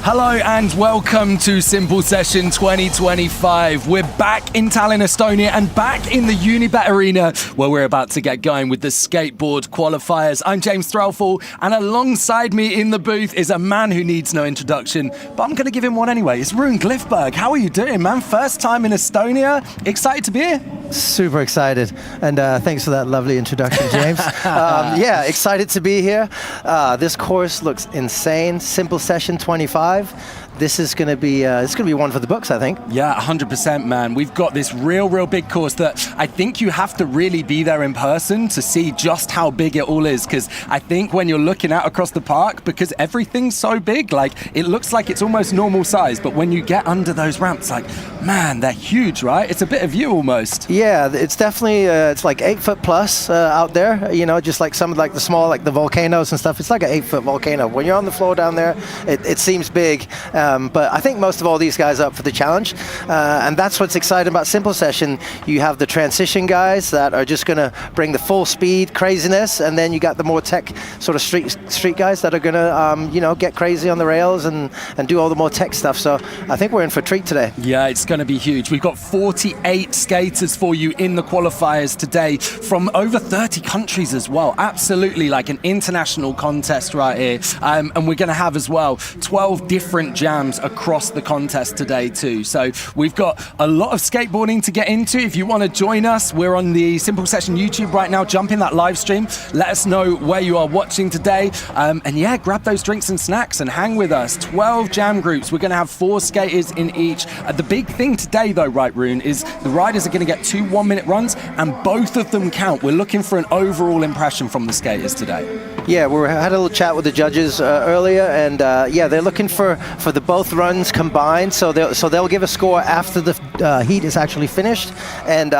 Hello and welcome to Simple Session 2025. We're back in Tallinn, Estonia, and back in the Unibet Arena, where we're about to get going with the skateboard qualifiers. I'm James Threlfall, and alongside me in the booth is a man who needs no introduction, but I'm going to give him one anyway. It's Rune Glifberg. How are you doing, man? First time in Estonia. Excited to be here? Super excited, and thanks for that lovely introduction, James. Yeah, excited to be here. This course looks insane. Simple Session 25. This is going to be one for the books, I think. Yeah, 100%, man. We've got this real big course that I think you have to really be there in person to see just how big it all is. Because I think when you're looking out across the park, because everything's so big, like it looks like it's almost normal size. But when you get under those ramps, like, man, they're huge, right? It's a bit of you almost. Yeah, it's definitely it's like 8 foot plus out there. You know, just like some of like the small, like the volcanoes and stuff. It's like an 8-foot volcano. When you're on the floor down there, it seems big. But I think most of all these guys are up for the challenge, and that's what's exciting about Simple Session. You have the transition guys that are just going to bring the full speed craziness, and then you got the more tech sort of street guys that are going to get crazy on the rails and do all the more tech stuff. So I think we're in for a treat today. Yeah, it's going to be huge. We've got 48 skaters for you in the qualifiers today from over 30 countries as well. Absolutely like an international contest right here, and we're going to have as well 12 different jams across the contest today too. So we've got a lot of skateboarding to get into. If you want to join us, we're on the Simple Session YouTube right now. Jump in that live stream. Let us know where you are watching today. And yeah, grab those drinks and snacks and hang with us. 12 jam groups. We're going to have 4 skaters in each. The big thing today though, right, Rune, is the riders are going to get 2 one-minute runs and both of them count. We're looking for an overall impression from the skaters today. Yeah, we had a little chat with the judges earlier, and yeah, they're looking for the both runs combined. So they'll give a score after the heat is actually finished, and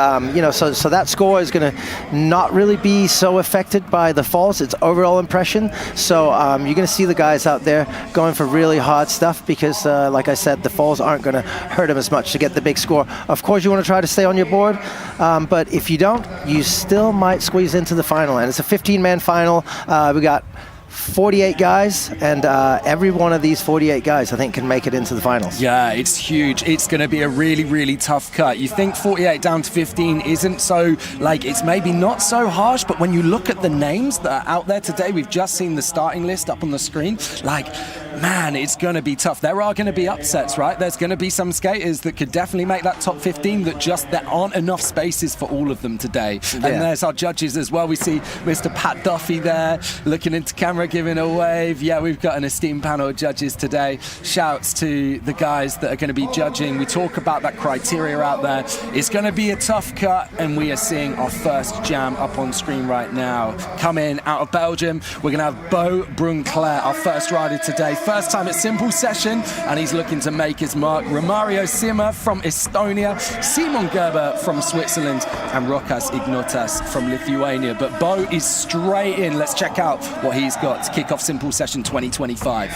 so that score is going to not really be so affected by the falls. It's overall impression. So you're going to see the guys out there going for really hard stuff because, like I said, the falls aren't going to hurt them as much to get the big score. Of course, you want to try to stay on your board, but if you don't, you still might squeeze into the final, and it's a 15-man final. We got 48 guys, and every one of these 48 guys, I think, can make it into the finals. Yeah, it's huge. It's going to be a really tough cut. You think 48 down to 15 isn't so, like, it's maybe not so harsh, but when you look at the names that are out there today, we've just seen the starting list up on the screen, like, man, it's going to be tough. There are going to be upsets, right? There's going to be some skaters that could definitely make that top 15 that just, there aren't enough spaces for all of them today. Yeah. And there's our judges as well. We see Mr. Pat Duffy there looking into camera, giving a wave. Yeah, we've got an esteemed panel of judges today. Shouts to the guys that are going to be judging. We talk about that criteria out there. It's going to be a tough cut, and we are seeing our first jam up on screen right now. Coming out of Belgium, we're going to have Bo Brunclair, our first rider today. First time at Simple Session, and he's looking to make his mark. Romario Sima from Estonia, Simon Gerber from Switzerland, and Rokas Ignotas from Lithuania. But Bo is straight in. Let's check out what he's got to kick off Simple Session 2025.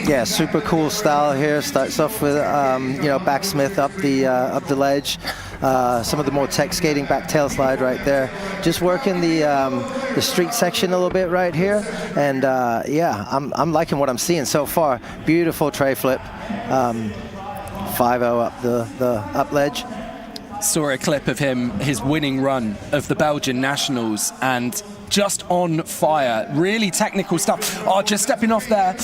Yeah, super cool style here. Starts off with backsmith up the ledge. Some of the more tech skating back tail slide right there. Just working the street section a little bit right here, and yeah, I'm liking what I'm seeing so far. Beautiful tray flip, 5-0 up the up ledge. Saw a clip of him, his winning run of the Belgian Nationals, and just on fire. Really technical stuff. Oh, just stepping off there.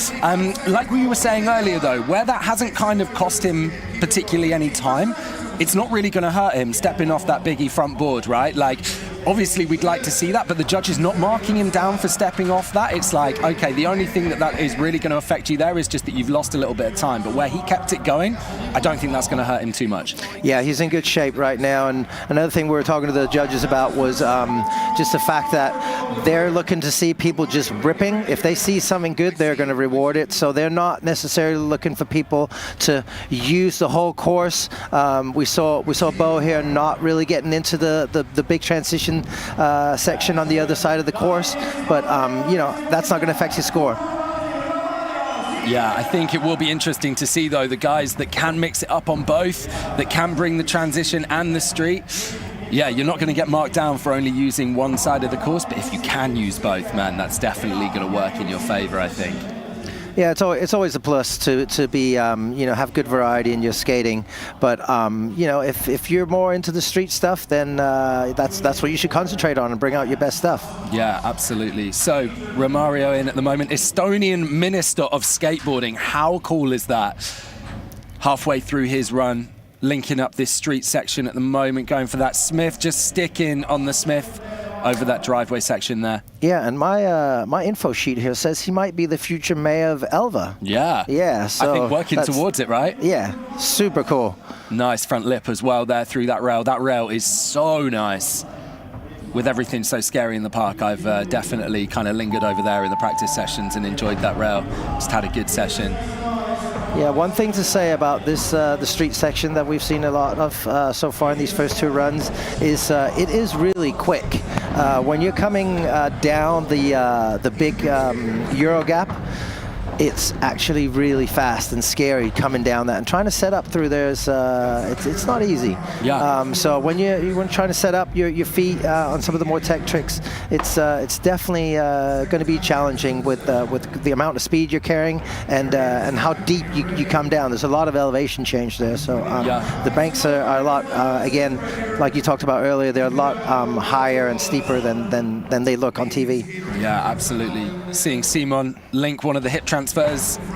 Like we were saying earlier though, where that hasn't kind of cost him particularly any time, it's not really going to hurt him stepping off that biggie front board, right? Like, obviously we'd like to see that, but the judge is not marking him down for stepping off that. It's like, okay, the only thing that is really going to affect you there is just that you've lost a little bit of time, but where he kept it going, I don't think that's going to hurt him too much. Yeah, he's in good shape right now, and another thing we were talking to the judges about was just the fact that they're looking to see people just ripping. If they see something good, they're going to reward it, so they're not necessarily looking for people to use the whole course. We saw Bo here not really getting into the big transition section on the other side of the course, but that's not going to affect his score. Yeah, I think it will be interesting to see though the guys that can mix it up on both, that can bring the transition and the street. Yeah, you're not going to get marked down for only using one side of the course, but if you can use both, man, that's definitely going to work in your favor, I think. Yeah, it's always a plus to be have good variety in your skating. But if you're more into the street stuff, then that's what you should concentrate on and bring out your best stuff. Yeah, absolutely. So Romario in at the moment, Estonian Minister of Skateboarding. How cool is that? Halfway through his run, linking up this street section at the moment, going for that Smith, just sticking on the Smith over that driveway section there. Yeah, and my info sheet here says he might be the future mayor of Elva. Yeah. Yeah, so I think working towards it, right? Yeah, super cool. Nice front lip as well there through that rail. That rail is so nice. With everything so scary in the park, I've definitely kind of lingered over there in the practice sessions and enjoyed that rail. Just had a good session. Yeah, one thing to say about this the street section that we've seen a lot of so far in these first two runs is it is really quick. When you're coming down the big Euro gap, it's actually really fast and scary coming down that, and trying to set up through there is it's not easy. Yeah. So when you're trying to set up your feet on some of the more tech tricks, it's definitely going to be challenging with the amount of speed you're carrying and how deep you come down. There's a lot of elevation change there. So the banks are a lot again, like you talked about earlier, they're a lot higher and steeper than they look on TV. Yeah, absolutely. Seeing Simon link one of the hip transfers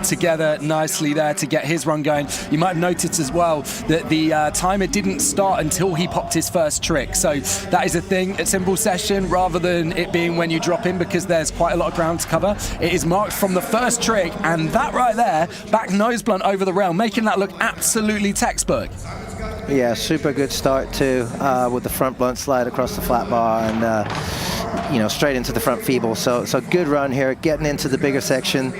together nicely there to get his run going. You might have noticed as well that the timer didn't start until he popped his first trick. So that is a thing at Simple Session, rather than it being when you drop in, because there's quite a lot of ground to cover. It is marked from the first trick, and that right there, back nose blunt over the rail, making that look absolutely textbook. Yeah, super good start too, with the front blunt slide across the flat bar and straight into the front feeble. So good run here, getting into the bigger section,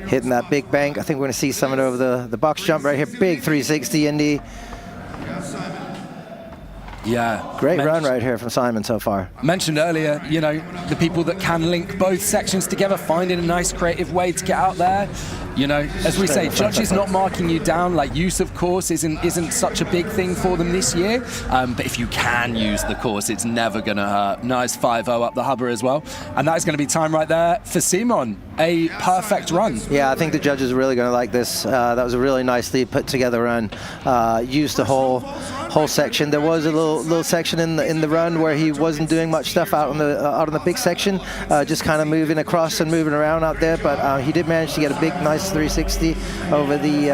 hitting that big bank. I think we're going to see someone over the box jump right here. Big 360 Indy. Yeah. Great run right here from Simon so far. Mentioned earlier, the people that can link both sections together, finding a nice creative way to get out there. As we say, judges not marking you down, like use of course isn't such a big thing for them this year. But if you can use the course, it's never going to hurt. Nice 5-0 up the hubber as well. And that is going to be time right there for Simon. A perfect run. Yeah, I think the judges are really going to like this. That was a really nicely put together run. Used the whole section. There was a little section in the run where he wasn't doing much stuff out on the big section, just kind of moving across and moving around out there. But he did manage to get a big, nice 360 over the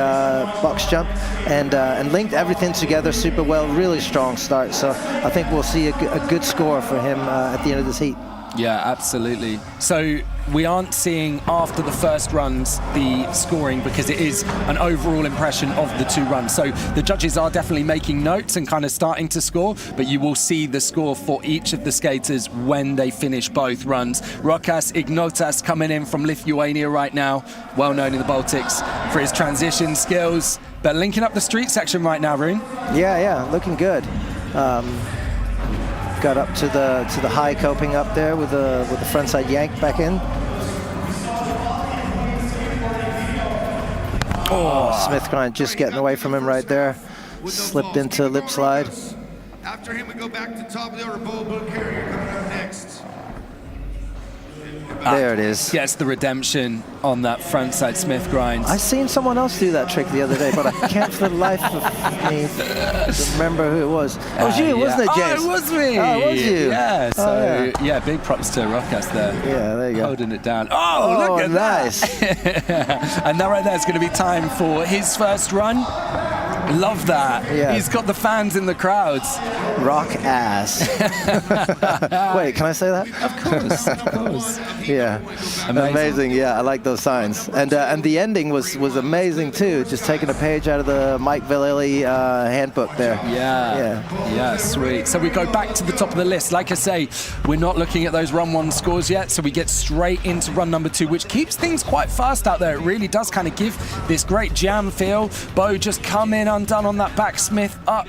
box jump and linked everything together super well. Really strong start. So I think we'll see a good score for him at the end of this heat. Yeah, absolutely. So we aren't seeing after the first runs the scoring, because it is an overall impression of the two runs. So the judges are definitely making notes and kind of starting to score, but you will see the score for each of the skaters when they finish both runs. Rokas Ignotas coming in from Lithuania right now, well known in the Baltics for his transition skills, but linking up the street section right now, Rune. Yeah, looking good. Got up to the high coping up there with the frontside yank back in. Oh, Smith grind just getting away from him right there. Slipped into lip slide. After him, we go back to top of the order. Bo Carrier coming up next. There it is. Gets the redemption on that frontside Smith grind. I seen someone else do that trick the other day, but I can't for the life of me remember who it was. It was you, wasn't it, James? Oh, it was me. Oh, it was you. Yeah, so yeah, big props to Rokas there. Yeah, there you go. Holding it down. Oh, look at nice. that. And that right there is going to be time for his first run. Love that. Yeah. He's got the fans in the crowds. Rock ass. Wait, can I say that? Of course. Yeah. Amazing. Yeah, I like those signs. And the ending was amazing too. Just taking a page out of the Mike Vallely handbook there. Yeah, sweet. So we go back to the top of the list. Like I say, we're not looking at those run one scores yet, so we get straight into run number two, which keeps things quite fast out there. It really does kind of give this great jam feel. Bo just come in undone on that back Smith up.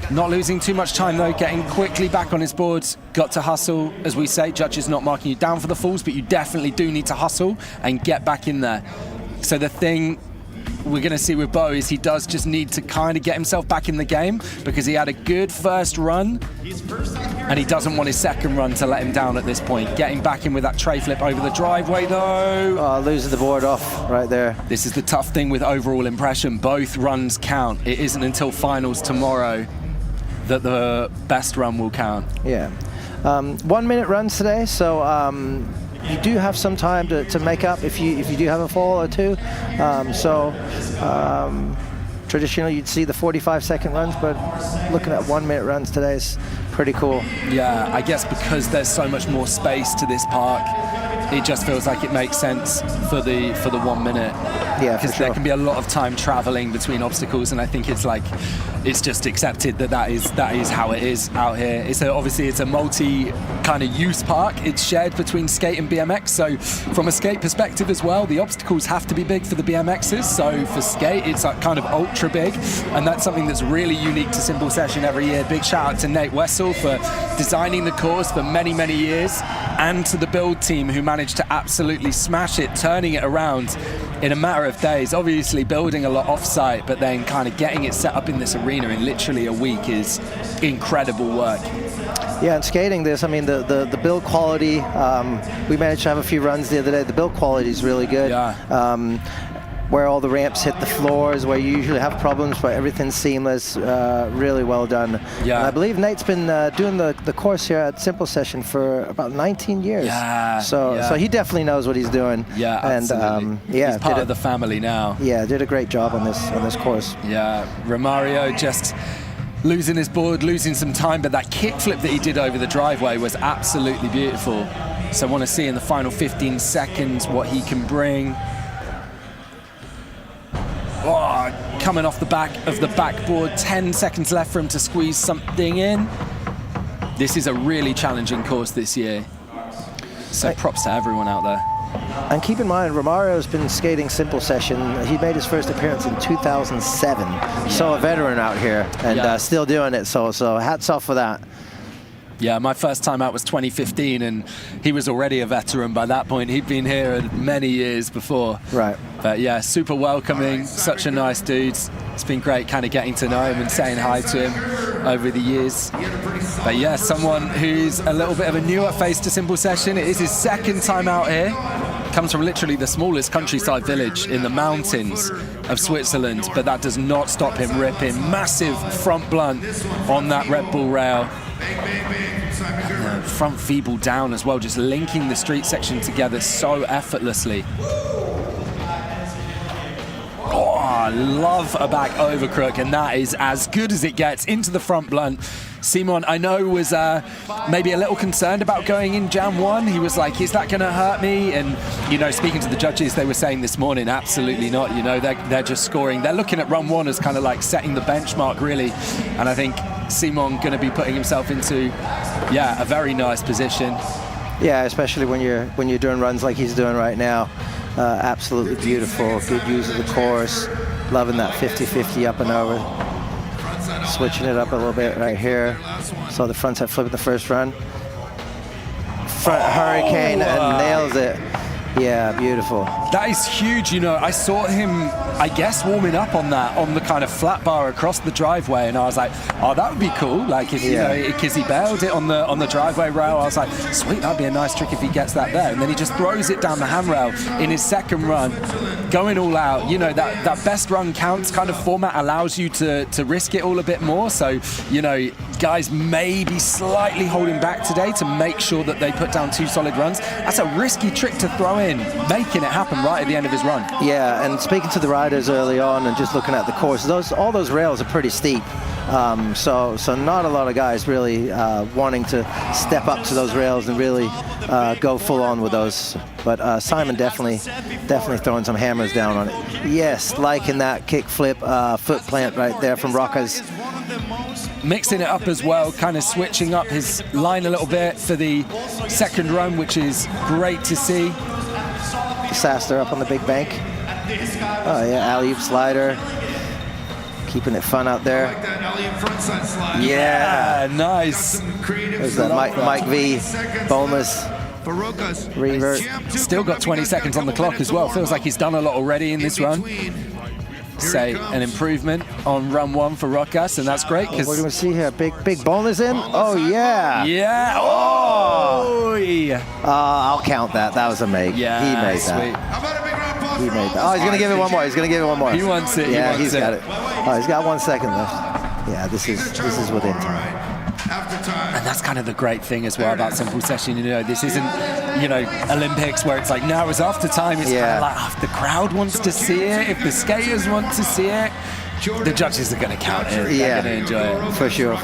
Not losing too much time though, getting quickly back on his boards. Got to hustle, as we say. Judges not marking you down for the falls, but you definitely do need to hustle and get back in there. So the thing we're going to see with Bo is he does just need to kind of get himself back in the game, because he had a good first run and he doesn't want his second run to let him down at this point. Getting back in with that tray flip over the driveway though. Oh, losing the board off right there. This is the tough thing with overall impression. Both runs count. It isn't until finals tomorrow that the best run will count. Yeah. 1 minute runs today, so you do have some time to make up if you do have a fall or two. Traditionally you'd see the 45-second runs, but looking at 1 minute runs today is pretty cool. Yeah, I guess because there's so much more space to this park, it just feels like it makes sense for the 1 minute. Yeah, because there can be a lot of time traveling between obstacles, and I think it's just accepted that is how it is out here. Obviously it's a multi kind of use park. It's shared between skate and BMX, so from a skate perspective as well, the obstacles have to be big for the BMXs. So for skate, it's like kind of ultra big, and that's something that's really unique to Simple Session every year. Big shout out to Nate Wessel for designing the course for many, many years, and to the build team who managed to absolutely smash it, turning it around in a matter of days. Obviously building a lot off-site, but then kind of getting it set up in this arena in literally a week is incredible work. Yeah, and skating this, I mean, the build quality, we managed to have a few runs the other day. The build quality is really good. Yeah. Where all the ramps hit the floors, where you usually have problems, but everything's seamless, really well done. Yeah. And I believe Nate's been doing the course here at Simple Session for about 19 years. Yeah. So he definitely knows what he's doing. Yeah, and absolutely. He's part of the family now. Yeah, did a great job on this course. Yeah, Romario just losing his board, losing some time, but that kickflip that he did over the driveway was absolutely beautiful. So I want to see in the final 15 seconds what he can bring. Oh, coming off the back of the backboard, 10 seconds left for him to squeeze something in. This is a really challenging course this year. So props to everyone out there. And keep in mind, Romario's been skating Simple Session. He made his first appearance in 2007. Yeah. So a veteran out here, and still doing it. So hats off for that. Yeah, my first time out was 2015, and he was already a veteran by that point. He'd been here many years before. Right. But yeah, super welcoming, such a nice dude. It's been great kind of getting to know him and saying hi to him over the years. But yeah, someone who's a little bit of a newer face to Simple Session. It is his second time out here. Comes from literally the smallest countryside village in the mountains of Switzerland, but that does not stop him ripping. Massive front blunt on that Red Bull rail. And the front feeble down as well, just linking the street section together so effortlessly. Oh, I love a back overcrook, and that is as good as it gets into the front blunt. Simon, I know, was maybe a little concerned about going in Jam 1. He was like, is that going to hurt me? And, you know, speaking to the judges, they were saying this morning, absolutely not. You know, they're just scoring. They're looking at Run 1 as kind of like setting the benchmark, really. And I think Simon going to be putting himself into, a very nice position. Yeah, especially when you're doing runs like he's doing right now. Absolutely beautiful. Good use of the course. Loving that 50-50 up and over. Switching it up a little bit right here. So the front side flip in the first run. Front hurricane and nails it. Yeah, beautiful. That is huge. You know, I saw him, I guess, warming up on the kind of flat bar across the driveway, and I was like, oh, that would be cool. Like if, you know, because he bailed it on the driveway rail, I was like, sweet, that'd be a nice trick if he gets that there. And then he just throws it down the handrail in his second run, going all out. You know, that best run counts kind of format allows you to risk it all a bit more. So, you know, guys may be slightly holding back today to make sure that they put down 2 solid runs. That's a risky trick to throw in, making it happen right at the end of his run. Yeah, and speaking to the riders early on and just looking at the course, all those rails are pretty steep. So not a lot of guys really wanting to step up to those rails and really go full on with those. But Simon definitely throwing some hammers down on it. Yes, liking that kick flip foot plant right there from Rocca's. Mixing it up as well, kind of switching up his line a little bit for the second run, which is great to see. Disaster up on the big bank. Oh yeah, alley-oop slider. Keeping it fun out there. Yeah, nice. There's that Mike V boneless revert. Still got 20 seconds on the clock as well. Feels like he's done a lot already in this run. say an improvement on run 1 for Rokas, and that's great because what do we see here? Big bonus in. Oh yeah. Yeah. Oh. I'll count that. That was a make. Yeah. He made sweet. that. How about a big round of applause He for made all that. Oh, he's gonna give it one more. He's gonna give it one more. He wants it. Yeah, he's got it. Oh, he's got 1 second left. Yeah, this is within All time. right. After time. And that's kind of the great thing as well about simple session. You know, this isn't, you know, Olympics where it's like, no, it's after time. It's kind of like, if the crowd wants to see it, if the skaters want to see it, the judges are going to count it. They're going to enjoy it. For sure.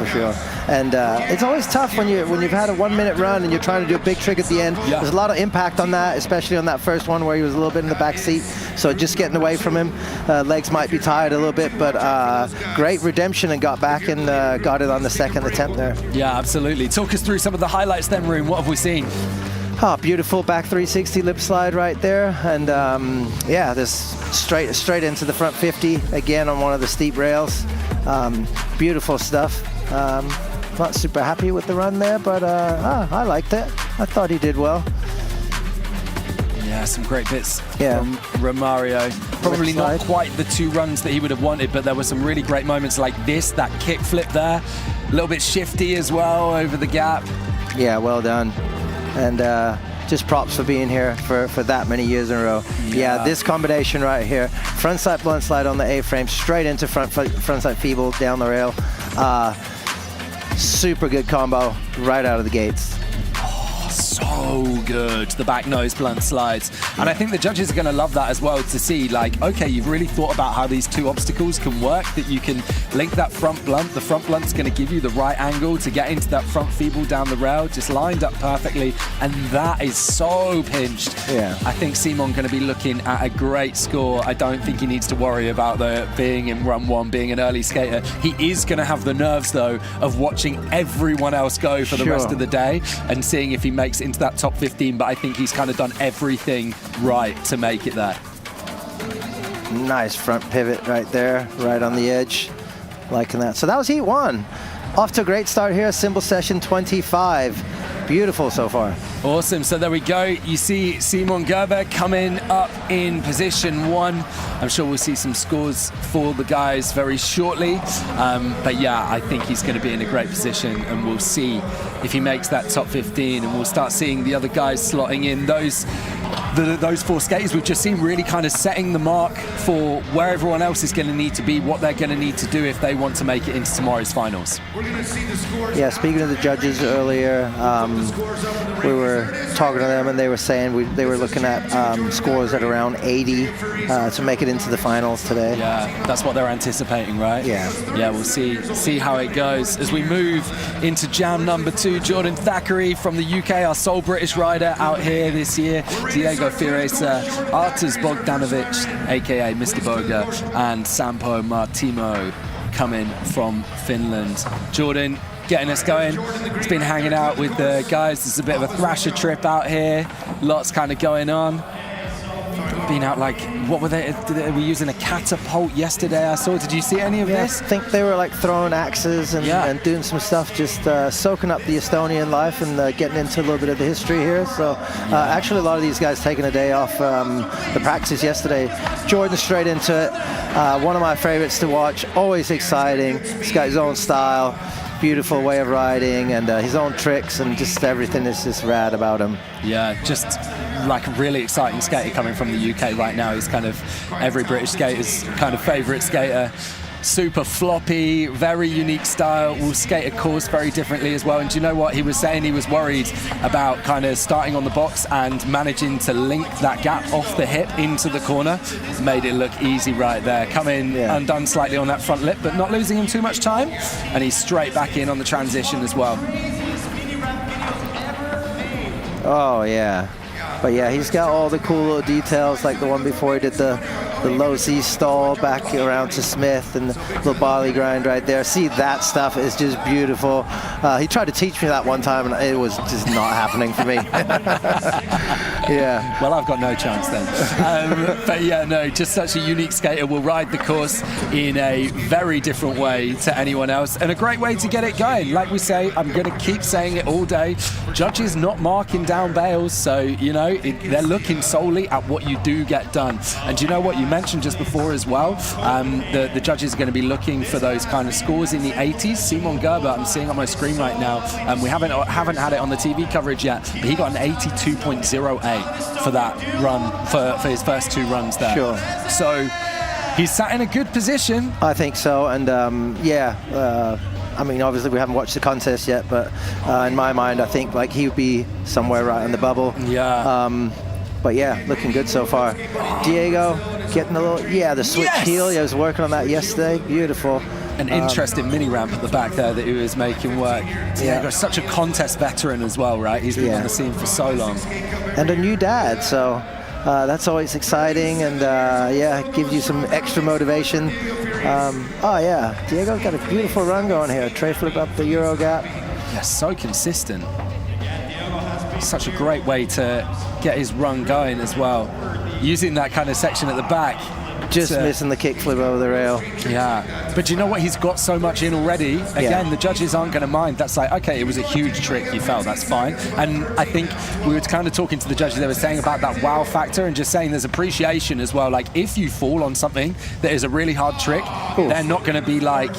And it's always tough when you've had a 1 minute run and you're trying to do a big trick at the end. Yeah. There's a lot of impact on that, especially on that first one where he was a little bit in the back seat. So just getting away from him, legs might be tired a little bit, but great redemption and got back and got it on the second attempt there. Yeah, absolutely. Talk us through some of the highlights then, Room. What have we seen? Oh, beautiful back 360 lip slide right there, and yeah, this straight into the front 50 again on one of the steep rails. Beautiful stuff. Not super happy with the run there, but I liked it. I thought he did well. Yeah, some great bits Yeah. from Romario. Probably not quite the 2 runs that he would have wanted, but there were some really great moments like this, that kick flip there. A little bit shifty as well over the gap. Yeah, well done. And just props for being here for that many years in a row. Yeah, this combination right here, frontside blunt slide on the A-frame, straight into frontside feeble down the rail. Super good combo right out of the gates. So good, the back nose blunt slides. And I think the judges are going to love that as well, to see like, okay, you've really thought about how these 2 obstacles can work, that you can link that front blunt. The front blunt's going to give you the right angle to get into that front feeble down the rail, just lined up perfectly, and that is so pinched. Yeah. I think Simon going to be looking at a great score. I don't think he needs to worry about being in run 1, being an early skater. He is going to have the nerves though of watching everyone else go for the rest of the day and seeing if he makes into that top 15, but I think he's kind of done everything right to make it there. Nice front pivot right there, right on the edge. Liking that. So that was heat 1. Off to a great start here, simple session 25. Beautiful so far. Awesome. So there we go. You see Simon Gerber coming up in position 1. I'm sure we'll see some scores for the guys very shortly. But yeah, I think he's going to be in a great position, and we'll see if he makes that top 15, and we'll start seeing the other guys slotting in. Those 4 skaters we've just seen really kind of setting the mark for where everyone else is going to need to be, what they're going to need to do if they want to make it into tomorrow's finals. We're going to see the scores. Yeah, speaking of the judges earlier, we were talking to them and they were saying they were looking at scores at around 80 to make it into the finals today. Yeah, that's what they're anticipating, right? Yeah. Yeah, we'll see how it goes. As we move into jam number 2, Jordan Thackeray from the UK, our sole British rider out here this year. Diego Firesa, Arturs Bogdanovic, aka Mr. Boga, and Sampo Martimo coming from Finland. Jordan, getting us going. It's been hanging out with the guys. There's a bit of a thrasher trip out here. Lots kind of going on. Been out like, what were they were using a catapult yesterday, I saw. Did you see any of this? I think they were like throwing axes and doing some stuff, just soaking up the Estonian life and getting into a little bit of the history here. So actually a lot of these guys taking a day off the practice yesterday. Jordan straight into it. One of my favorites to watch, always exciting. He's got his own style, beautiful way of riding, and his own tricks, and just everything is just rad about him. Yeah, just like a really exciting skater coming from the UK right now. He's kind of every British skater's kind of favourite skater. Super floppy, very unique style, will skate a course very differently as well. And do you know what he was saying? He was worried about kind of starting on the box and managing to link that gap off the hip into the corner. Made it look easy right there. Coming undone slightly on that front lip, but not losing him too much time. And he's straight back in on the transition as well. Oh, yeah. But yeah, he's got all the cool little details, like the one before he did the low Z stall back around to Smith and the little barley grind right there. See, that stuff is just beautiful. He tried to teach me that one time and it was just not happening for me. Yeah. Well, I've got no chance then. But yeah, no, just such a unique skater. Will ride the course in a very different way to anyone else, and a great way to get it going. Like we say, I'm going to keep saying it all day. Judges not marking down bails, so you know they're looking solely at what you do get done. And you know what you mentioned just before as well. The judges are going to be looking for those kind of scores in the 80s. Simon Gerber, I'm seeing on my screen right now. We haven't had it on the TV coverage yet, but he got an 82.08 for that run for his first 2 runs there. Sure. So he's sat in a good position. I think so, and I mean, obviously we haven't watched the contest yet, but in my mind, I think like he would be somewhere right on the bubble. Yeah. But yeah, looking good so far. Diego getting a little, the switch heel. I was working on that yesterday. Beautiful. An interesting mini ramp at the back there that he was making work. Diego's such a contest veteran as well, right? He's been on the scene for so long. And a new dad, so that's always exciting, and gives you some extra motivation. Diego's got a beautiful run going here. Tray flip up the Euro gap. Yeah, so consistent. Such a great way to get his run going as well. Using that kind of section at the back. Just missing the kickflip over the rail. Yeah, but you know what? He's got so much in already. Again, the judges aren't going to mind. That's like, okay, it was a huge trick. He fell. That's fine. And I think we were kind of talking to the judges. They were saying about that wow factor and just saying there's appreciation as well. Like if you fall on something that is a really hard trick, they're not going to be like,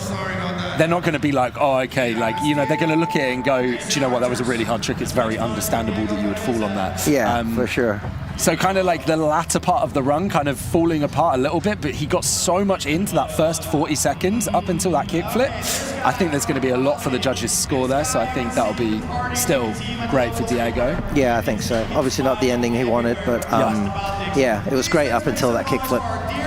oh, okay, like, you know, they're going to look at it and go, do you know what? That was a really hard trick. It's very understandable that you would fall on that. Yeah, for sure. So kind of like the latter part of the run kind of falling apart a little bit, but he got so much into that first 40 seconds up until that kickflip. I think there's going to be a lot for the judges to score there, so I think that'll be still great for Diego. Yeah, I think so. Obviously not the ending he wanted, but it was great up until that kickflip.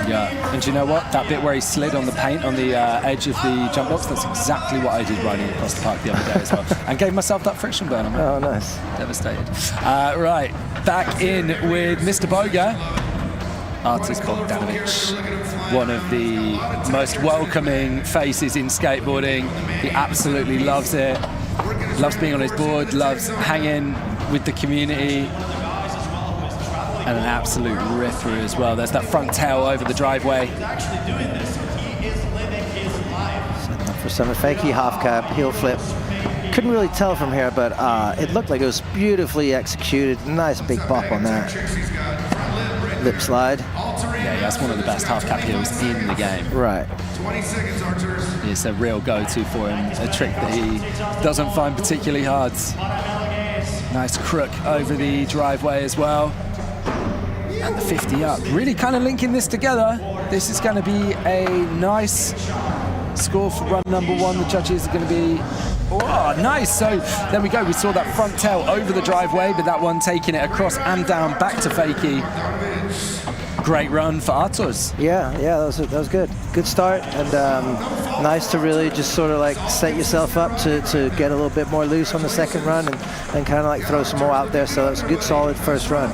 Yeah, and do you know what? That bit where he slid on the paint on the edge of the jump box, that's exactly what I did riding across the park the other day as well. And gave myself that friction burn. Oh, nice. Devastated. Right, back in with Mr. Boga. Artis Bogdanovic, one of the most welcoming faces in skateboarding. He absolutely loves it. Loves being on his board, loves hanging with the community. And an absolute ripper as well. There's that front tail over the driveway. For some fakey half cap, heel flip. Couldn't really tell from here, but it looked like it was beautifully executed. Nice big bop on that. Lip slide. Yeah, that's one of the best half cap heels in the game. Right. 20 seconds, archers. It's a real go-to for him. A trick that he doesn't find particularly hard. Nice crook over the driveway as well. And the 50 up. Really kind of linking this together. This is going to be a nice score for run number 1. The judges are going to be... Oh, nice. So there we go. We saw that front tail over the driveway, but that one taking it across and down back to fakie. Great run for Artos. Yeah, that was good. Good start, and nice to really just sort of like set yourself up to get a little bit more loose on the second run and kind of like throw some more out there. So that was a good, solid first run.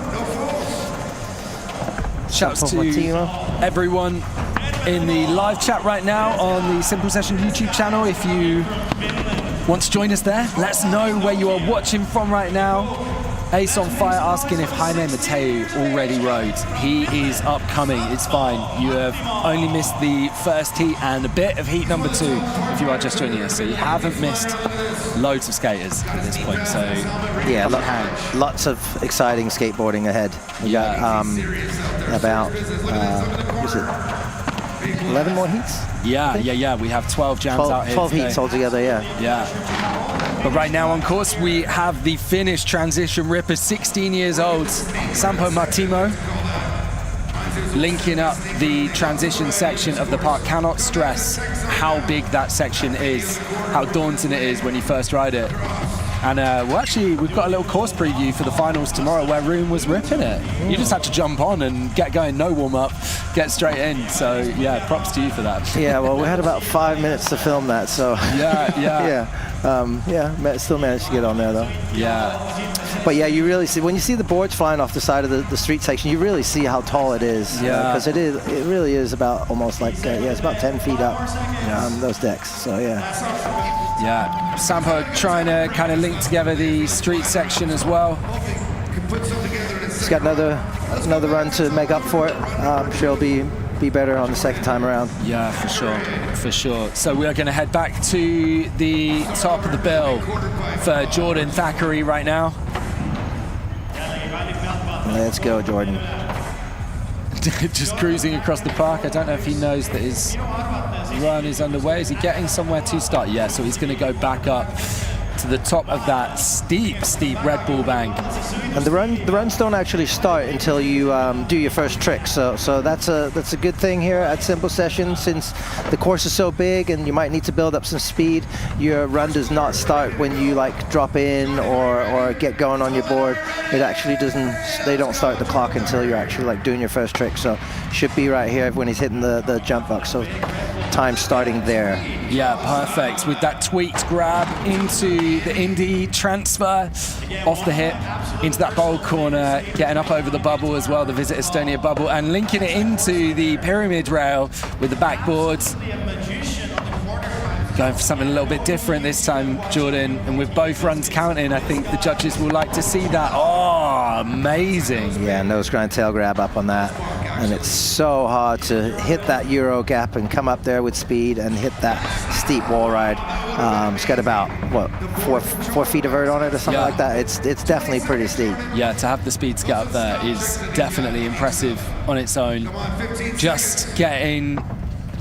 Shouts to everyone in the live chat right now on the Simple Session YouTube channel. If you want to join us there, let us know where you are watching from right now. Ace on Fire asking if Jaime Mateu already rode. He is upcoming. It's fine. You have only missed the first heat and a bit of heat number 2 if you are just joining us. So you haven't missed loads of skaters at this point. So yeah, lots of exciting skateboarding ahead. We got about was it 11 more heats? Yeah. We have 12 jams out here. 12 heats altogether. Yeah. But right now on course, we have the Finnish transition ripper, 16 years old, Sampo Martimo, linking up the transition section of the park. Cannot stress how big that section is, how daunting it is when you first ride it. And we've got a little course preview for the finals tomorrow where Room was ripping it. You just had to jump on and get going, no warm-up, get straight in. So, yeah, props to you for that. Yeah, well, we had about 5 minutes to film that, so... Yeah. Still managed to get on there, though. Yeah. But, yeah, you really see... When you see the boards flying off the side of the street section, you really see how tall it is. Yeah. Because it really is about almost like... it's about 10 feet up, those decks. So, yeah. Yeah, Sampo trying to kind of link together the street section as well. he's got another run to make up for it. I'm sure he'll be better on the second time around. Yeah, for sure. So we are going to head back to the top of the bill for Jordan Thackeray right now. Let's go, Jordan. Just cruising across the park. I don't know if he knows that his run is underway. Is he getting somewhere to start? Yeah, so he's going to go back up to the top of that steep Red Bull bank. And the runs don't actually start until you do your first trick. So that's a good thing here at Simple Session, since the course is so big and you might need to build up some speed. Your run does not start when you like drop in or get going on your board. It actually doesn't. They don't start the clock until you're actually like doing your first trick. So should be right here when he's hitting the jump box. So time starting there. Yeah, perfect. With that tweaked grab into the Indy transfer off the hip into that bowl corner, getting up over the bubble as well, the Visit Estonia bubble, and linking it into the pyramid rail with the backboards. Going for something a little bit different this time, Jordan, and with both runs counting, I think the judges will like to see that. Oh, amazing. Yeah, nose grind tail grab up on that. And it's so hard to hit that Euro gap and come up there with speed and hit that steep wall ride. It's got about, what, four feet of vert on it or something like that. It's definitely pretty steep. Yeah, to have the speed to get up there is definitely impressive on its own. Just getting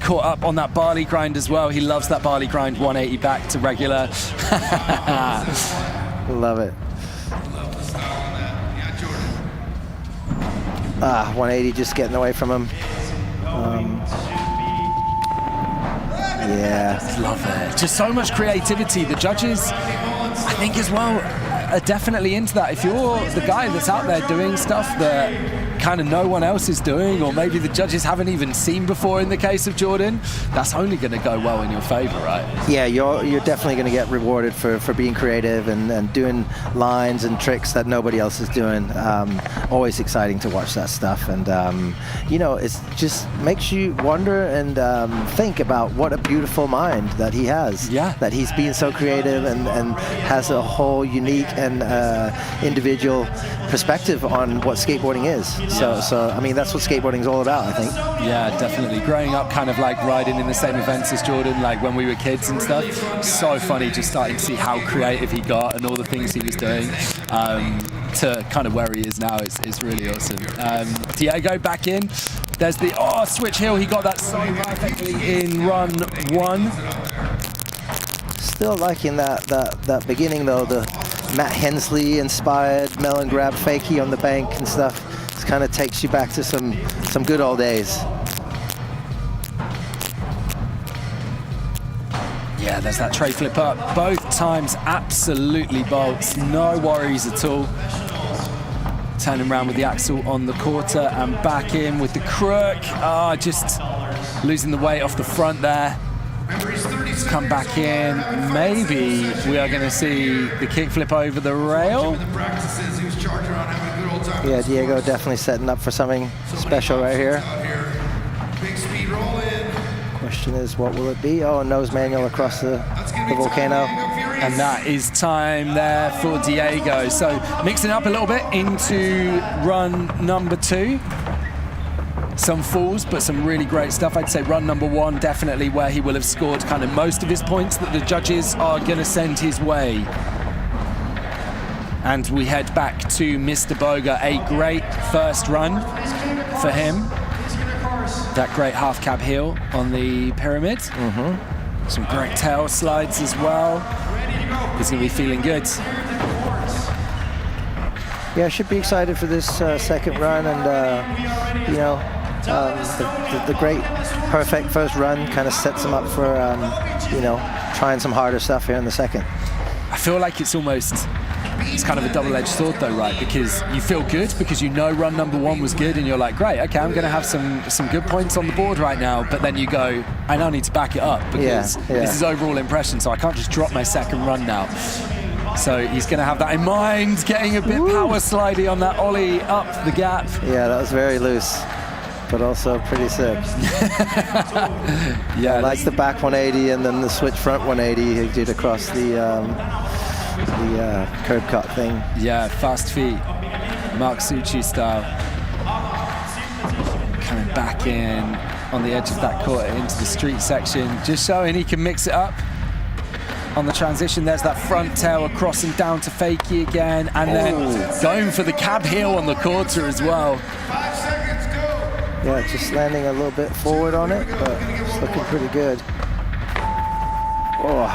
caught up on that barley grind as well. He loves that barley grind, 180 back to regular. Love it. 180 just getting away from him. Yeah. Love it. Just so much creativity. The judges, I think as well, are definitely into that. If you're the guy that's out there doing stuff that kind of no one else is doing, or maybe the judges haven't even seen before in the case of Jordan, that's only going to go well in your favor, right? Yeah, you're definitely going to get rewarded for being creative and doing lines and tricks that nobody else is doing. Always exciting to watch that stuff, and you know, it just makes you wonder and think about what a beautiful mind that he has. Yeah. That he's being so creative and has a whole unique and individual perspective on what skateboarding is. So I mean, that's what skateboarding is all about, I think. Yeah, definitely. Growing up kind of like riding in the same events as Jordan, like when we were kids and stuff, so funny just starting to see how creative he got and all the things he was doing to kind of where he is now. It's really awesome. Diego back in. There's the switch hill. He got that so perfectly in run one. Still liking that beginning though, the Matt Hensley inspired melon grab fakie on the bank and stuff. It kind of takes you back to some good old days. Yeah, there's that tray flip up. Both times absolutely bolts, no worries at all. Turning around with the axle on the quarter and back in with the crook. Just losing the weight off the front there. Come back in. Maybe we are going to see the kickflip over the rail. Yeah, Diego definitely setting up for something special right here. Question is, what will it be? Oh, nose manual across the volcano. And that is time there for Diego. So mixing up a little bit into run number 2. Some falls, but some really great stuff. I'd say run number 1, definitely where he will have scored kind of most of his points that the judges are going to send his way. And we head back to Mr. Boga, a great first run for him. That great half cab heel on the pyramid. Some great tail slides as well. He's going to be feeling good. Yeah, should be excited for this second run, and you know, the great perfect first run kind of sets him up for you know, trying some harder stuff here in the second. I feel like it's kind of a double-edged sword though, right? Because you feel good because you know run number 1 was good and you're like, great, okay, I'm going to have some good points on the board right now, but then you go, I now need to back it up because this is overall impression, so I can't just drop my second run now. So he's going to have that in mind, getting a bit power slidey on that ollie up the gap. Yeah, that was very loose, but also pretty sick. Yeah, I like the back 180 and then the switch front 180 he did across the curb cut thing. Yeah, fast feet. Mark Succi style. Coming back in on the edge of that court into the street section, just showing he can mix it up. On the transition, there's that front tail across and down to fakie again, and then going for the cab heel on the quarter as well. 5 seconds, go. Yeah, just landing a little bit forward on it, but it's looking pretty good. Oh.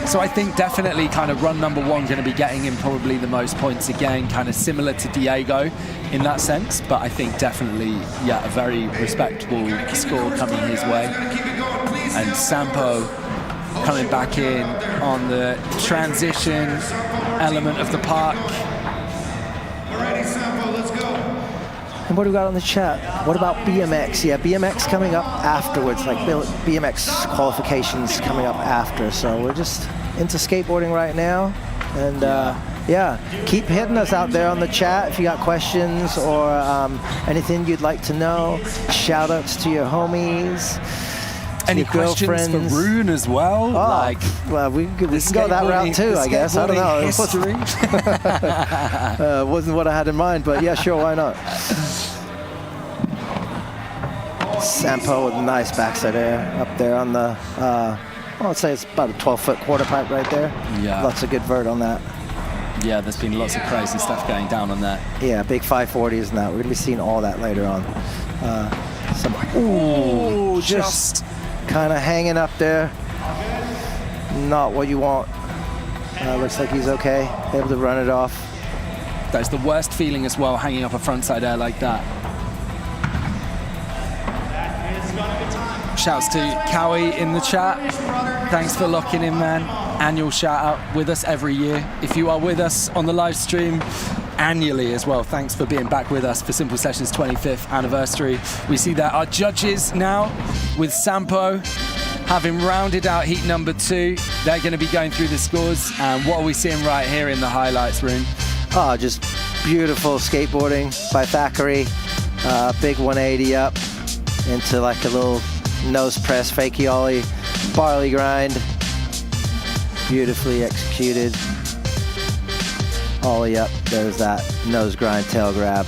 So I think definitely kind of run number one going to be getting him probably the most points again, kind of similar to Diego in that sense, but I think definitely, yeah, a very respectable score coming his way. And Sampo coming back in on the transition element of the park. Alrighty, Sampo, let's go. And what do we got on the chat? What about BMX? Yeah, BMX coming up afterwards, like BMX qualifications coming up after. So we're just into skateboarding right now. And yeah, keep hitting us out there on the chat if you got questions or anything you'd like to know. Shout outs to your homies. Any questions for Rune as well? Oh, like, well, we can go that route too, I guess. I don't know. History. Wasn't what I had in mind, but yeah, sure, why not? Sampo with a nice backside air up there on the, I'd say it's about a 12-foot quarter pipe right there. Yeah. Lots of good vert on that. Yeah, there's been lots of crazy stuff going down on that. Yeah, big 540s and that. We're going to be seeing all that later on. Just kind of hanging up there. Not what you want. Looks like he's okay. Able to run it off. That's the worst feeling as well, hanging up a frontside air like that. Shouts to Cowie in the chat. Thanks for locking in, man. Annual shout out with us every year. If you are with us on the live stream annually as well, thanks for being back with us for Simple Sessions 25th anniversary. We see that our judges now with Sampo having rounded out heat number 2. They're going to be going through the scores. And what are we seeing right here in the highlights room? Oh, just beautiful skateboarding by Thackeray. Big 180 up into like a little nose press, fakie ollie, barley grind. Beautifully executed. Ollie up, there's that nose grind, tail grab.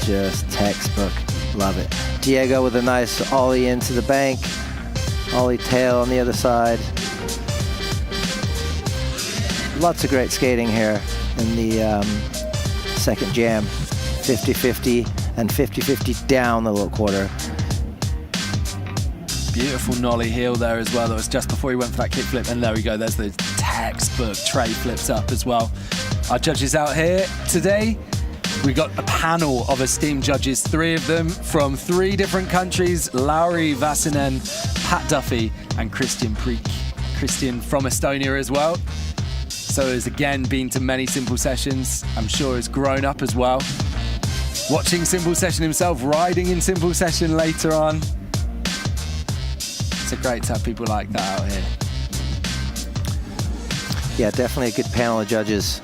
Just textbook, love it. Diego with a nice ollie into the bank. Ollie tail on the other side. Lots of great skating here in the second jam. 50-50 and 50-50 down the little quarter. Beautiful nollie heel there as well. That was just before he went for that kickflip. And there we go. There's the textbook tray flips up as well. Our judges out here today. We got a panel of esteemed judges, 3 of them from 3 different countries. Lauri Vassinen, Pat Duffy, and Christian Preek. Christian from Estonia as well. So has again been to many Simple Sessions. I'm sure has grown up as well. Watching Simple Session himself, riding in Simple Session later on. It's great to have people like that out here. Yeah, definitely a good panel of judges.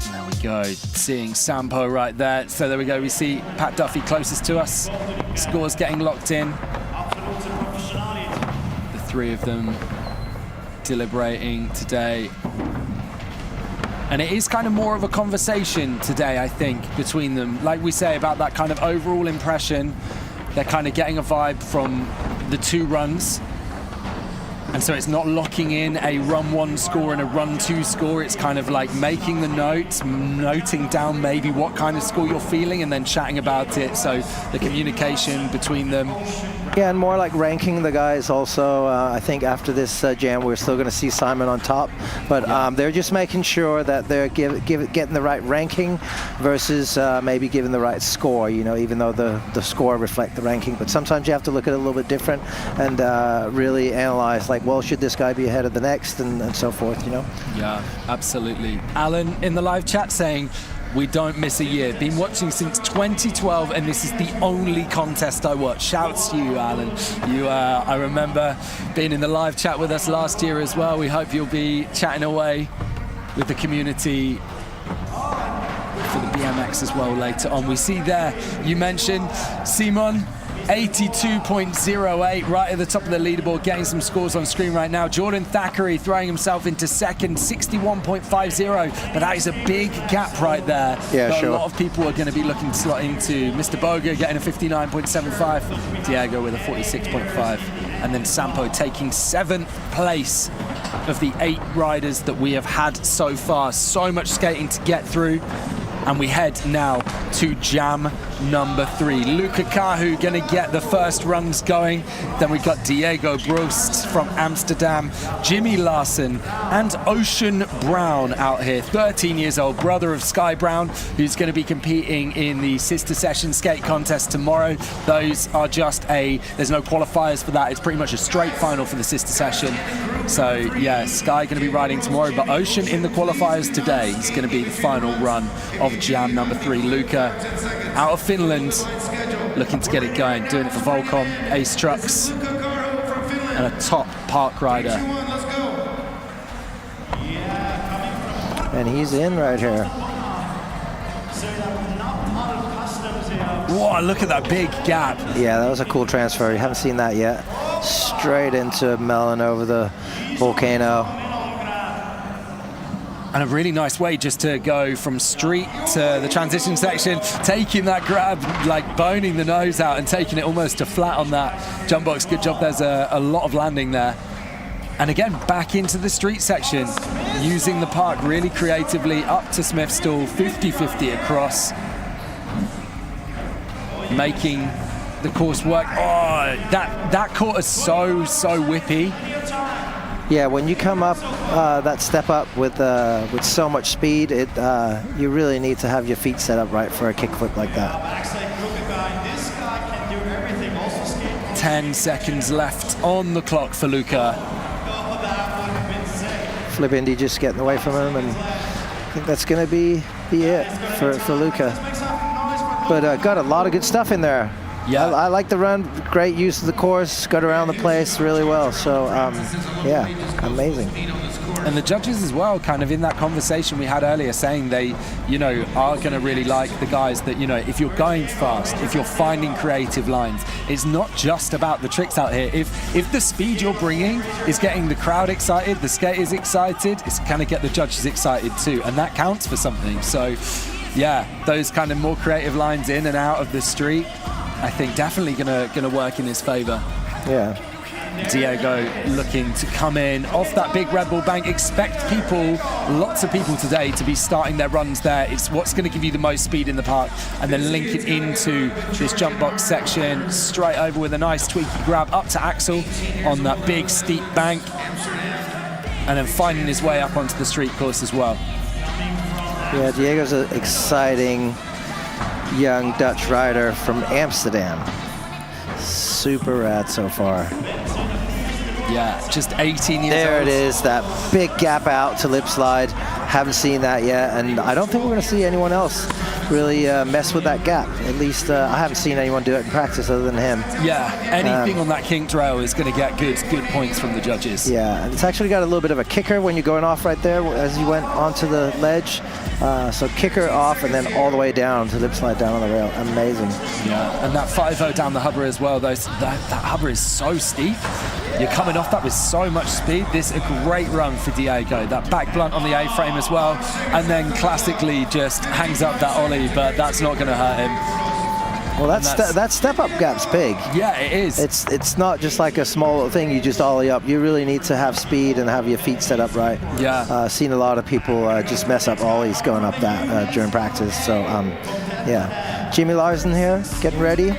There we go, seeing Sampo right there. So there we go, we see Pat Duffy closest to us. Scores getting locked in. The 3 of them deliberating today. And it is kind of more of a conversation today, I think, between them. Like we say about that kind of overall impression. They're kind of getting a vibe from the 2 runs. And so it's not locking in a run 1 score and a run 2 score. It's kind of like making the notes, noting down maybe what kind of score you're feeling and then chatting about it. So the communication between them. Yeah, and more like ranking the guys also. I think after this jam, we're still going to see Simon on top. But they're just making sure that they're getting the right ranking versus maybe giving the right score, you know, even though the score reflects the ranking. But sometimes you have to look at it a little bit different and really analyze, like, well, should this guy be ahead of the next and so forth, you know? Yeah, absolutely. Alan in the live chat saying, we don't miss a year. Been watching since 2012, and this is the only contest I watch. Shouts to you, Alan. I remember being in the live chat with us last year as well. We hope you'll be chatting away with the community for the BMX as well later on. We see there, you mentioned Simon 82.08, right at the top of the leaderboard, getting some scores on screen right now. Jordan Thackeray throwing himself into second, 61.50, but that is a big gap right there. Yeah, but sure. A lot of people are going to be looking to slot into Mr. Boga getting a 59.75, Diego with a 46.5, and then Sampo taking 7th place of the 8 riders that we have had so far. So much skating to get through. And we head now to jam number 3. Luca Kahu going to get the first runs going. Then we've got Diego Brost from Amsterdam, Jimmy Larson, and Ocean Brown out here. 13 years old, brother of Sky Brown, who's going to be competing in the Sister Session skate contest tomorrow. Those are just there's no qualifiers for that. It's pretty much a straight final for the Sister Session. So yeah, Sky going to be riding tomorrow, but Ocean in the qualifiers today. He's going to be the final run of jam number 3. Luca out of Finland, looking to get it going, doing it for Volcom, Ace Trucks, and a top park rider. And he's in right here. Whoa, look at that big gap. Yeah, that was a cool transfer. You haven't seen that yet. Straight into Melon over the volcano. And a really nice way just to go from street to the transition section, taking that grab, like boning the nose out and taking it almost to flat on that jump box. Good job, there's a lot of landing there. And again, back into the street section, using the park really creatively up to Smithstall, 50-50 across, making the course work. Oh, that court is so whippy. Yeah, when you come up that step up with so much speed, you really need to have your feet set up right for a kickflip like that. 10 seconds left on the clock for Luca. Flip Indy just getting away from him, and I think that's going to be it for Luca. But got a lot of good stuff in there. Yeah, I like the run. Great use of the course. Got around the place really well. So yeah, amazing. And the judges as well, kind of in that conversation we had earlier, saying they, are going to really like the guys that, if you're going fast, if you're finding creative lines, it's not just about the tricks out here. If the speed you're bringing is getting the crowd excited, the skaters excited, it's going to get the judges excited too, and that counts for something. So yeah, those kind of more creative lines in and out of the street, I think definitely gonna work in his favor. Yeah. Diego looking to come in off that big Red Bull bank. Expect lots of people today to be starting their runs there. It's what's going to give you the most speed in the park, and then link it into this jump box section, straight over with a nice tweaky grab up to Axel on that big steep bank, and then finding his way up onto the street course as well. Yeah, Diego's an exciting young Dutch rider from Amsterdam. Super rad so far. Yeah, just 18 years there old. It is, that big gap out to lip slide. Haven't seen that yet, and I don't think we're going to see anyone else really mess with that gap. At least I haven't seen anyone do it in practice other than him. Yeah, anything on that kinked rail is going to get good points from the judges. Yeah, and it's actually got a little bit of a kicker when you're going off right there as you went onto the ledge. So kicker off and then all the way down to lip slide down on the rail. Amazing. Yeah, and that 5-0 down the hubber as well. That hubber is so steep. You're coming off that with so much speed. This is a great run for Diego. That back blunt on the A-frame as well. And then classically just hangs up that ollie, but that's not going to hurt him. Well, that step-up gap's big. Yeah, it is. It's not just like a small little thing you just ollie up. You really need to have speed and have your feet set up right. Yeah. Seen a lot of people just mess up ollies going up that during practice. So, yeah. Jimmy Larson here, getting ready.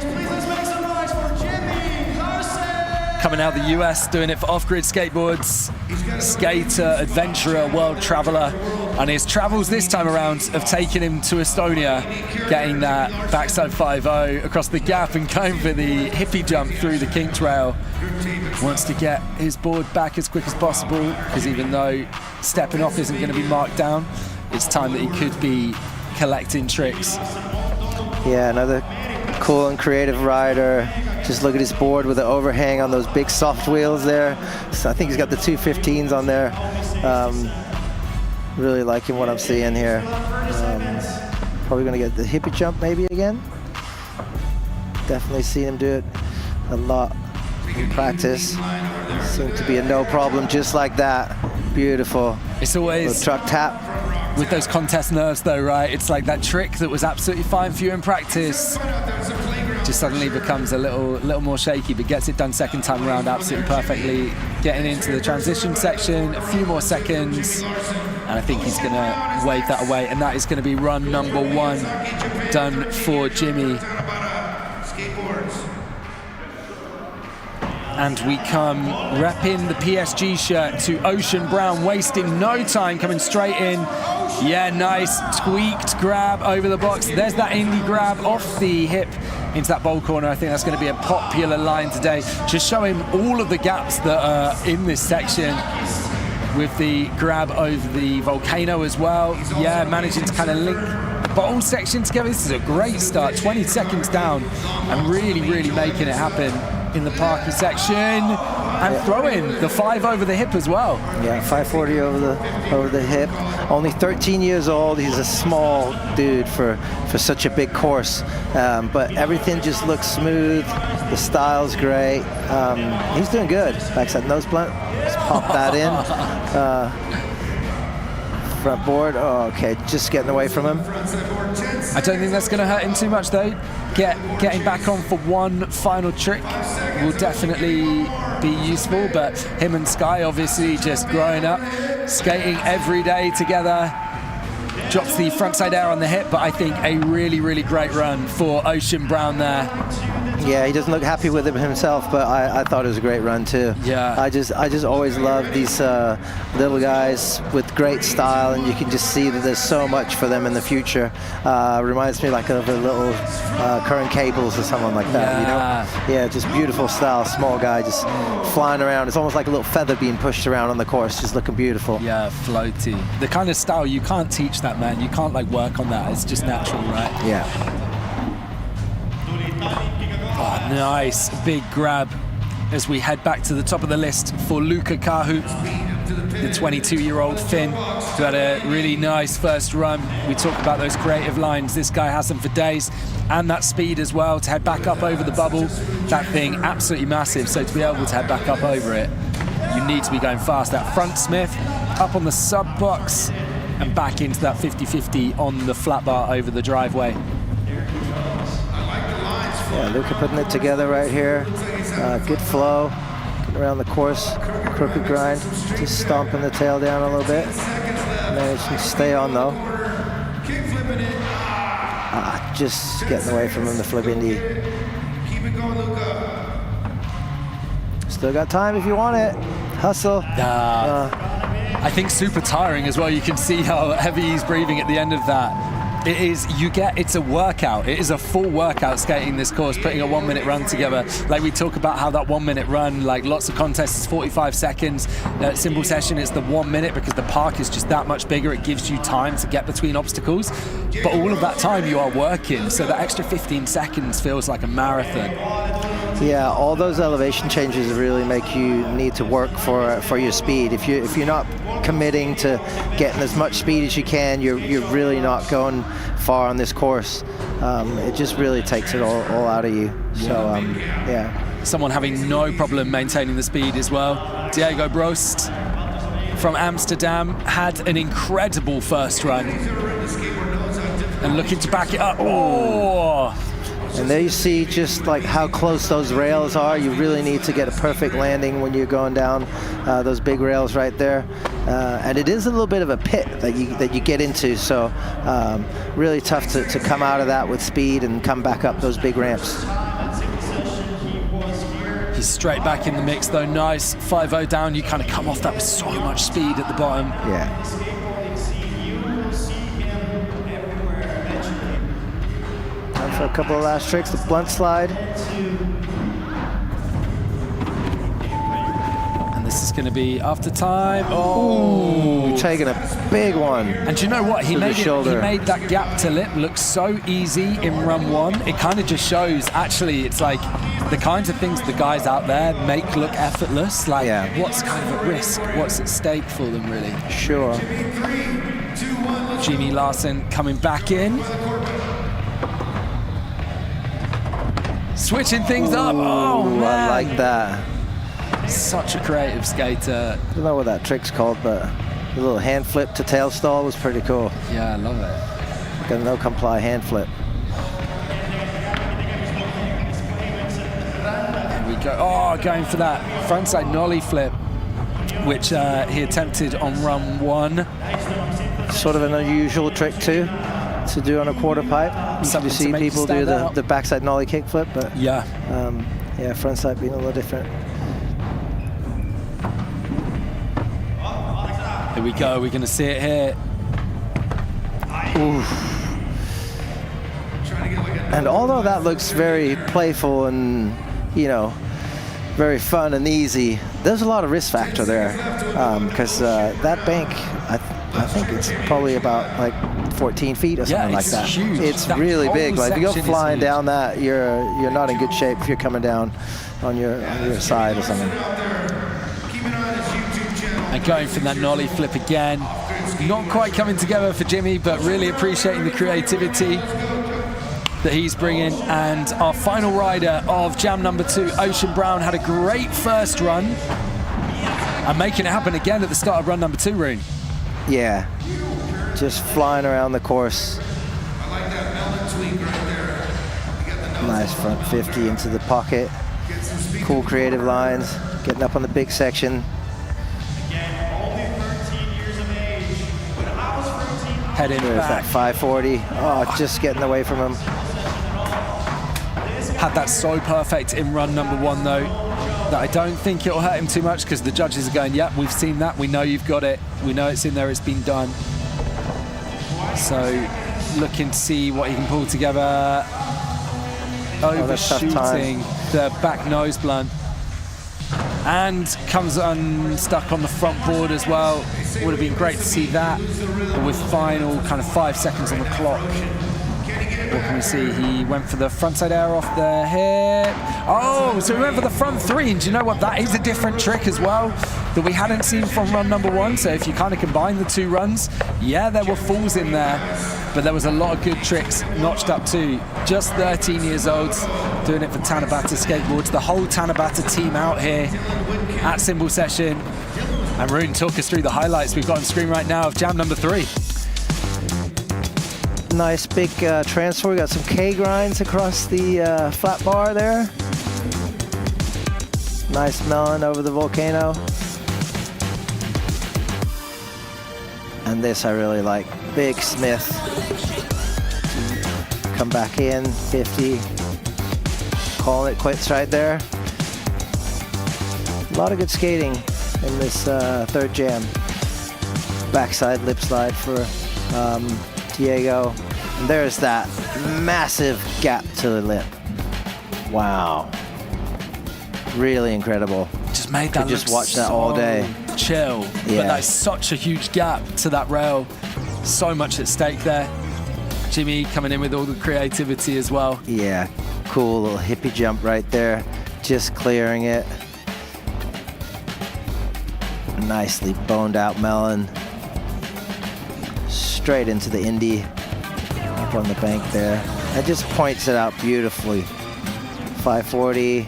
Coming out of the US, doing it for Off-Grid Skateboards. Skater, adventurer, world traveler. And his travels this time around have taken him to Estonia, getting that backside 5-0 across the gap and going for the hippie jump through the kinked rail. Wants to get his board back as quick as possible, because even though stepping off isn't going to be marked down, it's time that he could be collecting tricks. Yeah, another cool and creative rider. Just look at his board with the overhang on those big soft wheels there. So I think he's got the 215s on there. Really liking what I'm seeing here. Probably going to get the hippie jump maybe again. definitely seen him do it a lot in practice. Seemed to be a no problem, just like that. Beautiful. It's always little truck tap. With those contest nerves though, right? It's like that trick that was absolutely fine for you in practice just suddenly becomes a little more shaky, but gets it done second time around absolutely perfectly. Getting into the transition section, a few more seconds, and I think he's gonna wave that away, and that is gonna be run number 1 done for Jimmy. And we come repping the PSG shirt to Ocean Brown, wasting no time, coming straight in. Yeah, nice tweaked grab over the box. There's that indie grab off the hip into that bowl corner. I think that's going to be a popular line today. Just showing all of the gaps that are in this section with the grab over the volcano as well. Yeah, managing to kind of link the bowl section together. This is a great start, 20 seconds down, and really, really making it happen in the parky section, and throwing the 5 over the hip as well. Yeah, 540 over the hip. Only 13 years old. He's a small dude for such a big course, but everything just looks smooth. The style's great. He's doing good. Backside nose blunt. Just pop that in. Front board. Oh, okay, just getting away from him. I don't think that's going to hurt him too much though. Getting back on for one final trick will definitely be useful, but him and Sky obviously just growing up, skating every day together. Drops the frontside air on the hip, but I think a really, really great run for Ocean Brown there. Yeah, he doesn't look happy with it himself, but I thought it was a great run too. Yeah. I just always love these little guys with great style, and you can just see that there's so much for them in the future. Reminds me like of a little current cables or someone like that, you know? Yeah, just beautiful style, small guy just flying around. It's almost like a little feather being pushed around on the course, just looking beautiful. Yeah, floaty. The kind of style, you can't teach that, man. You can't like work on that. It's just natural, right? Yeah. Oh, nice big grab as we head back to the top of the list for Luca Kahu, the 22-year-old Finn, who had a really nice first run. We talk about those creative lines. This guy has them for days, and that speed as well to head back up over the bubble. That thing absolutely massive, so to be able to head back up over it, you need to be going fast. That front Smith up on the sub box and back into that 50-50 on the flat bar over the driveway. Yeah, Luca putting it together right here. Good flow, getting around the course, crooked grind, just stomping the tail down a little bit. Managed to stay on though. Just getting away from him, the flip indie. Still got time if you want it. Hustle. I think super tiring as well. You can see how heavy he's breathing at the end of that. It is, it's a workout. It is a full workout skating this course, putting a 1 minute run together. Like we talk about how that 1 minute run, like lots of contests is 45 seconds. Simple session is the 1 minute because the park is just that much bigger. It gives you time to get between obstacles. But all of that time you are working. So that extra 15 seconds feels like a marathon. Yeah, all those elevation changes really make you need to work for your speed. If you're not committing to getting as much speed as you can, you're really not going far on this course. It just really takes it all out of you. So yeah. Someone having no problem maintaining the speed as well. Diego Brost from Amsterdam had an incredible first run and looking to back it up. Oh! And there you see just like how close those rails are. You really need to get a perfect landing when you're going down those big rails right there. And it is a little bit of a pit that you get into, so really tough to come out of that with speed and come back up those big ramps. He's straight back in the mix though. Nice 5-0 down. You kind of come off that with so much speed at the bottom. Yeah. For a couple of last tricks, the blunt slide. And this is going to be after time. Oh, ooh, taking a big one. And do you know what? He made that gap to lip look so easy in run one. It kind of just shows, actually, it's like the kinds of things the guys out there make look effortless. Like, what's kind of at risk? What's at stake for them, really? Sure. Jimmy Larson coming back in. Switching things up. Oh, Ooh, man. I like that. Such a creative skater. I don't know what that trick's called, but the little hand flip to tail stall was pretty cool. Yeah, I love it. Like a no comply hand flip. Here we go. Oh, going for that frontside nollie flip, which he attempted on run 1. Sort of an unusual trick too to do on a quarter pipe. You Something to see make you people do stand out. the backside nollie kick flip, but Yeah. yeah, frontside being a little different. Here we go. We're going to see it here. And although that looks very playful and, you know, very fun and easy, there's a lot of risk factor there because that bank, I think it's probably about like 14 feet or something like that. Huge. It's that really big. Like if you go section is flying huge. down that, you're not in good shape if you're coming down on your side or something. And going for that nollie flip again. Not quite coming together for Jimmy, but really appreciating the creativity that he's bringing. And our final rider of jam number 2, Ocean Brown, had a great first run and making it happen again at the start of run number 2, Rune. Yeah, just flying around the course. I like that melon tweak right there. You got the nose. Nice front 50 into the pocket. Get some speed. Cool creative lines. Getting up on the big section. Heading There's that back. 540. Oh, just getting away from him. Had that so perfect in run number 1, though, that I don't think it'll hurt him too much because the judges are going, yep, we've seen that. We know you've got it. We know it's in there. It's been done. So looking to see what he can pull together. that's tough time. Overshooting the back nose blunt. And comes unstuck on the front board as well. Would have been great to see that. But with final kind of 5 seconds on the clock. What can we see? He went for the frontside air off the hip. Oh, so he went for the front 3. And do you know what? That is a different trick as well that we hadn't seen from run number 1. So if you kind of combine the 2 runs, yeah, there were falls in there. But there was a lot of good tricks notched up too. Just 13 years old, doing it for Tanabata Skateboards. The whole Tanabata team out here at Cymbal Session. And Rune, talk us through the highlights we've got on screen right now of jam number 3. Nice big transfer. We got some K grinds across the flat bar there. Nice melon over the volcano. And this I really like. Big Smith. Come back in, 50. Calling it quits right there. A lot of good skating in this third jam. Backside lip slide for Diego. And there's that massive gap to the lip. Wow. Really incredible. Just made that Could just look watch that so all day. Chill. Yeah. But that's such a huge gap to that rail. So much at stake there. Jimmy coming in with all the creativity as well. Yeah, cool little hippie jump right there. Just clearing it. Nicely boned out melon. Straight into the indie. Up on the bank there. It just points it out beautifully. 540.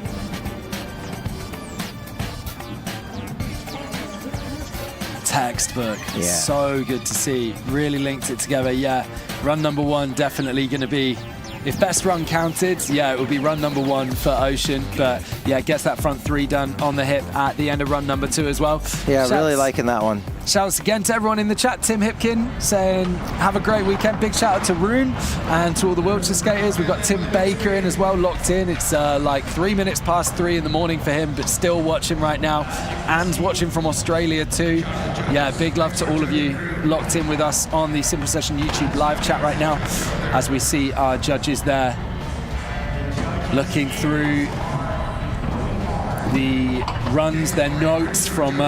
Textbook. Yeah. So good to see. Really linked it together. Yeah, run number 1 definitely going to be, if best run counted, yeah, it would be run number 1 for Ocean. But yeah, gets that front 3 done on the hip at the end of run number 2 as well. Yeah, really liking that one. Shouts again to everyone in the chat. Tim Hipkin saying, have a great weekend. Big shout out to Rune and to all the Wiltshire skaters. We've got Tim Baker in as well, locked in. It's like 3 minutes past 3 in the morning for him, but still watching right now. And watching from Australia too. Yeah, big love to all of you locked in with us on the Cymbal Session YouTube live chat right now as we see our judges there looking through the runs, their notes from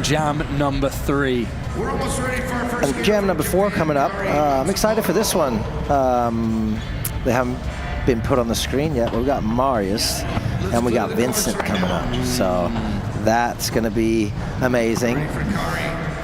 jam number 3. We're almost ready for our first. And jam number 4 coming up. I'm excited for this one. They haven't been put on the screen yet, but we've got Marius and we got Vincent coming up. So that's going to be amazing.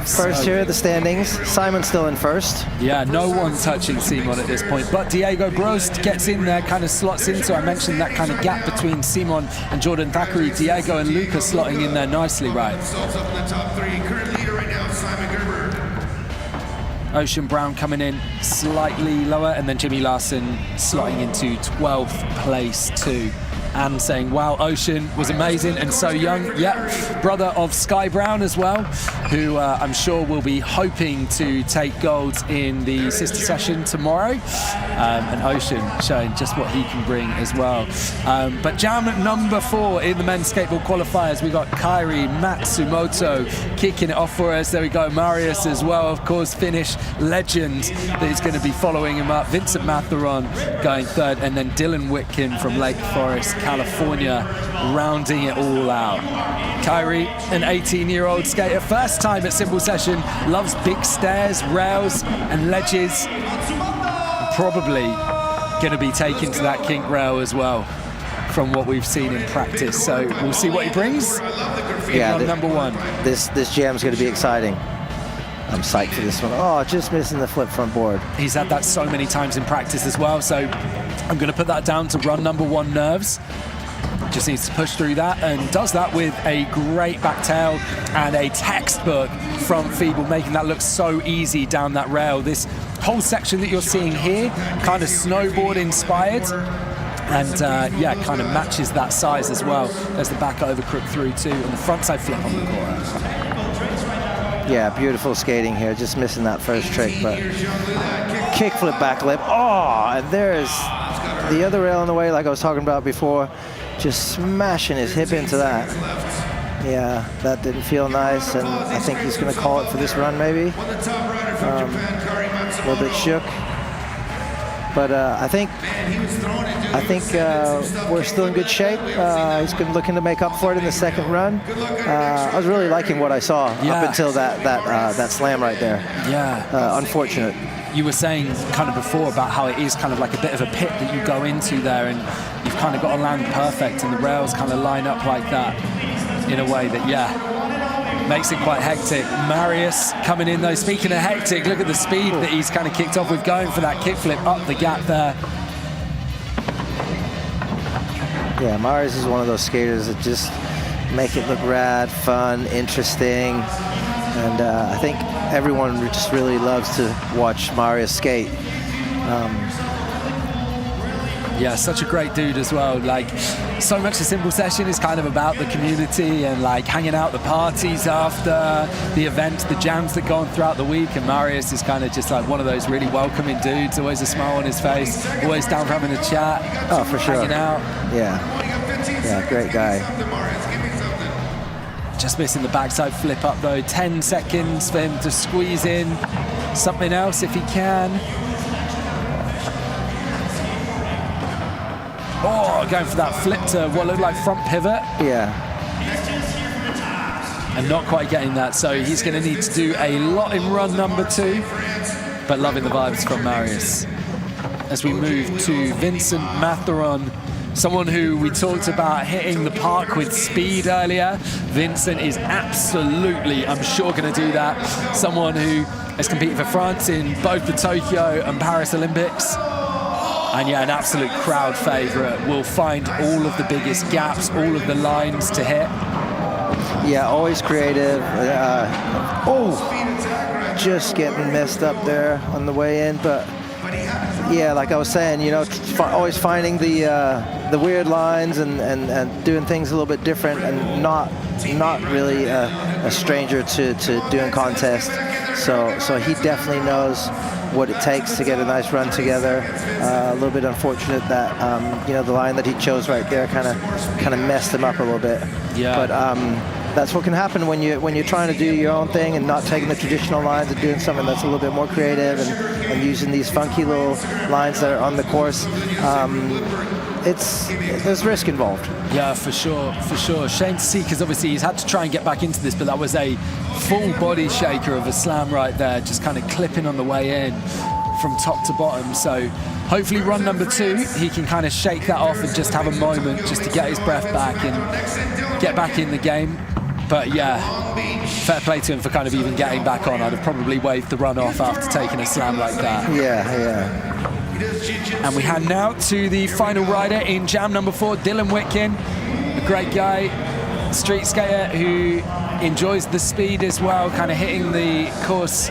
First here at the standings. Simon's still in first. Yeah, no one touching Simon at this point. But Diego Brost gets in there, kind of slots into, I mentioned that kind of gap between Simon and Jordan Thackeray. Diego and Luca slotting in there nicely, right? Also in the top 3, current leader right now, Simon Gerber. Ocean Brown coming in slightly lower, and then Jimmy Larson slotting into 12th place too. And saying, wow, Ocean was amazing and so young. Yeah, brother of Sky Brown as well, who I'm sure will be hoping to take gold in the sister session tomorrow. And Ocean showing just what he can bring as well. But jam at number 4 in the men's skateboard qualifiers, we got Kairi Matsumoto kicking it off for us. There we go, Marius as well, of course, Finnish legend that is going to be following him up. Vincent Matheron going 3rd, and then Dylan Whitkin from Lake Forest, California, rounding it all out. Kairi, an 18-year-old skater, first time at Simple Session, loves big stairs, rails and ledges. Probably going to be taken to that kink rail as well from what we've seen in practice. So we'll see what he brings. Yeah, number 1. This jam's going to be exciting. I'm psyched for this one. Oh, just missing the flip front board. He's had that so many times in practice as well, so I'm going to put that down to run number 1 nerves. Just needs to push through that, and does that with a great back tail and a textbook front feeble, making that look so easy down that rail. This whole section that you're seeing here, kind of snowboard inspired, and yeah, kind of matches that size as well. There's the back over crook through too, and the front side flip on the corner. Yeah, beautiful skating here, just missing that first trick, but kickflip back lip. Oh, and there's the other rail in the way, like I was talking about before, just smashing his hip into that. Yeah, that didn't feel nice, and I think he's going to call it for this run, maybe. A little bit shook, but I think we're still in good shape. He's looking to make up for it in the second run. I was really liking what I saw up until that slam right there. Yeah. Unfortunate. You were saying kind of before about how it is kind of like a bit of a pit that you go into there, and you've kind of got to land perfect, and the rails kind of line up like that in a way that, yeah, makes it quite hectic. Marius coming in though. Speaking of hectic, look at the speed that he's kind of kicked off with, going for that kickflip up the gap there. Yeah, Marius is one of those skaters that just make it look rad, fun, interesting, and I think everyone just really loves to watch Marius skate. Yeah, such a great dude as well. Like, so much of Simple Session is kind of about the community and like hanging out, the parties after the event, the jams that go on throughout the week, and Marius is kind of just like one of those really welcoming dudes, always a smile on his face, always down for having a chat. Oh, for sure. Hanging out. Yeah, great guy. Just missing the backside flip up though. 10 seconds for him to squeeze in something else if he can. Oh, going for that flip to what looked like front pivot. Yeah. And not quite getting that, so he's going to need to do a lot in run number 2, but loving the vibes from Marius. As we move to Vincent Matheron, someone who we talked about hitting the park with speed earlier. Vincent is absolutely, I'm sure, going to do that. Someone who has competed for France in both the Tokyo and Paris Olympics. And yeah, an absolute crowd favorite. Will find all of the biggest gaps, all of the lines to hit. Yeah, always creative. Just getting messed up there on the way in, but yeah, like I was saying, you know, always finding the weird lines and doing things a little bit different, and not really a stranger to doing contests. So he definitely knows what it takes to get a nice run together. A little bit unfortunate that you know, the line that he chose right there kind of messed him up a little bit. Yeah. But that's what can happen when you're trying to do your own thing and not taking the traditional lines and doing something that's a little bit more creative and using these funky little lines that are on the course. There's risk involved. Yeah, for sure, for sure. Shame to see, because obviously he's had to try and get back into this, but that was a full body shaker of a slam right there, just kind of clipping on the way in from top to bottom. So hopefully run number 2, he can kind of shake that off and just have a moment just to get his breath back and get back in the game. But yeah, fair play to him for kind of even getting back on. I'd have probably waved the run off after taking a slam like that. Yeah. And we hand now to the final rider in jam number 4, Dylan Whitkin, a great guy, street skater who enjoys the speed as well, kind of hitting the course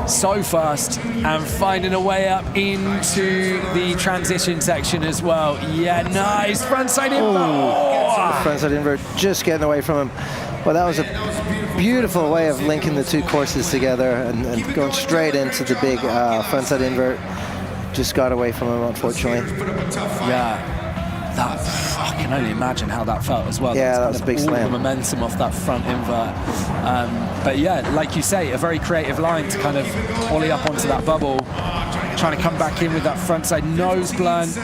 so fast and finding a way up into the transition section as well. Yeah, nice frontside invert. Frontside invert, just getting away from him. Well, that was a beautiful way of linking the two courses together and going straight into the big frontside invert. Just got away from him, unfortunately. Yeah. I can only imagine how that felt as well. Yeah, that was a big slam. All the momentum off that front invert. But yeah, like you say, a very creative line to kind of ollie up onto that bubble, trying to come back in with that frontside nose blunt.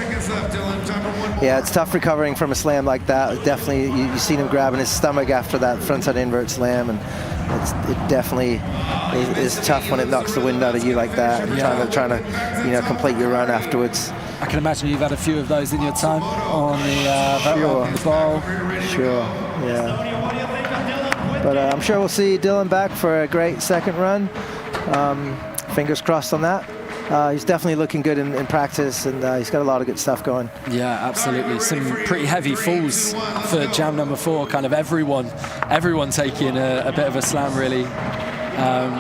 Yeah, it's tough recovering from a slam like that. Definitely, you've seen him grabbing his stomach after that frontside invert slam, and it definitely is tough when it knocks the wind out of you like that, and trying to complete your run afterwards. I can imagine you've had a few of those in your time on the ball. Sure, yeah. But I'm sure we'll see Dylan back for a great second run. Fingers crossed on that. He's definitely looking good in practice, and he's got a lot of good stuff going. Yeah, absolutely. Some pretty heavy falls for jam number 4. Kind of everyone taking a bit of a slam, really.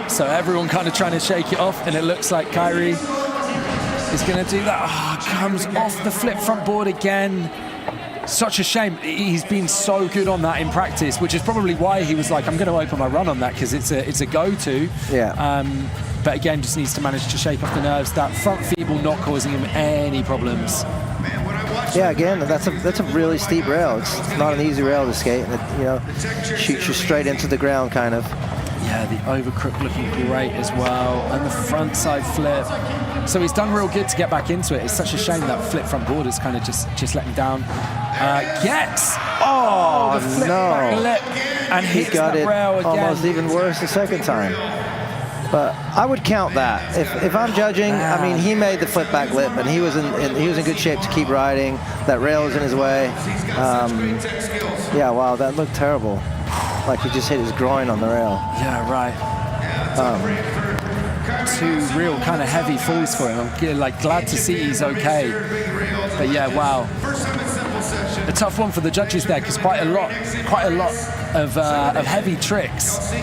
So everyone kind of trying to shake it off, and it looks like Kyrie is going to do that. Comes off the flip front board again. Such a shame. He's been so good on that in practice, which is probably why he was like, I'm going to open my run on that, because it's a go-to. Yeah. But again, just needs to manage to shake off the nerves. That front feeble not causing him any problems. Yeah, again, that's a really steep rail. It's not an easy rail to skate, and it shoots you straight into the ground, kind of. Yeah, the overcrook looking great as well, and the front side flip. So he's done real good to get back into it. It's such a shame that flip front board is kind of just let him down. The flip back lip, and he got it rail again. Almost even worse the second time. But I would count that. If I'm judging, I mean, he made the flip back lip, and he was in good shape to keep riding. That rail was in his way. Yeah, wow, that looked terrible. Like he just hit his groin on the rail. Yeah, right. Two real kind of heavy falls for him. I'm glad to see he's okay. But yeah, wow. A tough one for the judges there, because quite a lot of heavy tricks,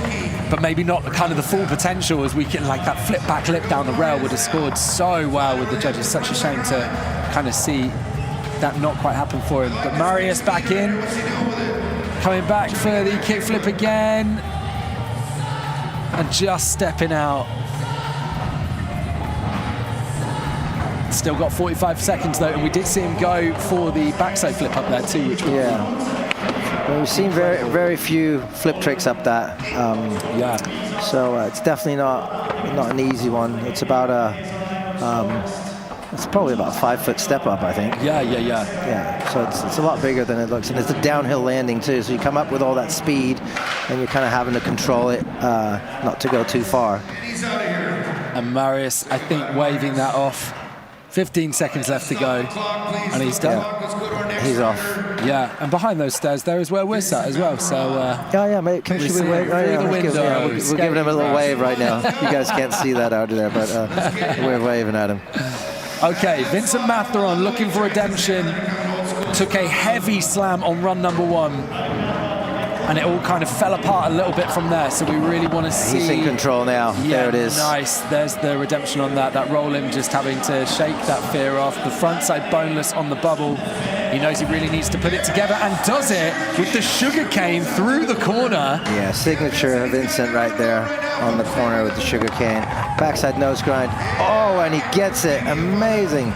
but maybe not kind of the full potential as we can, like that flip back lip down the rail would have scored so well with the judges. Such a shame to kind of see that not quite happen for him. But Marius back in, coming back for the kickflip again, and just stepping out. Still got 45 seconds though, and we did see him go for the backside flip up there too, which well, we've seen very few flip tricks up that. So it's definitely not an easy one. It's about it's probably about a 5-foot step up, I think. Yeah. So it's a lot bigger than it looks, and it's a downhill landing too. So you come up with all that speed, and you're kind of having to control it not to go too far. And Marius, I think, waving that off. 15 seconds left to go, and he's done. Yeah. He's off. Yeah, and behind those stairs there is where we're sat as well. So mate, can we wave? We're giving him a little wave right now. You guys can't see that out there, but we're waving at him. Okay, Vincent Matheron looking for redemption. Took a heavy slam on run number 1. And it all kind of fell apart a little bit from there, so we really want to see... He's in control now. Yeah, there it is. Nice. There's the redemption on that. That roll in, just having to shake that fear off. The front side boneless on the bubble. He knows he really needs to put it together, and does it with the sugarcane through the corner. Yeah, signature Vincent right there on the corner with the sugarcane. Backside nose grind. Oh, and he gets it. Amazing.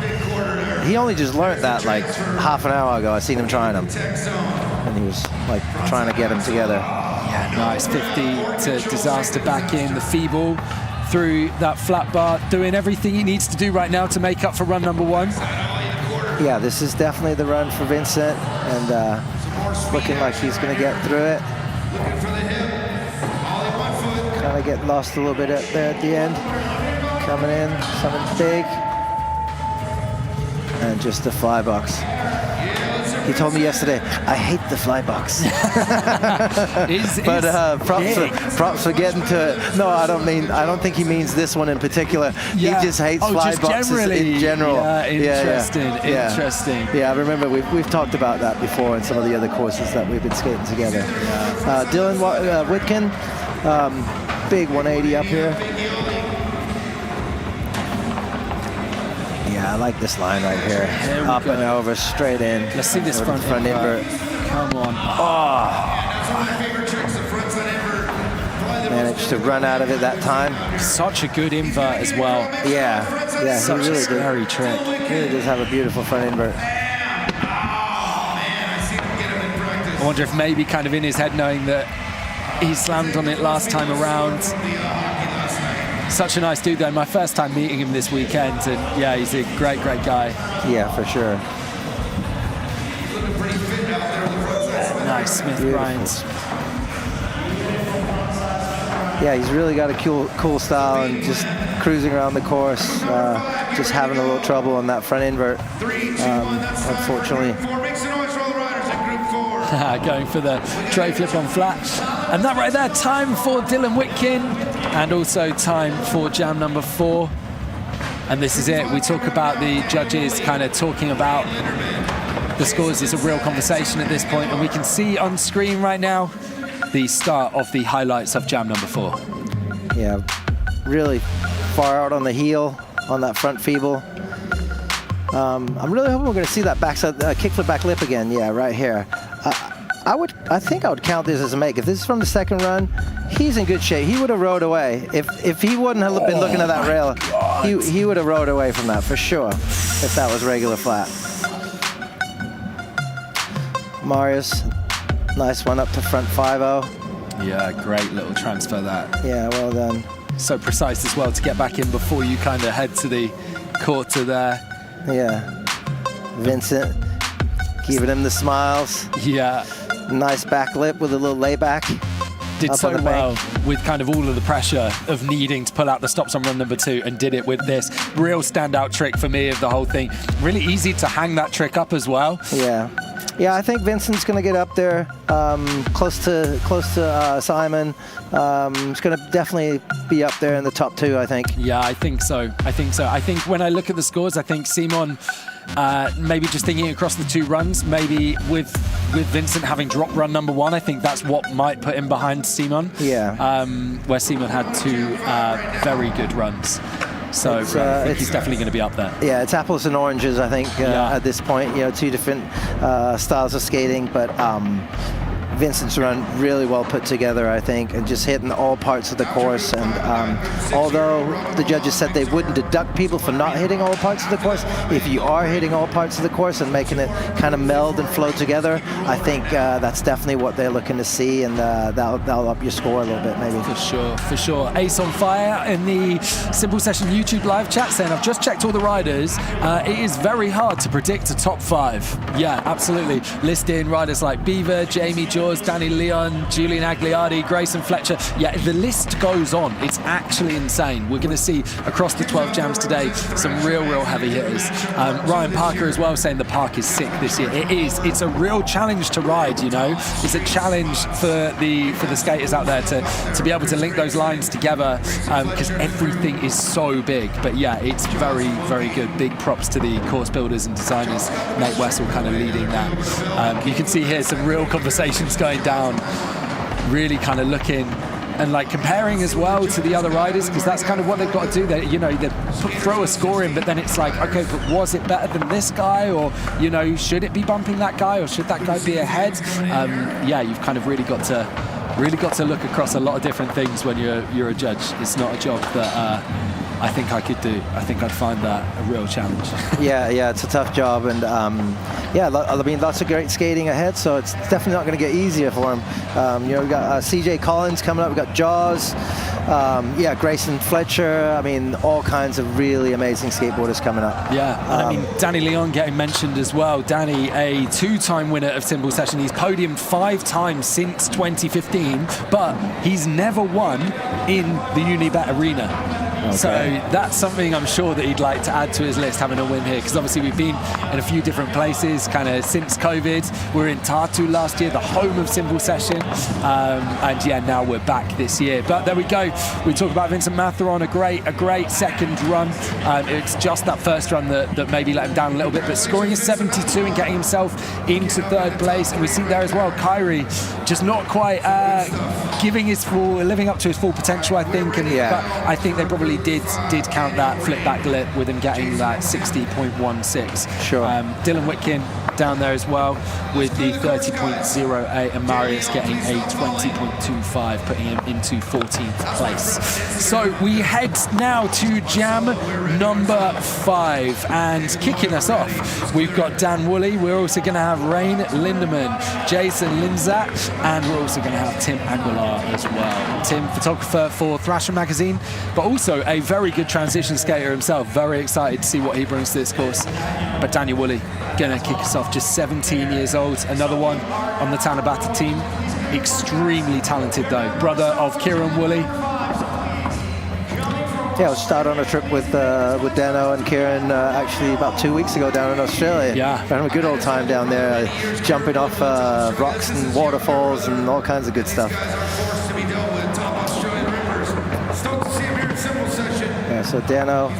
He only just learned that like half an hour ago. I seen him trying them. And he was like trying to get them together. Yeah, nice. 50 to disaster back in. The feeble through that flat bar, doing everything he needs to do right now to make up for run number 1. Yeah, this is definitely the run for Vincent, and looking like he's going to get through it. Kind of getting lost a little bit there at the end. Coming in, something big. And just a fly box. He told me yesterday, I hate the fly box. But props for getting to it. No, I don't think he means this one in particular. Yeah. He just hates fly boxes in general. Yeah, interesting. Yeah, I remember we've talked about that before in some of the other courses that we've been skating together. Dylan Whitkin, big 180 up here. Yeah, I like this line right here. Up and over, straight in. Let's see this front invert. Come on. Managed to run out of it that time. Such a good invert as well. Yeah, Such he really a scary trick. He really does have a beautiful front invert. I wonder if maybe kind of in his head knowing that he slammed on it last time around. Such a nice dude though. My first time meeting him this weekend, and yeah, he's a great guy. Yeah, for sure. Nice, Smith Bryant. Yeah, he's really got a cool style and just cruising around the course, just having a little trouble on that front invert, unfortunately. Going for the tray flip on flat. And that right there, time for Dylan Whitkin, and also time for jam number 4. And this is it. We talk about the judges kind of talking about the scores. It's a real conversation at this point, and we can see on screen right now the start of the highlights of jam number 4. Yeah, really far out on the heel on that front feeble. I'm really hoping we're going to see that backside kickflip back lip again. Yeah, right here. I think I would count this as a make. If this is from the second run, he's in good shape. He would have rode away. If he wouldn't have been looking at that rail, he would have rode away from that for sure. If that was regular flat. Marius, nice one up to front 5-0. Yeah, great little transfer that. Yeah, well done. So precise as well to get back in before you kind of head to the quarter there. Yeah. Vincent, giving him the smiles. Yeah. Nice back lip with a little layback. Did so well with kind of all of the pressure of needing to pull out the stops on run number 2, and did it with this real standout trick for me of the whole thing. Really easy to hang that trick up as well. Yeah. Yeah, I think Vincent's going to get up there, close to Simon. It's going to definitely be up there in the top 2, I think. Yeah, I think so. I think when I look at the scores, I think Simon, maybe just thinking across the 2 runs, maybe with Vincent having dropped run number 1, I think that's what might put him behind Simon. Yeah. Where Simon had 2 very good runs. So I think he's definitely going to be up there. Yeah, it's apples and oranges, I think, at this point. 2 different styles of skating, but Vincent's run really well put together, I think, and just hitting all parts of the course. And although the judges said they wouldn't deduct people for not hitting all parts of the course, if you are hitting all parts of the course and making it kind of meld and flow together, I think that's definitely what they're looking to see, and that'll up your score a little bit, maybe. For sure. Ace on Fire in the Simple Session YouTube live chat saying, I've just checked all the riders. It is very hard to predict a top 5. Yeah, absolutely. Listing riders like Beaver, Jamie Jaws, Danny Leon, Julian Agliardi, Grayson Fletcher. Yeah, the list goes on. It's actually insane. We're going to see across the 12 jams today some real heavy hitters. Ryan Parker as well saying the park is sick this year. It is. It's a real challenge to ride, It's a challenge for the skaters out there to be able to link those lines together, because everything is so big. But yeah, it's very good. Big props to the course builders and designers. Nate Wessel kind of leading that. You can see here some real conversations going down, really kind of looking and like comparing as well to the other riders, because that's kind of what they've got to do. They throw a score in, but then it's like, okay, but was it better than this guy, or should it be bumping that guy, or should that guy be ahead? Yeah, you've kind of really got to look across a lot of different things when you're a judge. It's not a job that I think I could do. I think I'd find that a real challenge. Yeah, it's a tough job, and lots of great skating ahead, so it's definitely not going to get easier for him. We've got CJ Collins coming up, we've got Jaws, Grayson Fletcher, all kinds of really amazing skateboarders coming up. Yeah, and Danny Leon getting mentioned as well. Danny, a 2-time winner of Simple Session. He's podiumed 5 times since 2015, but he's never won in the Unibet Arena. So that's something I'm sure that he'd like to add to his list, having a win here, because obviously we've been in a few different places kind of since COVID. We were in Tartu last year, the home of Simple Session, and yeah, now we're back this year. But there we go. We talk about Vincent Matheron, a great second run. It's just that first run that maybe let him down a little bit, but scoring a 72 and getting himself into third place. And we see there as well, Kyrie just not quite living up to his full potential, I think. And but I think they probably did count that flip back lip with him getting that 60.16. Sure. Dylan Whitkin down there as well with the 30.08, and Marius getting a 20.25, putting him into 14th place. So we head now to jam number 5, and kicking us off, we've got Dan Woolley. We're also going to have Rain Lindemann, Jason Linzat, and we're also going to have Tim Aguilar as well. Tim, photographer for Thrasher magazine, but also a very good transition skater himself. Very excited to see what he brings to this course. But Daniel Woolley going to kick us off, just 17 years old, another one on the Tanabata team. Extremely talented though, brother of Kieran Woolley. Yeah, I was started on a trip with Dano and Kieran actually about 2 weeks ago down in Australia. Yeah. Having a good old time down there, jumping off rocks and waterfalls and all kinds of good stuff. Yeah, so Dano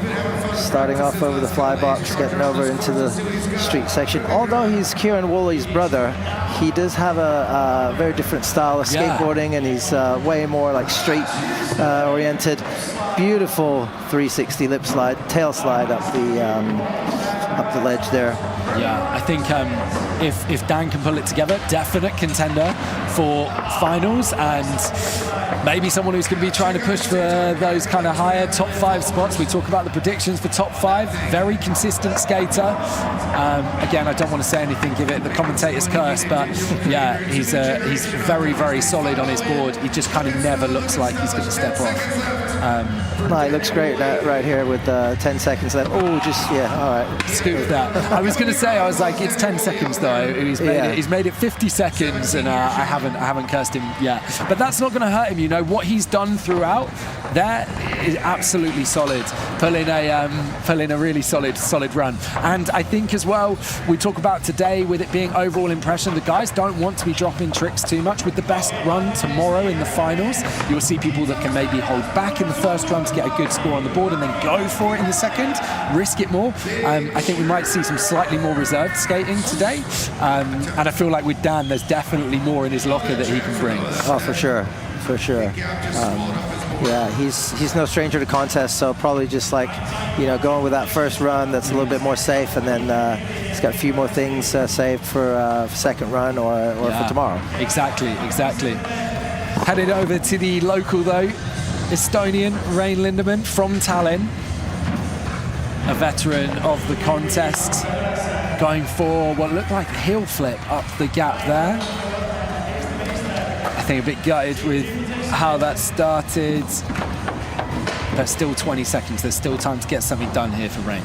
starting off over the fly box, getting over into the street section. Although he's Kieran Woolley's brother, he does have a very different style of skateboarding, and he's way more like straight oriented. Beautiful 360 lip slide, tail slide up the ledge there. Yeah, I think if Dan can pull it together, definite contender for finals, and maybe someone who's going to be trying to push for those kind of higher top 5 spots. We talk about the predictions for top 5. Very consistent skater. Again, I don't want to say anything, give it the commentator's curse, but yeah, he's very, very solid on his board. He just kind of never looks like he's going to step off. No, he looks great right here with 10 seconds left. Oh, just, yeah, all right. Scoop that. I was going to say, I was like, it's 10 seconds though. He's made it 50 seconds, and I haven't cursed him yet. But that's not going to hurt him, you know. What he's done throughout, that is absolutely solid. Pulling a really solid run. And I think as well, we talk about today with it being overall impression, the guys don't want to be dropping tricks too much. With the best run tomorrow in the finals, you'll see people that can maybe hold back in the first run to get a good score on the board and then go for it in the second, risk it more. I think we might see some slightly more reserved skating today. And I feel like with Dan, there's definitely more in his locker that he can bring. Oh, for sure. Yeah, he's no stranger to contests, so probably just like, you know, going with that first run that's a little bit more safe, and then he's got a few more things saved for second run or for tomorrow. Exactly. Headed over to the local though, Estonian Rain Lindemann from Tallinn, a veteran of the contest, going for what looked like a heel flip up the gap there. I think a bit gutted with how that started, but still 20 seconds. There's still time to get something done here for Rain.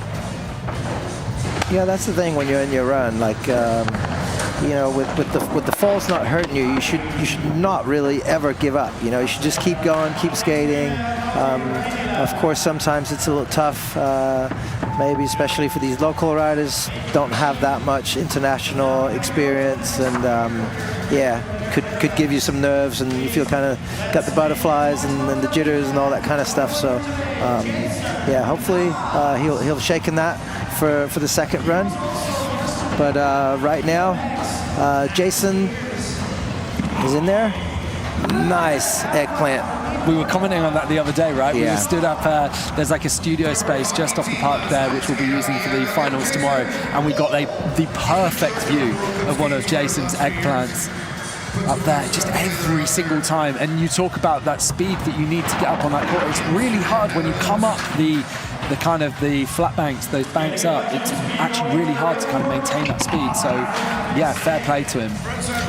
Yeah, that's the thing when you're in your run. Like, you know, with the falls not hurting you, you should not really ever give up. You know, you should just keep going, keep skating. Of course, sometimes it's a little tough. Maybe especially for these local riders, don't have that much international experience, and yeah, could give you some nerves, and you feel kind of got the butterflies and the jitters and all that kind of stuff. So yeah, hopefully he'll shake in that for the second run. But right now, Jason is in there. Nice eggplant. We were commenting on that the other day, right? Yeah. We stood up, there's like a studio space just off the park there, which we'll be using for the finals tomorrow. And we got the perfect view of one of Jason's eggplants up there, just every single time. And you talk about that speed that you need to get up on that court. It's really hard when you come up the kind of the flat banks, those banks up. It's actually really hard to kind of maintain that speed. So yeah, fair play to him.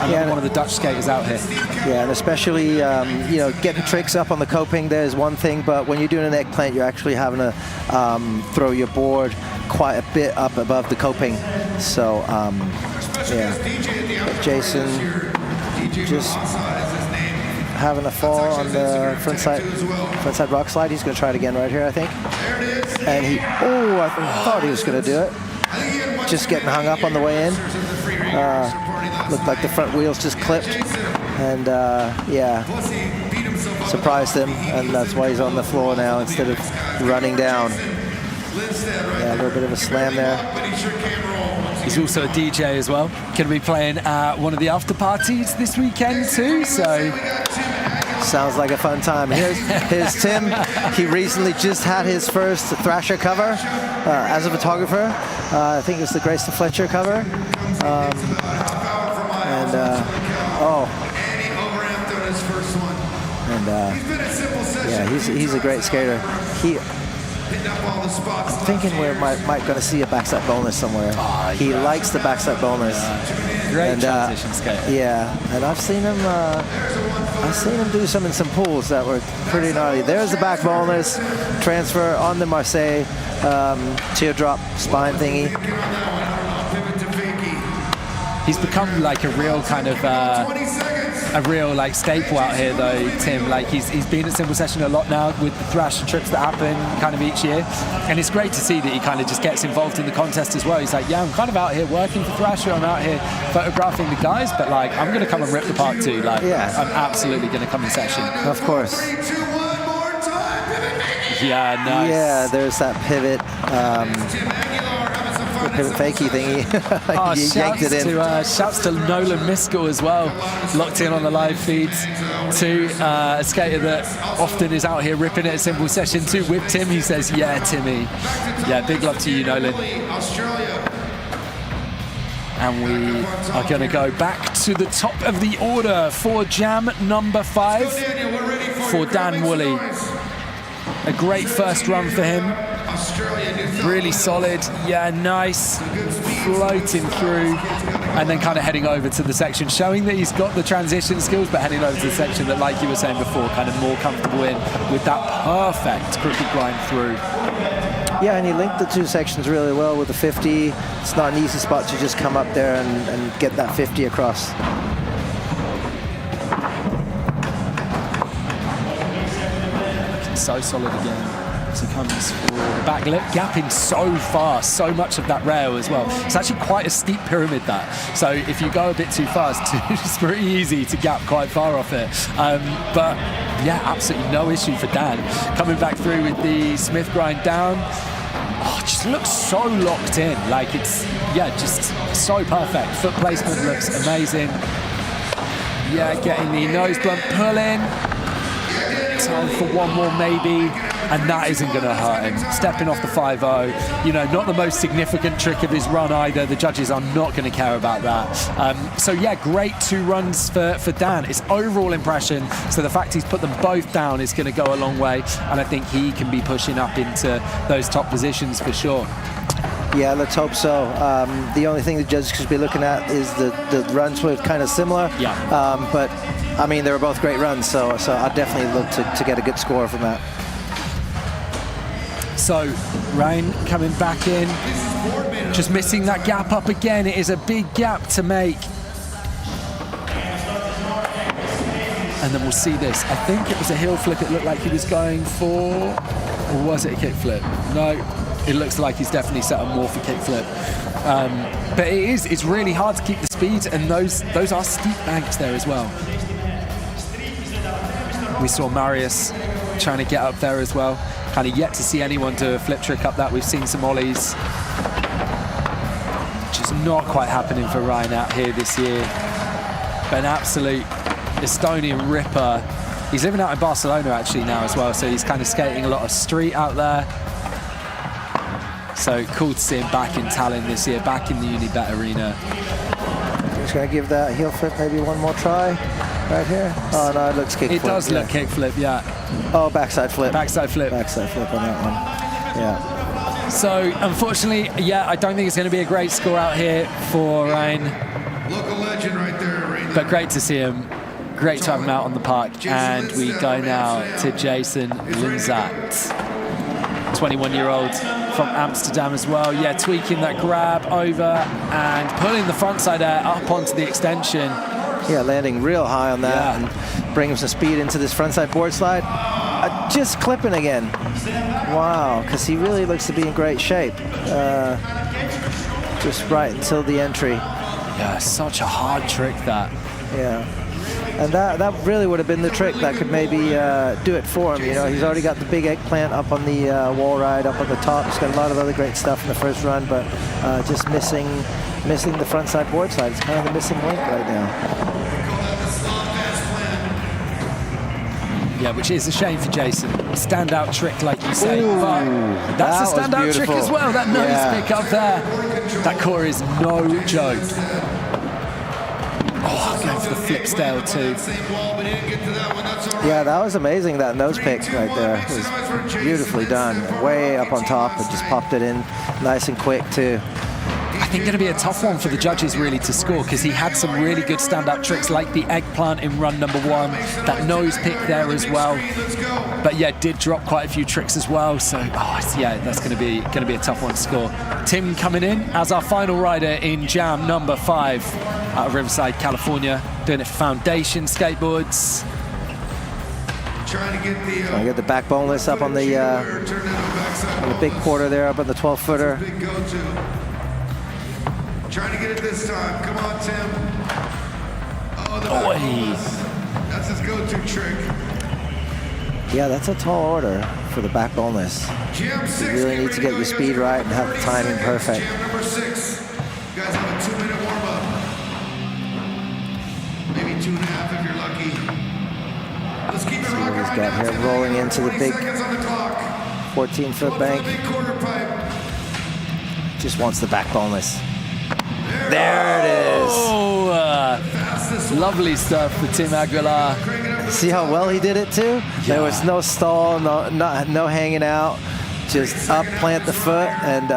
And one of the Dutch skaters out here. Yeah, and especially you know, getting tricks up on the coping there is one thing, but when you're doing an eggplant, you're actually having to throw your board quite a bit up above the coping. So yeah, but Jason just having a fall on the front side rock slide. He's going to try it again right here, I think. And I thought he was going to do it. Just getting hung up on the way in. Looked like the front wheels just clipped. And yeah, surprised him. And that's why he's on the floor now instead of running down. Yeah, a little bit of a slam there. He's also a DJ as well. Going to be playing at one of the after parties this weekend too, so... Sounds like a fun time. Here's Tim. He recently just had his first Thrasher cover as a photographer. I think it's the Grayson Fletcher cover. Yeah, he's a great skater. I'm thinking we might going to see a backside bonus somewhere. He likes the backside bonus. Great transition skater. Yeah, and I've seen him do some in some pools that were pretty gnarly. There's the back bonus transfer on the Marseille teardrop spine thingy. He's become like a real kind of staple out here though, Tim. Like he's been at Simple Session a lot now with the Thrasher trips that happen kind of each year, and it's great to see that he kind of just gets involved in the contest as well. He's like, yeah, I'm kind of out here working for Thrasher, I'm out here photographing the guys, but like I'm going to come and rip the park too. Like yeah. I'm absolutely going to come in session. Of course. Yeah, nice. Yeah, there's that pivot. Pivot fakey thingy. You yanked it in. Shouts to Nolan Miskell as well, locked in on the live feeds to a skater that often is out here ripping it at Simple Session too with Tim. He says, yeah, Timmy. Yeah, big love to you, Nolan. And we are going to go back to the top of the order for jam number 5 for Dan Woolley. A great first run for him. Really solid, yeah, nice, floating through, and then kind of heading over to the section, showing that he's got the transition skills, but heading over to the section that, like you were saying before, kind of more comfortable in with that perfect crooked grind through. Yeah, and he linked the two sections really well with the 50. It's not an easy spot to just come up there and get that 50 across. Looking so solid again. He comes for the back lip, gapping so fast, so much of that rail as well. It's actually quite a steep pyramid, that. So if you go a bit too fast, it's pretty easy to gap quite far off it. But yeah, absolutely no issue for Dan. Coming back through with the Smith grind down. Oh, it just looks so locked in. Like it's, yeah, just so perfect. Foot placement looks amazing. Yeah, getting the nose blunt pull in. Time for one more maybe, and that isn't going to hurt him. Stepping off the 5-0, you know, not the most significant trick of his run either. The judges are not going to care about that. So yeah, great 2 runs for Dan. His overall impression, so the fact he's put them both down is going to go a long way, and I think he can be pushing up into those top positions for sure. Yeah, let's hope so. The only thing the judges could be looking at is the runs were kind of similar. Yeah. But I mean, they were both great runs, so I'd definitely look to get a good score from that. So, Rain coming back in, just missing that gap up again. It is a big gap to make. And then we'll see this. I think it was a heel flip it looked like he was going for, or was it a kick flip? No, it looks like he's definitely set up more for kick flip. But it's really hard to keep the speed, and those are steep banks there as well. We saw Marius trying to get up there as well. Kind of yet to see anyone do a flip trick up that. We've seen some ollies. Just not quite happening for Ryan out here this year. But an absolute Estonian ripper. He's living out in Barcelona actually now as well, so he's kind of skating a lot of street out there. So cool to see him back in Tallinn this year, back in the Unibet Arena. Just going to give that heel flip maybe one more try. Right here. Oh no, it looks kick flip. It does look kick flip, yeah. Oh, backside flip. Backside flip. Backside flip on that one. Yeah. So unfortunately, yeah, I don't think it's going to be a great score out here for Ryan. Local legend right there, Rain. But great to see him. Great to have him out on the park. And we go now to Jason Linzat, 21-year-old from Amsterdam as well. Yeah, tweaking that grab over and pulling the frontside air up onto the extension. Yeah, landing real high on that and bringing some speed into this frontside board slide. Just clipping again. Wow, because he really looks to be in great shape. Just right until the entry. Yeah, such a hard trick that. Yeah. And that really would have been the trick that could maybe do it for him. You know, he's already got the big eggplant up on the wall ride, up on the top. He's got a lot of other great stuff in the first run, but just missing the frontside board slide. It's kind of the missing link right now. Yeah, which is a shame for Jason. Standout trick, like you say. Ooh, but that's a that was standout trick beautiful. as well. That nose pick up there. That core is no joke. Oh, going for the flip stale too. Yeah, that was amazing, that nose pick right there. It was beautifully done. Way up on top and just popped it in nice and quick too. I think going to be a tough one for the judges really to score, because he had some really good standout tricks like the eggplant in run number 1, that nose pick there as well. But yeah, did drop quite a few tricks as well. So yeah, that's going to be a tough one to score. Tim coming in as our final rider in jam number 5 out of Riverside, California, doing it for Foundation Skateboards. Trying to get the backboneless up on the big quarter there, up on the 12-footer. Big go-to. Trying to get it this time. Come on, Tim. Oh, the that's his go-to trick. Yeah, that's a tall order for the backboneless. Jam 6. You really need to get your speed right and have the timing perfect. Jam number 6. You guys have a 2-minute warm-up. Maybe 2.5 if you're lucky. Let's keep it rocking He's right got now. him rolling into the big 14-foot bank. Big quarter pipe. Just wants the backboneless. There it is. Oh, lovely stuff for Tim Aguilar. See how well he did it too? Yeah. There was no stall, no hanging out. Just up, plant the foot, and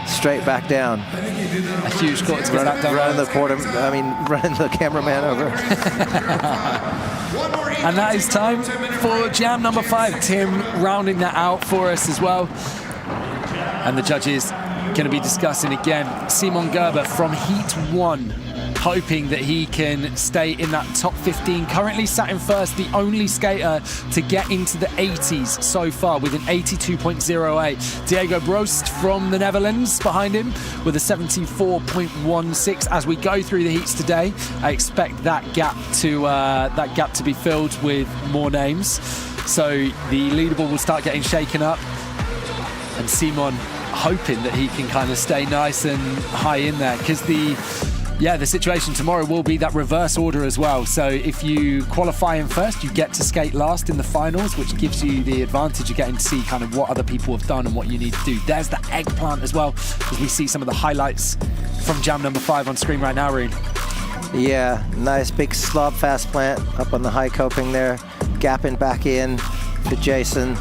straight back down. A huge quarter to get that done. Running the cameraman over. And that is time for jam number 5. Tim rounding that out for us as well. And the judges going to be discussing again Simon Gerber from Heat 1, hoping that he can stay in that top 15. Currently sat in first, the only skater to get into the 80s so far with an 82.08. Diego Brost from the Netherlands behind him with a 74.16. As we go through the heats today, I expect that gap to be filled with more names. So the leaderboard will start getting shaken up, and Simon hoping that he can kind of stay nice and high in there, because the situation tomorrow will be that reverse order as well. So if you qualify in first, you get to skate last in the finals, which gives you the advantage of getting to see kind of what other people have done and what you need to do. There's the eggplant as well, as we see some of the highlights from jam number 5 on screen right now, Rune. Yeah, nice big slob fast plant up on the high coping there, gapping back in to Jason,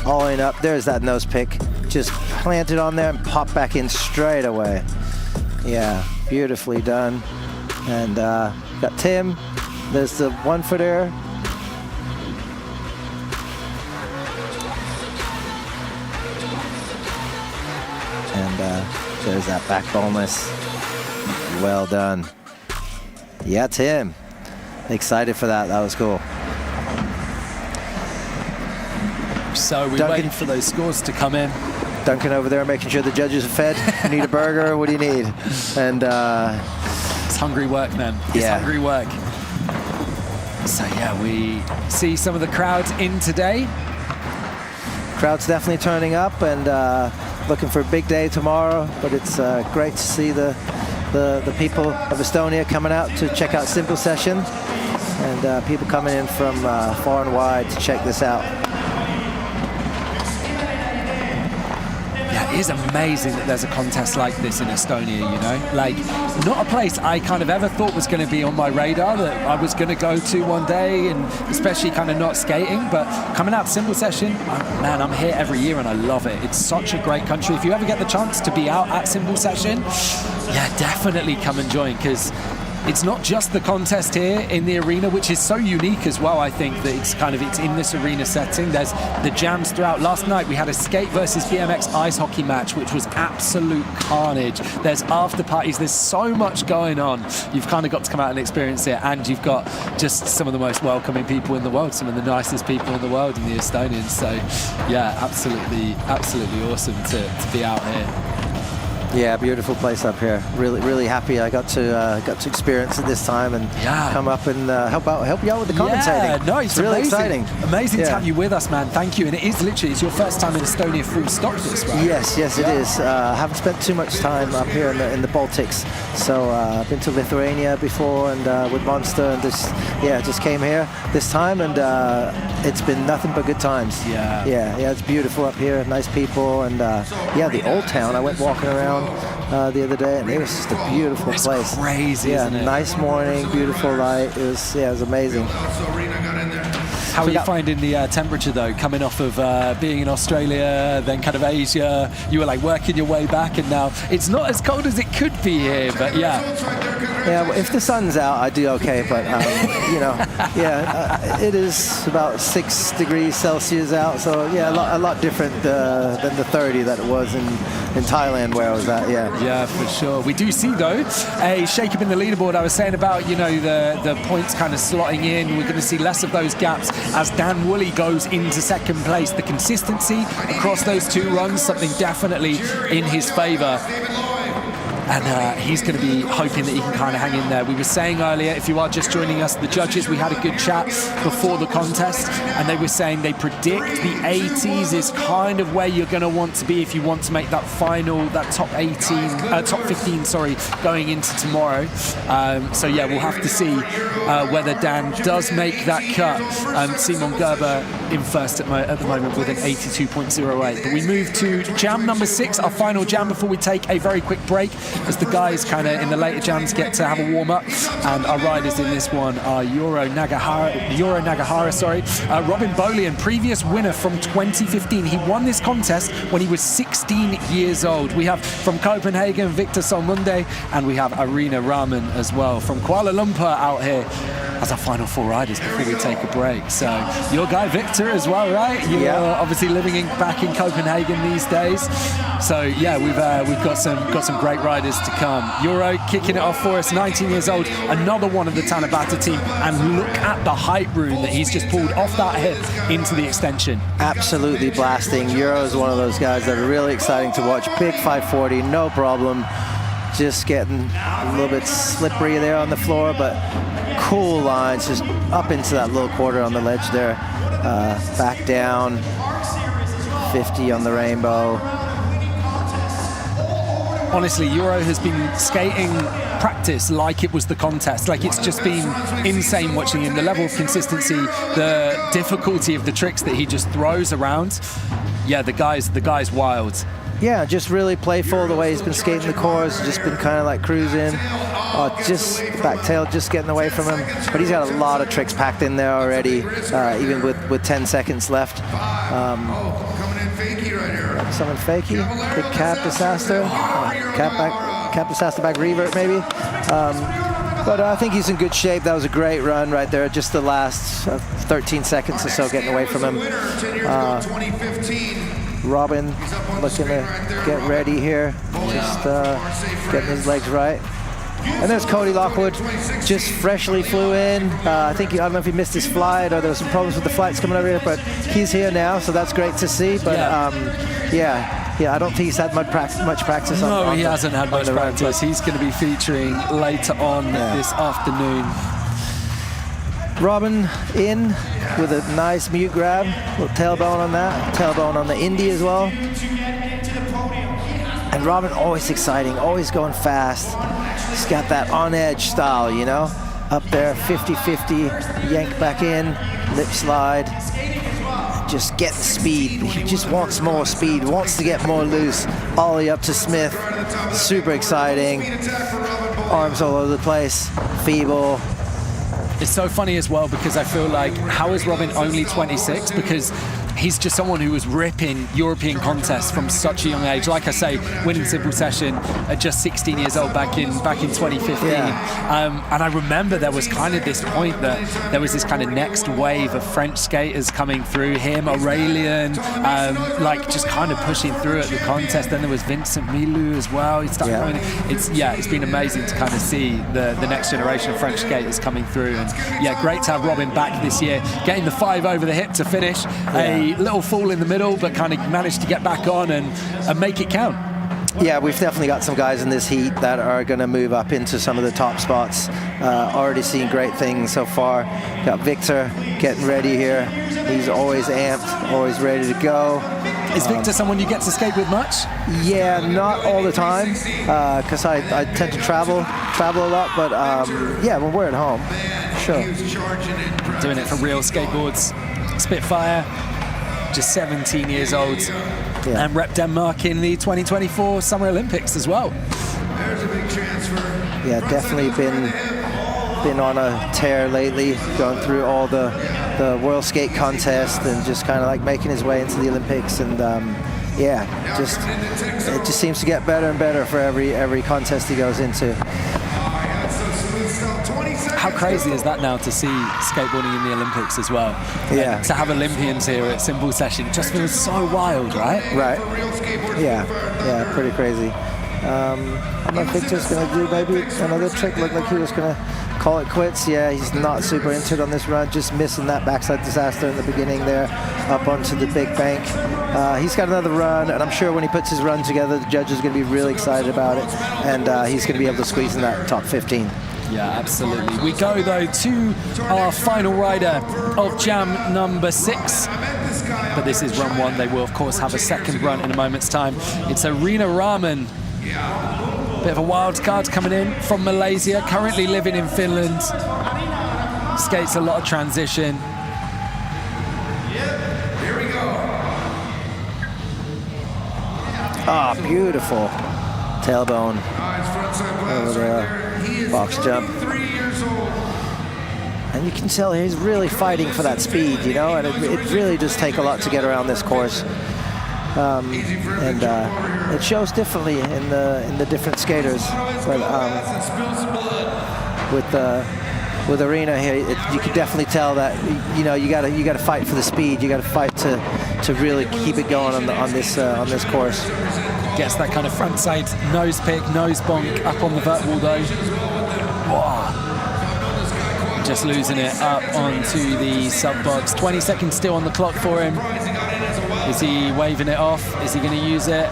hauling up. There's that nose pick. Just planted on there and pop back in straight away. Yeah, beautifully done. And got Tim. There's the 1-footer. And there's that backboneless. Well done. Yeah, Tim. Excited for that. That was cool. So we're waiting for those scores to come in. Duncan over there making sure the judges are fed. You need a burger? What do you need? And it's hungry work, man. It's hungry work. So yeah, we see some of the crowds in today. Crowd's definitely turning up, and looking for a big day tomorrow. But it's great to see the people of Estonia coming out to check out Simple Session, and people coming in from far and wide to check this out. It is amazing that there's a contest like this in Estonia, you know? Like, not a place I kind of ever thought was going to be on my radar, that I was going to go to one day, and especially kind of not skating, but coming out Simple Session, man, I'm here every year and I love it. It's such a great country. If you ever get the chance to be out at Simple Session, yeah, definitely come and join, because it's not just the contest here in the arena, which is so unique as well. I think that it's in this arena setting. There's the jams throughout. Last night we had a skate versus BMX ice hockey match, which was absolute carnage. There's after parties. There's so much going on. You've kind of got to come out and experience it, and you've got just some of the most welcoming people in the world, some of the nicest people in the world in the Estonians. So yeah, absolutely awesome to be out here. Yeah, beautiful place up here. Really happy I got to experience it this time and come up and help you out with the commentating. Yeah, no, it's really amazing. exciting. Amazing to have you with us, man. Thank you. And it's your first time in Estonia full stop this, right? Yes, it is. I haven't spent too much time up here in the Baltics. So I've been to Lithuania before and with Monster, and just came here this time, and it's been nothing but good times. Yeah, it's beautiful up here. Nice people, and the old town. I went walking around the other day, and it was just a beautiful place. It's crazy, isn't it? Nice morning, beautiful light. It was amazing. How are you finding the temperature though, coming off of being in Australia, then kind of Asia? You were like working your way back, and now it's not as cold as it could be here, but yeah. Yeah, well, if the sun's out, I do okay, but it is about 6 degrees Celsius out, so yeah, a lot different than the 30 that it was in Thailand where I was at. Yeah, for sure. We do see though a shake up in the leaderboard. I was saying about the points kind of slotting in. We're going to see less of those gaps as Dan Woolley goes into second place. The consistency across those two runs, something definitely in his favour. And he's going to be hoping that he can kind of hang in there. We were saying earlier, if you are just joining us, the judges, we had a good chat before the contest, and they were saying they predict the 80s is kind of where you're going to want to be if you want to make that top 15, going into tomorrow. So yeah, we'll have to see whether Dan does make that cut. Simon Gerber in first at the moment with an 82.08. But we move to jam number 6, our final jam before we take a very quick break, as the guys kind of in the later jams get to have a warm-up, and our riders in this one are Yuro Nagahara, Robin Bolian, previous winner from 2015. He won this contest when he was 16 years old. We have from Copenhagen Victor Solmunde, and we have Arina Rahman as well from Kuala Lumpur out here as our final 4 riders before we take a break. So your guy Victor as well, right? You're obviously living back in Copenhagen these days. So yeah, we've got some great riders to come. Euro kicking it off for us, 19 years old, another one of the Tanabata team, and look at the height rune that he's just pulled off that hip into the extension. Absolutely blasting. Euro is one of those guys that are really exciting to watch. Big 540, no problem. Just getting a little bit slippery there on the floor, but cool lines, just up into that little quarter on the ledge there. Back down, 50 on the rainbow. Honestly, Euro has been skating practice like it was the contest. Like, it's just been insane watching him. The level of consistency, the difficulty of the tricks that he just throws around. Yeah, the guy's wild. Yeah, just really playful the way he's been skating the course, just been kind of like cruising. Just back tail, just getting away from him. But he's got a lot of tricks packed in there already, even with 10 seconds left. Someone fakey, big cap disaster, cap disaster back revert maybe. But I think he's in good shape. That was a great run right there. Just the last 13 seconds or so getting away from him. Robin looking to get ready here, just getting his legs right. And there's Cody Lockwood, just freshly flew in. I don't know if he missed his flight or there was some problems with the flights coming over here, but he's here now, so that's great to see. But I don't think he's had much practice. No, he hasn't had much practice. He's going to be featuring later on this afternoon. Robin in with a nice mute grab, little tailbone on that, tailbone on the Indy as well. And Robin always exciting, always going fast. He's got that on-edge style, up there, 50-50, yank back in, lip slide, just getting speed. He just wants more speed, wants to get more loose. Ollie up to Smith, super exciting. Arms all over the place, feeble. It's so funny as well because I feel like, how is Robin only 26? Because he's just someone who was ripping European contests from such a young age. Like I say, winning simple session at just 16 years old back in 2015. And I remember there was kind of this point that there was this kind of next wave of French skaters coming through, him, Aurelien, like just kind of pushing through at the contest. Then there was Vincent Milou as well. He started going. It's been amazing to kind of see the next generation of French skaters coming through. And yeah, great to have Robin back this year, getting the 5 over the hip to finish. A little fall in the middle, but kind of managed to get back on and make it count. Yeah, we've definitely got some guys in this heat that are going to move up into some of the top spots. Already seeing great things so far. Got Victor getting ready here. He's always amped, always ready to go. Is Victor someone you get to skate with much? Yeah, not all the time, because I tend to travel a lot. But yeah, when we're at home, sure. Doing it for real skateboards. Spitfire, just 17 years old. And rep Denmark in the 2024 Summer Olympics as well. There's a big transfer. Yeah, definitely been on a tear lately, going through all the World Skate contest and just kind of like making his way into the Olympics. And yeah, it just seems to get better and better for every contest he goes into. How crazy is that now to see skateboarding in the Olympics as well? Yeah. And to have Olympians here at Simple Session just feels so wild, right? Right. Yeah, pretty crazy. I don't know if Victor's going to do maybe another trick. Looked like he was going to call it quits. Yeah, he's not super into it on this run, just missing that backside disaster in the beginning there, up onto the big bank. He's got another run, and I'm sure when he puts his run together, the judge is going to be really excited about it, and he's going to be able to squeeze in that top 15. Yeah, absolutely. We go, though, to our final rider of jam number 6. But this is run 1. They will, of course, have a second run in a moment's time. It's Arena Rahman. Bit of a wild card coming in from Malaysia, currently living in Finland. Skates a lot of transition. Here we go. Ah, beautiful tailbone over the box jump. 3 years old. And you can tell he's really fighting for that speed, you know, and it really does take a lot to get around this course. And it shows differently in the different skaters. But with Arena here, you can definitely tell that you got to fight for the speed. You got to fight to really keep it going on this course. Gets that kind of front side nose pick, nose bonk up on the vert wall though. Whoa. Just losing it up onto the sub box. 20 seconds still on the clock for him. Is he waving it off? Is he going to use it?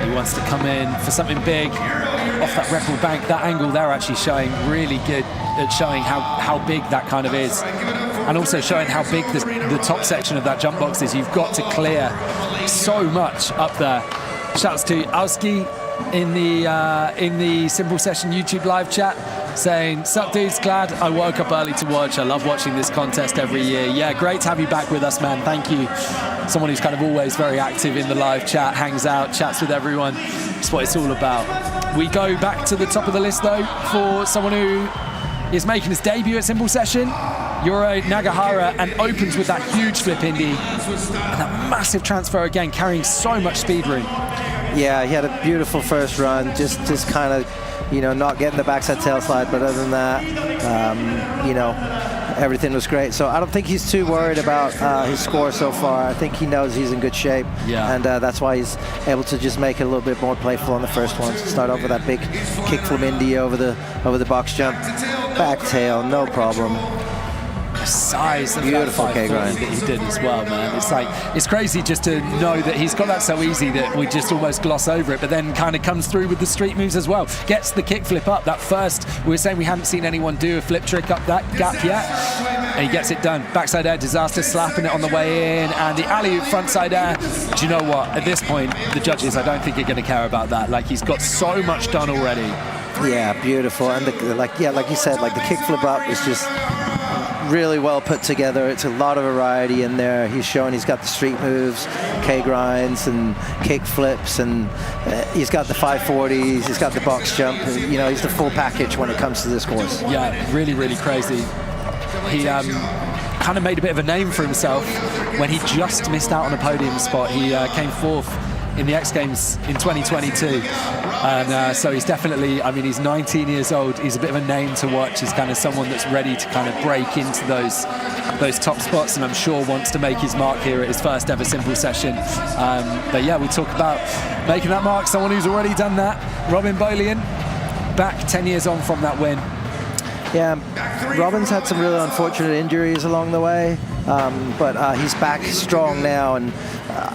He wants to come in for something big off that Red Bull bank. That angle there actually showing really good at showing how big that kind of is, and also showing how big the top section of that jump box is. You've got to clear so much up there. Shouts to Auski in the Simple Session YouTube live chat, saying, "Sup dudes, glad I woke up early to watch. I love watching this contest every year." Yeah, great to have you back with us, man. Thank you. Someone who's kind of always very active in the live chat, hangs out, chats with everyone. It's what it's all about. We go back to the top of the list though for someone who is making his debut at Simple Session, Yuro Nagahara, and opens with that huge flip Indy and that massive transfer again, carrying so much speed room. Yeah, he had a beautiful first run, just kind of, not getting the backside tail slide, but other than that, everything was great. So I don't think he's too worried about his score so far. I think he knows he's in good shape, and that's why he's able to just make it a little bit more playful on the first one. So start off with that big kick from Indy over the box jump, back tail, no problem. Size of beautiful that 540 that he did as well, man. It's crazy just to know that he's got that so easy that we just almost gloss over it, but then kind of comes through with the street moves as well. Gets the kick flip up. That first, we were saying we hadn't seen anyone do a flip trick up that gap yet, and he gets it done. Backside air disaster, slapping it on the way in, and the alley-oop frontside air. Do you know what? At this point, the judges, I don't think are going to care about that. Like, he's got so much done already. Yeah, beautiful. And like you said, like the kick flip up is just really well put together. It's a lot of variety in there. He's showing he's got the street moves, K-grinds and kick flips, and he's got the 540s, he's got the box jump. You know, he's the full package when it comes to this course. Yeah, really, really crazy. He kind of made a bit of a name for himself when he just missed out on a podium spot. He came fourth in the X Games in 2022. And so he's definitely, I mean, he's 19 years old. He's a bit of a name to watch. He's kind of someone that's ready to kind of break into those top spots, and I'm sure wants to make his mark here at his first ever simple session. But yeah, we talk about making that mark, someone who's already done that. Robin Bolian, back 10 years on from that win. Yeah, Robin's had some really unfortunate injuries along the way, but he's back strong now, and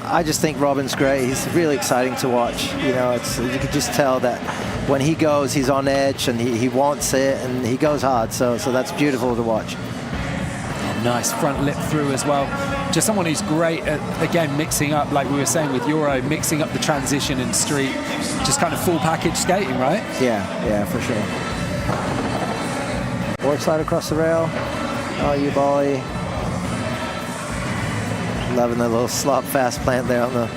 I just think Robin's great. He's really exciting to watch. You know, you can just tell that when he goes, he's on edge, and he wants it, and he goes hard. So that's beautiful to watch. Nice front lip through as well. Just someone who's great at, again, mixing up, like we were saying with Euro, mixing up the transition and street, just kind of full package skating, right? Yeah, for sure. Board slide across the rail. Oh, you volley. Loving the little slop fast plant there on the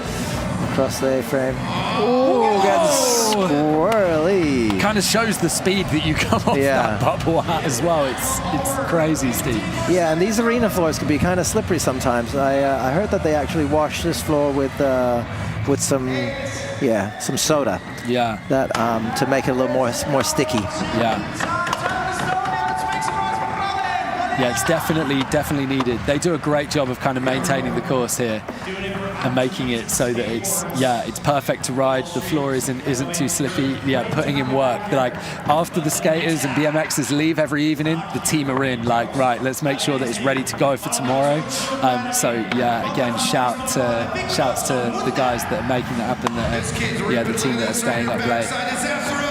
across the A-frame. Ooh, getting squirrely. Kind of shows the speed that you come off that bubble at as well. It's crazy, Steve. Yeah, and these arena floors can be kind of slippery sometimes. I heard that they actually wash this floor with some soda. Yeah. That to make it a little more sticky. Yeah. Yeah, it's definitely needed. They do a great job of kind of maintaining the course here and making it so that it's perfect to ride. The floor isn't too slippy. Yeah, putting in work. Like after the skaters and BMXers leave every evening, the team are in. Like, right, let's make sure that it's ready to go for tomorrow. So yeah, again, shouts to the guys that are making that happen. The team that are staying up late.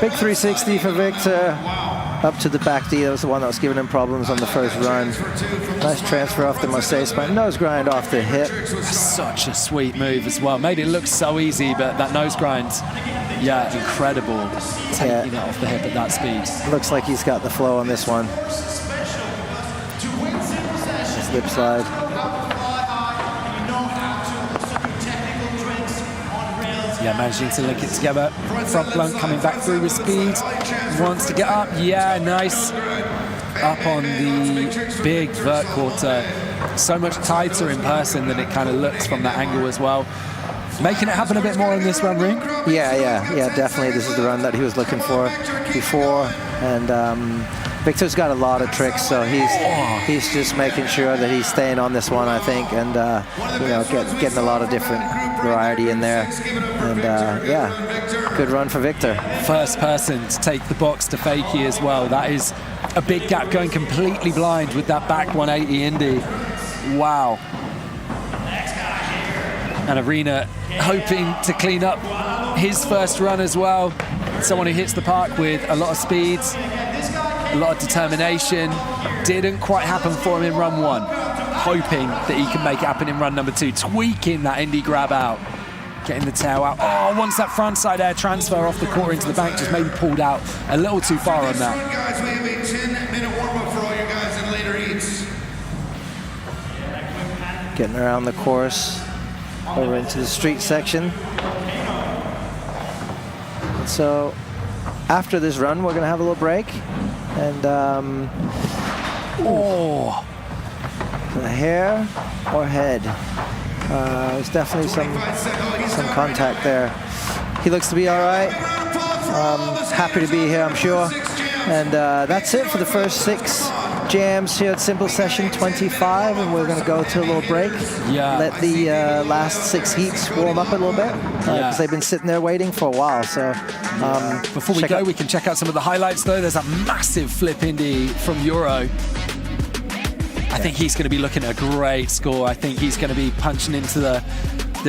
Big 360 for Victor. Up to the back D. That was the one that was giving him problems on the first run. Nice transfer off the Marseille spine. Nose grind off the hip. Such a sweet move as well. Made it look so easy, but that nose grind, yeah, incredible. Taking it off the hip at that speed. Looks like he's got the flow on this one. Slip slide. Yeah, managing to link it together. Front blunt coming back through with speed. Wants to get up. Yeah, nice. Up on the big vert quarter. So much tighter in person than it kind of looks from that angle as well. Making it happen a bit more in this run, Ring? Yeah, definitely. This is the run that he was looking for before. And Victor's got a lot of tricks, so he's just making sure that he's staying on this one, I think, and getting a lot of different variety in there. And good run for Victor. First person to take the box to fakie as well. That is a big gap, going completely blind with that back 180 Indy. Wow. And Arena hoping to clean up his first run as well. Someone who hits the park with a lot of speed, a lot of determination. Didn't quite happen for him in run one. Hoping that he can make it happen in run number two. Tweaking that Indy grab out. Getting the tail out. Oh, once that front side air transfer off the quarter into the bank, just maybe pulled out a little too far on that. Guys, we have a 10-minute warm-up for all you guys in later heats. Getting around the course, over into the street section. And so after this run, we're going to have a little break. And hair or head? There's definitely some contact there. He looks to be all right. Happy to be here, I'm sure. And that's it for the first 6 jams here at Simple Session 25, and we're going to go to a little break. Yeah. Let the last 6 heats warm up a little bit, because they've been sitting there waiting for a while. So before we go, we can check out some of the highlights, though. There's a massive flip Indy from Euro. I think he's going to be looking at a great score. I think he's going to be punching into the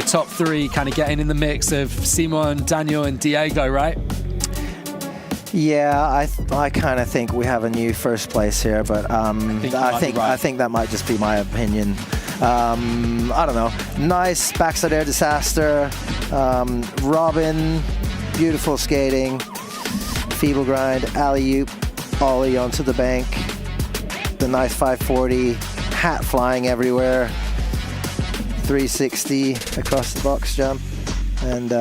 top 3, kind of getting in the mix of Simon, Daniel, and Diego, right? Yeah, I kind of think we have a new first place here, but I think that might just be my opinion. I don't know. Nice backside air disaster. Robin, beautiful skating. Feeble grind, alley-oop, ollie onto the bank. The nice 540, hat flying everywhere, 360 across the box jump, and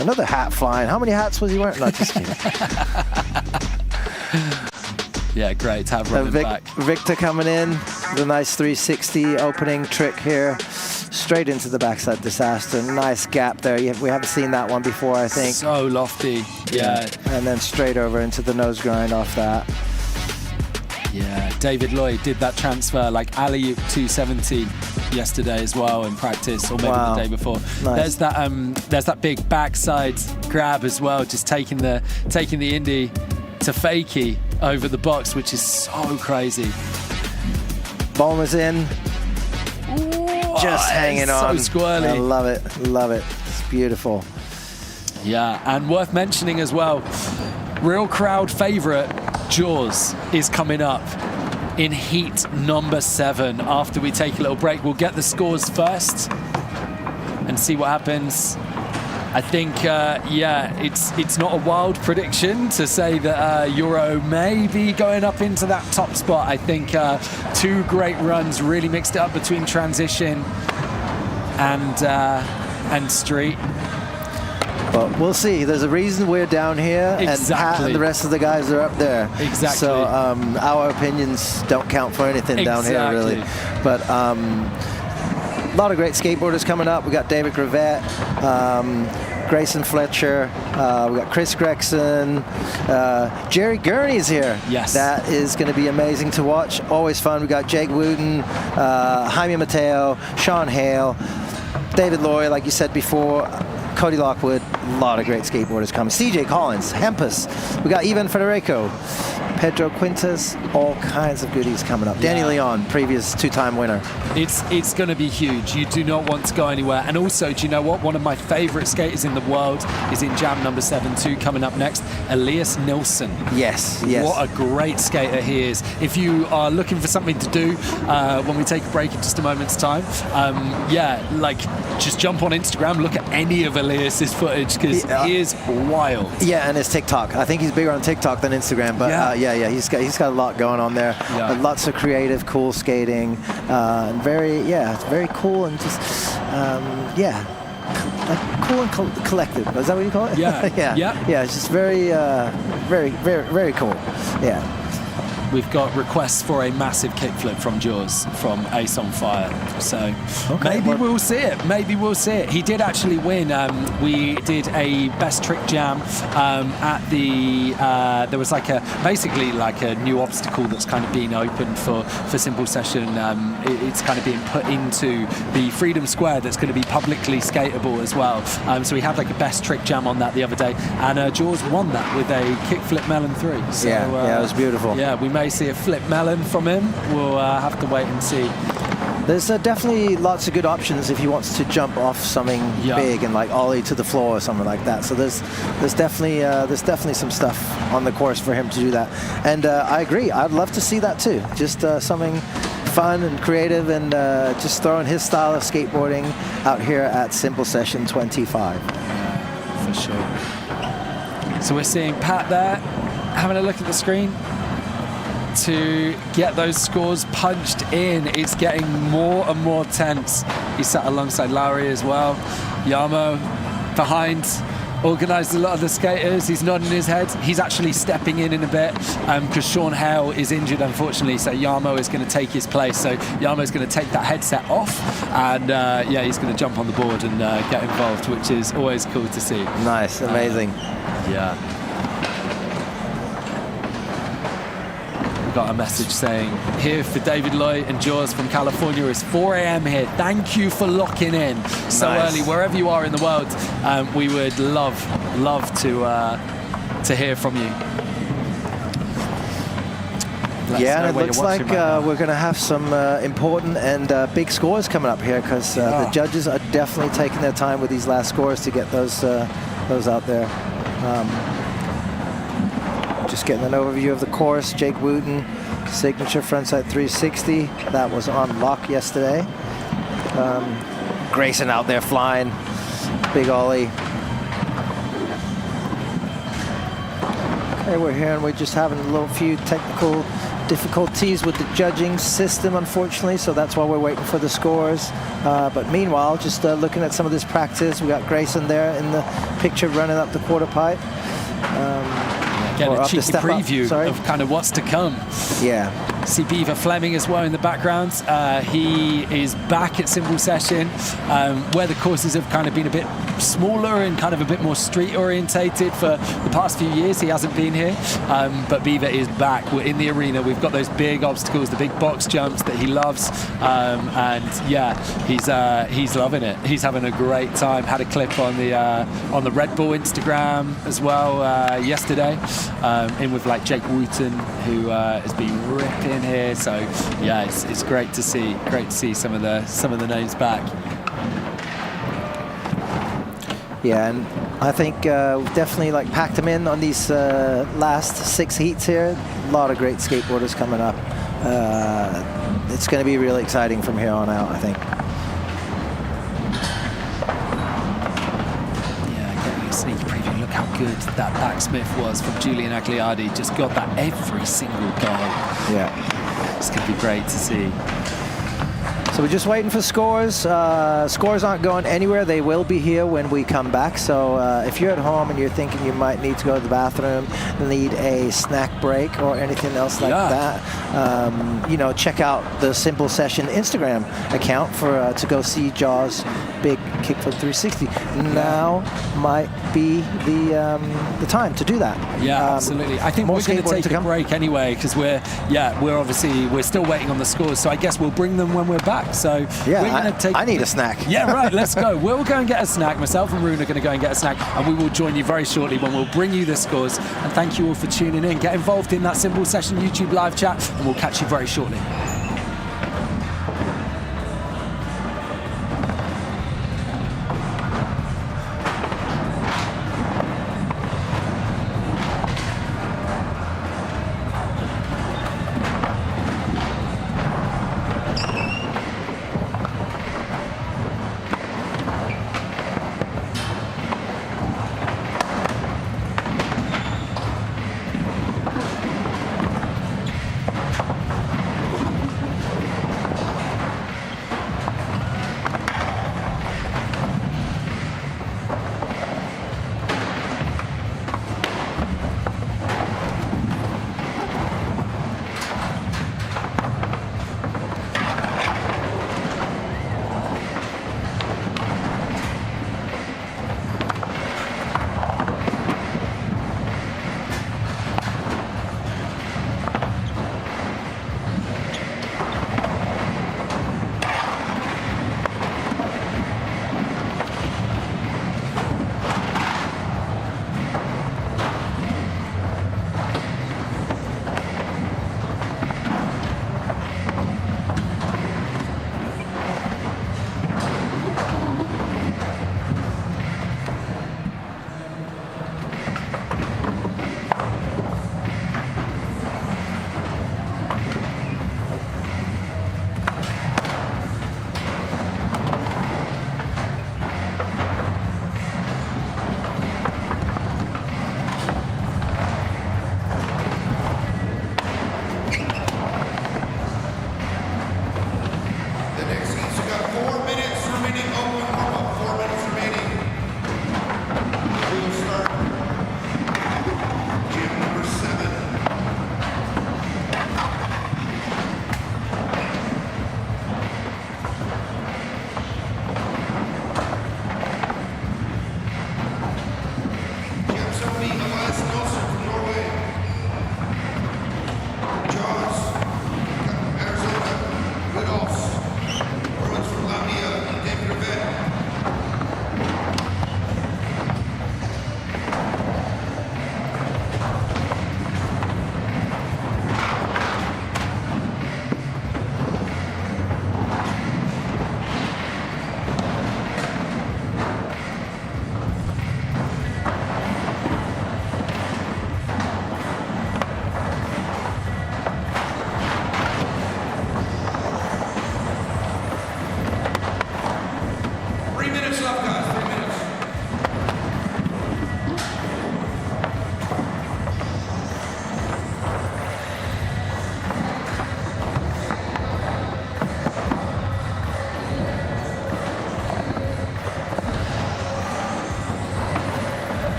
another hat flying. How many hats was he wearing? No, just kidding. Yeah, great to have Robin back. Victor coming in, the nice 360 opening trick here, straight into the backside disaster. Nice gap there. We haven't seen that one before, I think. So lofty, yeah. And then straight over into the nose grind off that. Yeah, David Lloyd did that transfer like alley-oop 270 yesterday as well in practice, or maybe the day before. Nice. There's that big backside grab as well, just taking the indie to fakie over the box, which is so crazy. Bomber's in. Ooh, just hanging on. So squirrely. I love it. Love it. It's beautiful. Yeah, and worth mentioning as well, real crowd favorite Jaws is coming up in heat number 7. After we take a little break, we'll get the scores first and see what happens. I think, it's not a wild prediction to say that Euro may be going up into that top spot. I think 2 great runs really mixed it up between transition and street. But we'll see. There's a reason we're down here, and Pat and the rest of the guys are up there. Exactly. So our opinions don't count for anything down here, really. But a lot of great skateboarders coming up. We got David Gravett, Grayson Fletcher, we got Chris Gregson, Jerry Gurney's here. Yes. That is going to be amazing to watch. Always fun. We got Jake Wooten, Jaime Mateo, Sean Hale, David Loy, like you said before, Cody Lockwood, a lot of great skateboarders coming. CJ Collins, Hempus, we got Ivan Federico, Pedro Quintas, all kinds of goodies coming up. Danny Leon, previous 2-time winner. It's going to be huge. You do not want to go anywhere. And also, do you know what? One of my favorite skaters in the world is in jam number 7 coming up next, Elias Nilsson. Yes. What a great skater he is. If you are looking for something to do when we take a break in just a moment's time, just jump on Instagram, look at any of Elias's footage, because he is wild. Yeah, and his TikTok. I think he's bigger on TikTok than Instagram, but he's got a lot going on there. Yeah. Lots of creative, cool skating, and it's very cool and just like cool and collective. Is that what you call it? Yeah. Yeah. It's just very, very, very, very cool. Yeah. We've got requests for a massive kickflip from Jaws, from Ace on Fire. So maybe we'll see it. Maybe we'll see it. He did actually win. We did a best trick jam at the. There was basically a new obstacle that's kind of being opened for Simple Session. It's kind of being put into the Freedom Square that's going to be publicly skatable as well. So we had a best trick jam on that the other day, and Jaws won that with a kickflip melon 3. So, it was beautiful. Yeah, we may see a flip melon from him. We'll have to wait and see. There's definitely lots of good options if he wants to jump off something big and ollie to the floor or something like that. So there's definitely some stuff on the course for him to do that. And I agree. I'd love to see that too. Just something fun and creative, and just throwing his style of skateboarding out here at Simple Session 25. For sure. So we're seeing Pat there, having a look at the screen to get those scores punched in. It's getting more and more tense. He sat alongside Lowry as well. Yamo behind, organised a lot of the skaters. He's nodding his head. He's actually stepping in a bit because Sean Hale is injured, unfortunately, so Yamo is going to take his place. So Yamo's going to take that headset off, and he's going to jump on the board and get involved, which is always cool to see. Nice, amazing. Got a message saying, here for David Loy and Jaws from California, it's 4 a.m. here. Thank you for locking in so early, wherever you are in the world. We would love to hear from you. And it looks like we're going to have some important and big scores coming up here, because the judges are definitely taking their time with these last scores to get those out there. Just getting an overview of the course. Jake Wooten, signature frontside 360. That was on lock yesterday. Grayson out there flying. Big ollie. Okay, we're here and we're just having a few technical difficulties with the judging system, unfortunately, so that's why we're waiting for the scores. But meanwhile, just looking at some of this practice, we got Grayson there in the picture running up the quarter pipe. Get a cheeky preview of kind of what's to come. Yeah. See Beaver Fleming as well in the background. He is back at Symbol Session, where the courses have kind of been a bit smaller and kind of a bit more street orientated for the past few years. He hasn't been here, but Beaver is back. We're in the arena. We've got those big obstacles, the big box jumps that he loves, and yeah, he's loving it. He's having a great time. Had a clip on the Red Bull Instagram as well yesterday, in with like Jake Wooten, who has been ripping here. So yeah, it's great to see some of the names back. Yeah, and I think we've definitely like packed them in on these last 6 heats here. A lot of great skateboarders coming up. It's going to be really exciting from here on out, I think. Yeah, getting a sneak preview. Look how good that backsmith was from Julian Agliardi. Just got that every single goal. Yeah. It's going to be great to see. So we're just waiting for scores. Scores aren't going anywhere. They will be here when we come back. So if you're at home and you're thinking you might need to go to the bathroom, need a snack break or anything else like that, you know, check out the Simple Session Instagram account for to go see Jaws' big kickflip 360. Now might be the time to do that. Yeah, absolutely. I think we're going to take a break anyway, because we're still waiting on the scores. So I guess we'll bring them when we're back. So yeah, we're going to take. I need a snack. Yeah, right. Let's go. We'll go and get a snack. Myself and Rune are going to go and get a snack, and we will join you very shortly when we'll bring you the scores. And thank you all for tuning in. Get involved in that Symbol Session YouTube live chat, and we'll catch you very shortly.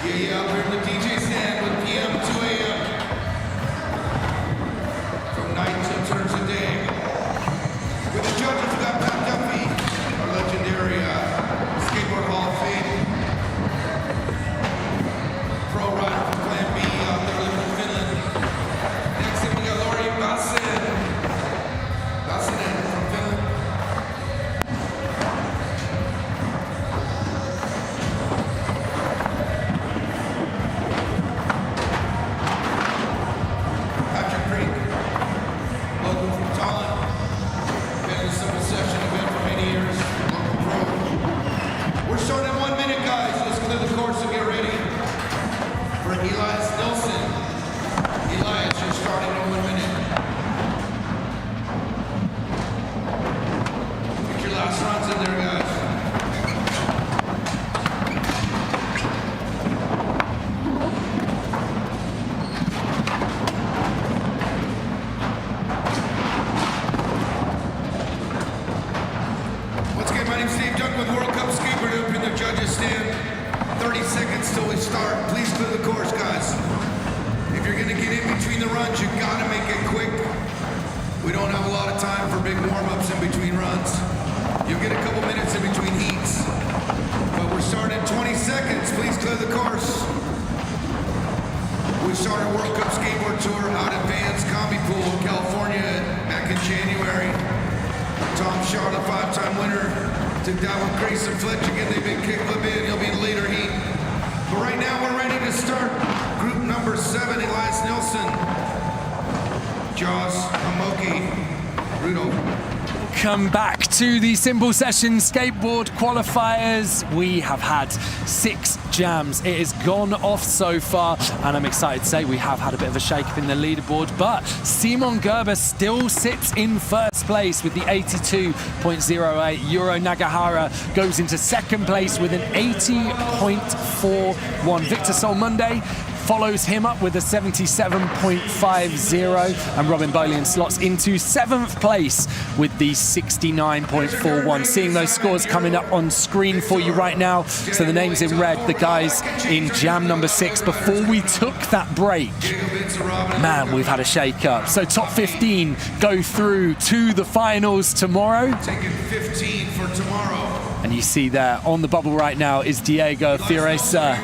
Yeah, we're in the DJ stand with PM 2 a.m. From night till turns a day. With the judges, we got Pat Duffy, our legendary skateboard Hall of Fame. Pro rider from Plan B out there living in Finland. Next up, we got Lori Bassinen from Finland. Patrick Creek, local from Tallinn. Been in a simple session event for many years. Local pro. We're starting in 1 minute, guys. Let's clear the course and get ready for Elias Nilsson. Elias, you're starting in 1 minute. Get your last runs in there, guys. Once again, my name's Dave Duck with World Cup Skateboard up in the judges stand. 30 seconds till we start. Please clear the course, guys. If you're gonna get in between the runs, you gotta make it quick. We don't have a lot of time for big warm-ups in between runs. You'll get a couple minutes in between heats. But we're starting in 20 seconds. Please clear the course. We started a World Cup Skateboard Tour out at Vans Combi Pool, California back in January. Tom Charlotte, 5-time winner, took down with Grayson Fletch again. They've been kickflip in. He'll be in later heat. But right now we're ready to start group number 7, Elias Nilsson, Jaws, Amoki, Rudolph. Welcome back to the Simple Session Skateboard Qualifiers. We have had 6 jams. It has gone off so far, and I'm excited to say we have had a bit of a shake-up in the leaderboard, but Simon Gerber still sits in first place with the 82.08. Euro Nagahara goes into second place with an 80.41. Victor Solmunde follows him up with a 77.50, and Robin Bolian slots into 7th place with the 69.41. Seeing those scores coming up on screen for you right now. So the names in red, the guys in jam number 6. Before we took that break, man, we've had a shake-up. So top 15 go through to the finals tomorrow. Taking 15 for tomorrow. And you see there on the bubble right now is Diego Fioresa.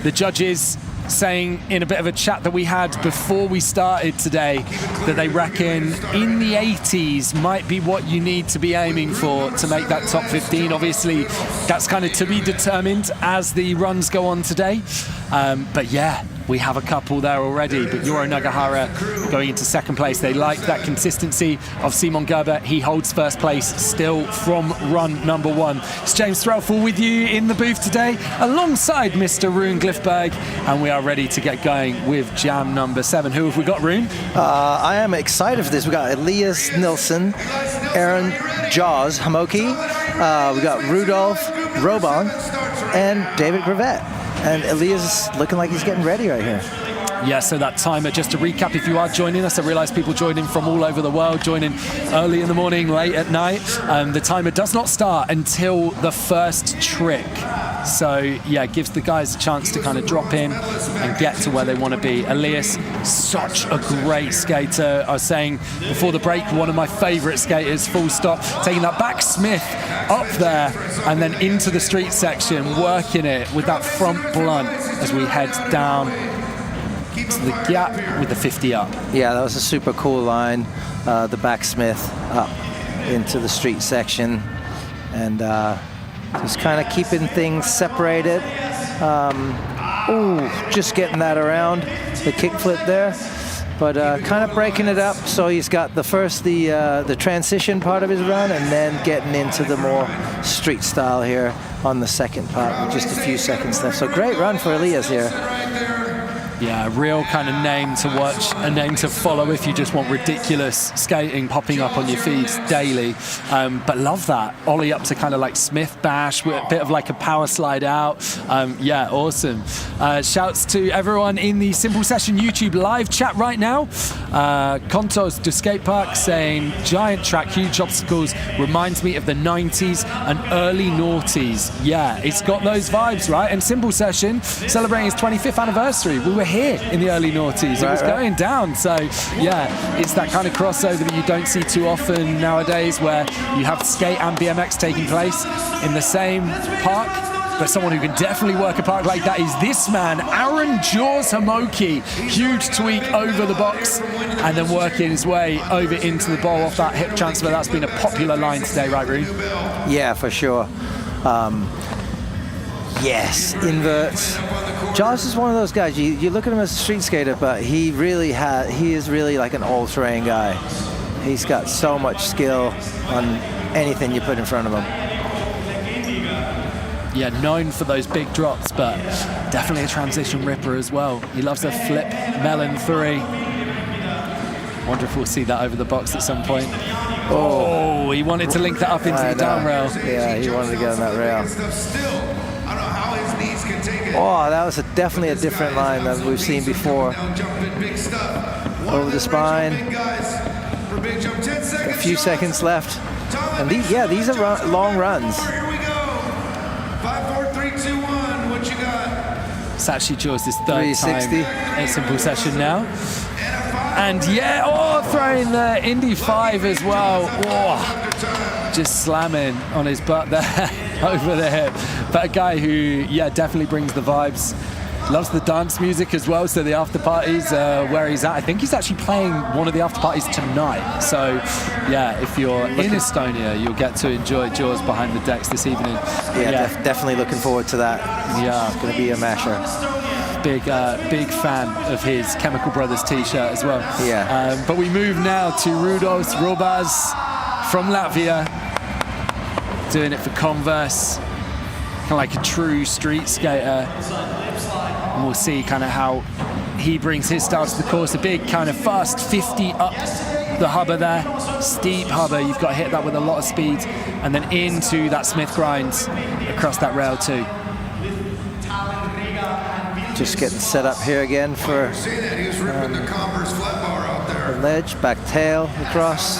The judges saying in a bit of a chat that we had before we started today that they reckon in the 80s might be what you need to be aiming for to make that top 15. Obviously, that's kind of to be determined as the runs go on today. But yeah, we have a couple there already, but Euro Nagahara going into second place. They like that consistency of Simon Gerber. He holds first place still from run number 1. It's James Threlfall with you in the booth today, alongside Mr. Rune Glifberg, and we are ready to get going with jam number 7. Who have we got, Rune? I am excited for this. We got Elias Nilsson, Aaron Jaws Hamoki, we got Rudolph Robon, and David Gravett. And Elias is looking like he's getting ready right here. Yeah, so that timer, just to recap, if you are joining us, I realise people joining from all over the world, joining early in the morning, late at night. The timer does not start until the first trick. So, yeah, it gives the guys a chance to kind of drop in and get to where they want to be. Elias, such a great skater. I was saying before the break, one of my favourite skaters, full stop. Taking that back Smith up there and then into the street section, working it with that front blunt as we head down to the gap with the 50 up. Yeah, that was a super cool line. The backsmith up into the street section, and just kind of keeping things separated. Just getting that around the kickflip there, but kind of breaking it up. So he's got the transition part of his run, and then getting into the more street style here on the second part with just a few seconds left. So great run for Elias here. Yeah, a real kind of name to watch, a name to follow if you just want ridiculous skating popping up on your feeds daily. But love that. Ollie up to kind of like Smith Bash, with a bit of like a power slide out. Yeah, awesome. Shouts to everyone in the Simple Session YouTube live chat right now. Contos to Skate Park saying, giant track, huge obstacles, reminds me of the 90s and early noughties. Yeah, it's got those vibes, right? And Simple Session celebrating its 25th anniversary. We were here in the early noughties. It was going down. So yeah, it's that kind of crossover that you don't see too often nowadays, where you have skate and BMX taking place in the same park. But someone who can definitely work a park like that is this man, Aaron Jaws Hamoki. Huge tweak over the box and then working his way over into the bowl off that hip transfer. That's been a popular line today, right, Roo? Yeah, for sure. Yes, inverts. Jaws is one of those guys, you look at him as a street skater, but he is really like an all-terrain guy. He's got so much skill on anything you put in front of him. Yeah, known for those big drops, but definitely a transition ripper as well. He loves a flip melon 3. Wonder if we'll see that over the box at some point. Oh, he wanted to link that up into the down rail. Yeah, he wanted to get on that rail. Oh, that was definitely a different line than we've seen before. Over the spine. A few seconds left. And these are long runs. 5, 4, 3, 2, 1. What you got? It's actually Jaws' third time in Simple Session now. And yeah, throwing the Indy 5 as well. Oh, just slamming on his butt there over the hip. But a guy who, yeah, definitely brings the vibes. Loves the dance music as well, so the after parties where he's at. I think he's actually playing one of the after parties tonight. So, yeah, if you're in Estonia, you'll get to enjoy Jaws behind the decks this evening. Yeah, definitely looking forward to that. Yeah, it's going to be a masher. Big fan of his Chemical Brothers t-shirt as well. Yeah. But we move now to Rudos Robas from Latvia, doing it for Converse, kind of like a true street skater. And we'll see kind of how he brings his style to the course. A big kind of fast 50 up the hubber there, steep hubber. You've got to hit that with a lot of speed, and then into that Smith grind across that rail too. Just getting set up here again for the ledge, back tail across.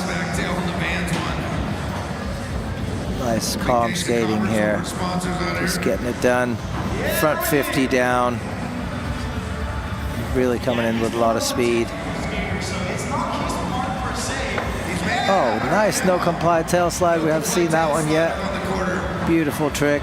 Nice calm skating here. Just getting it done. Front 50 down. Really coming in with a lot of speed. Oh, nice no comply tail slide. We haven't seen that one yet. Beautiful trick.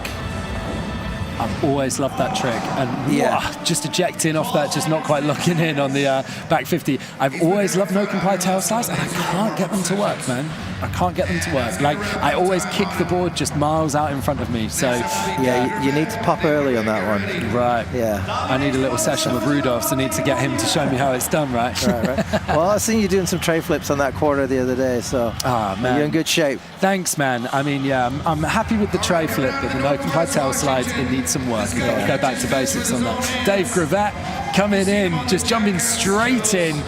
I've always loved that trick, and just ejecting off that, just not quite locking in on the back 50. I've always loved no comply tail slides, and I can't get them to work, man. I can't get them to work. Like, I always kick the board just miles out in front of me. So yeah, you need to pop early on that one. Right. Yeah. I need a little session with Rudolph, so I need to get him to show me how it's done, right? Right. Well, I've seen you doing some tray flips on that quarter the other day, so man, you're in good shape. Thanks, man. I mean, yeah, I'm happy with the tray flip, but the no comply tail slide, it needs some work. We've got to go back to basics on that. Dave Gravett coming in, just jumping straight in,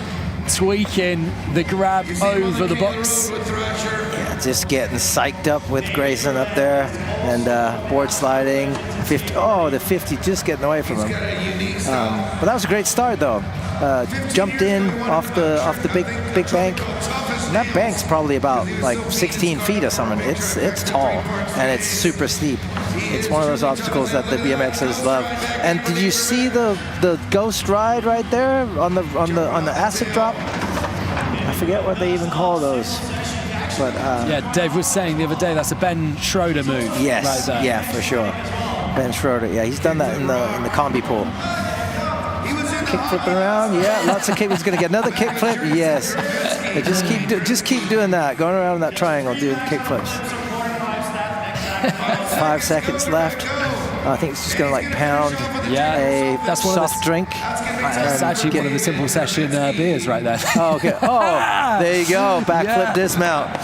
tweaking the grab over the box. Yeah, just getting psyched up with Grayson up there, and board sliding. 50. Oh, the 50 just getting away from him. But that was a great start, though. Jumped in off the big bank. And that bank's probably about like 16 feet or something. It's tall and it's super steep. It's one of those obstacles that the BMXers love. And did you see the ghost ride right there on the acid drop? I forget what they even call those. But yeah, Dave was saying the other day that's a Ben Schroeder move. Yes, right there. yeah, for sure. Ben Schroeder, yeah, he's done that in the combi pool. Kick flipping around, yeah, lots of kick. He's going to get another kick flip, yes. Just keep doing that, going around in that triangle, doing kick flips. 5 seconds left. I think it's just going to like pound that's one soft drink. That's actually one of the Simple Session beers right there. Oh, okay. Oh, there you go. Backflip dismount.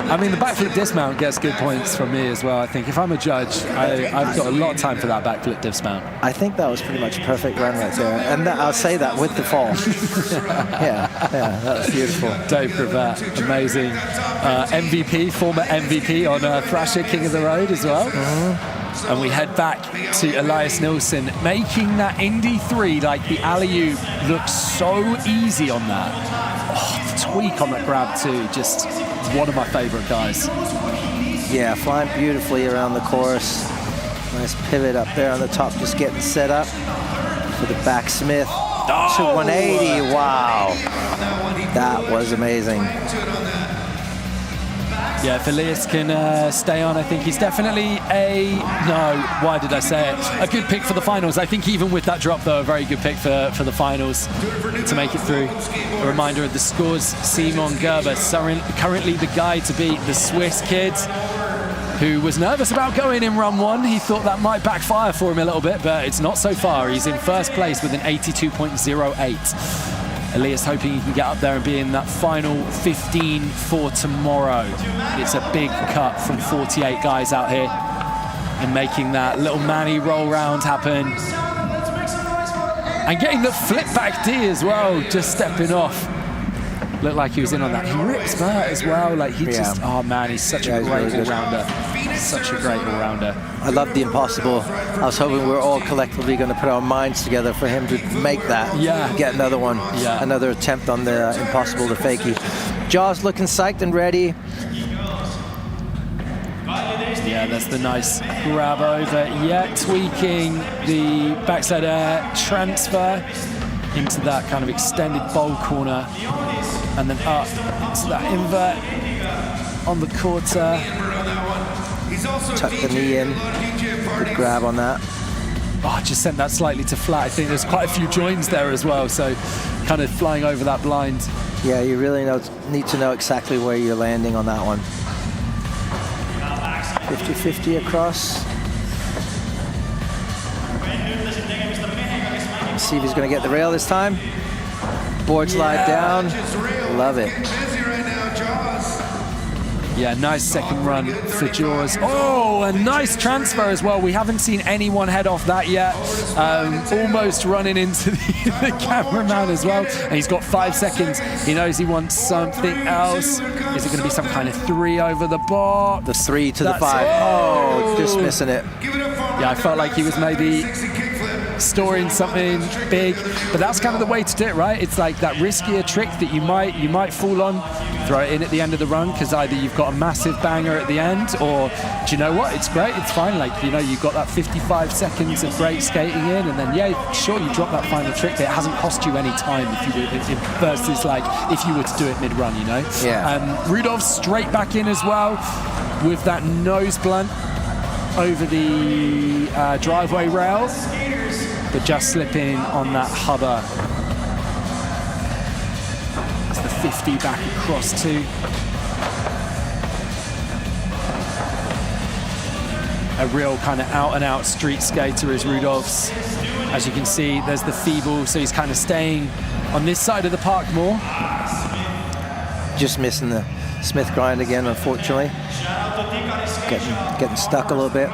I mean, the backflip dismount gets good points from me as well. I think if I'm a judge, I've got a lot of time for that backflip dismount. I think that was pretty much a perfect run right there. And I'll say that with the fall. yeah, that was beautiful. Dave Gravatt, amazing. MVP, former MVP on Thrasher King of the Road as well. And we head back to Elias Nilsson, making that Indy 3, like the alley-oop, looks so easy on that. Oh, the tweak on that grab too, just one of my favorite guys. Yeah, flying beautifully around the course. Nice pivot up there on the top, just getting set up for the back Smith to 180. Wow, that was amazing. Yeah, if Elias can stay on, I think he's definitely why did I say it? A good pick for the finals. I think even with that drop, though, a very good pick for the finals to make it through. A reminder of the scores: Simon Gerber, currently the guy to beat, the Swiss kid, who was nervous about going in run one. He thought that might backfire for him a little bit, but it's not so far. He's in first place with an 82.08. Elias hoping he can get up there and be in that final 15 for tomorrow. It's a big cut from 48 guys out here and making that little Manny roll round happen. And getting the flip back D as well, just stepping off. Looked like he was in on that. He rips Bert as well. Like he just, oh man, he's such a great all-rounder. Such a great all-rounder. I love the impossible. I was hoping we were all collectively going to put our minds together for him to make that. Yeah. Get another one. Yeah. Another attempt on the impossible to fakie. Jaws looking psyched and ready. Yeah, that's the nice grab over. Yeah, tweaking the backside air transfer into that kind of extended bowl corner. And then up to that invert on the quarter. Tuck the knee in. Good grab on that. Oh, just sent that slightly to flat. I think there's quite a few joins there as well, so kind of flying over that blind. Yeah, you really need to know exactly where you're landing on that one. 50-50 across. Let's see if he's going to get the rail this time. Board slide down. Love it. Yeah, nice second run for Jaws. Oh, a nice transfer as well. We haven't seen anyone head off that yet. Almost running into the cameraman as well. And he's got 5 seconds. He knows he wants something else. Is it going to be some kind of 3 over the box? The 3 to the 5. Oh, just missing it. Yeah, I felt like he was maybe storing something big, but that's kind of the way to do it, right? It's like that riskier trick that you might fall on, throw it in at the end of the run, because either you've got a massive banger at the end, or do you know what? It's great, it's fine. Like, you know, you've got that 55 seconds of great skating in, and then yeah, sure, you drop that final trick. It hasn't cost you any time if you do it versus like if you were to do it mid-run, you know. Yeah. Rudolph straight back in as well with that nose blunt over the driveway rail, but just slipping on that hubber. It's the 50 back across too. A real kind of out-and-out street skater is Rudolph's. As you can see, there's the feeble, so he's kind of staying on this side of the park more. Just missing the Smith grind again, unfortunately. Getting stuck a little bit.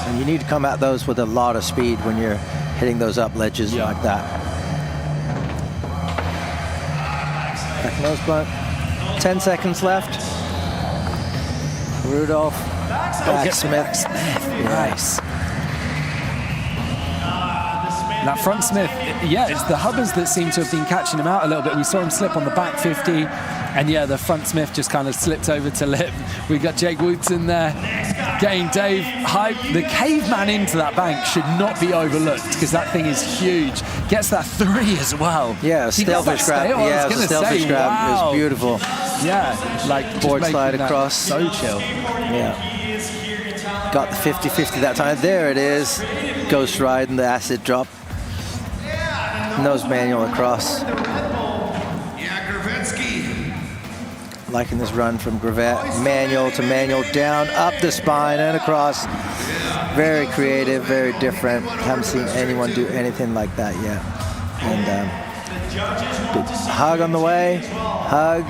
And you need to come at those with a lot of speed when you're hitting those up ledges like that. Back nose blunt. 10 seconds left. Rudolph. Back Smith. Nice. That front Smith, yeah, it's the hubbers that seem to have been catching him out a little bit. We saw him slip on the back 50, and yeah, the front Smith just kind of slipped over to lip. We got Jake Woods in there, getting Dave hype. The caveman into that bank should not be overlooked, because that thing is huge. Gets that 3 as well. Yeah, stalefish grab. Yeah, the stalefish grab is beautiful. Yeah, like board slide across. So chill. Yeah. Got the 50-50 that time. There it is. Ghost ride and the acid drop. Nose manual across. Liking this run from Gravatt. Manual to manual, down, up the spine and across. Very creative, very different. Haven't seen anyone do anything like that yet. And Big hug on the way. Hug.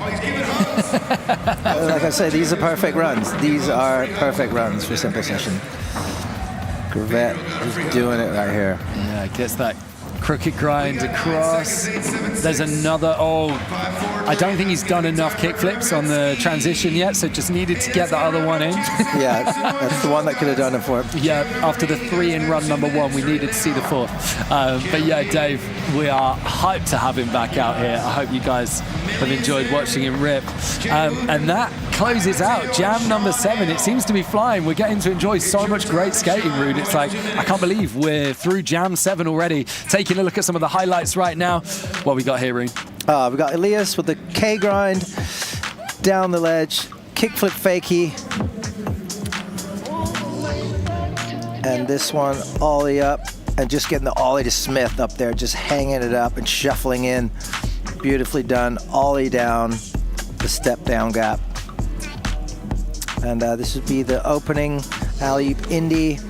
Like I say, these are perfect runs. These are perfect runs for simple session. Gravette is doing it right here. Yeah, gets that crooked grind across. There's another, I don't think he's done enough kick flips on the transition yet, so just needed to get the other one in. Yeah, that's the one that could have done it for him. Yeah, after the 3 in run number 1, we needed to see the 4th. But yeah, Dave, we are hyped to have him back out here. I hope you guys have enjoyed watching him rip. And that closes out jam number 7. It seems to be flying. We're getting to enjoy so much great skating, Ruud. It's like, I can't believe we're through jam 7 already. Taking a look at some of the highlights right now. What we got here, Ruud? We got Elias with the K grind, down the ledge, kickflip fakie. And this one, ollie up, and just getting the ollie to Smith up there, just hanging it up and shuffling in. Beautifully done, ollie down, the step down gap. And this would be the opening alley-oop indie.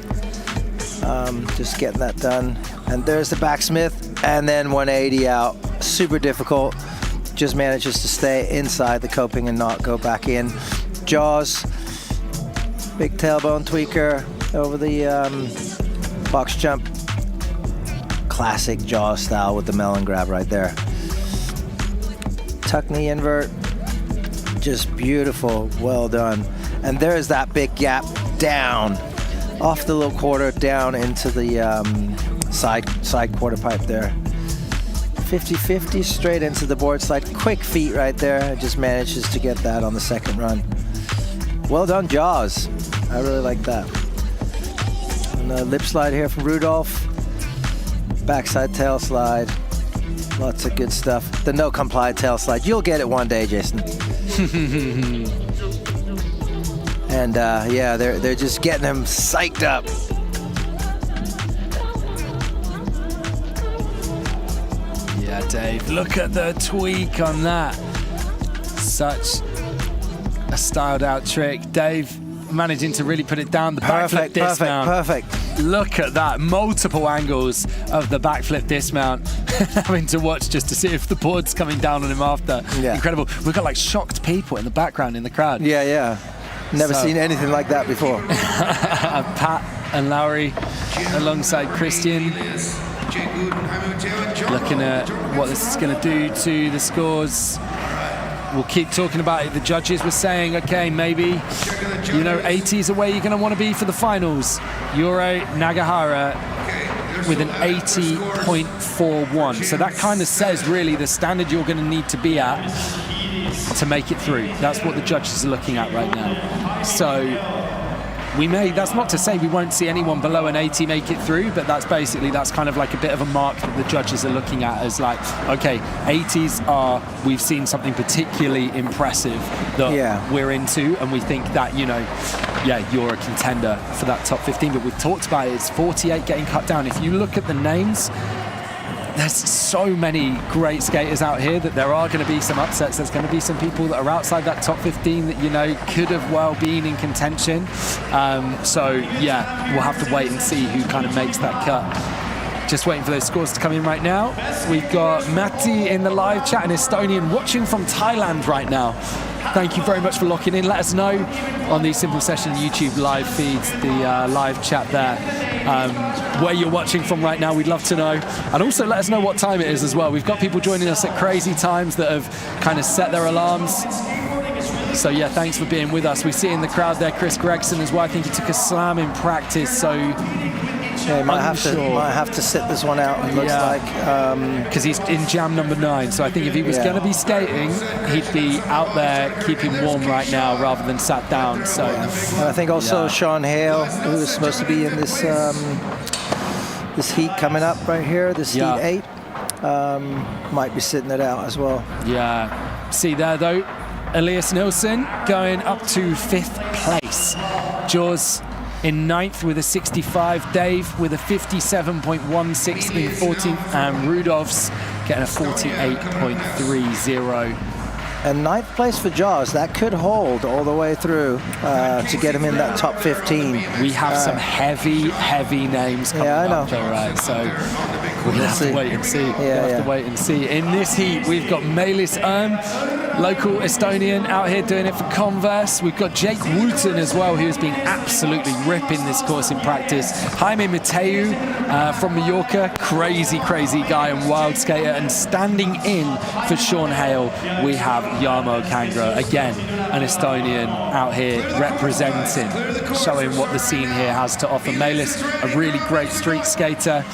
Just getting that done. And there's the back Smith, and then 180 out. Super difficult. Just manages to stay inside the coping and not go back in. Jaws, big tailbone tweaker over the box jump. Classic Jaws style with the melon grab right there. Tuck knee invert. Just beautiful, well done. And there's that big gap down, off the little quarter, down into the side quarter pipe there. 50-50 straight into the board slide. Quick feet right there. Just manages to get that on the second run. Well done, Jaws. I really like that. And the lip slide here from Rudolph. Backside tail slide. Lots of good stuff. The no comply tail slide. You'll get it one day, Jason. And yeah, they're just getting him psyched up. Yeah, Dave, look at the tweak on that. Such a styled out trick. Dave managing to really put it down. The backflip dismount. Perfect. Look at that. Multiple angles of the backflip dismount. Having to watch just to see if the board's coming down on him after. Yeah. Incredible. We've got like shocked people in the background in the crowd. Yeah. Never seen anything like that before. Pat and Lowry alongside Christian. Looking at what this is going to do to the scores. We'll keep talking about it. The judges were saying, okay, maybe, 80 is where you're going to want to be for the finals. Yuri Nagahara with an 80.41. So that kind of says really the standard you're going to need to be at to make it through. That's what the judges are looking at right now. So that's not to say we won't see anyone below an 80 make it through, but that's kind of like a bit of a mark that the judges are looking at as like, okay, 80s we've seen something particularly impressive that we're into, and we think that, you're a contender for that top 15. But we've talked about it, it's 48 getting cut down. If you look at the names, there's so many great skaters out here that there are going to be some upsets. There's going to be some people that are outside that top 15 that, could have well been in contention. So, we'll have to wait and see who kind of makes that cut. Just waiting for those scores to come in right now. We've got Matti in the live chat, an Estonian watching from Thailand right now. Thank you very much for locking in. Let us know on the Simple Session YouTube live feeds, the live chat there, where you're watching from right now. We'd love to know. And also let us know what time it is as well. We've got people joining us at crazy times that have kind of set their alarms. So yeah, thanks for being with us. We see in the crowd there Chris Gregson as well. I think he took a slam in practice, so yeah, he might have to sit this one out, it looks like. Because he's in jam number 9, so I think if he was going to be skating, he'd be out there keeping warm right now rather than sat down. So, and I think also Sean Hale, who was supposed to be in this this heat coming up right here, this heat 8, might be sitting it out as well. Yeah. See there though, Elias Nilsson going up to 5th place. Jaws in 9th with a 65, Dave with a 57.16 in 14th, and Rudolph's getting a 48.30. And 9th place for Jaws. That could hold all the way through to get him in that top 15. We have some heavy names coming up, Joe, right? So we'll have to wait and see. We'll have to wait and see. In this heat, we've got Meelis local Estonian out here doing it for Converse. We've got Jake Wooten as well, who's been absolutely ripping this course in practice. Jaime Mateu from Mallorca, crazy guy and wild skater. And standing in for Sean Hale, we have Jarmo Kangro, again, an Estonian out here representing, showing what the scene here has to offer. Meelis, a really great street skater.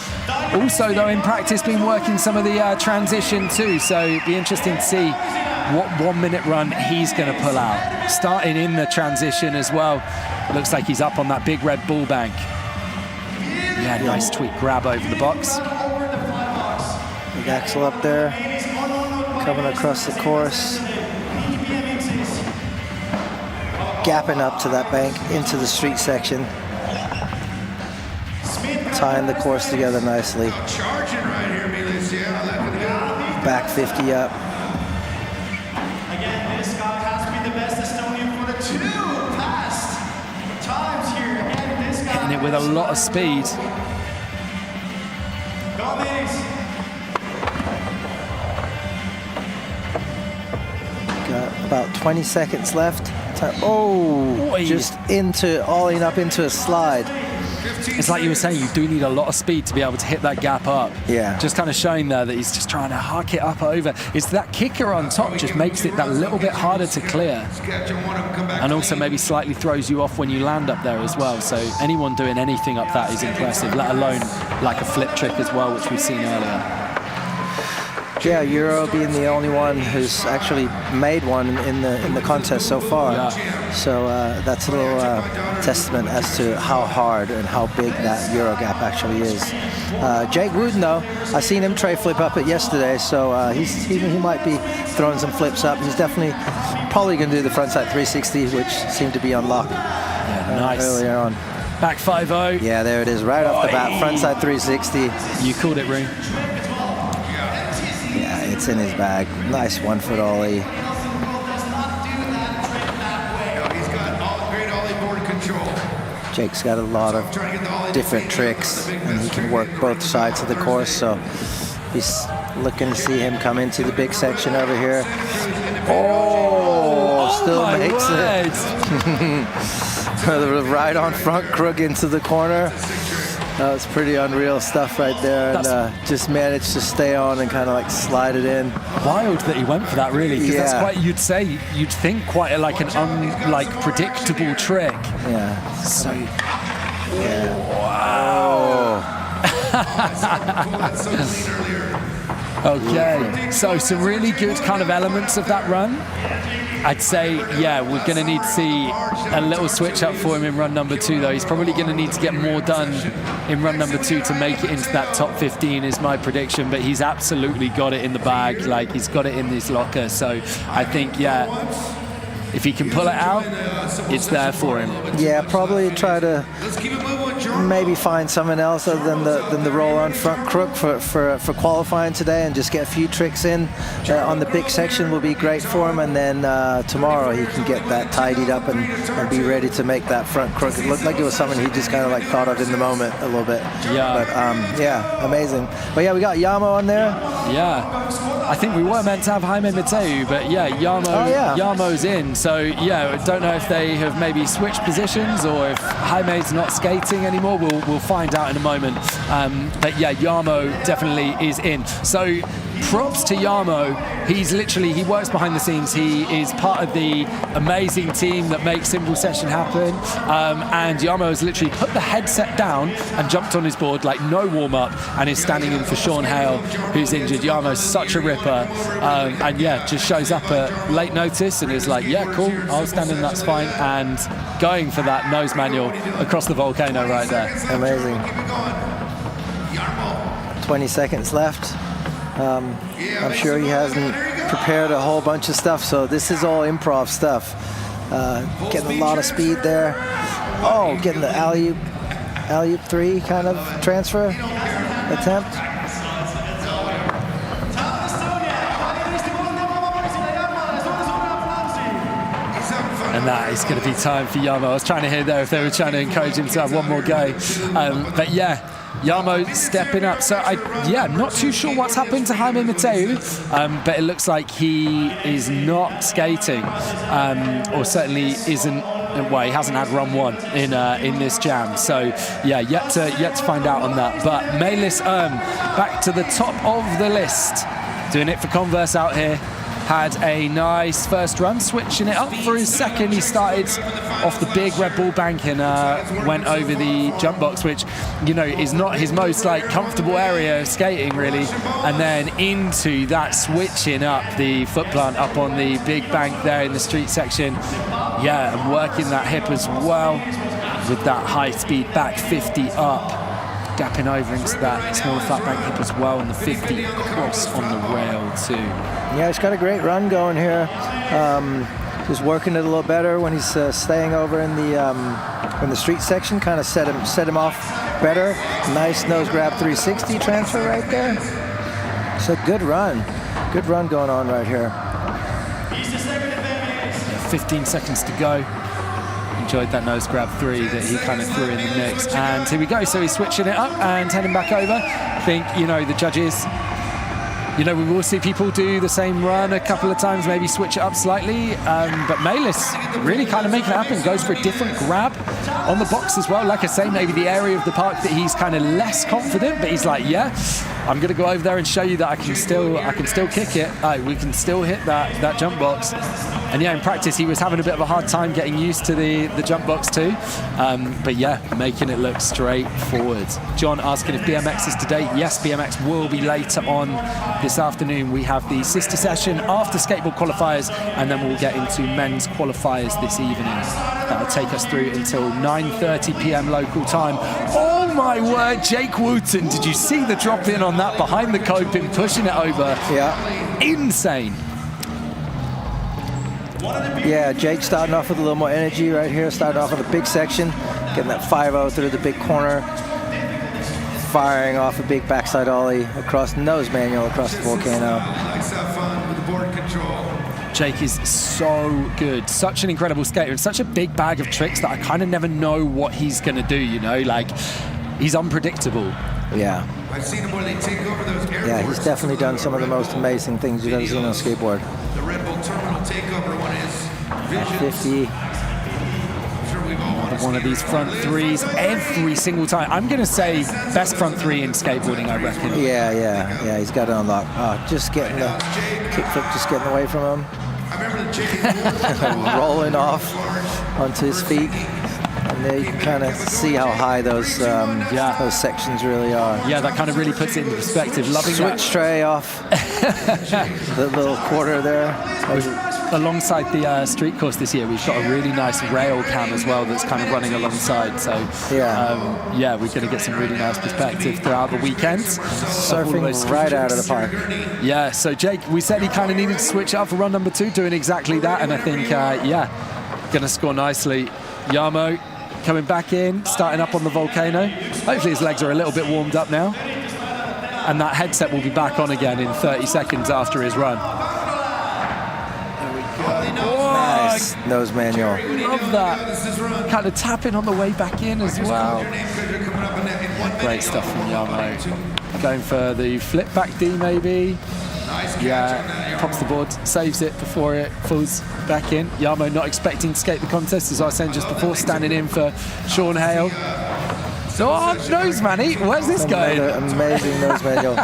Also, though, in practice, been working some of the transition too, so it'd be interesting to see what 1 minute run he's going to pull out. Starting in the transition as well. Looks like he's up on that big red ball bank. Yeah, nice tweak grab over the box. Big axle up there, coming across the course. Gapping up to that bank into the street section. Tying the course together nicely. Back 50 up. Again, this guy has to be the best Estonian for the 2 past times here. Again, this guy hitting it with a lot of speed. Go, ladies. Got about 20 seconds left. Oh, just olling up into a slide. It's like you were saying, you do need a lot of speed to be able to hit that gap up. Yeah. Just kind of showing there that he's just trying to huck it up over. It's that kicker on top just makes it that little bit harder to clear. And also maybe slightly throws you off when you land up there as well. So anyone doing anything up that is impressive, let alone like a flip trick as well, which we've seen earlier. Yeah, Euro being the only one who's actually made one in the contest so far. Yeah. So that's a little testament as to how hard and how big that Euro gap actually is. Jake Wooten, though, I seen him tray flip up it yesterday, so he might be throwing some flips up. He's definitely probably going to do the frontside 360, which seemed to be on lock earlier on. Back 5-0. Yeah, there it is, right off the bat, frontside 360. You called it, Rune. It's in his bag. Nice 1-foot ollie. He's got great ollie board control. Jake's got a lot of different tricks, and he can work both sides of the course, so he's looking to see him come into the big section over here. Oh, still makes it. Right on front crook into the corner. That was pretty unreal stuff right there, and just managed to stay on and kind of like slide it in. Wild that he went for that, really, because that's quite, you'd think quite like an predictable trick. Yeah. So, wow. Okay, so some really good kind of elements of that run. I'd say, we're going to need to see a little switch up for him in run number 2, though. He's probably going to need to get more done in run number 2 to make it into that top 15 is my prediction, but he's absolutely got it in the bag. Like, he's got it in his locker. So I think, if he can pull it out, it's there for him. Yeah, probably try to maybe find someone else other than the roll on front crook for qualifying today, and just get a few tricks in on the big section will be great for him, and then tomorrow he can get that tidied up and be ready to make that front crook. It looked like it was something he just kind of like thought of in the moment a little bit. Yeah. But amazing. But yeah, we got Jarmo on there. Yeah. I think we were meant to have Jaime Mateu, but Jarmo's in. So I don't know if they have maybe switched positions or if Jaime's not skating anymore. We'll find out in a moment. But Jarmo definitely is in. So props to Jarmo. He works behind the scenes. He is part of the amazing team that makes Simple Session happen. And Jarmo has literally put the headset down and jumped on his board like no warm-up, and is standing in for Sean Hale, who's injured. Jarmo's such a ripper. And just shows up at late notice and is like, cool, I'll stand in, that's fine. And going for that nose manual across the volcano right there. Amazing. 20 seconds left. I'm sure he hasn't prepared a whole bunch of stuff, so this is all improv stuff. Getting a lot of speed there. Oh, getting the alley-oop 3 kind of transfer attempt. And that is going to be time for Jarmo. I was trying to hear there if they were trying to encourage him to have one more go. But yeah, Jarmo stepping up. So I'm not too sure what's happened to Jaime Mateu, but it looks like he is not skating, or certainly isn't. Well, he hasn't had run one in this jam. So yeah, yet to find out on that. But Melis back to the top of the list, doing it for Converse out here. Had a nice first run, switching it up for his second. He started off the big Red Bull bank and went over the jump box, which, you know, is not his most comfortable area of skating really. And then into that switching up the foot plant up on the big bank there in the street section. Yeah, and working that hip as well with that high speed back 50 up. Gapping over into that smaller flat bank hip as well, and the 50 across on the rail too. Yeah, he's got a great run going here. Just working it a little better when he's staying over in the street section. Kind of set him off better. Nice nose grab 360 transfer right there. It's a good run going on right here. 15 seconds to go. Enjoyed that nose grab 3 that he kind of threw in the mix. And here we go. So he's switching it up and heading back over. I think, you know, the judges, you know, we will see people do the same run a couple of times, maybe switch it up slightly. But Melis really kind of making it happen. Goes for a different grab on the box as well. Like I say, maybe the area of the park that he's kind of less confident, but he's like, yeah, I'm going to go over there and show you that I can still kick it. We can still hit that jump box. And yeah, in practice, he was having a bit of a hard time getting used to the jump box too. But yeah, making it look straightforward. John asking if BMX is today. Yes, BMX will be later on this afternoon. We have the sister session after skateboard qualifiers, and then we'll get into men's qualifiers this evening. That'll take us through until 9:30 p.m. local time. Oh my word, Jake Wooten. Did you see the drop in on that behind the coping, pushing it over? Yeah. Insane. Yeah, Jake starting off with a little more energy right here, starting off with a big section, getting that 5-0 through the big corner, firing off a big backside ollie across the nose manual across the volcano. Let's have fun with the board control. Jake is so good, such an incredible skater, and such a big bag of tricks that I kind of never know what he's going to do, you know, like he's unpredictable. Yeah. I've seen him when they take over those airports. Yeah, he's definitely done some of the most amazing things you've ever seen on a skateboard. The Red Bull Terminal takeover one is visions. 50. Sure we've all wanted One of these front threes every single time. I'm going to say best front three in skateboarding, I reckon. Yeah, he's got it on lock. Just getting the kickflip, just getting away from him. I remember the Jake Rolling off onto his feet. And there you can kind of see how high those sections really are. Yeah, that kind of really puts it into perspective. Loving Switch tray off. The little quarter there. Alongside the street course this year, we've got a really nice rail cam as well that's kind of running alongside. So we're going to get some really nice perspective throughout the weekends. Surfing right out of the park. Yeah, so Jake, we said he kind of needed to switch up for run number 2, doing exactly that. And I think, going to score nicely. Jarmo coming back in, starting up on the volcano. Hopefully his legs are a little bit warmed up now. And that headset will be back on again in 30 seconds after his run. Nice nose manual. Love that. Kind of tapping on the way back in as well. Great stuff from Jarmo. Going for the flip back D maybe. Yeah, pops the board, saves it before it falls back in. Jarmo not expecting to skate the contest, as I was saying just before, standing in for Sean Hale. Oh, nose manny, where's this going? Amazing nose manual.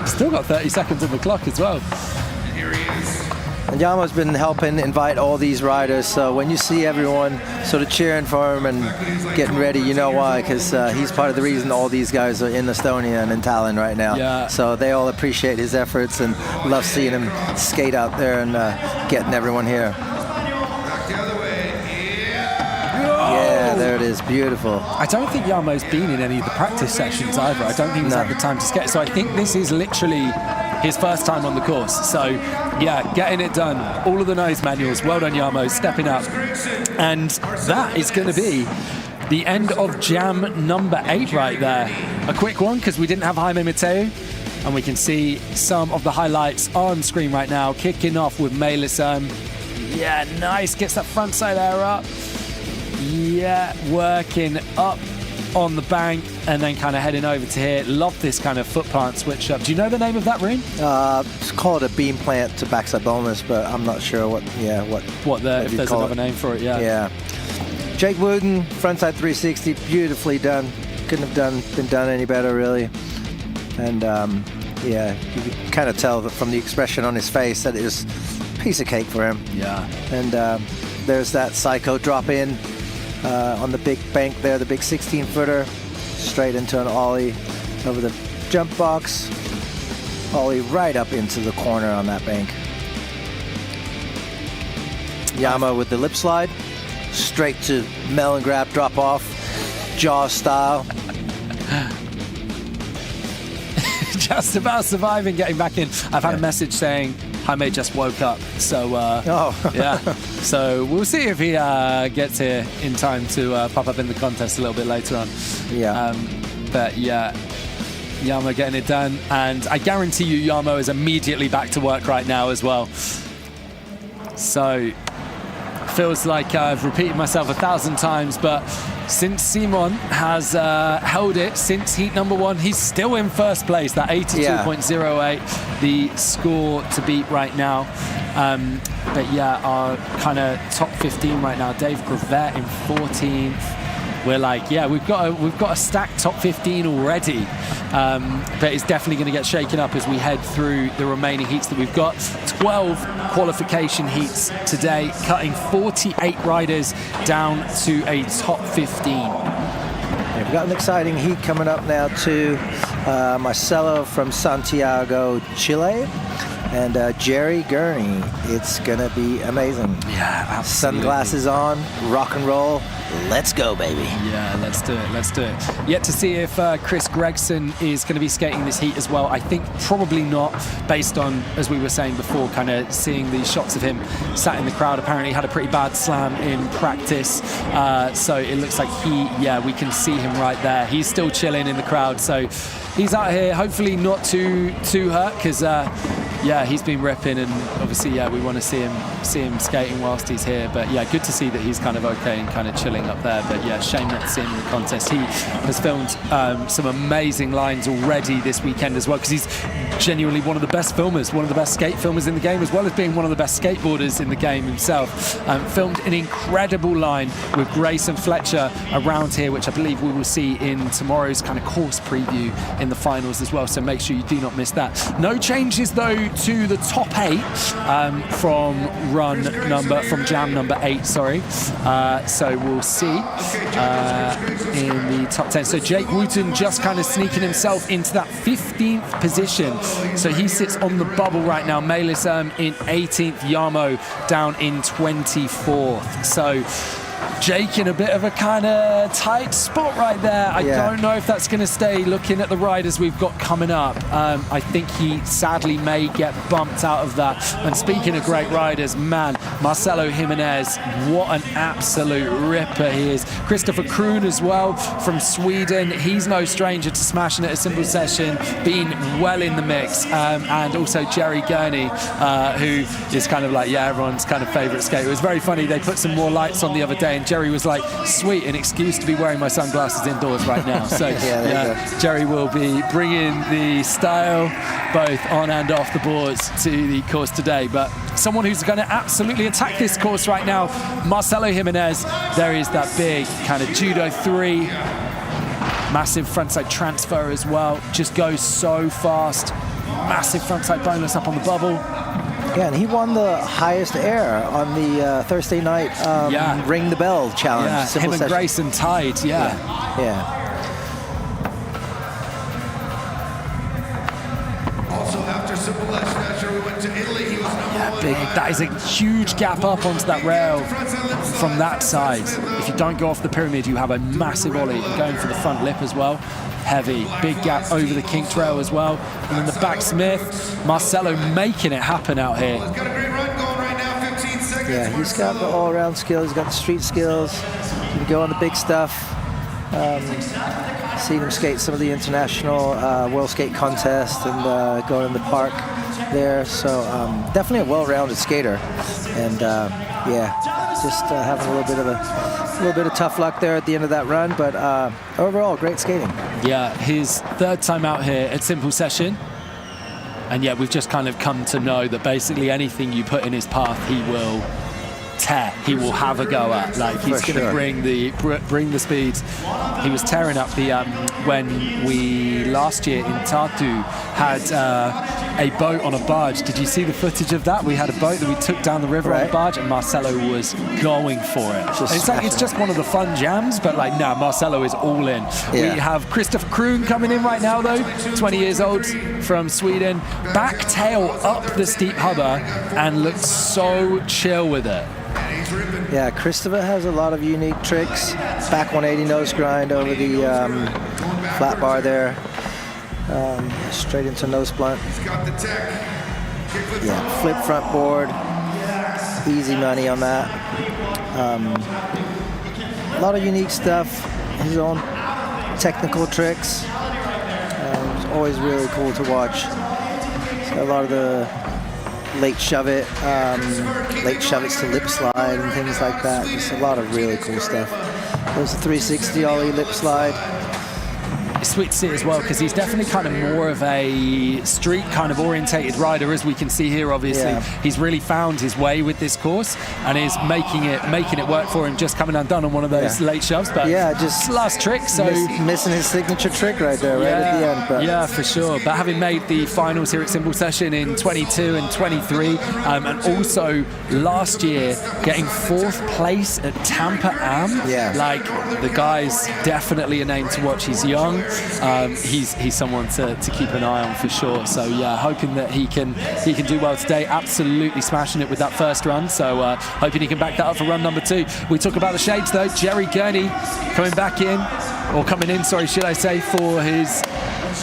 Still got 30 seconds on the clock as well. And Jarmo's been helping invite all these riders, so when you see everyone sort of cheering for him and getting ready, you know why, because he's part of the reason all these guys are in Estonia and in Tallinn right now. Yeah. So they all appreciate his efforts and love seeing him skate out there and getting everyone here. Yeah, there it is, beautiful. I don't think Jarmo's been in any of the practice sessions either. I don't think he's had the time to skate. So I think this is literally his first time on the course. So yeah, getting it done. All of the nose manuals. Well done, Jarmo, stepping up. And that is going to be the end of jam number 8 right there. A quick one because we didn't have Jaime Mateu. And we can see some of the highlights on screen right now. Kicking off with Melis Yeah, nice. Gets that front side air up. Yeah, working up on the bank and then kind of heading over to here. Love this kind of foot plant switch up. Do you know the name of that room? It's called a beam plant to backside bonus, but I'm not sure what if there's another name for it. Yeah. Jake Wooten, frontside 360, beautifully done. Couldn't have been done any better, really. And yeah, you can kind of tell that from the expression on his face that it was a piece of cake for him. Yeah. And there's that psycho drop in on the big bank there, the big 16-footer, straight into an ollie over the jump box, ollie right up into the corner on that bank. Yama with the lip slide, straight to melon grab, drop off, Jaws style. Just about surviving, getting back in. I've had a message saying Jaime just woke up, so yeah. So we'll see if he gets here in time to pop up in the contest a little bit later on. Yeah. But yeah, Yamo getting it done, and I guarantee you Yamo is immediately back to work right now as well. So feels like I've repeated myself 1,000 times, but since Simon has held it since heat number 1, he's still in first place. That 82.08, the score to beat right now. But yeah, our kind of top 15 right now. Dave Gravett in 14th. We're like, yeah, we've got a stacked top 15 already, but it's definitely going to get shaken up as we head through the remaining heats that we've got. 12 qualification heats today, cutting 48 riders down to a top 15. Yeah, we've got an exciting heat coming up now too. Marcelo from Santiago, Chile, and Jerry Gurney. It's gonna be amazing. Yeah, absolutely. Sunglasses on, rock and roll. Let's go, baby. Yeah, let's do it. Yet to see if Chris Gregson is going to be skating this heat as well. I think probably not, based on, as we were saying before, kind of seeing these shots of him sat in the crowd. Apparently had a pretty bad slam in practice. So it looks like we can see him right there. He's still chilling in the crowd. So he's out here, hopefully not too hurt, because he's been ripping, and obviously we want to see him skating whilst he's here. But yeah, good to see that he's kind of okay and kind of chilling up there. But yeah, shame not to see him in the contest. He has filmed some amazing lines already this weekend as well, because he's genuinely one of the best filmers, one of the best skate filmers in the game, as well as being one of the best skateboarders in the game himself. Filmed an incredible line with Grace and Fletcher around here, which I believe we will see in tomorrow's kind of course preview in the finals as well. So make sure you do not miss that. No changes though to the top 8 from jam number 8, sorry. So we'll see in the top 10. So Jake Wooten just kind of sneaking himself into that 15th position. So he sits on the bubble right now. Melis in 18th, Yamo down in 24th. So Jake in a bit of a kind of tight spot right there. I don't know if that's going to stay, looking at the riders we've got coming up. I think he sadly may get bumped out of that. And speaking of great riders, man, Marcelo Jimenez, what an absolute ripper he is. Christopher Kroon as well from Sweden. He's no stranger to smashing at a simple session, being well in the mix. And also Jerry Gurney, who is kind of like, everyone's kind of favourite skater. It was very funny. They put some more lights on the other day, and Jerry was like, sweet, an excuse to be wearing my sunglasses indoors right now. So Jerry will be bringing the style both on and off the boards to the course today. But someone who's going to absolutely attack this course right now, Marcelo Jimenez. There is that big kind of judo 3, massive frontside transfer as well. Just goes so fast. Massive frontside bonus up on the bubble. Yeah, and he won the highest air on the Thursday night Ring the Bell challenge. Yeah, him and Grayson tied, yeah. Also, after Simple National, we went to Italy. He was number 1. Big. That is a huge gap up onto that rail from that side. If you don't go off the pyramid, you have a massive ollie, and going for the front lip as well. Heavy, big gap over the kinked rail as well. And then the backsmith, Marcelo making it happen out here. He's got a great run going right now, 15 seconds. Yeah, he's got the all-around skills, he's got the street skills, he can go on the big stuff. Seen him skate some of the international World Skate Contest and going in the park. there. So definitely a well-rounded skater, and yeah, just having a little bit of tough luck there at the end of that run, but overall great skating. Yeah, his third time out here at Simple Session. And yet we've just kind of come to know that basically anything you put in his path, he will tear. He will have a go at. Like, he's going to bring the speeds. He was tearing up the when we last year in Tartu had a boat on a barge. Did you see the footage of that? We had a boat that we took down the river on a barge, and Marcelo was going for it. It's just one of the fun jams, but like, no, Marcelo is all in. Yeah. We have Christopher Kroon coming in right now, though, 20 years old from Sweden. Back tail up the steep hubber and looks so chill with it. Yeah, Christopher has a lot of unique tricks. Back 180 nose grind over the flat bar there. Straight into nose blunt. Yeah, flip front board. Easy money on that. A lot of unique stuff. His own technical tricks. It's always really cool to watch. He's got a lot of the late shove it's to lip slide and things like that. Just a lot of really cool stuff. There's a 360 ollie lip slide. It's sweet to see as well, because he's definitely kind of more of a street kind of orientated rider, as we can see here. Obviously, he's really found his way with this course and is making it work for him. Just coming undone on one of those late shoves, but just last trick. So missing his signature trick right there, right at the end. But yeah, for sure. But having made the finals here at Simple Session in 22 and 23, and also last year getting 4th place at Tampa Am. Like, the guy's definitely a name to watch. He's young. He's someone to keep an eye on for sure. So yeah, hoping that he can do well today. Absolutely smashing it with that first run. So hoping he can back that up for run number 2. We talk about the shades though. Jerry Gurney coming in, sorry, should I say, for his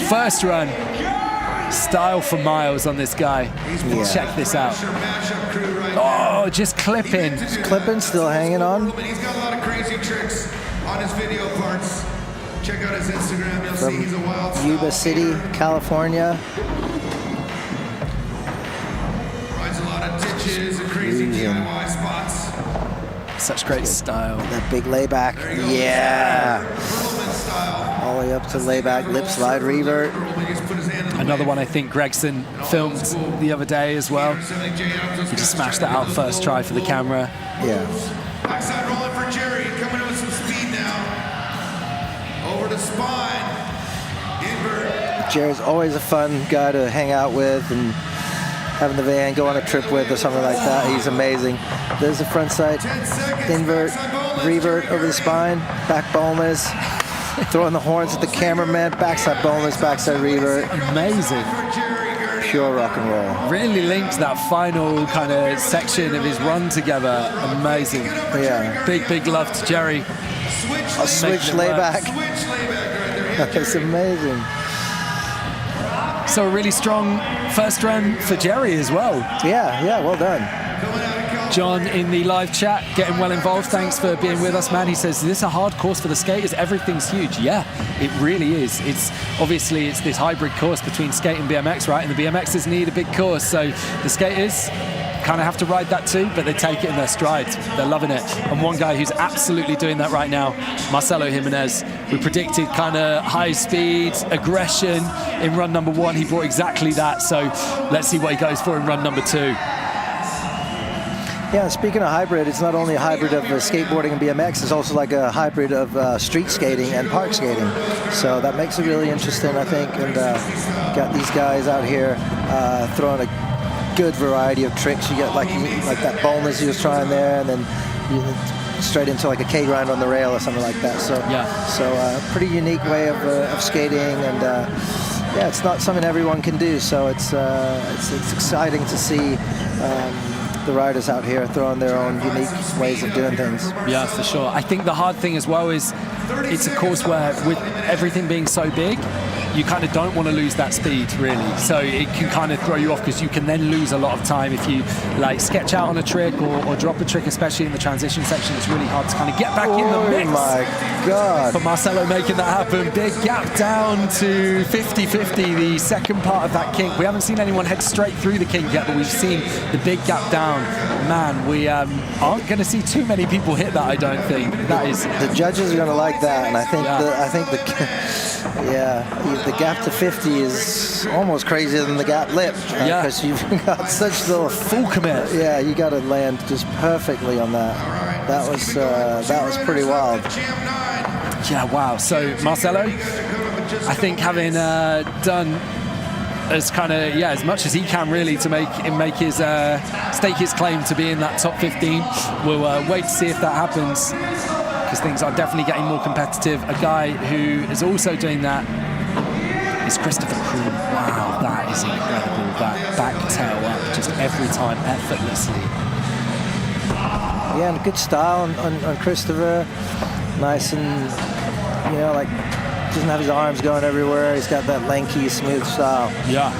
first run. Style for miles on this guy. Check this out. Oh, just clipping. Still hanging on. He's got a lot of crazy tricks on his video parts. Check out his Instagram, you'll see he's a wild style. Yuba City, California. Rides a lot of ditches and crazy DIY spots. Such great style. That big layback. All the way up to layback, lip slide revert. Another one I think Gregson filmed the other day as well. He just smashed that out first try for the camera. Backside rolling for Jerry, coming in with some speed now. Over the spine. Invert. Jerry's always a fun guy to hang out with, and having the van go on a trip with or something like that. He's amazing. There's the front side invert, revert over the spine, back boneless, throwing the horns at the cameraman, backside boneless, backside revert. Amazing. Pure rock and roll. Really linked that final kind of section of his run together. Amazing. Yeah. Big love to Jerry. A switch layback. It's amazing. So a really strong first run for Jerry as well. Yeah, well done. John in the live chat getting well involved. Thanks for being with us, man. He says, is this a hard course for the skaters? Everything's huge. Yeah, it really is. It's this hybrid course between skate and BMX, right? And the BMXers need a big course. So the skaters kind of have to ride that too, but they take it in their stride. They're loving it. And one guy who's absolutely doing that right now, Marcelo Jimenez. We predicted kind of high speed, aggression in run number 1. He brought exactly that. So let's see what he goes for in run number 2. Yeah, speaking of hybrid, it's not only a hybrid of skateboarding and BMX, it's also like a hybrid of street skating and park skating. So that makes it really interesting, I think. And got these guys out here throwing a good variety of tricks. You get like that boneless he was trying there, and then straight into like a K grind on the rail or something like that. So pretty unique way of skating, and it's not something everyone can do. So it's exciting to see the riders out here throwing their own unique ways of doing things. Yeah, for sure. I think the hard thing as well is it's a course where, with everything being so big, you kind of don't want to lose that speed, really. So it can kind of throw you off because you can then lose a lot of time if you like sketch out on a trick or drop a trick, especially in the transition section. It's really hard to kind of get back in the mix. Oh my God. But Marcelo making that happen. Big gap down to 50-50, the second part of that kink. We haven't seen anyone head straight through the kink yet, but we've seen the big gap down. Man, we aren't going to see too many people hit that, I don't think. That is... The judges are going to like that, and I think the gap to 50 is almost crazier than the gap lip. Because you've got such little... Full commit. Yeah, you got to land just perfectly on that. That was pretty wild. Yeah, wow. So Marcelo, I think having done as kind of as much as he can really to make his stake his claim to be in that top 15. We'll wait to see if that happens, because things are definitely getting more competitive. A guy who is also doing that is Christopher Kroon. Wow, that is incredible. That back tail up just every time effortlessly. Yeah, and good style on Christopher. Nice and, like, doesn't have his arms going everywhere. He's got that lanky, smooth style. Yeah.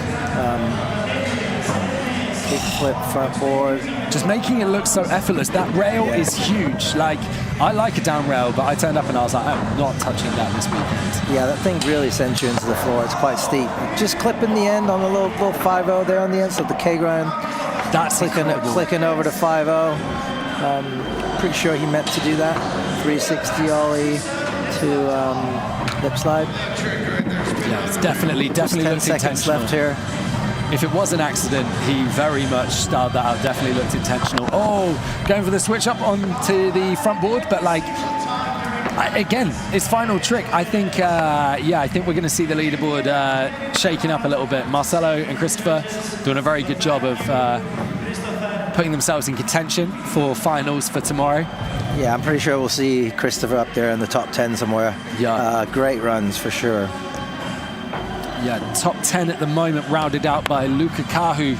Kick flip, front board. Just making it look so effortless. That rail is huge. Like, I like a down rail, but I turned up and I was like, I'm not touching that this weekend. Yeah, that thing really sends you into the floor. It's quite steep. Just clipping the end on the little 5-0 there on the end, so the K grind. That's clicking over to 5-0. Pretty sure he meant to do that. 360 ollie to lip slide. Yeah, it's definitely 10 looked seconds intentional. left here. If it was an accident, he very much styled that out. Definitely looked intentional. Oh, going for the switch up onto the front board, but like, again, his final trick. I think we're going to see the leaderboard shaking up a little bit. Marcelo and Christopher doing a very good job of putting themselves in contention for finals for tomorrow. Yeah, I'm pretty sure we'll see Christopher up there in the top 10 somewhere. Yeah. Great runs for sure. Yeah, top 10 at the moment, rounded out by Luca Kahu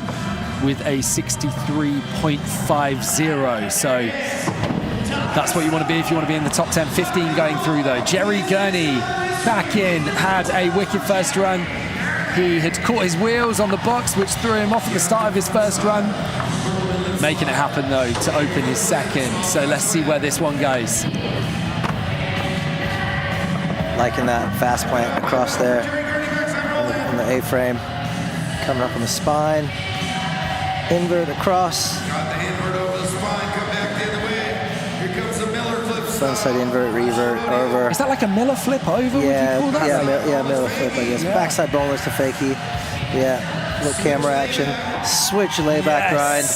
with a 63.50. So that's what you want to be if you want to be in the top 10. 15 going through though. Jerry Gurney back in, had a wicked first run. He had caught his wheels on the box, which threw him off at the start of his first run. Making it happen though to open his second. So let's see where this one goes. Liking that fast plant across there on the A-frame. Coming up on the spine. Invert across. Got the invert over the spine, come back the other way. Here comes the Miller flip style. Frontside invert, revert, over. Is that like a Miller flip over? Yeah, would you call that? Miller flip, I guess. Yeah. Backside boneless to fakie. Yeah, little camera action. Switch layback grind.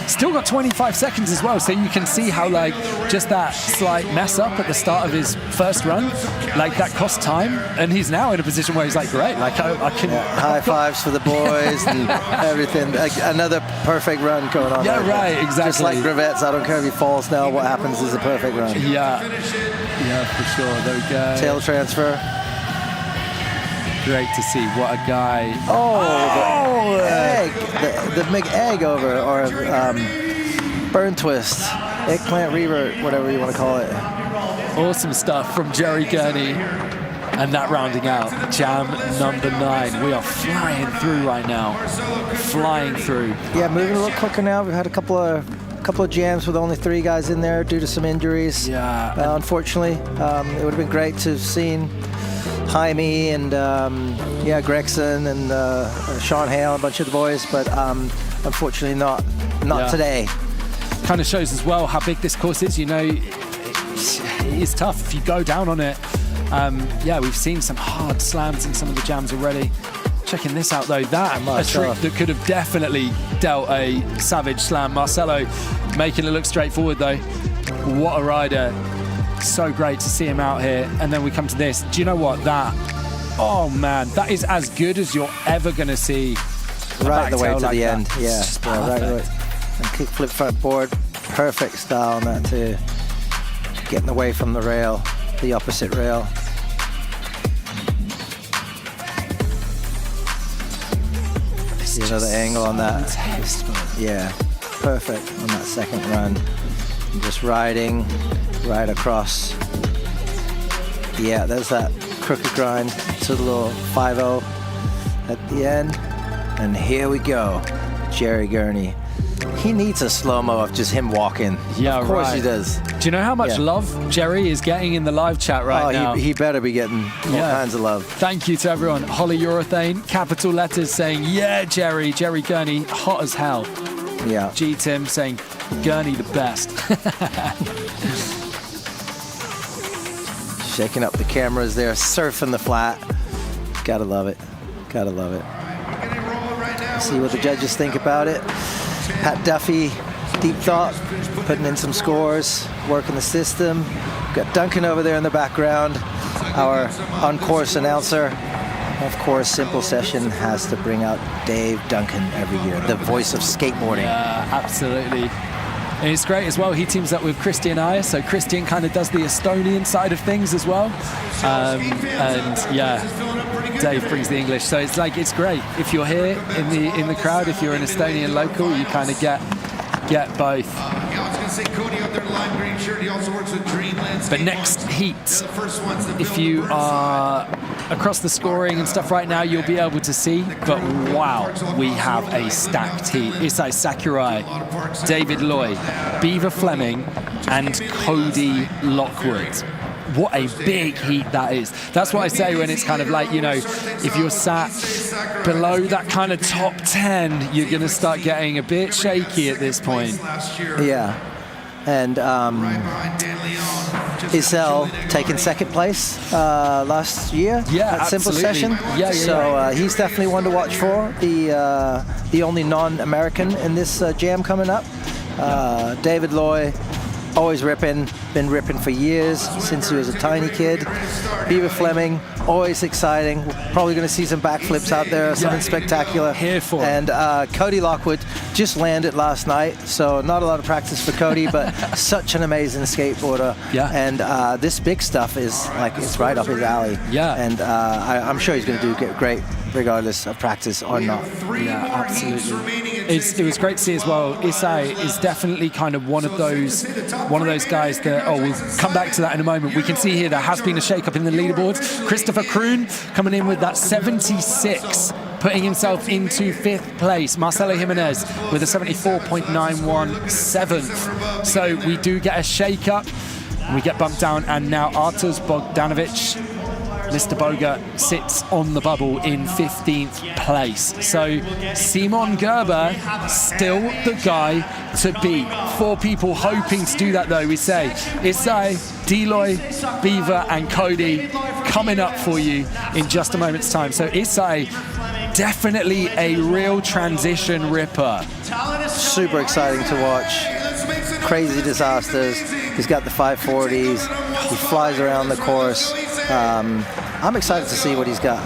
Still got 25 seconds as well, so you can see how like just that slight mess up at the start of his first run, like that cost time, and he's now in a position where he's like, great, like I can. Yeah, high fives for the boys and everything. Like, another perfect run going on. Yeah, right, exactly. Just like Gravets, I don't care if he falls now. What happens is a perfect run. Yeah, for sure. There we go. Tail transfer. Great to see. What a guy. The egg. The big egg over, or burn twist. Eggplant revert, whatever you want to call it. Awesome stuff from Jerry Gurney. And that rounding out, jam number 9. We are flying through right now. Flying through. Yeah, moving a little quicker now. We've had a couple of jams with only 3 guys in there due to some injuries. Yeah. Unfortunately, it would have been great to have seen Jaime and Gregson and Sean Hale, a bunch of the boys, but unfortunately not today. Kind of shows as well how big this course is. You know, it is tough if you go down on it. We've seen some hard slams in some of the jams already. Checking this out though, that a trick that could have definitely dealt a savage slam. Marcelo making it look straightforward though. What a rider. So great to see him out here. And then we come to this. Do you know what? Oh man, that is as good as you're ever going to see. Right the way to like the that. end. Yeah, right away. And kick flip front board. Perfect style on that too. Getting away from the rail, the opposite rail. You know the angle on that. Yeah, perfect on that second run. And just riding right across. Yeah, there's that crooked grind. to the little 5-0 at the end. And here we go. Jerry Gurney. He needs a slow-mo of just him walking. Yeah, of course right. he does. Do you know how much love Jerry is getting in the live chat right now? He better be getting all kinds of love. Thank you to everyone. Holly Urethane, capital letters saying, yeah, Jerry Gurney, hot as hell. Yeah. G Tim saying, Gurney the best. Shaking up the cameras there, surfing the flat. Gotta love it. Gotta love it. See what the judges think about it. Pat Duffy, deep thought, putting in some scores, working the system. Got Duncan over there in the background, our on-course announcer. Of course, Simple Session has to bring out Dave Duncan every year, the voice of skateboarding. Yeah, absolutely. And it's great as well. He teams up with Christian Iyer, so Christian kind of does the Estonian side of things as well. And yeah, Dave brings the English. So it's like, it's great. If you're here in the crowd, if you're an Estonian local, you kind of get both. Yeah, I was going to say Cody out there in the lime green shirt. He also works with Dreamland. But next heat, if you are across the scoring and stuff right now, you'll be able to see. But wow, we have a stacked heat. Isai Sakurai, David Loy, Beaver Fleming, and Cody Lockwood. What a big heat that is. That's what I say when it's kind of like, you know, if you're sat below that kind of top 10, you're going to start getting a bit shaky at this point. Yeah. And Isel taking second place last year at Simple Session. So he's definitely one to watch for. The only non-American in this jam coming up. David Loy, always ripping, been ripping for years, since he was a tiny kid. Beaver Fleming, always exciting. Probably going to see some backflips out there, something spectacular. Here for and Cody Lockwood just landed last night, so not a lot of practice for Cody, but such an amazing skateboarder. Yeah. And this big stuff is like, it's right up his alley. Yeah. And I'm sure he's going to do great regardless of practice or not. Yeah, absolutely. It was great to see as well. Isai is definitely kind of one of those guys that, we'll come back to that in a moment. We can see here there has been a shake-up in the leaderboard. Christopher Kroon coming in with that 76, putting himself into 5th place. Marcelo Jimenez with a 74.91 7th. So we do get a shake-up. We get bumped down, and now Artur Bogdanovic, Mr. Boga, sits on the bubble in 15th place. So Simon Gerber, still the guy to beat. 4 people hoping to do that though. We say Isai, Deloy, Beaver and Cody coming up for you in just a moment's time. So Isai, definitely a real transition ripper. Super exciting to watch. Crazy disasters. He's got the 540s. He flies around the course. I'm excited to see what he's got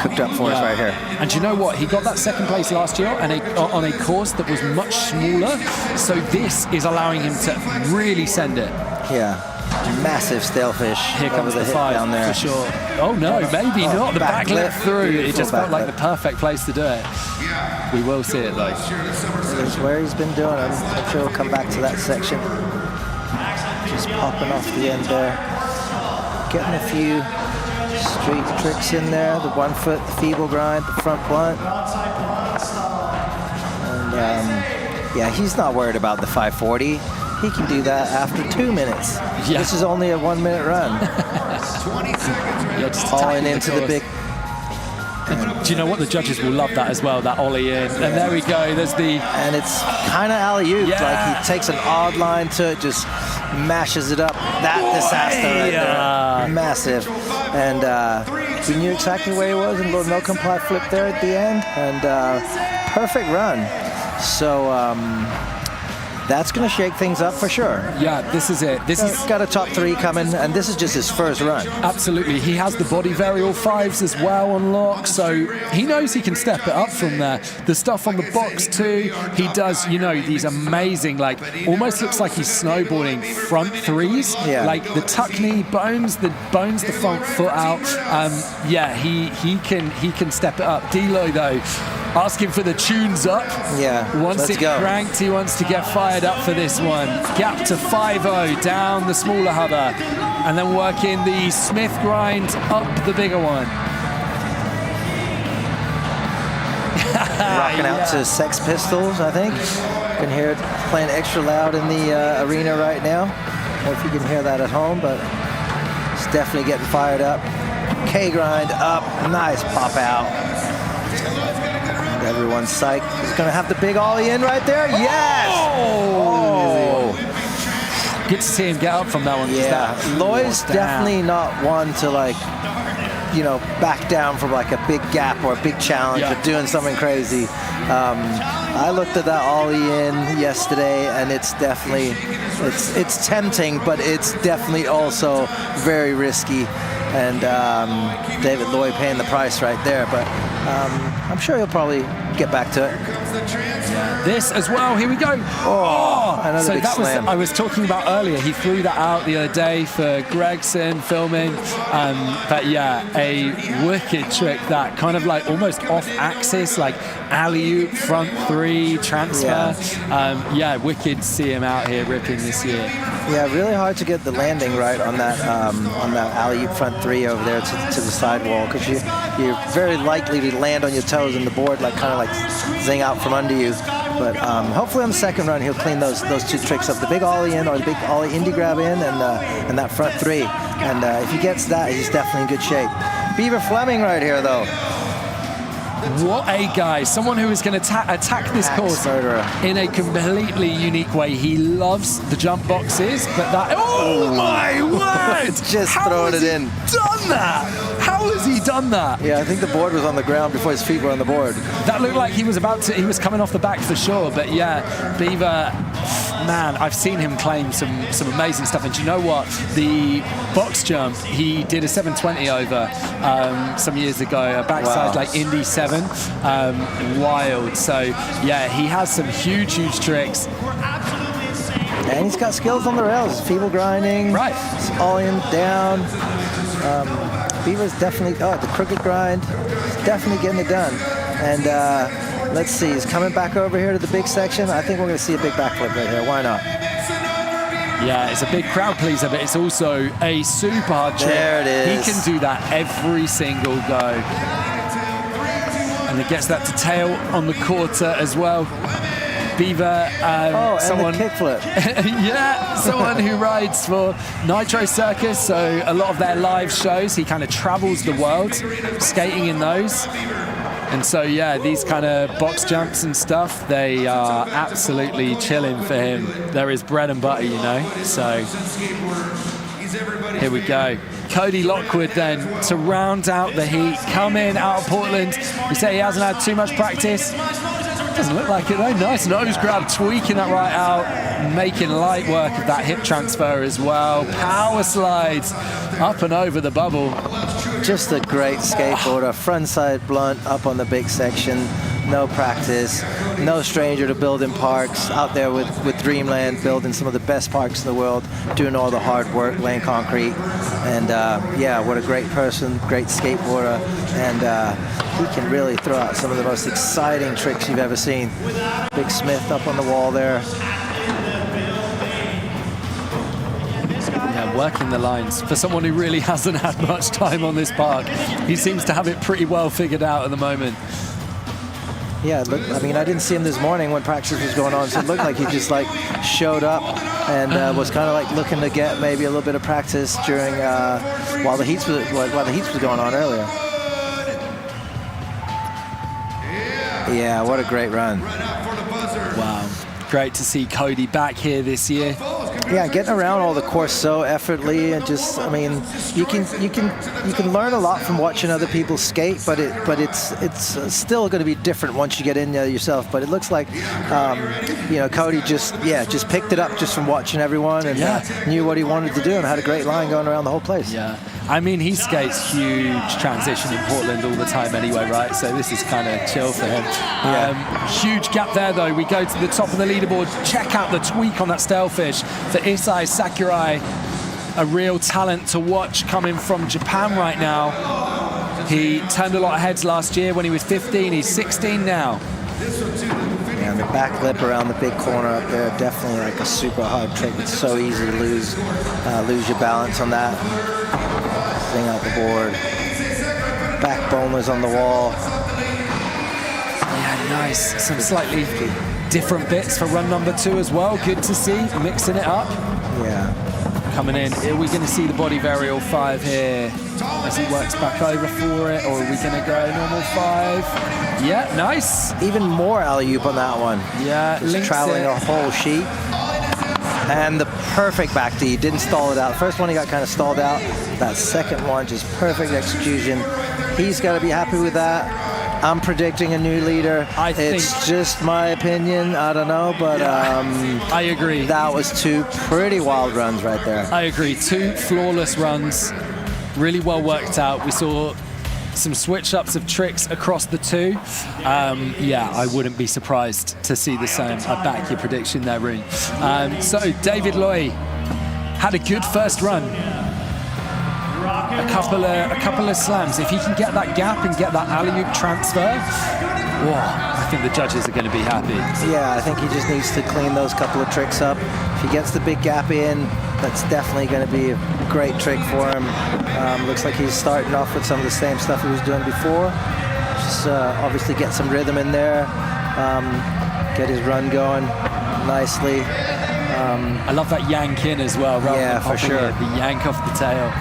cooked up for us right here. And you know what? He got that second place last year on a course that was much smaller. So this is allowing him to really send it. Yeah. Massive stalefish. Here comes the 5 down there. for sure. Oh no, maybe not. The back left through. It just felt like the perfect place to do it. We will see it though. That's where he's been doing. I'm sure we'll come back to that section. Just popping off the end there. Getting a few street tricks in there. The 1 foot, the feeble grind, the front blunt. And yeah, he's not worried about the 540. He can do that after 2 minutes. Yeah. This is only a 1 minute run. Falling into the big. And do you know what? The judges will love that as well, that ollie in. And there we go. There's the... And it's kind of alley-oop. Yeah. Like he takes an odd line to it, just mashes it up. That disaster right there. Massive. And we knew exactly where he was, and a little no-comply flip there at the end. And perfect run. So that's going to shake things up for sure. Yeah, this is it. This is got a top 3 coming, and this is just his first run. Absolutely. He has the body varial 5s as well on lock, so he knows he can step it up from there. The stuff on the box too, he does, you know, these amazing, like, almost looks like he's snowboarding front 3s. Yeah. Like the tuck knee, bones the front foot out. Yeah, he can step it up. Deloy though, asking for the tunes up. Yeah, Once let's it go. cranked, he wants to get fired up for this one. Gap to 5-0, down the smaller hubber, and then working the Smith grind up the bigger one. rocking out to Sex Pistols, I think. You can hear it playing extra loud in the arena right now. I don't know if you can hear that at home, but it's definitely getting fired up. K-grind up, nice pop out. Everyone's psyched. He's gonna have the big ollie in right there. Yes! Oh! Good to see him get up from that one. Yeah, Loy's definitely not one to like, you know, back down from like a big gap or a big challenge or doing something crazy. I looked at that ollie in yesterday, and it's definitely, it's tempting, but it's definitely also very risky. And David Loy paying the price right there, but I'm sure he'll probably get back to it. This as well, here we go. Another so big that slam. was I was talking about earlier. He threw that out the other day for Gregson filming. But yeah, a wicked trick that kind of like almost off axis, like alley-oop, front three, transfer. Yeah, wicked to see him out here ripping this year. Yeah, really hard to get the landing right on that alley-oop front three over there to the sidewall, because you're very likely to land on your toes and the board like kind of like zing out from under you. But hopefully on the second run he'll clean those two tricks up: the big ollie in or the big ollie indie grab in, and that front three. And if he gets that, he's definitely in good shape. Beaver Fleming right here though. What a guy. Someone who is going to attack this course in a completely unique way. He loves the jump boxes, but that... Oh my word! Just throwing it in. Done that? How has he done that? Yeah, I think the board was on the ground before his feet were on the board. That looked like he was coming off the back for sure, but yeah, Beaver, man, I've seen him claim some amazing stuff. And do you know what? The box jump, he did a 720 over some years ago, a backside like Indy 7. Wild. So yeah, he has some huge tricks. And he's got skills on the rails, feeble grinding, right, all in, down. Beaver's definitely, the crooked grind, he's definitely getting it done. And let's see, he's coming back over here to the big section. I think we're going to see a big backflip right here. Why not? Yeah, it's a big crowd pleaser, but it's also a super hard trick. There it is. He can do that every single go. And it gets that to tail on the quarter as well. Beaver, someone, and the kickflip. Yeah, someone who rides for Nitro Circus, so a lot of their live shows. He kind of travels the world, skating in those. And so, yeah, these kind of box jumps and stuff, they are absolutely chilling for him. They're his bread and butter, you know. So here we go. Cody Lockwood then to round out the heat, come in out of Portland. We say he hasn't had too much practice. Doesn't look like it though. Nice nose grab, tweaking that right out, making light work of that hip transfer as well. Power slides up and over the bubble. Just a great skateboarder, frontside blunt up on the big section. No practice, no stranger to building parks, out there with Dreamland, building some of the best parks in the world, doing all the hard work, laying concrete. And yeah, what a great person, great skateboarder. And he can really throw out some of the most exciting tricks you've ever seen. Big Smith up on the wall there. Yeah, working the lines. For someone who really hasn't had much time on this park, he seems to have it pretty well figured out at the moment. Yeah, look, I mean, I didn't see him this morning when practice was going on, so it looked like he just like showed up and was kind of like looking to get maybe a little bit of practice during while the heats was going on earlier. Yeah, what a great run! Wow, great to see Cody back here this year. Yeah, getting around all the course so effortlessly, and just, I mean, you can learn a lot from watching other people skate, but it's still going to be different once you get in there yourself. But it looks like, you know, Cody just picked it up just from watching everyone, and knew what he wanted to do, and had a great line going around the whole place. Yeah, I mean, he skates huge transition in Portland all the time anyway, right? So this is kind of chill for him. Huge gap there though. We go to the top of the leaderboard. Check out the tweak on that stalefish for Isai Sakurai, a real talent to watch coming from Japan right now. He turned a lot of heads last year when he was 15. He's 16 now. And the back lip around the big corner up there, definitely like a super hard trick. It's so easy to lose your balance on that. Thing out the board. Back boneless on the wall. Yeah, Nice. Some slightly different bits for run number 2 as well. Good to see. Mixing it up. Yeah. Coming in. Are we going to see the body varial 5 here as he works back over for it? Or are we going to go normal 5? Yeah, nice. Even more alley-oop on that one. Yeah, just traveling a whole sheet. And the perfect back D. Didn't stall it out. First one he got kind of stalled out. That second one, just perfect execution. He's got to be happy with that. I'm predicting a new leader. It's just my opinion. I don't know, but I agree. That was 2 pretty wild runs right there. I agree. 2 flawless runs, really well worked out. We saw some switch-ups of tricks across the 2. Yeah, I wouldn't be surprised to see the same. I back your prediction there, Rune. So David Loy had a good first run. A couple of slams. If he can get that gap and get that alley-oop transfer, whoa, I think the judges are going to be happy. Yeah, I think he just needs to clean those couple of tricks up. If he gets the big gap in, that's definitely going to be a great trick for him. Looks like he's starting off with some of the same stuff he was doing before. Just obviously get some rhythm in there, get his run going nicely. I love that yank in as well. Yeah, for sure. The yank off the tail.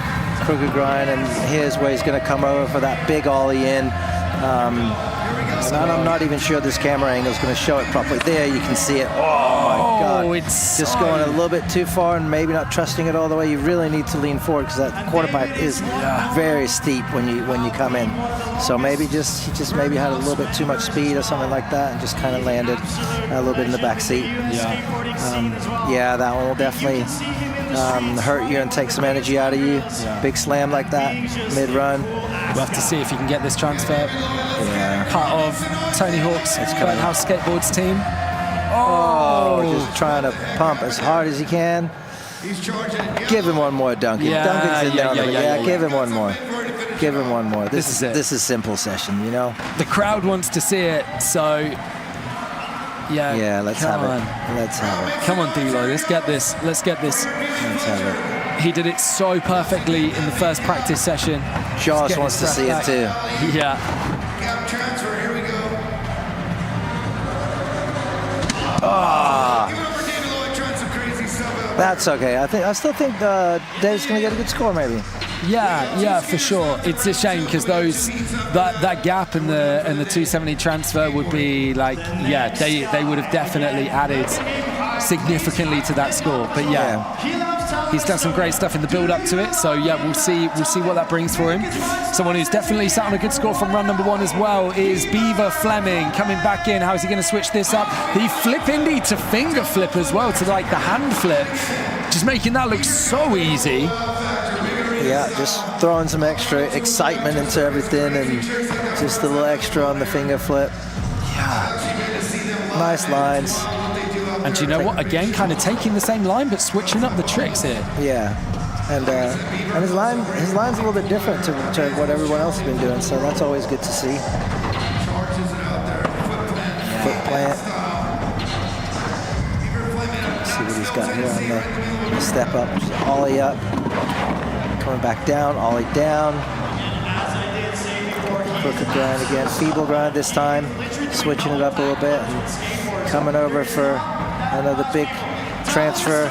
Crooked grind, and here's where he's going to come over for that big ollie in. And I'm not even sure this camera angle is going to show it properly. There, you can see it. Oh my God! It's just going a little bit too far and maybe not trusting it all the way. You really need to lean forward because that quarter pipe is very steep when you come in. So maybe he just maybe had a little bit too much speed or something like that, and just kind of landed a little bit in the back seat. Yeah, that one will definitely hurt you and take some energy out of you. Big slam like that mid-run. We'll have to see if he can get this transfer. Yeah. Part of Tony Hawk's House Skateboards team. Just trying to pump as hard as he can. Give him one more, Duncan. Duncan's in there. Give him one more. Give him one more. This is it. This is simple session, you know. The crowd wants to see it, so yeah. Let's have it. Let's have it. Come on, D-Lo. Let's get this. Let's have it. He did it so perfectly in the first practice session. Josh wants to see it too. Yeah. Gap transfer, here we go. That's okay. I still think Dave's going to get a good score, maybe. Yeah, for sure. It's a shame because that gap and the 270 transfer would be like, they would have definitely added significantly to that score. But he's done some great stuff in the build-up to it. So we'll see what that brings for him. Someone who's definitely sat on a good score from run number 1 as well is Beaver Fleming coming back in. How is he going to switch this up? The flip indie to finger flip as well, to like the hand flip, just making that look so easy. Yeah, just throwing some extra excitement into everything and just a little extra on the finger flip. Yeah, nice lines. And you know what? Again, kind of taking the same line, but switching up the tricks here. Yeah, and his line's a little bit different to what everyone else has been doing, so that's always good to see. Foot plant. Let's see what he's got here on the step up. Just ollie up, coming back down, ollie down. Crooked grind again, feeble grind this time, switching it up a little bit and coming over for another big transfer.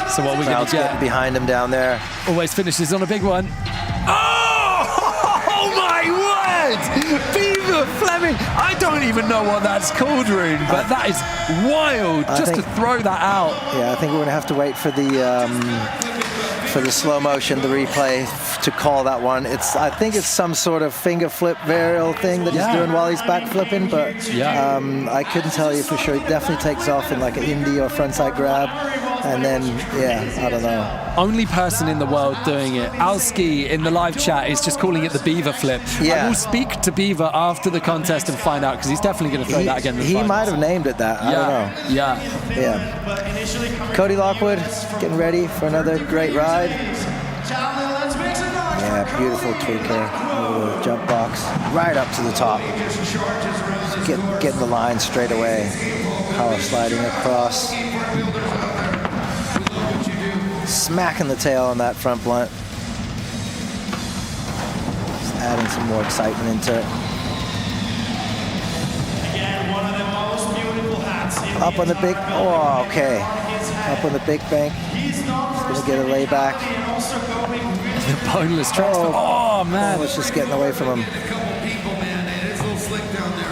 So what are we going to get? Behind him down there. Always finishes on a big one. Oh my word! Beaver Fleming! I don't even know what that's called, Rune, but that is wild just to throw that out. Yeah, I think we're going to have to wait for the slow motion, the replay to call that one. I think it's some sort of finger flip varial thing that he's doing while he's back flipping, but I couldn't tell you for sure. He definitely takes off in like an indie or frontside grab, and then I don't know. Only person in the world doing it. Alski in the live chat is just calling it the Beaver flip. I will speak to Beaver after the contest and find out, because he's definitely going to throw that again in the finals. Might have named it that. I don't know. Yeah. Cody Lockwood getting ready for another great ride. Yeah, beautiful tweaker. Jump box right up to the top. Getting the line straight away. Power sliding across. Smacking the tail on that front blunt. Just adding some more excitement into it. Again, one of the most beautiful hats. Up on the big, oh, okay. Up on the big bank. He's known for Gonna get a layback. and also going The boneless transfer. Oh, man. Oh, it's just getting away from him. A couple people, man. It's a little slick down there.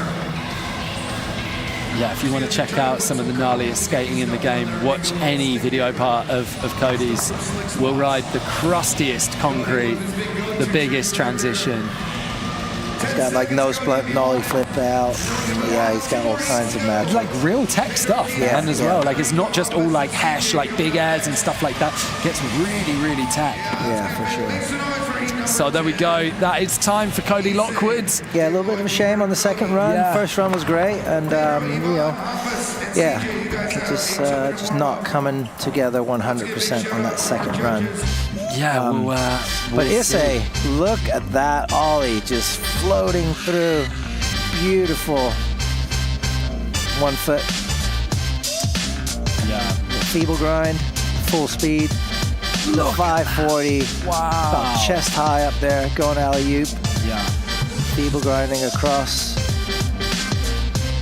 Yeah, if you want to check out some of the gnarliest skating in the game, watch any video part of Cody's. We'll ride the crustiest concrete, the biggest transition. He's got like nose blunt, nollie flip out. Yeah, he's got all kinds of magic. Like real tech stuff, Yeah, man, as yeah. well. Like it's not just all like hash, like big airs and stuff like that. Gets really, really tech. Yeah, for sure. So there we go. That is time for Cody Lockwood. Yeah, a little bit of a shame on the second run. Yeah. First run was great, and you know, yeah, just not coming together 100% on that second run. Yeah, But we'll see. Issei, look at that ollie just floating through. Beautiful. 1 foot. Yeah. Feeble grind, full speed. The 540. Wow. About chest high up there, going alley-oop. Yeah. Feeble grinding across.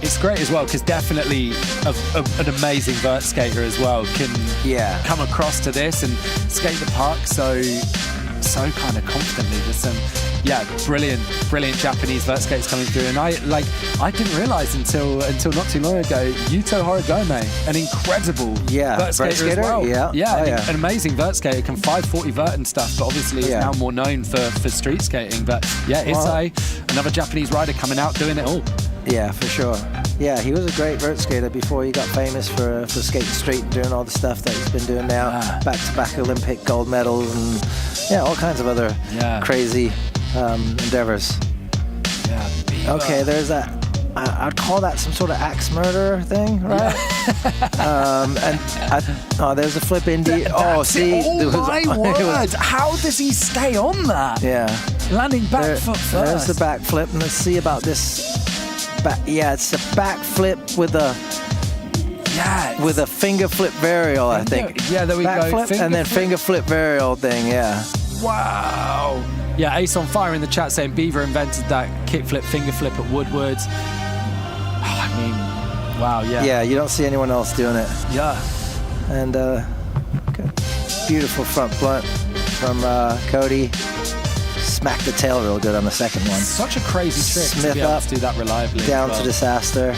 It's great as well because definitely an amazing vert skater as well can come across to this and skate the park so kind of confidently. There's some brilliant Japanese vert skates coming through, and I didn't realize until not too long ago Yuto Horigome, an incredible vert skater as well. An amazing vert skater, can 540 vert and stuff, but obviously is now more known for street skating. But Issei, another Japanese rider coming out doing it all. Yeah, for sure. Yeah, he was a great vert skater before he got famous for skating street and doing all the stuff that he's been doing now. Back-to-back Olympic gold medals and all kinds of other crazy endeavors. Yeah. Okay, there's that. I'd call that some sort of axe murder thing, right? There's a flip indie. See, my word! How does he stay on that? Yeah, landing back foot first. There's the back flip, and let's see about this. It's a back flip with a finger flip varial, I think. Yeah, there we back go. Flip and then finger flip varial thing. Yeah. Wow. Yeah, Ace on Fire in the chat saying Beaver invented that kickflip, finger flip at Woodward. I mean, wow, yeah. Yeah, you don't see anyone else doing it. Yeah. And beautiful front blunt from Cody. Smacked the tail real good on the second one. Such a crazy trick Smith to be able up, to do that reliably. Down to disaster.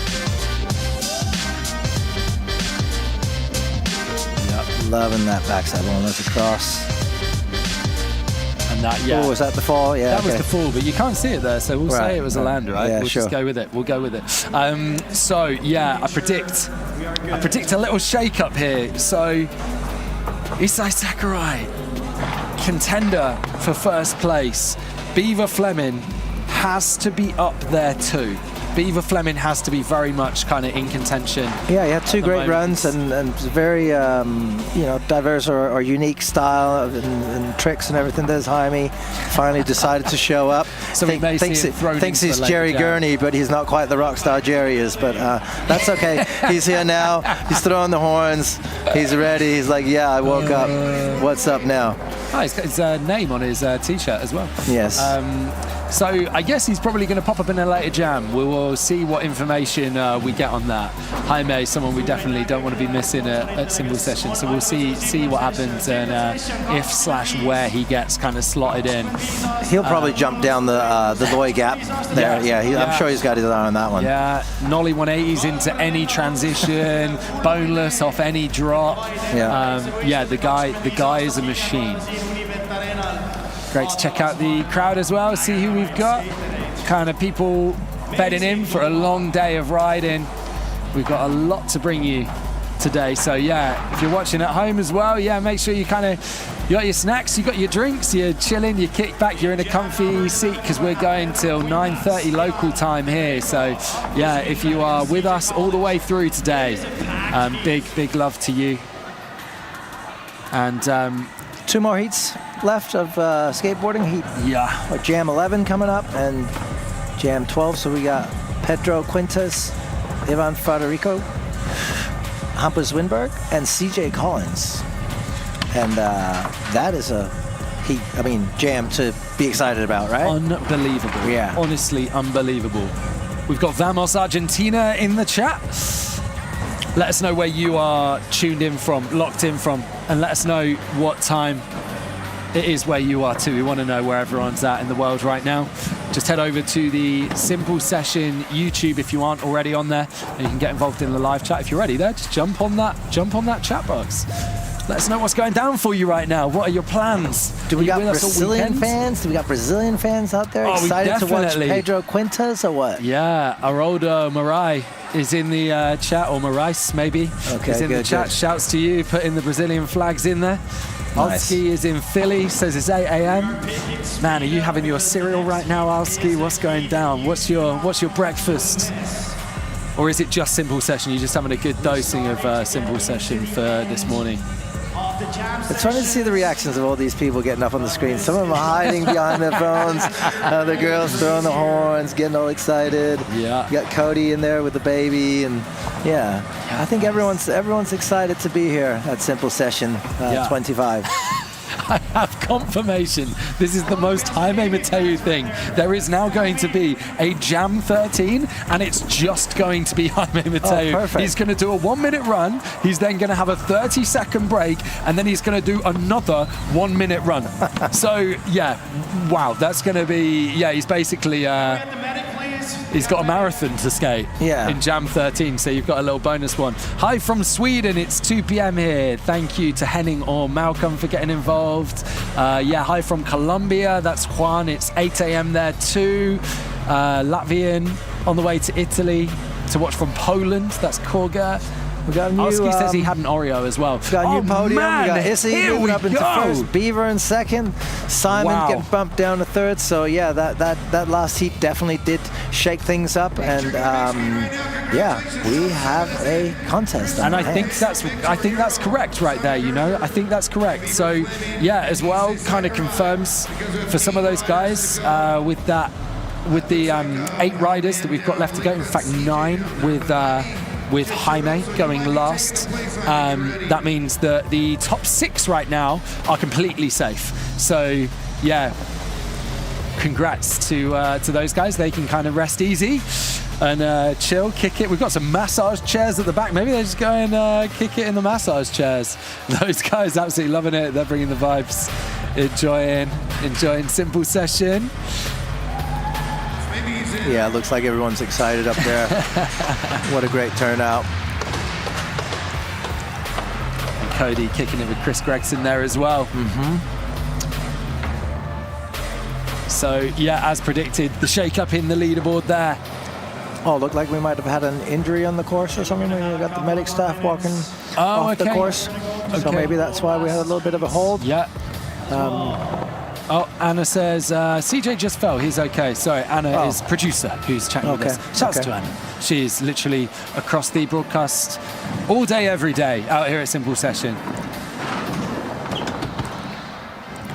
Yep. Loving that backside one. That's across. And that, Oh, was that the fall? Yeah. That was the fall, but you can't see it there, so we'll say it was a land, right? Yeah, we'll just go with it. We'll go with it. I predict a little shake up here. So Issei Sakurai, contender for first place. Beaver Fleming has to be up there too. Beaver Fleming has to be very much kind of in contention. Yeah, he had two great runs and very diverse or unique style and tricks and everything. There's Jaime, finally decided to show up. So thinks he's Jerry Gurney, but he's not quite the rock star Jerry is. But that's okay. He's here now. He's throwing the horns. He's ready. He's like, yeah, I woke up. What's up now? Oh, he's got his name on his t-shirt as well. Yes. So I guess he's probably going to pop up in a later jam. We will see what information we get on that. Jaime, someone we definitely don't want to be missing at single session. So we'll see what happens and if/where he gets kind of slotted in. He'll probably jump down the Loy gap there. I'm sure he's got his eye on that one. Yeah, nollie 180s into any transition, boneless off any drop. The guy is a machine. Great to check out the crowd as well, see who we've got. Kind of people bedding in for a long day of riding. We've got a lot to bring you today. So if you're watching at home as well, make sure you got your snacks, you got your drinks, you're chilling, you kick back, you're in a comfy seat because we're going till 9:30 local time here. So if you are with us all the way through today, big love to you. And 2 more heats left of skateboarding. Jam 11 coming up and Jam 12. So we got Pedro Quintas, Ivan Federico, Hampus Winberg, and CJ Collins. And that is a jam to be excited about, right? Unbelievable. Yeah. Honestly, unbelievable. We've got Vamos Argentina in the chat. Let us know where you are tuned in from, locked in from, and let us know what time it is where you are too. We want to know where everyone's at in the world right now. Just head over to the Simple Session YouTube if you aren't already on there, and you can get involved in the live chat. If you're ready there, just jump on that chat box. Let us know what's going down for you right now. What are your plans? Do we got Brazilian fans? Do we got Brazilian fans out there excited to watch Pedro Quintas or what? Yeah, Haroldo Marai is in the chat, or Marais maybe. Okay, is in the chat. Shouts to you, putting the Brazilian flags in there. Nice. Alski is in Philly, says it's 8 a.m. Man, are you having your cereal right now, Alski? What's going down? What's your breakfast? Or is it just Simple Session? You're just having a good dosing of Simple Session for this morning? It's fun to see the reactions of all these people getting up on the screen. Some of them are hiding behind their phones. Other girls throwing the horns, getting all excited. Yeah. You got Cody in there with the baby, and yeah, I think everyone's excited to be here at Simple Session 25. I have confirmation. This is the most Jaime Mateu thing. There is now going to be a Jam 13, and it's just going to be Jaime Mateu. Oh, perfect. He's going to do a 1 minute run. He's then going to have a 30-second break, and then he's going to do another 1 minute run. So, yeah, wow, that's going to be, he's basically... he's got a marathon to skate in Jam 13, so you've got a little bonus one. Hi from Sweden, it's 2 p.m. here. Thank you to Henning or Malcolm for getting involved. Hi from Colombia, that's Juan, it's 8 a.m. there too. Latvian on the way to Italy to watch from Poland, that's Korga. We got a new, Oski says he had an Oreo as well. We got a new podium. Man, we got Issy moving up into first, Beaver in second, Simon getting bumped down to third. So yeah, that last heat definitely did shake things up, and we have a contest. And I think that's correct right there. I think that's correct. So yeah, as well, kind of confirms for some of those guys with the 8 riders that we've got left to go. In fact, 9 with Jaime going last. That means that the top 6 right now are completely safe. So, yeah, congrats to those guys. They can kind of rest easy and chill, kick it. We've got some massage chairs at the back. Maybe they just go and kick it in the massage chairs. Those guys absolutely loving it. They're bringing the vibes, enjoying Simple Session. Yeah, it looks like everyone's excited up there. What a great turnout. And Cody kicking it with Chris Gregson there as well. So, yeah, as predicted, the shake-up in the leaderboard there. Oh, looked like we might have had an injury on the course or something. We got the medic staff walking off the course. So maybe that's why we had a little bit of a hold. Yeah. Anna says, CJ just fell. He's okay. Sorry, Anna is producer who's chatting with us. Shouts to Anna. She's literally across the broadcast all day, every day, out here at Simple Session.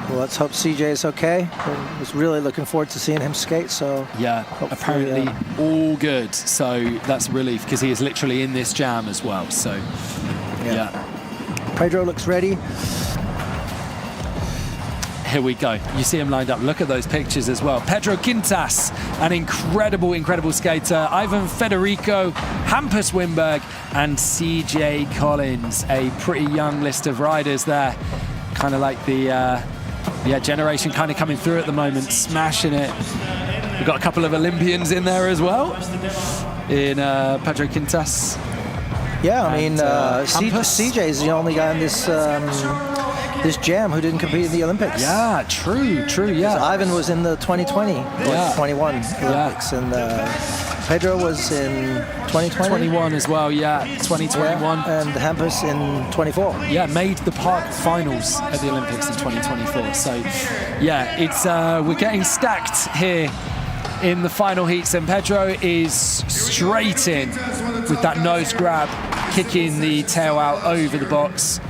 Well, let's hope CJ is okay. I was really looking forward to seeing him skate. So yeah, apparently all good. So that's a relief because he is literally in this jam as well. So yeah. Pedro looks ready. Here we go. You see him lined up. Look at those pictures as well. Pedro Quintas, an incredible skater. Ivan Federico, Hampus Wimberg, and CJ Collins. A pretty young list of riders there. Kind of like the generation kind of coming through at the moment, smashing it. We've got a couple of Olympians in there as well. In Pedro Quintas. Yeah, I mean, CJ is the only guy in this jam who didn't compete in the Olympics. Yeah, true, yeah. Ivan was in the 2020 or 21 Olympics, and Pedro was in 2020. 21 as well, 2021. And Hampus in 24. Yeah, made the park finals at the Olympics in 2024. So, yeah, it's we're getting stacked here in the final heats, and Pedro is straight in with that nose grab, kicking the tail out over the box.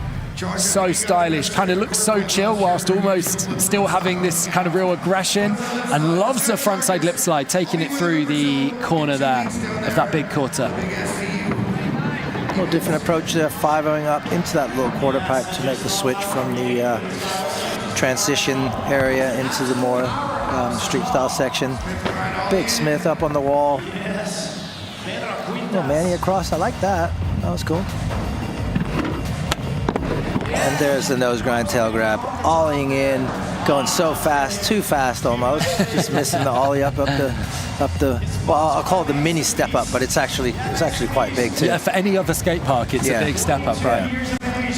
So stylish, kind of looks so chill whilst almost still having this kind of real aggression, and loves the frontside lip slide, taking it through the corner there of that big quarter. A little different approach there, 5-0ing up into that little quarter pipe to make the switch from the transition area into the more street style section. Big Smith up on the wall. Oh, Manny across. I like that. That was cool. And there's the nose grind tail grab, ollieing in, going so fast, too fast almost. Just missing the ollie up the. Well, I'll call it the mini step up, but it's actually quite big too. Yeah, for any other skate park, it's a big step up, right? There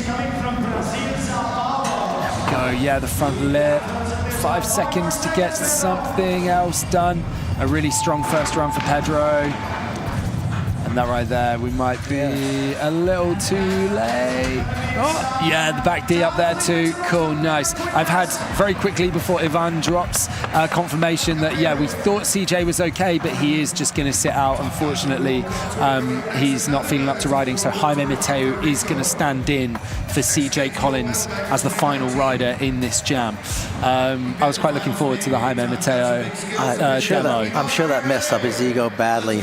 we go. Yeah, the front lip. 5 seconds to get something else done. A really strong first run for Pedro. And that right there, we might be a little too late. Oh, yeah, the back D up there too. Cool, nice. I've had very quickly before Ivan drops confirmation that, yeah, we thought CJ was okay, but he is just going to sit out, unfortunately. He's not feeling up to riding, so Jaime Mateo is going to stand in for CJ Collins as the final rider in this jam. I was quite looking forward to the Jaime Mateo demo. I'm sure that messed up his ego badly.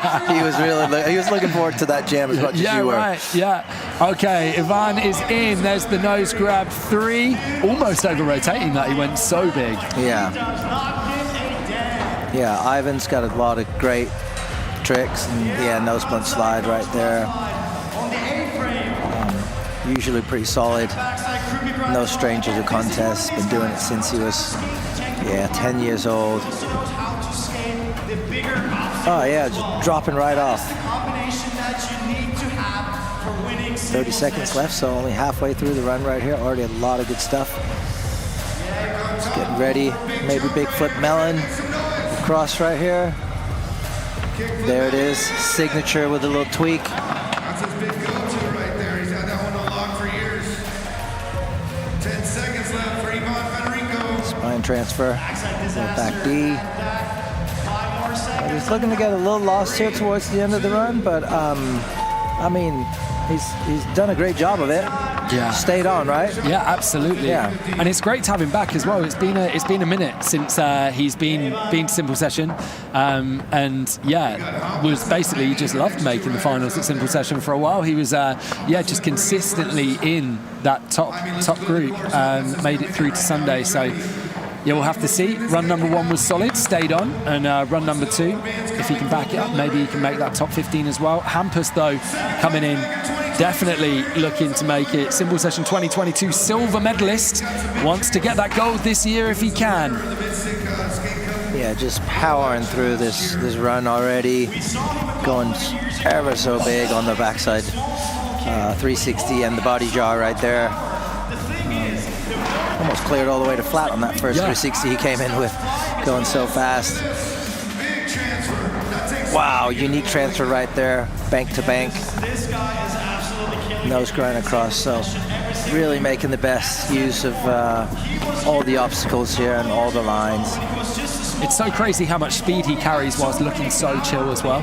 He was looking forward to that jam as much as you were. Right. Yeah. Okay, Ivan is in. There's the nose grab 3. Almost over rotating that. He went so big. Yeah. Yeah, Ivan's got a lot of great tricks. And yeah, nose blunt slide right there. Usually pretty solid. No stranger to contests. Been doing it since he was, 10 years old. Oh yeah, just dropping right off. 30 seconds left, so only halfway through the run right here. Already a lot of good stuff. Just getting ready. Maybe big flip melon. Across right here. There it is. Signature with a little tweak. That's his big go-to right there. He's had that one on lock for years. 10 seconds left for Ivan Federico. Spine transfer. Little back D. He's looking to get a little lost here towards the end of the run, but I mean, he's done a great job of it. Yeah. Stayed on, right? Yeah, absolutely. Yeah. And it's great to have him back as well. It's been a minute since he's been Simple Session, and was basically just loved making the finals at Simple Session for a while. He was just consistently in that top group, made it through to Sunday. So yeah, we'll have to see. Run number 1 was solid, stayed on, and run number 2, if he can back it up, maybe he can make that top 15 as well. Hampus, though, coming in, definitely looking to make it. Simple Session 2022 silver medalist, wants to get that gold this year if he can. Yeah, just powering through this run already, going ever so big on the backside. 360 and the body jaw right there. Almost cleared all the way to flat on that first 360 he came in with, going so fast. Wow, unique transfer right there, bank to bank. Nose grind across, so really making the best use of all the obstacles here and all the lines. It's so crazy how much speed he carries whilst looking so chill as well.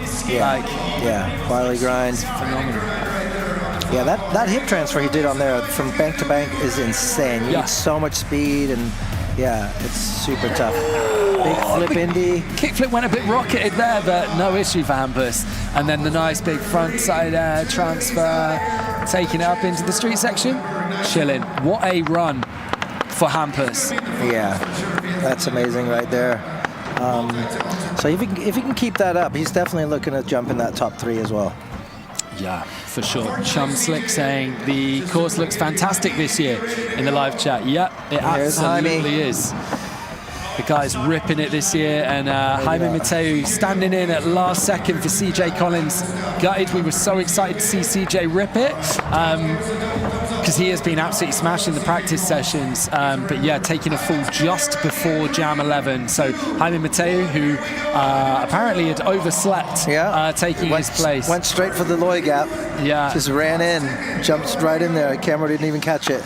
Quality grind. Phenomenal. Yeah, that hip transfer he did on there from bank to bank is insane. You need so much speed, and it's super tough. Big flip Indy. Kickflip went a bit rocketed there, but no issue for Hampus. And then the nice big front side air transfer, taking it up into the street section. Chilling. What a run for Hampus. Yeah, that's amazing right there. So if he can keep that up, he's definitely looking at jumping that top 3 as well. Yeah, for sure. Chum Slick saying the course looks fantastic this year in the live chat. Yep, it absolutely is. The guy's ripping it this year, and Jaime Mateo standing in at last second for CJ Collins. Gutted, we were so excited to see CJ rip it, because he has been absolutely smashing the practice sessions, but yeah, taking a fall just before Jam 11. So Jaime Mateo, who apparently had overslept, taking his place. Went straight for the Loy gap. Yeah. Just ran in, jumped right in there. The camera didn't even catch it.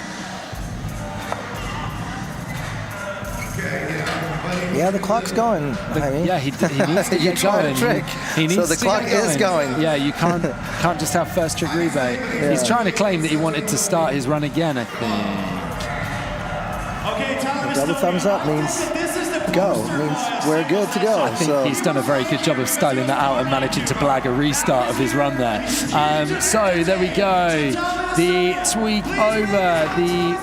Yeah, the clock's going. Yeah, he needs to get going. So the clock is going. Yeah, you can't just have first trick rebate. Yeah. He's trying to claim that he wanted to start his run again, I think. Okay, time double thumbs up means go. Means we're good to go. I think he's done a very good job of styling that out and managing to blag a restart of his run there. So there we go. The tweak over, the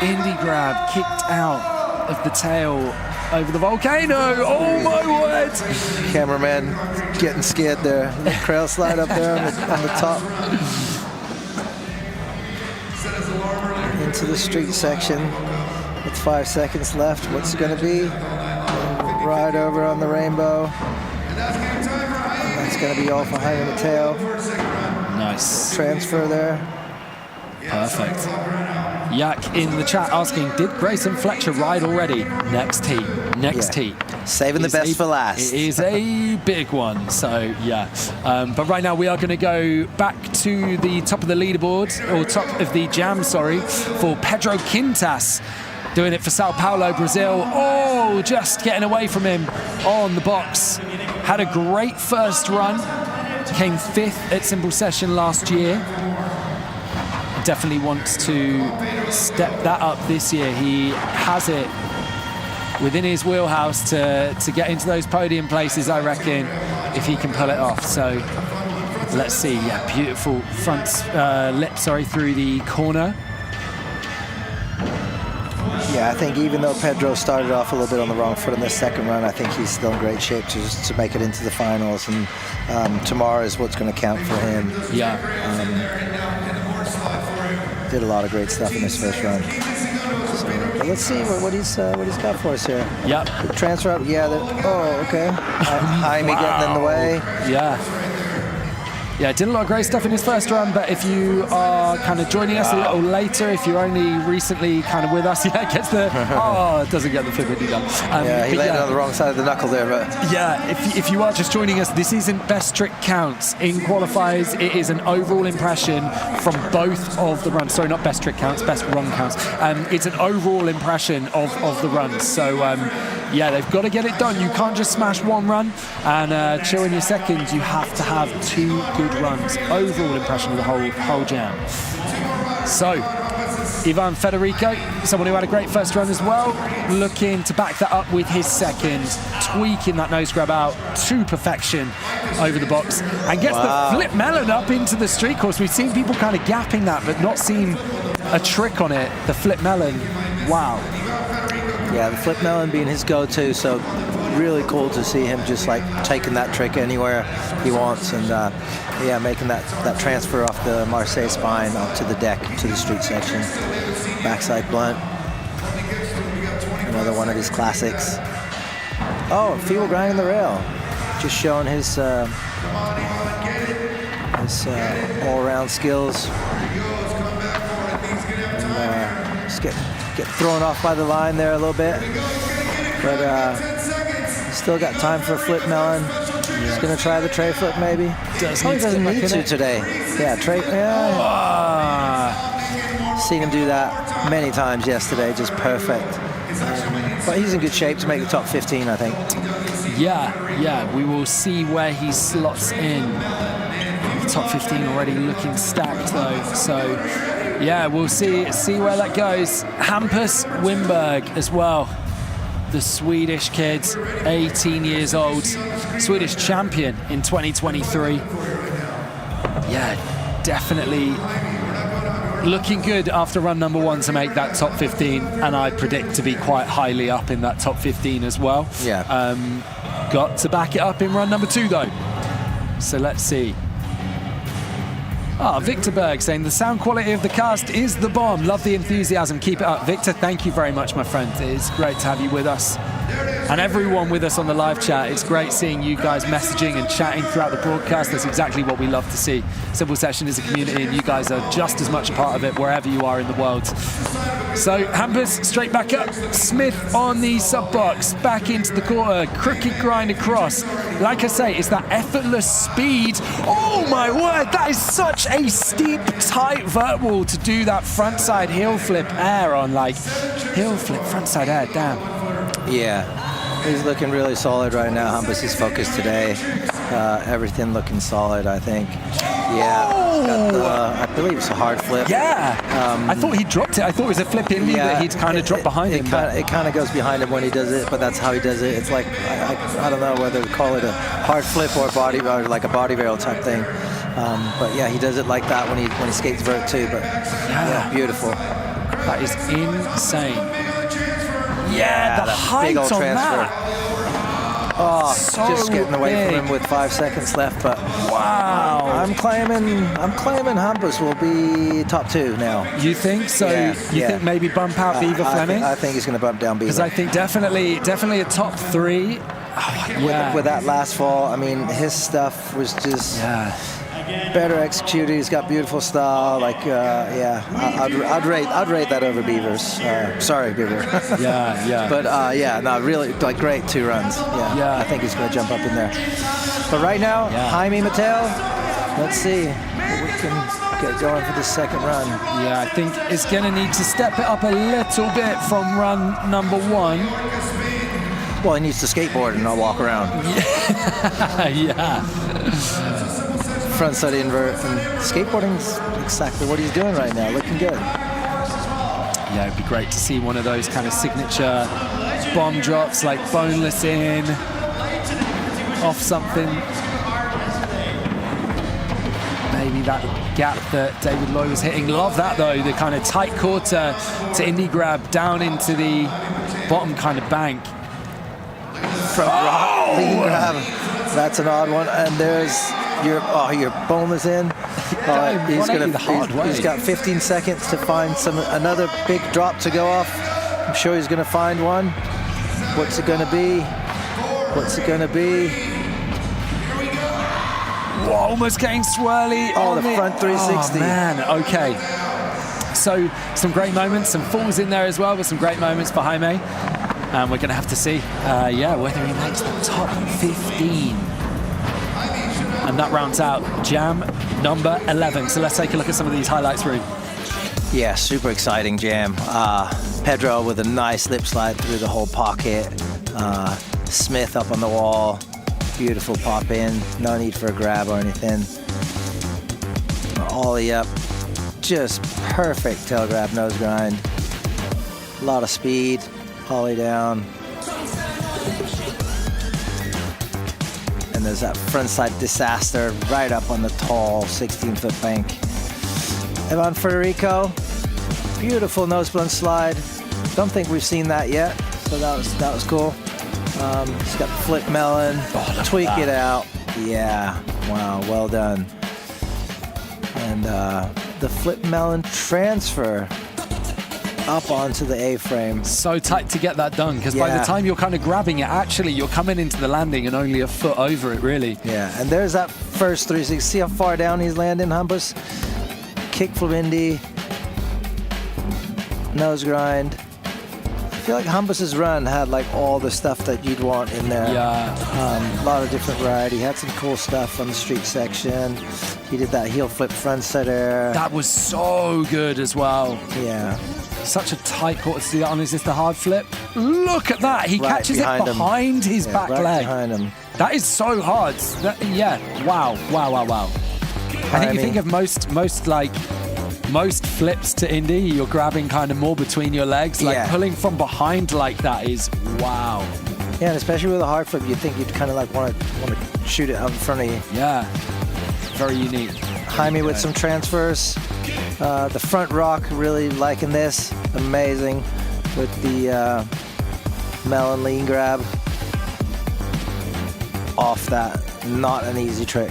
Indie grab kicked out of the tail over the volcano. Oh my word! Cameraman getting scared there. The trail slide up there on the top. Into the street section with 5 seconds left. What's it going to be? Ride over on the rainbow. And that's going to be all for high in the tail. Nice. Transfer there. Perfect. Yak in the chat asking, did Grayson Fletcher ride already? Next heat. Next heat. Saving the best for last. It is a big one, so yeah. But right now we are going to go back to the top of the leaderboard, or top of the jam, sorry, for Pedro Quintas. Doing it for Sao Paulo, Brazil. Oh, just getting away from him on the box. Had a great first run. Came 5th at Simple Session last year. Definitely wants to step that up this year. He has it within his wheelhouse to get into those podium places, I reckon, if he can pull it off. So let's see. Yeah, beautiful front lip, through the corner. Yeah, I think even though Pedro started off a little bit on the wrong foot in the second run, I think he's still in great shape to make it into the finals. And tomorrow is what's going to count for him. Yeah. Did a lot of great stuff in this first run. So, but let's see what he's got for us here. Yep. Transfer up. Yeah. Oh, okay. Jaime getting in the way. Yeah. Yeah, did a lot of great stuff in his first run, but if you are kind of joining us a little later, if you're only recently kind of with us, yeah, gets the, it doesn't get the flippity done. Yeah, he landed on the wrong side of the knuckle there, but. Yeah, if you are just joining us, this isn't best trick counts. In qualifiers, it is an overall impression from both of the runs. Sorry, not best trick counts, best run counts. It's an overall impression of the runs. So, yeah, they've got to get it done. You can't just smash one run and chill in your second. You have to have 2 good runs. Overall impression of the whole jam. So, Ivan Federico, someone who had a great first run as well, looking to back that up with his second, tweaking that nose grab out to perfection over the box, and gets the flip melon up into the street course. We've seen people kind of gapping that, but not seen a trick on it. The flip melon, wow. Yeah, the flip melon being his go-to, so really cool to see him just like taking that trick anywhere he wants, and yeah, making that transfer off the Marseille spine onto the deck to the street section. Backside blunt, another one of his classics. Oh, feeble grinding the rail, just showing his all-around skills. And, just get thrown off by the line there a little bit, but still got time for a flip melon. He's gonna try the tray flip maybe. He doesn't need to today. Yeah, tray. Yeah. Seen him do that many times yesterday, just perfect. But he's in good shape to make the top 15, I think. Yeah, we will see where he slots in. The top 15 already looking stacked though, so yeah, we'll see where that goes. Hampus Wimberg as well, the Swedish kid, 18 years old, Swedish champion in 2023. Yeah, definitely looking good after run number 1 to make that top 15, and I predict to be quite highly up in that top 15 as well. Yeah. Got to back it up in run number 2 though. So let's see. Victor Berg saying the sound quality of the cast is the bomb. Love the enthusiasm. Keep it up. Victor, thank you very much, my friend. It's great to have you with us. And everyone with us on the live chat. It's great seeing you guys messaging and chatting throughout the broadcast. That's exactly what we love to see. Simple Session is a community, and you guys are just as much a part of it wherever you are in the world. So Hampus straight back up. Smith on the sub box, back into the quarter, crooked grind across. Like I say, it's that effortless speed. Oh my word, that is such a steep, tight vert wall to do that frontside heel flip air on, like heel flip frontside air, damn. Yeah, he's looking really solid right now. Hampus is focused today. Everything looking solid, I think. Yeah, got the, I believe it's a hard flip. Yeah, I thought he dropped it. I thought it was a flip in that he'd kind of dropped behind him. It kind of goes behind him when he does it, but that's how he does it. It's like, I don't know whether to call it a hard flip or like a body rail type thing. But yeah, he does it like that when he skates vert too. But yeah, beautiful. That is insane. Yeah, the height big old on transfer. that. Oh, So just getting away big. from him with 5 seconds left, but Wow. I'm claiming Hampus will be top 2 now. You think so? Yeah, You yeah. think maybe bump out Beaver Fleming? I think he's going to bump down Beaver. Because I think definitely a top 3. Oh, yeah. With that last fall, I mean, his stuff was just better executed. He's got beautiful style. Like, yeah, I'd rate that over Beaver's. Sorry, Beaver. Yeah. But yeah, no, really, like great 2 runs. Yeah. I think he's going to jump up in there. But right now, Jaime Mateo. Let's see what we can get going for the second run. Yeah, I think it's going to need to step it up a little bit from run number 1. Well, he needs to skateboard and not walk around. Yeah. Frontside invert, and skateboarding's exactly what he's doing right now. Looking good. Yeah, it'd be great to see one of those kind of signature bomb drops, like boneless in, off something. Maybe that gap that David Loy was hitting. Love that though, the kind of tight quarter to indie grab down into the bottom kind of bank. Front rock, lean grab. That's an odd one. And there's your boneless in. He's got 15 seconds to find another big drop to go off. I'm sure he's going to find one. What's it going to be? What's it going to be? Whoa, almost getting swirly. Oh, the front 360. Oh, man, okay. So some great moments, some falls in there as well, but some great moments for Jaime. And we're going to have to see, whether he makes the top 15. And that rounds out jam number 11. So let's take a look at some of these highlights, Rue. Yeah, super exciting jam. Pedro with a nice lip slide through the whole pocket. Smith up on the wall. Beautiful pop in. No need for a grab or anything. Ollie up. Just perfect tail grab nose grind. A lot of speed. Ollie down. And there's that frontside disaster right up on the tall 16-foot bank. Evan Federico, beautiful nose blunt slide. Don't think we've seen that yet, so that was cool. He's got the flip melon, tweak it out. Yeah, wow, well done. And the flip melon transfer up onto the A-frame. So tight to get that done, because by the time you're kind of grabbing it, actually you're coming into the landing and only a foot over it, really. Yeah, and there's that first 360. See how far down he's landing, Hampus? Kickflip indie, nose grind. I feel like Hampus's run had like all the stuff that you'd want in there. Yeah. A lot of different variety. He had some cool stuff on the street section. He did that heel flip frontside air. That was so good as well. Yeah. Such a tight quarter to do that on. Is this the hard flip? Look at that. He catches it behind his back leg. Behind him. That is so hard. Wow. I think you think of most flips to Indy, you're grabbing kind of more between your legs. Like pulling from behind like that is wow. Yeah, and especially with a hard flip, you'd think you'd kind of like want to shoot it out in front of you. Yeah. Very unique. Jaime with some transfers. The front rock, really liking this. Amazing with the melon lean grab. Off that, not an easy trick.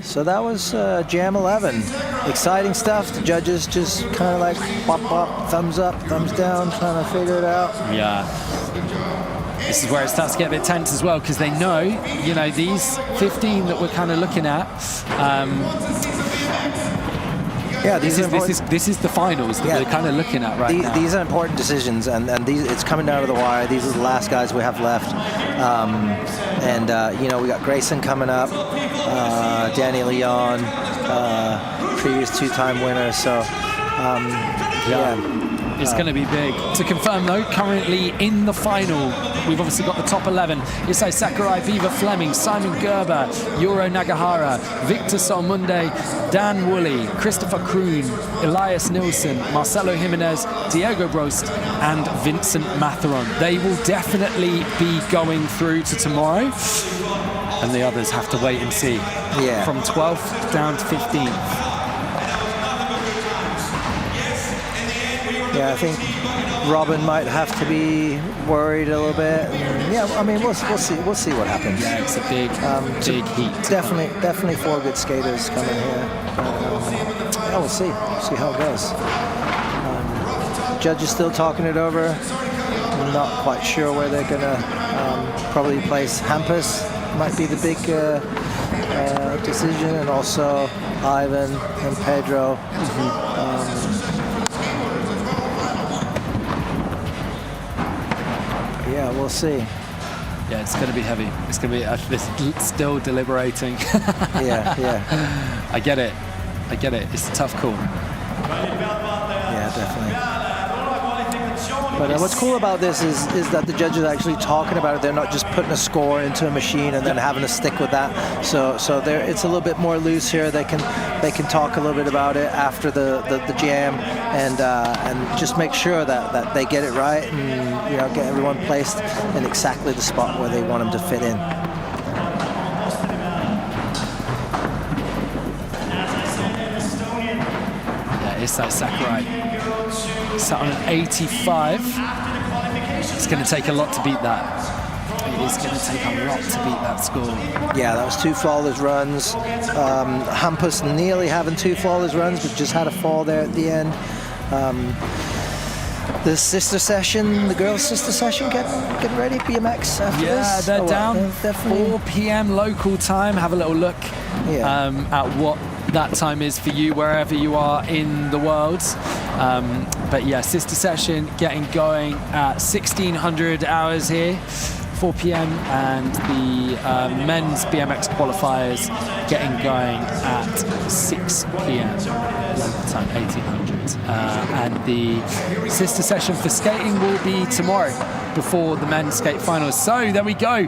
So that was Jam 11. Exciting stuff. The judges just kind of like pop, thumbs up, thumbs down, trying to figure it out. Yeah. This is where it starts to get a bit tense as well, because they know, these 15 that we're kind of looking at. This is the finals that we're kind of looking at right now. These are important decisions, and it's coming down to the wire. These are the last guys we have left. We got Grayson coming up, Danny Leon, previous 2-time winner. So, It's going to be big. To confirm, though, currently in the final, we've obviously got the top 11. Isai Sakurai, Beaver Fleming, Simon Gerber, Yuro Nagahara, Victor Solmunde, Dan Woolley, Christopher Kroon, Elias Nilsson, Marcelo Jimenez, Diego Brost, and Vincent Matheron. They will definitely be going through to tomorrow, and the others have to wait and see. Yeah. From 12th down to 15th. Yeah, I think Robin might have to be worried a little bit. And yeah, I mean, we'll see what happens. Yeah, it's a big heat. Definitely 4 good skaters coming here. Yeah, we'll see how it goes. Judges still talking it over. I'm not quite sure where they're gonna probably place Hampus. Might be the big decision, and also Ivan and Pedro. Yeah, we'll see. Yeah, it's going to be heavy. It's going to be still deliberating. Yeah. I get it. It's a tough call. Yeah, definitely. But what's cool about this is that the judges are actually talking about it. They're not just putting a score into a machine and then having to stick with that. So it's a little bit more loose here. They can talk a little bit about it after the jam and just make sure that they get it right and get everyone placed in exactly the spot where they want them to fit in. Yeah, it's that Sakurai. Sat on an 85. It's going to take a lot to beat that. It is going to take a lot to beat that score. Yeah, that was 2 flawless runs. Hampus nearly having 2 flawless runs, but just had a fall there at the end. The girls' sister session, getting ready, BMX after this? Yeah, they're down. Definitely. 4 p.m. local time. Have a little look at what that time is for you, wherever you are in the world. But yeah, sister session getting going at 1600 hours here, 4 p.m. and the men's BMX qualifiers getting going at 6 p.m. local time, 1800. And the sister session for skating will be tomorrow before the men's skate finals. So there we go.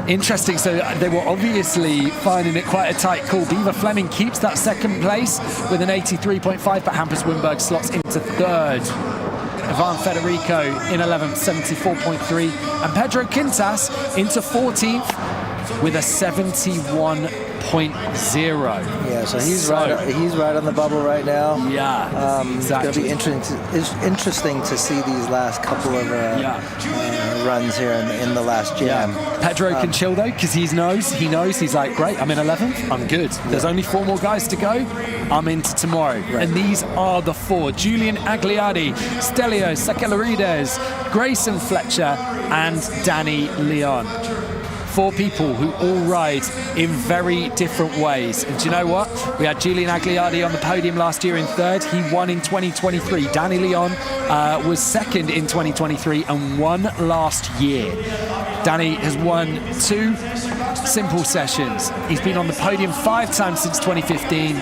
Interesting. So they were obviously finding it quite a tight call. Beaver Fleming keeps that second place with an 83.5, but Hampus Wimberg slots into third. Ivan Federico in 11th, 74.3, and Pedro Quintas into 14th with a 71.0. Yeah, so he's right on the bubble right now. Yeah, exactly. It's going to be interesting to see these last couple of runs here in the last jam. Yeah. Pedro can chill though, because he knows. He's like, great, I'm in 11th, I'm good. There's only 4 more guys to go. I'm into tomorrow. Right. And these are the 4: Julian Agliardi, Stelio Sakellarides, Grayson Fletcher, and Danny Leon. 4 people who all ride in very different ways. And do you know what? We had Julian Agliardi on the podium last year in 3rd. He won in 2023. Danny Leon was 2nd in 2023 and won last year. Danny has won 2 simple sessions. He's been on the podium 5 times since 2015.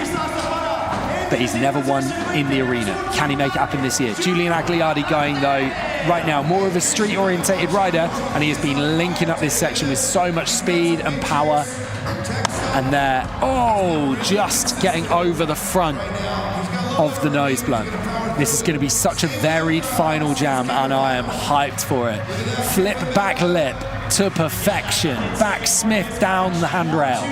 But he's never won in the arena. Can he make it up in this year? Julian Agliardi going, though, right now, more of a street-orientated rider, and he has been linking up this section with so much speed and power. And they're, just getting over the front of the nose blunt. This is going to be such a varied final jam, and I am hyped for it. Flip back lip to perfection. Back Smith down the handrail.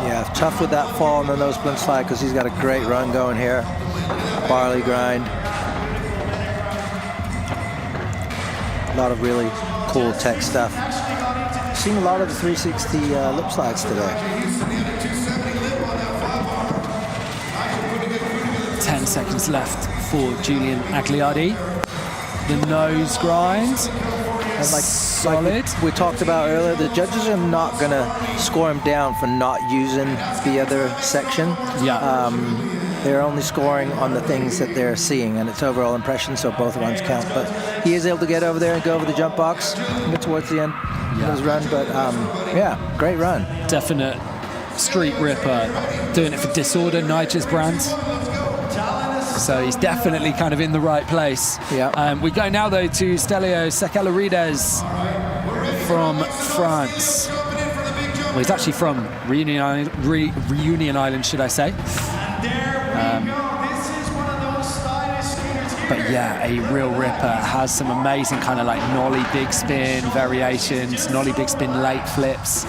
Yeah, tough with that fall on the nose blunt slide because he's got a great run going here. Barley grind. A lot of really cool tech stuff. Seeing a lot of the 360 lip slides today. 10 seconds left for Julian Agliardi. The nose grind. And like we talked about earlier, the judges are not going to score him down for not using the other section. Yeah. They're only scoring on the things that they're seeing, and it's overall impression, so both runs count. But he is able to get over there and go over the jump box and get towards the end of his run. But yeah, great run. Definite street ripper. Doing it for Disorder, Nigel's brand. So he's definitely kind of in the right place. Yeah. We go now, though, to Stelio Sakellarides from France. Well, he's actually from Reunion Island, should I say. But yeah, a real ripper. Has some amazing kind of like nollie big spin variations, nollie big spin late flips.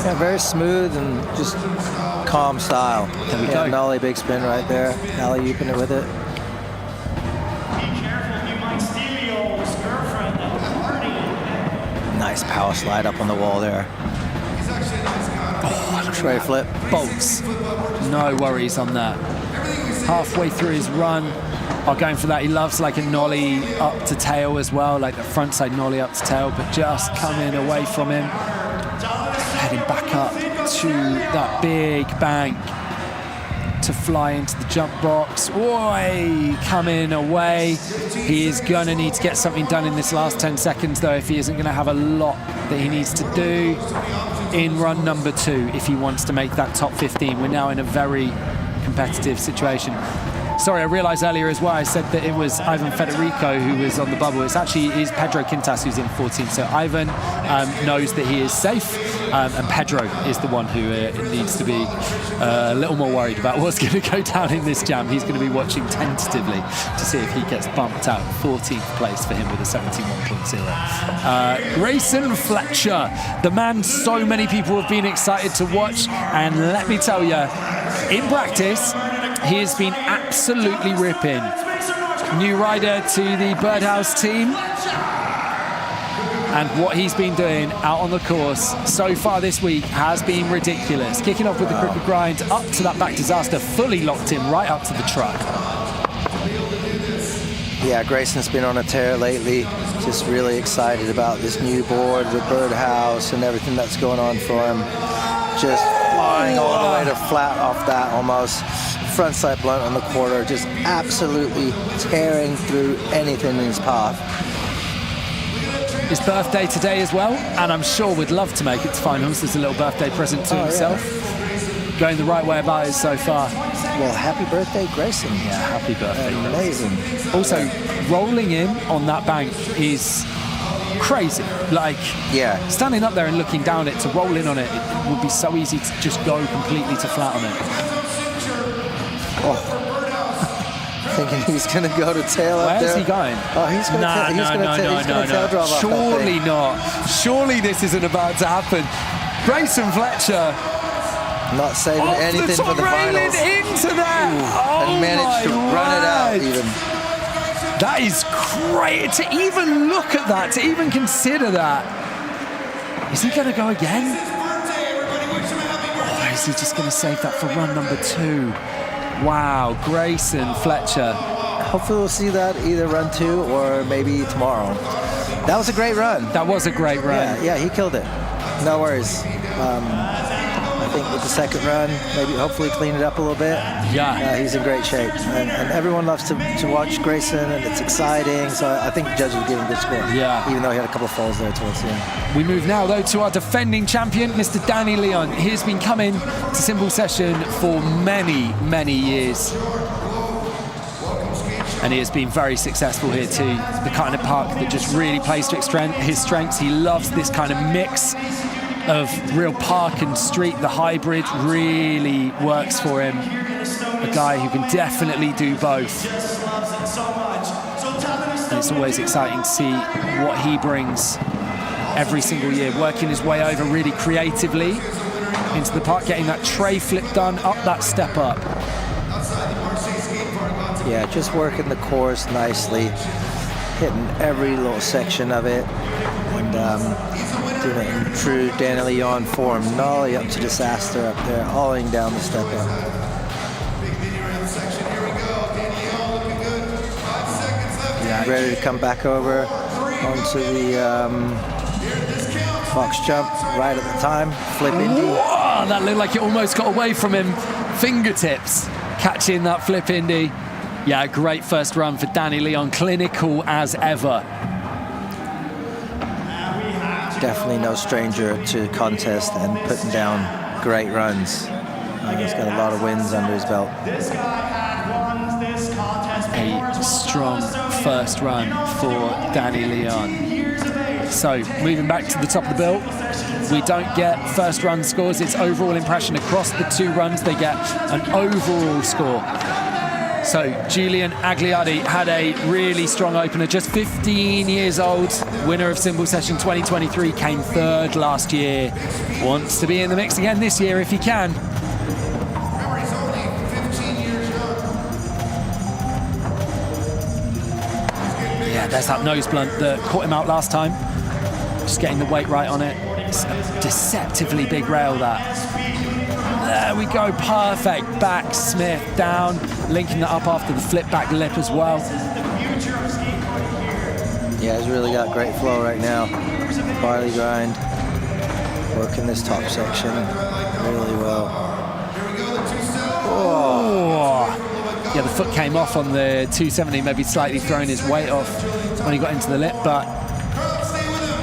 Yeah, very smooth and just calm style. There we go. Nollie big spin right there. Alley-ooping it with it. Nice power slide up on the wall there. Oh, tray flip. Bolts. No worries on that. Halfway through his run, going for that. He loves like a nollie up to tail as well, like the front side nollie up to tail, but just coming away from him. Heading back up to that big bank to fly into the jump box. Oi, coming away. He is gonna need to get something done in this last 10 seconds though, if he isn't gonna have a lot that he needs to do in run number 2 if he wants to make that top 15. We're now in a very competitive situation. Sorry, I realized earlier as well, I said that it was Ivan Federico who was on the bubble. It's actually is Pedro Quintas who's in 14. So Ivan knows that he is safe, and Pedro is the one who needs to be a little more worried about what's going to go down in this jam. He's going to be watching tentatively to see if he gets bumped out. 14th place for him with a 71.0. Grayson Fletcher, the man so many people have been excited to watch, and let me tell you, in practice, he has been absolutely ripping. New rider to the Birdhouse team. And what he's been doing out on the course so far this week has been ridiculous. Kicking off with the crooked grind, up to that back disaster, fully locked in right up to the truck. Yeah, Grayson's been on a tear lately. Just really excited about this new board with Birdhouse and everything that's going on for him. Just flying all the way to flat off that almost. Frontside blunt on the quarter, just absolutely tearing through anything in his path. His birthday today as well, and I'm sure would love to make it to finals. There's a little birthday present to himself. Yeah. Going the right way about it so far. Well, happy birthday, Grayson. Yeah, happy birthday. Amazing. Also, rolling in on that bank is crazy. Like, yeah, standing up there and looking down it, to roll in on it, it would be so easy to just go completely to flat on it. Oh. Thinking he's going to go to tail up there. Where's he going? Oh, he's going to tail drop off. Surely not. Surely this isn't about to happen. Grayson Fletcher. Not saving anything for the finals. Into that. And managed to run it out even. That is great. To even look at that, to even consider that. Is he going to go again? Or is he just going to save that for run number 2? Wow, Grayson Fletcher. Hopefully we'll see that either run 2 or maybe tomorrow. That was a great run. That was a great run. Yeah, he killed it. No worries. I think with the second run, maybe hopefully clean it up a little bit. Yeah. He's in great shape. And everyone loves to watch Grayson, and it's exciting. So I think the judges will give him a good score. Yeah. Even though he had a couple of falls there towards the end. We move now, though, to our defending champion, Mr. Danny Leon. He's been coming to Cymbal Session for many, many years. And he has been very successful here too. The kind of park that just really plays to his strengths. He loves this kind of mix of real park and street. The hybrid really works for him. A guy who can definitely do both. And it's always exciting to see what he brings every single year, working his way over really creatively into the park, getting that tray flip done, up that step up. Yeah, just working the course nicely, hitting every little section of it, and doing it in true Danny Leon form. Nollie up to disaster up there, hauling down the step up. Yeah, ready to come back over onto the box jump right at the time. Flip Indy. Whoa, that looked like it almost got away from him. Fingertips catching that flip Indy. Yeah, great first run for Danny Leon, clinical as ever. Definitely no stranger to contest and putting down great runs. He's got a lot of wins under his belt. A strong first run for Danny Leon. So, moving back to the top of the bill, we don't get first run scores, it's overall impression. Across the 2 runs, they get an overall score. So Julian Agliardi had a really strong opener, just 15 years old, winner of Cymbal Session 2023, came 3rd last year, wants to be in the mix again this year if he can. Yeah, there's that nose blunt that caught him out last time. Just getting the weight right on it. It's a deceptively big rail, that. There we go, perfect. Back, Smith, down. Linking that up after the flip back lip as well. Yeah, he's really got great flow right now. Barley grind. Working this top section really well. Oh. Yeah, the foot came off on the 270, maybe slightly thrown his weight off when he got into the lip, but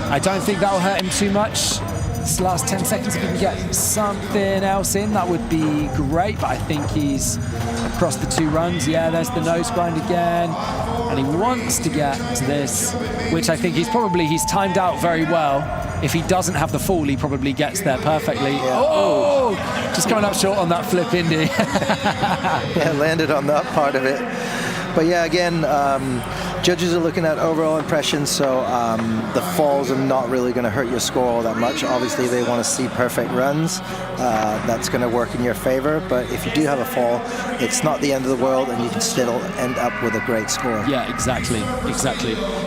I don't think that'll hurt him too much. This last 10 seconds, if he can get something else in, that would be great, but I think he's across the 2 runs. Yeah, there's the nose grind again, and he wants to get to this, which I think he's timed out very well. If he doesn't have the fall, he probably gets there perfectly. Yeah. Oh, just coming up short on that flip indie. Yeah, landed on that part of it. But yeah, again, judges are looking at overall impressions, so the falls are not really going to hurt your score all that much. Obviously, they want to see perfect runs. That's going to work in your favor. But if you do have a fall, it's not the end of the world, and you can still end up with a great score. Yeah, exactly.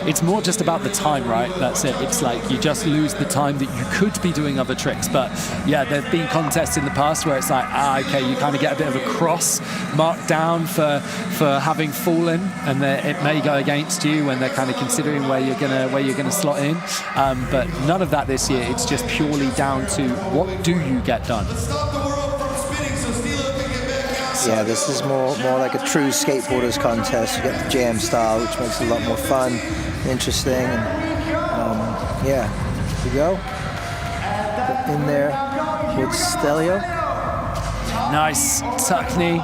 It's more just about the time, right? That's it. It's like you just lose the time that you could be doing other tricks. But yeah, there have been contests in the past where it's like, okay, you kind of get a bit of a cross marked down for having fallen, and it may go against you when they're kind of considering where you're gonna slot in. But none of that this year. It's just purely down to what do you get done. Yeah, this is more like a true skateboarders contest. You get the jam style, which makes it a lot more fun, interesting, and yeah, here we go. In there with Stelio. Nice tuck knee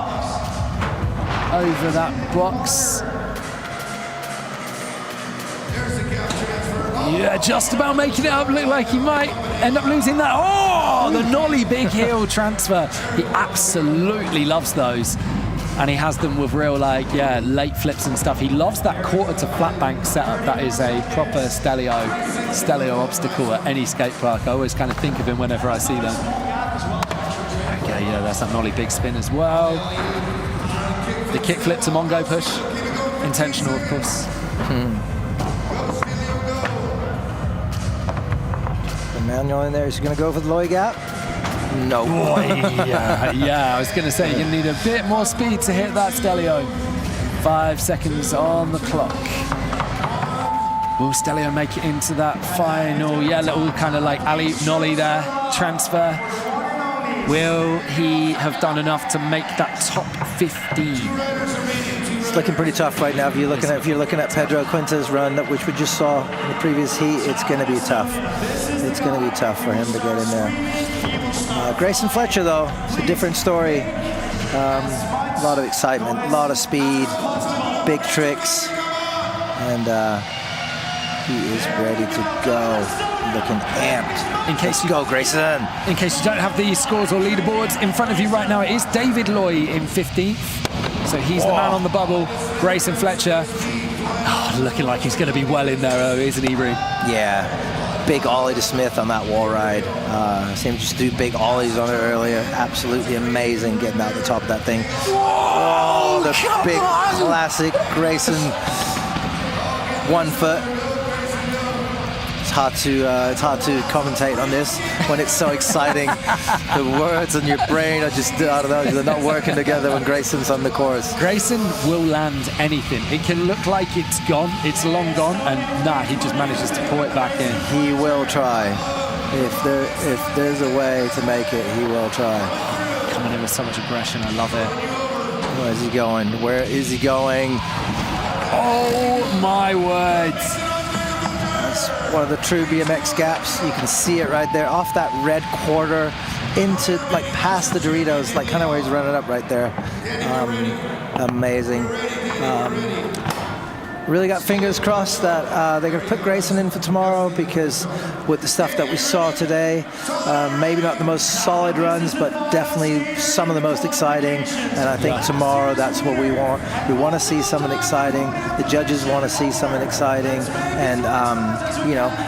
over that box. Yeah, just about making it up. Look like he might end up losing that. Oh, the nollie big heel transfer. He absolutely loves those. And he has them with real, late flips and stuff. He loves that quarter to flat bank setup. That is a proper Stelio obstacle at any skate park. I always kind of think of him whenever I see them. Okay, yeah, that's that nollie big spin as well. The kick flip to Mongo push. Intentional, of course. Manual in there. Is he going to go for the loy gap? No. Oh, yeah, I was going to say you're going to need a bit more speed to hit that Stelio. 5 seconds on the clock. Will Stelio make it into that final? Yeah, little kind of like alley nollie there. Transfer. Will he have done enough to make that top 15? It's looking pretty tough right now. If you're looking at Pedro Quinta's run, which we just saw in the previous heat, it's going to be tough. It's going to be tough for him to get in there. Grayson Fletcher, though, it's a different story. A lot of excitement, a lot of speed, big tricks, and he is ready to go. Looking amped. Let's go, Grayson. In case you don't have the scores or leaderboards in front of you right now, it is David Loy in 15th. So he's the man on the bubble. Grayson Fletcher, looking like he's going to be well in there, isn't he, Roo? Yeah, big ollie to Smith on that wall ride. Seen him just do big ollies on it earlier. Absolutely amazing getting out the top of that thing. Oh, the big classic Grayson 1 foot. It's hard to commentate on this when it's so exciting. The words in your brain are just, I don't know, they're not working together when Grayson's on the course. Grayson will land anything. It can look like it's gone, it's long gone, and he just manages to pull it back in. He will try. If there's a way to make it, he will try. Coming in with so much aggression, I love it. Where is he going? Where is he going? Oh my words. One of the true BMX gaps. You can see it right there off that red quarter into past the Doritos, kind of where he's running up right there. Amazing. Really got fingers crossed that they're going to put Grayson in for tomorrow, because with the stuff that we saw today, maybe not the most solid runs, but definitely some of the most exciting. And I think tomorrow that's what we want. We want to see something exciting. The judges want to see something exciting. And,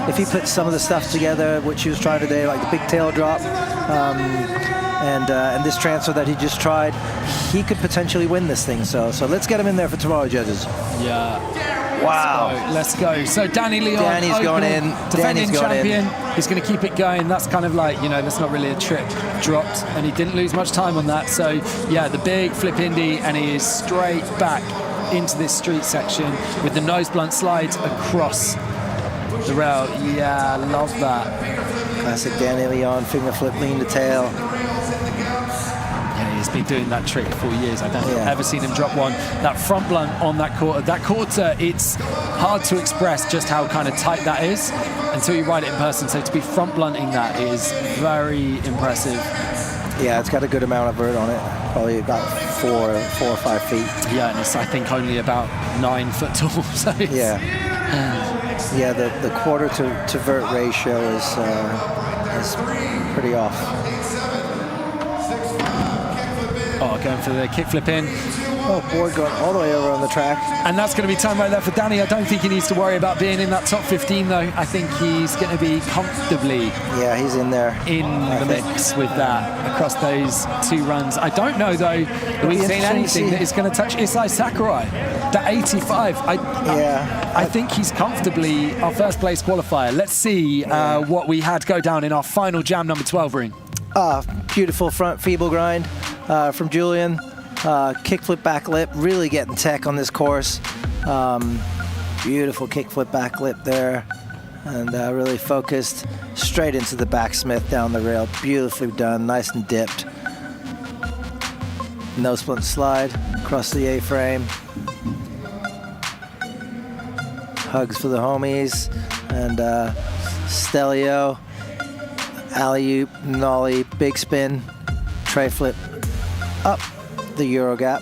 if he puts some of the stuff together, which he was trying today, like the big tail drop, and this transfer that he just tried, he could potentially win this thing. So let's get him in there for tomorrow, judges. Yeah. Wow. Let's go. So Danny Leon, Danny's gone in. defending Danny's gone champion. He's going to keep it going. That's kind of like, that's not really a trick dropped, and he didn't lose much time on that. So yeah, the big flip indie, and he is straight back into this street section with the nose blunt slides across the rail. Yeah, love that. Classic Danny Leon, finger flip, lean to tail. Yeah, he's been doing that trick for years. I don't think I've ever seen him drop one. That front blunt on that quarter. That quarter, it's hard to express just how kind of tight that is until you ride it in person. So to be front blunting that is very impressive. Yeah, it's got a good amount of vert on it. Probably about 4 or 5 feet. Yeah, and it's, I think, only about 9 foot tall. So it's, yeah, the quarter to vert ratio is pretty off. Oh, going for the kickflip in. Oh, board going all the way over on the track. And that's going to be time right there for Danny. I don't think he needs to worry about being in that top 15, though. I think he's going to be comfortably he's in there. In the mix with that across those 2 runs. I don't know, though, that we've seen anything that is going to touch Isai Sakurai. The 85. I think he's comfortably our first place qualifier. Let's see what we had go down in our final jam number 12 ring. Beautiful front feeble grind from Julian. Kickflip back lip, really getting tech on this course. Beautiful kickflip back lip there, and really focused straight into the backsmith down the rail. Beautifully done, nice and dipped. No splint slide across the A-frame. Hugs for the homies, and Stelio, alley-oop, nollie, big spin, tray flip up the Euro gap,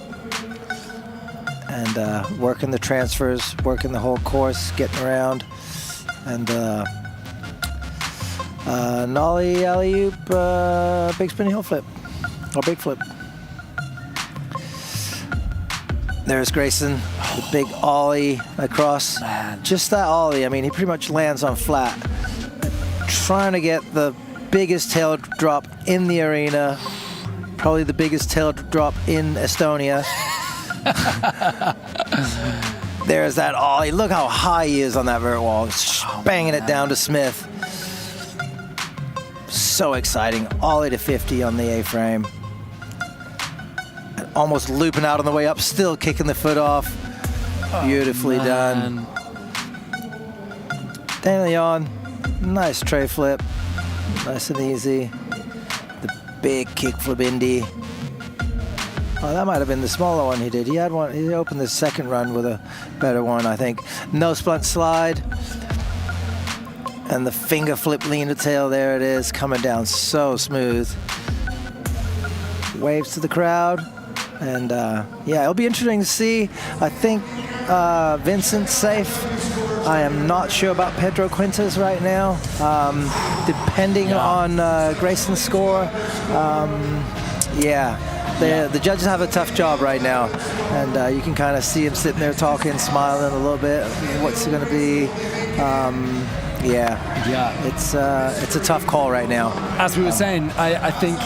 and working the transfers, working the whole course, getting around, and nollie, alley-oop, big spin heel flip, or big flip. There's Grayson, the big ollie across. Just that ollie, I mean, he pretty much lands on flat. Trying to get the biggest tail drop in the arena, probably the biggest tail drop in Estonia. There's that ollie. Look how high he is on that vert wall. Banging it down to Smith. So exciting. Ollie to 50 on the A-frame. Almost looping out on the way up, still kicking the foot off. Beautifully done. Danny Leon, nice tray flip. Nice and easy. The big kickflip indie. Oh, that might have been the smaller one he did. He had one. He opened the second run with a better one, I think. No splint slide. And the finger flip lean to tail, there it is, coming down so smooth. Waves to the crowd. And it'll be interesting to see. I think Vincent's safe. I am not sure about Pedro Quintas right now. Depending on Grayson's score. The judges have a tough job right now. And you can kind of see him sitting there talking, smiling a little bit. What's it going to be? It's a tough call right now. As we were saying, I think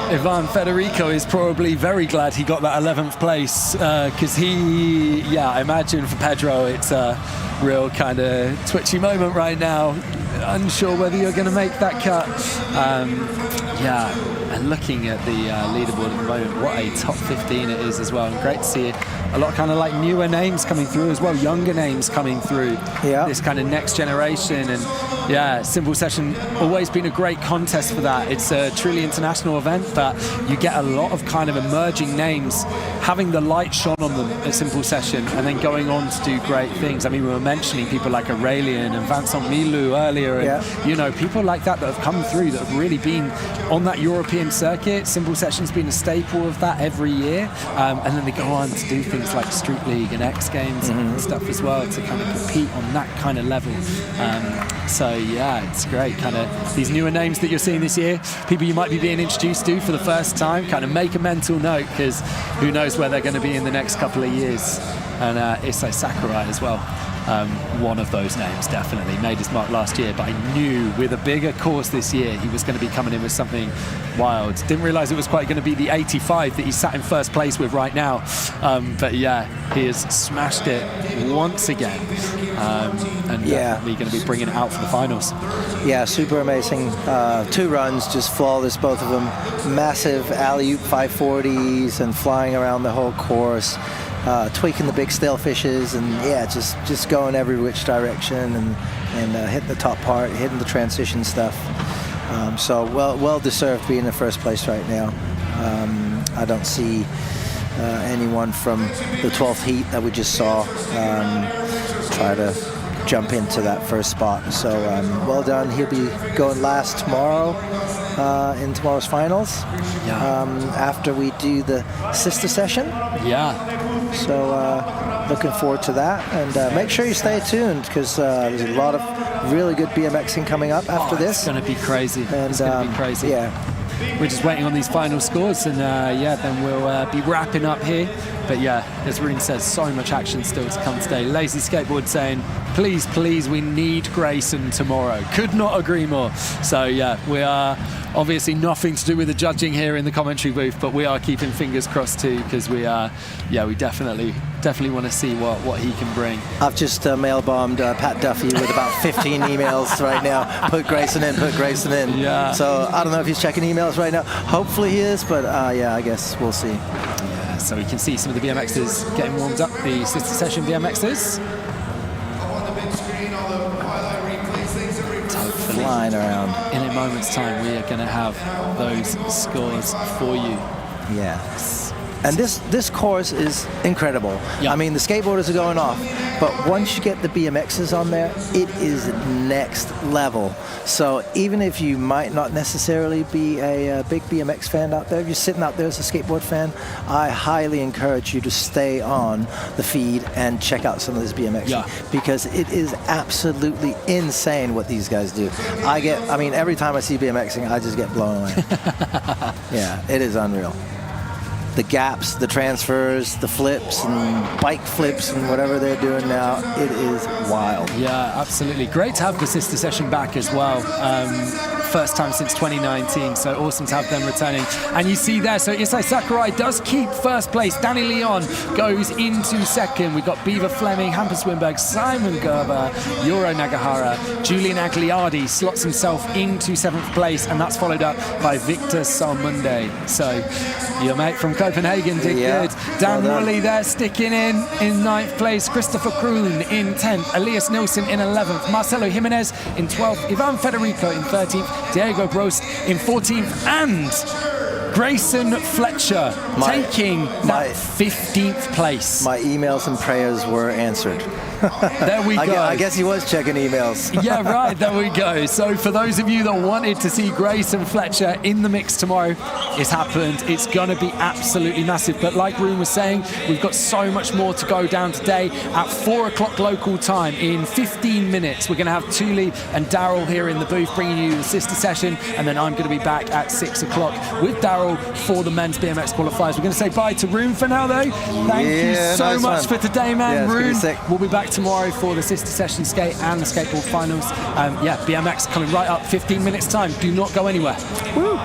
Ivan Federico is probably very glad he got that 11th place, because I imagine for Pedro it's a real kind of twitchy moment right now, unsure whether you're going to make that cut. And looking at the leaderboard at the moment, what a top 15 it is as well, and great to see it. A lot of kind of like newer names coming through as well, younger names coming through. This kind of next generation, and Simple Session always been a great contest for that. It's a truly international event, but you get a lot of kind of emerging names having the light shone on them at Simple Session and then going on to do great things. I mean, we were mentioning people like Aurelian and Vincent Milou earlier, and people like that have come through that have really been on that European circuit. Simple Session's been a staple of that every year, and then they go on to do things like Street League and X Games and stuff as well to kind of compete on that kind of level. It's great, kind of these newer names that you're seeing this year, people you might be being introduced to for the first time. Kind of make a mental note, because who knows where they're going to be in the next couple of years. And Isai Sakurai as well. one of those names definitely made his mark last year, but I knew with a bigger course this year he was going to be coming in with something wild. Didn't realize it was quite going to be the 85 that he's sat in first place with right now, but yeah, he has smashed it once again, and definitely going to be bringing it out for the finals. Yeah, super amazing. 2 runs, just flawless, both of them. Massive alley-oop 540s and flying around the whole course, tweaking the big stale-fishes, and yeah, just going every which direction, and hitting the top part, hitting the transition stuff. So well deserved being in first place right now. I don't see anyone from the 12th heat that we just saw try to jump into that first spot. So well done. He'll be going last tomorrow in tomorrow's finals, after we do the sister session. So looking forward to that, and make sure you stay tuned, because there's a lot of really good BMXing coming up after this. It's going to be crazy. And, it's going to be crazy. Yeah. We're just waiting on these final scores, and then we'll be wrapping up here. But yeah, as Rune says, so much action still to come today. Lazy Skateboard saying, please, please, we need Grayson tomorrow. Could not agree more. So yeah, we are obviously nothing to do with the judging here in the commentary booth, but we are keeping fingers crossed too, because we definitely want to see what he can bring. I've just mail-bombed Pat Duffy with about 15 emails right now. Put Grayson in, put Grayson in. Yeah. So I don't know if he's checking emails right now. Hopefully he is, but yeah, I guess we'll see. Yeah, so we can see some of the BMXers getting warmed up, the sister session BMXers. Flying around. In a moment's time, we are going to have those scores for you. Yeah. And this course is incredible. Yeah. I mean, the skateboarders are going off, but once you get the BMXs on there, it is next level. So even if you might not necessarily be a big BMX fan out there, if you're sitting out there as a skateboard fan, I highly encourage you to stay on the feed and check out some of this BMX, because it is absolutely insane what these guys do. I mean, every time I see BMXing, I just get blown away. Yeah, it is unreal. The gaps, the transfers, the flips and bike flips and whatever they're doing now, it is wild. Yeah, absolutely. Great to have the sister session back as well. First time since 2019, so awesome to have them returning. And you see there, so Isai Sakurai does keep first place. Danny Leon goes into second. We've got Beaver Fleming, Hampus Winberg, Simon Gerber, Yoro Nagahara, Julian Agliardi slots himself into 7th place, and that's followed up by Victor Salmunde. So your mate from Copenhagen did good. Dan Woolley there sticking in 9th place. Christopher Kroon in 10th. Elias Nilsson in 11th. Marcelo Jimenez in 12th. Ivan Federico in 13th. Diego Grost in 14th. And Grayson Fletcher taking that 15th place. My emails and prayers were answered. There we go. I guess he was checking emails. Yeah, right, there we go. So for those of you that wanted to see Grayson Fletcher in the mix tomorrow, it's happened. It's going to be absolutely massive. But like Rune was saying, we've got so much more to go down today. At 4 o'clock local time, in 15 minutes, we're going to have Thule and Daryl here in the booth bringing you the sister session. And then I'm going to be back at 6 o'clock with Daryl for the men's BMX qualifiers. We're going to say bye to Rune for now, though. Thank you so much for today, man. Rune, we'll be back tomorrow for the sister session skate and the skateboard finals. BMX coming right up, 15 minutes time. Do not go anywhere. Woo.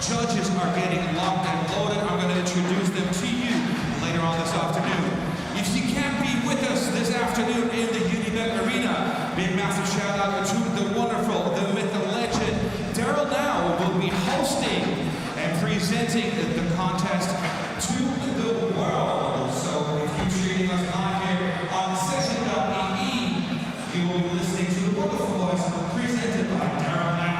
judges are getting locked and loaded. I'm going to introduce them to you later on this afternoon. If you can't be with us this afternoon in the Unibet Arena, big massive shout out to the wonderful, the myth, the legend, Daryl Now will be hosting and presenting the contest to the world. So if you're treating us live here on session.ee, you will be listening to the wonderful voice presented by Daryl Now.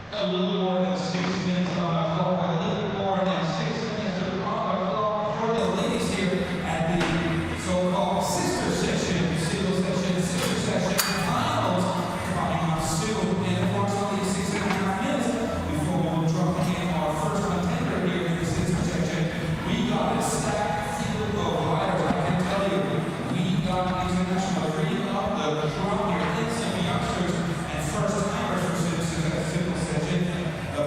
A little more than 6 minutes on our clock, a little more than 6 minutes on our clock for the ladies here at the so-called sister session, single session, sister session finals coming up soon in approximately 6.5 minutes before we will drop in our first contender here in the sister section. We got a stacked field of riders, I can tell you. We got international reading up the drum here in some youngsters and first timers for single session. The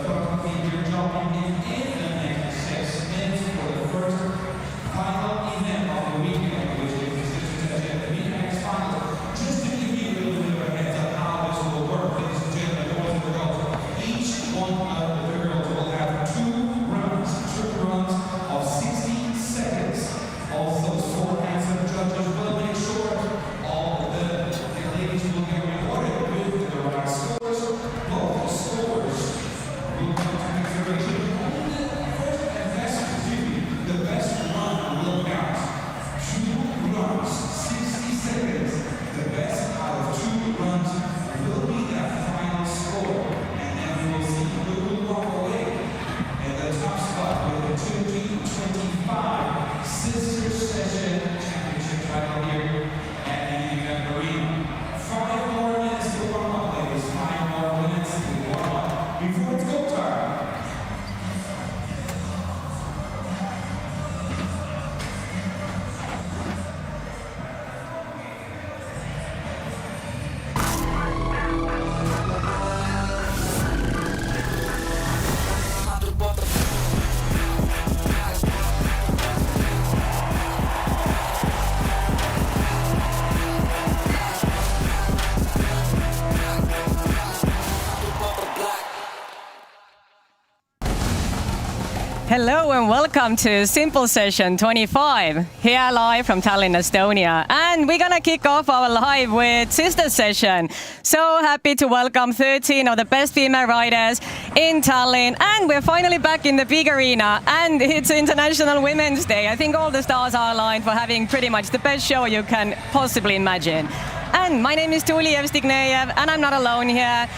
Hello and welcome to Simple Session 25, here live from Tallinn, Estonia. And we're going to kick off our live with Sister Session. So happy to welcome 13 of the best female riders in Tallinn. And we're finally back in the big arena. And it's International Women's Day. I think all the stars are aligned for having pretty much the best show you can possibly imagine. And my name is Tuuli Evstigneyev, and I'm not alone here.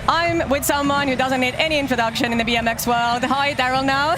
I'm with someone who doesn't need any introduction in the BMX world. Hi, Daryl now.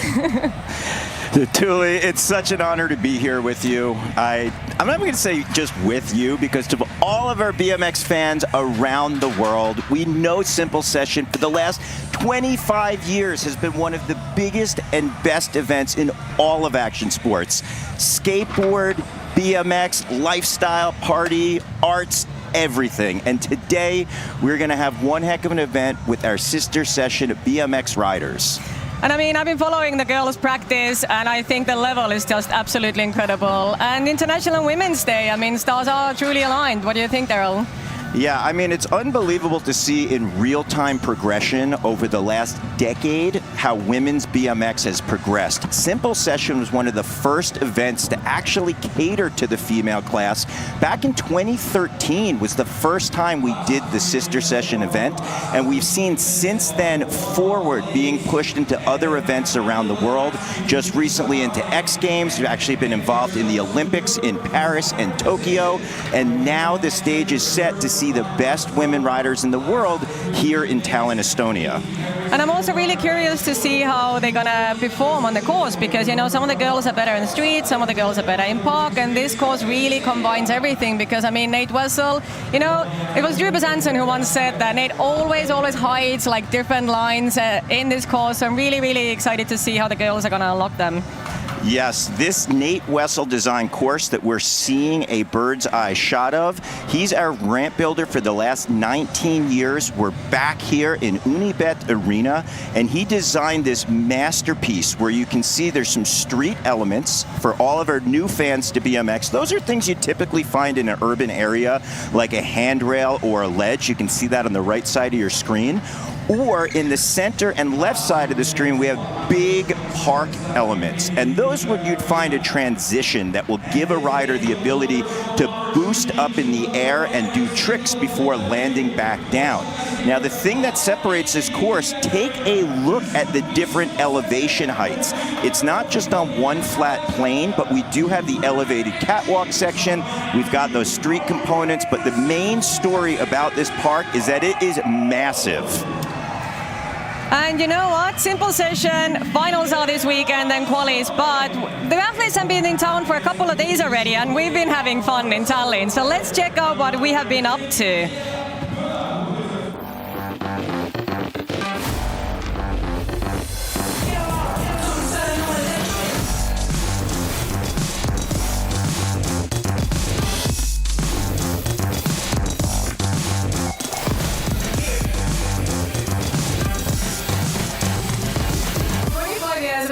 Tuuli, it's such an honor to be here with you. I'm not going to say just with you, because to all of our BMX fans around the world, we know Simple Session for the last 25 years has been one of the biggest and best events in all of action sports. Skateboard, BMX, lifestyle, party, arts, everything. And today we're going to have one heck of an event with our sister session of BMX riders. And I mean, I've been following the girls practice, and I think the level is just absolutely incredible. And International Women's Day, I mean, stars are truly aligned. What do you think, Daryl? Yeah, I mean, it's unbelievable to see in real-time progression over the last decade how women's BMX has progressed. Simple Session was one of the first events to actually cater to the female class. Back in 2013 was the first time we did the Sister Session event, and we've seen since then forward being pushed into other events around the world. Just recently into X Games, we've actually been involved in the Olympics in Paris and Tokyo, and now the stage is set to see the best women riders in the world here in Tallinn, Estonia. And I'm also really curious to see how they're going to perform on the course, because, you know, some of the girls are better in the street, some of the girls are better in park, and this course really combines everything, because, I mean, Nate Wessel, you know, it was Drew Bezanson who once said that Nate always hides like different lines in this course. So I'm really, really excited to see how the girls are going to unlock them. Yes, this Nate Wessel design course that we're seeing a bird's eye shot of, he's our ramp builder for the last 19 years. We're back here in Unibet Arena, and he designed this masterpiece where you can see there's some street elements for all of our new fans to BMX. Those are things you typically find in an urban area, like a handrail or a ledge. You can see that on the right side of your screen. Or in the center and left side of the screen, we have big park elements. And those would you'd find a transition that will give a rider the ability to boost up in the air and do tricks before landing back down. Now, the thing that separates this course, take a look at the different elevation heights. It's not just on one flat plane, but we do have the elevated catwalk section. We've got those street components, but the main story about this park is that it is massive. And you know what? Simple Session finals are this weekend, then qualies, but the athletes have been in town for a couple of days already, and we've been having fun in Tallinn. So let's check out what we have been up to.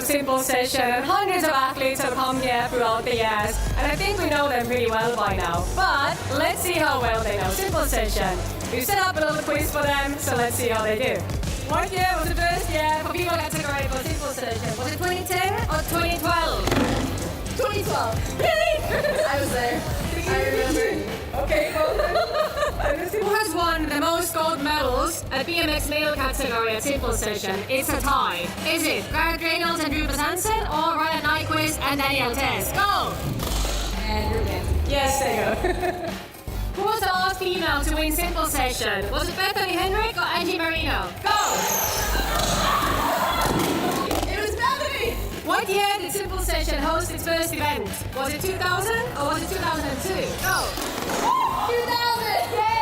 Simple Session, and hundreds of athletes have come here throughout the years, and I think we know them pretty well by now. But let's see how well they know Simple Session. We've set up a little quiz for them, so let's see how they do. What year was the first year for people category for Simple Session? Was it 2010 or 2012? 2012. Really? I was there. I remember. Okay, who has won the most gold medals at BMX male category at Simple Session? It's a tie. Is it Garrett Reynolds and Drew Bezanson, or Ryan Nyquist and Daniel Tess? Go! And Ruben. Yes, there you go. Who was the last female to win Simple Session? Was it Bethany Henrik or Angie Marino? Go! It was Bethany! What year did Simple Session host its first event? Was it 2000 or was it 2002? Go! 2000! Yay!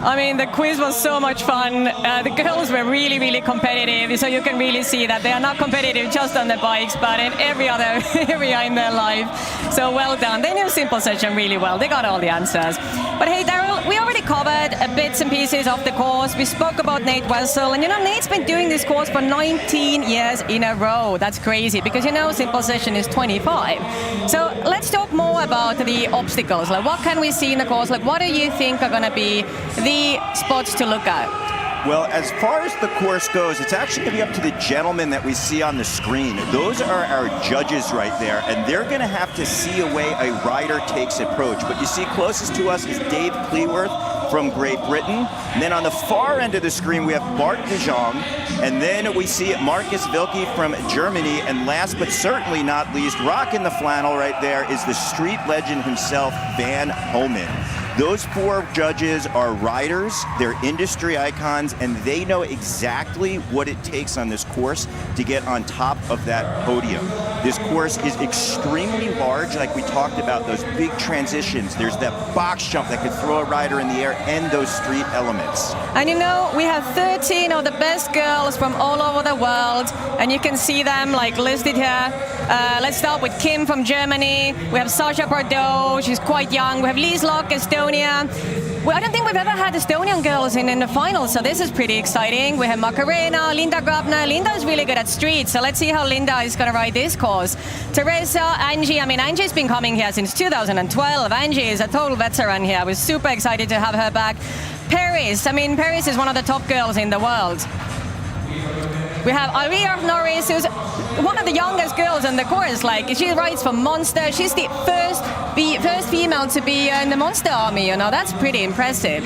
I mean, the quiz was so much fun. The girls were really, really competitive, so you can really see that they are not competitive just on the bikes, but in every other area in their life. So well done. They knew Simple Session really well. They got all the answers. But hey, Daryl, we already covered bits and pieces of the course. We spoke about Nate Wessel, and Nate's been doing this course for 19 years in a row. That's crazy because simple session is 25. So let's talk more about the obstacles. Like, what can we see in the course? Like, what do you think are going to be the spots to look at? Well, as far as the course goes, it's actually going to be up to the gentlemen that we see on the screen. Those are our judges right there, and they're going to have to see a way a rider takes approach. But you see closest to us is Dave Cleworth from Great Britain. And then on the far end of the screen, we have Bart de Jong. And then we see Marcus Wilke from Germany. And last but certainly not least, rocking the flannel right there is the street legend himself, Van Homan. Those 4 judges are riders, they're industry icons, and they know exactly what it takes on this course to get on top of that podium. This course is extremely large, like we talked about, those big transitions. There's that box jump that could throw a rider in the air and those street elements. And we have 13 of the best girls from all over the world, and you can see them listed here. Let's start with Kim from Germany. We have Sasha Pardo, she's quite young. We have Lies Locke, Estonia. Well, I don't think we've ever had Estonian girls in the finals, so this is pretty exciting. We have Macarena, Linda Grabner. Linda is really good at street, so let's see how Linda is going to ride this course. Teresa, Angie. Angie's been coming here since 2012. Angie is a total veteran here. We're super excited to have her back. Paris. Paris is one of the top girls in the world. We have Aria Norris, who's one of the youngest girls on the course. She rides for Monster. She's the first female to be in the Monster Army. That's pretty impressive.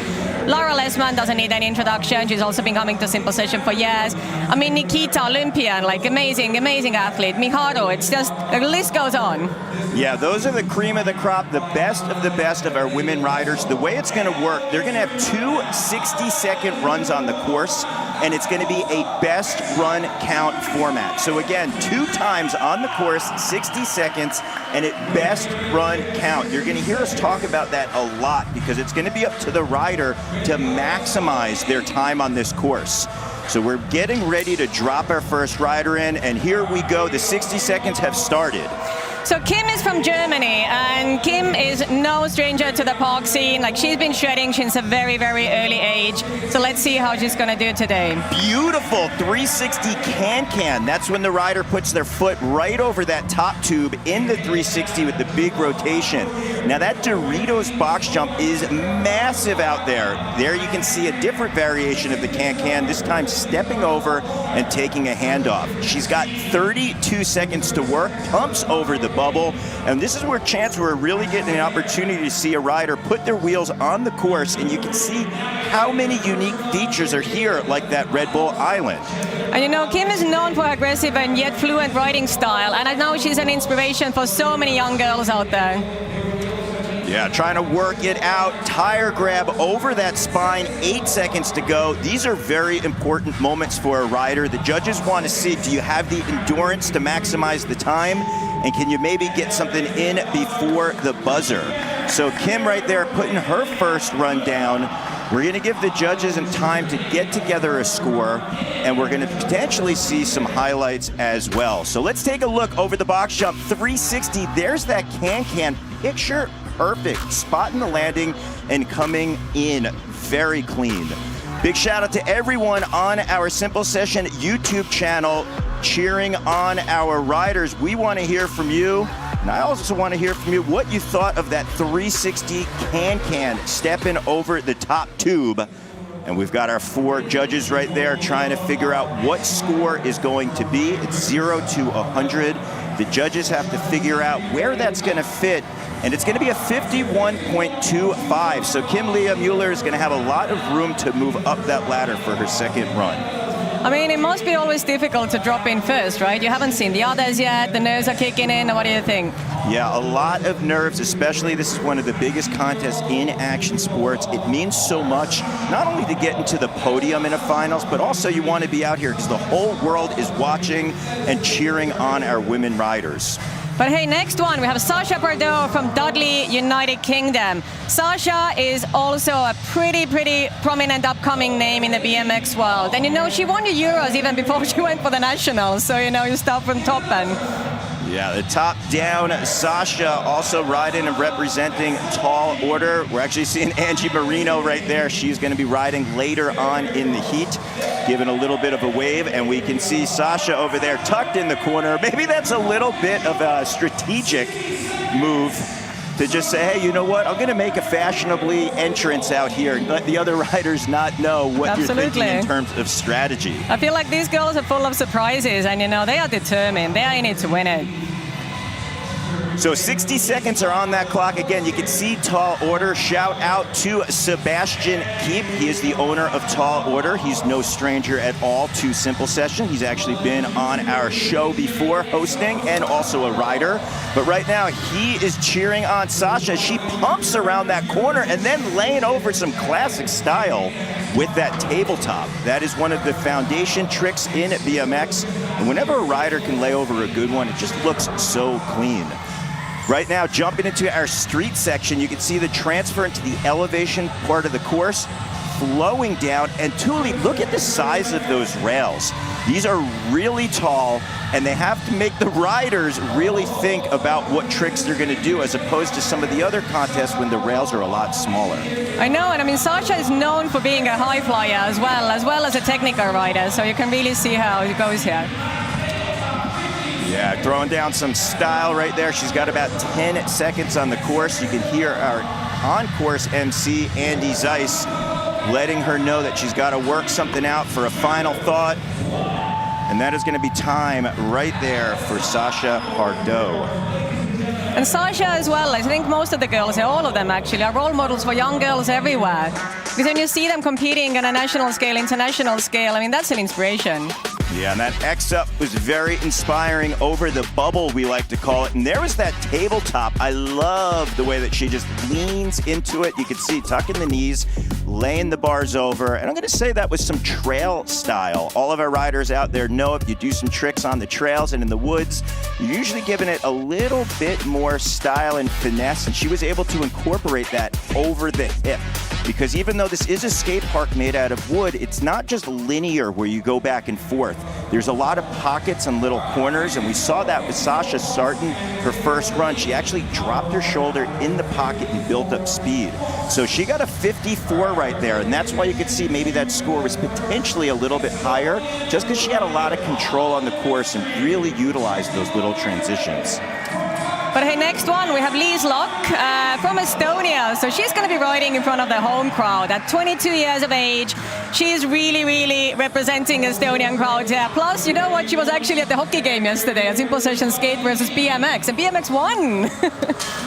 Lara Lesman doesn't need any introduction. She's also been coming to Simple Session for years. Nikita, Olympian, amazing athlete. Miharu, it's just, the list goes on. Yeah, those are the cream of the crop, the best of our women riders. The way it's going to work, they're going to have 2 60-second runs on the course, and it's going to be a best run count format. So again, 2 times on the course, 60 seconds, and at best run count. You're going to hear us talk about that a lot because it's going to be up to the rider to maximize their time on this course. So we're getting ready to drop our first rider in, and here we go. The 60 seconds have started. So Kim is from Germany, and Kim is no stranger to the park scene. She's been shredding since a very, very early age. So let's see how she's going to do today. Beautiful 360 can-can. That's when the rider puts their foot right over that top tube in the 360 with the big rotation. Now that Doritos box jump is massive out there. There you can see a different variation of the can-can, this time stepping over and taking a handoff. She's got 32 seconds to work, pumps over the bubble, and this is where we're really getting an opportunity to see a rider put their wheels on the course, and you can see how many unique features are here, like that Red Bull Island. And Kim is known for aggressive and yet fluent riding style, and I know she's an inspiration for so many young girls out there. Yeah, trying to work it out. Tire grab over that spine, 8 seconds to go. These are very important moments for a rider. The judges want to see, do you have the endurance to maximize the time? And can you maybe get something in before the buzzer? So Kim right there putting her first run down. We're going to give the judges some time to get together a score, and we're going to potentially see some highlights as well. So let's take a look over the box jump. 360, there's that can-can. Picture perfect. Spotting the landing and coming in very clean. Big shout out to everyone on our Simple Session YouTube channel cheering on our riders. We want to hear from you, and I also want to hear from you what you thought of that 360 can-can stepping over the top tube. And we've got our 4 judges right there trying to figure out what score is going to be. It's 0 to 100. The judges have to figure out where that's going to fit, and it's going to be a 51.25. So Kim Leah Mueller is going to have a lot of room to move up that ladder for her second run. It must be always difficult to drop in first, right? You haven't seen the others yet. The nerves are kicking in. What do you think? Yeah, a lot of nerves, especially this is one of the biggest contests in action sports. It means so much, not only to get into the podium in a finals, but also you want to be out here because the whole world is watching and cheering on our women riders. But hey, next one, we have Sasha Pardo from Dudley, United Kingdom. Sasha is also a pretty prominent upcoming name in the BMX world. And she won the Euros even before she went for the Nationals. So, you start from top end. Yeah, the top down, Sasha also riding and representing tall order. We're actually seeing Angie Marino right there. She's going to be riding later on in the heat, giving a little bit of a wave, and we can see Sasha over there tucked in the corner. Maybe that's a little bit of a strategic move to just say, hey, you know what? I'm going to make a fashionably entrance out here and let the other riders not know what you're thinking in terms of strategy. I feel like these girls are full of surprises, and they are determined. They are in it to win it. So 60 seconds are on that clock. Again, you can see Tall Order. Shout out to Sebastian Keep. He is the owner of Tall Order. He's no stranger at all to Simple Session. He's actually been on our show before hosting and also a rider. But right now, he is cheering on Sasha as she pumps around that corner and then laying over some classic style with that tabletop. That is one of the foundation tricks in BMX. And whenever a rider can lay over a good one, it just looks so clean. Right now, jumping into our street section, you can see the transfer into the elevation part of the course, flowing down. And Thule, look at the size of those rails. These are really tall, and they have to make the riders really think about what tricks they're going to do, as opposed to some of the other contests when the rails are a lot smaller. I know, and I mean, Sasha is known for being a high flyer as well as a technical rider, so you can really see how it goes here. Yeah, throwing down some style right there. She's got about 10 seconds on the course. You can hear our on-course MC, Andy Zeiss, letting her know that she's got to work something out for a final thought. And that is going to be time right there for Sasha Pardo. And Sasha as well, I think most of the girls, all of them actually, are role models for young girls everywhere. Because when you see them competing on a national scale, international scale, I mean, that's an inspiration. Yeah, and that X-Up was very inspiring over the bubble, we like to call it. And there was that tabletop. I love the way that she just leans into it. You can see tucking the knees, laying the bars over. And I'm going to say that was some trail style. All of our riders out there know if you do some tricks on the trails and in the woods, you're usually giving it a little bit more style and finesse. And she was able to incorporate that over the hip. Because even though this is a skate park made out of wood, it's not just linear where you go back and forth. There's a lot of pockets and little corners, and we saw that with Sasha starting her first run. She actually dropped her shoulder in the pocket and built up speed. So she got a 54 right there, and that's why you could see maybe that score was potentially a little bit higher, just because she had a lot of control on the course and really utilized those little transitions. But hey, next one, we have Liis Lokk from Estonia. So she's going to be riding in front of the home crowd at 22 years of age. She's really, really representing Estonian crowd here. Plus, you know what? She was actually at the hockey game yesterday at Simple Session Skate versus BMX, and BMX won.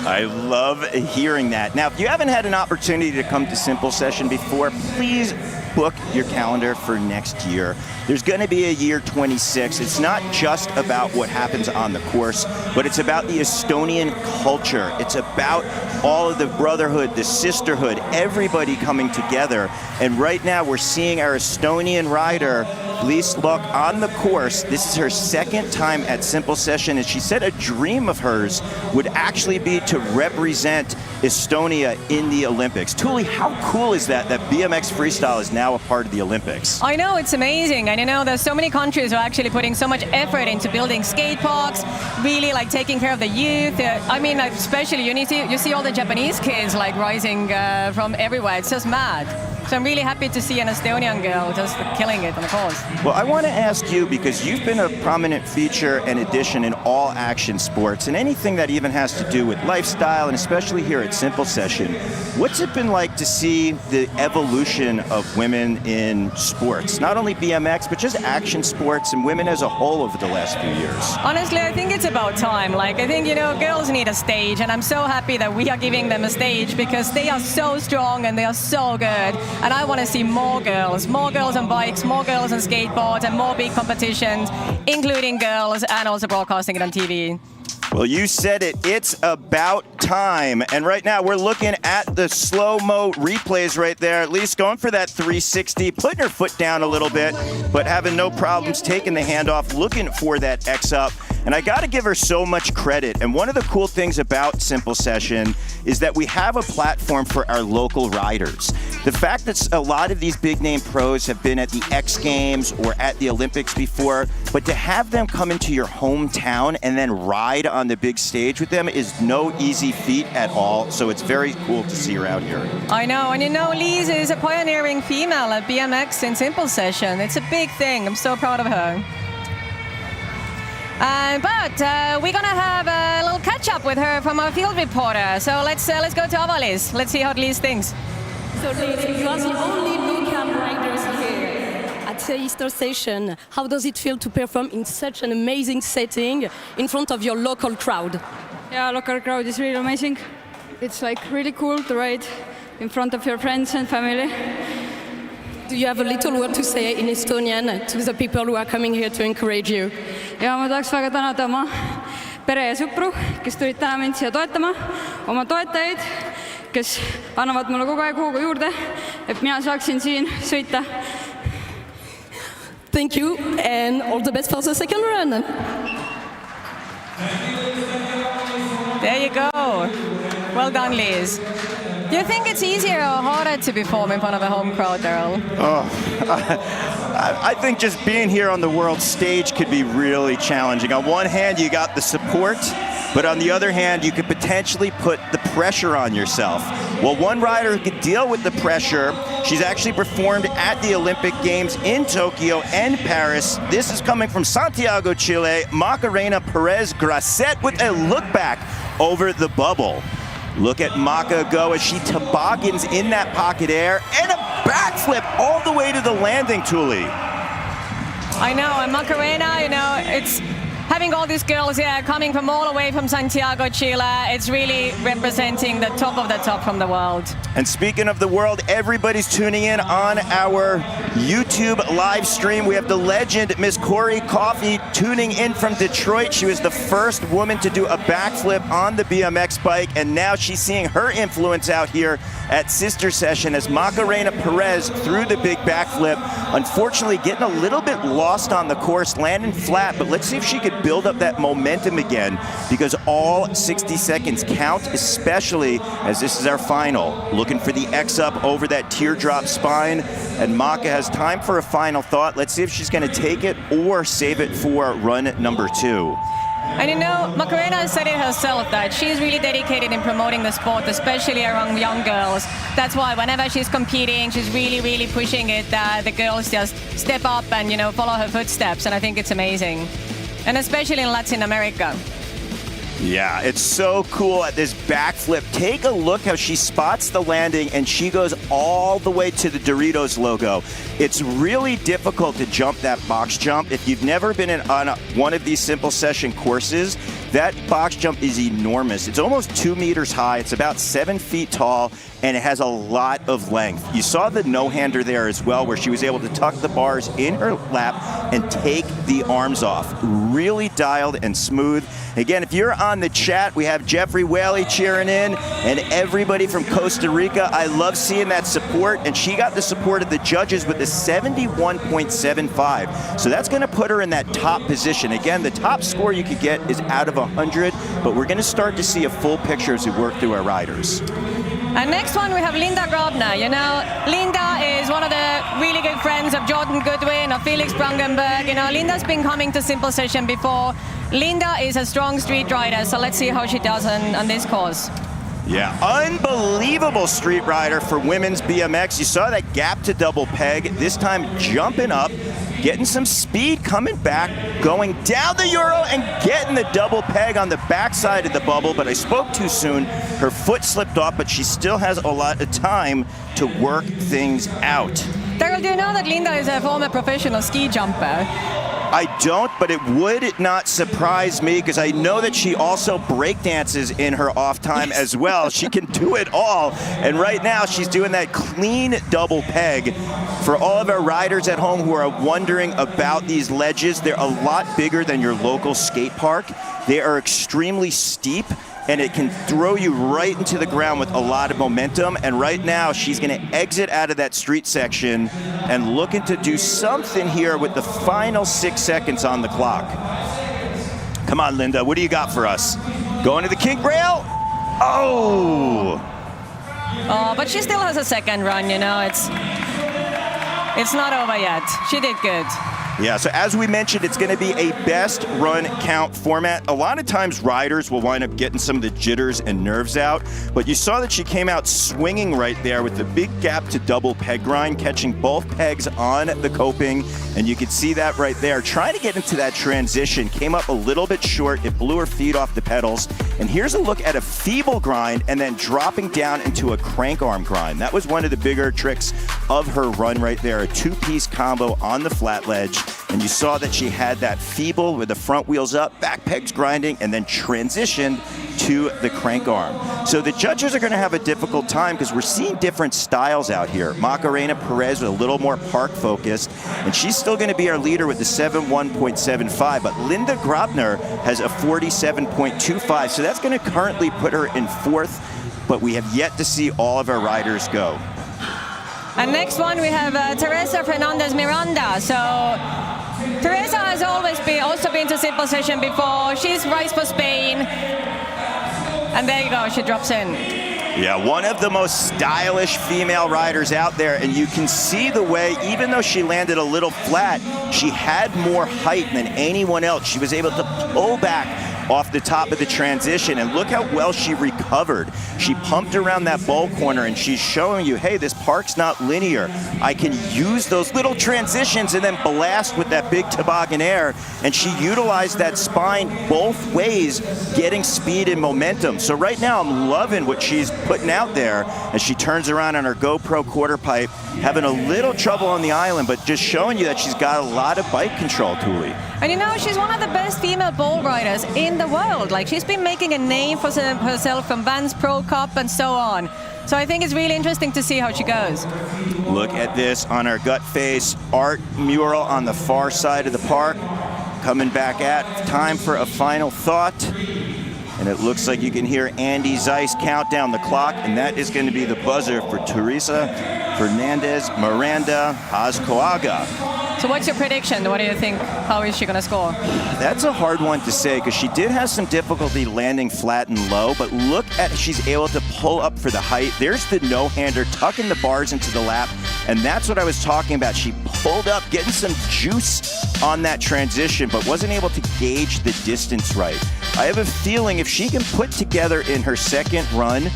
I love hearing that. Now, if you haven't had an opportunity to come to Simple Session before, please book your calendar for next year. There's going to be a year 26. It's not just about what happens on the course, but it's about the Estonian culture. It's about all of the brotherhood, the sisterhood, everybody coming together. And right now we're seeing our Estonian rider, Liis Lokk, on the course. This is her second time at Simple Session, and she said a dream of hers would actually be to represent Estonia in the Olympics. Thule, how cool is that BMX freestyle is now a part of the Olympics? I know, it's amazing. And you know, there's so many countries who are actually putting so much effort into building skate parks, really like taking care of the youth. I mean, like, especially you see all the Japanese kids like rising from everywhere. It's just mad. So I'm really happy to see an Estonian girl just killing it on the course. Well, I want to ask you, because you've been a prominent feature and addition in all action sports and anything that even has to do with lifestyle, and especially here at Simple Session. What's it been like to see the evolution of women in sports? Not only BMX, but just action sports and women as a whole over the last few years. Honestly, I think it's about time. Like, I think, you know, girls need a stage, and I'm so happy that we are giving them a stage because they are so strong and they are so good. And I want to see more girls on bikes, more girls on skateboards, and more big competitions, including girls, and also broadcasting it on TV. Well, you said it. It's about time. And right now we're looking at the slow-mo replays right there. At least going for that 360, putting her foot down a little bit, but having no problems taking the handoff, looking for that X-up. And I got to give her so much credit. And one of the cool things about Simple Session is that we have a platform for our local riders. The fact that a lot of these big name pros have been at the X Games or at the Olympics before, but to have them come into your hometown and then ride on the big stage with them is no easy feat at all. So it's very cool to see her out here. I know, and you know, Lise is a pioneering female at BMX in Simple Session. It's a big thing. I'm so proud of her. But we're gonna have a little catch up with her from our field reporter. So let's go to Avalis. Let's see how Lise thinks. So Lise, you are the only local riders here at the Easter session. How does it feel to perform in such an amazing setting in front of your local crowd? Yeah, local crowd is really amazing. It's like really cool to ride in front of your friends and family. Do you have a little word to say in Estonian to the people who are coming here to encourage you? Ja ma tahaks väga tänada oma pere ja sõpru, kes tulid täna mind siia toetama, oma toetajaid, kes annavad mulle kogu aeg hoogu juurde, et mina saaksin siin sõita. Thank you and all the best for the second run. There you go. Well done, Lise. Do you think it's easier or harder to perform in front of a home crowd, Daryl? I think just being here on the world stage could be really challenging. On one hand, you got the support, but on the other hand, you could potentially put the pressure on yourself. Well, one rider who could deal with the pressure, she's actually performed at the Olympic Games in Tokyo and Paris. This is coming from Santiago, Chile, Macarena Perez Grasset with a look back over the bubble. Look at Maka go as she toboggans in that pocket air and a backflip all the way to the landing, Tuli. I know, and Macarena, you know, it's having all these girls here coming from all the way from Santiago, Chile. It's really representing the top of the top from the world. And speaking of the world, everybody's tuning in on our YouTube live stream. We have the legend, Miss Corey Coffey, tuning in from Detroit. She was the first woman to do a backflip on the BMX bike, and now she's seeing her influence out here at Sister Session as Macarena Perez threw the big backflip. Unfortunately, getting a little bit lost on the course, landing flat, but let's see if she could build up that momentum again, because all 60 seconds count, especially as this is our final. Looking for the X up over that teardrop spine, and Maka has time for a final thought. Let's see if she's going to take it or save it for run number 2. And you know, Macarena said it herself that she's really dedicated in promoting the sport, especially around young girls. That's why whenever she's competing, she's really, really pushing it that the girls just step up and, you know, follow her footsteps. And I think it's amazing. And especially in Latin America. Yeah, it's so cool at this backflip. Take a look how she spots the landing and she goes all the way to the Doritos logo. It's really difficult to jump that box jump. If you've never been on one of these Simple Session courses, that box jump is enormous. It's almost 2 meters high. It's about 7 feet tall, and it has a lot of length. You saw the no-hander there as well, where she was able to tuck the bars in her lap and take the arms off. Really dialed and smooth. Again, if you're on the chat, we have Jeffrey Whaley cheering in, and everybody from Costa Rica. I love seeing that support, and she got the support of the judges with a 71.75. So that's going to put her in that top position. Again, the top score you could get is out of 100, but we're going to start to see a full picture as we work through our riders. And next one, we have Linda Grabner. You know, Linda is one of the really good friends of Jordan Goodwin, of Felix Brangenberg. You know, Linda's been coming to Simple Session before. Linda is a strong street rider, so let's see how she does on this course. Yeah, unbelievable street rider for women's BMX. You saw that gap to double peg, this time jumping up, getting some speed, coming back, going down the Euro and getting the double peg on the backside of the bubble, but I spoke too soon. Her foot slipped off, but she still has a lot of time to work things out. Daryl, do you know that Linda is a former professional ski jumper? I don't, but it would not surprise me because I know that she also breakdances in her off time as well. She can do it all. And right now she's doing that clean double peg. For all of our riders at home who are wondering about these ledges, they're a lot bigger than your local skate park. They are extremely steep, and it can throw you right into the ground with a lot of momentum. And right now, she's going to exit out of that street section and looking to do something here with the final 6 seconds on the clock. Come on, Linda, what do you got for us? Going to the kink rail? Oh! Oh, but she still has a second run, you know. It's not over yet. She did good. Yeah, so as we mentioned, it's going to be a best run count format. A lot of times riders will wind up getting some of the jitters and nerves out, but you saw that she came out swinging right there with the big gap to double peg grind, catching both pegs on the coping, and you could see that right there. Trying to get into that transition, came up a little bit short. It blew her feet off the pedals, and here's a look at a feeble grind and then dropping down into a crank arm grind. That was one of the bigger tricks of her run right there, a two-piece combo on the flat ledge. And you saw that she had that feeble with the front wheels up, back pegs grinding, and then transitioned to the crank arm. So the judges are going to have a difficult time because we're seeing different styles out here. Macarena Perez with a little more park focused, and she's still going to be our leader with the 71.75, but Linda Grabner has a 47.25, so that's going to currently put her in fourth, but we have yet to see all of our riders go. And next one we have Teresa Fernandez Miranda. So Teresa has always also been to simple session before. She's raced for Spain. And there you go, she drops in. Yeah, one of the most stylish female riders out there, and you can see the way, even though she landed a little flat, she had more height than anyone else. She was able to pull back off the top of the transition, and look how well she recovered. She pumped around that bowl corner, and she's showing you, hey, this park's not linear. I can use those little transitions and then blast with that big toboggan air, and she utilized that spine both ways, getting speed and momentum. So right now, I'm loving what she's putting out there as she turns around on her GoPro quarter pipe, having a little trouble on the island, but just showing you that she's got a lot of bike control, Thule. And you know, she's one of the best female bowl riders in the world. Like, she's been making a name for herself from Vans Pro Cup and so on. So I think it's really interesting to see how she goes. Look at this on her gut face. Art mural on the far side of the park. Coming back at time for a final thought. And it looks like you can hear Andy Zeiss count down the clock, and that is going to be the buzzer for Teresa Fernandez Miranda Azcoaga. So what's your prediction? What do you think? How is she going to score? That's a hard one to say because she did have some difficulty landing flat and low, but look at she's able to pull up for the height. There's the no-hander, tucking the bars into the lap, and that's what I was talking about. She pulled up, getting some juice on that transition, but wasn't able to gauge the distance right. I have a feeling if she can put together in her second run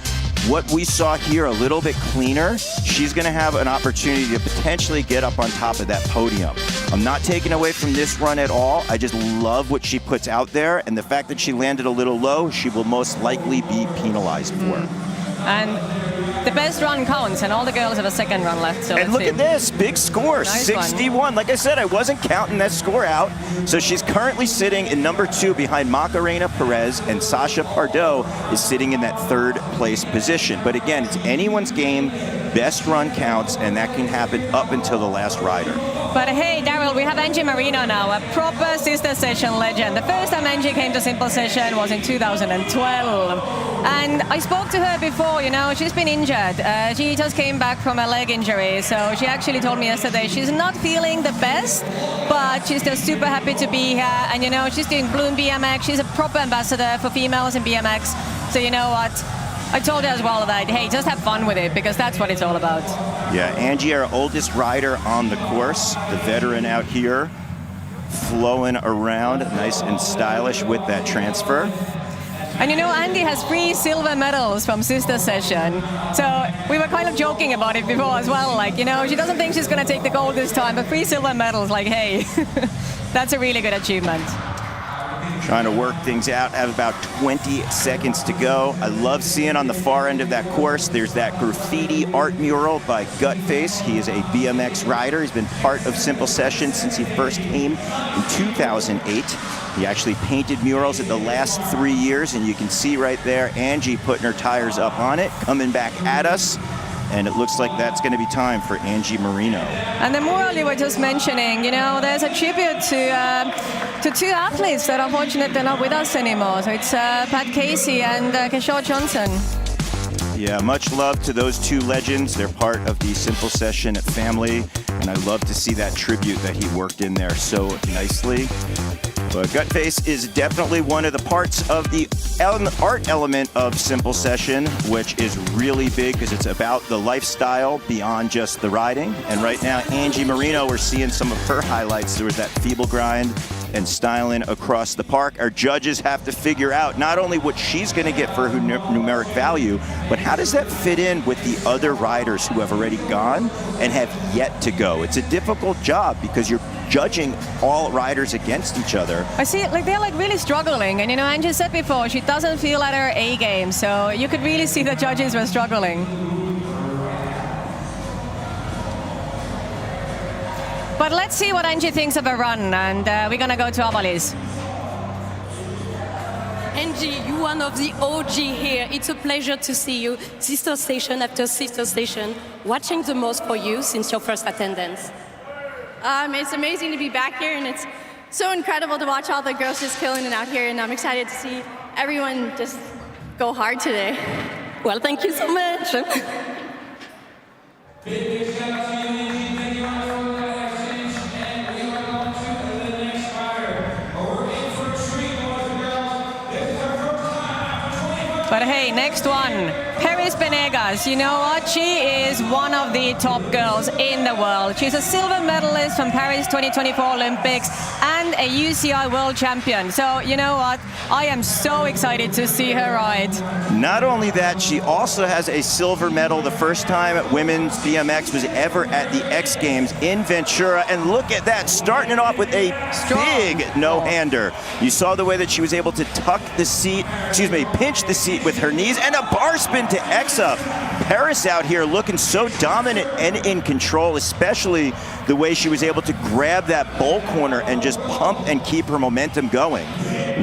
what we saw here a little bit cleaner, she's going to have an opportunity to potentially get up on top of that podium. I'm not taking away from this run at all. I just love what she puts out there, and the fact that she landed a little low, she will most likely be penalized for. And the best run counts, and all the girls have a second run left. So and look at this, big score, nice 61. one. Like I said, I wasn't counting that score out. So she's currently sitting in number 2 behind Macarena Perez, and Sasha Pardo is sitting in that third place position. But again, it's anyone's game. Best run counts, and that can happen up until the last rider. But hey, Daryl, we have Angie Marino now, a proper sister session legend. The first time Angie came to simple session was in 2012. And I spoke to her before, you know, she's been injured. She just came back from a leg injury. So she actually told me yesterday she's not feeling the best, but she's just super happy to be here. And, you know, she's doing Bloom BMX. She's a proper ambassador for females in BMX. So you know what? I told her as well that, hey, just have fun with it, because that's what it's all about. Yeah, Angie, our oldest rider on the course, the veteran out here, flowing around, nice and stylish with that transfer. And you know, Andy has 3 silver medals from sister session. So we were kind of joking about it before as well. Like, you know, she doesn't think she's going to take the gold this time, but 3 silver medals, like, hey, that's a really good achievement. Trying to work things out, have about 20 seconds to go. I love seeing on the far end of that course, there's that graffiti art mural by Gutface. He is a BMX rider. He's been part of Simple Session since he first came in 2008. He actually painted murals in the last 3 years, and you can see right there, Angie putting her tires up on it, coming back at us. And it looks like that's going to be time for Angie Marino. And the mural you were just mentioning, you know, there's a tribute to 2 athletes that unfortunately are not with us anymore. So it's Pat Casey and Kishore Johnson. Yeah, much love to those 2 legends. They're part of the Simple Session family, and I love to see that tribute that he worked in there so nicely. But gut face is definitely one of the parts of the art element of Simple Session, which is really big because it's about the lifestyle beyond just the riding. And right now, Angie Marino, we're seeing some of her highlights. There was that feeble grind and styling across the park. Our judges have to figure out not only what she's going to get for her numeric value, but how does that fit in with the other riders who have already gone and have yet to go. It's a difficult job because you're judging all riders against each other. I see, like they're like really struggling, and you know, Angie said before she doesn't feel at her A game, so you could really see the judges were struggling. But let's see what Angie thinks of her run, and we're gonna go to Avalis. Angie, you're one of the OG here. It's a pleasure to see you, sister station after sister station. What changed the most for you since your first attendance? It's amazing to be back here, and it's so incredible to watch all the girls just killing it out here, and I'm excited to see everyone just go hard today. Well, thank you so much. But hey, next one, Paris Benegas. You know what? She is one of the top girls in the world. She's a silver medalist from Paris 2024 Olympics and a UCI world champion. So you know what? I am so excited to see her ride. Not only that, she also has a silver medal the first time women's BMX was ever at the X Games in Ventura. And look at that, starting it off with a big no-hander. You saw the way that she was able to tuck the seat, pinch the seat with her knees, and a bar spin to X up. Paris out here looking so dominant and in control, especially the way she was able to grab that bowl corner and just pump and keep her momentum going.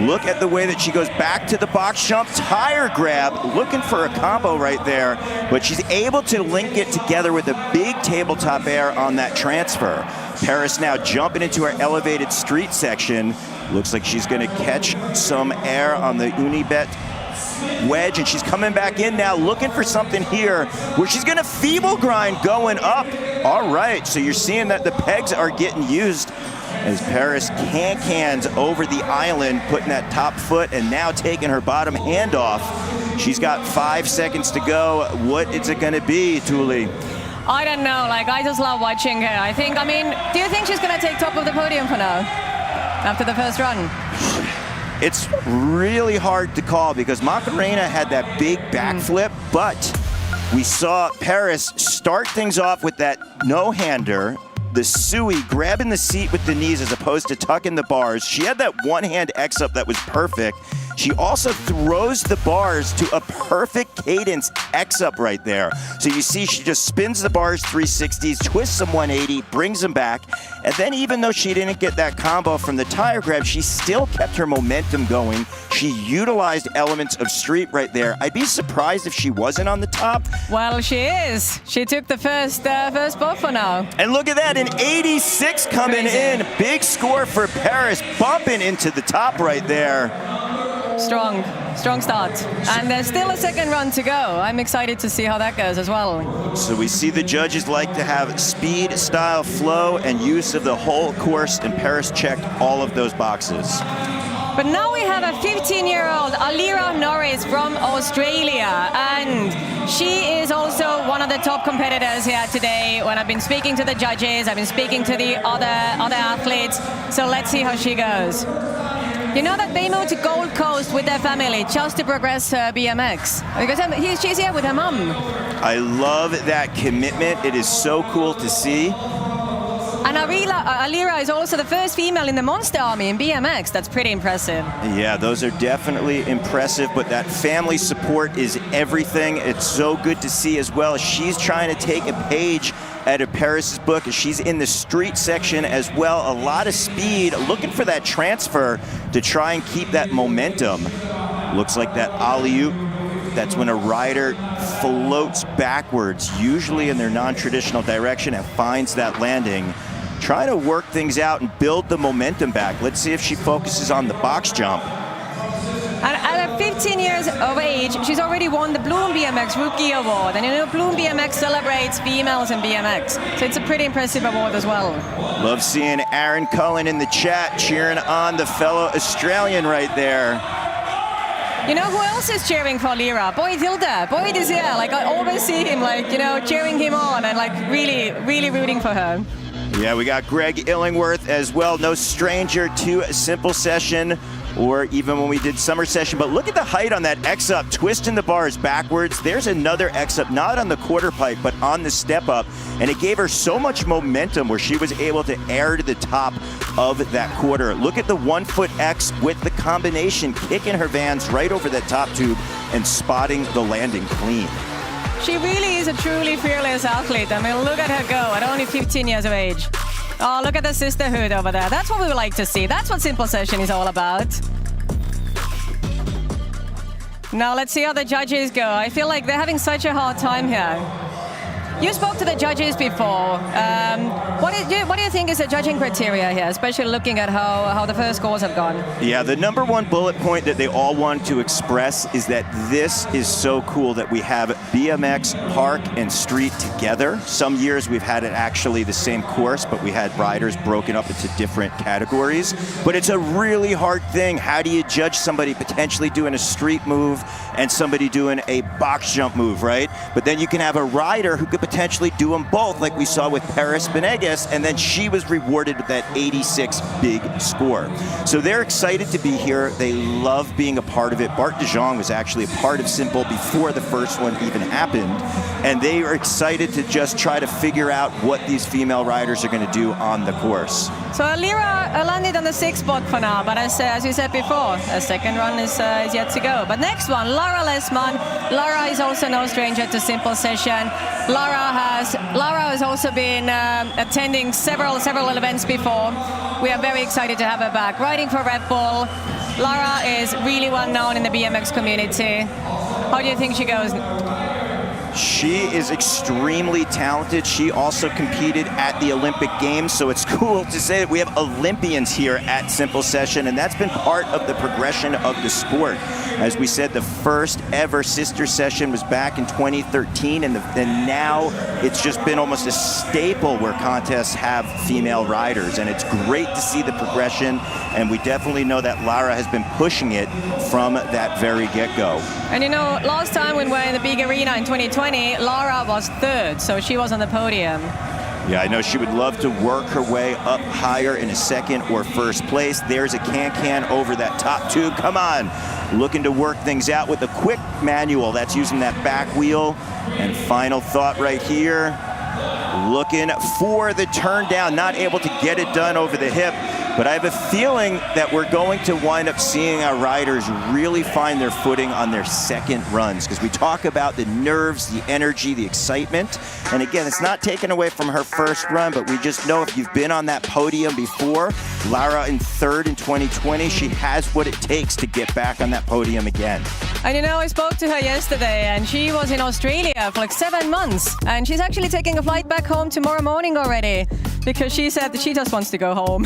Look at the way that she goes back to the box jump, tire grab, looking for a combo right there, but she's able to link it together with a big tabletop air on that transfer. Paris now jumping into her elevated street section. Looks like she's going to catch some air on the Unibet wedge, and she's coming back in now looking for something here where she's going to feeble grind going up. All right, so you're seeing that the pegs are getting used as Paris cans over the island, putting that top foot and now taking her bottom hand off. She's got 5 seconds to go. What is it going to be, Thule? I don't know, I just love watching her. Do you think she's going to take top of the podium for now after the first run? It's really hard to call because Macarena had that big backflip, but we saw Paris start things off with that no-hander, the Sui grabbing the seat with the knees as opposed to tucking the bars. She had that one-hand X-up that was perfect. She also throws the bars to a perfect cadence X-up right there. So you see she just spins the bars 360s, twists them 180, brings them back. And then even though she didn't get that combo from the tire grab, she still kept her momentum going. She utilized elements of street right there. I'd be surprised if she wasn't on the top. Well, she is. She took the first spot for now. And look at that, an 86 coming in. Big score for Paris, bumping into the top right there. Strong start. And there's still a second run to go. I'm excited to see how that goes as well. So we see the judges like to have speed, style, flow, and use of the whole course, and Paris checked all of those boxes. But now we have a 15-year-old Alira Norris from Australia, and she is also one of the top competitors here today. When I've been speaking to the judges, I've been speaking to the other athletes, so let's see how she goes. You know that they moved to Gold Coast with their family just to progress BMX, because she's here with her mum. I love that commitment. It is so cool to see. And Alira is also the first female in the Monster Army in BMX. That's pretty impressive. Yeah, those are definitely impressive, but that family support is everything. It's so good to see as well. She's trying to take a page out of Paris's book. She's in the street section as well. A lot of speed, looking for that transfer to try and keep that momentum. Looks like that alley-oop. That's when a rider floats backwards, usually in their non-traditional direction, and finds that landing. Trying to work things out and build the momentum back. Let's see if she focuses on the box jump. And at a 15 years of age, she's already won the Bloom BMX Rookie Award. And you know, Bloom BMX celebrates females in BMX. So it's a pretty impressive award as well. Love seeing Aaron Cullen in the chat cheering on the fellow Australian right there. You know who else is cheering for Lyra? Boyd Hilda. Boyd is here. Like, I always see him, like, you know, cheering him on and, like, really, really rooting for her. Yeah, we got Greg Illingworth as well. No stranger to a simple session or even when we did summer session. But look at the height on that X-up, twisting the bars backwards. There's another X-up, not on the quarter pipe, but on the step up. And it gave her so much momentum where she was able to air to the top of that quarter. Look at the 1 foot X with the combination, kicking her vans right over that top tube and spotting the landing clean. She really is a truly fearless athlete. I mean, look at her go at only 15 years of age. Oh, look at the sisterhood over there. That's what we would like to see. That's what simple session is all about. Now let's see how the judges go. I feel like they're having such a hard time here. You spoke to the judges before. What do you think is the judging criteria here, especially looking at how the first scores have gone? Yeah, the number one bullet point that they all want to express is that this is so cool that we have BMX, park, and street together. Some years we've had it actually the same course, but we had riders broken up into different categories. But it's a really hard thing. How do you judge somebody potentially doing a street move and somebody doing a box jump move, right? But then you can have a rider who could potentially do them both, like we saw with Paris Benegas, and then she was rewarded with that 86 big score. So they're excited to be here. They love being a part of it. Bart de Jong was actually a part of Simple before the first one even happened, and they are excited to just try to figure out what these female riders are going to do on the course. So Lyra landed on the 6th spot for now, but as you said before, a second run is yet to go. But next one, Lara Lesman. Lara is also no stranger to simple session. Lara has also been attending several events before. We are very excited to have her back, riding for Red Bull. Lara is really well known in the BMX community. How do you think she goes? She is extremely talented. She also competed at the Olympic Games, so it's cool to say that we have Olympians here at Simple Session, and that's been part of the progression of the sport. As we said, the first ever sister session was back in 2013, and now it's just been almost a staple where contests have female riders, and it's great to see the progression, and we definitely know that Lara has been pushing it from that very get-go. And you know, last time when we were in the big arena in 2020, Lara was 3rd, so she was on the podium. Yeah, I know she would love to work her way up higher in a 2nd or 1st place. There's a can over that top tube. Come on. Looking to work things out with a quick manual. That's using that back wheel. And final thought right here. Looking for the turn down. Not able to get it done over the hip. But I have a feeling that we're going to wind up seeing our riders really find their footing on their 2nd runs, because we talk about the nerves, the energy, the excitement. And again, it's not taken away from her 1st run, but we just know if you've been on that podium before, Lara in 3rd in 2020, she has what it takes to get back on that podium again. And you know, I spoke to her yesterday, and she was in Australia for like 7 months. And she's actually taking a flight back home tomorrow morning already, because she said that she just wants to go home.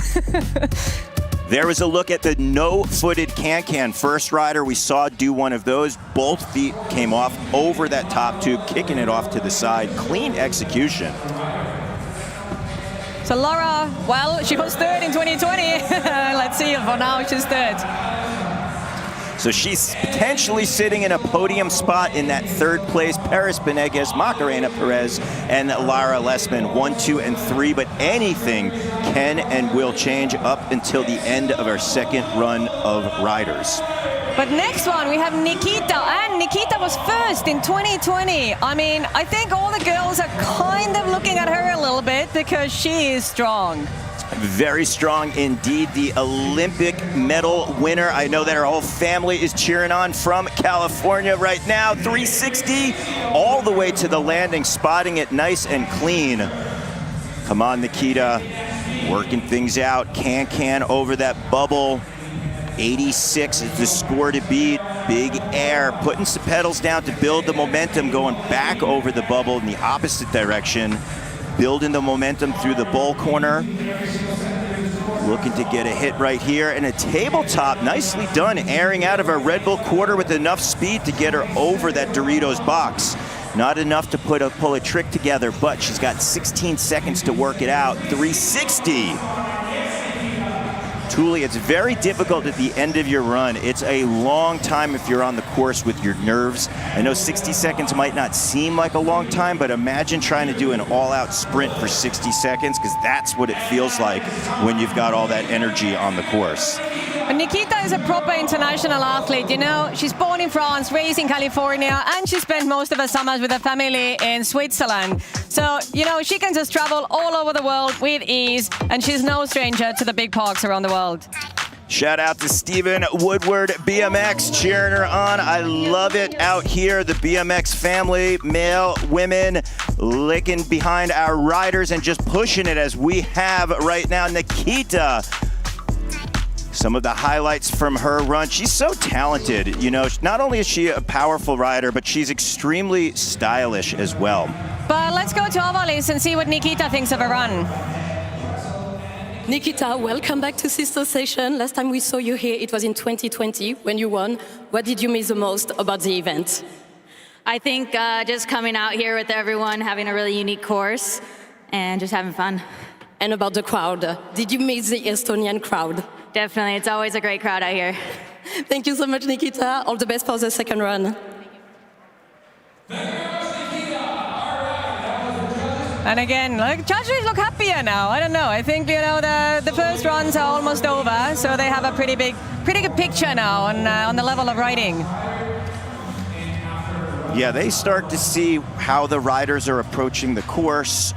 There was a look at the no-footed can-can. First rider we saw do one of those. Both feet came off over that top tube, kicking it off to the side. Clean execution. So Lara, well, she was 3rd in 2020. Let's see, for now she's 3rd. So she's potentially sitting in a podium spot in that 3rd place. Paris Benegas, Macarena Perez, and Lara Lesman, 1, 2, and 3. But anything can and will change up until the end of our 2nd run of riders. But next one, we have Nikita, and Nikita was 1st in 2020. I mean, I think all the girls are kind of looking at her a little bit because she is strong. Very strong indeed, the Olympic medal winner. I know that her whole family is cheering on from California right now. 360 all the way to the landing, spotting it nice and clean. Come on, Nikita, working things out. Can over that bubble. 86 is the score to beat. Big air, putting some pedals down to build the momentum, going back over the bubble in the opposite direction. Building the momentum through the bowl corner. Looking to get a hit right here, and a tabletop, nicely done, airing out of a Red Bull quarter with enough speed to get her over that Doritos box. Not enough to pull a trick together, but she's got 16 seconds to work it out. 360. Tuli, it's very difficult at the end of your run. It's a long time if you're on the course with your nerves. I know 60 seconds might not seem like a long time, but imagine trying to do an all-out sprint for 60 seconds, because that's what it feels like when you've got all that energy on the course. And Nikita is a proper international athlete, you know. She's born in France, raised in California, and she spent most of her summers with her family in Switzerland. So, you know, she can just travel all over the world with ease, and she's no stranger to the big parks around the world. Shout out to Stephen Woodward, BMX, cheering her on. I love it out here. The BMX family, male, women, licking behind our riders and just pushing it as we have right now. Nikita. Some of the highlights from her run. She's so talented. You know, not only is she a powerful rider, but she's extremely stylish as well. But let's go to Ovalis and see what Nikita thinks of her run. Nikita, welcome back to Sister Session. Last time we saw you here, it was in 2020 when you won. What did you miss the most about the event? I think just coming out here with everyone, having a really unique course, and just having fun. And about the crowd, did you miss the Estonian crowd? Definitely, it's always a great crowd out here. Thank you so much, Nikita. All the best for the second run. And again, like, judges look happier now. I don't know. I think, you know, the first runs are almost over, so they have a pretty good picture now on the level of riding. Yeah, they start to see how the riders are approaching the course,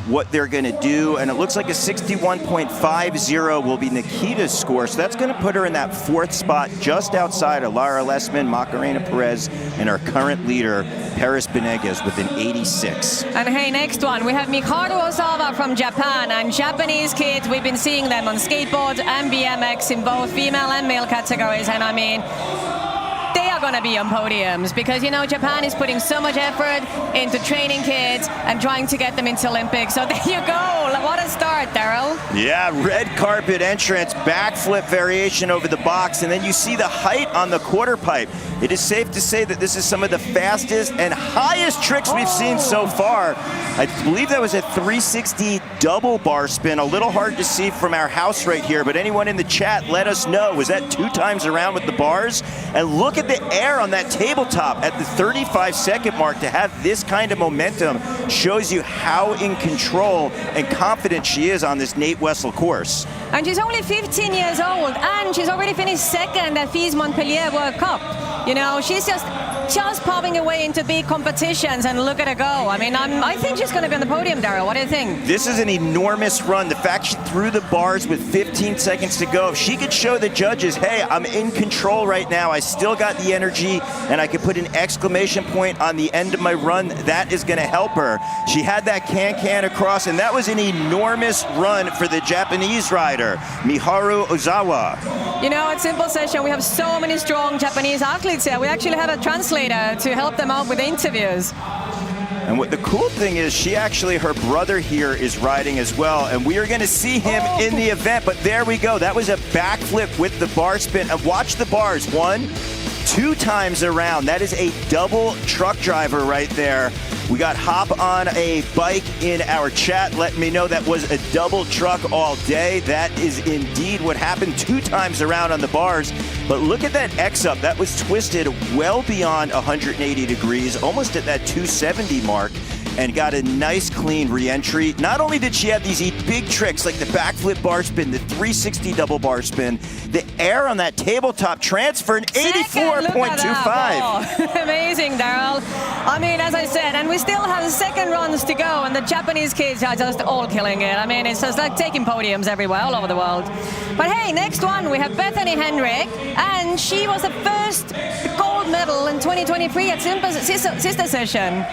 what they're going to do, and it looks like a 61.50 will be Nikita's score, so that's going to put her in that fourth spot just outside of Lara Lessman, Macarena Perez, and our current leader, Paris Benegas, with an 86. And hey, next one, we have Miharu Osawa from Japan, and Japanese kids, we've been seeing them on skateboard and BMX in both female and male categories, and I mean, they are going to be on podiums because, you know, Japan is putting so much effort into training kids and trying to get them into Olympics. So there you go. What a start, Daryl. Yeah, red carpet entrance, backflip variation over the box, and then you see the height on the quarter pipe. It is safe to say that this is some of the fastest and highest tricks we've seen so far. I believe that was a 360 double bar spin. A little hard to see from our house right here, but anyone in the chat, let us know. Was that 2 times around with the bars? And look at the air on that tabletop at the 35-second mark. To have this kind of momentum shows you how in control and confident she is on this Nate Wessel course. And she's only 15 years old, and she's already finished second at FIS Montpellier World Cup. You know, she's just popping away into big competitions, and look at her go. I mean, I think she's going to be on the podium, Daryl. What do you think? This is an enormous run. The fact she threw the bars with 15 seconds to go, if she could show the judges, hey, I'm in control right now, I still got the energy, and I could put an exclamation point on the end of my run, that is going to help her. She had that can across, and that was an enormous run for the Japanese rider, Miharu Ozawa. You know, at Simple Session, we have so many strong Japanese athletes here. We actually have a translator to help them out with the interviews. And what the cool thing is, her brother here is riding as well, and we are going to see him in the event, but there we go. That was a backflip with the bar spin. And watch the bars, 1, 2 times around. That is a double truck driver right there. We got Hop on a Bike in our chat, letting me know that was a double truck all day. That is indeed what happened, 2 times around on the bars. But look at that X-up. That was twisted well beyond 180 degrees, almost at that 270 mark, and got a nice clean re-entry. Not only did she have these big tricks like the backflip bar spin, the 360 double bar spin, the air on that tabletop transfer, an 84.25. Oh, amazing, Daryl. I mean, as I said, and we still have second runs to go, and the Japanese kids are just all killing it. I mean, it's just like taking podiums everywhere, all over the world. But hey, next one, we have Bethany Hendrick, and she was the first gold medal in 2023 at Sister Session.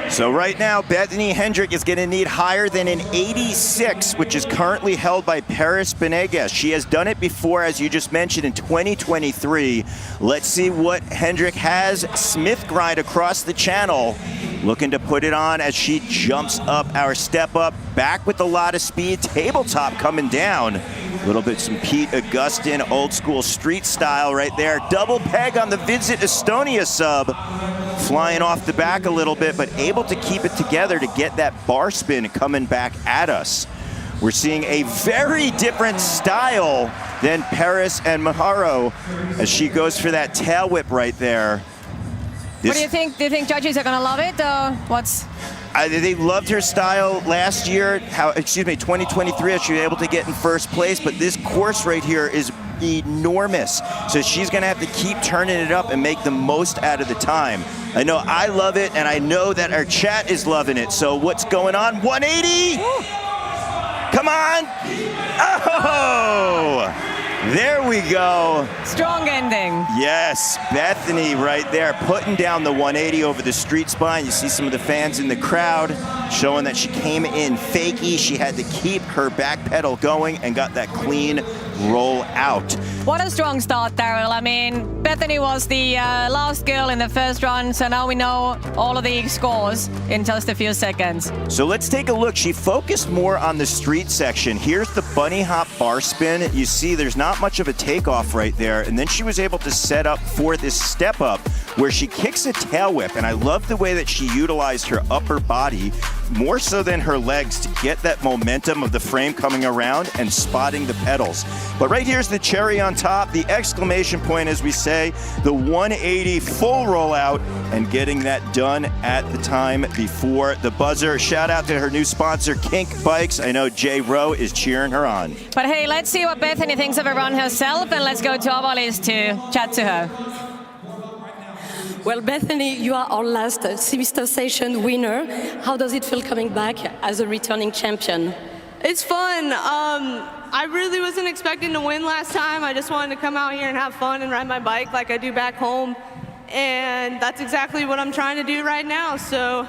So right now, Bethany Hendrick is going to need higher than an 86, which is currently held by Paris Benegas. She has done it before, as you just mentioned, in 2023. Let's see what Hendrick has. Smith grind across the channel. looking to put it on as she jumps up our step up, back with a lot of speed, tabletop coming down. A little bit some Pete Augustin, old school street style right there. Double peg on the Visit Estonia sub. Flying off the back a little bit, but able to keep it together to get that bar spin coming back at us. We're seeing a very different style than Paris and Maharo as she goes for that tail whip right there. What do you think? Do you think judges are going to love it, or what's? They loved her style last year, 2023, she was able to get in first place, but this course right here is enormous. So she's going to have to keep turning it up and make the most out of the time. I know I love it, and I know that our chat is loving it. So what's going on? 180! Woo. Come on! Oh! There we go. Strong ending. Yes, Bethany right there, putting down the 180 over the street spine. You see some of the fans in the crowd showing that she came in fakey. She had to keep her back pedal going and got that clean roll out. What a strong start, Daryl. I mean, Bethany was the last girl in the first run, so now we know all of the scores in just a few seconds. So let's take a look. She focused more on the street section. Here's the bunny hop bar spin. You see there's not much of a takeoff right there, and then she was able to set up for this step up where she kicks a tail whip, and I love the way that she utilized her upper body more so than her legs to get that momentum of the frame coming around and spotting the pedals. But right here's the cherry on top, the exclamation point, as we say, the 180 full rollout, and getting that done at the time before the buzzer. Shout out to her new sponsor, Kink Bikes. I know Jay Rowe is cheering her on. But hey, let's see what Bethany thinks of her run herself, and let's go to Avalis to chat to her. Well, Bethany, you are our last semester session winner. How does it feel coming back as a returning champion? It's fun. I really wasn't expecting to win last time. I just wanted to come out here and have fun and ride my bike like I do back home. And that's exactly what I'm trying to do right now. So,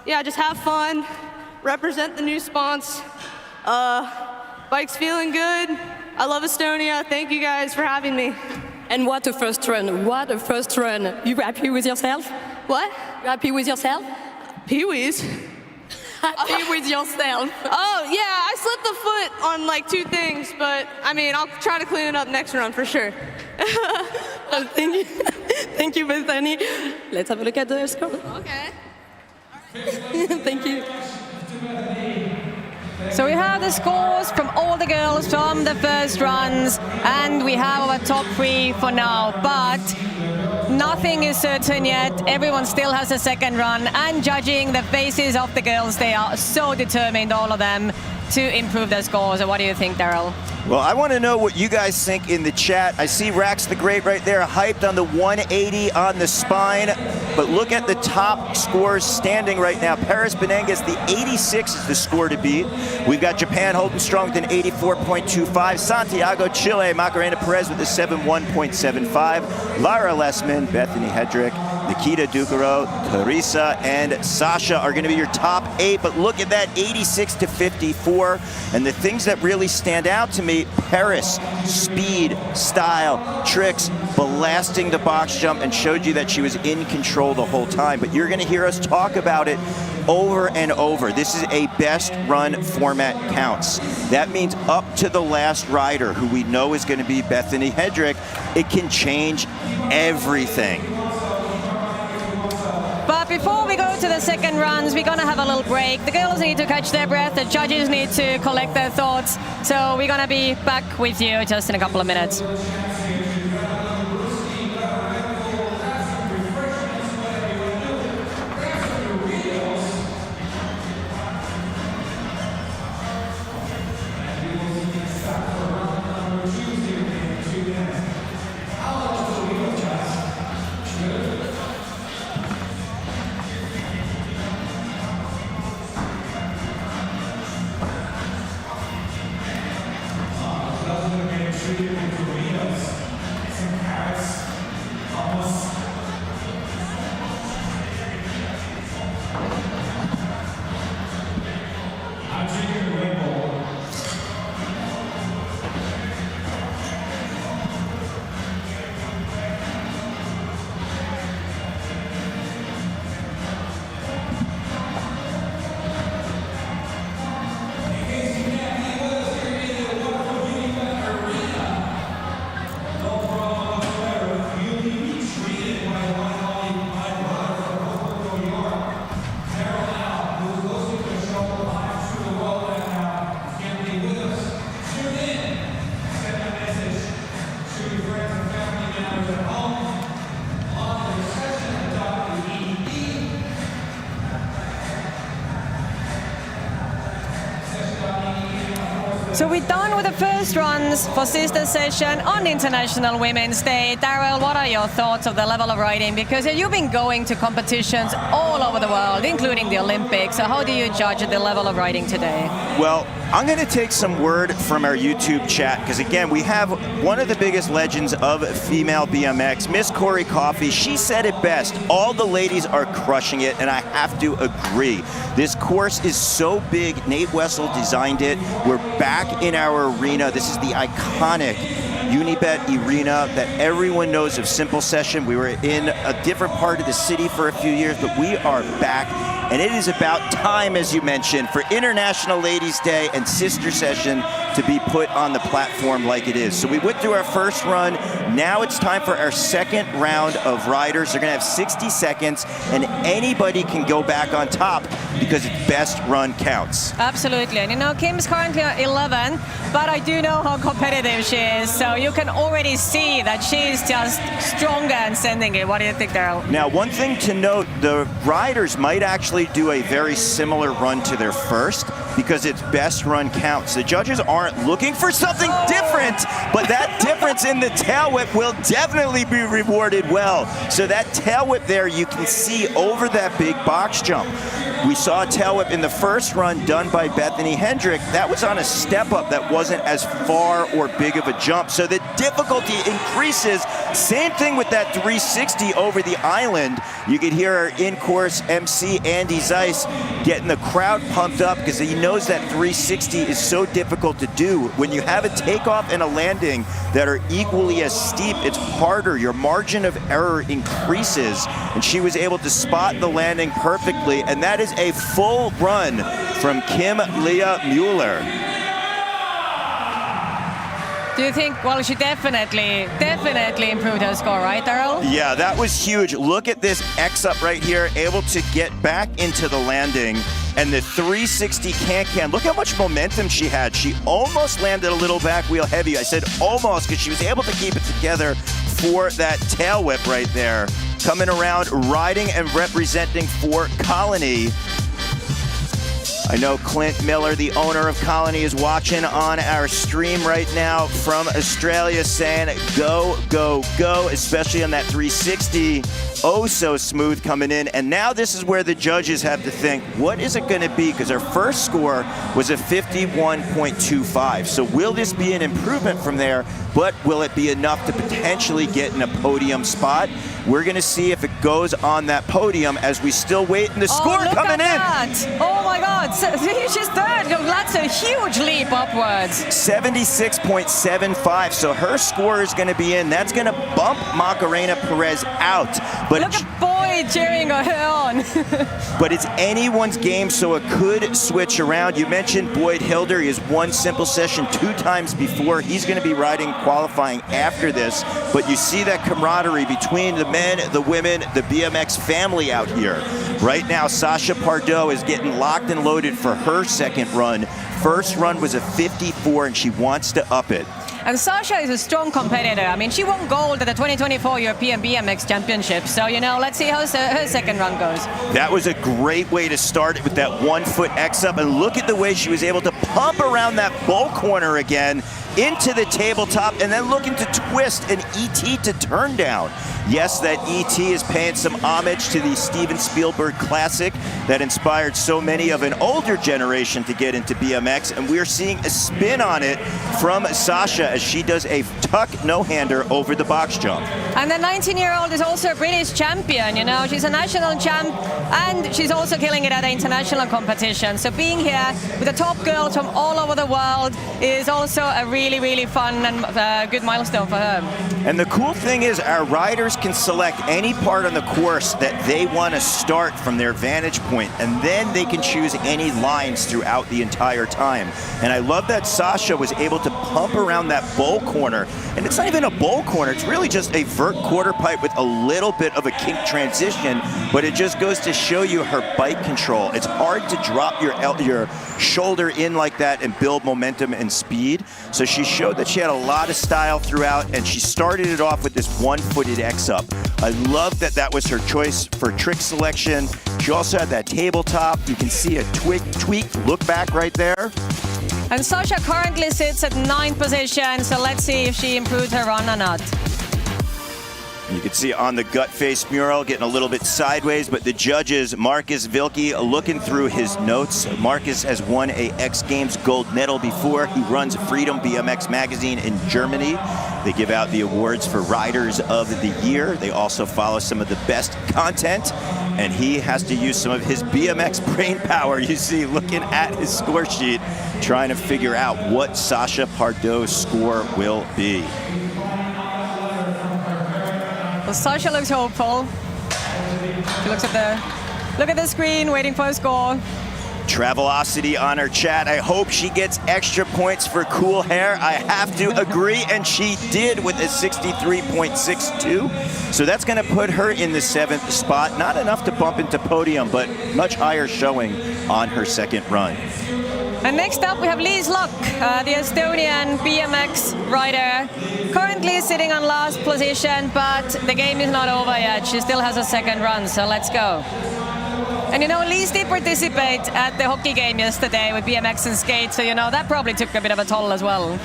yeah, just have fun, represent the new sponsor. Bike's feeling good. I love Estonia. Thank you guys for having me. And what a first run. What a first run. You happy with yourself? What? You happy with yourself? Pee-wees. Happy with yourself. Oh, yeah, I slipped the foot on like 2 things, but I mean, I'll try to clean it up next run for sure. Well, thank you. Thank you, Bethany. Let's have a look at the score. Okay. Thank you. So we have the scores from all the girls from the first runs, and we have our top 3 for now, but nothing is certain yet. Everyone still has a second run, and judging the faces of the girls, they are so determined, all of them, to improve their scores. So what do you think, Daryl? Well, I want to know what you guys think in the chat. I see Rax the Great right there, hyped on the 180 on the spine. But look at the top scores standing right now. Paris Benengues, the 86 is the score to beat. We've got Japan holding strong with an 84.25. Santiago, Chile, Macarena Perez with a 71.75. Lara Lessman, Bethany Hedrick, Nikita Ducaro, Teresa, and Sasha are going to be your top 8. But look at that, 86 to 54. And the things that really stand out to me, Paris, speed, style, tricks, blasting the box jump, and showed you that she was in control the whole time. But you're going to hear us talk about it over and over. This is a best run format counts. That means up to the last rider, who we know is going to be Bethany Hedrick. It can change everything. But before we go to the second runs, we're going to have a little break. The girls need to catch their breath, the judges need to collect their thoughts. So we're going to be back with you just in a couple of minutes. Treated with Doritos. So we're done with the first runs for sister session on International Women's Day. Daryl, what are your thoughts of the level of riding? Because you've been going to competitions all over the world, including the Olympics. So how do you judge the level of riding today? Well, I'm going to take some word from our YouTube chat, because again, we have one of the biggest legends of female BMX, Miss Corey Coffey. She said it best. All the ladies are crushing it, and I have to agree. This course is so big. Nate Wessel designed it. We're back in our arena. This is the iconic Unibet Arena that everyone knows of Simple Session. We were in a different part of the city for a few years, but we are back. And it is about time, as you mentioned, for International Ladies' Day and Sister Session to be put on the platform like it is. So we went through our first run. Now it's time for our second round of riders. They're going to have 60 seconds, and anybody can go back on top because it's best run counts. Absolutely. And you know, Kim's currently at 11, but I do know how competitive she is. So you can already see that she's just stronger and sending it. What do you think, Daryl? Now, one thing to note, the riders might actually do a very similar run to their first because it's best run counts. The judges aren't looking for something different, but that difference in the tail whip will definitely be rewarded well. So that tail whip there, you can see over that big box jump. We saw a tail whip in the first run done by Bethany Hendrick. That was on a step up that wasn't as far or big of a jump. So the difficulty increases. Same thing with that 360 over the island. You could hear our in-course MC, Andy Zeiss, getting the crowd pumped up because he knows that 360 is so difficult to do. When you have a takeoff and a landing that are equally as steep, it's harder. Your margin of error increases. And she was able to spot the landing perfectly. And that is a full run from Kim Leah Mueller. Do you think, well, she definitely improved her score, right, Daryl? Yeah, that was huge. Look at this X-up right here, able to get back into the landing. And the 360 can-can, look how much momentum she had. She almost landed a little back wheel heavy. I said almost because she was able to keep it together for that tail whip right there. Coming around, riding and representing for Colony. I know Clint Miller, the owner of Colony, is watching on our stream right now from Australia saying, go, go, go, especially on that 360. Oh, so smooth coming in. And now this is where the judges have to think, what is it going to be? Because our first score was a 51.25. So will this be an improvement from there? But will it be enough to potentially get in a podium spot? We're going to see if it goes on that podium as we still wait in the score coming in. Oh my God, she's third. That's a huge leap upwards. 76.75, so her score is going to be in. That's going to bump Macarena Perez out. But look at Boyd cheering her on. But it's anyone's game, so it could switch around. You mentioned Boyd Hilder. He has won Simple Session 2 times before. He's going to be riding qualifying after this. But you see that camaraderie between the men, the women, the BMX family out here. Right now, Sasha Pardo is getting locked and loaded for her second run. First run was a 54, and she wants to up it. And Sasha is a strong competitor. I mean, she won gold at the 2024 European BMX Championship. So, you know, let's see how her second run goes. That was a great way to start it with that 1 foot X-up. And look at the way she was able to pump around that bowl corner again into the tabletop and then looking to twist an ET to turn down. Yes, that ET is paying some homage to the Steven Spielberg classic that inspired so many of an older generation to get into BMX, and we're seeing a spin on it from Sasha as she does a tuck no-hander over the box jump. And the 19-year-old is also a British champion, you know, she's a national champ and she's also killing it at the international competition. So being here with the top girls from all over the world is also a really fun and good milestone for her. And the cool thing is our riders can select any part on the course that they want to start from their vantage point, and then they can choose any lines throughout the entire time. And I love that Sasha was able to pump around that bowl corner, and it's not even a bowl corner, it's really just a vert quarter pipe with a little bit of a kink transition, but it just goes to show you her bike control. It's hard to drop your shoulder in like that and build momentum and speed. So she showed that she had a lot of style throughout, and she started it off with this one-footed X-up. I love that that was her choice for trick selection. She also had that tabletop. You can see a tweaked look back right there. And Sasha currently sits at 9th position, so let's see if she improved her run or not. You can see on the gut face mural getting a little bit sideways, but the judges, Marcus Wilke, looking through his notes. Marcus has won a X Games gold medal before. He runs Freedom BMX magazine in Germany. They give out the awards for Riders of the Year. They also follow some of the best content, and he has to use some of his BMX brain power, you see, looking at his score sheet, trying to figure out what Sasha Pardo's score will be. Well, Sasha looks hopeful. She looks at the screen, waiting for a score. Travelocity on her chat. I hope she gets extra points for cool hair. I have to agree, and she did with a 63.62. So that's going to put her in the 7th spot. Not enough to bump into podium, but much higher showing on her second run. And next up we have Liis Lokk, the Estonian BMX rider, currently sitting on last position, but the game is not over yet. She still has a second run, so let's go. And you know, Liis did participate at the hockey game yesterday with BMX and skate, so you know, that probably took a bit of a toll as well.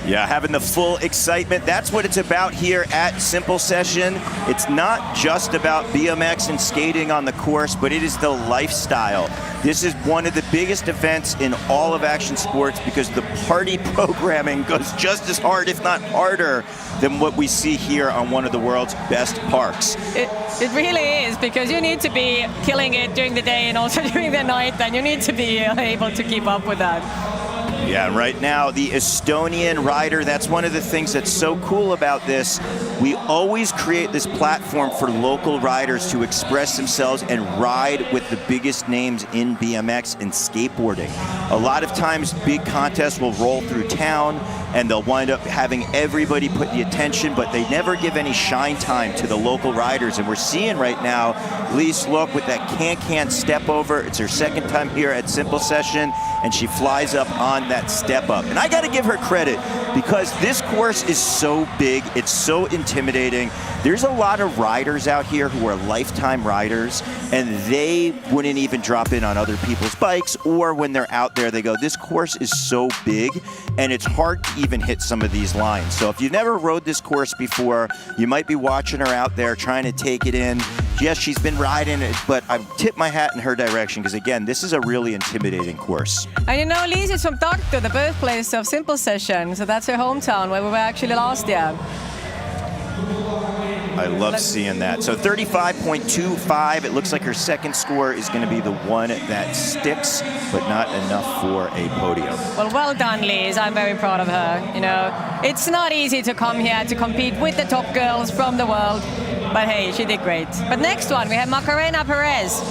Yeah, having the full excitement. That's what it's about here at Simple Session. It's not just about BMX and skating on the course, but it is the lifestyle. This is one of the biggest events in all of action sports because the party programming goes just as hard, if not harder, than what we see here on one of the world's best parks. It really is, because you need to be killing it during the day and also during the night, and you need to be able to keep up with that. Yeah, right now, the Estonian rider, that's one of the things that's so cool about this. We always create this platform for local riders to express themselves and ride with the biggest names in BMX and skateboarding. A lot of times, big contests will roll through town, and they'll wind up having everybody put the attention, but they never give any shine time to the local riders. And we're seeing right now, Liis Lokk with that can-can step over. It's her second time here at Simple Session, and she flies up on that step up. And I gotta give her credit, because this course is so big, it's so intimidating. There's a lot of riders out here who are lifetime riders, and they wouldn't even drop in on other people's bikes, or when they're out there, they go, this course is so big, and it's hard to even hit some of these lines. So if you've never rode this course before, you might be watching her out there trying to take it in. Yes, she's been riding it, but I've tipped my hat in her direction, because again, this is a really intimidating course. And you know, Liis is from Tartu, the birthplace of Simple Session, so that's her hometown, where we were actually last year. I love seeing that. So 35.25, it looks like her second score is going to be the one that sticks, but not enough for a podium. Well done, Liis. I'm very proud of her. You know, it's not easy to come here to compete with the top girls from the world, but hey, she did great. But next one, we have Macarena Perez.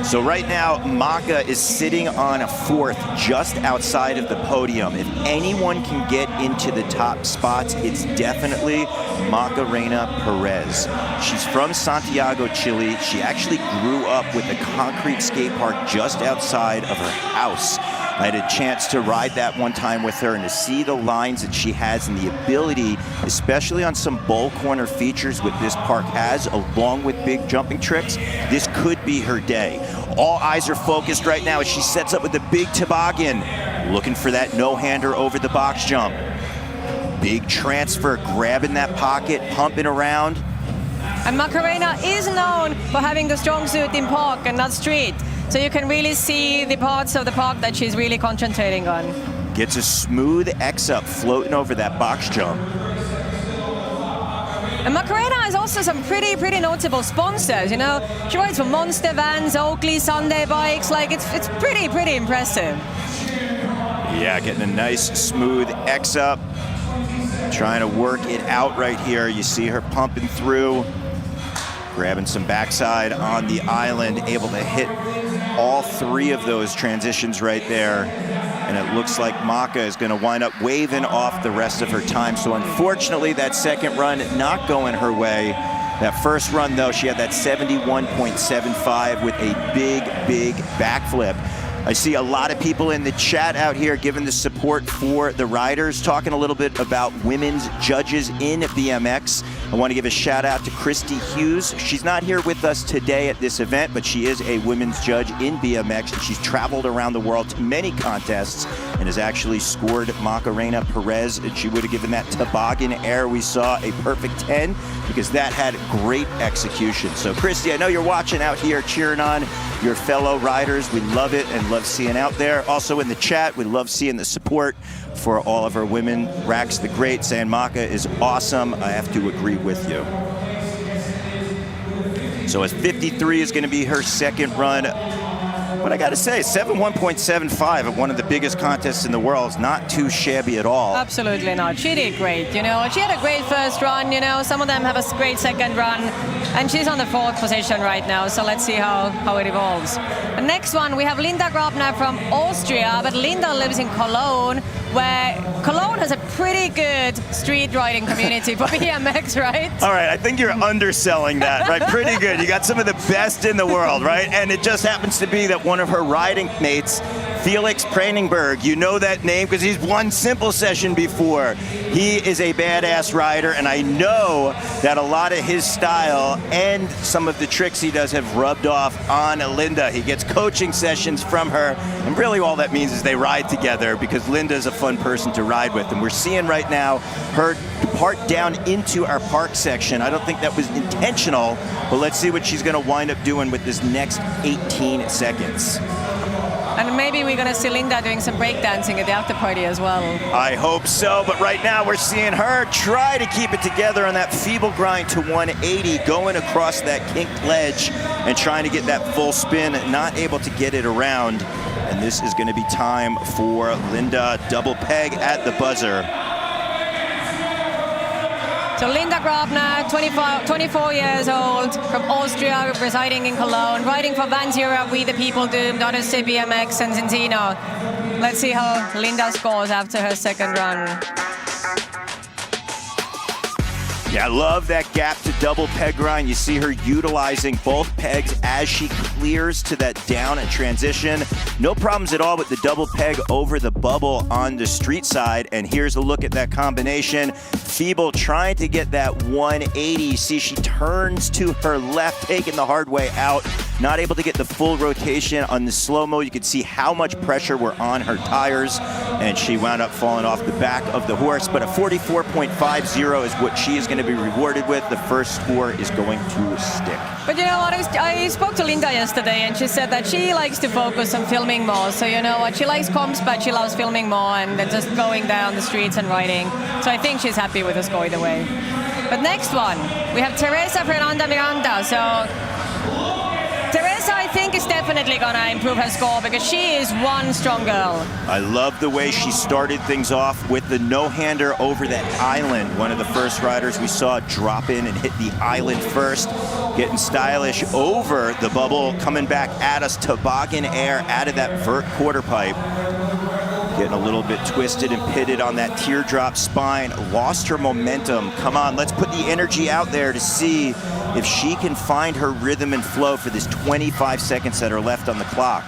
So right now, Maka is sitting on a 4th just outside of the podium. If anyone can get into the top spots, it's definitely Macarena Perez. She's from Santiago, Chile. She actually grew up with a concrete skate park just outside of her house. I had a chance to ride that one time with her and to see the lines that she has and the ability, especially on some bowl corner features what this park has, along with big jumping tricks. This could be her day. All eyes are focused right now as she sets up with the big toboggan, looking for that no-hander over the box jump. Big transfer, grabbing that pocket, pumping around. And Macarena is known for having the strong suit in park and not street. So you can really see the parts of the park that she's really concentrating on. Gets a smooth X-up floating over that box jump. And Macarena has also some pretty notable sponsors, you know. She rides for Monster Vans, Oakley, Sunday Bikes, like it's pretty impressive. Yeah, getting a nice smooth X-up. Trying to work it out right here. You see her pumping through, grabbing some backside on the island, able to hit all 3 of those transitions right there. And it looks like Maka is going to wind up waving off the rest of her time. So unfortunately, that second run not going her way. That first run, though, she had that 71.75 with a big backflip. I see a lot of people in the chat out here giving the support for the riders, talking a little bit about women's judges in BMX. I want to give a shout out to Christy Hughes. She's not here with us today at this event, but she is a women's judge in BMX, and she's traveled around the world to many contests and has actually scored Macarena Perez, and she would have given that toboggan air we saw a perfect 10 because that had great execution. So Christy, I know you're watching out here cheering on your fellow riders. We love it and love seeing out there. Also in the chat, we love seeing the support for all of our women. Rax the Great saying Maka is awesome. I have to agree with you. So as 53 is going to be her second run. But I got to say, 7.1.75 at one of the biggest contests in the world is not too shabby at all. Absolutely not. She did great, you know. She had a great first run, you know. Some of them have a great second run. And she's on the 4th position right now, so let's see how it evolves. The next one, we have Linda Grabner from Austria, but Linda lives in Cologne, where Cologne has a pretty good street riding community for BMX, right? All right, I think you're underselling that, right? Pretty good. You got some of the best in the world, right? And it just happens to be that one of her riding mates, Felix Praningberg, you know that name because he's won Simple Session before. He is a badass rider, and I know that a lot of his style and some of the tricks he does have rubbed off on Linda. He gets coaching sessions from her, and really all that means is they ride together because Linda's a fun person to ride with. And we're seeing right now her depart down into our park section. I don't think that was intentional, but let's see what she's going to wind up doing with this next 18 seconds. And maybe we're going to see Linda doing some breakdancing at the after party as well. I hope so, but right now we're seeing her try to keep it together on that feeble grind to 180, going across that kinked ledge and trying to get that full spin, not able to get it around. And this is going to be time for Linda, double peg at the buzzer. So Linda Grabner, 24 years old, from Austria, residing in Cologne, riding for Vanzura, We the People Doomed, Odyssey, BMX, and Zintino. Let's see how Linda scores after her second run. Yeah, I love that gap to double peg grind. You see her utilizing both pegs as she clears to that down and transition. No problems at all with the double peg over the bubble on the street side. And here's a look at that combination. Feeble trying to get that 180. You see she turns to her left, taking the hard way out. Not able to get the full rotation on the slow-mo. You can see how much pressure were on her tires, and she wound up falling off the back of the horse. But a 44.50 is what she is going to be rewarded with. The first score is going to stick. But you know what, I spoke to Linda yesterday, and she said that she likes to focus on filming more. So you know what, she likes comps, but she loves filming more and then just going down the streets and riding. So I think she's happy with the score either way. But next one, we have Teresa Fernanda Miranda. So Teresa, I think, is definitely going to improve her score because she is one strong girl. I love the way she started things off with the no-hander over that island. One of the first riders we saw drop in and hit the island first, getting stylish over the bubble, coming back at us, toboggan air out of that vert quarter pipe. Getting a little bit twisted and pitted on that teardrop spine, lost her momentum. Come on, let's put the energy out there to see if she can find her rhythm and flow for this 25 seconds that are left on the clock.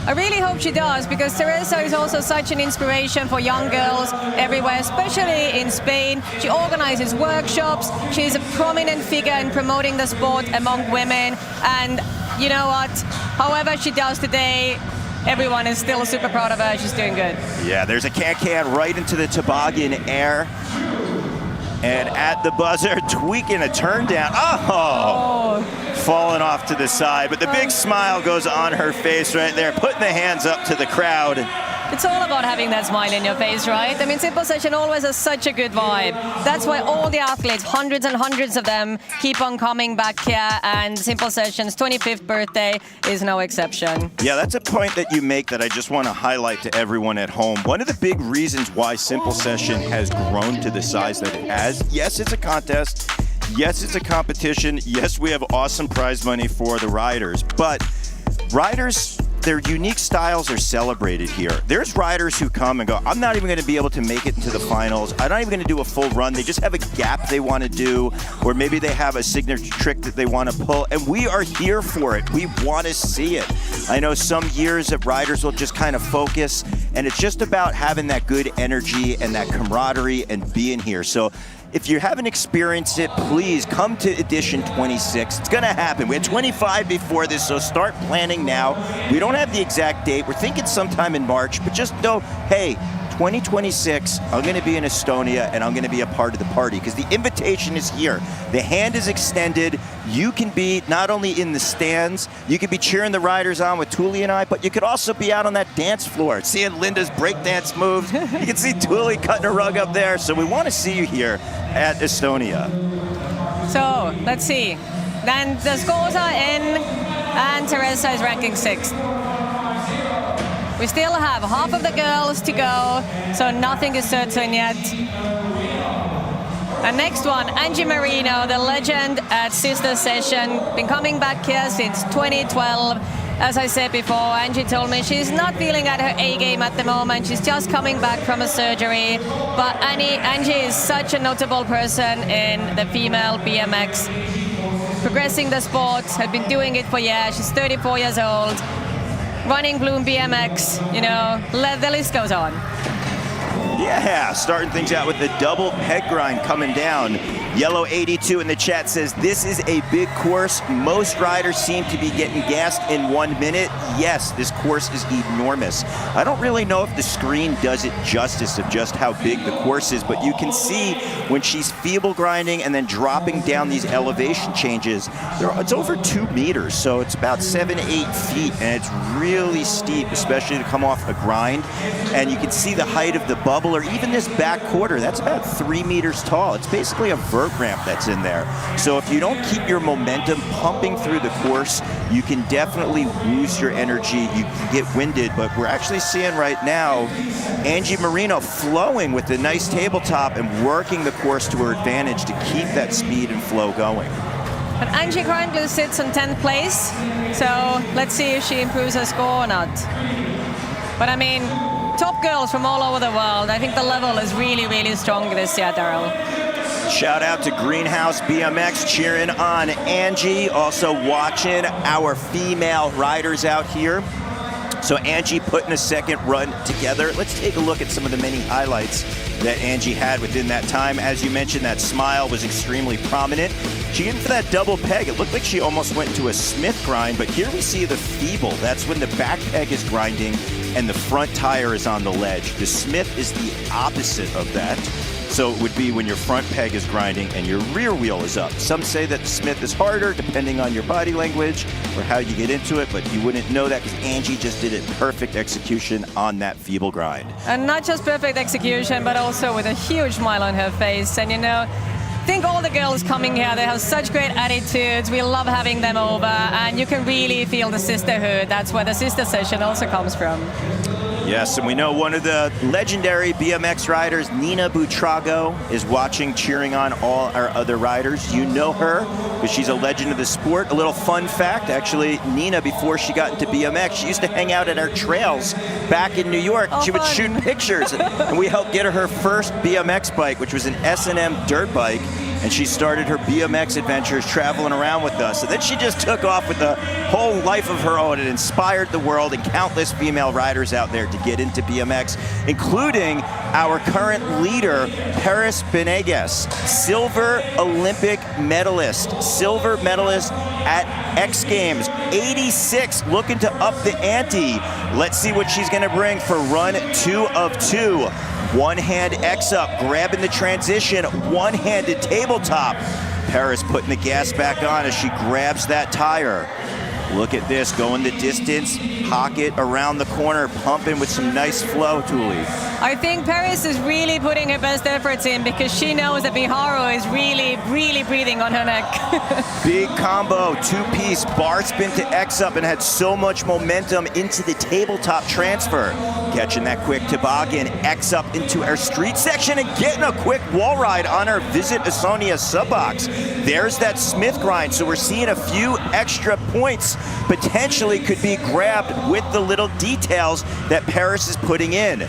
I really hope she does, because Teresa is also such an inspiration for young girls everywhere, especially in Spain. She organizes workshops. She's a prominent figure in promoting the sport among women. And you know what? However she does today, everyone is still super proud of her. She's doing good. Yeah, there's a can right into the toboggan air. And at the buzzer, tweaking a turn down. Oh! Falling off to the side. But the big smile goes on her face right there, putting the hands up to the crowd. It's all about having that smile in your face, right? I mean, Simple Session always has such a good vibe. That's why all the athletes, hundreds and hundreds of them, keep on coming back here, and Simple Session's 25th birthday is no exception. Yeah, that's a point that you make that I just want to highlight to everyone at home. One of the big reasons why Simple Session has grown to the size that it has, yes, it's a contest, yes, it's a competition, yes, we have awesome prize money for the riders, but riders their unique styles are celebrated here. There's riders who come and go, I'm not even going to be able to make it into the finals. I'm not even going to do a full run. They just have a gap they want to do, or maybe they have a signature trick that they want to pull, and we are here for it. We want to see it. I know some years that riders will just kind of focus, and it's just about having that good energy and that camaraderie and being here. So if you haven't experienced it, please come to edition 26. It's going to happen. We had 25 before this, so start planning now. We don't have the exact date. We're thinking sometime in March, but just know, hey, 2026, I'm going to be in Estonia, and I'm going to be a part of the party because the invitation is here. The hand is extended. You can be not only in the stands, you could be cheering the riders on with Thule and I, but you could also be out on that dance floor, seeing Linda's breakdance moves. You can see Thule cutting a rug up there. So we want to see you here at Estonia. So let's see. Then the scores are in, and Teresa is ranking 6th. We still have half of the girls to go, so nothing is certain yet. And next one, Angie Marino, the legend at Sister Session, been coming back here since 2012. As I said before, Angie told me she's not feeling at her A game at the moment. She's just coming back from a surgery. But Angie is such a notable person in the female BMX, progressing the sport, had been doing it for years. She's 34 years old. Running Bloom BMX, you know, the list goes on. Yeah, starting things out with the double peg grind coming down. Yellow 82 in the chat says, this is a big course. Most riders seem to be getting gassed in 1 minute. Yes, this course is enormous. I don't really know if the screen does it justice of just how big the course is, but you can see when she's feeble grinding and then dropping down these elevation changes, it's over 2 meters, so it's about 7-8 feet, and it's really steep, especially to come off a grind. And you can see the height of the bubble, or even this back quarter, that's about 3 meters tall. It's basically a vert ramp that's in there. So if you don't keep your momentum pumping through the course, you can definitely lose your energy. You can get winded, but we're actually seeing right now Angie Marino flowing with the nice tabletop and working the course to her advantage to keep that speed and flow going. But Angie currently sits in 10th place, so let's see if she improves her score or not. But I mean, top girls from all over the world. I think the level is really, really strong this year, Daryl. Shout out to Greenhouse BMX cheering on Angie, also watching our female riders out here. So Angie putting a second run together. Let's take a look at some of the many highlights that Angie had within that time. As you mentioned, that smile was extremely prominent. She went for that double peg. It looked like she almost went to a Smith grind, but here we see the feeble. That's when the back peg is grinding and the front tire is on the ledge. The Smith is the opposite of that. So it would be when your front peg is grinding and your rear wheel is up. Some say that the Smith is harder depending on your body language or how you get into it, but you wouldn't know that because Angie just did it perfect execution on that feeble grind. And not just perfect execution, but also with a huge smile on her face. And you know, I think all the girls coming here, they have such great attitudes. We love having them over, and you can really feel the sisterhood. That's where the Sister Session also comes from. Yes, and we know one of the legendary BMX riders, Nina Buitrago, is watching, cheering on all our other riders. You know her because she's a legend of the sport. A little fun fact, actually, Nina, before she got into BMX, she used to hang out at our trails back in New York. Oh, she would shoot pictures, and we helped get her first BMX bike, which was an S&M dirt bike. And she started her BMX adventures traveling around with us. And then she just took off with a whole life of her own and inspired the world and countless female riders out there to get into BMX, including our current leader, Paris Benegas, silver Olympic medalist at X Games, 86, looking to up the ante. Let's see what she's gonna bring for run 2 of 2. One-hand X up, grabbing the transition, one-handed tabletop. Paris putting the gas back on as she grabs that tire. Look at this, going the distance, pocket around the corner, pumping with some nice flow, Thule. I think Paris is really putting her best efforts in because she knows that Miharu is really, really breathing on her neck. Big combo, two-piece bar spin to X up and had so much momentum into the tabletop transfer. Catching that quick toboggan, X up into our street section and getting a quick wall ride on our Visit Estonia sub-box. There's that Smith grind, so we're seeing a few extra points potentially could be grabbed with the little details that Paris is putting in.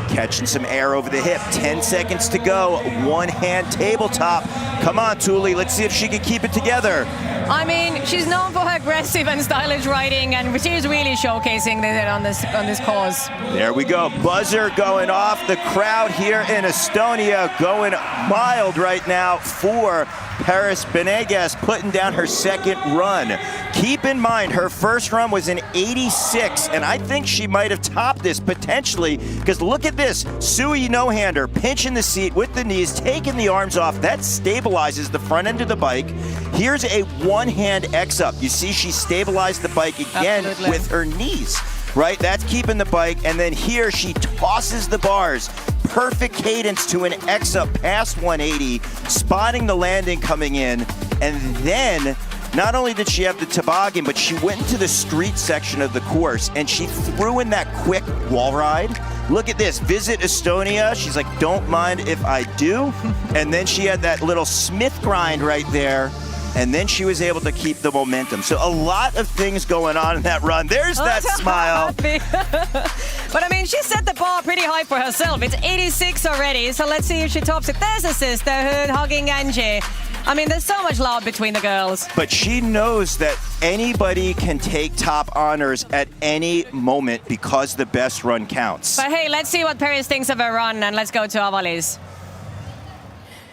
Catching some air over the hip, 10 seconds to go, one-hand tabletop. Come on, Thule, let's see if she can keep it together. I mean, she's known for her aggressive and stylish riding, and she's really showcasing that on this course. There we go, buzzer going off. The crowd here in Estonia going wild right now for Paris Benegas, putting down her second run. Keep in mind, her first run was an 86, and I think she might have topped this potentially, because look at this, Sui no-hander, pinching the seat with the knees, taking the arms off. That stabilizes the front end of the bike. Here's a one-hand X-up. You see she stabilized the bike again with her knees, right? That's keeping the bike, and then here she tosses the bars. Perfect cadence to an X-up past 180, spotting the landing coming in, and then not only did she have the toboggan, but she went into the street section of the course and she threw in that quick wall ride. Look at this, Visit Estonia. She's like, don't mind if I do. And then she had that little Smith grind right there. And then she was able to keep the momentum. So a lot of things going on in that run. There's that smile. But I mean, she set the bar pretty high for herself. It's 86 already, so let's see if she tops it. There's a sisterhood hugging Angie. I mean, there's so much love between the girls. But she knows that anybody can take top honors at any moment because the best run counts. But hey, let's see what Paris thinks of her run, and let's go to Avalis.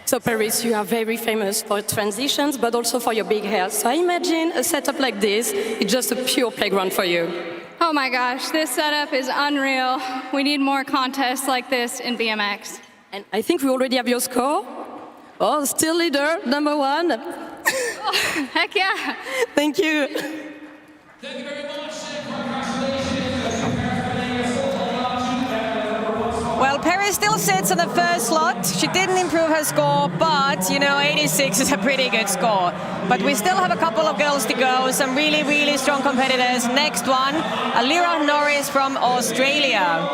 So Paris, you are very famous for transitions, but also for your big hair. So I imagine a setup like this is just a pure playground for you. Oh my gosh, this setup is unreal. We need more contests like this in BMX. And I think we already have your score. Oh, still leader, number one. Oh, heck yeah. Thank you. Thank you very much. Well, Paris still sits on the first slot. She didn't improve her score, but, you know, 86 is a pretty good score. But we still have a couple of girls to go, some really, really strong competitors. Next one, Alira Norris from Australia.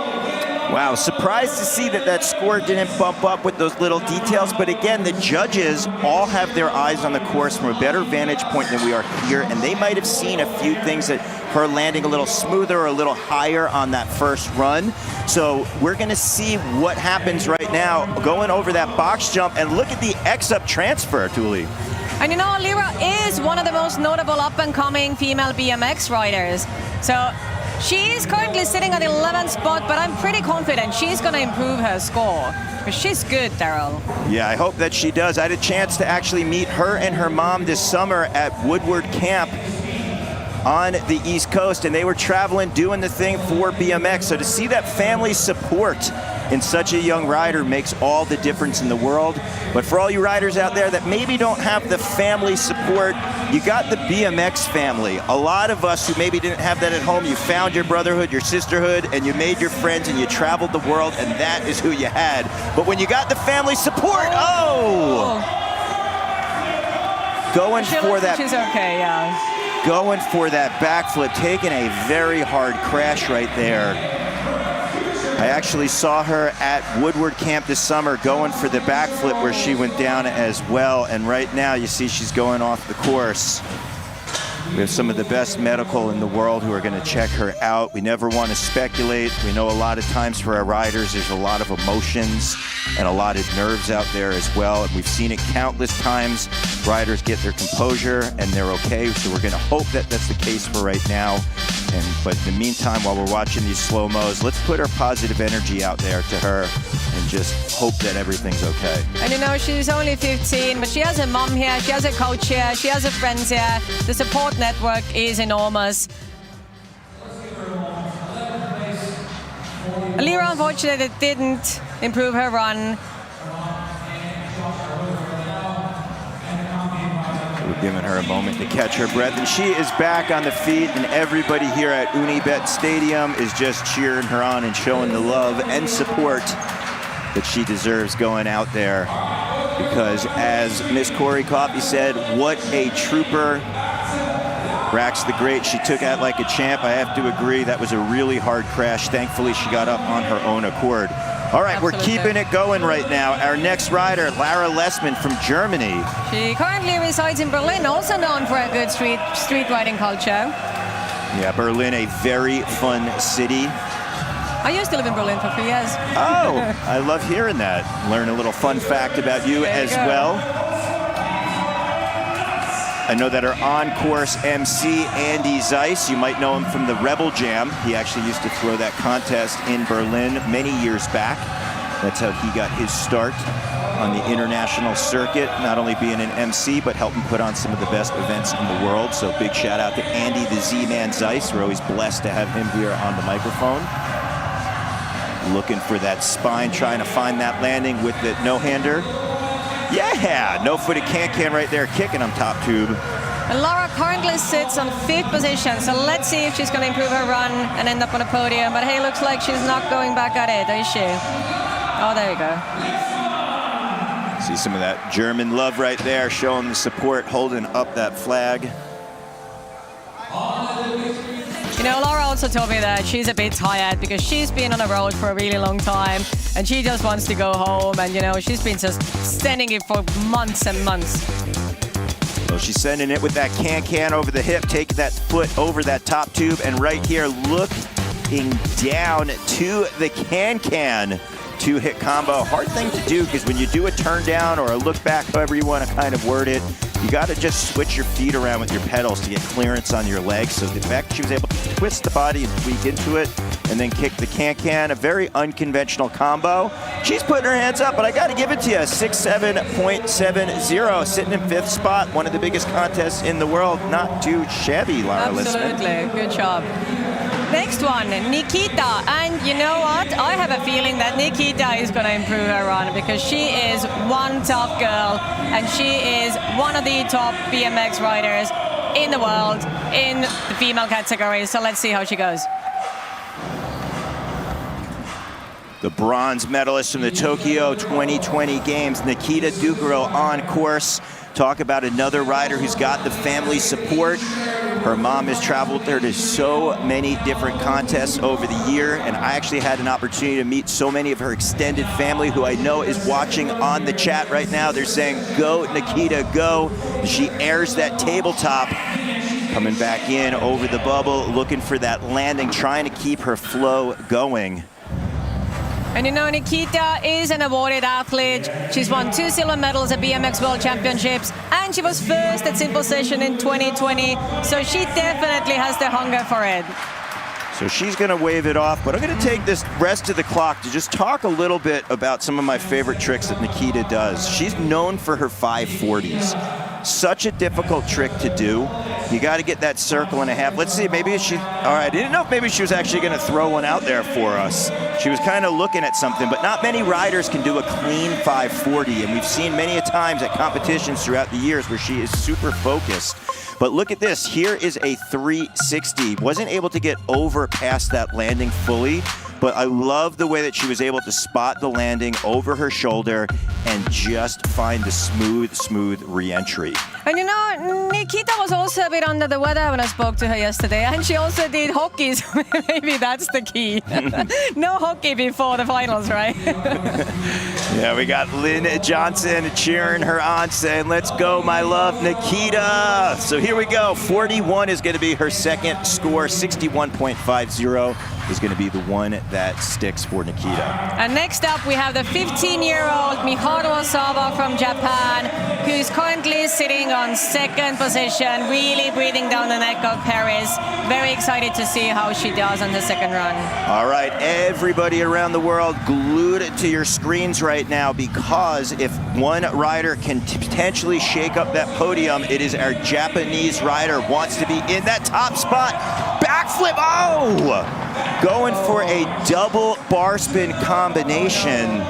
Wow, surprised to see that score didn't bump up with those little details. But again, the judges all have their eyes on the course from a better vantage point than we are here. And they might have seen a few things that her landing a little smoother or a little higher on that first run. So we're going to see what happens right now going over that box jump. And look at the X-up transfer, Thule. And you know, Alira is one of the most notable up-and-coming female BMX riders. So she's currently sitting at the 11th spot, but I'm pretty confident she's going to improve her score. But she's good, Daryl. Yeah, I hope that she does. I had a chance to actually meet her and her mom this summer at Woodward Camp on the East Coast, and they were traveling, doing the thing for BMX. So to see that family support in such a young rider makes all the difference in the world. But for all you riders out there that maybe don't have the family support, you got the BMX family. A lot of us who maybe didn't have that at home, you found your brotherhood, your sisterhood, and you made your friends and you traveled the world, and that is who you had. But when you got the family support, going for that. She's okay, yeah. Going for that backflip, taking a very hard crash right there. I actually saw her at Woodward Camp this summer going for the backflip where she went down as well. And right now you see she's going off the course. We have some of the best medical in the world who are going to check her out. We never want to speculate. We know a lot of times for our riders, there's a lot of emotions and a lot of nerves out there as well. And we've seen it countless times. Riders get their composure and they're okay. So we're going to hope that that's the case for right now. But in the meantime, while we're watching these slow-mos, let's put our positive energy out there to her and just hope that everything's okay. And you know, she's only 15, but she has a mom here, she has a coach here, she has her friends here. The support network is enormous. Alira, unfortunately, didn't improve her run. We're giving her a moment to catch her breath, and she is back on the feet, and everybody here at Unibet Stadium is just cheering her on and showing the love and support that she deserves going out there. Because as Miss Corey Coffey said, what a trooper. Rax the Great, she took out like a champ. I have to agree, that was a really hard crash. Thankfully, she got up on her own accord. All right, Absolutely. We're keeping it going right now. Our next rider, Lara Lessman from Germany. She currently resides in Berlin, also known for a good street riding culture. Yeah, Berlin, a very fun city. I used to live in Berlin for 3 years. Oh, I love hearing that. Learn a little fun fact about you as well. I know that our on-course MC, Andy Zeiss, you might know him from the Rebel Jam. He actually used to throw that contest in Berlin many years back. That's how he got his start on the international circuit, not only being an MC, but helping put on some of the best events in the world. So big shout out to Andy the Z-Man Zeiss. We're always blessed to have him here on the microphone. Looking for that spine, trying to find that landing with the no-hander. Yeah, no-footed can-can right there, kicking on top tube. And Lara currently sits on 5th position, so let's see if she's going to improve her run and end up on a podium. But hey, looks like she's not going back at it, is she? Oh, there you go. See some of that German love right there, showing the support, holding up that flag. You know, Laura also told me that she's a bit tired because she's been on the road for a really long time and she just wants to go home, and you know, she's been just standing it for months and months. Well, she's sending it with that can-can over the hip, taking that foot over that top tube, and right here, looking down to the can-can. 2-hit combo, hard thing to do because when you do a turn down or a look back, however you want to kind of word it, you got to just switch your feet around with your pedals to get clearance on your legs. So the fact she was able to twist the body and tweak into it and then kick the can-can, a very unconventional combo. She's putting her hands up, but I got to give it to you, 6'7.70", sitting in 5th spot, one of the biggest contests in the world. Not too shabby, Lara Lessman. Absolutely, good job. Next one, Nikita, and you know what? I have a feeling that Nikita is going to improve her run because she is one tough girl and she is one of the top BMX riders in the world in the female category. So let's see how she goes. The bronze medalist from the Tokyo 2020 Games, Nikita Dugaro, on course. Talk about another rider who's got the family support. Her mom has traveled there to so many different contests over the year, and I actually had an opportunity to meet so many of her extended family who I know is watching on the chat right now. They're saying, go, Nikita, go. She airs that tabletop, coming back in over the bubble, looking for that landing, trying to keep her flow going. And you know, Nikita is an awarded athlete. She's won 2 silver medals at BMX World Championships, and she was first at Simple Session in 2020. So she definitely has the hunger for it. So she's going to wave it off, but I'm going to take this rest of the clock to just talk a little bit about some of my favorite tricks that Nikita does. She's known for her 540s. Such a difficult trick to do. You got to get that circle and a half. Let's see, maybe she, all right, I didn't know if maybe she was actually going to throw one out there for us. She was kind of looking at something, but not many riders can do a clean 540, and we've seen many a times at competitions throughout the years where she is super focused. But look at this, here is a 360. Wasn't able to get over past that landing fully, but I love the way that she was able to spot the landing over her shoulder and just find the smooth re-entry. And you know, Nikita was also a bit under the weather when I spoke to her yesterday, and she also did hockey, so maybe that's the key. No hockey before the finals, right? Yeah, we got Lynn Johnson cheering her on, saying, let's go, my love, Nikita. So here we go, 41 is gonna be her second score, 61.50 is gonna be the one that sticks for Nikita. And next up, we have the 15-year-old Miharu Osawa from Japan, who's currently sitting on 2nd position, really breathing down the neck of Paris. Very excited to see how she does on the second run. All right, everybody around the world glued to your screens right now, because if one rider can potentially shake up that podium, it is our Japanese rider. Wants to be in that top spot. Backflip, oh! Going for a double bar spin combination.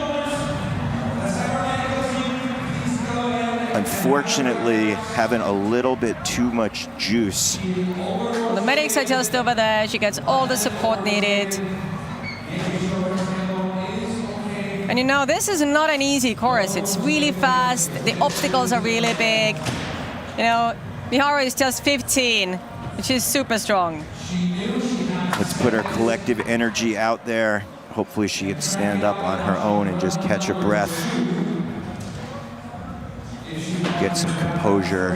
unfortunately having a little bit too much juice. The medics are just over there. She gets all the support needed. And you know, this is not an easy course. It's really fast. The obstacles are really big. You know, Miharu is just 15, and she's super strong. Let's put our collective energy out there. Hopefully she can stand up on her own and just catch a breath. Get some composure.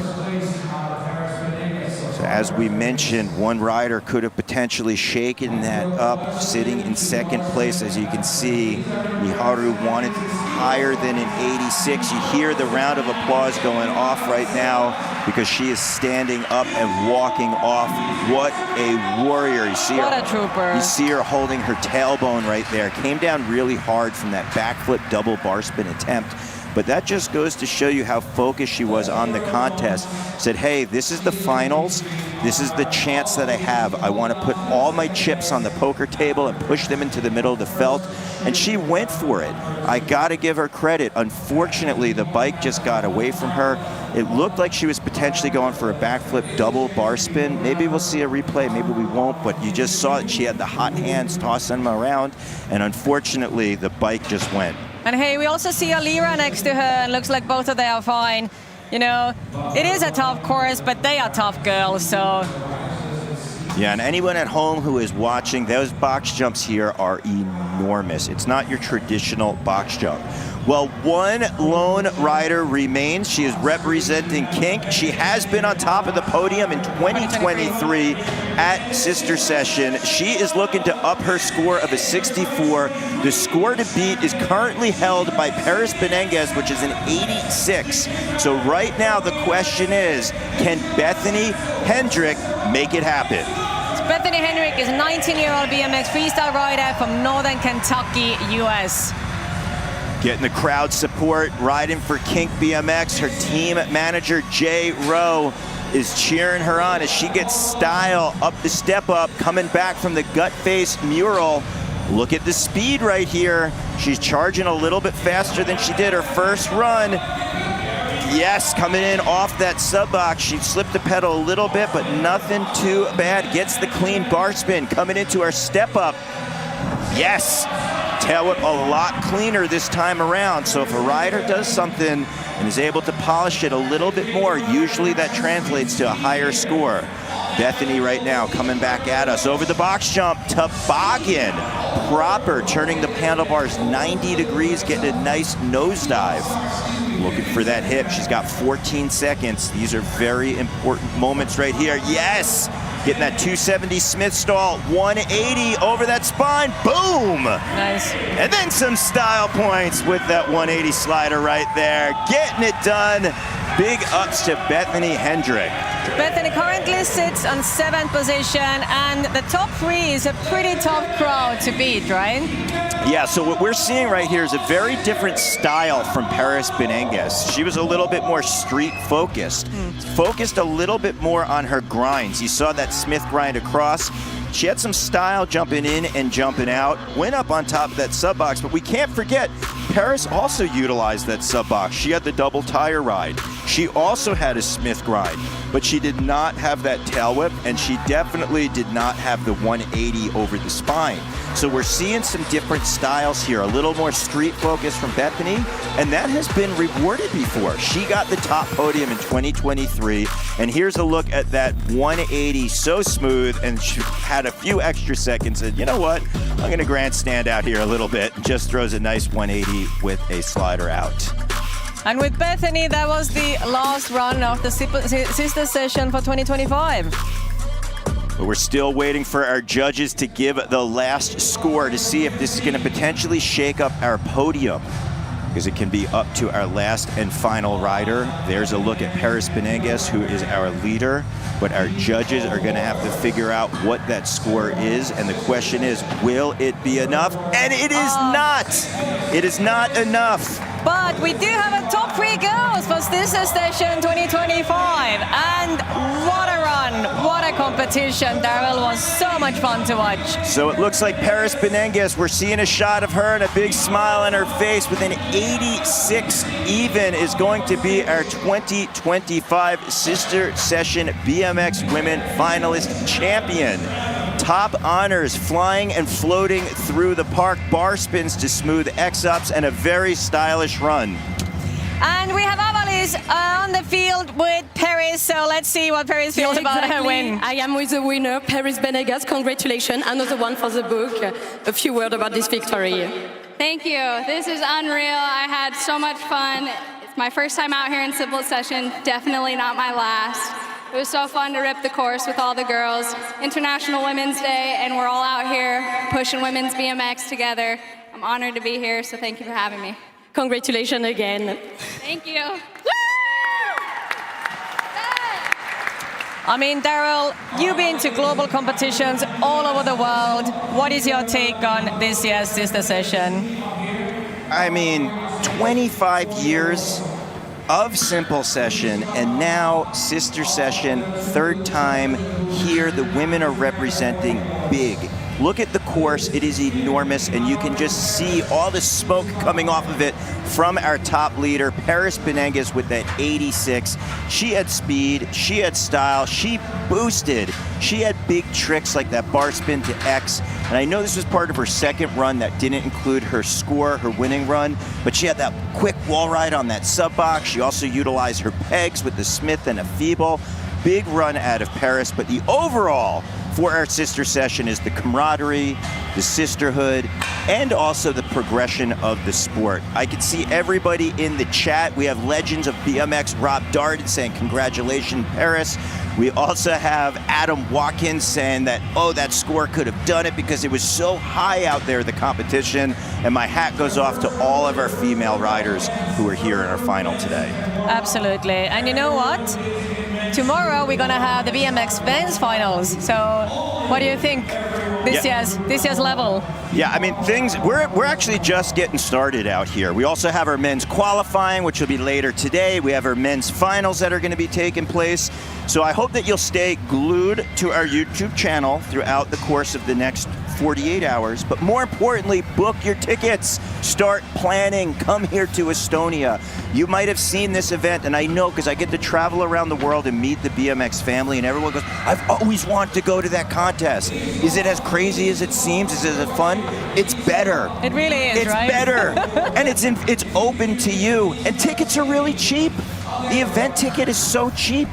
So as we mentioned, one rider could have potentially shaken that up, sitting in second place. As you can see, Miharu wanted higher than an 86. You hear the round of applause going off right now because she is standing up and walking off. What a warrior. You see what her, a trooper. You see her holding her tailbone right there. Came down really hard from that backflip double bar spin attempt. But that just goes to show you how focused she was on the contest. Said, hey, this is the finals. This is the chance that I have. I want to put all my chips on the poker table and push them into the middle of the felt. And she went for it. I got to give her credit. Unfortunately, the bike just got away from her. It looked like she was potentially going for a backflip double bar spin. Maybe we'll see a replay, maybe we won't, but you just saw that she had the hot hands tossing them around. And unfortunately, the bike just went. And hey, we also see Alira next to her, and looks like both of them are fine. You know, it is a tough course, but they are tough girls, so. Yeah, and anyone at home who is watching, those box jumps here are enormous. It's not your traditional box jump. Well, one lone rider remains. She is representing Kink. She has been on top of the podium in 2023 at Sister Session. She is looking to up her score of a 64. The score to beat is currently held by Paris Benenguez, which is an 86. So right now the question is, can Bethany Hendrick make it happen? Bethany Hendrick is a 19-year-old BMX freestyle rider from Northern Kentucky, US. Getting the crowd support, riding for Kink BMX. Her team manager, Jay Rowe, is cheering her on as she gets style up the step up, coming back from the gut face mural. Look at the speed right here. She's charging a little bit faster than she did her first run. Yes, coming in off that sub box. She slipped the pedal a little bit, but nothing too bad. Gets the clean bar spin, coming into our step up. Yes, tail whip a lot cleaner this time around. So if a rider does something and is able to polish it a little bit more, usually that translates to a higher score. Bethany right now coming back at us over the box jump, toboggan, proper, turning the handlebars 90 degrees, getting a nice nosedive. Looking for that hip. She's got 14 seconds. These are very important moments right here. Yes! Getting that 270 Smith stall, 180 over that spine, boom! Nice. And then some style points with that 180 slider right there. Getting it done. Big ups to Bethany Hendrick. Bethany currently sits on 7th position, and the top 3 is a pretty tough crowd to beat, right? Yeah, so what we're seeing right here is a very different style from Paris Benenguez. She was a little bit more street focused, focused a little bit more on her grinds. You saw that Smith grind across. She had some style jumping in and jumping out, went up on top of that sub box, but we can't forget, Paris also utilized that sub box. She had the double tire ride. She also had a Smith grind, but she did not have that tail whip, and she definitely did not have the 180 over the spine. So we're seeing some different styles here, a little more street focus from Bethany, and that has been rewarded before. She got the top podium in 2023, and here's a look at that 180, so smooth, and she had a few extra seconds, and you know what? I'm gonna grandstand out here a little bit, and just throws a nice 180 with a slider out. And with Bethany, that was the last run of the Sister Session for 2025. But we're still waiting for our judges to give the last score to see if this is going to potentially shake up our podium, because it can be up to our last and final rider. There's a look at Paris Benenguez, who is our leader, but our judges are going to have to figure out what that score is, and the question is, will it be enough? And it is not! It is not enough. But we do have a top 3 girls for Sister Session 2025. And what a run, what a competition. Daryl, was so much fun to watch. So it looks like Paris Benengues, we're seeing a shot of her and a big smile on her face with an 86 even is going to be our 2025 Sister Session BMX Women finalist champion. Top honors, flying and floating through the park, bar spins to smooth X-ups, and a very stylish run. And we have Avalis on the field with Paris, so let's see what Paris feels about her win. I am with the winner, Paris Benengues. Congratulations. Another one for the book. A few words about this victory. Thank you. This is unreal. I had so much fun. It's my first time out here in Simple Session, definitely not my last. It was so fun to rip the course with all the girls. International Women's Day, and we're all out here pushing women's BMX together. I'm honored to be here, so thank you for having me. Congratulations again. Thank you. I mean, Daryl, you've been to global competitions all over the world. What is your take on this year's Sister Session? I mean, 25 years of Simple Session, and now Sister Session, third time here. The women are representing big. Look at the course, it is enormous, and you can just see all the smoke coming off of it from our top leader, Paris Benengues, with that 86. She had speed, she had style, she boosted. She had big tricks like that bar spin to X, and I know this was part of her second run that didn't include her score, her winning run, but she had that quick wall ride on that sub box. She also utilized her pegs with the Smith and a Feeble. Big run out of Paris, but the overall for our Sister Session is the camaraderie, the sisterhood, and also the progression of the sport. I can see everybody in the chat. We have legends of BMX, Rob Darden saying congratulations, Paris. We also have Adam Watkins saying that, oh, that score could have done it because it was so high out there, the competition. And my hat goes off to all of our female riders who are here in our final today. Absolutely. And you know what? Tomorrow we're gonna have the BMX Men's finals. So what do you think this year's level? Yeah, I mean, we're actually just getting started out here. We also have our men's qualifying, which will be later today. We have our men's finals that are going to be taking place. So I hope that you'll stay glued to our YouTube channel throughout the course of the next 48 hours, but more importantly, book your tickets, start planning, come here to Estonia. You might have seen this event, and I know because I get to travel around the world and meet the BMX family, and everyone goes, I've always wanted to go to that contest. Is it as crazy as it seems? Is it as fun? It's better. It really is, it's right? It's better, and it's open to you, and tickets are really cheap. The event ticket is so cheap,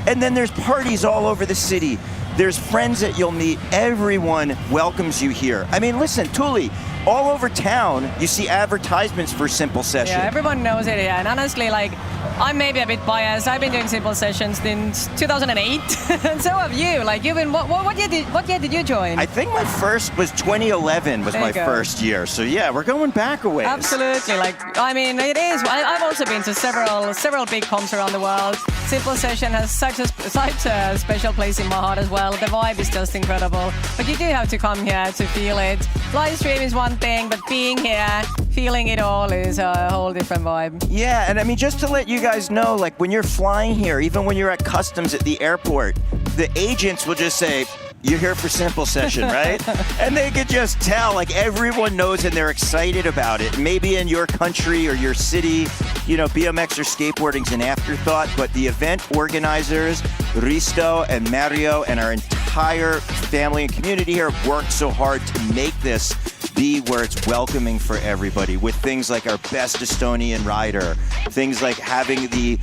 and then there's parties all over the city. There's friends that you'll meet. Everyone welcomes you here. I mean, listen, Tuli, all over town, you see advertisements for Simple Session. Yeah, everyone knows it, yeah. And honestly, like, I'm maybe a bit biased. I've been doing Simple Sessions since 2008, and so have you. Like, you've been, what year did you join? I think my first was 2011 was my first year. So yeah, we're going back a ways. Absolutely. Like, I mean, it is. I've also been to several big comps around the world. Simple Session has such a special place in my heart as well. The vibe is just incredible. But you do have to come here to feel it. Live stream is one thing, but being here, feeling it all is a whole different vibe. Yeah, and I mean, just to let you guys know, like when you're flying here, even when you're at customs at the airport, the agents will just say, you're here for Simple Session, right? And they could just tell, like everyone knows and they're excited about it. Maybe in your country or your city, you know, BMX or skateboarding's an afterthought, but the event organizers, Risto and Mario and our entire family and community here have worked so hard to make this be where it's welcoming for everybody, with things like our best Estonian rider, things like having the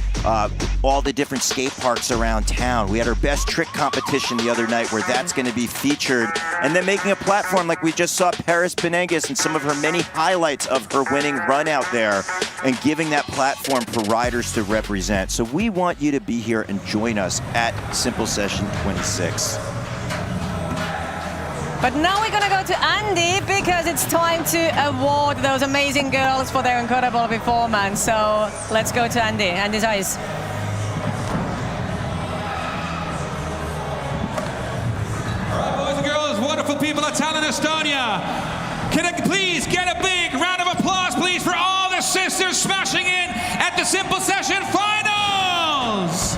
all the different skate parks around town. We had our best trick competition the other night where that's going to be featured, and then making a platform like we just saw Paris Benengues and some of her many highlights of her winning run out there, and giving that platform for riders to represent. So we want you to be here and join us at Simple Session 26. But now we're going to go to Andy because it's time to award those amazing girls for their incredible performance. So let's go to Andy. Andy's eyes. All right, boys and girls, wonderful people of Tallinn, Estonia. Can I please get a big round of applause, please, for all the sisters smashing in at the Simple Session Finals.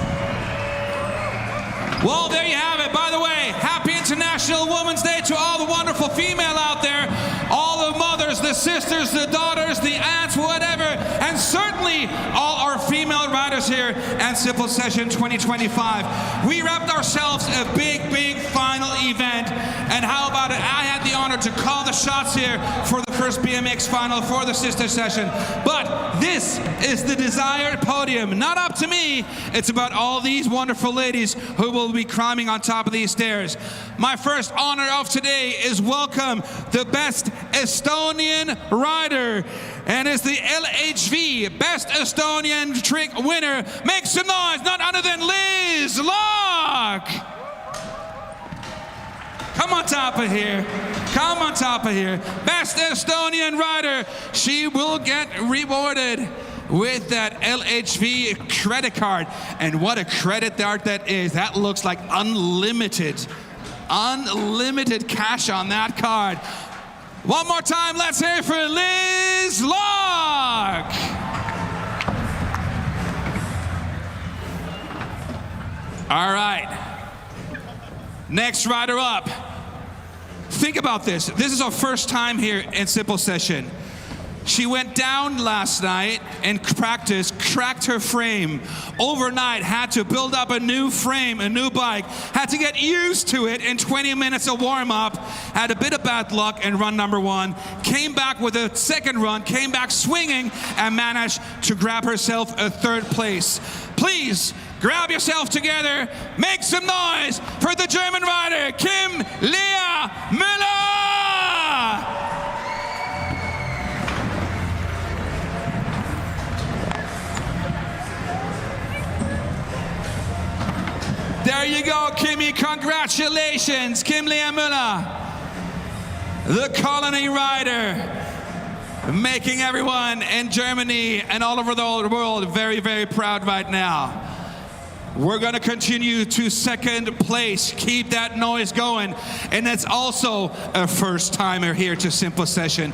Well, there you have it. By the way, happy International Women's Day to all the wonderful female out there, all the mothers, the sisters, the daughters, the aunts, whatever, and certainly all our female riders here at Simple Session 2025. We wrapped ourselves a big final event, and how about it? I had the honor to call the shots here for the first BMX final for the sister session. But this is the desired podium. Not up to me. It's about all these wonderful ladies who will be climbing on top of these stairs. My first honor of today is welcome the best Estonian rider, and is the LHV Best Estonian Trick winner. Make some noise, none other than Liz Locke. Come on top of here. Come on top of here. Best Estonian rider. She will get rewarded with that LHV credit card. And what a credit card that is. That looks like unlimited cash on that card. One more time, let's hear it for Liz Locke. All right. Next rider up. Think about this. This is our first time here in Simple Session. She went down last night and practiced, cracked her frame. Overnight, had to build up a new frame, a new bike. Had to get used to it in 20 minutes of warm-up. Had a bit of bad luck in run number 1. Came back with a second run, came back swinging, and managed to grab herself a 3rd place. Please, grab yourself together. Make some noise for the German rider, Kim Lea Müller! There you go, Kimmy. Congratulations, Kim Lea Müller, the colony rider, making everyone in Germany and all over the world very, very proud right now. We're going to continue to 2nd place. Keep that noise going. And it's also a first-timer here to Simple Session.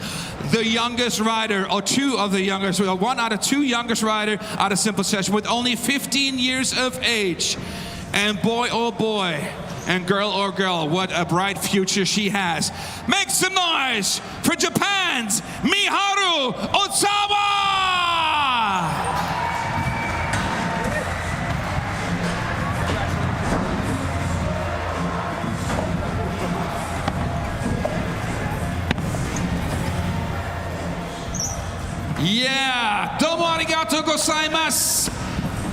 The youngest rider, or 2 of the youngest, 1 out of 2 youngest rider out of Simple Session with only 15 years of age. And boy, oh boy, and girl, oh girl, what a bright future she has. Make some noise for Japan's Miharu Ozawa! Yeah, domo arigatou gozaimasu.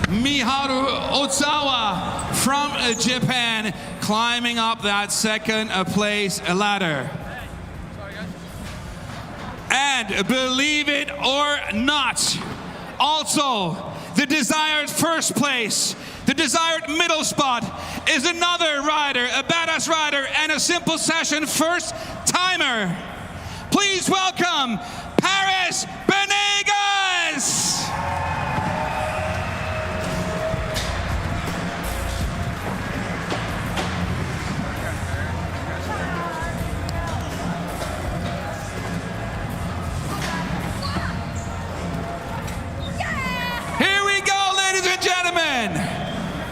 Miharu Ozawa from Japan, climbing up that 2nd place ladder. And believe it or not, also the desired 1st place, the desired middle spot is another rider, a badass rider, and a Simple Session first-timer. Please welcome Paris Benegas!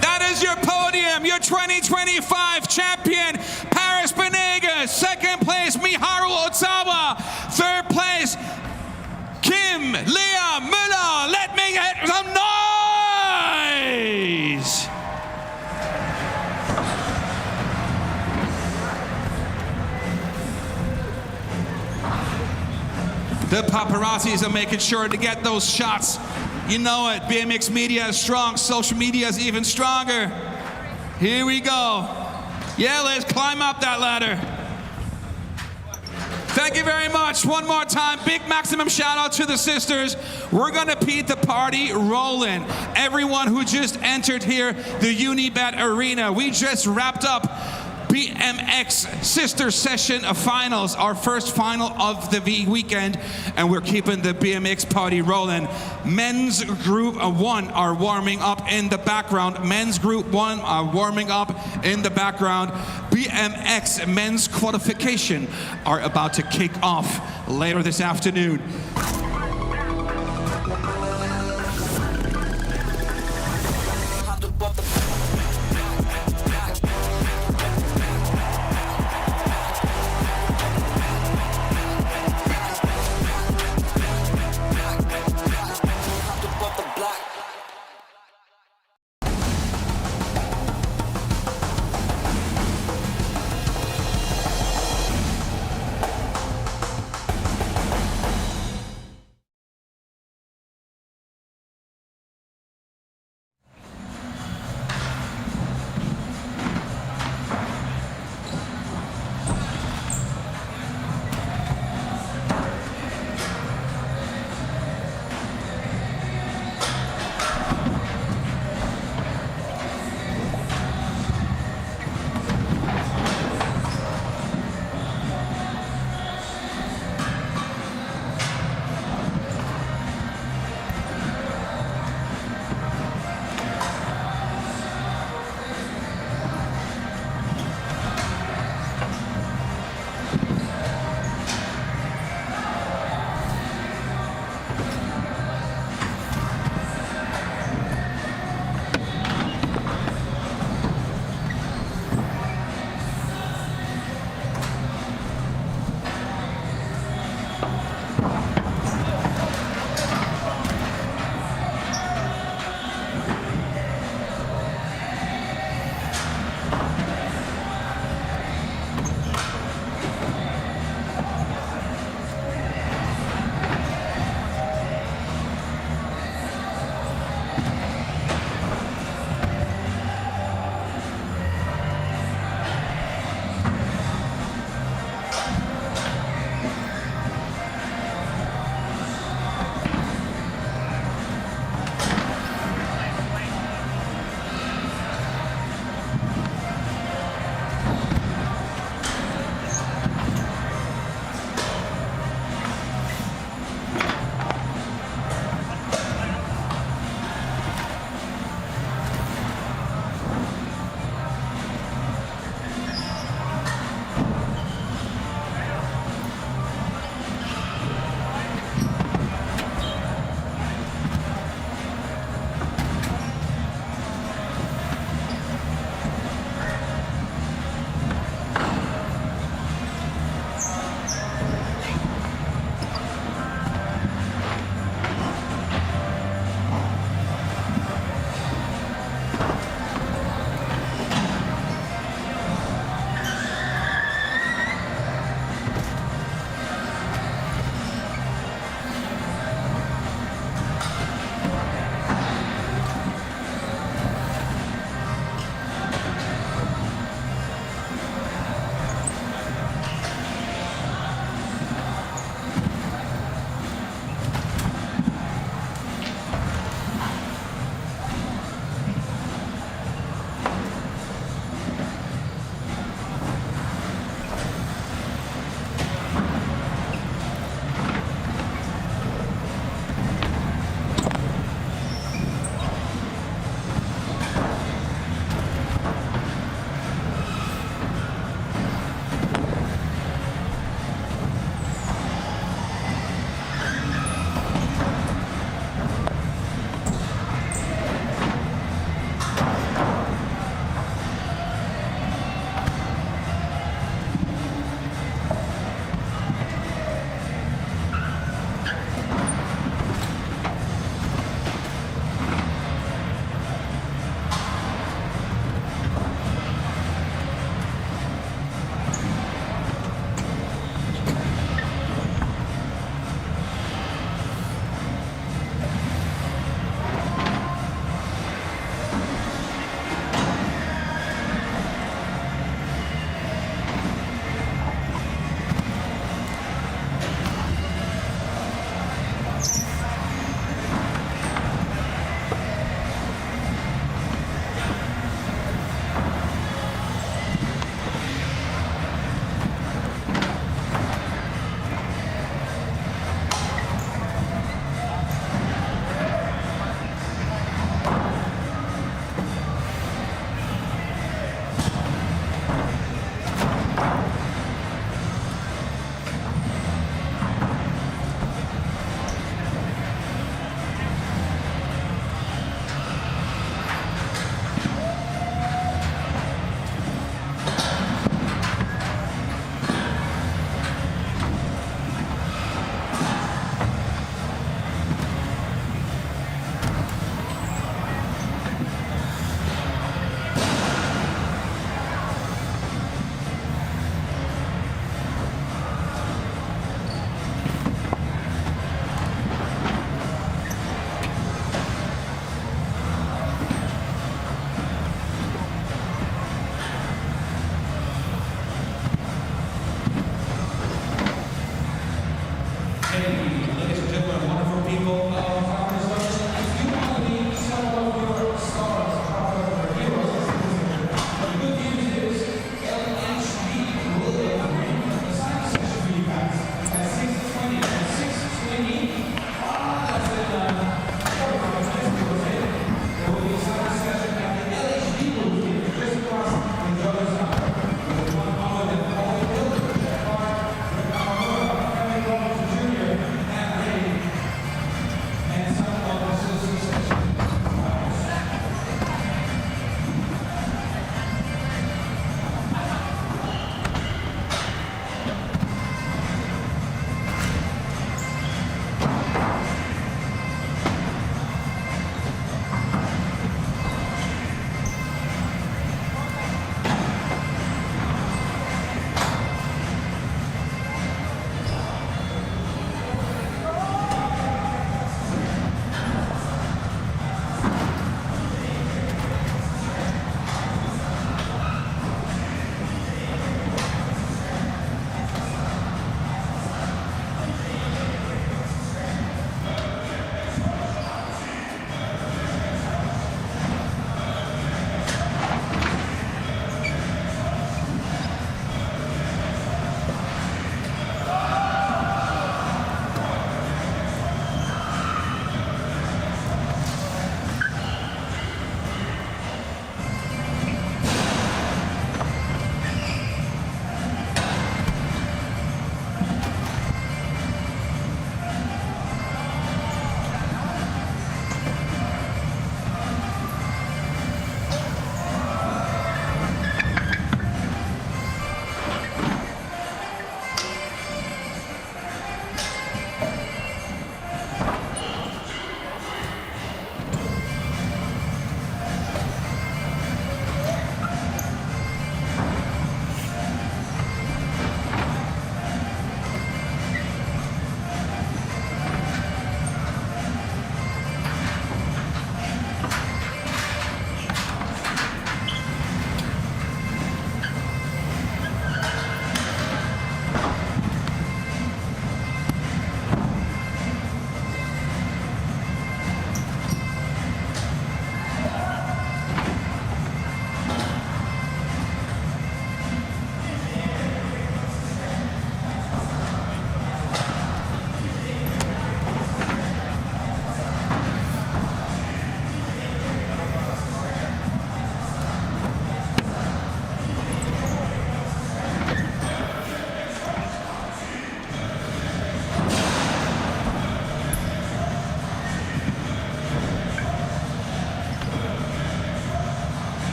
That is your podium, your 2025 champion, Paris Benegas. 2nd place, Miharu Ozawa. 3rd place, Kim Lea Müller. Let me get some noise! The paparazzis are making sure to get those shots. You know it, BMX media is strong, social media is even stronger. Here we go. Yeah, let's climb up that ladder. Thank you very much. One more time, big maximum shout out to the sisters. We're gonna keep the party rolling. Everyone who just entered here, the Unibet Arena. We just wrapped up BMX Sister Session Finals, our first final of the weekend, and we're keeping the BMX party rolling. Men's Group 1 are warming up in the background. Men's Group 1 are warming up in the background. BMX Men's Qualification are about to kick off later this afternoon.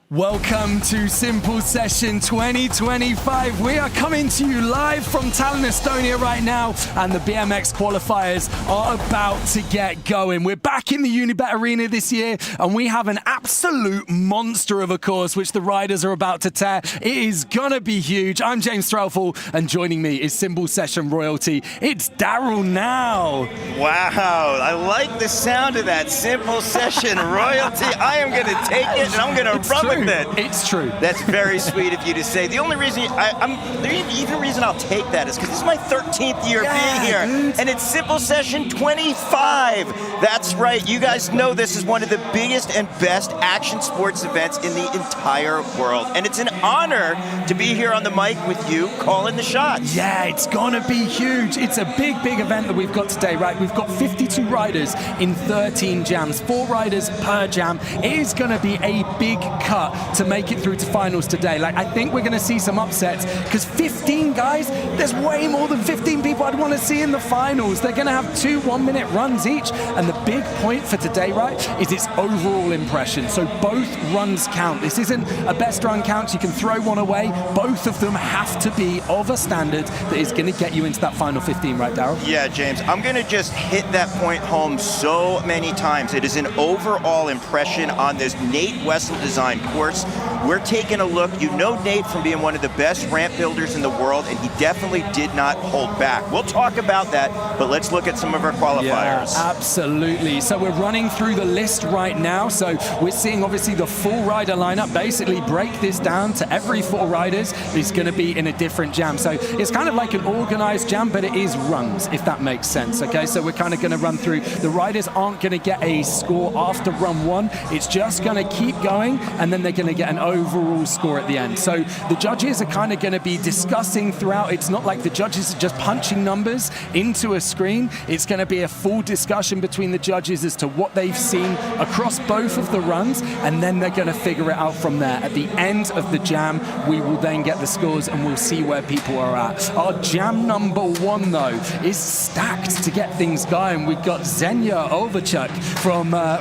Welcome to Simple Session 2025. We are coming to you live from Tallinn, Estonia right now, and the BMX qualifiers are about to get going. We're back in the Unibet Arena this year, and we have an absolute monster of a course which the riders are about to tear. It is gonna be huge. I'm James Threlfall, and joining me is Simple Session royalty. It's Daryl now. Wow, I like the sound of that. Simple Session royalty. I am gonna take it, and I'm gonna run with it. It's true. That's very sweet of you to say. The only reason the reason I'll take that is because this is my 13th year being here, and it's Simple Session 25. That's right. You guys know this is one of the biggest and best action sports events in the entire world, and it's an honor to be here on the mic with you, calling the shots. Yeah, it's gonna be huge. It's a big, big event that we've got today, right? We've got 52 riders in 13 jams, 4 riders per jam. It is gonna be a big cut to make it through to finals today. Like, I think we're going to see some upsets because 15 guys, there's way more than 15 people I'd want to see in the finals. They're going to have 2 one-minute runs each, and the big point for today, right, is its overall impression. So both runs count. This isn't a best run count. You can throw one away. Both of them have to be of a standard that is going to get you into that final 15, right, Daryl? Yeah, James, I'm going to just hit that point home so many times. It is an overall impression on this Nate Wessel design course. We're taking a look. You know Nate from being one of the best ramp builders in the world, and he definitely did not hold back. We'll talk about that, but let's look at some of our qualifiers. Yeah, absolutely. So we're running through the list right now. So we're seeing obviously the full rider lineup. Basically break this down to every 4 riders is going to be in a different jam. So it's kind of like an organized jam, but it is runs, if that makes sense. Okay, so we're kind of going to run through. The riders aren't going to get a score after run 1. It's just going to keep going, and then they're going to get an overall score at the end. So the judges are kind of going to be discussing throughout. It's not like the judges are just punching numbers into a screen. It's going to be a full discussion between the judges as to what they've seen across both of the runs, and then they're going to figure it out from there. At the end of the jam, we will then get the scores and we'll see where people are at. Our jam number 1, though, is stacked to get things going. We've got Zhenya Overchuk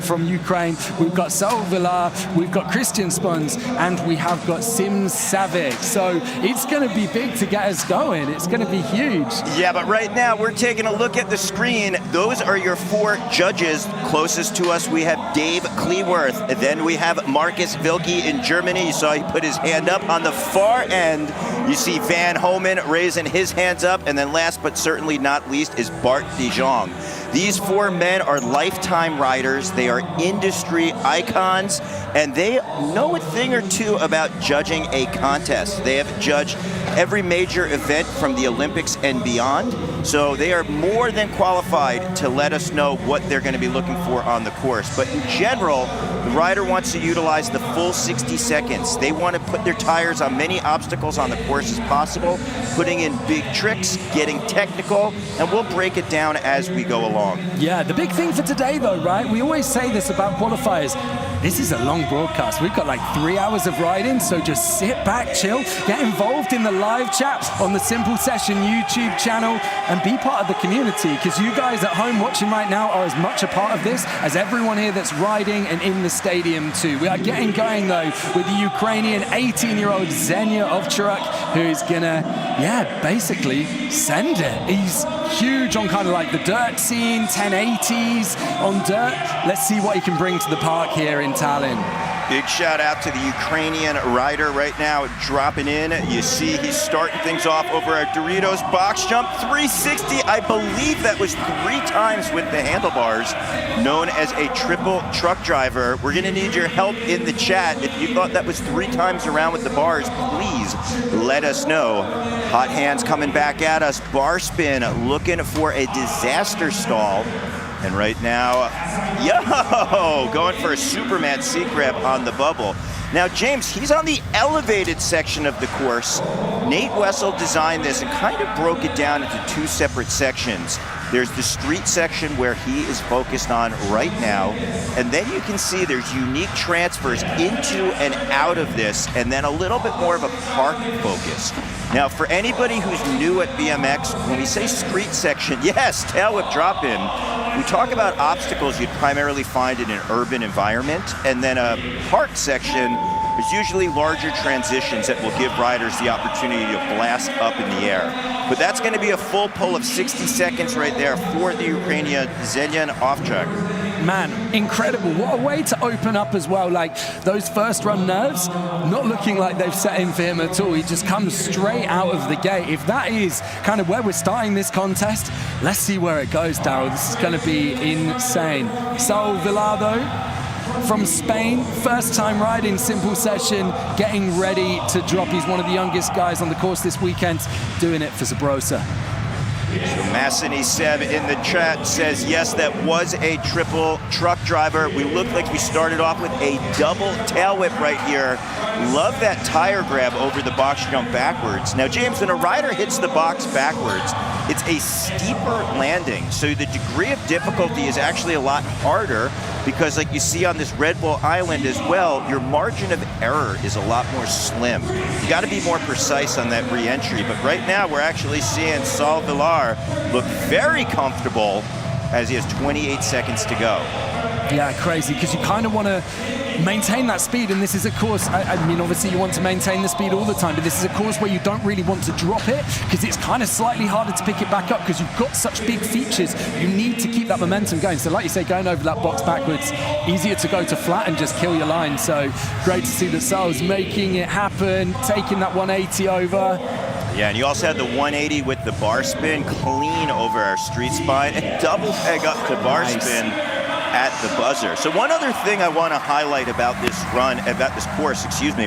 from Ukraine. We've got Saul Villar. We've got Christian Spons, and we have got Sim Savic. So it's going to be big to get us going. It's going to be huge. Yeah, but right now we're taking a look at the screen. Those are your 4 judges. Closest to us, we have Dave Kleeworth. Then we have Marcus Wilke in Germany. You saw he put his hand up. On the far end, you see Van Homan raising his hands up. And then last but certainly not least is Bart de Jong. These 4 men are lifetime riders. They are industry icons, and they know a thing or two about judging a contest. They have judged every major event from the Olympics and beyond, so they are more than qualified to let us know what they're going to be looking for on the course. But in general, the rider wants to utilize the full 60 seconds. They want to put their tires on many obstacles on the course as possible, putting in big tricks, getting technical, and we'll break it down as we go along. Yeah, the big thing for today, though, right? We always say this about qualifiers. This is a long broadcast. We've got like 3 hours of riding, so just sit back, chill, get involved in the live chat on the Simple Session YouTube channel, and be part of the community, because you guys at home watching right now are as much a part of this as everyone here that's riding and in the stadium too. We are getting going, though, with the Ukrainian 18-year-old Zhenya Ovcharuk, who is gonna, basically send it. He's huge on kind of like the dirt scene, 1080s on dirt. Let's see what he can bring to the park here in Tallinn. Big shout out to the Ukrainian rider right now dropping in. You see he's starting things off over our Doritos box jump 360. I believe that was 3 times with the handlebars, known as a triple truck driver. We're gonna need your help in the chat. If you thought that was 3 times around with the bars, please let us know. Hot hands coming back at us. Bar spin looking for a disaster stall. And right now, going for a Superman C-grab on the bubble. Now, James, he's on the elevated section of the course. Nate Wessel designed this and kind of broke it down into 2 separate sections. There's the street section where he is focused on right now, and then you can see there's unique transfers into and out of this, and then a little bit more of a park focus. Now, for anybody who's new at BMX, when we say street section, yes, tail whip drop in, we talk about obstacles you'd primarily find in an urban environment, and then a park section is usually larger transitions that will give riders the opportunity to blast up in the air. But that's going to be a full pull of 60 seconds right there for the Ukrainian Zelyan off track. Man, incredible. What a way to open up as well. Like, those first run nerves, not looking like they've set in for him at all. He just comes straight out of the gate. If that is kind of where we're starting this contest, let's see where it goes, Daryl. This is going to be insane. Saul Villardo from Spain, first time riding simple session, getting ready to drop. He's one of the youngest guys on the course this weekend, doing it for Zabrosa. So Massini Seb in the chat says, yes, that was a triple truck driver. We looked like we started off with a double tail whip right here. Love that tire grab over the box jump backwards. Now, James, when a rider hits the box backwards, it's a steeper landing. So the degree of difficulty is actually a lot harder because, like you see on this Red Bull Island as well, your margin of error is a lot more slim. You got to be more precise on that re-entry. But right now, we're actually seeing Saul Villar look very comfortable as he has 28 seconds to go. Yeah, crazy, because you kind of want to maintain that speed, and this is a course, I mean, obviously you want to maintain the speed all the time, but this is a course where you don't really want to drop it, because it's kind of slightly harder to pick it back up, because you've got such big features. You need to keep that momentum going. So like you say, going over that box backwards, easier to go to flat and just kill your line. So great to see that Saul's making it happen, taking that 180 over. Yeah, and you also had the 180 with the bar spin clean over our street spine and double peg up to bar spin at the buzzer. So one other thing I want to highlight about this run, about this course, excuse me,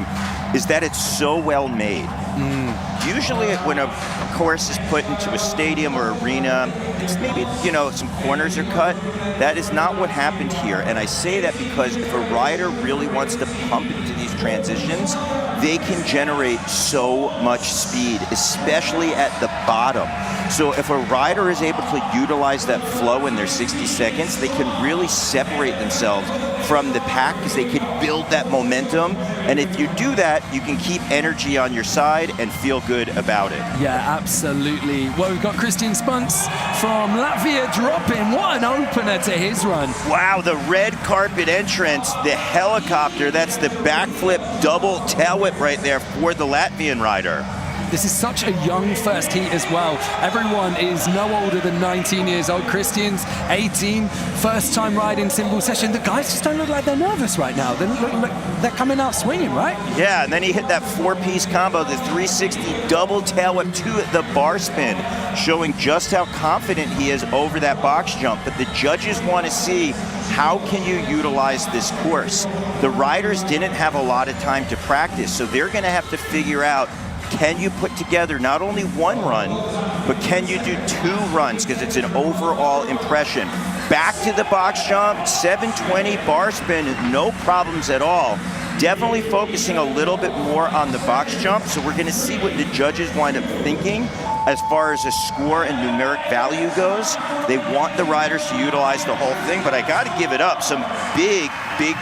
is that it's so well made. Usually when a course is put into a stadium or arena, it's maybe, you know, some corners are cut. That is not what happened here. And I say that because if a rider really wants to pump into these transitions, they can generate so much speed, especially at the bottom. So if a rider is able to utilize that flow in their 60 seconds, they can really separate themselves from the pack because they can build that momentum. And if you do that, you can keep energy on your side and feel good about it. Yeah, absolutely. Well, we've got Christian Spunts from Latvia dropping. What an opener to his run. Wow, the red carpet entrance, the helicopter, that's the backflip double tail whip right there for the Latvian rider. This is such a young first heat as well. Everyone is no older than 19 years old. Christian's 18, first time riding simple session. The guys just don't look like they're nervous right now. They look like they're coming out swinging, right? Yeah, and then he hit that four-piece combo, the 360 double tail whip to the bar spin, showing just how confident he is over that box jump. But the judges want to see, how can you utilize this course? The riders didn't have a lot of time to practice, so they're going to have to figure out, can you put together not only one run, but can you do two runs? Because it's an overall impression. Back to the box jump, 720 bar spin, no problems at all. Definitely focusing a little bit more on the box jump. So we're going to see what the judges wind up thinking as far as a score and numeric value goes. They want the riders to utilize the whole thing, but I got to give it up. Some big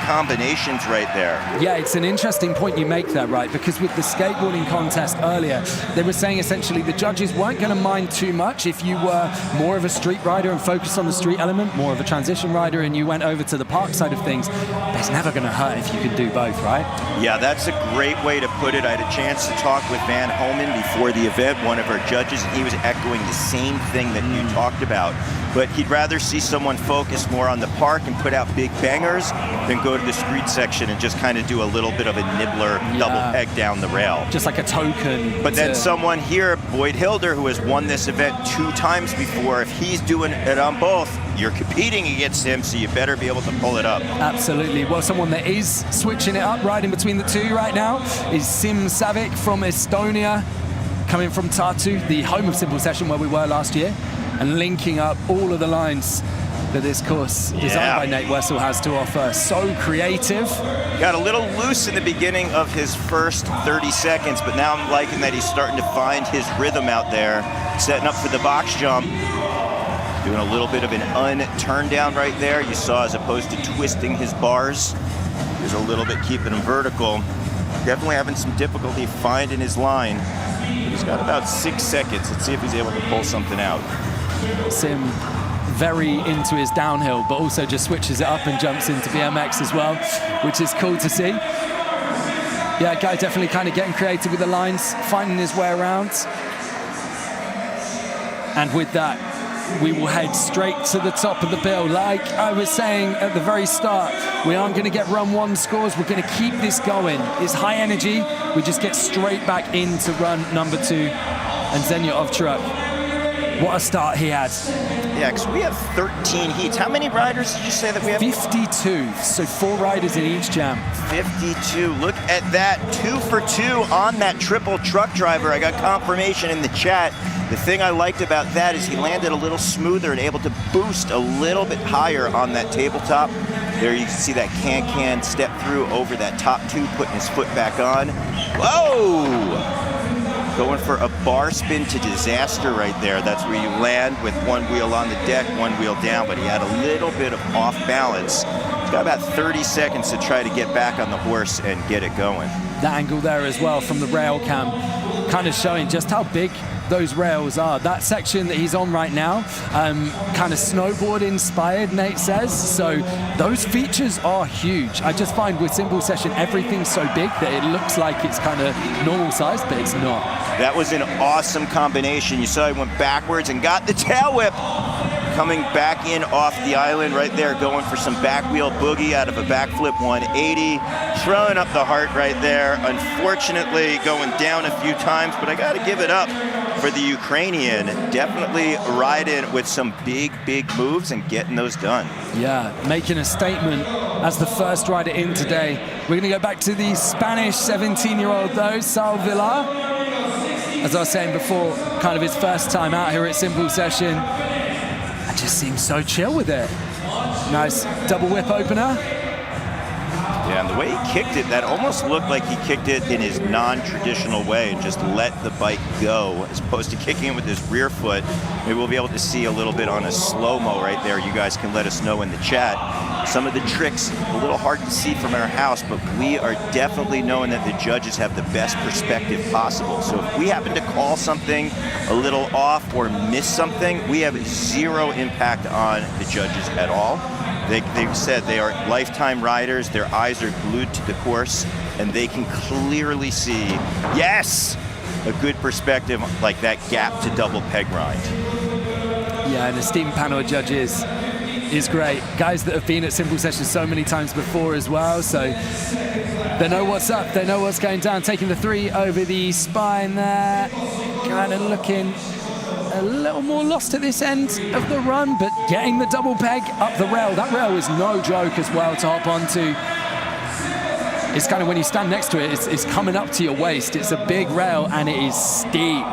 combinations right there. Yeah, it's an interesting point you make there, right? Because with the skateboarding contest earlier, they were saying essentially the judges weren't going to mind too much if you were more of a street rider and focused on the street element, more of a transition rider, and you went over to the park side of things. But it's never going to hurt if you can do both, right? Yeah, that's a great way to put it. I had a chance to talk with Van Homan before the event, one of our judges, and he was echoing the same thing that you talked about. But he'd rather see someone focus more on the park and put out big bangers than go to the street section and just kind of do a little bit of a nibbler double peg down the rail. Just like a token. But then someone here, Boyd Hilder, who has won this event 2 times before, if he's doing it on both, you're competing against him, so you better be able to pull it up. Absolutely. Well, someone that is switching it up, riding between the two right now, is Sim Savic from Estonia, coming from Tartu, the home of Simple Session where we were last year, and linking up all of the lines that this course designed by Nate Wessel has to offer. So creative. Got a little loose in the beginning of his first 30 seconds, but now I'm liking that he's starting to find his rhythm out there, setting up for the box jump. Doing a little bit of an un-turn down right there. You saw, as opposed to twisting his bars, there's a little bit keeping him vertical. Definitely having some difficulty finding his line. But he's got about 6 seconds. Let's see if he's able to pull something out. Sim very into his downhill, but also just switches it up and jumps into BMX as well, which is cool to see. Yeah, guy definitely kind of getting creative with the lines, finding his way around. And with that, we will head straight to the top of the bill. Like I was saying at the very start, we aren't going to get run one scores. We're going to keep this going. It's high energy. We just get straight back into run number 2. And Xenia Ovtcharuk, what a start he had. Yeah, because we have 13 heats. How many riders did you say that we have? 52, so 4 riders in each jam. 52, look at that, 2 for 2 on that triple truck driver. I got confirmation in the chat. The thing I liked about that is he landed a little smoother and able to boost a little bit higher on that tabletop. There you can see that can step through over that top 2, putting his foot back on. Whoa! Going for a bar spin to disaster right there. That's where you land with one wheel on the deck, one wheel down, but he had a little bit of off balance. He's got about 30 seconds to try to get back on the horse and get it going. That angle there as well from the rail cam, kind of showing just how big those rails are. That section that he's on right now, kind of snowboard inspired, Nate says. So those features are huge. I just find with Simple Session, everything's so big that it looks like it's kind of normal size, but it's not. That was an awesome combination. You saw he went backwards and got the tail whip. Coming back in off the island right there, going for some back wheel boogie out of a backflip 180. Throwing up the heart right there. Unfortunately, going down a few times, but I got to give it up for the Ukrainian. Definitely riding with some big moves and getting those done. Yeah, making a statement as the first rider in today. We're going to go back to the Spanish 17-year-old though, Sal Villar. As I was saying before, kind of his first time out here at Simple Session. I just seems so chill with it. Nice double whip opener. Yeah, and the way he kicked it, that almost looked like he kicked it in his non-traditional way and just let the bike go, as opposed to kicking it with his rear foot. Maybe we'll be able to see a little bit on a slow-mo right there. You guys can let us know in the chat. Some of the tricks, a little hard to see from our house, but we are definitely knowing that the judges have the best perspective possible. So if we happen to call something a little off or miss something, we have zero impact on the judges at all. They've said they are lifetime riders. Their eyes are glued to the course, and they can clearly see, yes, a good perspective like that gap to double peg grind. Yeah, an esteemed panel of judges is great. Guys that have been at Simple Sessions so many times before as well, so they know what's up, they know what's going down. Taking the 3 over the spine there, kind of looking a little more lost at this end of the run, but getting the double peg up the rail. That rail is no joke as well to hop onto. It's kind of when you stand next to it, it's coming up to your waist. It's a big rail and it is steep.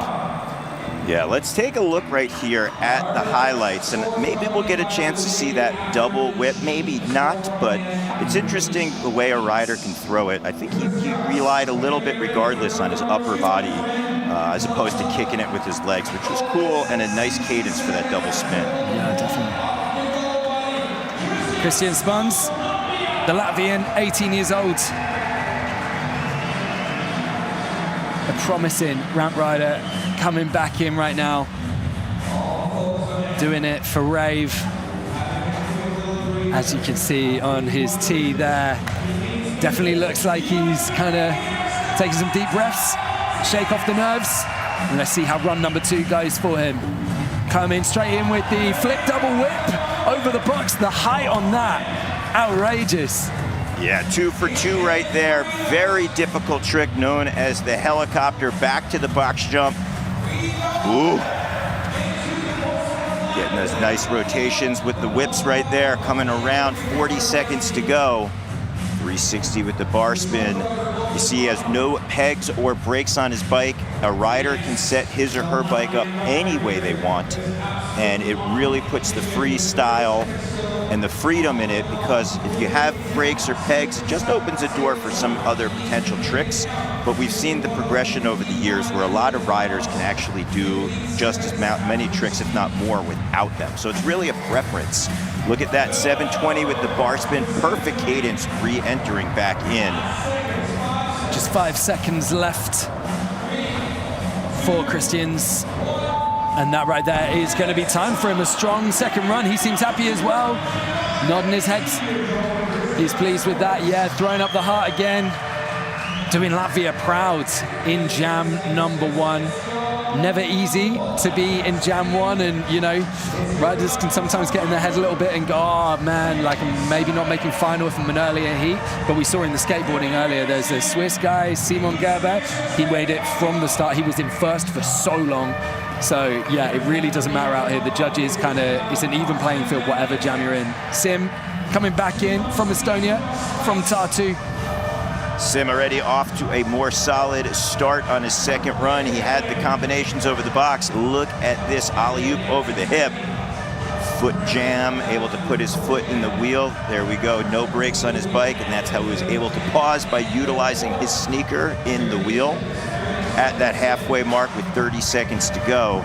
Yeah, let's take a look right here at the highlights, and maybe we'll get a chance to see that double whip, maybe not, but it's interesting the way a rider can throw it. I think he relied a little bit regardless on his upper body, as opposed to kicking it with his legs, which was cool and a nice cadence for that double spin. Yeah, definitely. Christian Spans, the Latvian, 18 years old. A promising ramp rider coming back in right now. Doing it for Rave. As you can see on his tee there. Definitely looks like he's kind of taking some deep breaths. Shake off the nerves. And let's see how run number 2 goes for him. Coming straight in with the flip double whip over the box. The height on that, outrageous. Yeah, 2 for 2 right there. Very difficult trick known as the helicopter back to the box jump. Ooh. Getting those nice rotations with the whips right there. Coming around, 40 seconds to go. 360 with the bar spin. You see he has no pegs or brakes on his bike. A rider can set his or her bike up any way they want. And it really puts the freestyle and the freedom in it, because if you have brakes or pegs, it just opens a door for some other potential tricks. But we've seen the progression over the years where a lot of riders can actually do just as many tricks, if not more, without them. So it's really a preference. Look at that, 720 with the bar spin, perfect cadence, re-entering back in. Just 5 seconds left for Christians. And that right there is going to be time for him. A strong second run. He seems happy as well. Nodding his head. He's pleased with that. Yeah, throwing up the heart again. Doing Latvia proud in jam number 1. Never easy to be in jam 1, and you know, riders can sometimes get in their head a little bit and go, oh man, like I'm maybe not making final from an earlier heat. But we saw in the skateboarding earlier, there's a Swiss guy, Simon Gerber. He weighed it from the start. He was in first for so long. So yeah, it really doesn't matter out here. The judges kind of, it's an even playing field, whatever jam you're in. Sim coming back in from Estonia, from Tartu. Sim already off to a more solid start on his second run. He had the combinations over the box. Look at this alley-oop over the hip. Foot jam, able to put his foot in the wheel. There we go, no brakes on his bike, and that's how he was able to pause by utilizing his sneaker in the wheel. At that halfway mark with 30 seconds to go.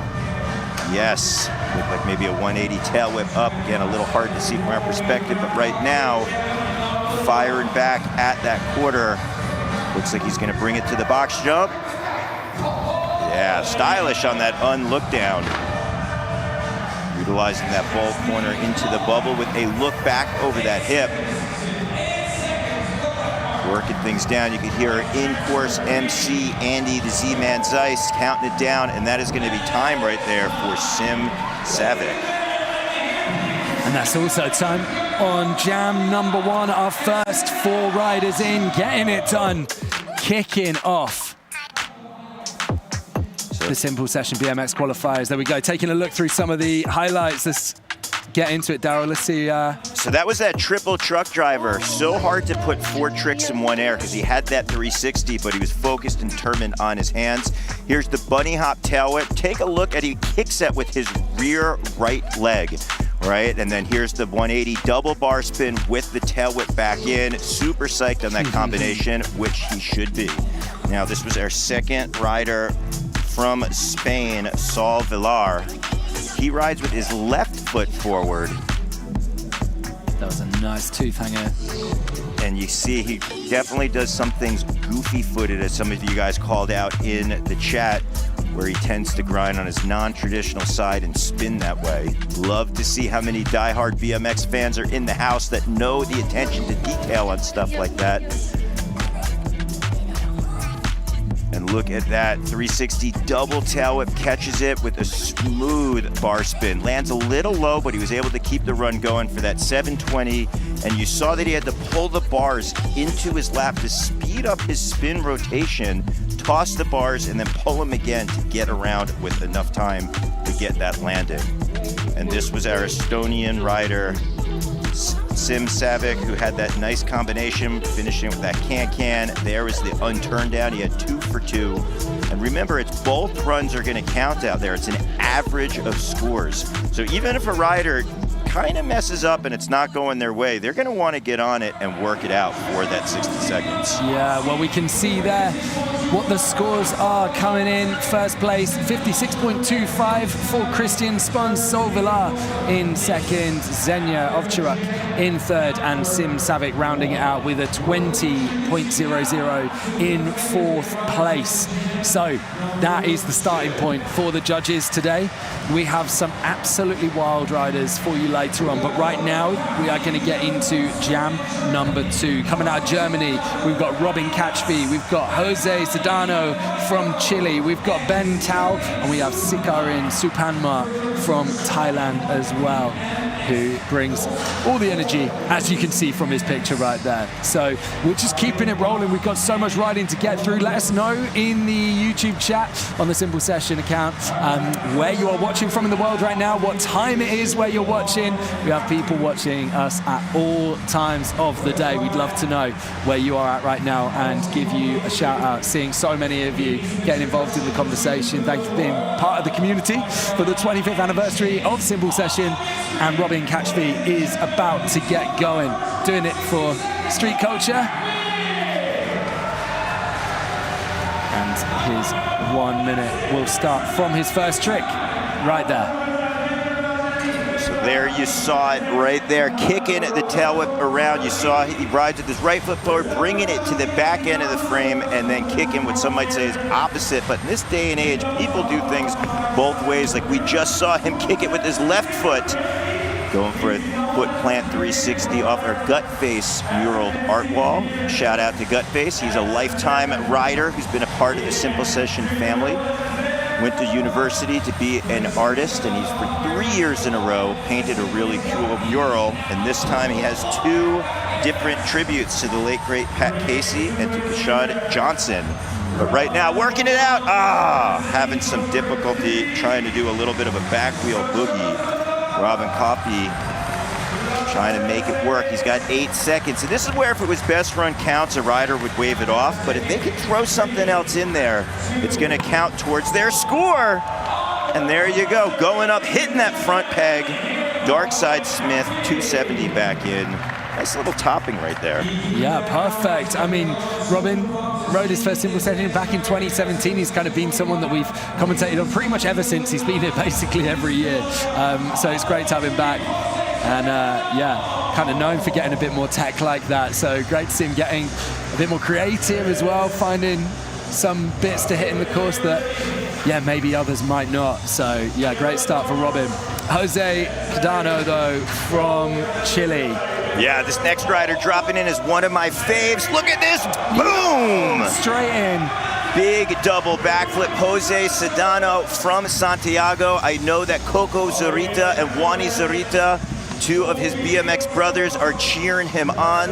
Yes, looked like maybe a 180 tail whip up. Again, a little hard to see from our perspective, but right now, firing back at that quarter. Looks like he's going to bring it to the box jump. Yeah, stylish on that unlook down. Utilizing that ball corner into the bubble with a look back over that hip. Working things down. You could hear in-course MC Andy, the Z-Man Zeiss, counting it down, and that is going to be time right there for Sim Savic. And that's also time on jam number 1. Our first 4 riders in, getting it done, kicking off the Simple Session BMX qualifiers. There we go, taking a look through some of the highlights. Let's get into it, Daryl. Let's see. So that was that triple truck driver. So hard to put 4 tricks in one air because he had that 360, but he was focused and determined on his hands. Here's the bunny hop tail whip. Take a look at, he kicks that with his rear right leg. Right, and then here's the 180 double bar spin with the tail whip back in. Super psyched on that combination, which he should be. Now, this was our second rider from Spain, Saul Villar. He rides with his left foot forward. That was a nice tooth hanger. And you see he definitely does some things goofy-footed, as some of you guys called out in the chat, where he tends to grind on his non-traditional side and spin that way. Love to see how many diehard BMX fans are in the house that know the attention to detail on stuff like that. And look at that, 360 double tail whip, catches it with a smooth bar spin. Lands a little low, but he was able to keep the run going for that 720. And you saw that he had to pull the bars into his lap to speed up his spin rotation, toss the bars, and then pull them again to get around with enough time to get that landing. And this was our Estonian rider, Sim Savic, who had that nice combination, finishing with that can-can. There was the unturned down. He had 2 for 2. And remember, it's both runs are going to count out there. It's an average of scores. So even if a rider kind of messes up and it's not going their way, they're going to want to get on it and work it out for that 60 seconds. Yeah, well, we can see there what the scores are coming in. First place, 56.25 for Christian Spons, Saul Villar in second, Xenia Ovcharuk in third, and Sim Savic rounding it out with a 20.00 in fourth place. So that is the starting point for the judges today. We have some absolutely wild riders for you later on, but right now we are going to get into jam number 2. Coming out of Germany, we've got Robin Catchby, we've got Jose Sedano from Chile, we've got Ben Tao, and we have Sikarin Supanma from Thailand as well, who brings all the energy, as you can see from his picture right there. So we're just keeping it rolling. We've got so much riding to get through. Let us know in the YouTube chat on the Simple Session account where you are watching from in the world right now, what time it is where you're watching. We have people watching us at all times of the day. We'd love to know where you are at right now and give you a shout out. Seeing so many of you getting involved in the conversation. Thank you for being part of the community for the 25th anniversary of Simple Session. And Robin Catchby is about to get going, doing it for street culture. And his 1 minute will start from his first trick right there. So There you saw it right there, kicking the tail whip around. You saw he rides with his right foot forward, bringing it to the back end of the frame, and then kicking what some might say is opposite. But in this day and age, people do things both ways. Like we just saw him kick it with his left foot, going for a foot plant 360 off our Gutface muraled art wall. Shout out to Gutface. He's a lifetime rider who's been a part of the Simple Session family. Went to university to be an artist, and he's for 3 years in a row painted a really cool mural. And this time he has 2 different tributes to the late great Pat Casey and to Kashad Johnson. But right now, working it out. Having some difficulty trying to do a little bit of a back wheel boogie. Robin Coffey trying to make it work. He's got 8 seconds. And this is where if it was best run counts, a rider would wave it off. But if they could throw something else in there, it's going to count towards their score. And there you go, going up, hitting that front peg. Darkside Smith, 270 back in. Nice little topping right there. Yeah, perfect. I mean, Robin rode his first Simple Session back in 2017. He's kind of been someone that we've commentated on pretty much ever since. He's been here basically every year. So it's great to have him back. And yeah, kind of known for getting a bit more tech like that. So great to see him getting a bit more creative as well, finding some bits to hit in the course that, yeah, maybe others might not. So yeah, great start for Robin. Jose Cadano, though, from Chile. Yeah, this next rider dropping in is one of my faves. Look at this, boom! Straight in. Big double backflip, Jose Sedano from Santiago. I know that Coco Zurita and Juani Zurita, 2 of his BMX brothers, are cheering him on.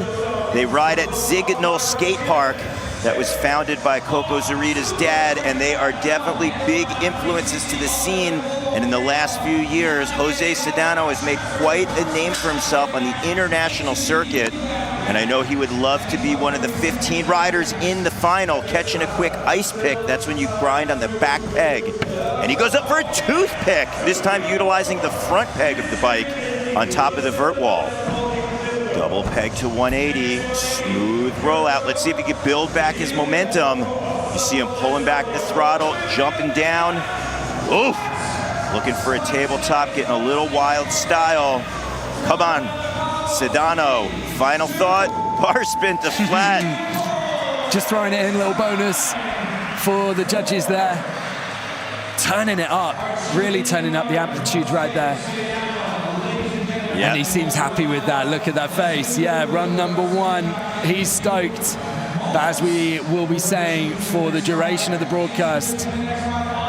They ride at Zignal Skate Park that was founded by Coco Zurita's dad, and they are definitely big influences to the scene. And in the last few years, Jose Sedano has made quite a name for himself on the international circuit. And I know he would love to be one of the 15 riders in the final, catching a quick ice pick. That's when you grind on the back peg. And he goes up for a toothpick, this time utilizing the front peg of the bike on top of the vert wall. Double peg to 180, smooth rollout. Let's see if he can build back his momentum. You see him pulling back the throttle, jumping down. Oof, looking for a tabletop, getting a little wild style. Come on, Sedano, final thought, bar spin to flat. Just throwing it in, little bonus for the judges there. Turning it up, really turning up the amplitude right there. Yeah. And he seems happy with that. Look at that face. Yeah, run number 1, he's stoked. But as we will be saying for the duration of the broadcast,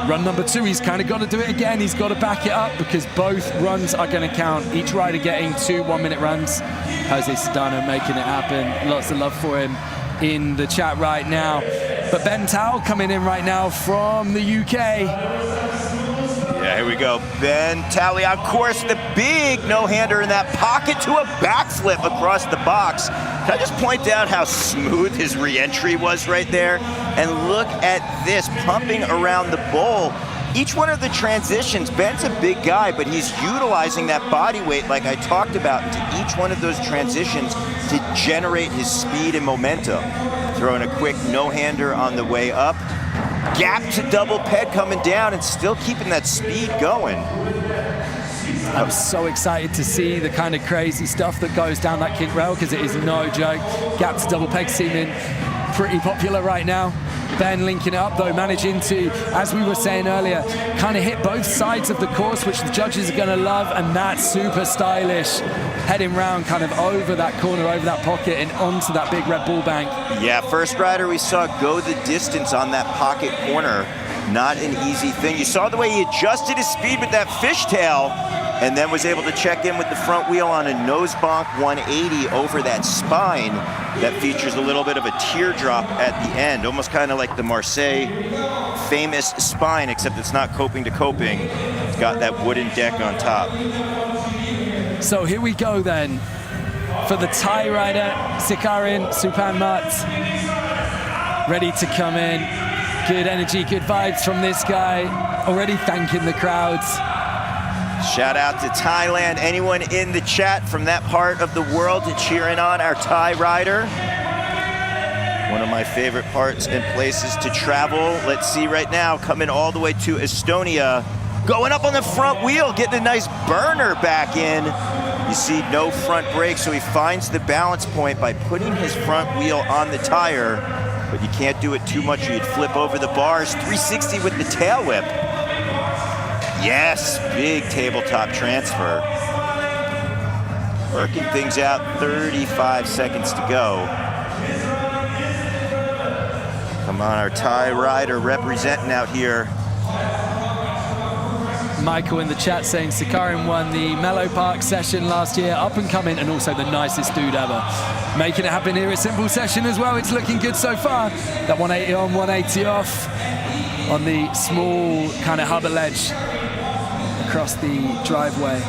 run number 2, he's kind of got to do it again. He's got to back it up because both runs are going to count. Each rider getting 2 1-minute runs. Jose Sedano making it happen. Lots of love for him in the chat right now. But Ben Towle coming in right now from the UK. Yeah, here we go. Ben Talley, of course, the big no-hander in that pocket to a backflip across the box. Can I just point out how smooth his re-entry was right there? And look at this, pumping around the bowl. Each one of the transitions, Ben's a big guy, but he's utilizing that body weight like I talked about into each one of those transitions to generate his speed and momentum. Throwing a quick no-hander on the way up. Gap to double peg coming down and still keeping that speed going. I'm so excited to see the kind of crazy stuff that goes down that kick rail because it is no joke. Gap to double peg seeming pretty popular right now. Ben linking it up though, managing to, as we were saying earlier, kind of hit both sides of the course, which the judges are going to love, and that's super stylish. Heading round kind of over that corner, over that pocket and onto that big red bull bank. Yeah, first rider we saw go the distance on that pocket corner. Not an easy thing. You saw the way he adjusted his speed with that fishtail and then was able to check in with the front wheel on a nose bonk 180 over that spine that features a little bit of a teardrop at the end, almost kind of like the Marseille famous spine, except it's not coping to coping. It's got that wooden deck on top. So here we go then for the Thai rider, Sikarin Supanmat, ready to come in. Good energy, good vibes from this guy, already thanking the crowds. Shout out to Thailand. Anyone in the chat from that part of the world cheering on our Thai rider? One of my favorite parts and places to travel. Let's see right now, coming all the way to Estonia, Going up on the front wheel, getting a nice burner back in. You see no front brake, so he finds the balance point by putting his front wheel on the tire, but you can't do it too much or you'd flip over the bars. 360 with the tail whip. Yes, big tabletop transfer. Working things out, 35 seconds to go. Come on, our Thai rider representing out here. Michael in the chat saying Sakarin won the Mellow Park session last year, up and coming, and also the nicest dude ever. Making it happen here at Simple Session as well. It's looking good so far. That 180 on, 180 off on the small kind of hubber ledge across the driveway.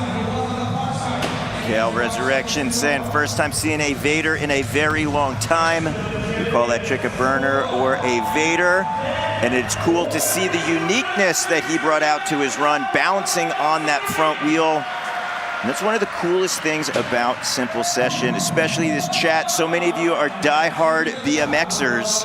Kale Resurrection saying first time seeing a Vader in a very long time. We call that trick a burner or a Vader. And it's cool to see the uniqueness that he brought out to his run, balancing on that front wheel. And that's one of the coolest things about Simple Session, especially this chat. So many of you are diehard BMXers.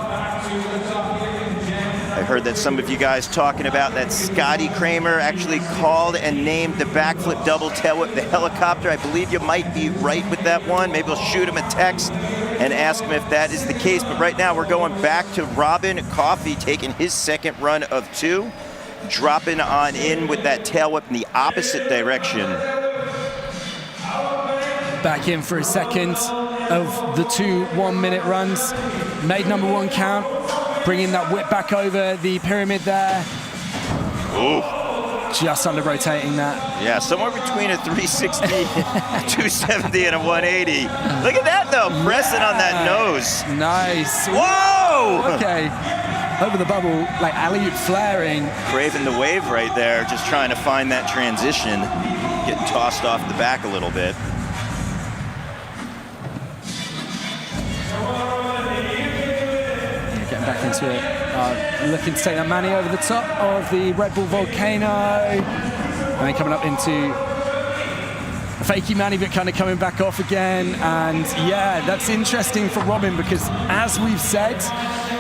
I heard that some of you guys talking about that Scotty Kramer actually called and named the backflip double tail whip the helicopter. I believe you might be right with that one. Maybe we'll shoot him a text and ask him if that is the case. But right now we're going back to Robin Coffey taking his second run of 2, dropping on in with that tail whip in the opposite direction. Back in for a second of the 2 1-minute runs. Made number 1 count. Bringing that whip back over the pyramid there. Ooh. Just under rotating that. Yeah, somewhere between a 360, 270, and a 180. Look at that, though, pressing on that nose. Nice. Whoa! Okay. Over the bubble, like alley-oop flaring. Craving the wave right there, just trying to find that transition. Getting tossed off the back a little bit. Getting back into it. Looking to take that Manny over the top of the Red Bull Volcano. And then coming up into a fakey Manny, but kind of coming back off again. And yeah, that's interesting for Robin because as we've said,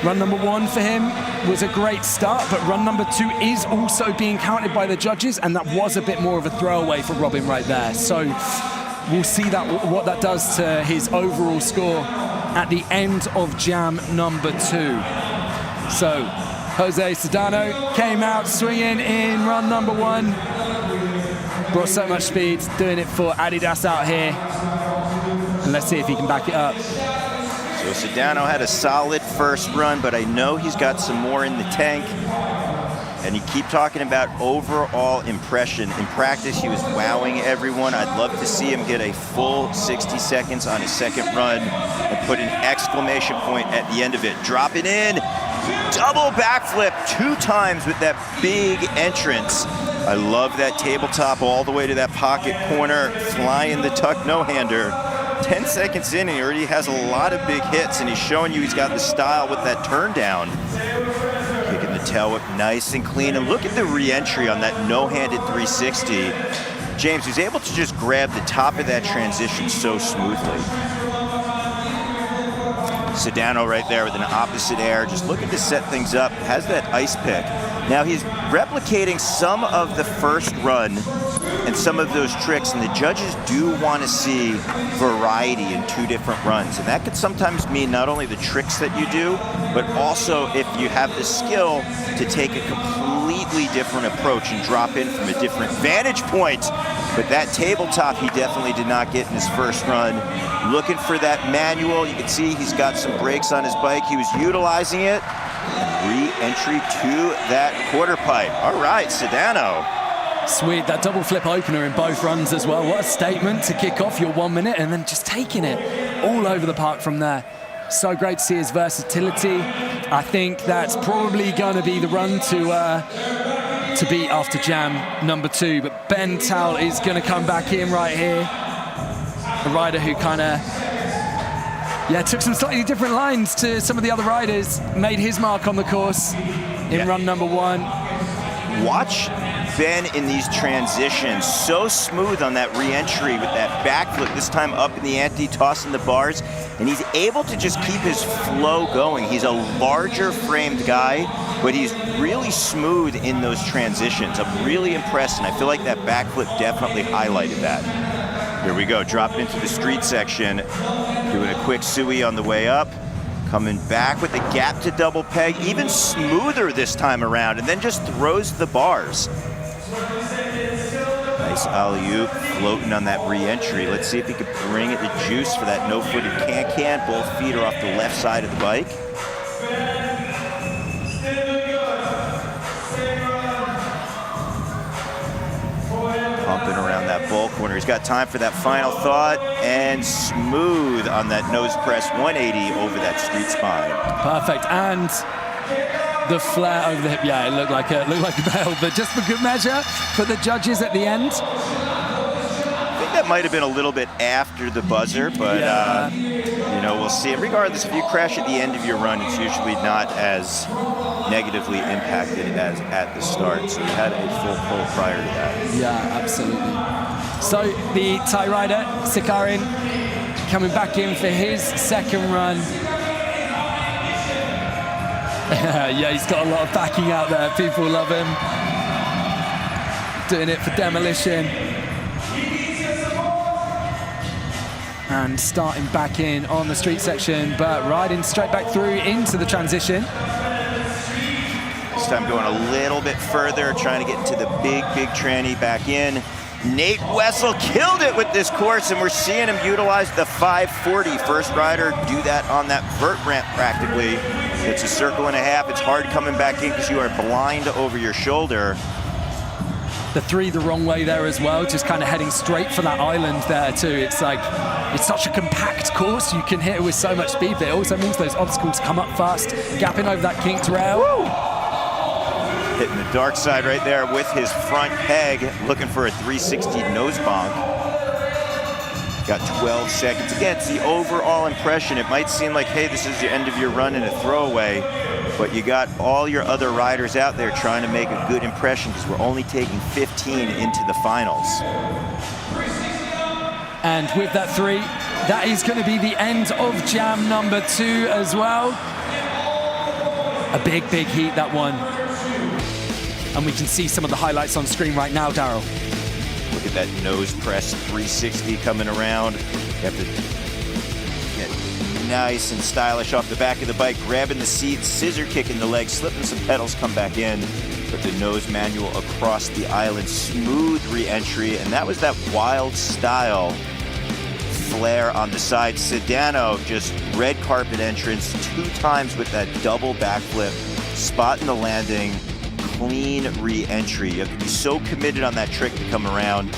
run number 1 for him was a great start, but run number 2 is also being counted by the judges, and that was a bit more of a throwaway for Robin right there. So we'll see that what that does to his overall score at the end of jam number 2. So Jose Sedano came out swinging in run number 1. Brought so much speed, doing it for Adidas out here. And let's see if he can back it up. So Sedano had a solid first run, but I know he's got some more in the tank. And you keep talking about overall impression. In practice, he was wowing everyone. I'd love to see him get a full 60 seconds on his second run and put an exclamation point at the end of it. Drop it in, double backflip 2 times with that big entrance. I love that tabletop all the way to that pocket corner, flying the tuck no-hander. 10 seconds in, and he already has a lot of big hits, and he's showing you he's got the style with that turn down. Kicking the tail whip nice and clean, and look at the re-entry on that no-handed 360. James was able to just grab the top of that transition so smoothly. Sedano right there with an opposite air, just looking to set things up, has that ice pick. Now he's replicating some of the first run and some of those tricks, and the judges do want to see variety in 2 different runs. And that could sometimes mean not only the tricks that you do, but also if you have the skill to take a completely different approach and drop in from a different vantage point. But that tabletop he definitely did not get in his first run. Looking for that manual. You can see he's got some brakes on his bike. He was utilizing it. Re-entry to that quarter pipe. All right, Sedano. Sweet, that double flip opener in both runs as well. What a statement to kick off your 1 minute and then just taking it all over the park from there. So great to see his versatility. I think that's probably going to be the run to beat after jam number 2. But Ben Tal is going to come back in right here. A rider who kind of, took some slightly different lines to some of the other riders. Made his mark on the course in run number 1. Watch Ben in these transitions, so smooth on that re-entry with that backflip, this time up in the ante, tossing the bars. and he's able to just keep his flow going. He's a larger framed guy, but he's really smooth in those transitions. I'm really impressed, and I feel like that backflip definitely highlighted that. Here we go, dropping into the street section, doing a quick sui on the way up, coming back with the gap to double peg, even smoother this time around, and then just throws the bars. Nice alley-oop, floating on that re-entry. Let's see if he can bring it to juice for that no-footed can-can. Both feet are off the left side of the bike. Pumping around that bowl corner. He's got time for that final thought, and smooth on that nose press 180 over that street spine. Perfect, and the flare over the hip. Yeah, it looked like a bail, but just for good measure for the judges at the end. I think that might have been a little bit after the buzzer, but you know, we'll see. And regardless, if you crash at the end of your run, it's usually not as negatively impacted as at the start. So you had a full pull prior to that. Yeah, absolutely. So the Thai rider, Sikarin, coming back in for his second run. Yeah, he's got a lot of backing out there. People love him. Doing it for demolition. And starting back in on the street section, but riding straight back through into the transition. This time going a little bit further, trying to get into the big tranny back in. Nate Wessel killed it with this course, and we're seeing him utilize the 540. First rider do that on that vert ramp practically. It's a circle and a half. It's hard coming back in because you are blind over your shoulder. The three the wrong way there as well, just kind of heading straight for that island there too. It's like, it's such a compact course. You can hit it with so much speed, but it also means those obstacles come up fast, gapping over that kinked rail. Woo! Hitting the dark side right there with his front peg, looking for a 360 nose bonk. Got 12 seconds. Again, it's the overall impression. It might seem like, hey, this is the end of your run and a throwaway, but you got all your other riders out there trying to make a good impression because we're only taking 15 into the finals. And with that three, that is going to be the end of jam number 2 as well. A big heat, that one. And we can see some of the highlights on screen right now, Daryl. Look at that nose press 360 coming around. You have to get nice and stylish off the back of the bike, grabbing the seat, scissor kicking the leg, slipping some pedals, come back in. Put the nose manual across the island, smooth re-entry, and that was that wild style flare on the side. Sedano, just red carpet entrance 2 times with that double backflip, spotting the landing, clean re-entry. You have to be so committed on that trick to come around,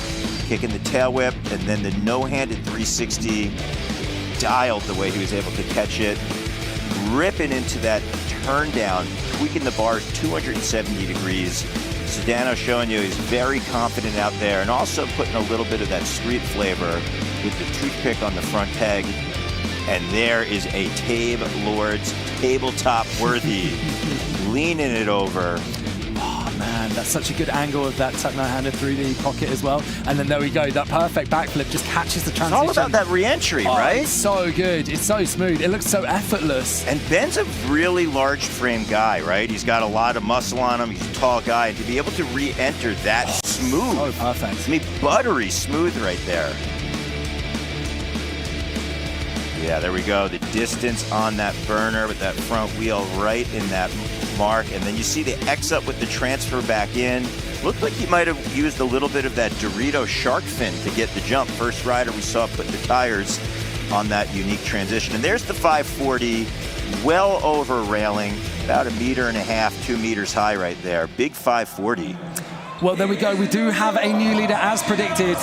kicking the tail whip, and then the no-handed 360, dialed the way he was able to catch it, ripping into that turn down, tweaking the bars 270 degrees. Sedano showing you he's very confident out there, and also putting a little bit of that street flavor with the toothpick on the front peg. And there is a Tabe Lords tabletop worthy, leaning it over. Oh man, that's such a good angle of that tuck no-hander through the pocket as well. And then there we go, that perfect backflip just catches the transition. It's all about that re-entry, right? It's so good, it's so smooth, it looks so effortless. And Ben's a really large frame guy, right? He's got a lot of muscle on him, he's a tall guy, and to be able to re-enter that smooth. Oh, perfect. I mean, buttery smooth right there. Yeah, there we go. The distance on that burner with that front wheel right in that mark. And then you see the X up with the transfer back in. Looked like he might have used a little bit of that Dorito shark fin to get the jump. First rider we saw put the tires on that unique transition. And there's the 540, well over railing, about 1.5 meters, 2 meters high right there. Big 540. Well, there we go. We do have a new leader as predicted.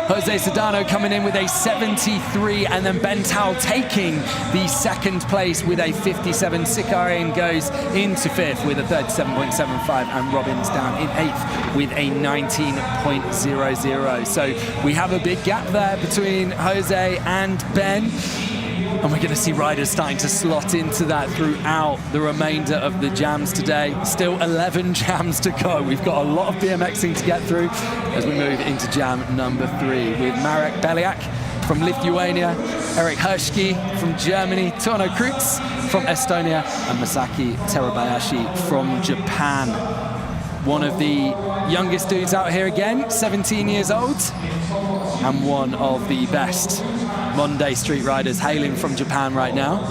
Jose Sedano coming in with a 73, and then Ben Towle taking the second place with a 57. Sikarin goes into 5th with a 37.75, and Robbins down in 8th with a 19.00. So we have a big gap there between Jose and Ben. And we're going to see riders starting to slot into that throughout the remainder of the jams today. Still 11 jams to go. We've got a lot of BMXing to get through as we move into jam number 3 with Marek Beliak from Lithuania, Eric Hershki from Germany, Torno Krutz from Estonia, and Masaki Terabayashi from Japan. One of the youngest dudes out here again, 17 years old, and one of the best modern-day street riders hailing from Japan right now.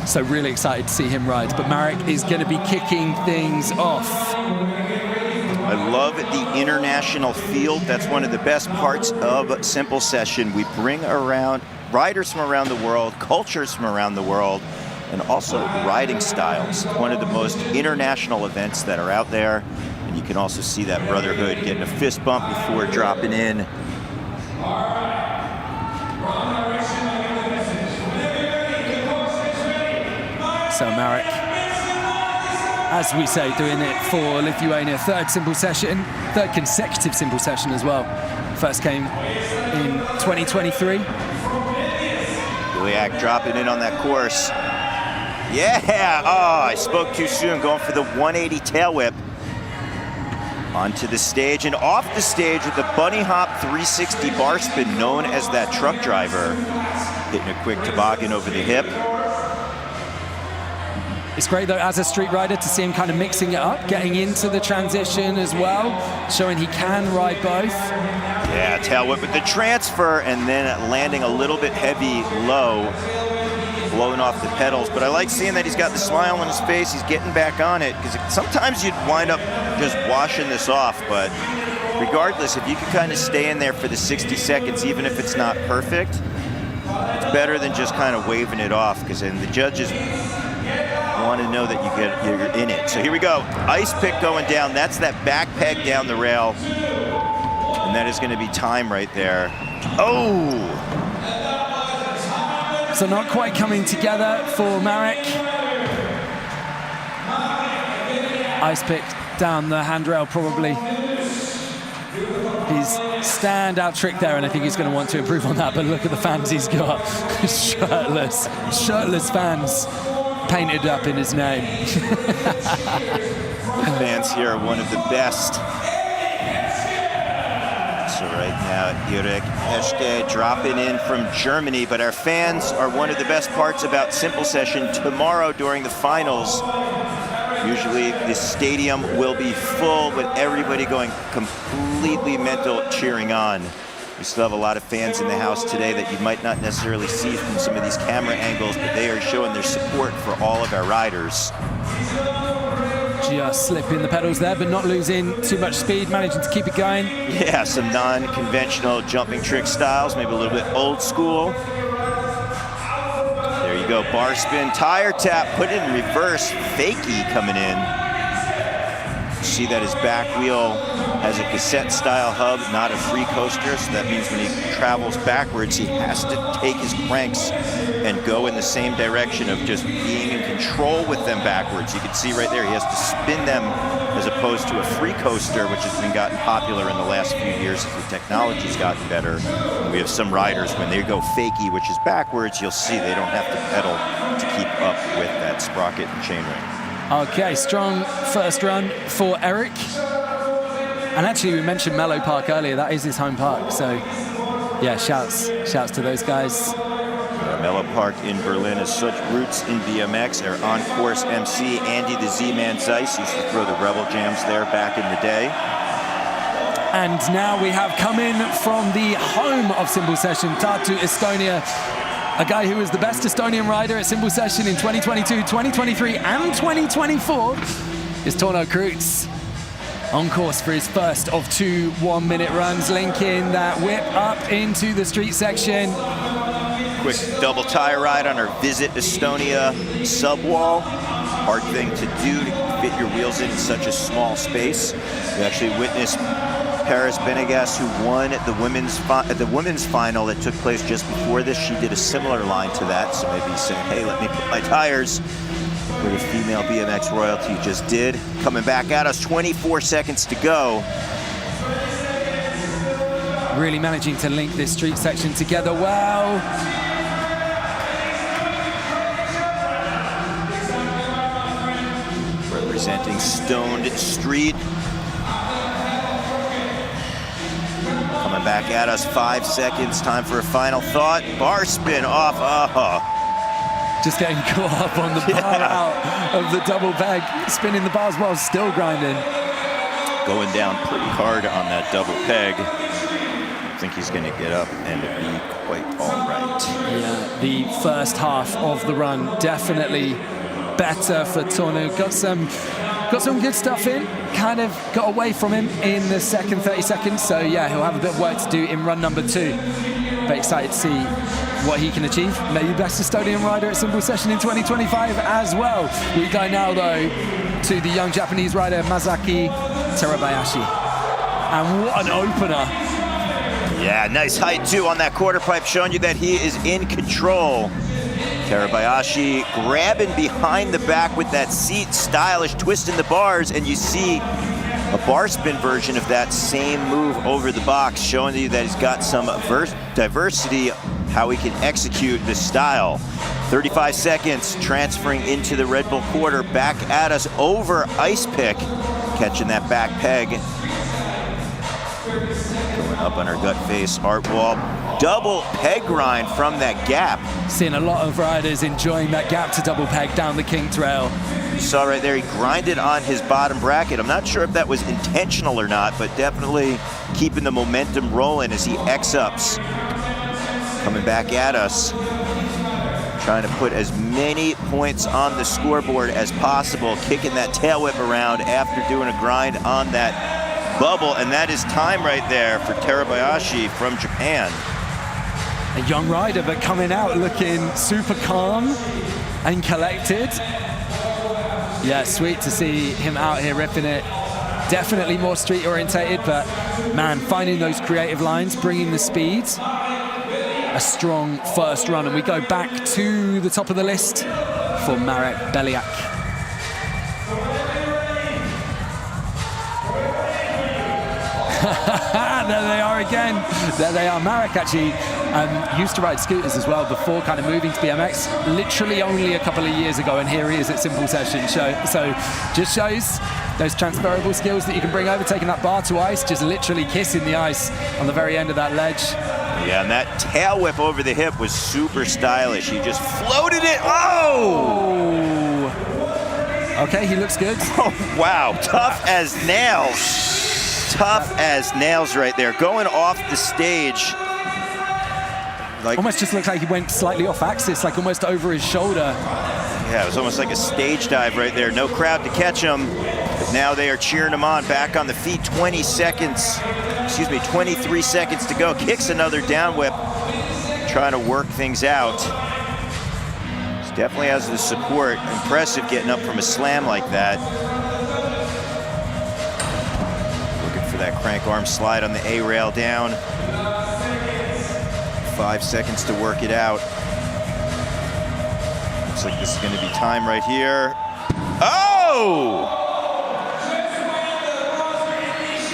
So really excited to see him ride. But Marek is going to be kicking things off. I love the international field. That's one of the best parts of Simple Session. We bring around riders from around the world, cultures from around the world, and also riding styles. One of the most international events that are out there. And you can also see that brotherhood getting a fist bump before dropping in. So Marek, as we say, doing it for Lithuania, third consecutive simple session as well. First came in 2023. Juliak dropping in on that course. Yeah, oh, I spoke too soon, going for the 180 tail whip. Onto the stage and off the stage with the bunny hop 360 bar spin, known as that truck driver. Hitting a quick toboggan over the hip. It's great, though, as a street rider, to see him kind of mixing it up, getting into the transition as well, showing he can ride both. Yeah, tail whip with the transfer, and then landing a little bit heavy low, blowing off the pedals. But I like seeing that he's got the smile on his face, he's getting back on it, because sometimes you'd wind up just washing this off, but regardless, if you can kind of stay in there for the 60 seconds, even if it's not perfect, it's better than just kind of waving it off, because then the judges want to know that you're in it. So here we go. Ice pick going down. That's that back peg down the rail. And that is going to be time right there. Oh! So not quite coming together for Marek. Ice pick down the handrail, probably his standout trick there, and I think he's going to want to improve on that. But look at the fans he's got. Shirtless fans. Painted up in his name. The fans here are one of the best. So right now, Eric Hershki dropping in from Germany, but our fans are one of the best parts about Simple Session. Tomorrow during the finals, usually the stadium will be full with everybody going completely mental, cheering on. We still have a lot of fans in the house today that you might not necessarily see from some of these camera angles, but they are showing their support for all of our riders. Just slipping the pedals there, but not losing too much speed, managing to keep it going. Yeah, some non-conventional jumping trick styles, maybe a little bit old school. There you go, bar spin, tire tap, put it in reverse, fakie coming in. See that his back wheel has a cassette-style hub, not a free coaster, so that means when he travels backwards, he has to take his cranks and go in the same direction of just being in control with them backwards. You can see right there, he has to spin them as opposed to a free coaster, which has been gotten popular in the last few years as the technology's gotten better. We have some riders, when they go fakie, which is backwards, you'll see they don't have to pedal to keep up with that sprocket and chainring. Okay, strong first run for Eric. And actually, we mentioned Mellow Park earlier. That is his home park. So, yeah, shouts to those guys. Yeah, Mellow Park in Berlin has such roots in BMX. Our on-course MC, Andy the Z-Man Zeiss, used to throw the Rebel Jams there back in the day. And now we have come in from the home of Simple Session, Tartu, Estonia. A guy who was the best Estonian rider at Simple Session in 2022, 2023, and 2024 is Torno Krutz. On course for his first of 2 1-minute runs, linking that whip up into the street section. Quick double tire ride on our Visit Estonia subwall. Hard thing to do to fit your wheels in such a small space. We actually witnessed Paris Benegas, who won at the women's final that took place just before this. She did a similar line to that, so maybe he's saying, hey, let me put my tires where the female BMX royalty just did. Coming back at us, 24 seconds to go. Really managing to link this street section together well. Representing Stoned Street. Coming back at us, 5 seconds, time for a final thought. Bar spin off, Just getting caught up on the bar out of the double peg, spinning the bars while still grinding. Going down pretty hard on that double peg. I think he's gonna get up and be quite all right. Yeah, the first half of the run definitely better for Tonu. Got some good stuff in, kind of got away from him in the second 30 seconds. So yeah, he'll have a bit of work to do in run number 2. But excited to see what he can achieve. Maybe best Estonian rider at Simple Session in 2025 as well. We go now though to the young Japanese rider Masaki Terabayashi. And what an opener. Yeah, nice height too on that quarter pipe, showing you that he is in control. Terabayashi grabbing behind the back with that seat, stylish, twisting the bars, and you see a bar spin version of that same move over the box, showing you that he's got some diversity, how he can execute this style. 35 seconds, transferring into the Red Bull quarter, back at us over ice pick, catching that back peg. Going up on her gut face, art wall. Double peg grind from that gap. Seeing a lot of riders enjoying that gap to double peg down the King Trail. You saw right there, he grinded on his bottom bracket. I'm not sure if that was intentional or not, but definitely keeping the momentum rolling as he X-ups. Coming back at us, trying to put as many points on the scoreboard as possible, kicking that tail whip around after doing a grind on that bubble, and that is time right there for Terabayashi from Japan. A young rider, but coming out looking super calm and collected. Yeah, sweet to see him out here ripping it. Definitely more street orientated, but man, finding those creative lines, bringing the speed. A strong first run, and we go back to the top of the list for Marek Beliak. There they are again. There they are. Marek actually used to ride scooters as well before kind of moving to BMX, literally only a couple of years ago, and here he is at Simple Session. So just shows those transferable skills that you can bring over, taking that bar to ice, just literally kissing the ice on the very end of that ledge. Yeah, and that tail whip over the hip was super stylish. He just floated it. Oh! Okay, he looks good. Oh, wow, tough as nails. Tough as nails right there. Going off the stage. Like, almost just looked like he went slightly off axis, like almost over his shoulder. Yeah, it was almost like a stage dive right there. No crowd to catch him. But now they are cheering him on, back on the feet. 23 seconds to go. Kicks another down whip, trying to work things out. He definitely has the support. Impressive getting up from a slam like that. Looking for that crank arm slide on the A rail down. 5 seconds to work it out. Looks like this is going to be time right here. Oh!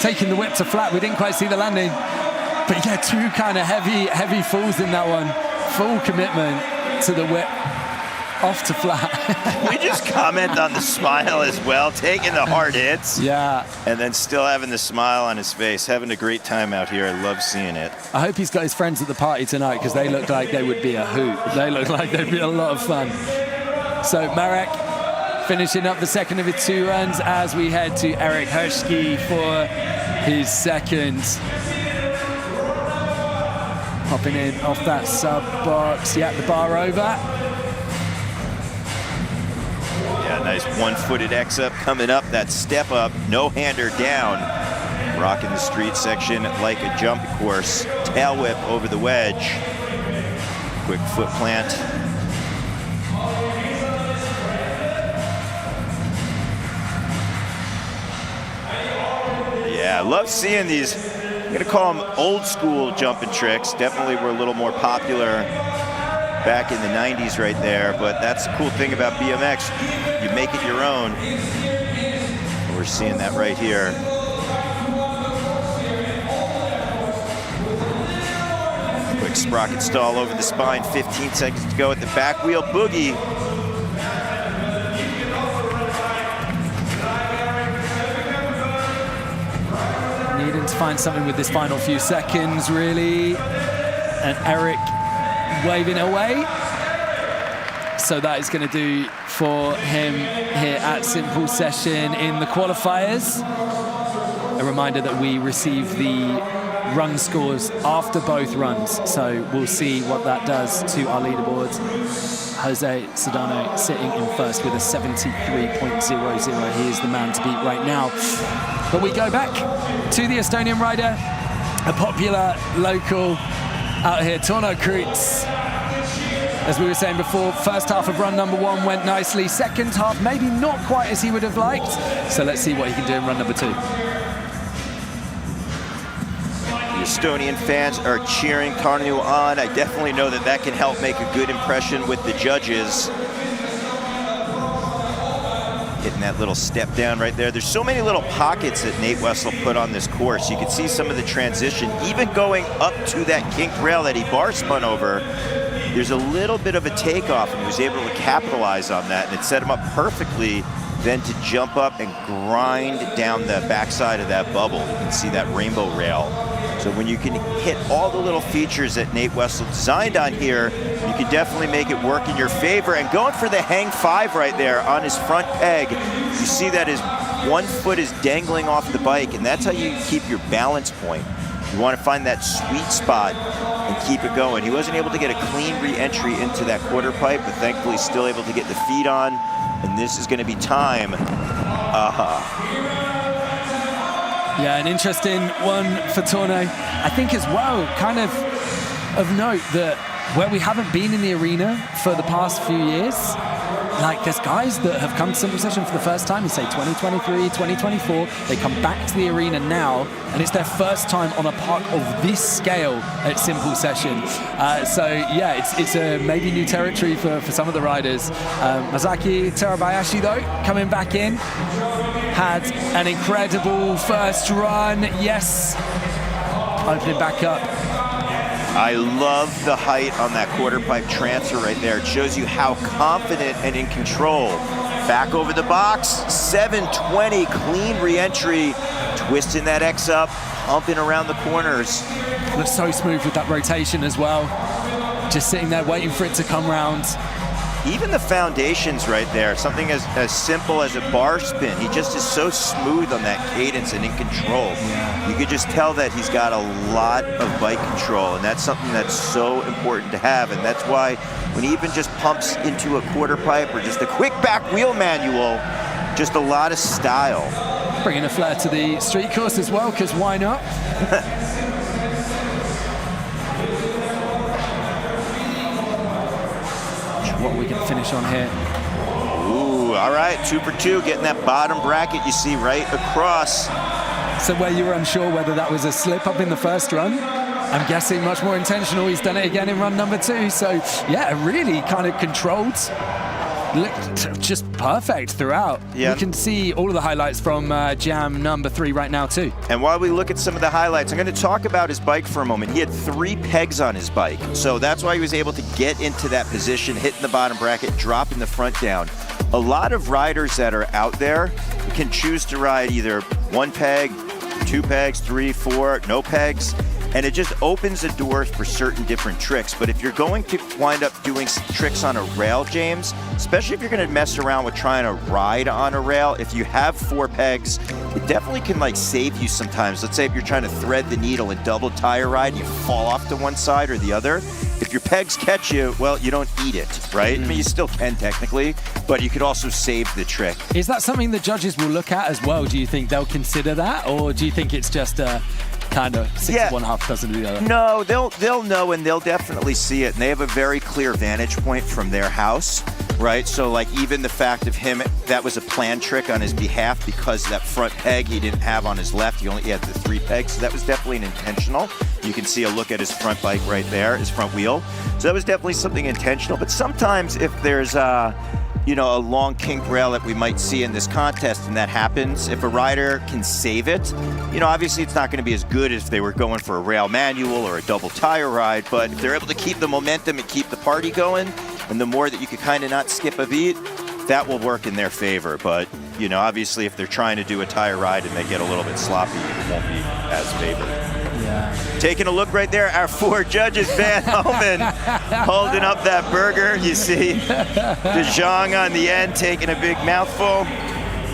Taking the whip to flat. We didn't quite see the landing. But yeah, 2 kind of heavy falls in that one. Full commitment to the whip. Off to flat. We just comment on the smile as well, taking the hard hits. Yeah. And then still having the smile on his face, having a great time out here. I love seeing it. I hope he's got his friends at the party tonight, because they look like they would be a hoot. They look like they'd be a lot of fun. So Marek finishing up the second of his 2 runs as we head to Eric Hershke for his second. Hopping in off that sub box. Yeah, the bar over. Yeah, nice one-footed X-up coming up. That step up, no-hander down. Rocking the street section like a jump course. Tail whip over the wedge. Quick foot plant. Yeah, I love seeing these, I'm gonna call them old school jumping tricks. Definitely were a little more popular back in the 90s right there, but that's the cool thing about BMX. You make it your own. We're seeing that right here. Quick sprocket stall over the spine, 15 seconds to go at the back wheel boogie. Needed struggling to find something with this final few seconds, really. And Eric waving away. So that is going to do for him here at Simple Session in the qualifiers. A reminder that we receive the run scores after both runs, so we'll see what that does to our leaderboard. Jose Sedano sitting in first with a 73.00. He is the man to beat right now. But we go back to the Estonian rider, a popular local out here, Torno Kreuts. As we were saying before, first half of run number 1 went nicely. Second half, maybe not quite as he would have liked. So let's see what he can do in run number 2. The Estonian fans are cheering Tarnu on. I definitely know that that can help make a good impression with the judges. Hitting that little step down right there. There's so many little pockets that Nate Wessel put on this course. You can see some of the transition, even going up to that kinked rail that he bar spun over. There's a little bit of a takeoff, and he was able to capitalize on that, and it set him up perfectly then to jump up and grind down the backside of that bubble. You can see that rainbow rail. So when you can hit all the little features that Nate Wessel designed on here, you can definitely make it work in your favor. And going for the hang 5 right there on his front peg, you see that his one foot is dangling off the bike, and that's how you keep your balance point. You want to find that sweet spot and keep it going. He wasn't able to get a clean re-entry into that quarter pipe, but thankfully still able to get the feet on. And this is going to be time. Yeah, an interesting one for Torno. I think as well, kind of note that where we haven't been in the arena for the past few years, like there's guys that have come to Simple Session for the first time, you say 2023, 2024, they come back to the arena now, and it's their first time on a park of this scale at Simple Session. So yeah, it's a maybe new territory for some of the riders. Masaki Terabayashi though, coming back in, had an incredible first run, yes, opening back up. I love the height on that quarter pipe transfer right there. It shows you how confident and in control. Back over the box, 720, clean re-entry, twisting that X up, pumping around the corners. Looks so smooth with that rotation as well. Just sitting there waiting for it to come round. Even the foundations right there, something as simple as a bar spin, he just is so smooth on that cadence and in control. Yeah. You could just tell that he's got a lot of bike control, and that's something that's so important to have, and that's why when he even just pumps into a quarter pipe or just a quick back wheel manual, just a lot of style. Bringing a flair to the street course as well, because why not? What we can finish on here. Ooh, all right, 2 for 2, getting that bottom bracket you see right across. So where you were unsure whether that was a slip up in the first run, I'm guessing much more intentional. He's done it again in run number 2. So yeah, really kind of controlled. Looked just perfect throughout. Yeah. You can see all of the highlights from jam number 3 right now too. And while we look at some of the highlights, I'm going to talk about his bike for a moment. He had 3 pegs on his bike, so that's why he was able to get into that position, hitting the bottom bracket, dropping the front down. A lot of riders that are out there can choose to ride either 1 peg, 2 pegs, 3, 4, no pegs. And it just opens the doors for certain different tricks. But if you're going to wind up doing tricks on a rail, James, especially if you're going to mess around with trying to ride on a rail, if you have 4 pegs, it definitely can like save you sometimes. Let's say if you're trying to thread the needle and double tire ride, you fall off to one side or the other. If your pegs catch you, well, you don't eat it, right? I mean, you still can technically, but you could also save the trick. Is that something the judges will look at as well? Do you think they'll consider that? Or do you think it's just kind of 6 of one, half dozen of the other? No, they'll know, and they'll definitely see it. And they have a very clear vantage point from their house, right? So like even the fact of him, that was a planned trick on his behalf because that front peg he didn't have on his left. He only had the 3 pegs. So that was definitely an intentional. You can see a look at his front bike right there, his front wheel. So that was definitely something intentional. But sometimes if there's a long kink rail that we might see in this contest, and that happens, if a rider can save it, obviously it's not going to be as good as if they were going for a rail manual or a double tire ride, but if they're able to keep the momentum and keep the party going, and the more that you could kind of not skip a beat, that will work in their favor. But you know, obviously if they're trying to do a tire ride and they get a little bit sloppy, it won't be as favored. Yeah. Taking a look right there, our 4 judges, Van Homan holding up that burger. You see De Jong on the end taking a big mouthful.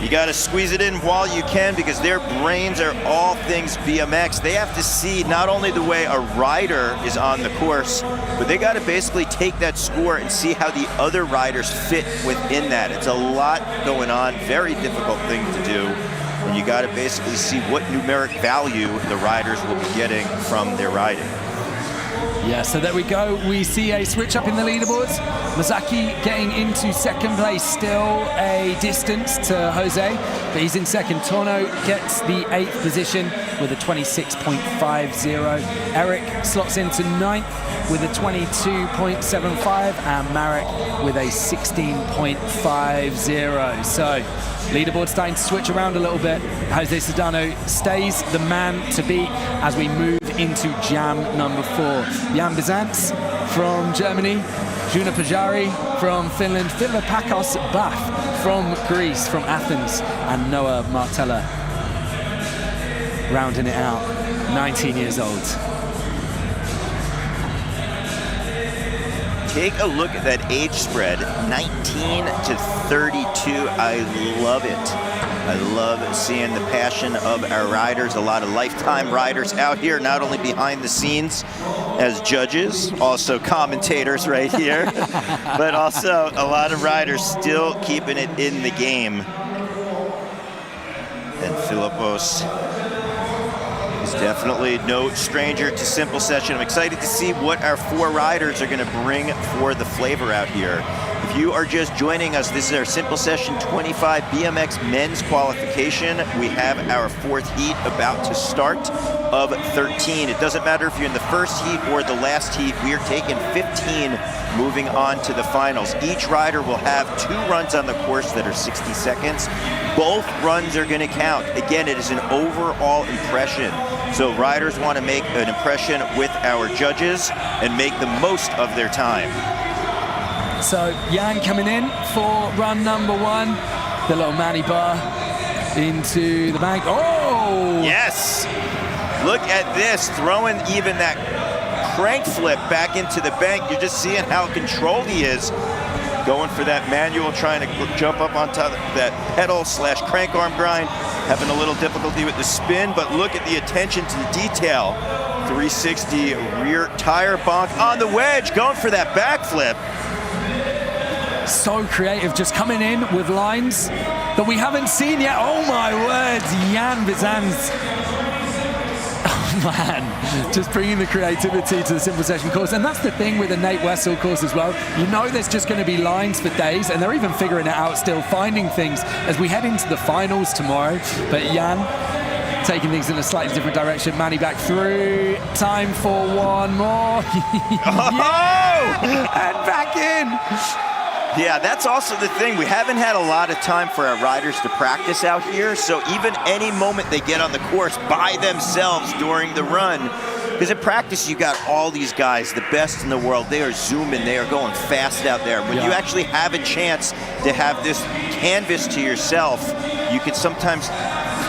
You got to squeeze it in while you can because their brains are all things BMX. They have to see not only the way a rider is on the course, but they got to basically take that score and see how the other riders fit within that. It's a lot going on, very difficult thing to do. And you got to basically see what numeric value the riders will be getting from their riding. Yeah, so there we go. We see a switch up in the leaderboards. Mazaki getting into second place, still a distance to Jose, but he's in second. Torno gets the 8th position with a 26.50. Eric slots into 9th with a 22.75, and Marek with a 16.50. So leaderboard starting to switch around a little bit. Jose Sedano stays the man to beat as we move into jam number 4. Jan Bizants from Germany, Juna Pajari from Finland, Philip Pakos Bath from Greece, from Athens, and Noah Martella rounding it out, 19 years old. Take a look at that age spread, 19 to 32. I love it. I love seeing the passion of our riders. A lot of lifetime riders out here, not only behind the scenes as judges, also commentators right here, but also a lot of riders still keeping it in the game. And Philippos is definitely no stranger to simple session. I'm excited to see what our 4 riders are going to bring for the flavor out here. If you are just joining us, this is our Simple Session 25 BMX Men's Qualification. We have our 4th heat about to start of 13. It doesn't matter if you're in the first heat or the last heat. We are taking 15 moving on to the finals. Each rider will have 2 runs on the course that are 60 seconds. Both runs are going to count. Again, it is an overall impression. So riders want to make an impression with our judges and make the most of their time. So Jan coming in for run number 1. The little Manny bar into the bank. Oh! Yes! Look at this, throwing even that crank flip back into the bank. You're just seeing how controlled he is. Going for that manual, trying to jump up on top of that pedal / crank arm grind. Having a little difficulty with the spin, but look at the attention to the detail. 360 rear tire bonk on the wedge, going for that backflip. So creative, just coming in with lines that we haven't seen yet. Oh my words, Jan Bizans. Oh man, just bringing the creativity to the Simple Session course. And that's the thing with the Nate Wessel course as well. You know there's just going to be lines for days, and they're even figuring it out still, finding things as we head into the finals tomorrow. But Jan taking things in a slightly different direction. Manny back through. Time for one more. Oh! And back in. Yeah, that's also the thing. We haven't had a lot of time for our riders to practice out here, so even any moment they get on the course by themselves during the run, because in practice you got all these guys, the best in the world, they are zooming, they are going fast out there. When you actually have a chance to have this canvas to yourself, you can sometimes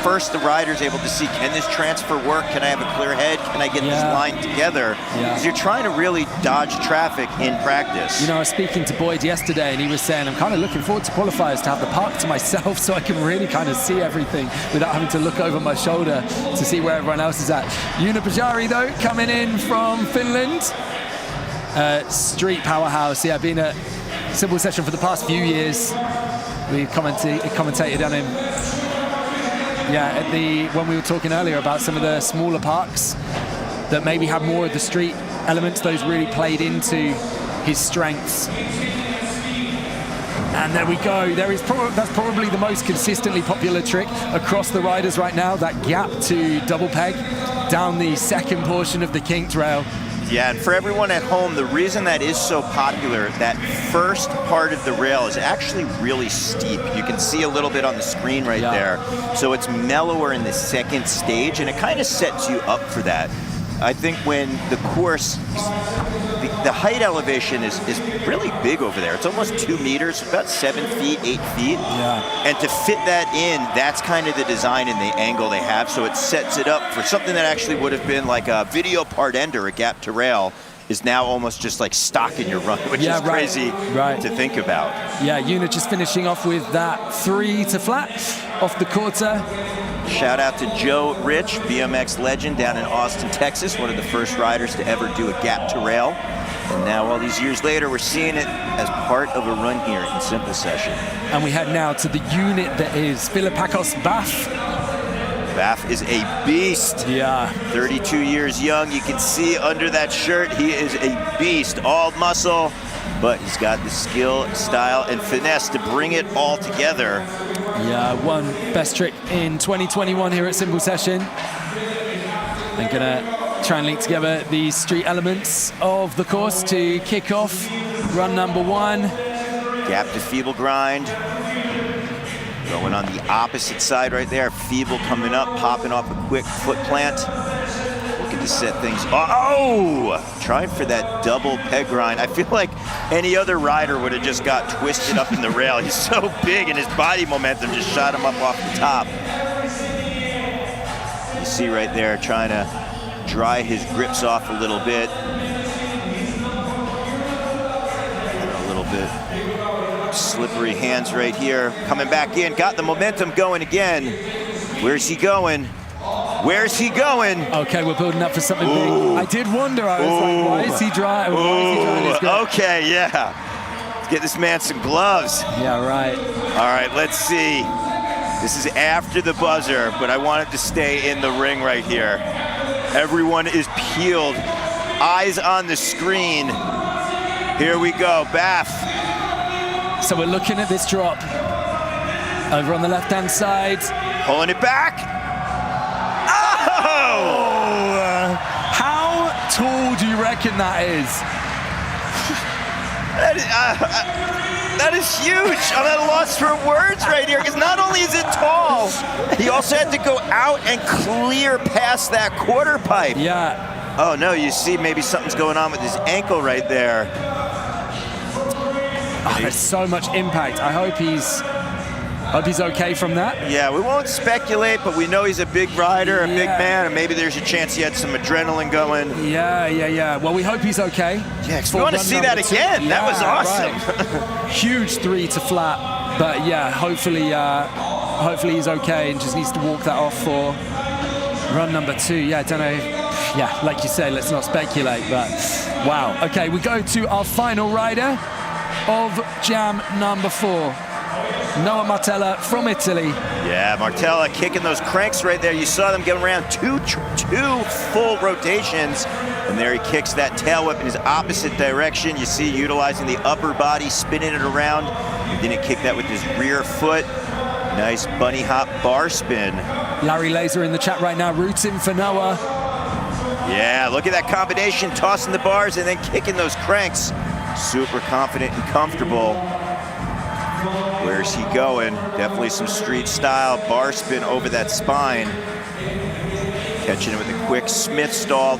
first the rider's able to see, can this transfer work? Can I have a clear head? Can I get this line together? Because you're trying to really dodge traffic in practice. You know, I was speaking to Boyd yesterday and he was saying, I'm kind of looking forward to qualifiers to have the park to myself so I can really kind of see everything without having to look over my shoulder to see where everyone else is at. Juna Pajari, though, coming in from Finland. Street powerhouse. Yeah, been a Simple Session for the past few years. We commentated on him. Yeah, when we were talking earlier about some of the smaller parks that maybe have more of the street elements, those really played into his strengths. And there we go. That's probably the most consistently popular trick across the riders right now, that gap to double peg down the second portion of the kinked rail. Yeah, and for everyone at home, the reason that is so popular, that first part of the rail is actually really steep. You can see a little bit on the screen right there. So it's mellower in the second stage, and it kind of sets you up for that. I think when the course, the height elevation is really big over there. It's almost 2 meters, about 7 feet, 8 feet. Yeah. And to fit that in, that's kind of the design and the angle they have. So it sets it up for something that actually would have been like a video part ender, a gap to rail, is now almost just like stock in your run, which is crazy to think about. Yeah, Una just finishing off with that 3 to flat off the quarter. Shout out to Joe Rich, BMX legend down in Austin, Texas, one of the first riders to ever do a gap to rail. And now all these years later, we're seeing it as part of a run here in Simple Session. And we head now to the unit that is Philippakos Baff. Baff is a beast. Yeah. 32 years young. You can see under that shirt, he is a beast. All muscle, but he's got the skill, style, and finesse to bring it all together. Yeah, won best trick in 2021 here at Simple Session. I'm gonna try and link together the street elements of the course to kick off run number 1. Gap to feeble grind. Going on the opposite side right there. Feeble coming up, popping off a quick foot plant. Looking to set things off. Oh! Trying for that double peg grind. I feel like any other rider would have just got twisted up in the rail. He's so big and his body momentum just shot him up off the top. You see right there, trying to dry his grips off a little bit. A little bit slippery hands right here. Coming back in, got the momentum going again. Where's he going? Where's he going? Okay, we're building up for something big. I did wonder, I was like, why is he drying his grip? Okay, yeah. Let's get this man some gloves. Yeah, right. All right, let's see. This is after the buzzer, but I want him to stay in the ring right here. Everyone is peeled. Eyes on the screen. Here we go, Baff. So we're looking at this drop. Over on the left-hand side. Pulling it back. Oh! How tall do you reckon that is? That is huge. I'm at a loss for words right here, because not only is it tall, he also had to go out and clear past that quarter pipe. Yeah. Oh no, you see maybe something's going on with his ankle right there. Oh, there's so much impact. I hope he's okay from that. Yeah, we won't speculate, but we know he's a big rider, a big man, and maybe there's a chance he had some adrenaline going. Yeah. Well, we hope he's okay. Yeah, because we want to see that again. Yeah, that was awesome. Right. Huge 3 to flat, but yeah, hopefully he's okay and just needs to walk that off for run number 2. Yeah, I don't know. Yeah, like you say, let's not speculate, but wow. Okay, we go to our final rider of jam number 4. Noah Martella from Italy. Yeah, Martella kicking those cranks right there. You saw them going around two full rotations, and there he kicks that tail whip in his opposite direction. You see, utilizing the upper body, spinning it around. He didn't kick that with his rear foot. Nice bunny hop bar spin. Larry Laser in the chat right now, rooting for Noah. Yeah, look at that combination, tossing the bars and then kicking those cranks. Super confident and comfortable. Where's he going? Definitely some street style bar spin over that spine. Catching it with a quick Smith stall.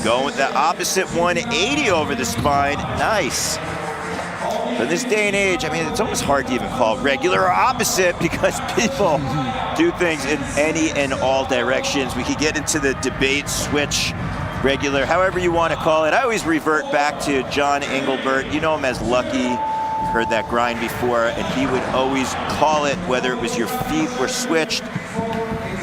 Going with the opposite 180 over the spine. Nice. But in this day and age, I mean, it's almost hard to even call regular or opposite because people do things in any and all directions. We could get into the debate, switch, regular, however you want to call it. I always revert back to John Engelbert. You know him as Lucky. Heard that grind before, and he would always call it, whether it was your feet were switched,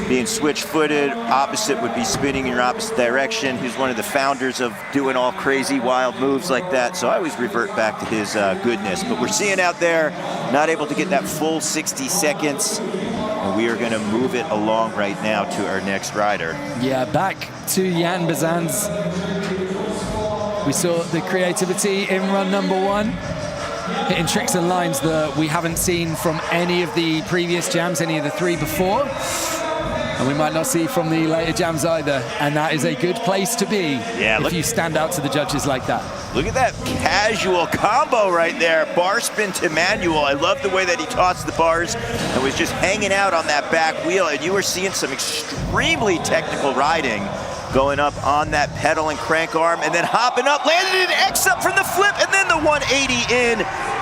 being switch-footed, opposite would be spinning in your opposite direction. He's one of the founders of doing all crazy, wild moves like that, so I always revert back to his goodness. But we're seeing out there, not able to get that full 60 seconds, and we are gonna move it along right now to our next rider. Yeah, back to Jan Bazans. We saw the creativity in run number 1. Hitting tricks and lines that we haven't seen from any of the previous jams, any of the 3 before. And we might not see from the later jams either. And that is a good place to be if you stand out to the judges like that. Look at that casual combo right there. Bar spin to manual. I love the way that he tossed the bars and was just hanging out on that back wheel. And you were seeing some extremely technical riding. going up on that pedal and crank arm, and then hopping up, landed an X up from the flip, and then the 180 in.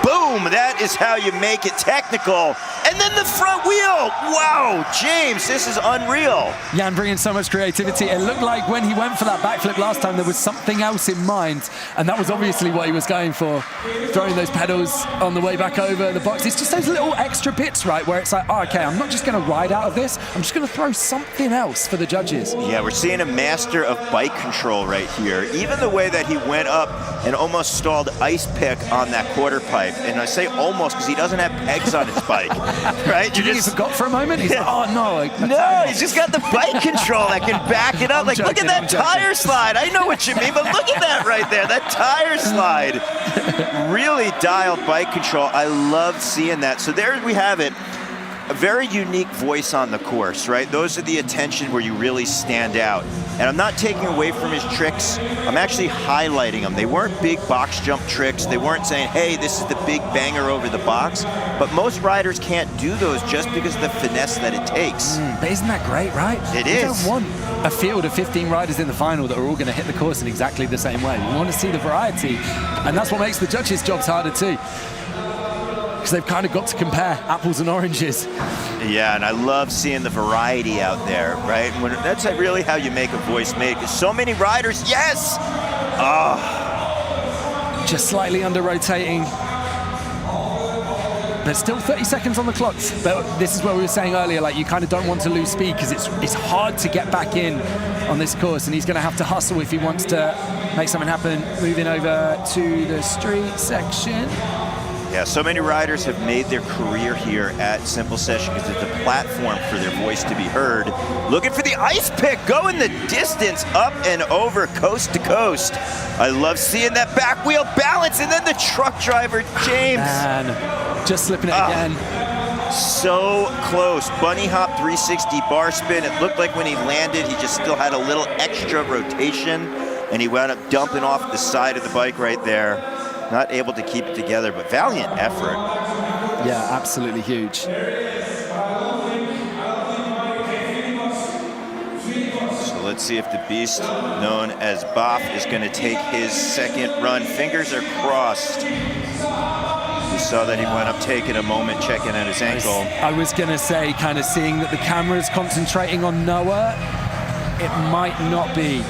Boom, that is how you make it technical. And then the front wheel. Wow, James, this is unreal. Jan bringing so much creativity. It looked like when he went for that backflip last time, there was something else in mind, and that was obviously what he was going for. Throwing those pedals on the way back over the box. It's just those little extra bits, right, where it's like, oh, okay, I'm not just going to ride out of this, I'm just going to throw something else for the judges. Yeah, we're seeing a master of bike control right here. Even the way that he went up and almost stalled ice pick on that quarter pipe. And I say almost because he doesn't have pegs on his bike, right? Do you think he forgot for a moment? He's like, oh no. No, he's just got the bike control that can back it up. I'm like, joking, look at that I'm joking. tire slide. I know what you mean, but look at that right there, that tire slide. Really dialed bike control. I love seeing that. So there we have it. A very unique voice on the course, right? Those are the attention where you really stand out. And I'm not taking away from his tricks. I'm actually highlighting them. They weren't big box jump tricks. They weren't saying, hey, this is the big banger over the box. But most riders can't do those just because of the finesse that it takes. But isn't that great, right? It You is. don't want a field of 15 riders in the final that are all going to hit the course in exactly the same way. You want to see the variety. And that's what makes the judges' jobs harder too. Because they've kind of got to compare apples and oranges. Yeah, and I love seeing the variety out there, right? When, that's really how you make a voice made. Because so many riders, yes! Oh. Just slightly under rotating. There's still 30 seconds on the clock. But this is what we were saying earlier, like you kind of don't want to lose speed because it's hard to get back in on this course, and he's going to have to hustle if he wants to make something happen. Moving over to the street section. Yeah, so many riders have made their career here at Simple Session because it's a platform for their voice to be heard. Looking for the ice pick, going the distance up and over coast to coast. I love seeing that back wheel balance, and then the truck driver, James. Man, just slipping it again. So close. Bunny hop 360 bar spin. It looked like when he landed, he just still had a little extra rotation, and he wound up dumping off the side of the bike right there. Not able to keep it together, but valiant effort. Yeah, absolutely huge. So let's see if the beast known as Boff is going to take his second run. Fingers are crossed. We saw that he went up taking a moment, checking at his ankle. I was going to say, kind of seeing that the camera's concentrating on Noah, it might not be.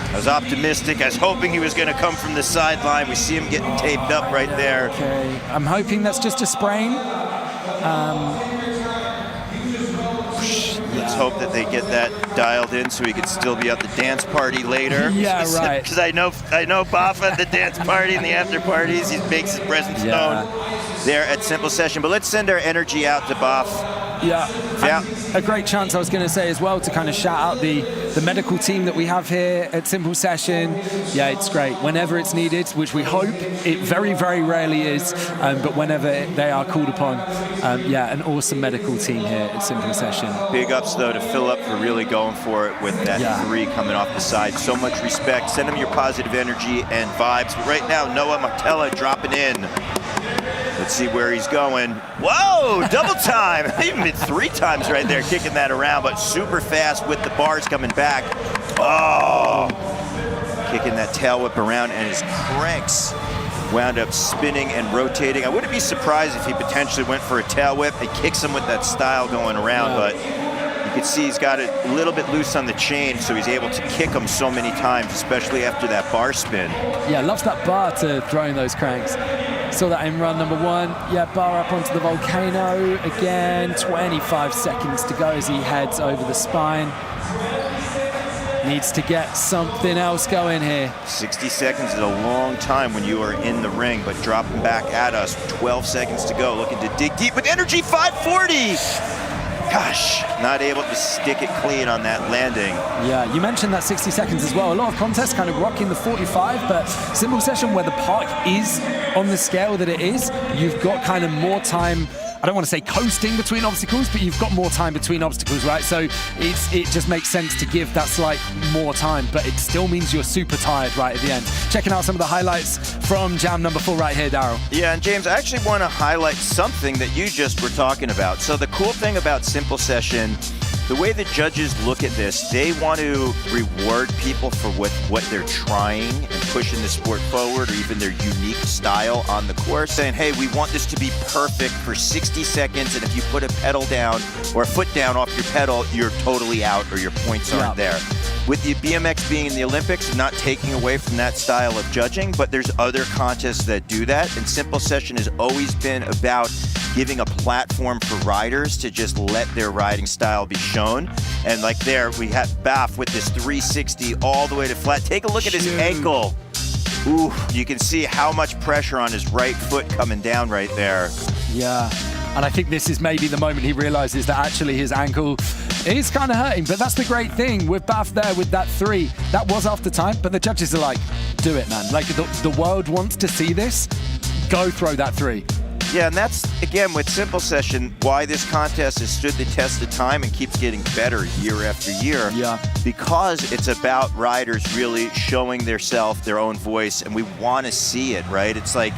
I was optimistic. I was hoping he was going to come from the sideline. We see him getting taped up right there. Okay, I'm hoping that's just a sprain. Let's hope that they get that dialed in so he can still be at the dance party later. Yeah, right. Because I know Boff at the dance party and the after parties. He makes his presence known there at Simple Session. But let's send our energy out to Boff. Yeah, a great chance, I was going to say as well, to kind of shout out the medical team that we have here at Simple Session. Yeah, it's great. Whenever it's needed, which we hope it very, very rarely is, but whenever they are called upon, yeah, an awesome medical team here at Simple Session. Big ups, though, to Philip for really going for it with that three coming off the side. So much respect. Send him your positive energy and vibes. But right now, Noah Martella dropping in. Let's see where he's going. Whoa, double time. Even been 3 times right there, kicking that around, but super fast with the bars coming back. Oh, kicking that tail whip around, and his cranks wound up spinning and rotating. I wouldn't be surprised if he potentially went for a tail whip and kicks him with that style going around, but you can see he's got it a little bit loose on the chain, so he's able to kick him so many times, especially after that bar spin. Yeah, loves that bar to throwing those cranks. Saw that in run number 1. Yeah, bar up onto the volcano again. 25 seconds to go as he heads over the spine. Needs to get something else going here. 60 seconds is a long time when you are in the ring, but dropping back at us. 12 seconds to go. Looking to dig deep with energy. 540. Gosh, not able to stick it clean on that landing. Yeah, you mentioned that 60 seconds as well. A lot of contests kind of rocking the 45, but Simple Session, where the park is on the scale that it is, you've got kind of more time. I don't want to say coasting between obstacles, but you've got more time between obstacles, right? So it just makes sense to give that slight more time, but it still means you're super tired right at the end. Checking out some of the highlights from jam number 4 right here, Daryl. Yeah, and James, I actually want to highlight something that you just were talking about. So the cool thing about Simple Session the way the judges look at this, they want to reward people for what they're trying and pushing the sport forward, or even their unique style on the course, saying, hey, we want this to be perfect for 60 seconds, and if you put a pedal down or a foot down off your pedal, you're totally out or your points aren't there. With the BMX being in the Olympics, I'm not taking away from that style of judging, but there's other contests that do that, and Simple Session has always been about giving a platform for riders to just let their riding style be shown. And like there, we have Baff with this 360 all the way to flat. Take a look at his ankle. Ooh, you can see how much pressure on his right foot coming down right there. Yeah, and I think this is maybe the moment he realizes that actually his ankle is kind of hurting. But that's the great thing with Baff there with that 3. That was after time, but the judges are like, do it, man. Like the world wants to see this. Go throw that 3. Yeah, and that's, again, with Simple Session, why this contest has stood the test of time and keeps getting better year after year. Yeah. Because it's about riders really showing their own voice, and we want to see it, right? It's like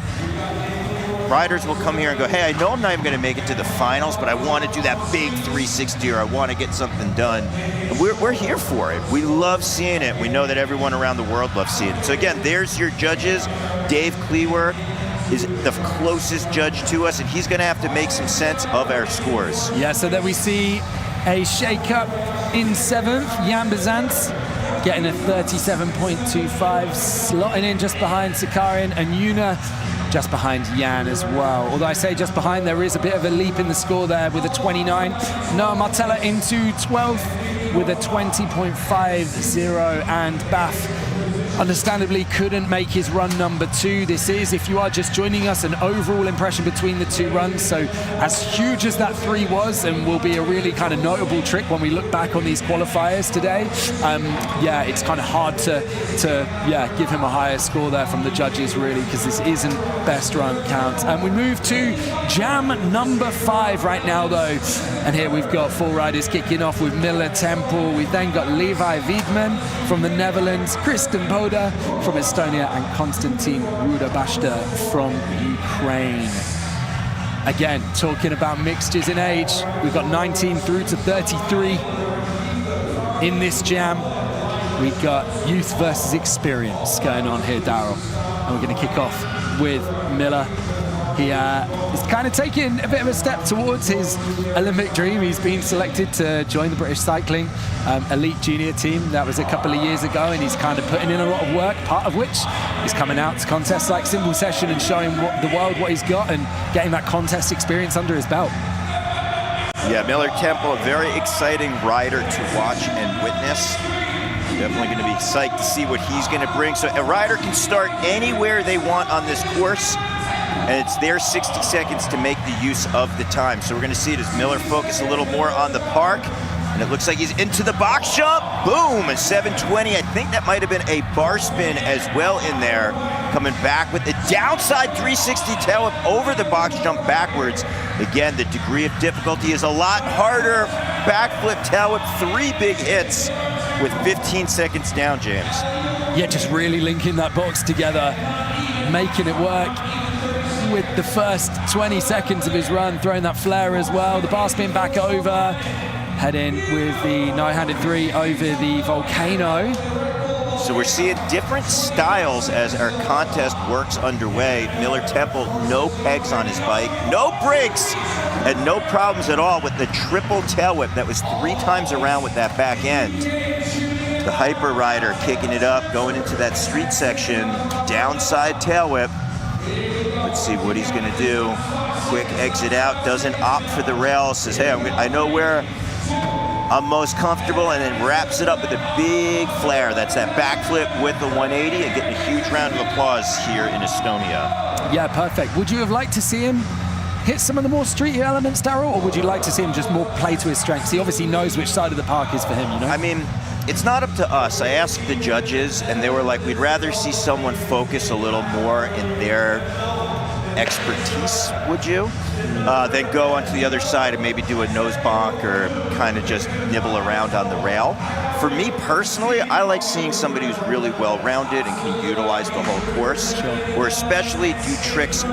riders will come here and go, hey, I know I'm not even going to make it to the finals, but I want to do that big 360, or I want to get something done. And we're here for it. We love seeing it. We know that everyone around the world loves seeing it. So again, there's your judges. Dave Kleewer is the closest judge to us, and he's going to have to make some sense of our scores. Yeah, so there we see a shake-up in 7th. Jan Bezants getting a 37.25, slotting in just behind Sakarin, and Yuna just behind Jan as well. Although I say just behind, there is a bit of a leap in the score there with a 29. Noah Martella into 12th with a 20.50, and Baff understandably couldn't make his run number 2. This is, if you are just joining us, an overall impression between the 2 runs. So as huge as that 3 was, and will be a really kind of notable trick when we look back on these qualifiers today, yeah, it's kind of hard to give him a higher score there from the judges, really, because this isn't best run count. And we move to jam number 5 right now, though. And here we've got 4 riders kicking off with Miller Temple. We've then got Levi Wiedman from the Netherlands, Kristen Boda from Estonia, and Konstantin Rudabashta from Ukraine. Again, talking about mixtures in age, we've got 19 through to 33 in this jam. We've got youth versus experience going on here, Daryl. And we're going to kick off with Miller. He is kind of taking a bit of a step towards his Olympic dream. He's been selected to join the British Cycling Elite Junior team. That was a couple of years ago, and he's kind of putting in a lot of work, part of which is coming out to contests like Simple Session and showing the world what he's got and getting that contest experience under his belt. Yeah, Miller Temple, a very exciting rider to watch and witness. Definitely going to be psyched to see what he's going to bring. So a rider can start anywhere they want on this course, and it's their 60 seconds to make the use of the time. So we're going to see it as Miller focus a little more on the park, and it looks like he's into the box jump. Boom, a 720. I think that might have been a bar spin as well in there. Coming back with the downside 360 tail whip over the box jump backwards. Again, the degree of difficulty is a lot harder. Backflip tail whip, 3 big hits with 15 seconds down, James. Yeah, just really linking that box together, making it work with the first 20 seconds of his run, throwing that flare as well. The bar spin back over, heading with the no-handed 3 over the volcano. So we're seeing different styles as our contest works underway. Miller Temple, no pegs on his bike, no brakes, and no problems at all with the triple tail whip that was 3 times around with that back end. The hyper rider kicking it up, going into that street section, downside tail whip. Let's see what he's gonna do. Quick exit out, doesn't opt for the rail, says, hey, I know where I'm most comfortable, and then wraps it up with a big flare. That's that backflip with the 180, and getting a huge round of applause here in Estonia. Yeah, perfect. Would you have liked to see him hit some of the more streety elements, Daryl, or would you like to see him just more play to his strengths? He obviously knows which side of the park is for him, you know? I mean, it's not up to us. I asked the judges, and they were like, we'd rather see someone focus a little more in their expertise, would you? Then go onto the other side and maybe do a nose bonk or kind of just nibble around on the rail. For me personally, I like seeing somebody who's really well-rounded and can utilize the whole course, or especially do tricks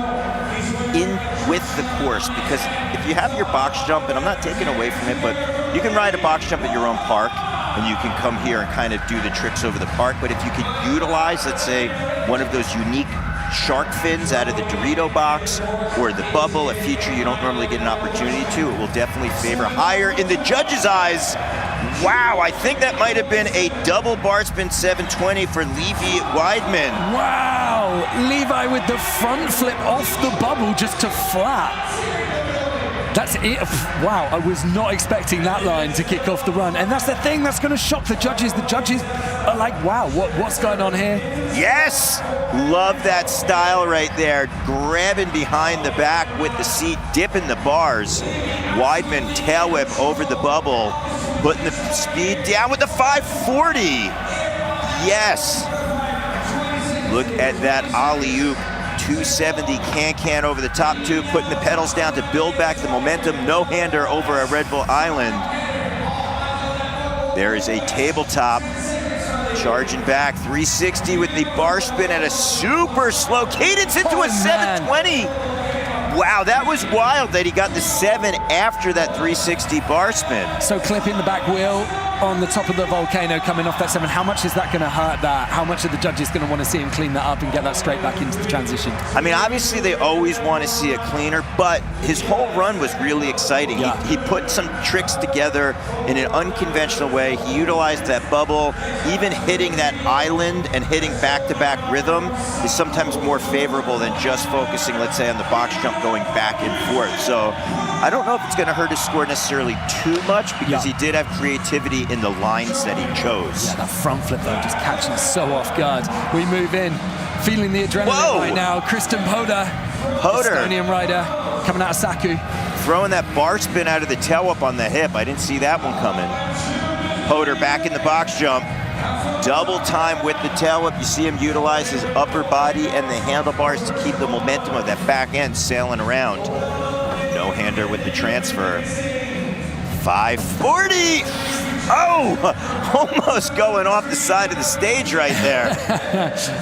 in with the course, because if you have your box jump, and I'm not taking away from it, but You can ride a box jump at your own park, and you can come here and kind of do the tricks over the park. But if you could utilize, let's say, one of those unique shark fins out of the Dorito box or the bubble, a feature you don't normally get an opportunity to, it will definitely favor higher in the judges' eyes. Wow, I think that might have been a double bar spin 720 for Levi Weidman. Wow, Levi with the front flip off the bubble just to flat. That's it. Wow, I was not expecting that line to kick off the run. And that's the thing that's going to shock the judges. The judges are like, wow, what's going on here? Yes! Love that style right there. Grabbing behind the back with the seat, dipping the bars. Weidman tail whip over the bubble, putting the speed down with the 540. Yes! Look at that alley-oop. 270 can over the top tube, putting the pedals down to build back the momentum. No-hander over a Red Bull Island. There is a tabletop. Charging back, 360 with the bar spin at a super slow cadence into a 720. Wow, that was wild that he got the 7 after that 360 bar spin. So clipping the back wheel on the top of the volcano coming off that 7, how much is that going to hurt that? How much are the judges going to want to see him clean that up and get that straight back into the transition? I mean, obviously they always want to see it cleaner, but his whole run was really exciting. Yeah. He put some tricks together in an unconventional way. He utilized that bubble. Even hitting that island and hitting back-to-back rhythm is sometimes more favorable than just focusing, let's say, on the box jump going back and forth. So I don't know if it's going to hurt his score necessarily too much, because he did have creativity in the lines that he chose. Yeah, that front flip though, just catching so off guard. We move in, feeling the adrenaline right now. Kristen Poder, Estonian rider, coming out of Saku. Throwing that bar spin out of the tail whip on the hip. I didn't see that one coming. Poder back in the box jump. Double time with the tail whip. You see him utilize his upper body and the handlebars to keep the momentum of that back end sailing around. No-hander with the transfer. 540! Oh, almost going off the side of the stage right there.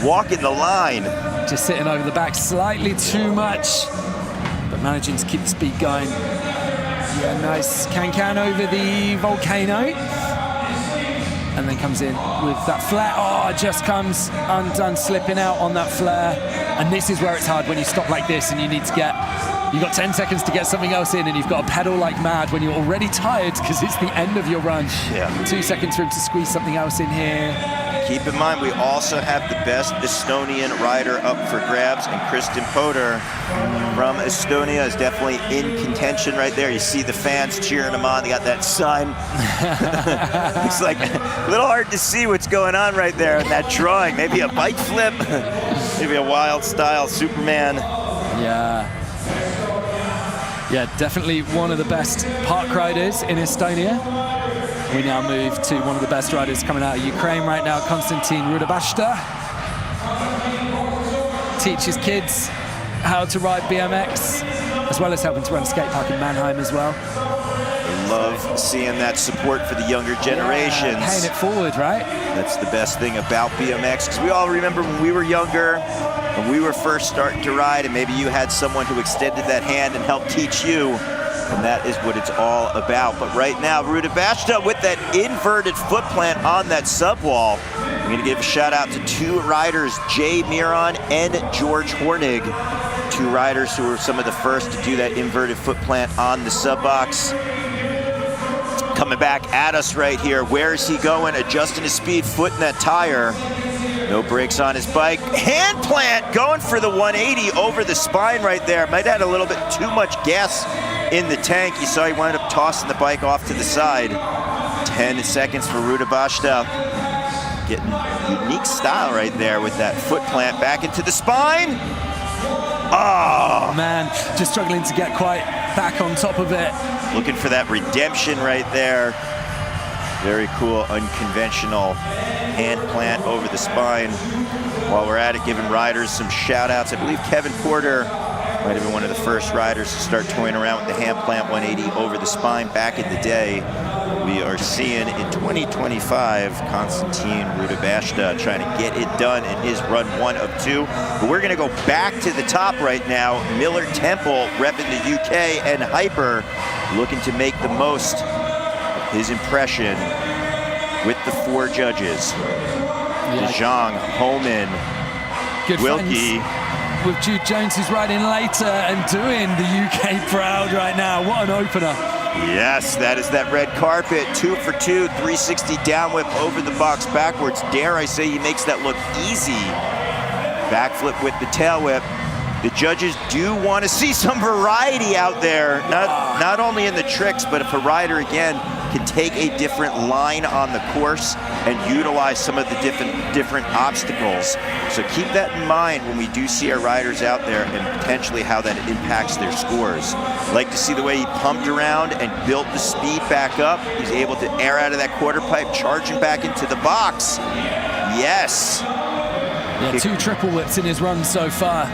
Walking the line. Just sitting over the back slightly too much, but managing to keep the speed going. Yeah, nice can over the volcano. And then comes in with that flare. Oh, just comes undone, slipping out on that flare. And this is where it's hard when you stop like this and you need to get, you've got 10 seconds to get something else in, and you've got to pedal like mad when you're already tired because it's the end of your run. Yeah. 2 seconds for him to squeeze something else in here. Keep in mind, we also have the best Estonian rider up for grabs, and Kristen Poder from Estonia is definitely in contention right there. You see the fans cheering him on. They got that sign. It's like a little hard to see what's going on right there in that drawing. Maybe a bike flip, maybe a wild style Superman. Yeah. Yeah, definitely one of the best park riders in Estonia. We now move to one of the best riders coming out of Ukraine right now, Konstantin Rudabashta. Teaches kids how to ride BMX, as well as helping to run a skate park in Mannheim as well. Love seeing that support for the younger generations. Yeah, paying it forward, right? That's the best thing about BMX, because we all remember when we were younger, when we were first starting to ride, and maybe you had someone who extended that hand and helped teach you. And that is what it's all about. But right now, Rudabashta with that inverted foot plant on that subwall. I'm going to give a shout out to 2 riders, Jay Miron and George Hornig. 2 riders who were some of the first to do that inverted foot plant on the sub box. Coming back at us right here. Where is he going? Adjusting his speed, foot in that tire. No brakes on his bike. Hand plant going for the 180 over the spine right there. Might have had a little bit too much gas in the tank. You saw he wound up tossing the bike off to the side. 10 seconds for Rudabashta. Getting unique style right there with that foot plant back into the spine. Oh, man, just struggling to get quite back on top of it. Looking for that redemption right there. Very cool, unconventional hand plant over the spine. While we're at it, giving riders some shout outs. I believe Kevin Porter might have been one of the first riders to start toying around with the hand plant 180 over the spine back in the day. We are seeing in 2025 Konstantin Rudabashta trying to get it done in his run 1 of 2. But we're going to go back to the top right now. Miller Temple repping the UK, and Hyper looking to make the most of his impression with the 4 judges. DeJong, Homan, Good Wilkie. friends with Jude Jones, who's riding later and doing the UK proud right now. What an opener. Yes, that is that red carpet. 2 for 2, 360 down whip over the box backwards. Dare I say he makes that look easy. Backflip with the tail whip. The judges do want to see some variety out there, not only in the tricks, but if a rider, again, can take a different line on the course and utilize some of the different obstacles. So keep that in mind when we do see our riders out there and potentially how that impacts their scores. Like to see the way he pumped around and built the speed back up. He's able to air out of that quarter pipe, charging back into the box. Yes. Yeah, 2 triple whips in his run so far.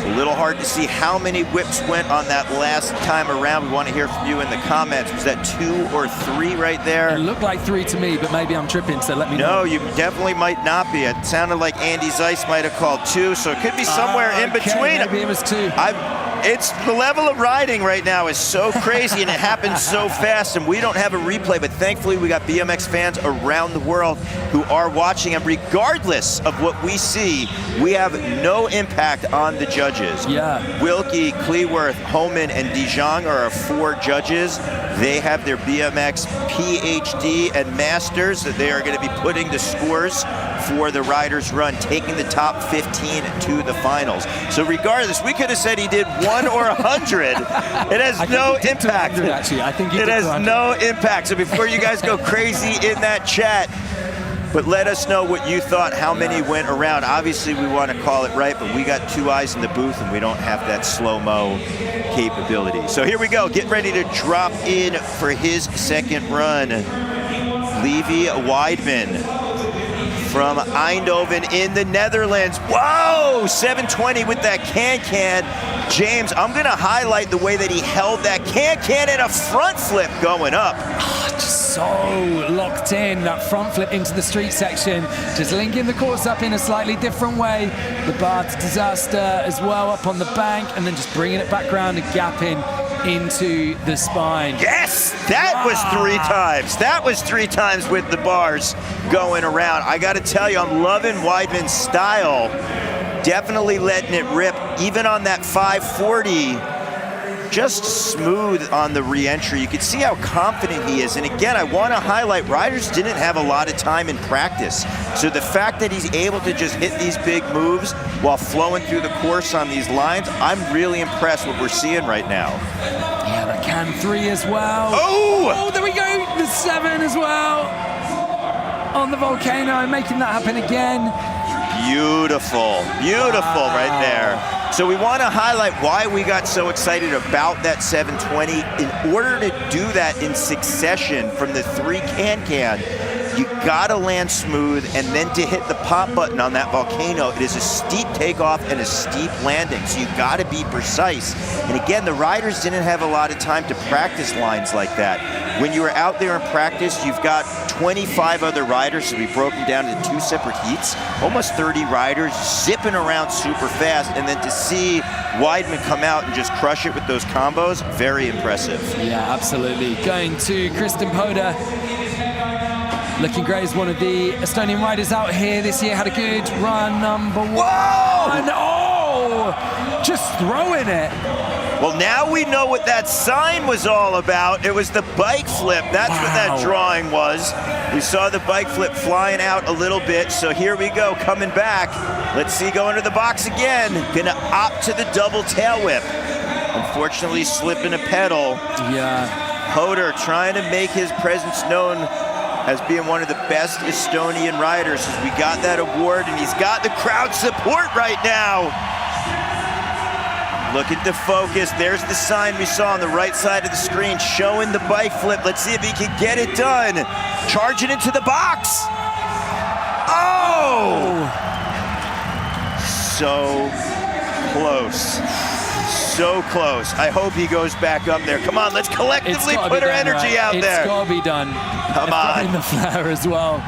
A little hard to see how many whips went on that last time around. We want to hear from you in the comments. Was that 2 or 3 right there? It looked like 3 to me, but maybe I'm tripping, so let me know. No, you definitely might not be. It sounded like Andy Zeiss might have called 2, so it could be somewhere in between. Maybe it was 2. It's the level of riding right now is so crazy and it happens so fast, and we don't have a replay, but thankfully we got BMX fans around the world who are watching, and regardless of what we see, we have no impact on the judges. Yeah. Wilkie, Cleworth, Homan, and DeJong are our 4 judges. They have their BMX PhD and Masters that they are going to be putting the scores for the riders run, taking the top 15 to the finals. So regardless, we could have said he did 1 or 100. It has no impact. Actually, I think it has no impact. So before you guys go crazy in that chat, but let us know what you thought, how many went around. Obviously, we want to call it right, but we got 2 eyes in the booth, and we don't have that slow-mo capability. So here we go. Get ready to drop in for his second run. Levi Weidman from Eindhoven in the Netherlands. Whoa, 720 with that can-can. James, I'm going to highlight the way that he held that can-can in a front flip going up. Just so locked in, that front flip into the street section, just linking the course up in a slightly different way. The bar to disaster as well up on the bank, and then just bringing it back around and gapping into the spine. Yes, that was 3 times. That was 3 times with the bars going around. I got to tell you, I'm loving Weidman's style. Definitely letting it rip, even on that 540. Just smooth on the re-entry. You can see how confident he is. And again, I want to highlight, riders didn't have a lot of time in practice. So the fact that he's able to just hit these big moves while flowing through the course on these lines, I'm really impressed what we're seeing right now. Yeah, the can 3 as well. Oh, there we go. The 7 as well on the volcano, making that happen again. Beautiful, beautiful right there. So we want to highlight why we got so excited about that 720. In order to do that in succession from the 3 can-can, you gotta land smooth, and then to hit the pop button on that volcano, it is a steep takeoff and a steep landing, so you gotta be precise. And again, the riders didn't have a lot of time to practice lines like that. When you are out there in practice, you've got 25 other riders, so we broke them down into 2 separate heats, almost 30 riders zipping around super fast, and then to see Weidman come out and just crush it with those combos, very impressive. Yeah, absolutely. Going to Kristen Poda. Looking great as one of the Estonian riders out here this year. Had a good run, number 1. Whoa! Oh, just throwing it. Well, now we know what that sign was all about. It was the bike flip. That's what that drawing was. We saw the bike flip flying out a little bit. So here we go, coming back. Let's see, going to the box again. Gonna opt to the double tail whip. Unfortunately, slipping a pedal. Yeah. Hoder trying to make his presence known as being one of the best Estonian riders, as we got that award, and he's got the crowd support right now. Look at the focus. There's the sign we saw on the right side of the screen showing the bike flip. Let's see if he can get it done. Charging into the box. Oh! So close. So close. I hope he goes back up there. Come on, let's collectively put our energy out there. It's got to be done. Come on. In the flare as well.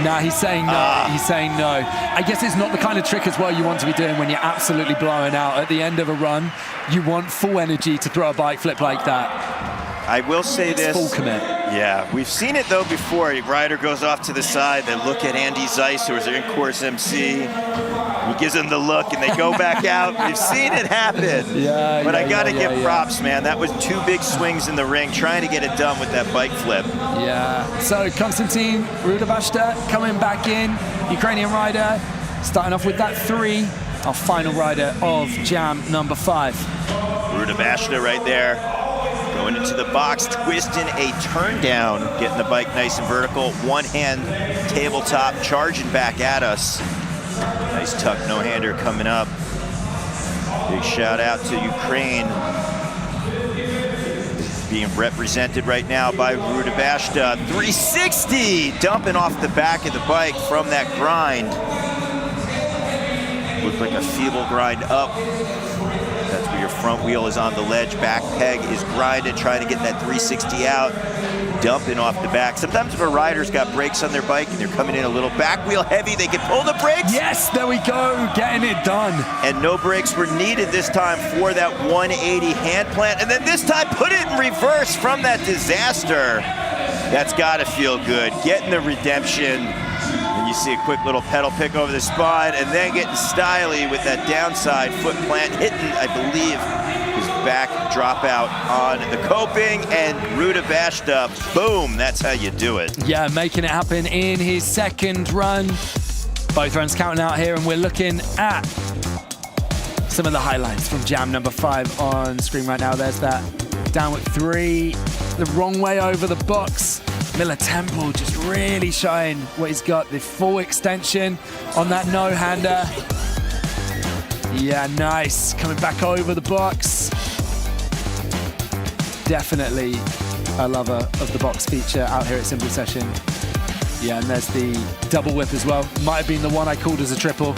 Nah, he's saying no. He's saying no. I guess it's not the kind of trick as well you want to be doing when you're absolutely blowing out. At the end of a run, you want full energy to throw a bike flip like that. I will say this. Full commit. Yeah, we've seen it though before. A rider goes off to the side, they look at Andy Zeiss, who is their in-course MC. He gives them the look and they go back out. We've seen it happen. But I gotta give props, man. That was 2 big swings in the ring, trying to get it done with that bike flip. Yeah, so Konstantin Rudabashta coming back in, Ukrainian rider, starting off with that 3, our final rider of jam number 5. Rudabashta right there. Going into the box, twisting a turn down, getting the bike nice and vertical. One hand tabletop, charging back at us. Nice tuck, no-hander coming up. Big shout out to Ukraine. Being represented right now by Rudabashta. 360, dumping off the back of the bike from that grind. Looked like a feeble grind up. That's where your front wheel is on the ledge, back peg is grinded, trying to get that 360 out, dumping off the back. Sometimes if a rider's got brakes on their bike and they're coming in a little back wheel heavy, they can pull the brakes. Yes, there we go, getting it done. And no brakes were needed this time for that 180 hand plant. And then this time, put it in reverse from that disaster. That's gotta feel good. Getting the redemption. And you see a quick little pedal pick over the spine and then getting styly with that downside foot plant, hitting, I believe, his back dropout on the coping, and Rudabashta, boom, that's how you do it. Yeah, making it happen in his second run. Both runs counting out here, and we're looking at some of the highlights from jam number 5 on screen right now. There's that downward 3, the wrong way over the box. Miller Temple just really showing what he's got, the full extension on that no-hander. Yeah, nice, coming back over the box. Definitely a lover of the box feature out here at Simple Session. Yeah, and there's the double whip as well. Might have been the one I called as a triple.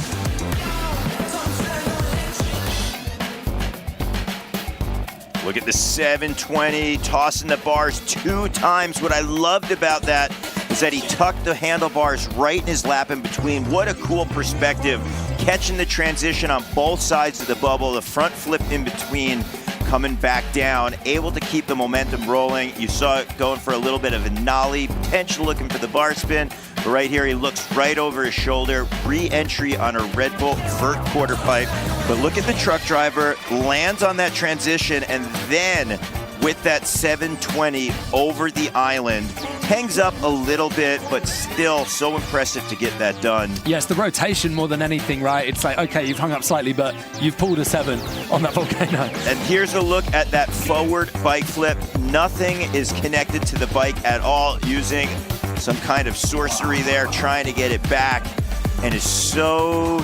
Look at the 720, tossing the bars 2 times. What I loved about that is that he tucked the handlebars right in his lap in between. What a cool perspective. Catching the transition on both sides of the bubble, the front flip in between, coming back down, able to keep the momentum rolling. You saw it going for a little bit of a nollie, potential looking for the bar spin. But right here, he looks right over his shoulder, re-entry on a Red Bull vert quarter pipe. But look at the truck driver, lands on that transition, and then with that 720 over the island, hangs up a little bit, but still so impressive to get that done. Yes, the rotation more than anything, right? It's like, okay, you've hung up slightly, but you've pulled a 7 on that volcano. And here's a look at that forward bike flip. Nothing is connected to the bike at all, using some kind of sorcery there, trying to get it back, and is so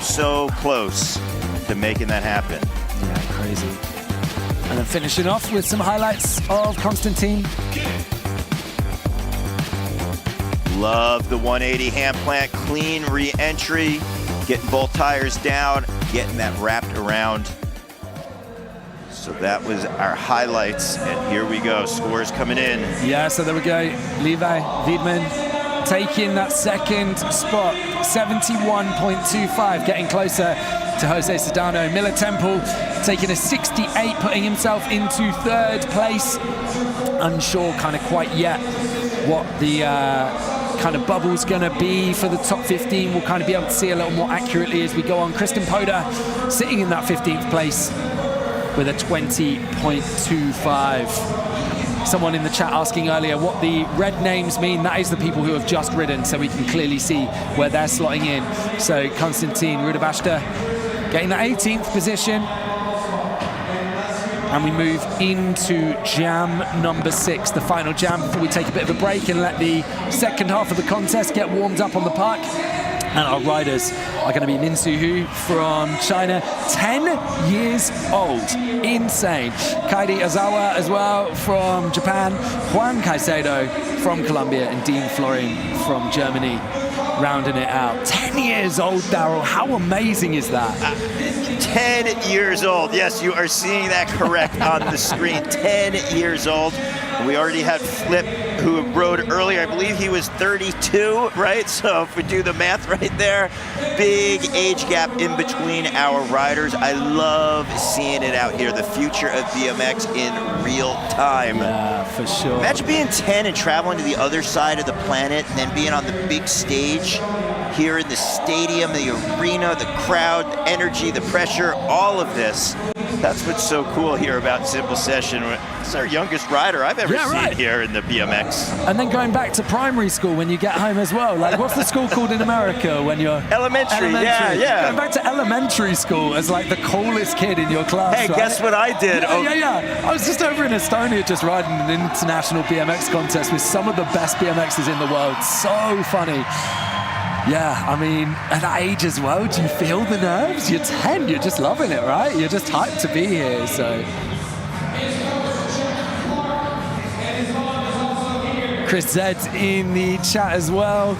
close to making that happen. Yeah, crazy. And then finishing off with some highlights of Konstantin. Love the 180 hand plant, clean re-entry, getting both tires down, getting that wrapped around. So that was our highlights, and here we go, scores coming in. Yeah, so there we go, Levi Wiedmann taking that second spot, 71.25, getting closer to Jose Sedano. Miller Temple taking a 68, putting himself into 3rd place. Unsure kind of quite yet what the kind of bubble's gonna be for the top 15. We'll kind of be able to see a little more accurately as we go on. Kristen Poda sitting in that 15th place with a 20.25. Someone in the chat asking earlier what the red names mean. That is the people who have just ridden, so we can clearly see where they're slotting in. So Konstantin Rudabashta getting that 18th position. And we move into jam number 6, the final jam, before we take a bit of a break and let the second half of the contest get warmed up on the park. And our riders are going to be Min Soo-hoo from China, 10 years old, insane. Kairi Ozawa as well from Japan, Juan Caicedo from Colombia, and Dean Florin from Germany, rounding it out. 10 years old, Daryl, how amazing is that? 10 years old, yes, you are seeing that correct on the screen. 10 years old. We already had Flip, who rode earlier. I believe he was 32, right? So if we do the math right there, big age gap in between our riders. I love seeing it out here, the future of BMX in real time. Yeah, for sure. Imagine being 10 and traveling to the other side of the planet and then being on the big stage here in the stadium, the arena, the crowd, the energy, the pressure, all of this. That's what's so cool here about Simple Session. It's our youngest rider I've ever seen here in the BMX. And then going back to primary school when you get home as well. Like, what's the school called in America when you're... Elementary. Yeah. Going back to elementary school as like the coolest kid in your class. Hey, right? guess what I did? Yeah. I was just over in Estonia just riding an international BMX contest with some of the best BMXers in the world. So funny. Yeah, I mean, at that age as well, do you feel the nerves? You're 10, you're just loving it, right? You're just hyped to be here, so. Chris Zed in the chat as well.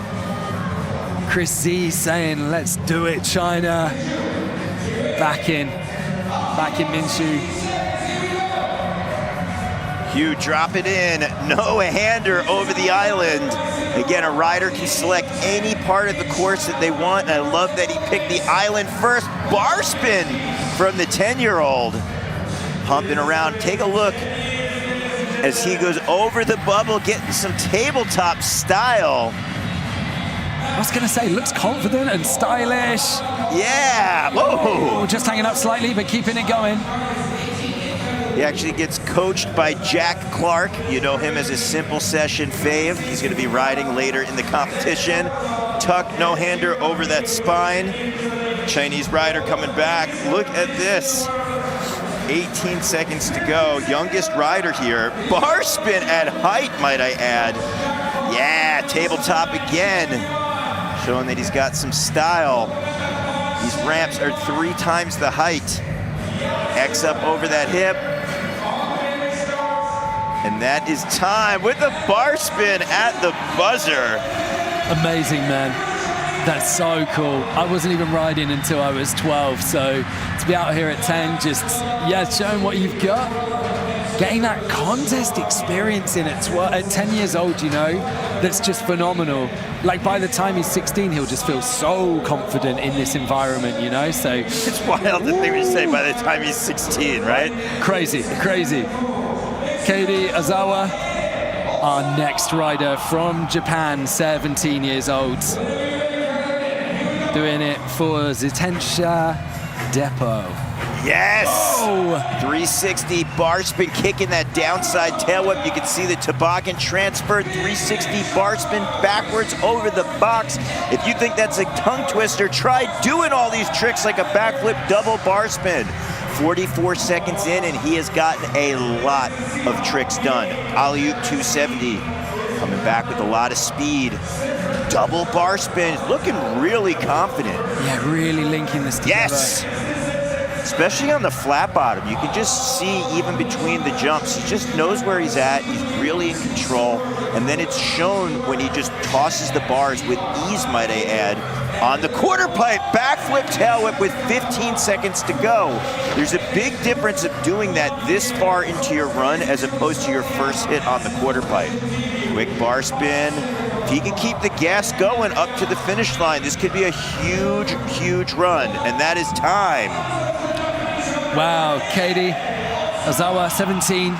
Chris Z saying, let's do it, China. Back in Minshu. Hugh, drop it in. No-hander over the island. Again, a rider can select any part of the course that they want, and I love that he picked the island first. Bar spin from the 10-year-old. Pumping around. Take a look as he goes over the bubble, getting some tabletop style. I was going to say, looks confident and stylish. Yeah. Whoa. Just hanging up slightly, but keeping it going. He actually gets coached by Jack Clark. You know him as a Simple Session fave. He's going to be riding later in the competition. Tuck, no-hander over that spine. Chinese rider coming back. Look at this. 18 seconds to go. Youngest rider here. Bar spin at height, might I add. Yeah, tabletop again. Showing that he's got some style. These ramps are 3 times the height. X up over that hip. And that is time with the bar spin at the buzzer. Amazing, man. That's so cool. I wasn't even riding until I was 12, so to be out here at 10, just, showing what you've got. Getting that contest experience in at 10 years old, you know, that's just phenomenal. Like, by the time he's 16, he'll just feel so confident in this environment, you know, so. It's wild to think we say by the time he's 16, right? Crazy. Katie Azawa, our next rider from Japan, 17 years old. Doing it for Zitensha Depot. Yes! Oh. 360 bar spin, kicking that downside tail whip. You can see the toboggan transfer. 360 bar spin backwards over the box. If you think that's a tongue twister, try doing all these tricks like a backflip double bar spin. 44 seconds in, and he has gotten a lot of tricks done. Alley-oop 270, coming back with a lot of speed. Double bar spin, looking really confident. Yeah, really linking this together. Yes! Especially on the flat bottom, you can just see even between the jumps, he just knows where he's at, he's really in control, and then it's shown when he just tosses the bars with ease, might I add, on the quarter pipe, backflip tail whip with 15 seconds to go. There's a big difference of doing that this far into your run as opposed to your first hit on the quarter pipe. Quick bar spin. If he can keep the gas going up to the finish line, this could be a huge, huge run, and that is time. Wow, Katie Azawa, 17.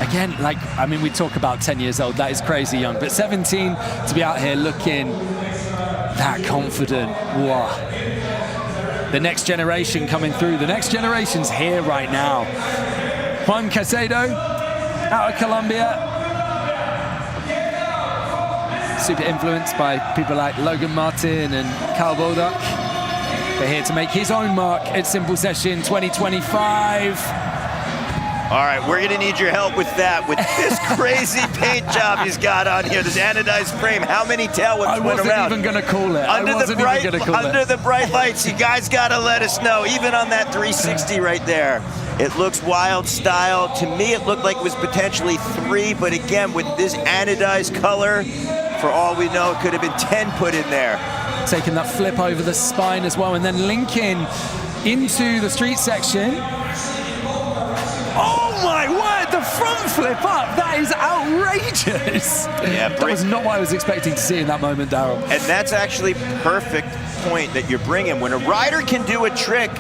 Again, like, I mean, we talk about 10 years old, that is crazy young, but 17 to be out here looking that confident. Wow. The next generation coming through. The next generation's here right now. Juan Casedo out of Colombia. Super influenced by people like Logan Martin and Carl Bolduc. They're here to make his own mark at Simple Session 2025. All right, we're gonna need your help with that, with this crazy paint job he's got on here, this anodized frame. How many tail whips went around? I wasn't even gonna call it. Under the bright lights, you guys gotta let us know, even on that 360 right there. It looks wild style. To me, it looked like it was potentially 3, but again, with this anodized color, for all we know, it could have been 10 put in there. Taking that flip over the spine as well, and then linking into the street section. Oh my word, the front flip up. That is outrageous. Yeah, that was not what I was expecting to see in that moment, Daryl. And that's actually perfect point that you're bringing. When a rider can do a trick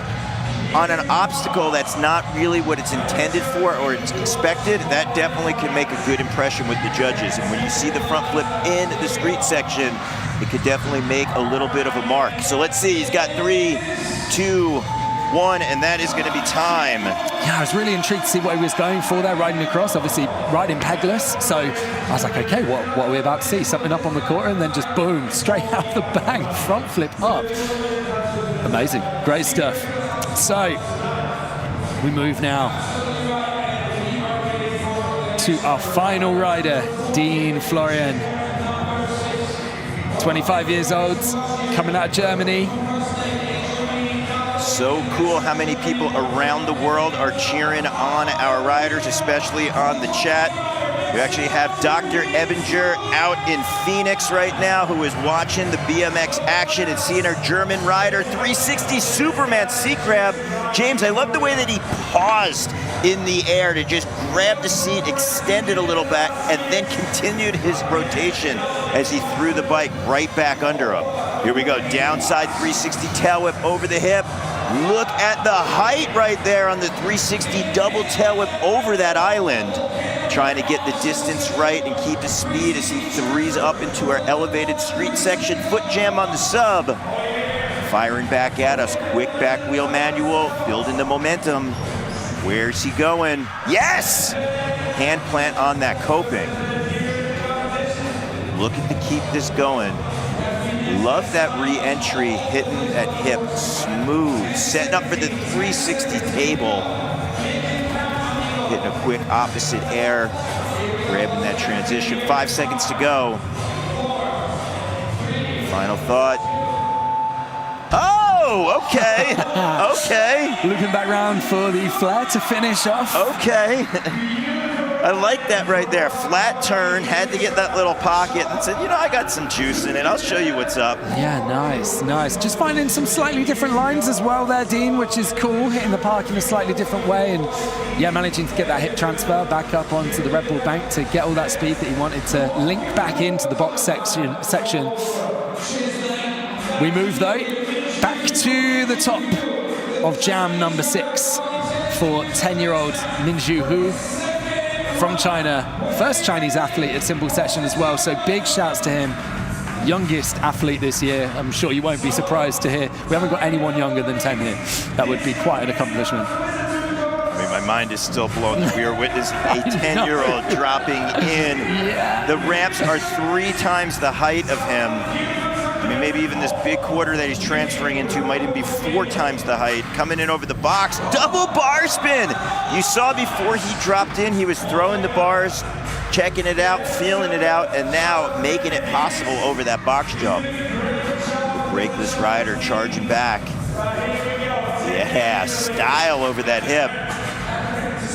on an obstacle that's not really what it's intended for or it's expected, that definitely can make a good impression with the judges. And when you see the front flip in the street section, it could definitely make a little bit of a mark. So let's see, he's got 3, 2, 1, and that is going to be time. Yeah, I was really intrigued to see what he was going for there, riding across, obviously riding pegless. So I was like, okay, what are we about to see? Something up on the quarter, and then just boom, straight out the bang, front flip up. Amazing, great stuff. So we move now to our final rider, Dean Florian. 25 years old, coming out of Germany. So cool how many people around the world are cheering on our riders, especially on the chat. We actually have Dr. Ebinger out in Phoenix right now, who is watching the BMX action and seeing our German rider, 360 Superman seat grab. James, I love the way that he paused in the air to just grab the seat, extend it a little back, and then continued his rotation as he threw the bike right back under him. Here we go, downside 360 tail whip over the hip. Look at the height right there on the 360 double tail whip over that island. Trying to get the distance right and keep the speed as he threes up into our elevated street section. Foot jam on the sub. Firing back at us, quick back wheel manual, building the momentum. Where's he going? Yes! Hand plant on that coping. Looking to keep this going. Love that re-entry, hitting that hip smooth. Setting up for the 360 table. Hitting a quick opposite air. Grabbing that transition. 5 seconds to go. Final thought. Oh, okay. Okay. Looping back round for the flare to finish off. Okay. I like that right there. Flat turn, had to get that little pocket and said, you know, I got some juice in it. I'll show you what's up. Yeah, nice, nice. Just finding some slightly different lines as well there, Dean, which is cool. Hitting the park in a slightly different way and, yeah, managing to get that hip transfer back up onto the Red Bull bank to get all that speed that he wanted to link back into the box section. We move, though, back to the top of jam number 6 for 10-year-old Minju Hu. From China, first Chinese athlete at Simple Session as well, so big shouts to him. Youngest athlete this year. I'm sure you won't be surprised to hear we haven't got anyone younger than 10 here. That would be quite an accomplishment. I mean, my mind is still blown that we are witnessing a 10-year-old dropping in. Yeah. The ramps are 3 times the height of him. I mean, maybe even this big quarter that he's transferring into might even be 4 times the height. Coming in over the box, double bar spin. You saw before he dropped in, he was throwing the bars, checking it out, feeling it out, and now making it possible over that box jump. The brakeless rider charging back. Yeah, style over that hip.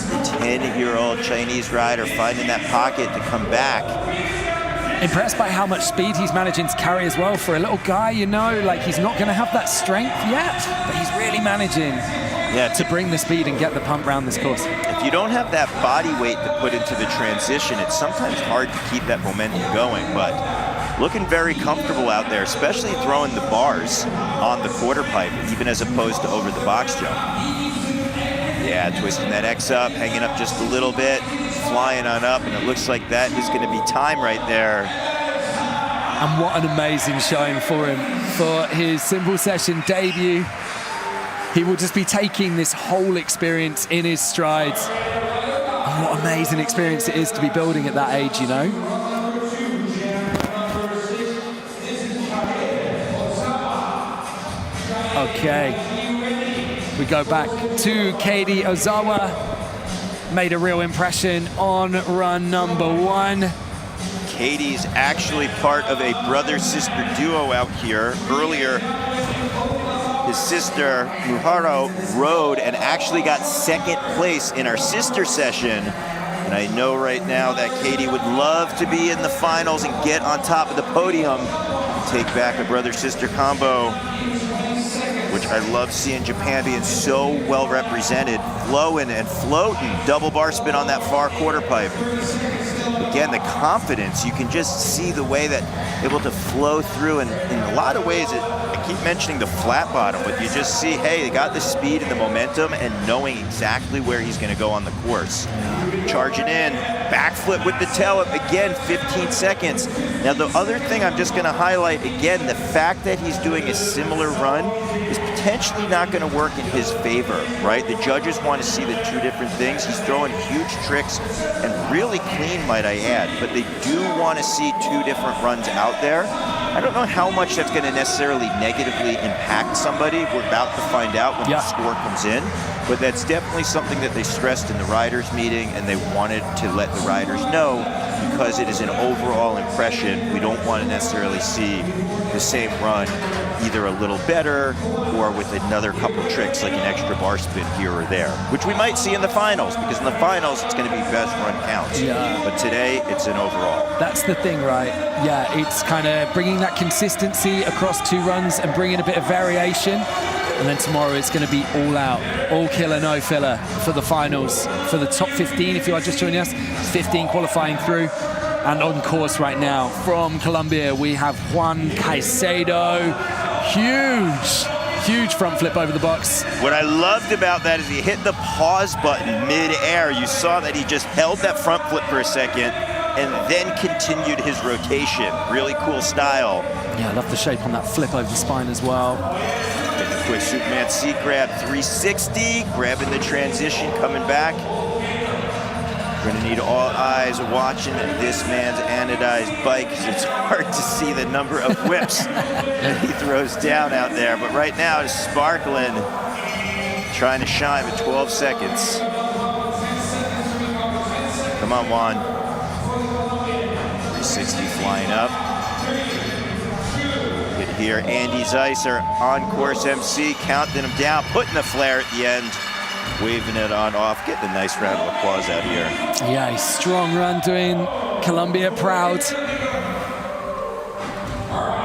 The 10-year-old Chinese rider finding that pocket to come back. Impressed by how much speed he's managing to carry as well. For a little guy, you know, like he's not going to have that strength yet, but he's really managing to bring the speed and get the pump round this course. If you don't have that body weight to put into the transition, it's sometimes hard to keep that momentum going, but looking very comfortable out there, especially throwing the bars on the quarter pipe, even as opposed to over the box jump. Yeah, twisting that X up, hanging up just a little bit, flying on up, and it looks like that is going to be time right there. And what an amazing showing for him for his Simple Session debut. He will just be taking this whole experience in his strides. And what amazing experience it is to be building at that age, you know? Okay. We go back to Katie Ozawa. Made a real impression on run number 1. Katie's actually part of a brother-sister duo out here. Earlier, his sister, Muharo, rode and actually got 2nd place in our sister session. And I know right now that Katie would love to be in the finals and get on top of the podium, take back a brother-sister combo, which I love seeing Japan being so well represented. flowing and floating. Double bar spin on that far quarter pipe. Again, the confidence, you can just see the way that able to flow through, and in a lot of ways, I keep mentioning the flat bottom, but you just see, hey, they got the speed and the momentum and knowing exactly where he's gonna go on the course. Charging in, backflip with the tail up, again, 15 seconds. Now the other thing I'm just gonna highlight, again, the fact that he's doing a similar run is potentially not gonna work in his favor, right? The judges wanna see the two different things. He's throwing huge tricks and really clean, might I add, but they do wanna see two different runs out there. I don't know how much that's gonna necessarily negatively impact somebody. We're about to find out when the score comes in, but that's definitely something that they stressed in the riders meeting, and they wanted to let the riders know, because it is an overall impression. We don't want to necessarily see the same run either a little better or with another couple tricks like an extra bar spin here or there, which we might see in the finals, because in the finals it's going to be best run counts. Yeah. But today it's an overall. That's the thing, right? Yeah, it's kind of bringing that consistency across two runs and bringing a bit of variation. And then tomorrow it's going to be all out, all killer, no filler for the finals, for the top 15. If you are just joining us, 15 qualifying through. And on course right now from Colombia, we have Juan Caicedo. Huge front flip over the box. What I loved about that is he hit the pause button mid-air. You saw that he just held that front flip for a second and then continued his rotation. Really cool style. Yeah, I love the shape on that flip over the spine as well. Getting a quick Superman seat grab, 360, grabbing the transition, coming back. We're gonna need all eyes watching this man's anodized bike, because it's hard to see the number of whips that he throws down out there. But right now, it's sparkling, trying to shine with 12 seconds. Come on, Juan. 360 flying up. Good here, Andy Zeiser, on-course MC, counting him down, putting the flare at the end. Waving it on off, getting a nice round of applause out here. Yeah, a strong run, doing Colombia proud.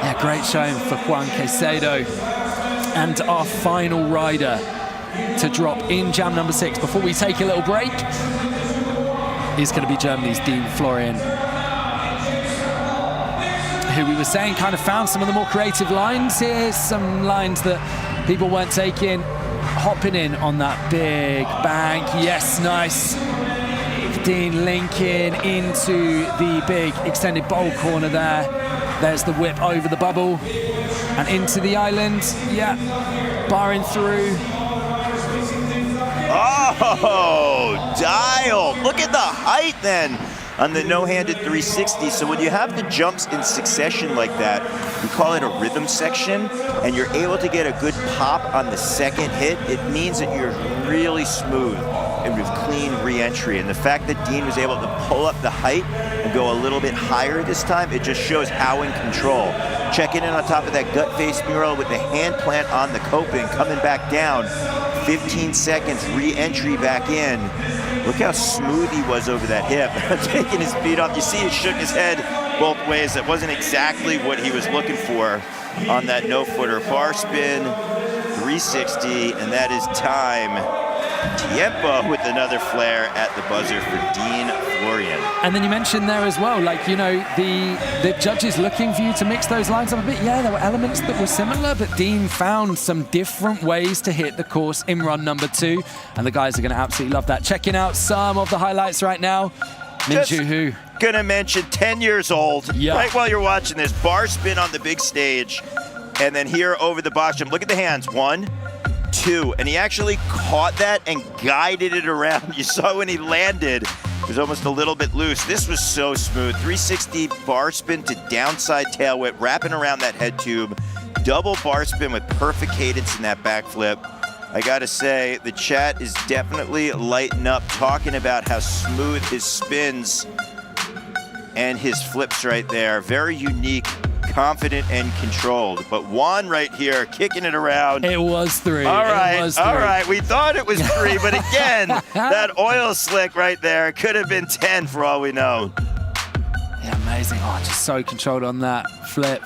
Yeah, great showing for Juan Caicedo. And our final rider to drop in jam number 6 before we take a little break is going to be Germany's Dean Florian, who we were saying kind of found some of the more creative lines here, some lines that people weren't taking. Hopping in on that big bank. Yes, nice. Dean linking into the big extended bowl corner there. There's the whip over the bubble and into the island. Yeah, barring through. Oh, dial. Look at the height then on the no-handed 360. So when you have the jumps in succession like that, we call it a rhythm section, and you're able to get a good pop on the second hit, it means that you're really smooth and with clean re-entry. And the fact that Dean was able to pull up the height and go a little bit higher this time, it just shows how in control. Checking in on top of that gut face mural with the hand plant on the coping, coming back down, 15 seconds, re-entry back in. Look how smooth he was over that hip. Taking his feet off. You see he shook his head both ways. That wasn't exactly what he was looking for on that no-footer. Bar spin, 360, and that is time. Tiempo with another flare at the buzzer for Dean Florian. And then you mentioned there as well, like, you know, the judges looking for you to mix those lines up a bit. Yeah, there were elements that were similar, but Dean found some different ways to hit the course in run number 2, and the guys are going to absolutely love that. Checking out some of the highlights right now. Minju Hu. Gonna mention 10 years old, right while you're watching this, bar spin on the big stage, and then here over the box jump. Look at the hands, 1, 2, and he actually caught that and guided it around. You saw when he landed, it was almost a little bit loose. This was so smooth. 360 bar spin to downside tail whip, wrapping around that head tube, double bar spin with perfect cadence in that backflip. I gotta say, the chat is definitely lighting up, talking about how smooth his spins and his flips right there. Very unique, confident, and controlled. But Juan right here, kicking it around. It was 3. All right. We thought it was 3, but again, that oil slick right there could have been 10 for all we know. Yeah, amazing. Oh, just so controlled on that flip.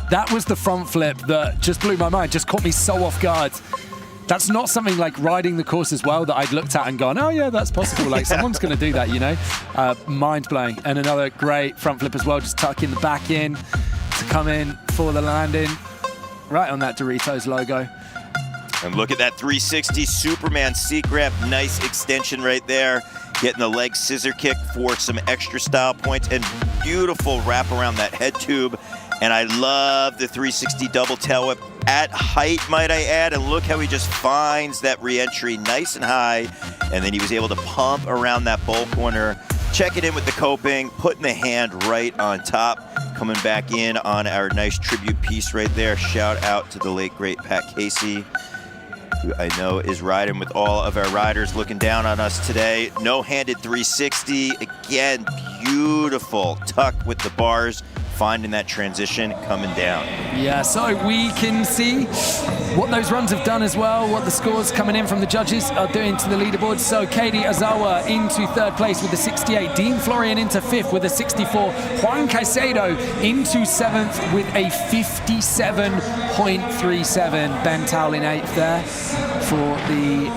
That was the front flip that just blew my mind, just caught me so off guard. That's not something like riding the course as well that I'd looked at and gone, oh yeah, that's possible. Like someone's going to do that, you know? Mind blowing. And another great front flip as well, just tucking the back in to come in for the landing. Right on that Doritos logo. And look at that 360 Superman seat grab. Nice extension right there. Getting the leg scissor kick for some extra style points, and beautiful wrap around that head tube. And I love the 360 double tail whip at height, might I add. And look how he just finds that re-entry nice and high. And then he was able to pump around that bowl corner, check it in with the coping, putting the hand right on top, coming back in on our nice tribute piece right there. Shout out to the late, great Pat Casey, who I know is riding with all of our riders, looking down on us today. No-handed 360. Again, beautiful tuck with the bars, finding that transition coming down. Yeah, so we can see what those runs have done as well, what the scores coming in from the judges are doing to the leaderboard. So Katie Azawa into third place with a 68, Dean Florian into fifth with a 64, Juan Caicedo into seventh with a 57.37, Ben Towell in eighth there for the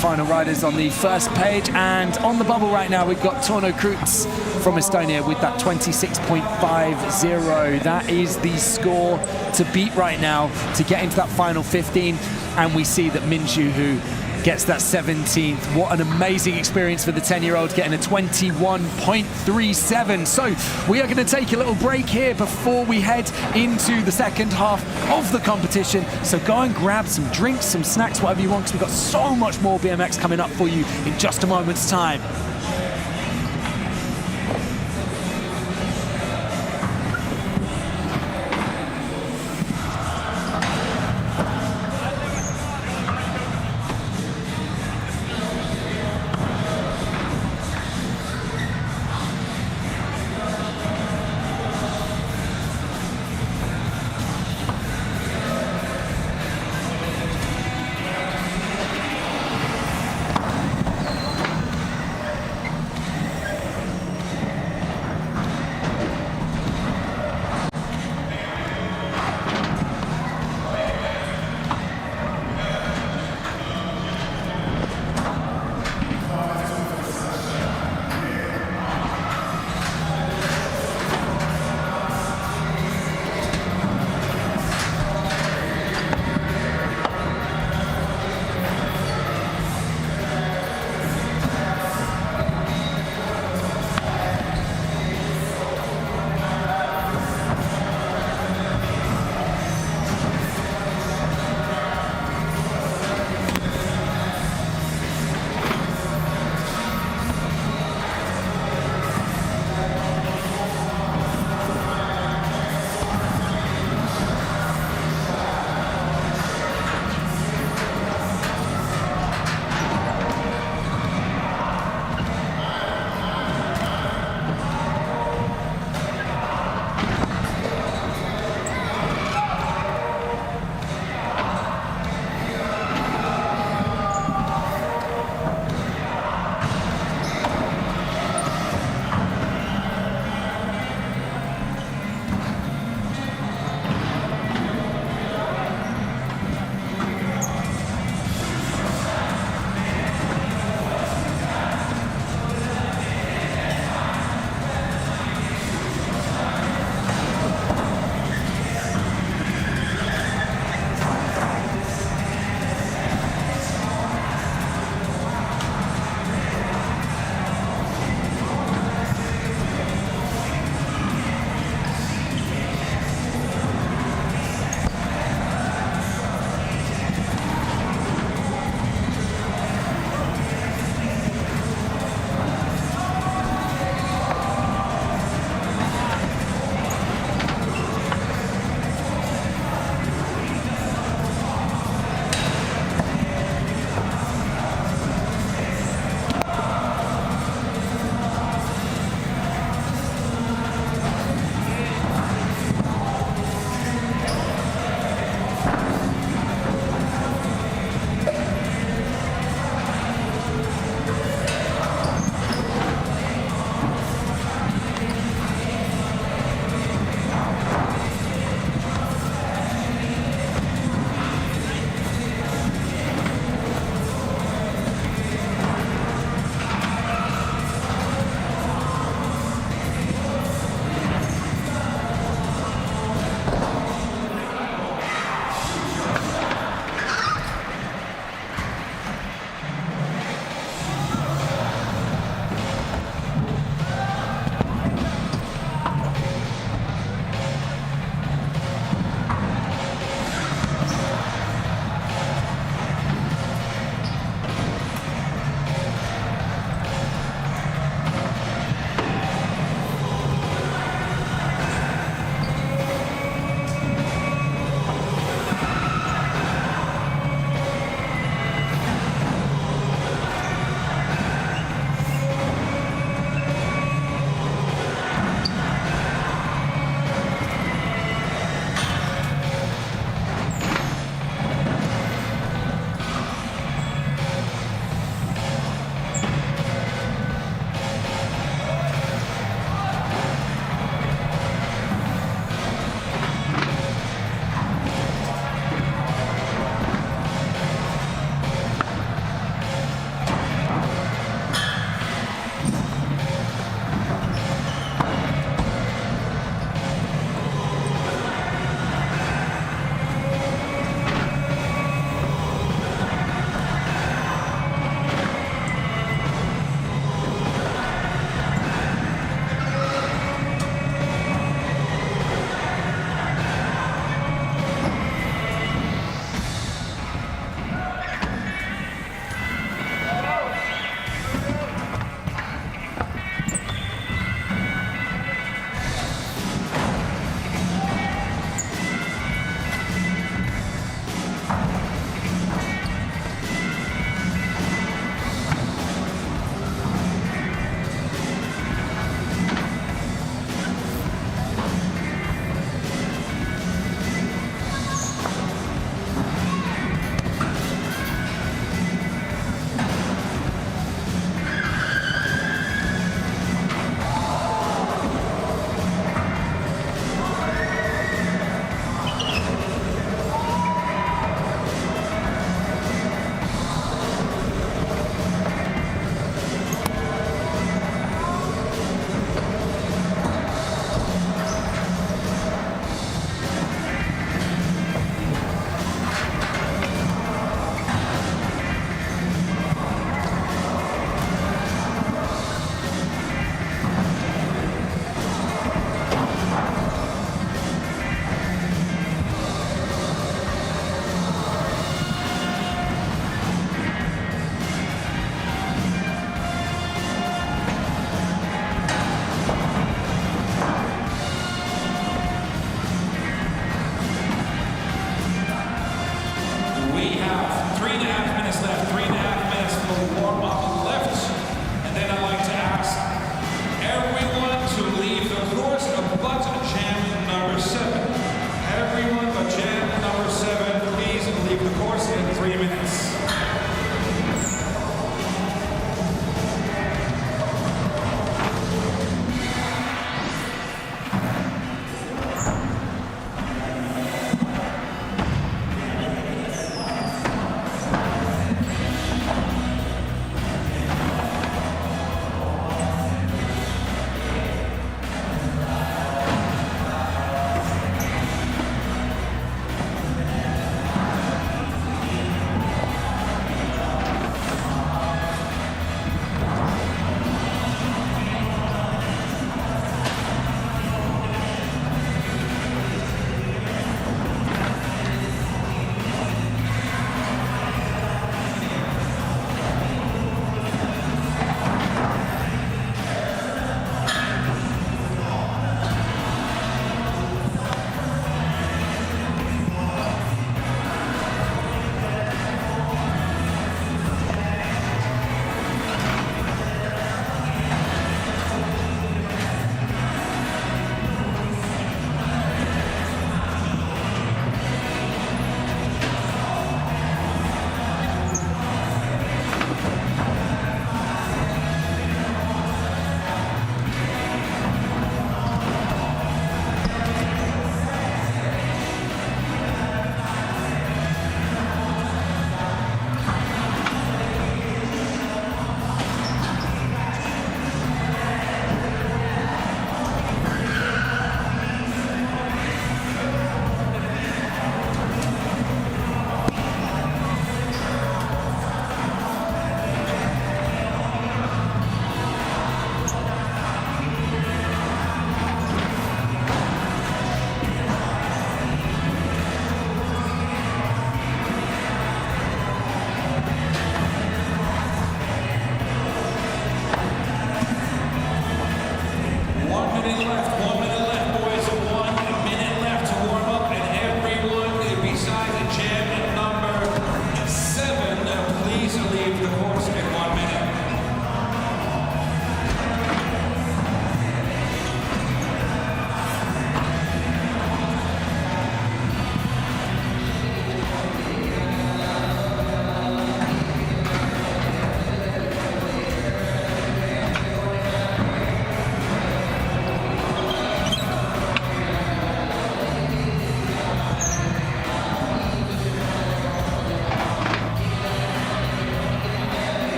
final riders on the first page. And on the bubble right now, we've got Torno Krutz from Estonia with that 26.50. That is the score to beat right now to get into that final 15. And we see that Minju, who gets that 17th. What an amazing experience for the 10-year-old, getting a 21.37. So we are going to take a little break here before we head into the second half of the competition. So go and grab some drinks, some snacks, whatever you want, because we've got so much more BMX coming up for you in just a moment's time.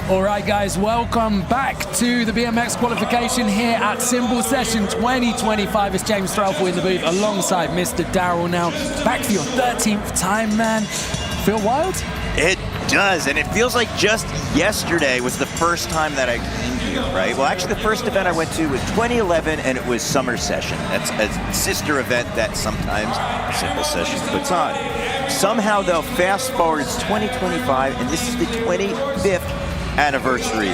All right, guys, welcome back to the BMX qualification here at Simple Session 2025. It's James Threlfall in the booth alongside Mr. Daryl now. Back for your 13th time, man. Feel wild? It does, and it feels like just yesterday was the first time that I came here, right? Well, actually, the first event I went to was 2011, and it was Summer Session. That's a sister event that sometimes Simple Session puts on. Somehow, though, fast forward, it's 2025, and this is the 25th anniversary.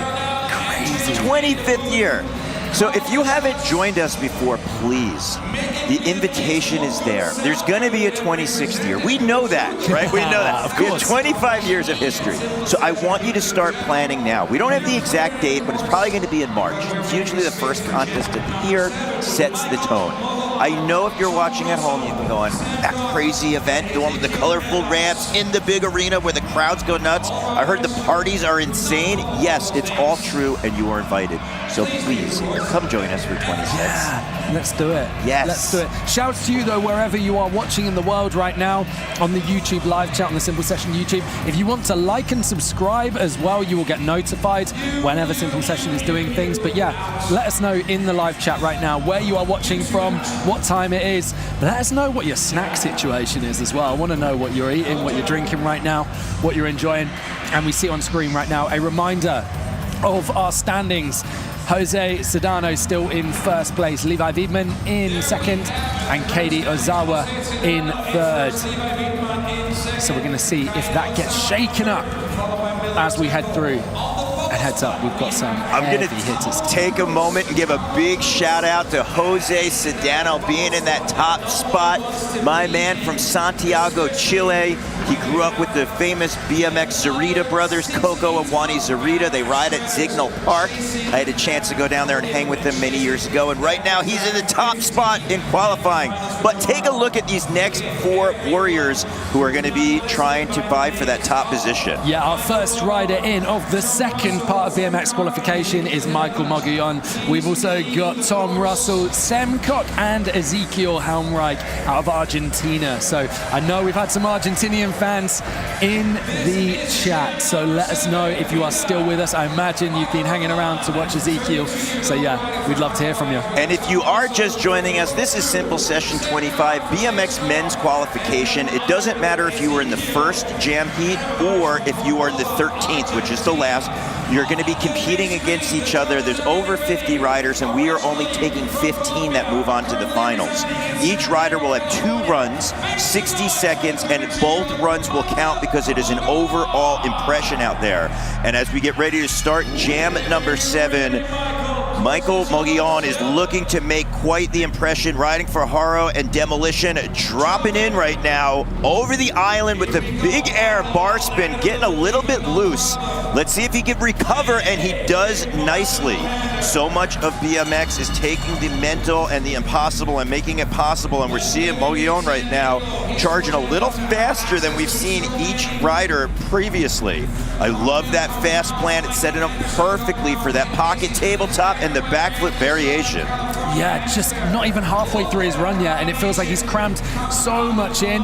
Crazy. 25th year. So if you haven't joined us before, please, the invitation is there. There's going to be a 26th year. We know that, right? We know that. Of we course. have 25 years of history. So I want you to start planning now. We don't have the exact date, but it's probably going to be in March. It's usually the first contest of the year, sets the tone. I know if you're watching at home, you've been going, that crazy event, the one with the colorful ramps in the big arena where the crowds go nuts. I heard the parties are insane. Yes, it's all true, and you are invited. So please, come join us for 26. Yeah, let's do it. Yes. Let's do it. Shouts to you, though, wherever you are watching in the world right now on the YouTube live chat on the Simple Session YouTube. If you want to like and subscribe as well, you will get notified whenever Simple Session is doing things. But yeah, let us know in the live chat right now where you are watching from, what time it is. Let us know what your snack situation is as well. I want to know what you're eating, what you're drinking right now, what you're enjoying. And we see on screen right now a reminder of our standings. Jose Sedano still in first place, Levi Wiedmann in second, and Katie Ozawa in third. So we're going to see if that gets shaken up as we head through. And heads up, we've got some heavy hitters. Take a moment and give a big shout out to Jose Sedano being in that top spot. My man from Santiago, Chile. He grew up with the famous BMX Zarita brothers, Coco and Wani Zarita. They ride at Signal Park. I had a chance to go down there and hang with them many years ago, and right now he's in the top spot in qualifying. But take a look at these next four warriors who are going to be trying to vie for that top position. Yeah, our first rider in of the second part of BMX qualification is Michael Moguillon. We've also got Tom Russell, Sem Koch, and Ezekiel Helmreich out of Argentina. So I know we've had some Argentinian fans in the chat, so let us know if you are still with us. I imagine you've been hanging around to watch Ezekiel, so yeah, we'd love to hear from you. And if you are just joining us, this is Simple Session 25, BMX Men's qualification. It doesn't matter if you were in the first jam heat or if you are in the 13th, which is the last. You're going to be competing against each other. There's over 50 riders, and we are only taking 15 that move on to the finals. Each rider will have 2 runs, 60 seconds, and both runs will count because it is an overall impression out there. And as we get ready to start jam number 7, Michael Moguillon is looking to make quite the impression, riding for Haro and Demolition, dropping in right now over the island with the big air bar spin, getting a little bit loose. Let's see if he can recover, and he does nicely. So much of BMX is taking the mental and the impossible and making it possible, and we're seeing Moguillon right now charging a little faster than we've seen each rider previously. I love that fast plan. It's setting up perfectly for that pocket tabletop and the backflip variation. Yeah, just not even halfway through his run yet, and it feels like he's crammed so much in.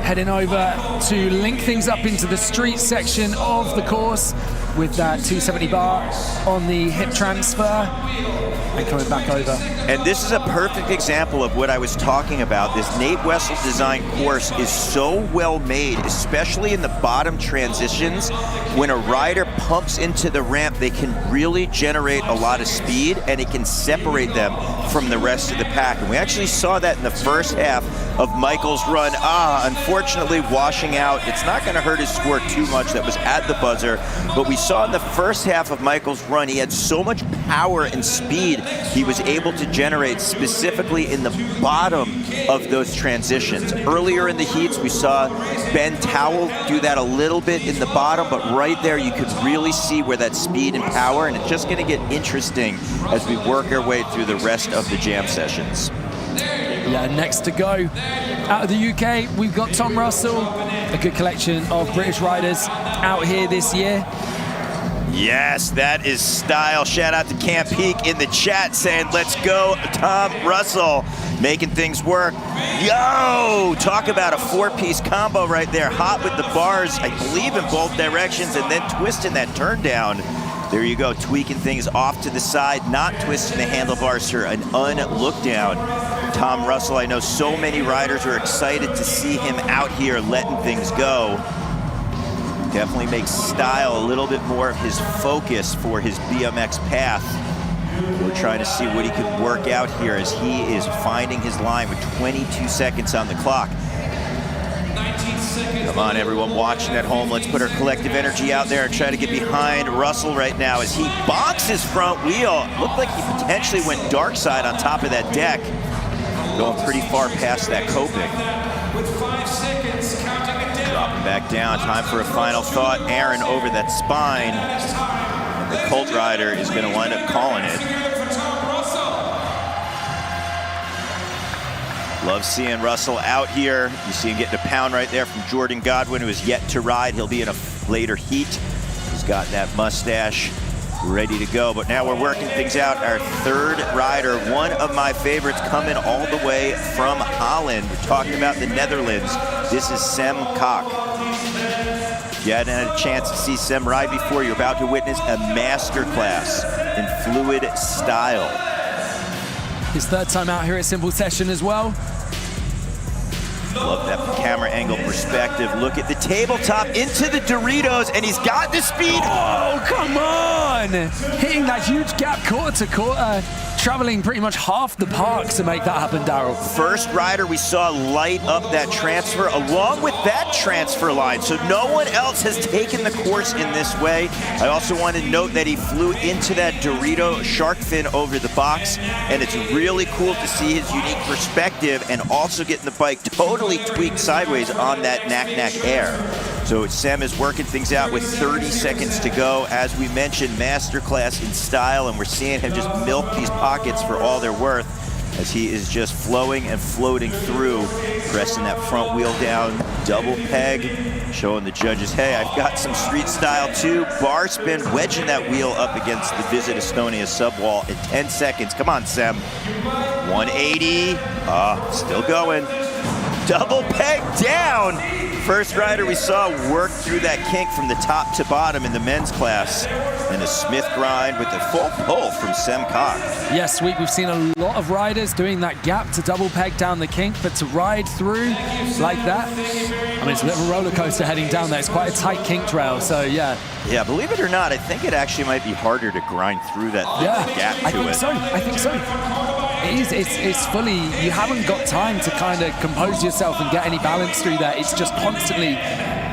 Heading over to link things up into the street section of the course with that 270 bar on the hip transfer and coming back over. And this is a perfect example of what I was talking about. This Nate Wessel design course is so well made, especially in the bottom transitions. When a rider pumps into the ramp, they can really generate a lot of speed, and it can separate them from the rest of the pack. And we actually saw that in the first half of Michael's run. Unfortunately washing out. It's not going to hurt his score too much. That was at the buzzer. But we saw in the first half of Michael's run, he had so much power and speed he was able to generate, specifically in the bottom of those transitions. Earlier in the heats, we saw Ben Towell do that a little bit in the bottom, but right there you could really see where that speed and power, and it's just going to get interesting as we work our way through the rest of the jam sessions. Yeah, next to go out of the UK, we've got Tom Russell, a good collection of British riders out here this year. Yes, that is style. Shout out to Camp Peak in the chat saying, let's go, Tom Russell, making things work. Yo, talk about a 4-piece combo right there. Hot with the bars, I believe in both directions, and then twisting that turn down. There you go, tweaking things off to the side, not twisting the handlebars for an un-look down. Tom Russell, I know so many riders are excited to see him out here letting things go. Definitely makes style a little bit more of his focus for his BMX path. We're trying to see what he can work out here as he is finding his line with 22 seconds on the clock. Come on, everyone watching at home, let's put our collective energy out there and try to get behind Russell right now as he bonks his front wheel. Looked like he potentially went dark side on top of that deck. Going pretty far past that coping. With 5 seconds, counting it down. Dropping back down, time for a final thought. Aaron over that spine. And the Colt rider is gonna wind up calling it. Love seeing Russell out here. You see him getting a pound right there from Jordan Godwin, who is yet to ride. He'll be in a later heat. He's got that mustache ready to go, but now we're working things out. Our third rider, one of my favorites, coming all the way from Holland. We're talking about the Netherlands. This is Sem Kok. If you hadn't had a chance to see Sem ride before, you're about to witness a masterclass in fluid style. His third time out here at Simple Session as well. Love that camera angle perspective. Look at the tabletop into the Doritos, and he's got the speed. Oh, come on! Hitting that huge gap quarter to quarter, traveling pretty much half the park to make that happen, Daryl. First rider we saw light up that transfer along with that transfer line, so no one else has taken the course in this way. I also want to note that he flew into that Dorito shark fin over the box, and it's really cool to see his unique perspective and also getting the bike totally tweaked sideways on that knack air. So Sem is working things out with 30 seconds to go. As we mentioned, masterclass in style, and we're seeing him just milk these pockets for all they're worth as he is just flowing and floating through, pressing that front wheel down, double peg, showing the judges, hey, I've got some street style too. Bar spin, wedging that wheel up against the Visit Estonia subwall in 10 seconds. Come on, Sem. 180, still going. Double peg down. First rider we saw work through that kink from the top to bottom in the men's class. And a Smith grind with the full pull from Sem Kok. Yes, we've seen a lot of riders doing that gap to double peg down the kink, but to ride through like that, I mean, it's a bit of a roller coaster heading down there. It's quite a tight kink trail, so yeah. Yeah, believe it or not, I think it actually might be harder to grind through that gap to I think so. It's fully, you haven't got time to kind of compose yourself and get any balance through that. It's just constantly,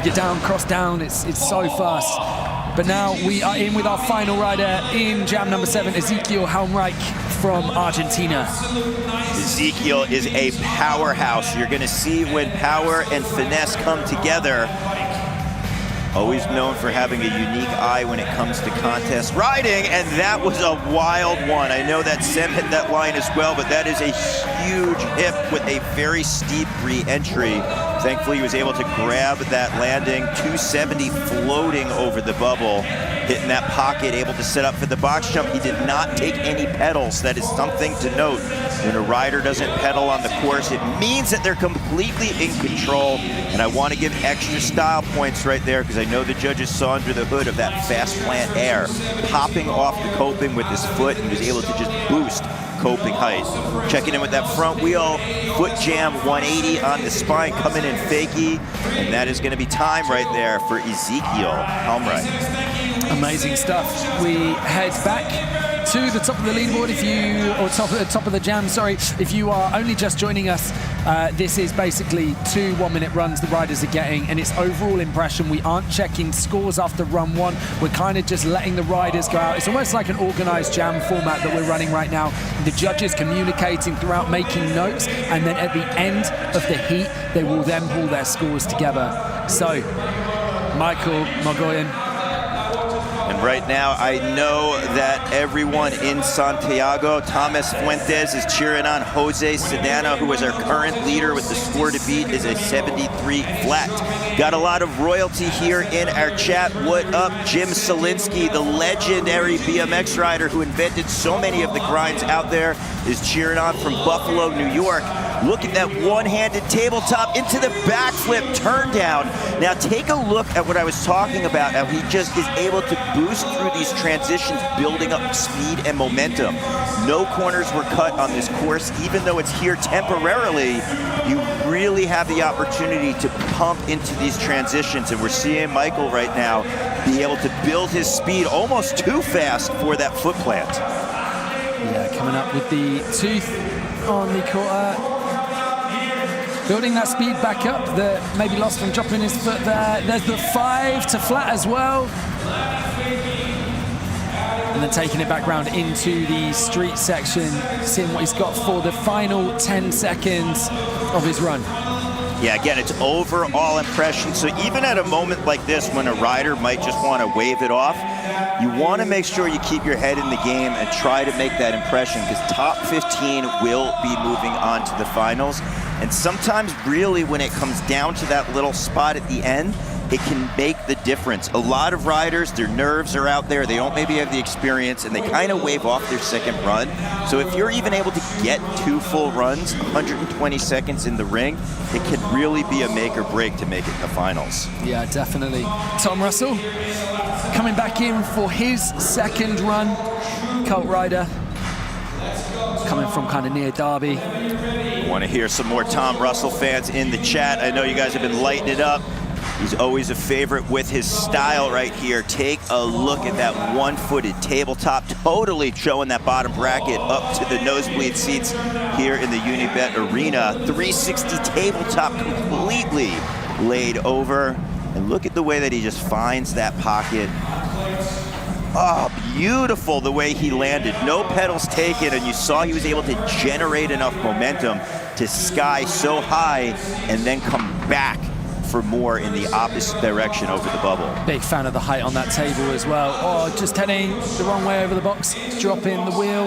you're down, cross down, it's so fast. But now we are in with our final rider in jam number 7, Ezekiel Helmreich from Argentina. Ezekiel is a powerhouse. You're gonna see when power and finesse come together. Always known for having a unique eye when it comes to contest riding, and that was a wild one. I know that Sem hit that line as well, but that is a huge hip with a very steep re-entry. Thankfully, he was able to grab that landing, 270 floating over the bubble, hitting that pocket, able to set up for the box jump. He did not take any pedals. That is something to note. When a rider doesn't pedal on the course, it means that they're completely in control, and I want to give extra style points right there because I know the judges saw under the hood of that fast plant air, popping off the coping with his foot, and he was able to just boost coping height. Checking in with that front wheel, foot jam 180 on the spine, coming in fakie, and that is going to be time right there for Ezekiel Helmreich. Amazing stuff. We head back to the top of the leaderboard, top of the jam, sorry. If you are only just joining us, this is basically 2 one-minute runs the riders are getting, and it's overall impression. We aren't checking scores after run 1. We're kind of just letting the riders go out. It's almost like an organized jam format that we're running right now. The judges communicating throughout, making notes, and then at the end of the heat, they will then pull their scores together. So, Michael Margoyan. And right now. I know that everyone in Santiago, Thomas Fuentes is cheering on Jose Sedana, who is our current leader with the score to beat is a 73 flat. Got a lot of royalty here in our chat. What up, Jim Solinsky, the legendary BMX rider who invented so many of the grinds out there, is cheering on from Buffalo, New York. Look at that one-handed tabletop into the backflip turn down. Now take a look at what I was talking about, how he just is able to boost through these transitions, building up speed and momentum. No corners were cut on this course. Even though it's here temporarily, you really have the opportunity to pump into these transitions. And we're seeing Michael right now be able to build his speed almost too fast for that foot plant. Yeah, coming up with the tooth on the quarter. Building that speed back up, that maybe lost from dropping his foot there. There's the 5 to flat as well. And then taking it back round into the street section, seeing what he's got for the final 10 seconds of his run. Yeah, again, it's overall impression. So even at a moment like this, when a rider might just want to wave it off, you want to make sure you keep your head in the game and try to make that impression, because top 15 will be moving on to the finals. And sometimes really when it comes down to that little spot at the end, it can make the difference. A lot of riders, their nerves are out there, they don't maybe have the experience, and they kind of wave off their second run. So if you're even able to get 2 full runs, 120 seconds in the ring, it can really be a make or break to make it in the finals. Yeah, definitely. Tom Russell coming back in for his second run. Cult rider coming from kind of near Derby. Want to hear some more Tom Russell fans in the chat. I know you guys have been lighting it up. He's always a favorite with his style right here. Take a look at that one-footed tabletop, totally showing that bottom bracket up to the nosebleed seats here in the Unibet Arena. 360 tabletop completely laid over. And look at the way that he just finds that pocket. Oh, beautiful the way he landed. No pedals taken, and you saw he was able to generate enough momentum to sky so high and then come back for more in the opposite direction over the bubble. Big fan of the height on that table as well. Oh, just heading the wrong way over the box, dropping the wheel.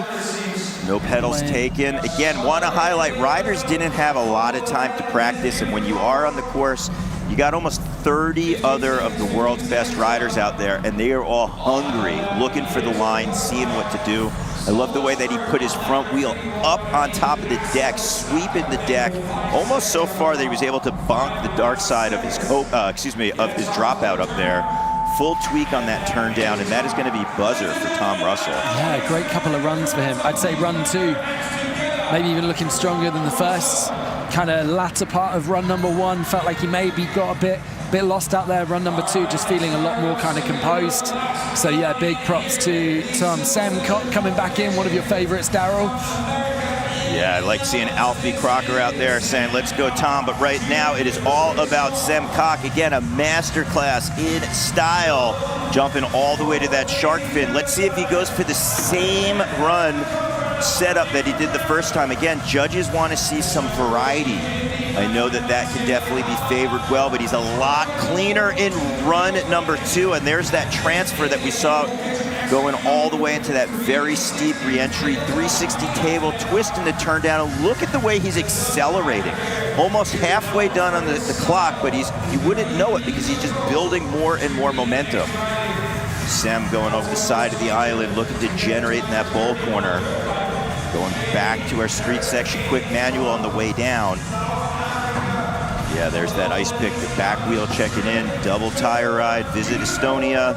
No pedals taken. Again, want to highlight, riders didn't have a lot of time to practice, and when you are on the course, you got almost 30 other of the world's best riders out there, and they are all hungry, looking for the line, seeing what to do. I love the way that he put his front wheel up on top of the deck, sweeping the deck, almost so far that he was able to bonk the dark side of his his dropout up there. Full tweak on that turn down, and that is going to be buzzer for Tom Russell. Yeah, great couple of runs for him. I'd say run 2, maybe even looking stronger than the first. Kind of latter part of run number 1, felt like he maybe got a bit lost out there. Run number 2, just feeling a lot more kind of composed. So yeah, big props to Tom. Sam Cock coming back in, one of your favorites, Daryl. Yeah, I like seeing Alfie Crocker out there saying, let's go, Tom. But right now, it is all about Sem Cock. Again, a masterclass in style, jumping all the way to that shark fin. Let's see if he goes for the same run setup that he did the first time. Again, judges want to see some variety. I know that that can definitely be favored well, but he's a lot cleaner in run number 2. And there's that transfer that we saw going all the way into that very steep re-entry, 360 table, twisting the turn down. And look at the way he's accelerating. Almost halfway done on the clock, but you wouldn't know it because he's just building more and more momentum. Sem going over the side of the island, looking to generate in that bowl corner. Going back to our street section, quick manual on the way down. Yeah, there's that ice pick, the back wheel checking in, double tire ride, visit Estonia.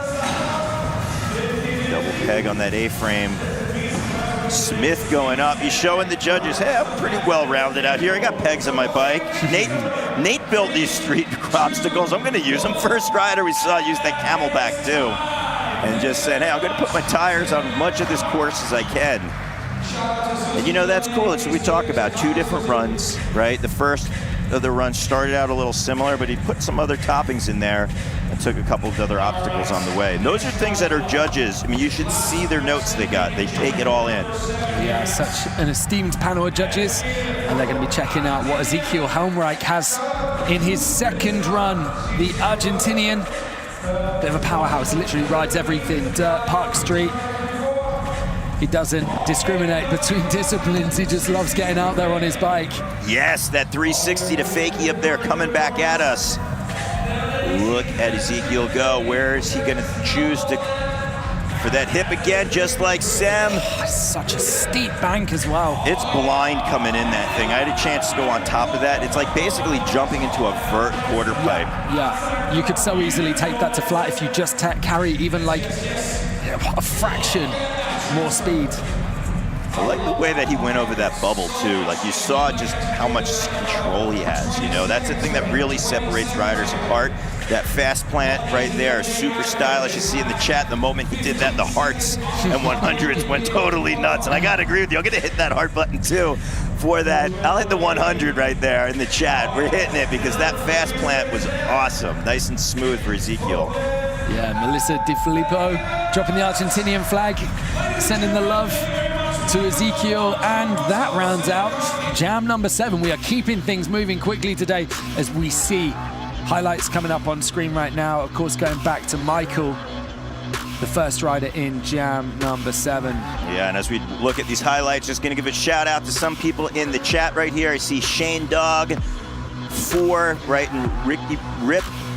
Double peg on that A-frame. Smith going up, he's showing the judges, hey, I'm pretty well rounded out here. I got pegs on my bike. Nate built these street obstacles. I'm gonna use them. First rider we saw use that camelback too. And just saying, hey, I'm gonna put my tires on as much of this course as I can. And you know, that's cool. That's what we talk about. 2 different runs, right? The first of the run started out a little similar, but he put some other toppings in there and took a couple of other obstacles on the way. And those are things that are judges. I mean, you should see their notes they got. They take it all in. Yeah, such an esteemed panel of judges. And they're going to be checking out what Ezekiel Helmreich has in his second run. The Argentinian Bit of a powerhouse. He literally rides everything. Dirt, Park Street. He doesn't discriminate between disciplines. He just loves getting out there on his bike. Yes, that 360 to fakie up there coming back at us. Look at Ezekiel go. Where is he going to choose to for that hip again, just like Sem? Such a steep bank as well. It's blind coming in that thing. I had a chance to go on top of that. It's like basically jumping into a vert quarter pipe. Yeah, you could so easily take that to flat if you just carry even like a fraction more speed. I like the way that he went over that bubble too. Like you saw just how much control he has, you know. That's the thing that really separates riders apart. That fast plant right there, super stylish. You see in the chat, the moment he did that, the hearts and 100s went totally nuts. And I gotta agree with you, I'm gonna hit that heart button too for that. I'll hit the 100 right there in the chat. We're hitting it because that fast plant was awesome. Nice and smooth for Ezekiel. Yeah, Melissa Di Filippo dropping the Argentinian flag, sending the love to Ezekiel, and that rounds out jam number 7. We are keeping things moving quickly today as we see highlights coming up on screen right now. Of course, going back to Michael, the first rider in jam number 7. Yeah, and as we look at these highlights, just gonna give a shout out to some people in the chat right here. I see Shane Dog, 4, right, and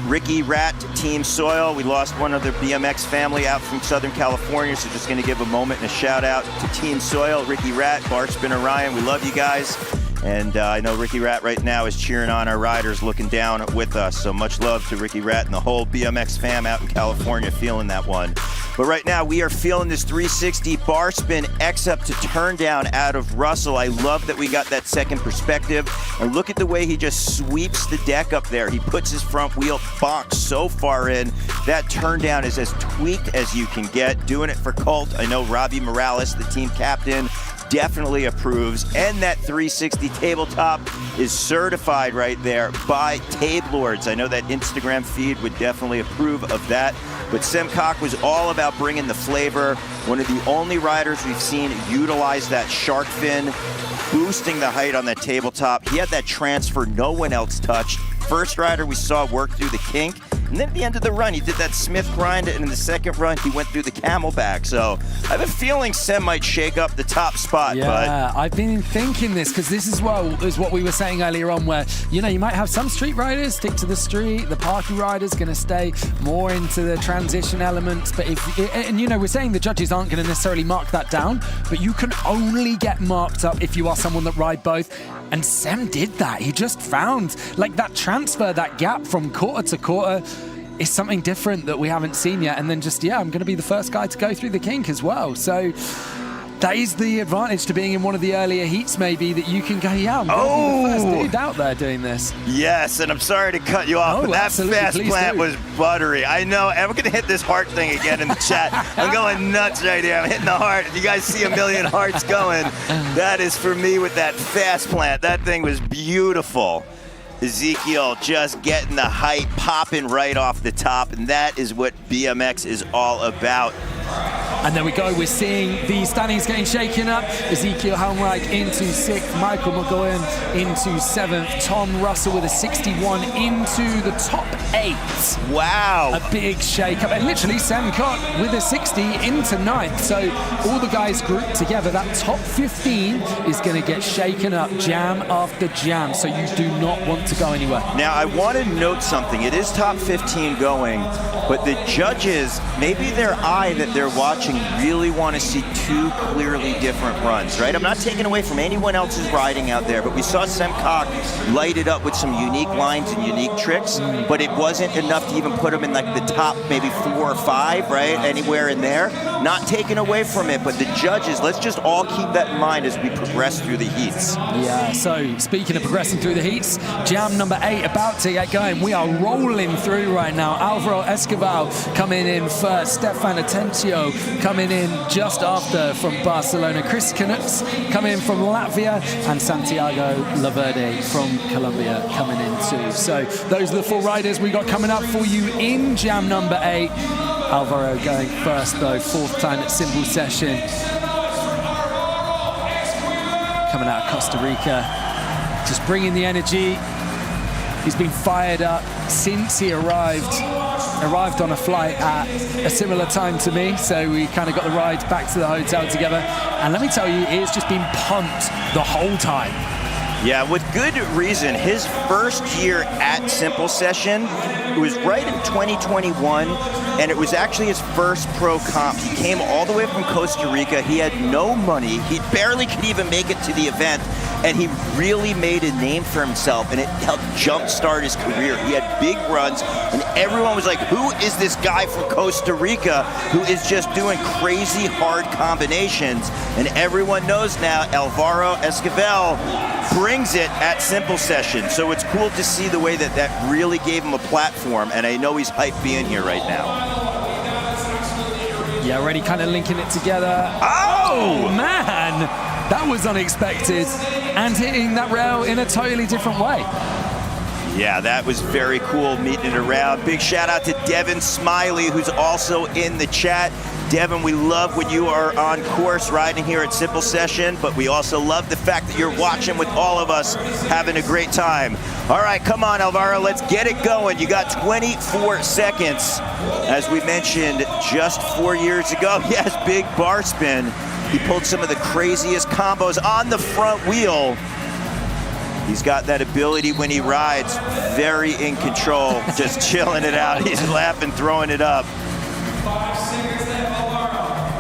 Ricky Rat, Team Soil. We lost one of their BMX family out from Southern California, so just gonna give a moment and a shout out to Team Soil, Ricky Rat, Bar Spinner Ryan. We love you guys. And I know Ricky Rat right now is cheering on our riders, looking down with us. So much love to Ricky Rat and the whole BMX fam out in California feeling that one. But right now we are feeling this 360 bar spin X up to turn down out of Russell. I love that we got that second perspective. And look at the way he just sweeps the deck up there. He puts his front wheel box so far in. That turn down is as tweaked as you can get. Doing it for Colt. I know Robbie Morales, the team captain, definitely approves. And that 360 tabletop is certified right there by Tabe Lords. I know that Instagram feed would definitely approve of that. But Semcock was all about bringing the flavor. One of the only riders we've seen utilize that shark fin, boosting the height on that tabletop. He had that transfer no one else touched. First rider we saw work through the kink. And then at the end of the run, he did that Smith grind, and in the second run, he went through the camelback. So I have a feeling Sem might shake up the top spot. Yeah, I've been thinking this because this is what we were saying earlier on, where, you know, you might have some street riders stick to the street, the parky riders going to stay more into the transition elements. But and you know, we're saying the judges aren't going to necessarily mark that down, but you can only get marked up if you are someone that ride both. And Sem did that. He just found like that transfer, that gap from quarter to quarter is something different that we haven't seen yet. And then just, yeah, I'm going to be the first guy to go through the kink as well. So that is the advantage to being in one of the earlier heats, maybe, that you can go, yeah, I'm going to be the first dude out there doing this. Yes, and I'm sorry to cut you off, but that fast plant was buttery. I know, and we're going to hit this heart thing again in the chat. I'm going nuts right here. I'm hitting the heart. If you guys see a million hearts going, that is for me with that fast plant. That thing was beautiful. Ezekiel just getting the height, popping right off the top, and that is what BMX is all about. And there we go, we're seeing the standings getting shaken up. Ezekiel Helmreich into 6th, Michael McGowan into 7th, Tom Russell with a 61 into the top 8. Wow. A big shake up, and literally Sam Cott with a 60 into 9th. So all the guys grouped together, that top 15 is gonna get shaken up jam after jam, so you do not want to go anywhere. Now I want to note something, it is top 15 going, but the judges, maybe their eye that they're watching really want to see 2 clearly different runs, right? I'm not taking away from anyone else's riding out there, but we saw Semcock light it up with some unique lines and unique tricks, but it wasn't enough to even put him in like the top maybe 4 or 5, right? Anywhere in there. Not taken away from it, but the judges, let's just all keep that in mind as we progress through the heats. Yeah, so speaking of progressing through the heats, jam number 8 about to get going. We are rolling through right now. Alvaro Escobar coming in first, Stefan Atencio coming in just after from Barcelona, Chris Knuts coming in from Latvia, and Santiago Laverde from Colombia coming in too. So those are the 4 riders we got coming up for you in jam number 8. Alvaro going first though, 4th time at Symbol Session. Coming out of Costa Rica, just bringing the energy. He's been fired up since he arrived arrived on a flight at a similar time to me, so we kind of got the ride back to the hotel together. And let me tell you, it's just been pumped the whole time. Yeah, with good reason. His first year at Simple Session, it was right in 2021, and it was actually his first pro comp. He came all the way from Costa Rica. He had no money. He barely could even make it to the event, and he really made a name for himself, and it helped jumpstart his career. He had big runs, and everyone was like, who is this guy from Costa Rica who is just doing crazy hard combinations? And everyone knows now Alvaro Esquivel brings it at Simple Session. So it's cool to see the way that that really gave him a platform, and I know he's hyped being here right now. Yeah, already kind of linking it together. Oh, man! That was unexpected, and hitting that rail in a totally different way. Yeah, that was very cool, meeting it around. Big shout out to Devin Smiley, who's also in the chat. Devin, we love when you are on course riding here at Simple Session, but we also love the fact that you're watching with all of us, having a great time. All right, come on, Alvaro, let's get it going. You got 24 seconds. As we mentioned just 4 years ago, yes, big bar spin. He pulled some of the craziest combos on the front wheel. He's got that ability when he rides, very in control, just chilling it out. He's laughing, throwing it up.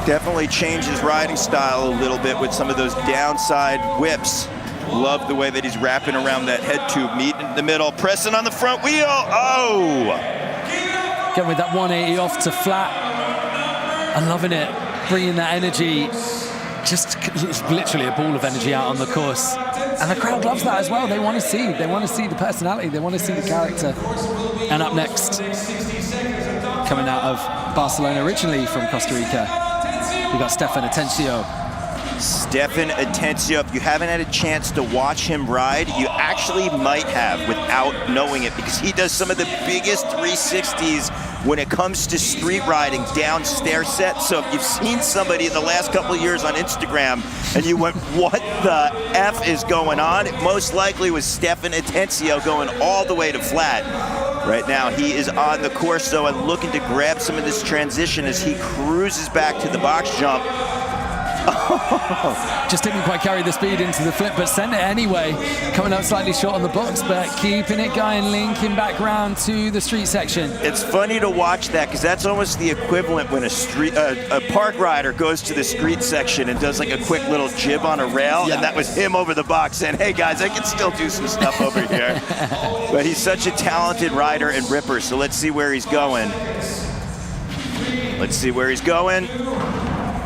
Definitely changed his riding style a little bit with some of those downside whips. Love the way that he's wrapping around that head tube, meeting in the middle, pressing on the front wheel. Oh! Getting with that 180 off to flat. I'm loving it. Bringing that energy, just literally a ball of energy out on the course. And the crowd loves that as well. They want to see the personality. They want to see the character. And up next, coming out of Barcelona, originally from Costa Rica, we got Stefan Atencio. Stefan Atencio, if you haven't had a chance to watch him ride, you actually might have without knowing it, because he does some of the biggest 360s when it comes to street riding down stair sets. So if you've seen somebody in the last couple of years on Instagram and you went, what the F is going on? It most likely was Stefan Atencio going all the way to flat. Right now, he is on the course, though, and looking to grab some of this transition as he cruises back to the box jump. Oh. Just didn't quite carry the speed into the flip, but sent it anyway. Coming up slightly short on the box, but keeping it going, linking back round to the street section. It's funny to watch that, because that's almost the equivalent when a park rider goes to the street section and does like a quick little jib on a rail, and that was him over the box saying, hey guys, I can still do some stuff over here. But he's such a talented rider and ripper, so let's see where he's going. Let's see where he's going.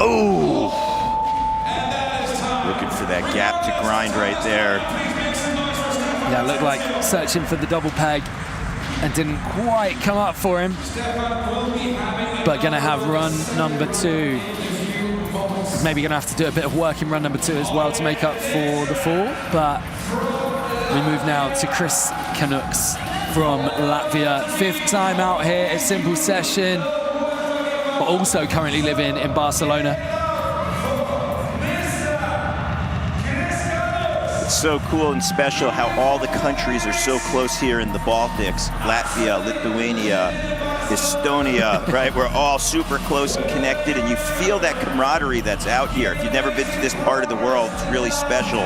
Oh! Looking for that gap to grind right there. Yeah, looked like searching for the double peg and didn't quite come up for him. But gonna have run number 2. Maybe gonna have to do a bit of work in run number 2 as well to make up for the fall. But we move now to Chris Canucks from Latvia. 5th time out here at Simple Session, but also currently living in Barcelona. It's so cool and special how all the countries are so close here in the Baltics. Latvia, Lithuania, Estonia, right? We're all super close and connected, and you feel that camaraderie that's out here. If you've never been to this part of the world, it's really special.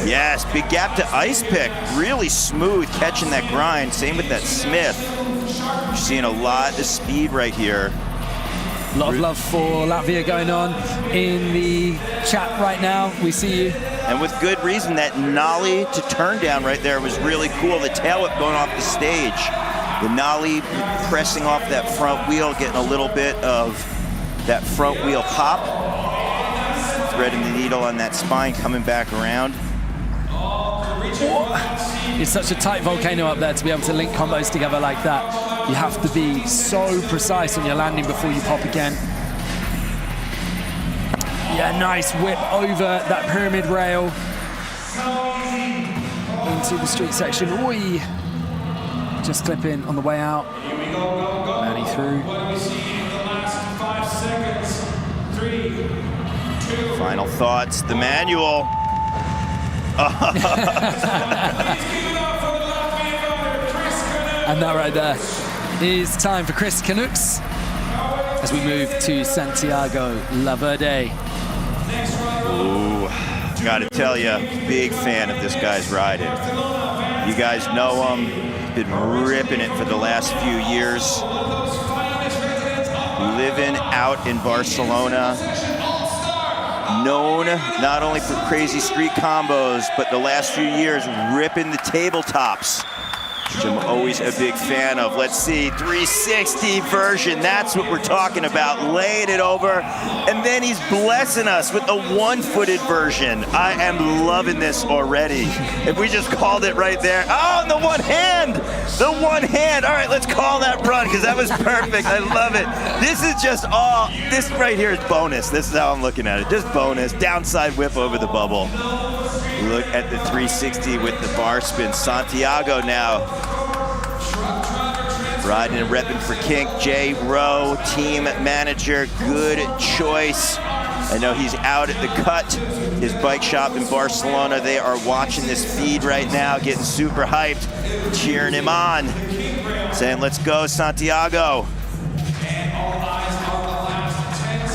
Yes, big gap to ice pick. Really smooth catching that grind. Same with that Smith. You're seeing a lot of speed right here. A lot of love for Latvia going on in the chat right now. We see you. And with good reason, that nollie to turn down right there was really cool. The tail whip going off the stage. The nollie pressing off that front wheel, getting a little bit of that front wheel pop. Threading the needle on that spine, coming back around. It's such a tight volcano up there to be able to link combos together like that. You have to be so precise on your landing before you pop again. Yeah, nice whip over that pyramid rail into the street section. Oi! Just clipping on the way out. Manny through. Final thoughts, the manual. And that right there. is time for Chris Canucks as we move to Santiago La Verde. Ooh, gotta tell you, big fan of this guy's riding. You guys know him, been ripping it for the last few years. Living out in Barcelona. Known not only for crazy street combos, but the last few years ripping the tabletops, which I'm always a big fan of. Let's see, 360 version, that's what we're talking about, laying it over, and then he's blessing us with a one-footed version. I am loving this already. If we just called it right there, oh, and the one hand, all right, let's call that run, because that was perfect, I love it. This is just all, this right here is bonus. This is how I'm looking at it, just bonus, downside whip over the bubble. Look at the 360 with the bar spin. Santiago now riding and repping for Kink. Jay Rowe, team manager, good choice. I know he's out at the Cut, his bike shop in Barcelona. They are watching this feed right now, getting super hyped, cheering him on, saying, let's go, Santiago.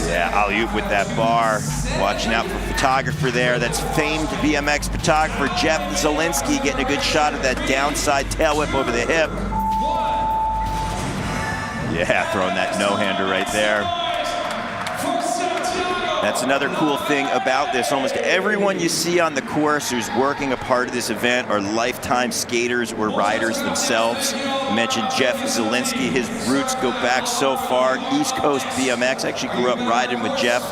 Yeah, alley-oop with that bar. Watching out for photographer there. That's famed BMX photographer Jeff Zielinski getting a good shot of that downside tail whip over the hip. Yeah, throwing that no-hander right there. That's another cool thing about this. Almost everyone you see on the course who's working a part of this event are lifetime skaters or riders themselves. I mentioned Jeff Zielinski. His roots go back so far. East Coast BMX. I actually grew up riding with Jeff.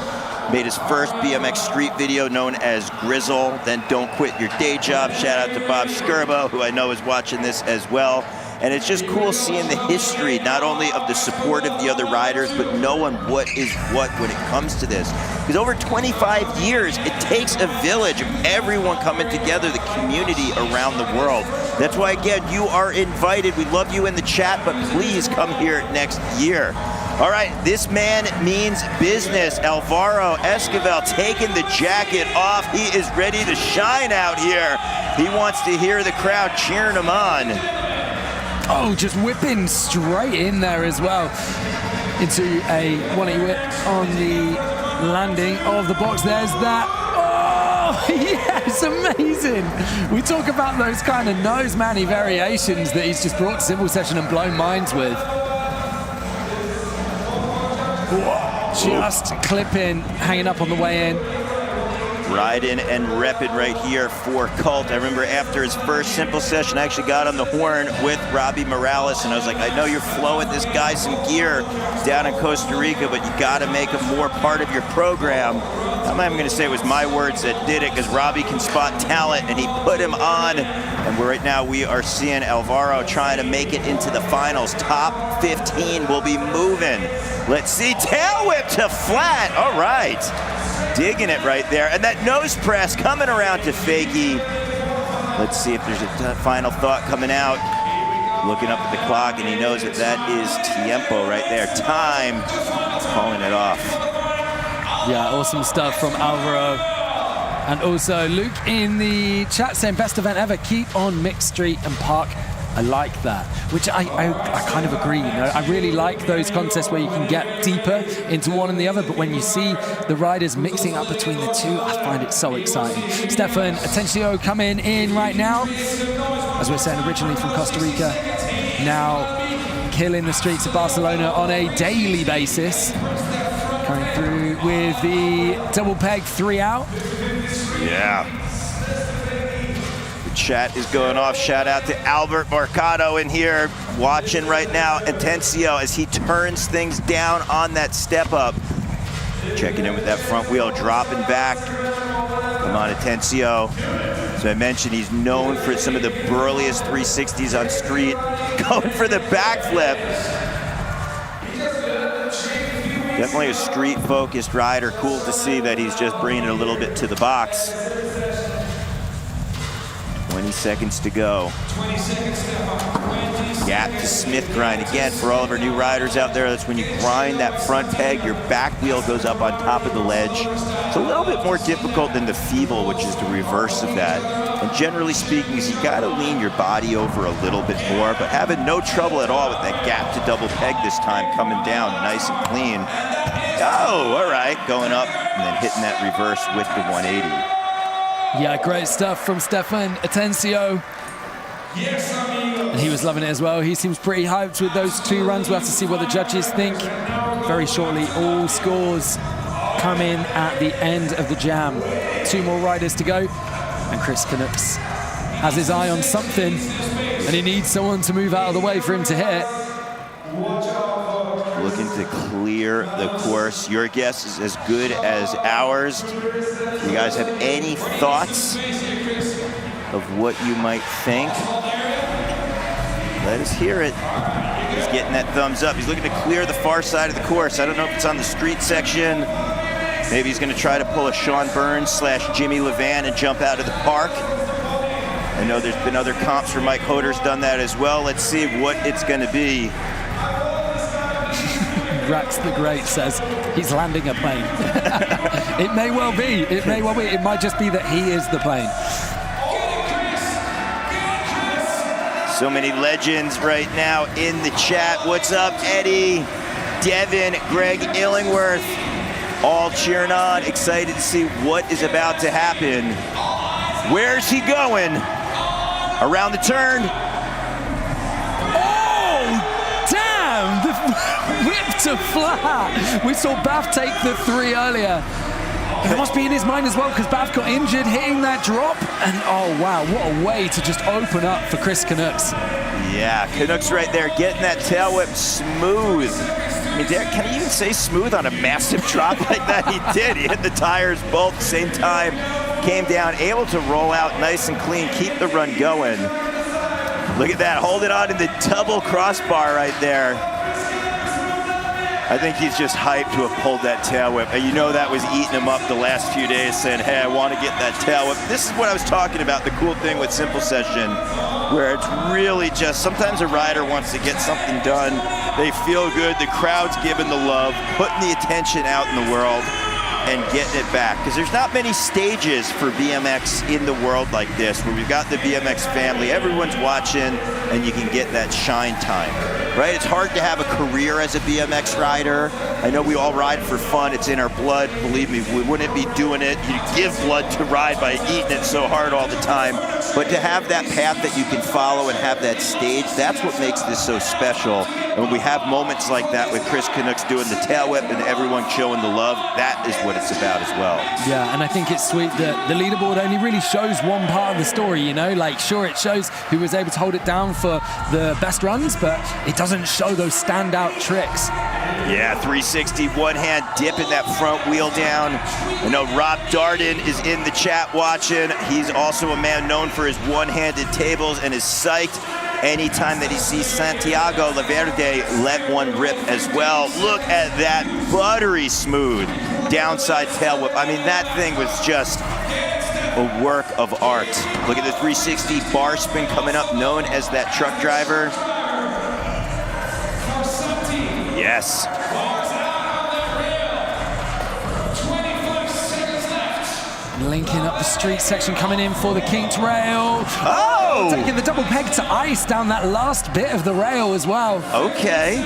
Made his first BMX street video known as Grizzle, then Don't Quit Your Day Job. Shout out to Bob Skirbo, who I know is watching this as well. And it's just cool seeing the history, not only of the support of the other riders, but knowing what is what when it comes to this. Because over 25 years, it takes a village of everyone coming together, the community around the world. That's why, again, you are invited. We love you in the chat, but please come here next year. All right, this man means business. Alvaro Esquivel taking the jacket off. He is ready to shine out here. He wants to hear the crowd cheering him on. Oh, just whipping straight in there as well into a 180 whip on the landing of the box. There's that. Oh, yes, amazing. We talk about those kind of nose manny variations that he's just brought to Simple Session and blown minds with. Just clipping, hanging up on the way in. Riding and repping right here for Cult. I remember after his first Simple Session, I actually got on the horn with Robbie Morales, and I was like, I know you're flowing this guy some gear down in Costa Rica, but you gotta make him more part of your program. I'm not even gonna say it was my words that did it, because Robbie can spot talent, and he put him on. And right now we are seeing Alvaro trying to make it into the finals. Top 15 will be moving. Let's see, tail whip to flat, all right. Digging it right there. And that nose press coming around to Fakey. Let's see if there's a final thought coming out. Looking up at the clock, and he knows that that is tiempo right there. Time, calling it off. Yeah, awesome stuff from Alvaro. And also Luke in the chat saying, best event ever, keep on Mixed Street and Park. I like that, which I kind of agree. You know, I really like those contests where you can get deeper into one and the other, but when you see the riders mixing up between the two, I find it so exciting. Stefan Atencio coming in right now, as we were saying, originally from Costa Rica, now killing the streets of Barcelona on a daily basis, coming through with the double peg 3 out. Yeah. Chat is going off. Shout out to Albert Mercado in here watching right now. Atencio as he turns things down on that step up. Checking in with that front wheel, dropping back. Come on, Atencio. So I mentioned he's known for some of the burliest 360s on street. Going for the backflip. Definitely a street-focused rider. Cool to see that he's just bringing it a little bit to the box. 20 seconds to go. Gap to Smith grind. Again, for all of our new riders out there, that's when you grind that front peg, your back wheel goes up on top of the ledge. It's a little bit more difficult than the feeble, which is the reverse of that. And generally speaking, is you gotta lean your body over a little bit more, but having no trouble at all with that gap to double peg this time, coming down nice and clean. Oh, all right, going up and then hitting that reverse with the 180. Yeah, great stuff from Stefan Atencio. And he was loving it as well. He seems pretty hyped with those 2 runs. We'll have to see what the judges think. Very shortly, all scores come in at the end of the jam. 2 more riders to go. And Chris Canucks has his eye on something, and he needs someone to move out of the way for him to hit. Looking to clear the course. Your guess is as good as ours. You guys have any thoughts of what you might think? Let us hear it. He's getting that thumbs up. He's looking to clear the far side of the course. I don't know if it's on the street section. Maybe he's going to try to pull a Sean Burns / Jimmy Levan and jump out of the park. I know there's been other comps where Mike Hoder's done that as well. Let's see what it's going to be. Rax the Great says he's landing a plane. It may well be. It may well be. It might just be that he is the plane. So many legends right now in the chat. What's up, Eddie, Devin, Greg Illingworth, all cheering on, excited to see what is about to happen. Where's he going? Around the turn. Oh, damn! The whip to flat. We saw Bath take the 3 earlier. It must be in his mind as well, because Bath got injured hitting that drop. And oh wow, what a way to just open up for Chris Canucks. Yeah, Canucks right there getting that tail whip smooth. I mean, can he even say smooth on a massive drop like that? He did. He hit the tires both same time, came down, able to roll out nice and clean, keep the run going. Look at that, hold it on in the double crossbar right there. I think he's just hyped to have pulled that tail whip. And you know that was eating him up the last few days, saying, hey, I want to get that tail whip. This is what I was talking about, the cool thing with Simple Session, where it's really just, sometimes a rider wants to get something done. They feel good, the crowd's giving the love, putting the attention out in the world, and getting it back. Because there's not many stages for BMX in the world like this, where we've got the BMX family, everyone's watching, and you can get that shine time, right? It's hard to have a career as a BMX rider. I know we all ride for fun, it's in our blood, believe me, we wouldn't be doing it. You give blood to ride by eating it so hard all the time. But to have that path that you can follow and have that stage, that's what makes this so special. And when we have moments like that with Chris Canucks doing the tail whip and everyone showing the love, that is what it's about as well. Yeah, and I think it's sweet that the leaderboard only really shows one part of the story, you know? Like, sure, it shows who was able to hold it down for the best runs, but it doesn't show those standout tricks. Yeah, 360, one hand dipping that front wheel down. I know Rob Darden is in the chat watching. He's also a man known for his one-handed tables and is psyched anytime that he sees Santiago Laverde let one rip as well. Look at that buttery smooth downside tail whip. I mean, that thing was just a work of art. Look at the 360 bar spin coming up, known as that truck driver. Yes. Linking up the street section, coming in for the kinked rail. Oh! Taking the double peg to ice down that last bit of the rail as well. Okay,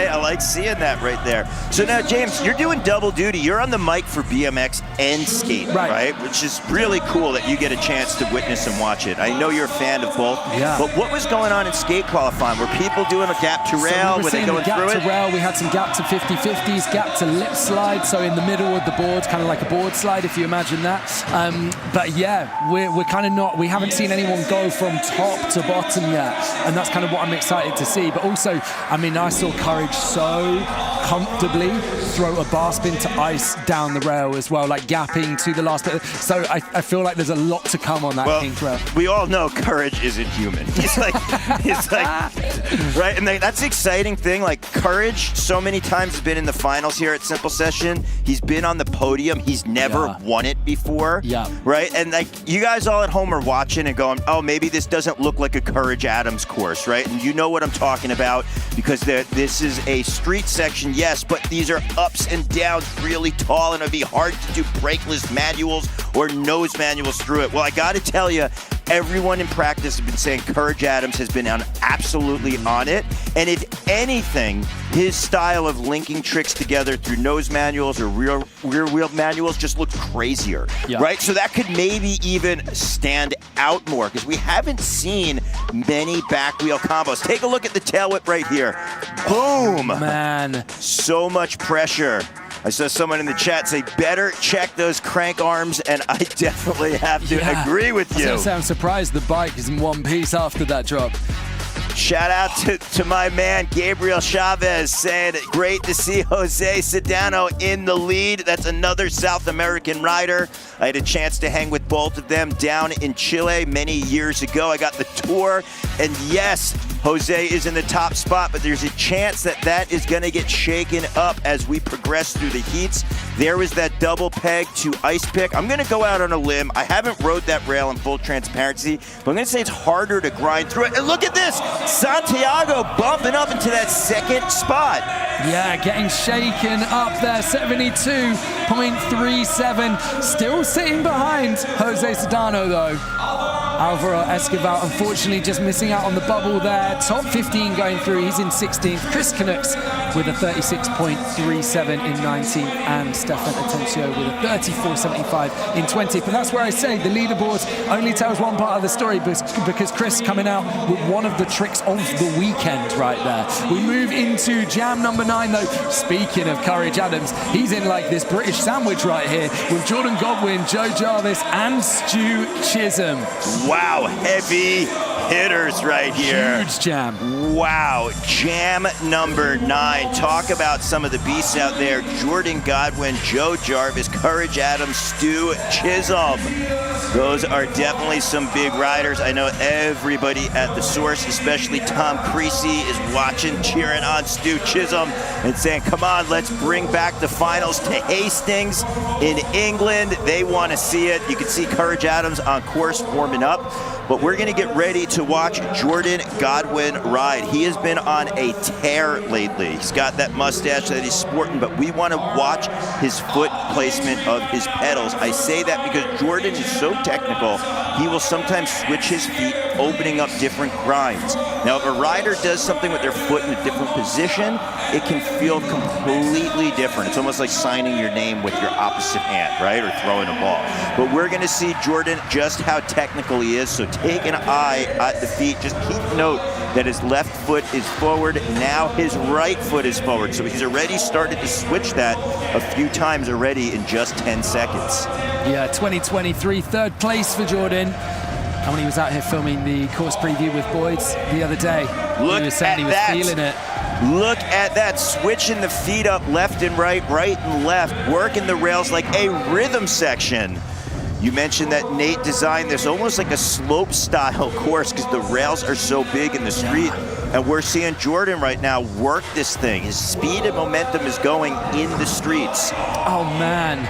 I like seeing that right there. So now, James, you're doing double duty. You're on the mic for BMX and skate, right? Which is really cool that you get a chance to witness and watch it. I know you're a fan of both. Yeah. But what was going on in skate qualifying? Were people doing a gap to rail? Were they going through it? Gap to rail, we had some gap to 50-50s, gap to lip slide, so in the middle of the board, kind of like a board slide, if you imagine that. But yeah, we're kind of not, we haven't seen anyone go from top to bottom yet, and that's kind of what I'm excited to see. But also, I mean, I saw Courage so comfortably throw a bar spin to ice down the rail as well, like gapping to the last bit. So I feel like there's a lot to come on that kink rail. We all know Courage isn't human. He's like, right? And that's the exciting thing. Like, Courage so many times has been in the finals here at Simple Session. He's been on the podium. He's never won it before. Yeah. Right? And like, you guys all at home are watching and going, oh, maybe this doesn't look like a Courage Adams course, right? And you know what I'm talking about because this is a street section, yes, but these are ups and downs, really tall, and it'd be hard to do brakeless manuals or nose manuals through it. Well, I got to tell you, everyone in practice has been saying Courage Adams has been absolutely on it. And if anything, his style of linking tricks together through nose manuals or rear wheel manuals just looked crazier, right? So that could maybe even stand out more because we haven't seen many back wheel combos. Take a look at the tail whip right here. Boom! Man. So much pressure. I saw someone in the chat say, better check those crank arms, and I definitely have to agree with you. I'm surprised the bike is in one piece after that drop. Shout out to my man, Gabriel Chavez, saying, great to see Jose Sedano in the lead. That's another South American rider. I had a chance to hang with both of them down in Chile many years ago. I got the tour, and yes, Jose is in the top spot, but there's a chance that is going to get shaken up as we progress through the heats. There was that double peg to ice pick. I'm going to go out on a limb. I haven't rode that rail in full transparency, but I'm going to say it's harder to grind through it. And look at this, Santiago bumping up into that second spot. Yeah, getting shaken up there, 72.37. Still sitting behind Jose Sedano, though. Alvaro Escobar, unfortunately, just missing out on the bubble there. Top 15 going through. He's in 16th. Chris Canucks with a 36.37 in 19th. And Stefan Atencio with a 34.75 in 20th. But that's where I say the leaderboard only tells one part of the story because Chris coming out with one of the tricks of the weekend right there. We move into jam number 9, though. Speaking of Courage Adams, he's in like this British sandwich right here with Jordan Godwin, Joe Jarvis, and Stu Chisholm. Wow, heavy hitters right here. Huge jam. Wow, jam number 9. Talk about some of the beasts out there. Jordan Godwin, Joe Jarvis, Courage Adams, Stu Chisholm. Those are definitely some big riders. I know everybody at the source, especially Tom Creasy, is watching, cheering on Stu Chisholm and saying, come on, let's bring back the finals to Hastings in England. They want to see it. You can see Courage Adams on course warming up. But we're going to get ready to watch Jordan Godwin ride. He has been on a tear lately. He's got that mustache that he's sporting, but we want to watch his foot placement of his pedals. I say that because Jordan is so technical, he will sometimes switch his feet, opening up different grinds. Now, if a rider does something with their foot in a different position, it can feel completely different. It's almost like signing your name with your opposite hand, right? Or throwing a ball. But we're going to see Jordan just how technical he is. So take an eye at the feet. Just keep note that his left foot is forward. Now his right foot is forward. So he's already started to switch that a few times already in just 10 seconds. Yeah, 2023, third place for Jordan. And when he was out here filming the course preview with Boyd's the other day, Look he was saying he was feeling it. Look at that, switching the feet up left and right and left, working the rails like a rhythm section. You mentioned that Nate designed this almost like a slope style course because the rails are so big in the street. And we're seeing Jordan right now work this thing. His speed and momentum is going in the streets. Oh man.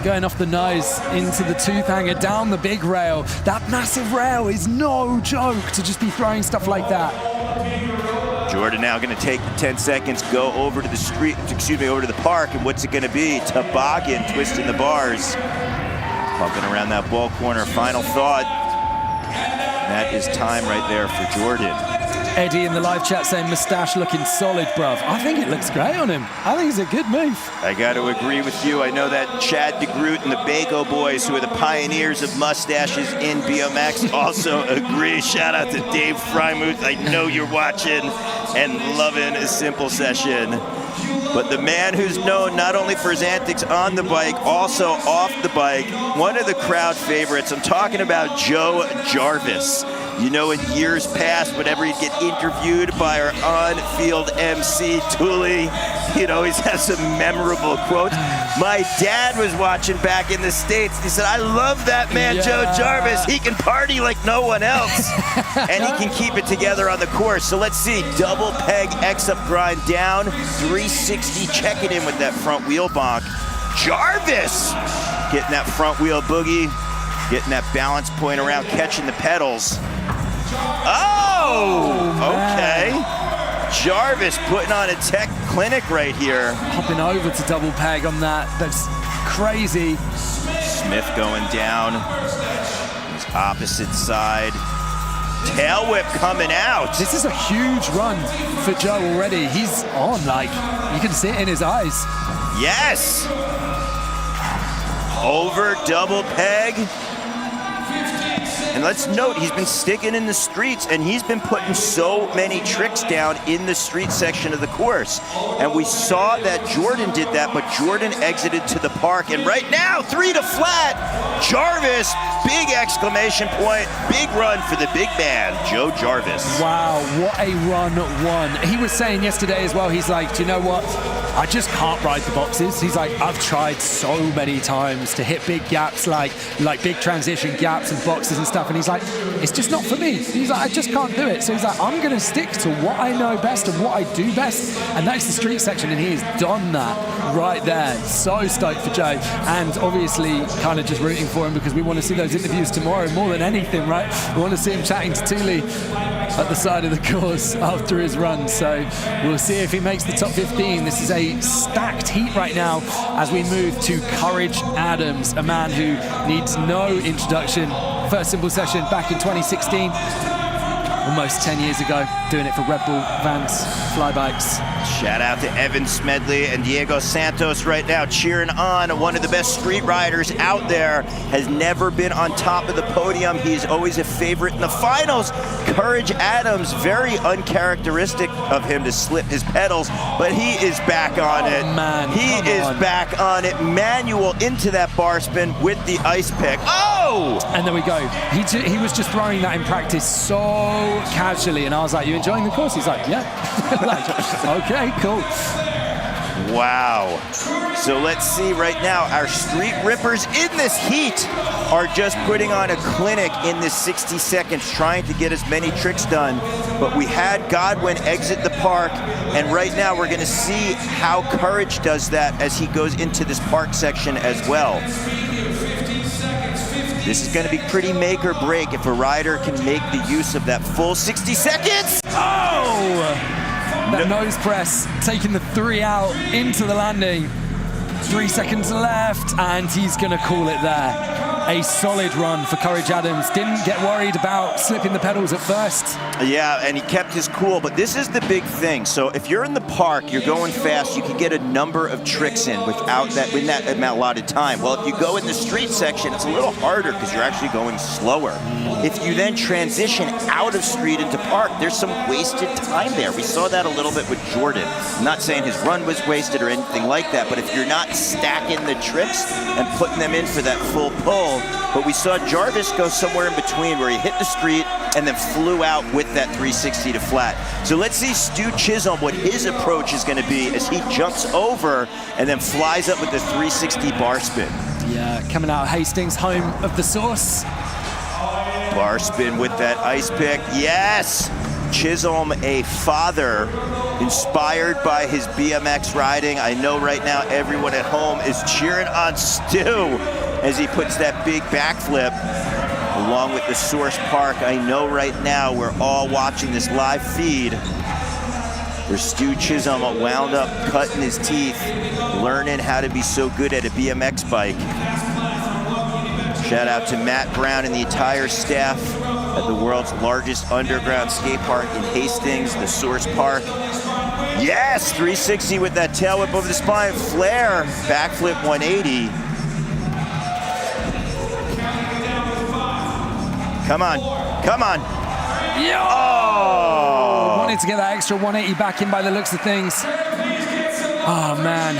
Going off the nose into the tooth hanger, down the big rail. That massive rail is no joke to just be throwing stuff like that. Jordan now going to take the 10 seconds, go over to the street, over to the park, and what's it going to be? Toboggan, twisting the bars. Bumping around that ball corner, final thought. And that is time right there for Jordan. Eddie in the live chat saying mustache looking solid, bruv. I think it looks great on him. I think it's a good move. I got to agree with you. I know that Chad DeGroot and the Bago boys, who are the pioneers of mustaches in BMX, also agree. Shout out to Dave Frymuth. I know you're watching and loving a simple session. But the man who's known not only for his antics on the bike, also off the bike, one of the crowd favorites. I'm talking about Joe Jarvis. You know, in years past, whenever he'd get interviewed by our on-field MC, Thule, he'd always have some memorable quotes. My dad was watching back in the States. He said, I love that man, Joe Jarvis. He can party like no one else. And he can keep it together on the course. So let's see, double peg X-up grind down, 360 checking in with that front wheel bonk. Jarvis getting that front wheel boogie, getting that balance point around, catching the pedals. Okay. Jarvis putting on a tech clinic right here. Hopping over to double peg on that. That's crazy. Smith going down. His opposite side. Tail whip coming out. This is a huge run for Joe already. He's on, like, you can see it in his eyes. Yes. Over double peg. And let's note, he's been sticking in the streets, and he's been putting so many tricks down in the street section of the course. And we saw that Jordan did that, but Jordan exited to the park. And right now, 3 to flat. Jarvis, big exclamation point, big run for the big man, Joe Jarvis. Wow, what a run one. He was saying yesterday as well, he's like, do you know what? I just can't ride the boxes. He's like, I've tried so many times to hit big gaps, like big transition gaps and boxes and stuff. And he's like, it's just not for me. He's like, I just can't do it. So he's like, I'm going to stick to what I know best and what I do best. And that's the street section. And he has done that right there. So stoked for Joe. And obviously kind of just rooting for him because we want to see those interviews tomorrow more than anything, right? We want to see him chatting to Thule at the side of the course after his run. So we'll see if he makes the top 15. This is a stacked heat right now as we move to Courage Adams, a man who needs no introduction. First simple session back in 2016, almost 10 years ago, doing it for Red Bull Vans Fly Bikes. Shout out to Evan Smedley and Diego Santos right now cheering on. One of the best street riders out there, has never been on top of the podium. He's always a favorite in the finals. Courage Adams, very uncharacteristic of him to slip his pedals, but he is back on it. Man, he is back on it. Manual into that bar spin with the ice pick. Oh! And there we go. He was just throwing that in practice so casually, and I was like, you enjoying the course? He's like, yeah. Like, okay, cool. Wow. So let's see right now, our street rippers in this heat are just putting on a clinic in this 60 seconds, trying to get as many tricks done. But we had Godwin exit the park, and right now we're going to see how Courage does that as he goes into this park section as well. This is going to be pretty make or break if a rider can make the use of that full 60 seconds. Oh! That nose press, taking the 3 out into the landing. 3 seconds left, and he's going to call it there. A solid run for Courage Adams. Didn't get worried about slipping the pedals at first. Yeah, and he kept his cool, but this is the big thing. So if you're in the park, you're going fast, you can get a number of tricks in without that, in that allotted time. Well, if you go in the street section, it's a little harder because you're actually going slower. If you then transition out of street into park, there's some wasted time there. We saw that a little bit with Jordan. I'm not saying his run was wasted or anything like that, but if you're not stacking the tricks and putting them in for that full pull, but we saw Jarvis go somewhere in between where he hit the street and then flew out with that 360 to flat. So let's see Stu Chisholm, what his approach is going to be as he jumps over and then flies up with the 360 bar spin. Yeah, coming out of Hastings, home of the Source. Bar spin with that ice pick. Yes! Chisholm, a father inspired by his BMX riding. I know right now everyone at home is cheering on Stu as he puts that big backflip along with the Source Park. I know right now we're all watching this live feed where Stu Chisholm wound up cutting his teeth, learning how to be so good at a BMX bike. Shout out to Matt Brown and the entire staff at the world's largest underground skate park in Hastings, the Source Park. Yes, 360 with that tail whip over the spine, flare, backflip 180. Come on, come on. Oh! Wanted to get that extra 180 back in by the looks of things. Oh man,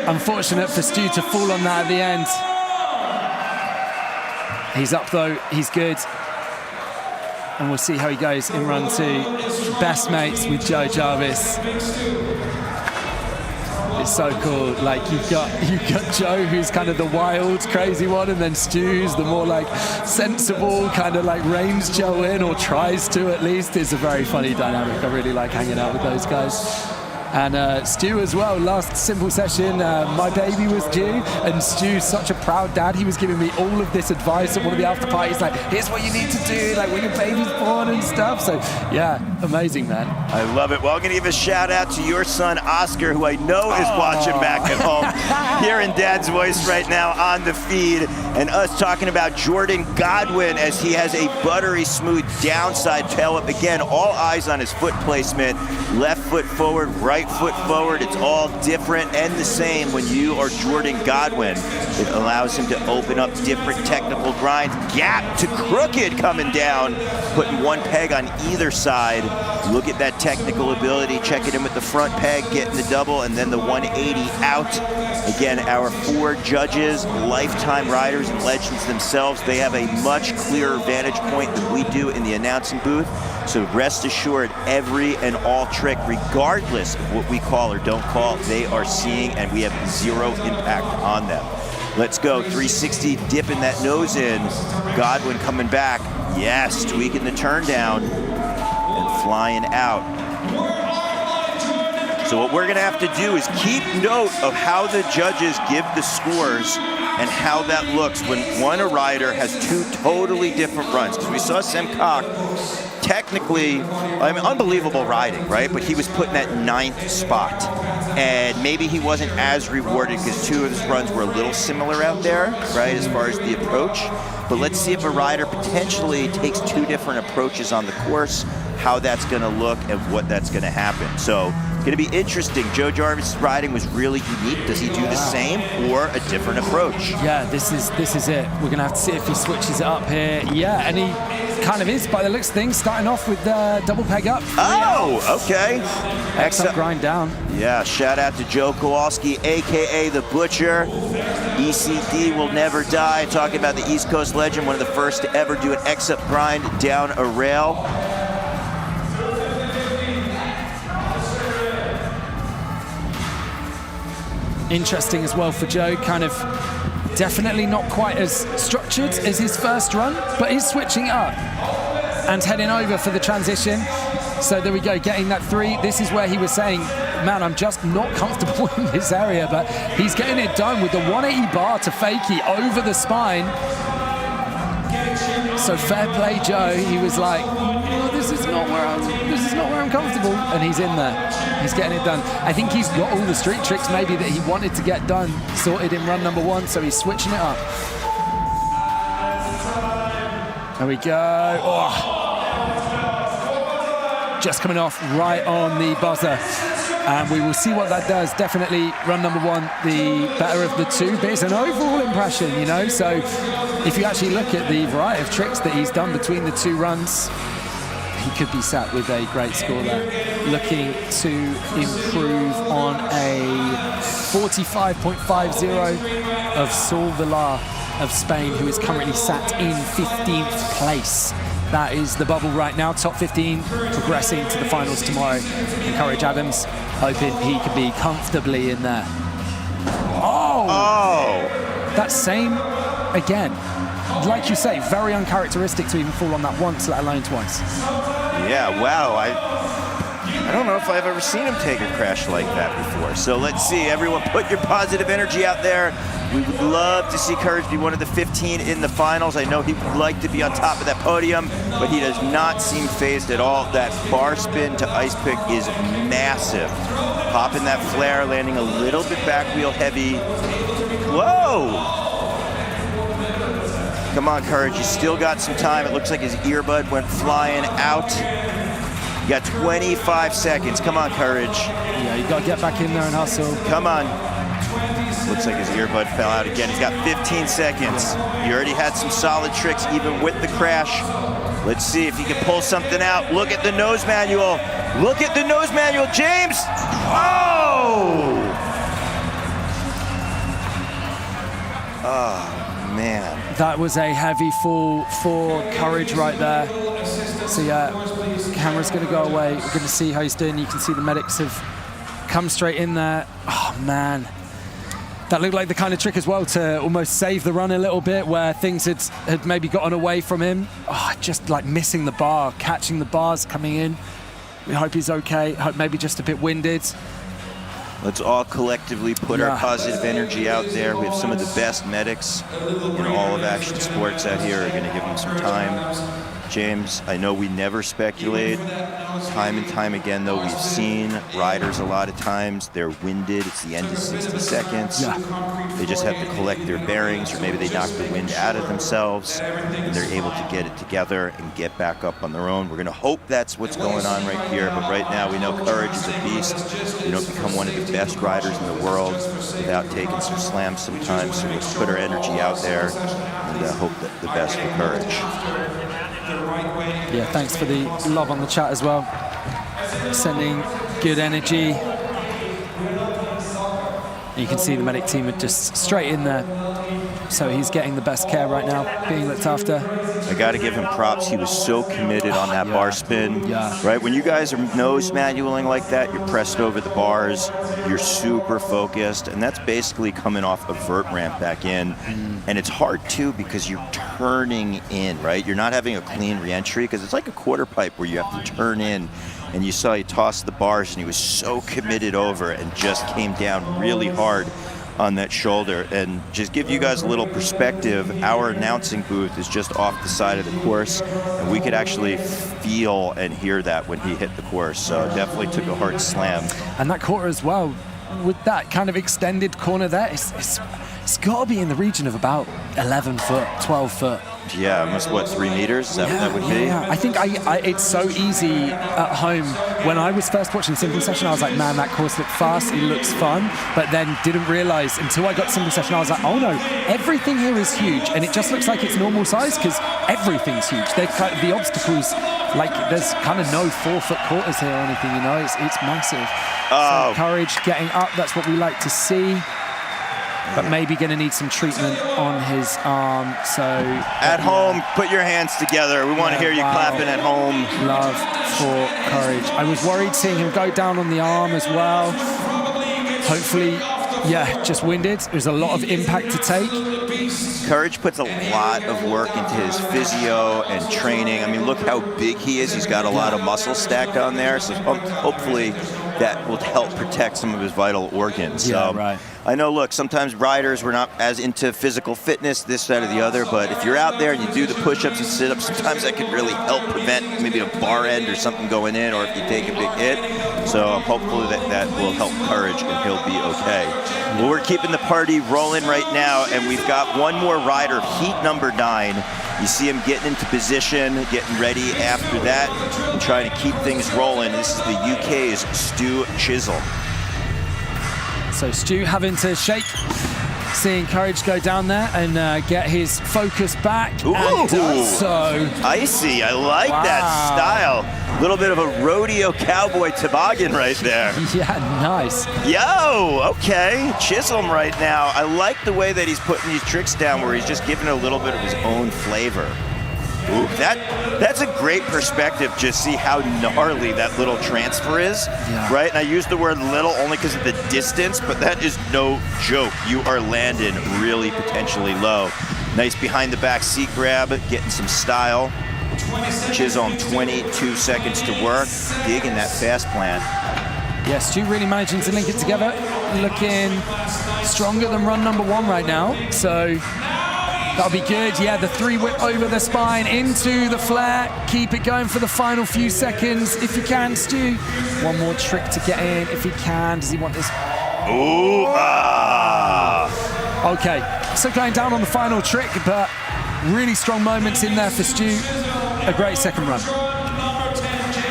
unfortunate for Stu to fall on that at the end. He's up though, he's good. And we'll see how he goes in run 2. Best mates with Joe Jarvis. It's so cool. Like you've got Joe, who's kind of the wild, crazy one, and then Stu's the more like sensible, kind of like reins Joe in, or tries to at least. It's a very funny dynamic. I really like hanging out with those guys. And Stu as well, last simple session, my baby was due, and Stu's such a proud dad. He was giving me all of this advice at one of the after parties, like, here's what you need to do, like when your baby's born and stuff. stuff. So yeah, amazing, man. I love it. Well, I'm going to give a shout out to your son, Oscar, who I know is watching back at home, hearing Dad's voice right now on the feed, and us talking about Jordan Godwin as he has a buttery smooth downside tail up. Again, all eyes on his foot placement. Left foot forward, right foot forward. It's all different and the same when you are Jordan Godwin. It allows him to open up different technical grinds. Gap to crooked coming down, putting one peg on either side. Look at that technical ability. Check it in with the front peg, getting the double, and then the 180 out. Again, our 4 judges, lifetime riders and legends themselves, they have a much clearer vantage point than we do in the announcing booth. So rest assured, every and all trick, regardless of what we call or don't call, they are seeing, and we have 0 impact on them. Let's go, 360, dipping that nose in. Godwin coming back. Yes, tweaking the turn down and flying out. So what we're gonna have to do is keep note of how the judges give the scores and how that looks when one rider has 2 totally different runs. Because we saw Sam Cock, technically, I mean, unbelievable riding, right? But he was put in that 9th spot. And maybe he wasn't as rewarded because 2 of his runs were a little similar out there, right, as far as the approach. But let's see if a rider potentially takes 2 different approaches on the course, how that's gonna look and what that's gonna happen. So it's gonna be interesting. Joe Jarvis' riding was really unique. Does he do the same or a different approach? Yeah, this is it. We're gonna have to see if he switches it up here. Yeah, and he kind of is by the looks of things, starting off with double peg up. Oh, okay. Excellent grind down. Yeah, shout out to Joe Kowalski, AKA The Butcher. ECD will never die. Talking about the East Coast legend, one of the first to ever do an X-up grind down a rail. Interesting as well for Joe, kind of definitely not quite as structured as his first run, but he's switching up and heading over for the transition. So there we go, getting that 3. This is where he was saying, man, I'm just not comfortable in this area, but he's getting it done with the 180 bar to fakie over the spine. So fair play, Joe. He was like, oh, this is not where I'm comfortable, and he's in there. He's getting it done. I think he's got all the street tricks maybe that he wanted to get done sorted in run number 1, so he's switching it up. There we go. Oh. Just coming off right on the buzzer. And we will see what that does. Definitely run number 1, the better of the 2, but it's an overall impression, you know? So if you actually look at the variety of tricks that he's done between the 2 runs, he could be sat with a great score there. Looking to improve on a 45.50 of Saul Villar of Spain, who is currently sat in 15th place. That is the bubble right now, top 15, progressing to the finals tomorrow. Encourage Adams, hoping he can be comfortably in there. Oh! That same, again, like you say, very uncharacteristic to even fall on that once, let alone twice. Yeah, wow. I don't know if I've ever seen him take a crash like that before. So let's see, everyone put your positive energy out there. We would love to see Courage be one of the 15 in the finals. I know he would like to be on top of that podium, but he does not seem phased at all. That bar spin to ice pick is massive. Popping that flare, landing a little bit back wheel heavy. Whoa! Come on, Courage, you still got some time. It looks like his earbud went flying out. You got 25 seconds. Come on, Courage. Yeah, you got to get back in there and hustle. Come on. Looks like his earbud fell out again. He's got 15 seconds. He already had some solid tricks even with the crash. Let's see if he can pull something out. Look at the nose manual. Look at the nose manual, James. Oh! Oh, man. That was a heavy fall for Courage right there. So yeah, camera's gonna go away. We're gonna see how he's doing. You can see the medics have come straight in there. Oh man. That looked like the kind of trick as well to almost save the run a little bit, where things had maybe gotten away from him. Oh, just like missing the bar, catching the bars coming in. We hope he's okay. Hope maybe just a bit winded. Let's all collectively put our positive energy out there. We have some of the best medics in all of action sports out here. We're going to give them some time. James, I know we never speculate. Time and time again, though, we've seen riders a lot of times, they're winded. It's the end of 60 seconds. They just have to collect their bearings, or maybe they knock the wind out of themselves, and they're able to get it together and get back up on their own. We're going to hope that's what's going on right here, but right now we know courage is a beast. You don't become one of the best riders in the world without taking some slams sometimes, so let's put our energy out there and hope that the best for courage. Yeah, thanks for the love on the chat as well. Sending good energy. You can see the medic team are just straight in there. So he's getting the best care right now, being looked after. I got to give him props. He was so committed on that bar spin. Right, when you guys are nose manualing like that, you're pressed over the bars, you're super focused, and that's basically coming off a vert ramp back in. And it's hard too because you're turning in, right? You're not having a clean re-entry because it's like a quarter pipe where you have to turn in. And you saw he tossed the bars and he was so committed over and just came down really hard on that shoulder. And just give you guys a little perspective, our announcing booth is just off the side of the course, and we could actually feel and hear that when he hit the course. So definitely took a hard slam. And that quarter as well, with that kind of extended corner there, it's got to be in the region of about 11 foot, 12 foot. Yeah, almost what, 3 meters? Is that what that would be? Yeah, I think it's so easy at home. When I was first watching Simple Session, I was like, man, that course looked fast, it looks fun, but then didn't realize until I got Simple Session, I was like, oh no, everything here is huge, and it just looks like it's normal size because everything's huge. The obstacles, like there's kind of no 4-foot quarters here or anything, you know, it's massive. So courage getting up, that's what we like to see. But maybe going to need some treatment on his arm. So at home, put your hands together. We want to hear you clapping at home. Love for courage. I was worried seeing him go down on the arm as well. Hopefully, yeah, just winded. There's a lot of impact to take. Courage puts a lot of work into his physio and training. I mean, look how big he is. He's got a lot of muscle stacked on there. So hopefully that will help protect some of his vital organs. Yeah, right. I know, look, sometimes riders, we're not as into physical fitness, this, that, or the other, but if you're out there and you do the push-ups and sit-ups, sometimes that can really help prevent maybe a bar end or something going in, or if you take a big hit. So hopefully that will help courage and he'll be okay. Well, we're keeping the party rolling right now, and we've got one more rider, heat number 9. You see him getting into position, getting ready after that, and trying to keep things rolling. This is the UK's Stu Chisholm. So Stu having to shake, seeing courage go down there and get his focus back. Ooh, and does so. Icy, I like that style. A little bit of a rodeo cowboy toboggan right there. Yeah, nice. Yo, okay, Chisholm right now. I like the way that he's putting these tricks down where he's just giving a little bit of his own flavor. Ooh, that's a great perspective. Just see how gnarly that little transfer is, right? And I use the word little only because of the distance, but that is no joke. You are landing really potentially low. Nice behind the back seat grab, getting some style. Chisholm, 22 seconds to work, digging that fast plant. Yeah, Stu really managing to link it together. Looking stronger than run number 1 right now. So that'll be good. Yeah, the 3 whip over the spine into the flare. Keep it going for the final few seconds if you can, Stu. One more trick to get in if he can. Does he want this? Ooh, Okay, so going down on the final trick, but really strong moments in there for Stu. A great second run.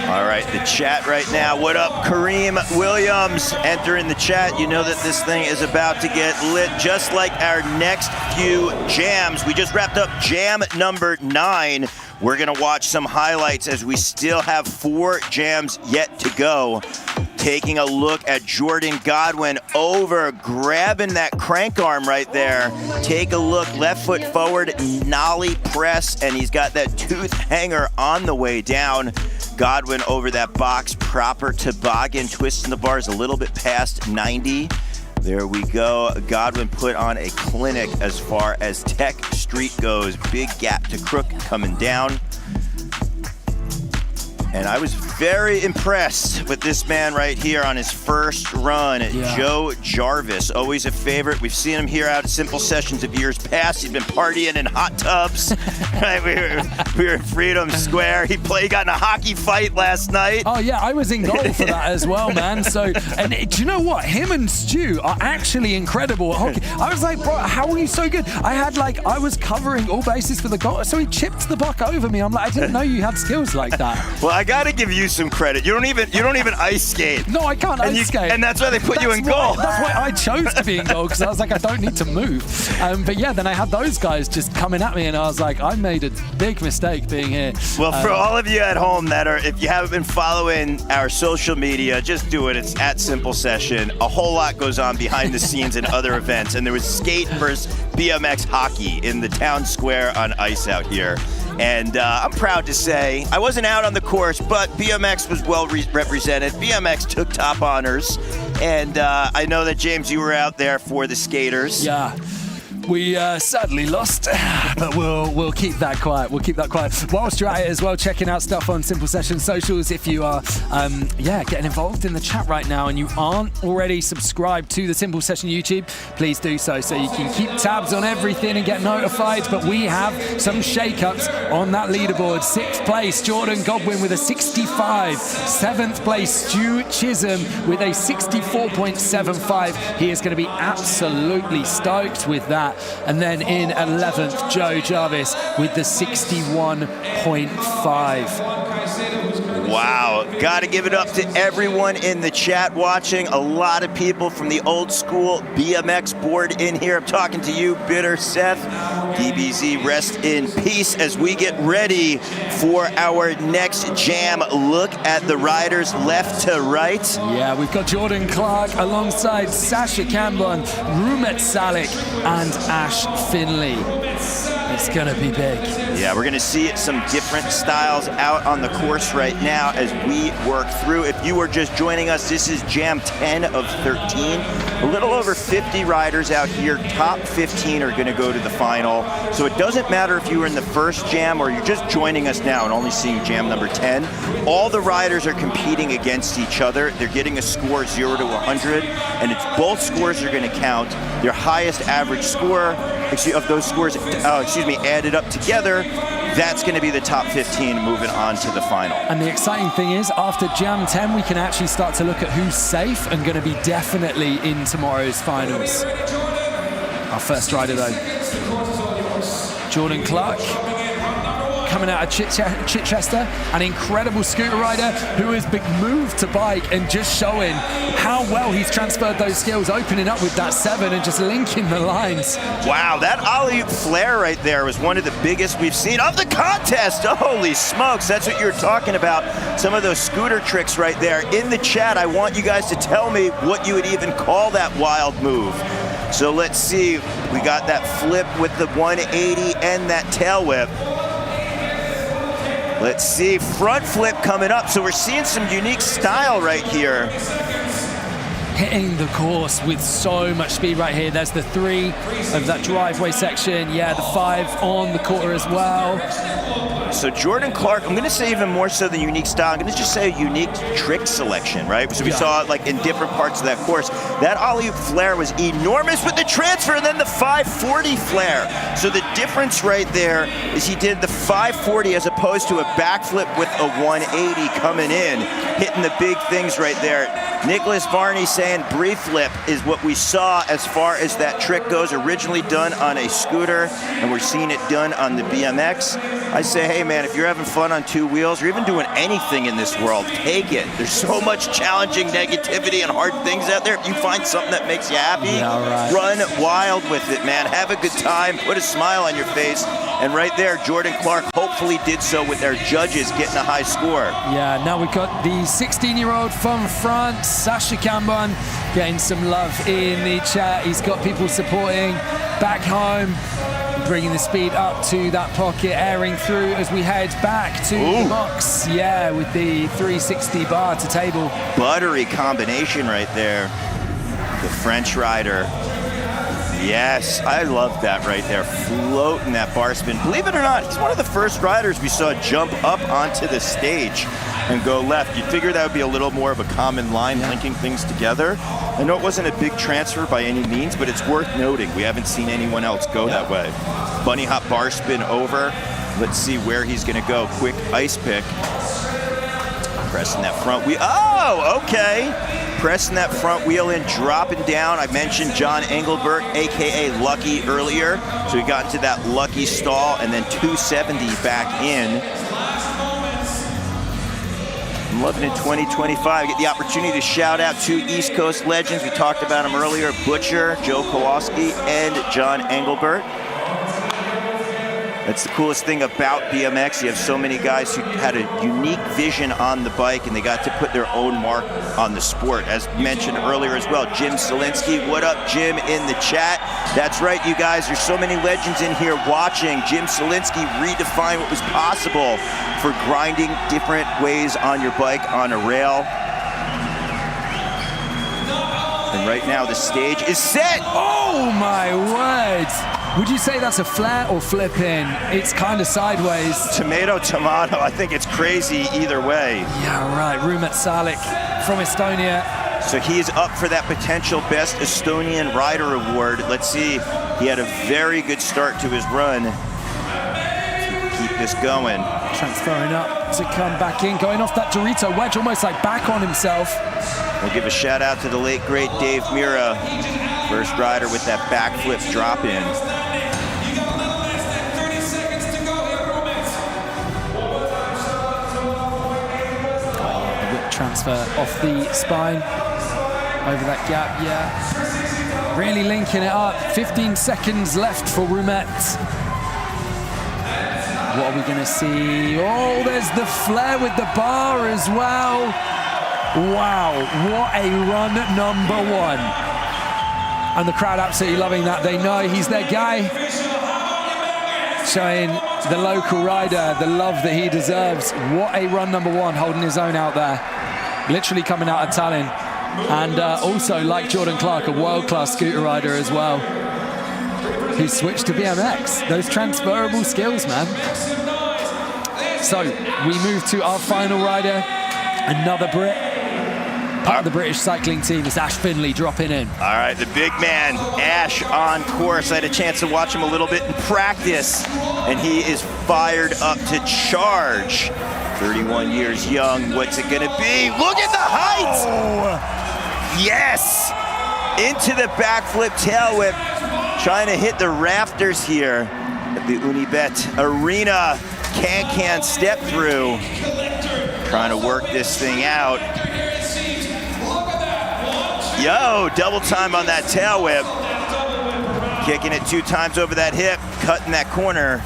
All right, the chat right now. What up, Kareem Williams? Enter in the chat. You know that this thing is about to get lit, just like our next few jams. We just wrapped up jam number 9. We're gonna watch some highlights as we still have 4 jams yet to go. Taking a look at Jordan Godwin over, grabbing that crank arm right there. Take a look, left foot forward, nollie press, and he's got that tooth hanger on the way down. Godwin over that box, proper toboggan, twisting the bars a little bit past 90. There we go. Godwin put on a clinic as far as tech street goes. Big gap to crook coming down. And I was very impressed with this man right here on his first run, Joe Jarvis. Always a favorite. We've seen him here out at Simple Sessions of years past. He's been partying in hot tubs. Right? We were at Freedom Square. He got in a hockey fight last night. Oh, yeah, I was in goal for that as well, man. So, and do you know what? Him and Stu are actually incredible at hockey. I was like, bro, how are you so good? I was covering all bases for the goal, so he chipped the puck over me. I'm like, I didn't know you had skills like that. Well, I got to give you some credit. You don't even ice skate. No, I can't ice skate. And that's why they put you in goal. That's why I chose to be in goal, because I was like, I don't need to move. But yeah, then I had those guys just coming at me, and I was like, I made a big mistake being here. Well, for all of you at home if you haven't been following our social media, just do it. It's at Simple Session. A whole lot goes on behind the scenes in other events, and there was skate versus BMX hockey in the town square on ice out here. And I'm proud to say I wasn't out on the course, but BMX was well represented. BMX took top honors. And I know that, James, you were out there for the skaters. Yeah. We sadly lost, but we'll keep that quiet. We'll keep that quiet. Whilst you're at it as well, checking out stuff on Simple Session socials. If you are, getting involved in the chat right now and you aren't already subscribed to the Simple Session YouTube, please do so you can keep tabs on everything and get notified. But we have some shake-ups on that leaderboard. 6th place, Jordan Godwin with a 65. 7th place, Stu Chisholm with a 64.75. He is going to be absolutely stoked with that. And then in 11th, Joe Jarvis with the 61.5. Wow. Got to give it up to everyone in the chat watching. A lot of people from the old school BMX board in here. I'm talking to you, Bitter Seth. DBZ, rest in peace as we get ready for our next jam. Look at the riders left to right. Yeah, we've got Jordan Clark alongside Sasha Cambon, Rumet Salik, and Ash Finley. It's gonna be big. Yeah, we're gonna see some different styles out on the course right now as we work through. If you are just joining us, this is Jam 10 of 13. A little over 50 riders out here. Top 15 are gonna go to the final. So it doesn't matter if you were in the first jam or you're just joining us now and only seeing jam number 10. All the riders are competing against each other. They're getting a score 0 to 100, and it's both scores are gonna count. Your highest average score of those scores, added up together, that's going to be the top 15 moving on to the final. And the exciting thing is, after Jam 10, we can actually start to look at who's safe and going to be definitely in tomorrow's finals. Our first rider, though, Jordan Clark, coming out of Chichester, an incredible scooter rider who has moved to bike and just showing how well he's transferred those skills, opening up with that 7 and just linking the lines. Wow, that alley-oop flare right there was one of the biggest we've seen of the contest. Holy smokes, that's what you're talking about. Some of those scooter tricks right there. In the chat, I want you guys to tell me what you would even call that wild move. So let's see, we got that flip with the 180 and that tail whip. Let's see, front flip coming up. So we're seeing some unique style right here. Hitting the course with so much speed right here. There's the 3 of that driveway section. Yeah, the 5 on the quarter as well. So Jordan Clark, I'm going to say even more so than unique style, I'm going to just say a unique trick selection, right? So we saw it like in different parts of that course. That alley-oop flare was enormous with the transfer and then the 540 flare. So the difference right there is he did the 540 as opposed to a backflip with a 180 coming in, hitting the big things right there. Nicholas Varney saying brief flip is what we saw as far as that trick goes, originally done on a scooter, and we're seeing it done on the BMX. I say, hey man, if you're having fun on 2 wheels or even doing anything in this world, take it. There's so much challenging negativity and hard things out there. If you find something that makes you happy, run wild with it, man. Have a good time, put a smile on your face. And right there, Jordan Clark hopefully did so with their judges getting a high score. Yeah, now we've got the 16-year-old from France, Sasha Cambon, getting some love in the chat. He's got people supporting back home, bringing the speed up to that pocket, airing through as we head back to the box. Yeah, with the 360 bar to table. Buttery combination right there. The French rider. Yes, I love that right there, floating that bar spin. Believe it or not, he's one of the first riders we saw jump up onto the stage and go left. You'd figure that would be a little more of a common line, linking things together. I know it wasn't a big transfer by any means, but it's worth noting. We haven't seen anyone else go that way. Bunny hop bar spin over. Let's see where he's gonna go. Quick ice pick. Pressing that front wheel. Oh, okay. Pressing that front wheel in, dropping down. I mentioned John Engelbert, AKA Lucky, earlier. So he got into that Lucky stall and then 270 back in. I'm loving it 2025. Get the opportunity to shout out two East Coast legends. We talked about them earlier, Butcher, Joe Kowalski, and John Engelbert. That's the coolest thing about BMX. You have so many guys who had a unique vision on the bike and they got to put their own mark on the sport. As mentioned earlier as well, Jim Selinsky. What up, Jim, in the chat? That's right, you guys. There's so many legends in here watching. Jim Selinsky redefined what was possible for grinding different ways on your bike on a rail. And right now the stage is set. Oh my word. Would you say that's a flat or flip in? It's kind of sideways. Tomato, tomato. I think it's crazy either way. Yeah, right. Rumet Salik from Estonia. So he is up for that potential Best Estonian Rider Award. Let's see. He had a very good start to his run. Keep this going. Transferring up to come back in. Going off that Dorito wedge, almost like back on himself. We'll give a shout out to the late, great Dave Mira. First rider with that backflip drop in. Transfer off the spine, over that gap, yeah. Really linking it up. 15 seconds left for Rumet. What are we gonna see? Oh, there's the flare with the bar as well. Wow, what a run number one. And the crowd absolutely loving that. They know he's their guy. Showing the local rider the love that he deserves. What a run number one, holding his own out there. Literally coming out of Tallinn. And also, like Jordan Clark, a world-class scooter rider as well, who switched to BMX. Those transferable skills, man. So we move to our final rider, another Brit. Part of the British cycling team is Ash Finley dropping in. All right, the big man, Ash, on course. I had a chance to watch him a little bit in practice, and he is fired up to charge. 31 years young, what's it gonna be? Look at the height! Oh. Yes! Into the backflip tail whip, trying to hit the rafters here at the Unibet Arena. Can step through, trying to work this thing out. Yo, double time on that tail whip. Kicking it 2 times over that hip, cutting that corner.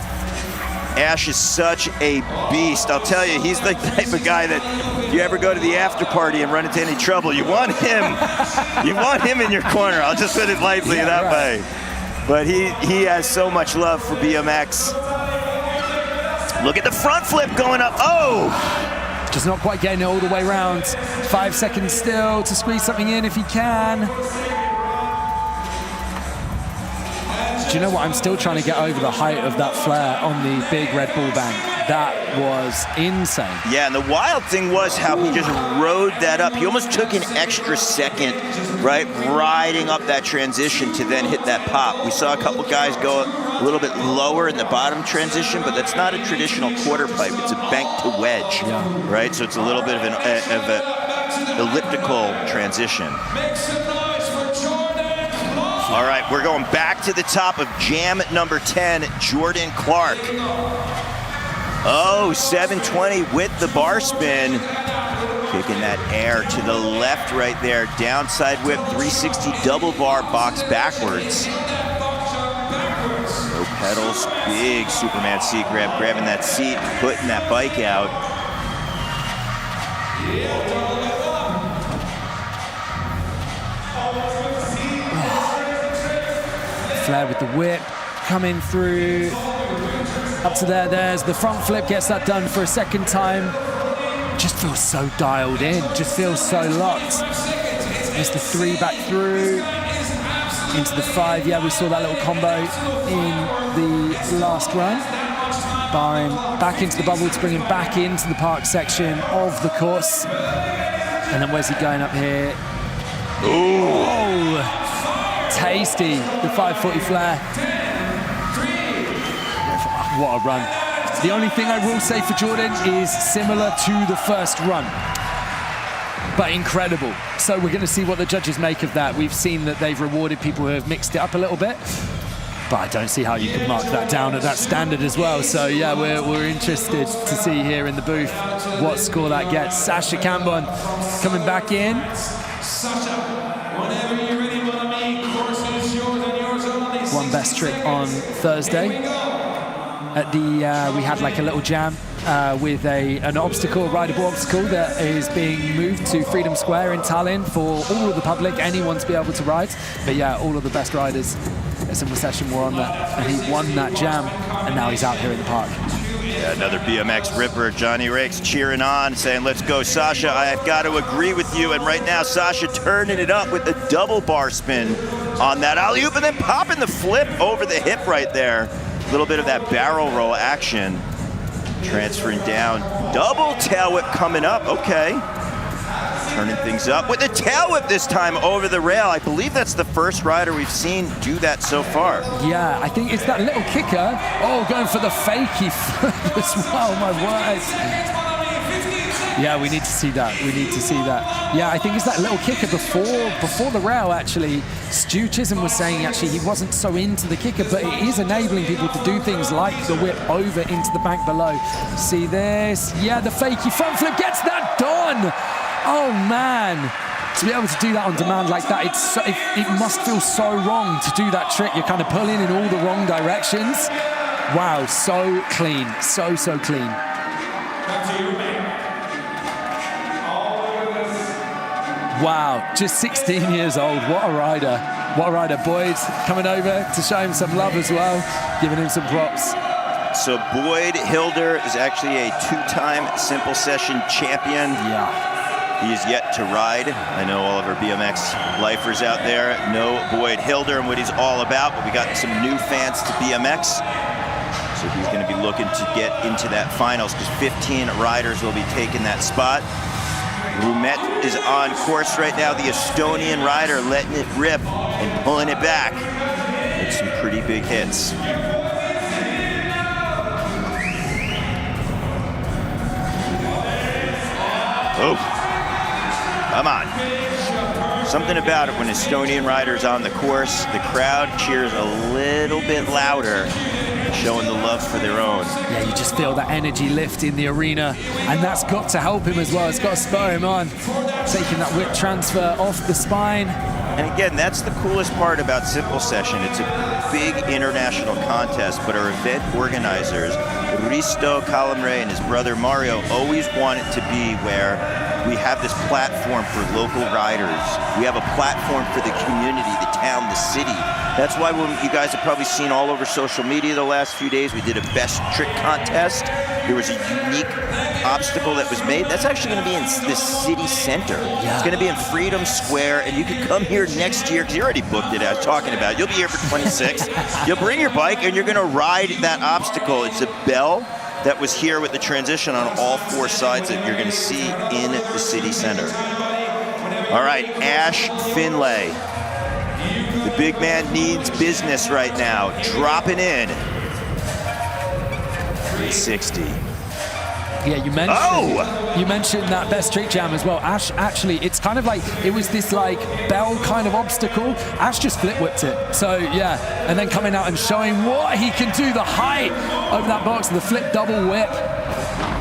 Ash is such a beast. I'll tell you, he's the type of guy that if you ever go to the after party and run into any trouble, you want him. You want him in your corner. I'll just put it lightly that way. But he has so much love for BMX. Look at the front flip going up. Oh! Just not quite getting it all the way around. 5 seconds still to squeeze something in if he can. Do you know what? I'm still trying to get over the height of that flare on the big Red Bull bank. That was insane. Yeah, and the wild thing was how he just rode that up. He almost took an extra second, right, riding up that transition to then hit that pop. We saw a couple guys go a little bit lower in the bottom transition, but that's not a traditional quarter pipe. It's a bank to wedge, right? So it's a little bit of an elliptical transition. All right, we're going back to the top of jam number 10, Jordan Clark. Oh, 720 with the bar spin. Kicking that air to the left right there. Downside whip, 360 double bar box backwards. No pedals, big Superman seat grab, grabbing that seat, putting that bike out. Flair with the whip, coming through, up to there, there's the front flip, gets that done for a second time. Just feels so dialed in, just feels so locked. There's the 3 back through. into the 5. Yeah, we saw that little combo in the last run. Bar him back into the bubble to bring him back into the park section of the course. And then where's he going up here? Ooh. Oh, tasty, the 540 flare. What a run. The only thing I will say for Jordan is similar to the first run, but incredible. So we're going to see what the judges make of that. We've seen that they've rewarded people who have mixed it up a little bit, but I don't see how you can mark that down at that standard as well. So yeah, we're interested to see here in the booth what score that gets. Sasha Cambon coming back in. Sasha, whenever you're ready, course is yours and yours only. One best trick on Thursday. At the we had like a little jam with an obstacle, rideable obstacle that is being moved to Freedom Square in Tallinn for all of the public, anyone to be able to ride. But yeah, all of the best riders at Simple Session were on that, and he won that jam, and now he's out here in the park. Yeah, another BMX ripper. Johnny Rakes cheering on, saying, let's go, Sasha. I've got to agree with you. And right now, Sasha turning it up with a double bar spin on that alley-oop, and then popping the flip over the hip right there. A little bit of that barrel roll action. Transferring down. Double tail whip coming up. Okay. Turning things up with the tail whip this time over the rail. I believe that's the first rider we've seen do that so far. Yeah, I think it's that little kicker. Oh, going for the fakey flip as well, my word. Yeah, we need to see that. We need to see that. Yeah, I think it's that little kicker before the rail, actually. Stu Chisholm was saying, actually, he wasn't so into the kicker, but it is enabling people to do things like the whip over into the bank below. See this? Yeah, the fakey front flip gets that done. Oh, man. To be able to do that on demand like that, it must feel so wrong to do that trick. You're kind of pulling in all the wrong directions. Wow, so clean. So clean. Wow, just 16 years old. What a rider. What a rider. Boyd coming over to show him some love as well, giving him some props. So Boyd Hilder is actually a 2-time Simple Session champion. Yeah. He is yet to ride. I know all of our BMX lifers out there know Boyd Hilder and what he's all about, but we got some new fans to BMX. So he's going to be looking to get into that finals because 15 riders will be taking that spot. Rumet is on course right now. The Estonian rider letting it rip and pulling it back with some pretty big hits. Oh, come on. Something about it when Estonian rider's on the course, the crowd cheers a little bit louder, showing the love for their own. Yeah, you just feel that energy lift in the arena, and that's got to help him as well. It's got to spur him on, taking that whip transfer off the spine. And again, that's the coolest part about Simple Session. It's a big international contest, but our event organizers, Risto Kalamre and his brother Mario, always want it to be where we have this platform for local riders. We have a platform for the community, the town, the city. That's why when you guys have probably seen all over social media the last few days, we did a best trick contest. There was a unique obstacle that was made. That's actually going to be in the city center. Yeah. It's going to be in Freedom Square, and you can come here next year, because you already booked it, I was talking about it. You'll be here for 26. You'll bring your bike, and you're going to ride that obstacle. It's a bell that was here with the transition on all 4 sides that you're going to see in the city center. All right, Ash Finlay. The big man needs business right now. Dropping in. 360. Yeah, you mentioned that best trick jam as well. Ash, actually, it's kind of like, it was this like bell kind of obstacle. Ash just flip whipped it. So yeah, and then coming out and showing what he can do, the height over that box, the flip double whip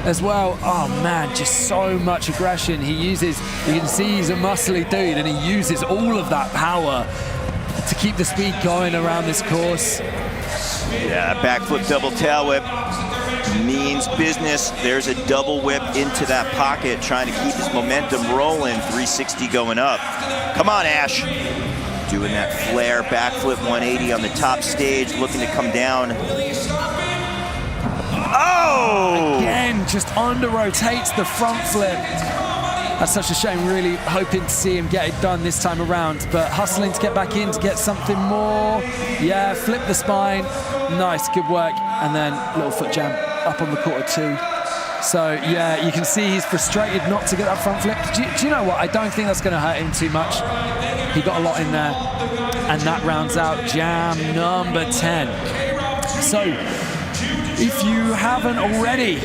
as well. Oh man, just so much aggression. He uses, you can see he's a muscly dude, and he uses all of that power to keep the speed going around this course. Yeah, backflip double tail whip means business. There's a double whip into that pocket, trying to keep his momentum rolling. 360 going up. Come on, Ash. Doing that flare backflip 180 on the top stage, looking to come down. Oh! Again, just under rotates the front flip. That's such a shame. Really hoping to see him get it done this time around, but hustling to get back in to get something more. Yeah, flip the spine. Nice, good work. And then little foot jam up on the quarter two. So yeah, you can see he's frustrated not to get that front flip. Do you know what? I don't think that's going to hurt him too much. He got a lot in there. And that rounds out jam number 10. So if you haven't already,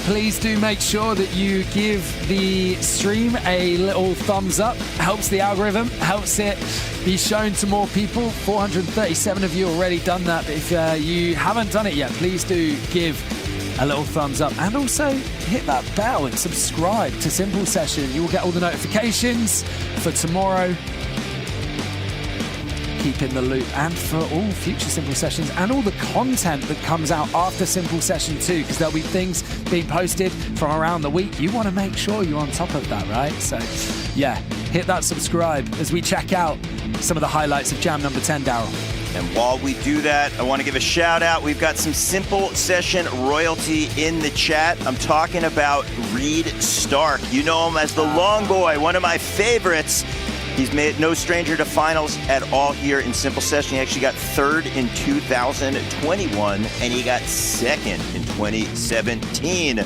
please do make sure that you give the stream a little thumbs up. Helps the algorithm, helps it be shown to more people. 437 of you already done that, but if you haven't done it yet, please do give a little thumbs up, and also hit that bell and subscribe to Simple Session. You will get all the notifications for tomorrow. Keep in the loop, and for all future Simple Sessions and all the content that comes out after Simple Session 2, because there'll be things being posted from around the week. You want to make sure you're on top of that, right? So yeah, hit that subscribe as we check out some of the highlights of jam number 10, Daryl. And while we do that, I want to give a shout out. We've got some Simple Session royalty in the chat. I'm talking about Reed Stark. You know him as the Long Boy, one of my favorites. He's made no stranger to finals at all here in Simple Session. He actually got third in 2021, and he got second in 2017.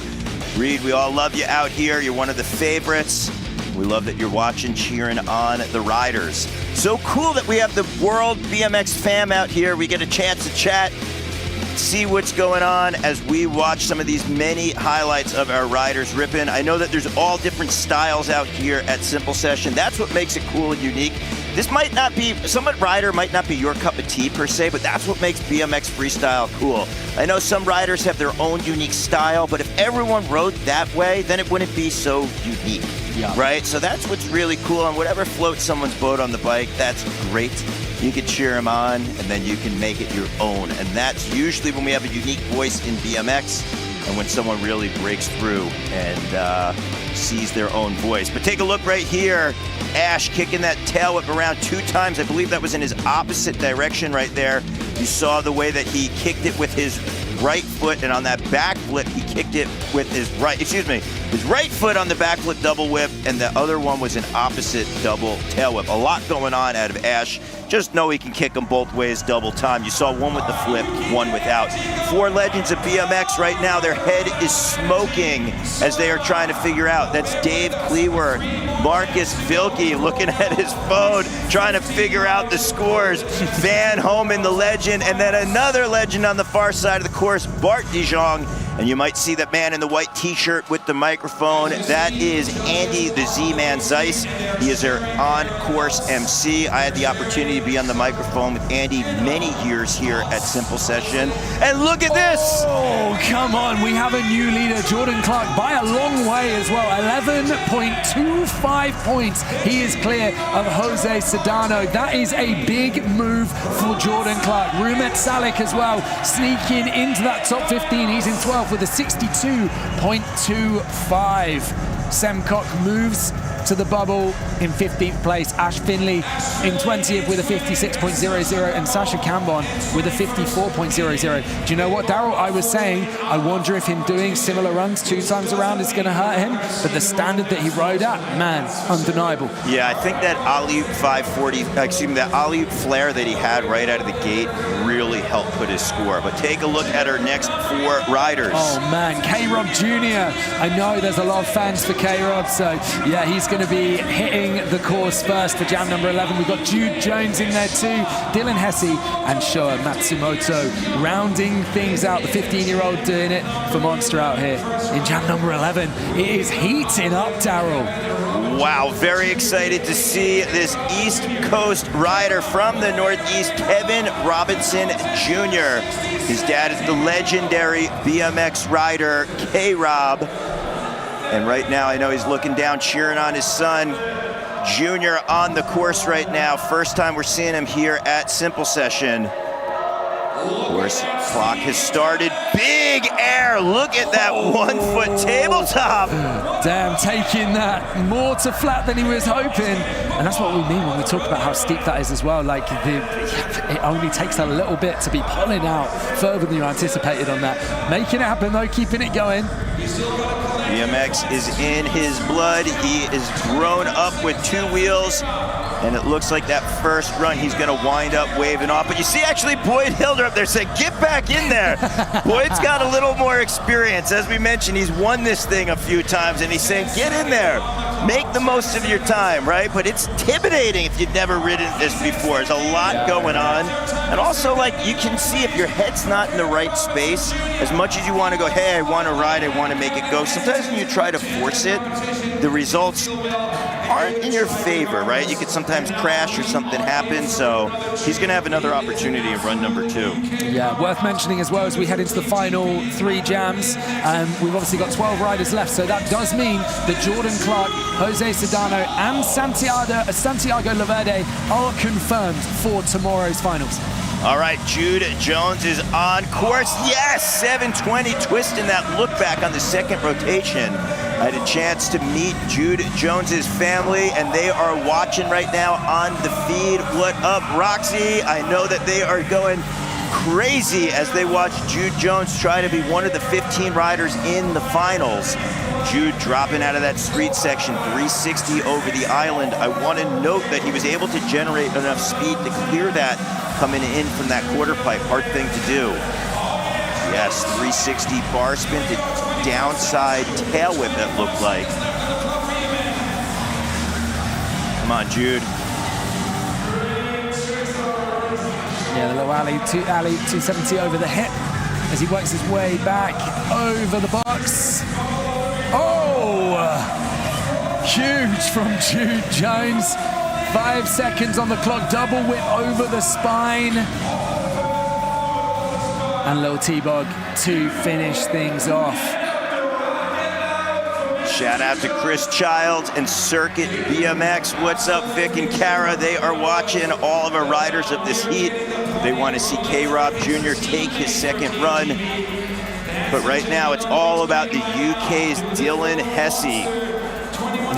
Reed, we all love you out here. You're one of the favorites. We love that you're watching, cheering on the riders. So cool that we have the World BMX fam out here. We get a chance to chat, see what's going on as we watch some of these many highlights of our riders ripping. I know that there's all different styles out here at Simple Session. That's what makes it cool and unique. This might not be, some rider might not be your cup of tea per se, but that's what makes BMX freestyle cool. I know some riders have their own unique style, but if everyone rode that way, then it wouldn't be so unique. Yeah. Right? So that's what's really cool, and whatever floats someone's boat on the bike, that's great. You can cheer them on, and then you can make it your own. And that's usually when we have a unique voice in BMX, and when someone really breaks through and sees their own voice. But take a look right here. Ash kicking that tail whip around 2 times. I believe that was in his opposite direction right there. You saw the way that he kicked it with his right foot, and on that back flip, he kicked it with his right foot on the back flip double whip, and the other one was an opposite double tail whip. A lot going on out of Ash. Just know he can kick them both ways double time. You saw one with the flip, one without. 4 legends of BMX right now, their head is smoking as they are trying to figure out. That's Dave Cleworth, Marcus Vilke looking at his phone, trying to figure out the scores. Van Homan, the legend, and then another legend on the far side of the course, Bart Dijong. And you might see that man in the white t-shirt with the microphone. That is Andy the Z-Man Zeiss. He is our on-course MC. I had the opportunity to be on the microphone with Andy many years here at Simple Session. And look at this! Oh, come on. We have a new leader, Jordan Clark, by a long way as well. 11.25 points. He is clear of Jose Sedano. That is a big move for Jordan Clark. Rumet Salik as well, sneaking into that top 15. He's in 12th with a 62.25. Semcock moves to the bubble in 15th place. Ash Finley in 20th with a 56.00, and Sasha Cambon with a 54.00. Do you know what, Daryl? I was saying, I wonder if him doing similar runs 2 times around is going to hurt him, but the standard that he rode at, man, undeniable. Yeah, I think that alley-oop 540, that alley-oop flare that he had right out of the gate really helped put his score. But take a look at our next 4 riders. Oh man, K-Rob Jr. I know there's a lot of fans for K-Rob, so yeah, he's going to be hitting the course first for jam number 11. We've got Jude Jones in there too, Dylan Hesse and Shoa Matsumoto rounding things out. The 15-year-old doing it for Monster out here in jam number 11. It is heating up, Daryl. Wow, very excited to see this East Coast rider from the Northeast, Kevin Robinson Jr. His dad is the legendary BMX rider, K-Rob. And right now, I know he's looking down, cheering on his son, Junior, on the course right now. First time we're seeing him here at Simple Session. Of course, clock has started. Big air. Look at that 1 foot tabletop. Damn, taking that more to flat than he was hoping. And that's what we mean when we talk about how steep that is as well. Like, it only takes a little bit to be pulling out further than you anticipated on that. Making it happen though, keeping it going. BMX is in his blood. He is grown up with 2 wheels. And it looks like that first run, he's gonna wind up waving off. But you see actually Boyd Hilder up there saying, get back in there. Boyd's got a little more experience. As we mentioned, he's won this thing a few times, and he's saying, get in there. Make the most of your time, right? But it's intimidating if you've never ridden this before. There's a lot going on. And also, like, you can see if your head's not in the right space, as much as you want to go, hey, I want to ride, I want to make it go. Sometimes when you try to force it, the results aren't in your favor, right? You could sometimes crash or something happen, so he's going to have another opportunity in run number 2. Yeah, worth mentioning as well as we head into the final 3 jams. We've obviously got 12 riders left, so that does mean that Jordan Clark, Jose Sedano, and Santiago Laverde are confirmed for tomorrow's finals. All right, Jude Jones is on course. Yes, 720, twisting that look back on the second rotation. I had a chance to meet Jude Jones's family, and they are watching right now on the feed. What up, Roxy? I know that they are going crazy as they watch Jude Jones try to be one of the 15 riders in the finals. Jude dropping out of that street section, 360 over the island. I want to note that he was able to generate enough speed to clear that coming in from that quarter pipe. Hard thing to do. Yes, 360 bar spin to downside tail whip it looked like. Come on, Jude. Yeah, the little alley 270 over the hip as he works his way back over the box. Oh, huge from Jude Jones. 5 seconds on the clock, double whip over the spine. And little T-Bog to finish things off. Shout out to Chris Childs and Circuit BMX. What's up, Vic and Kara? They are watching all of our riders of this heat. They want to see K-Rob Jr. take his second run. But right now, it's all about the UK's Dylan Hesse.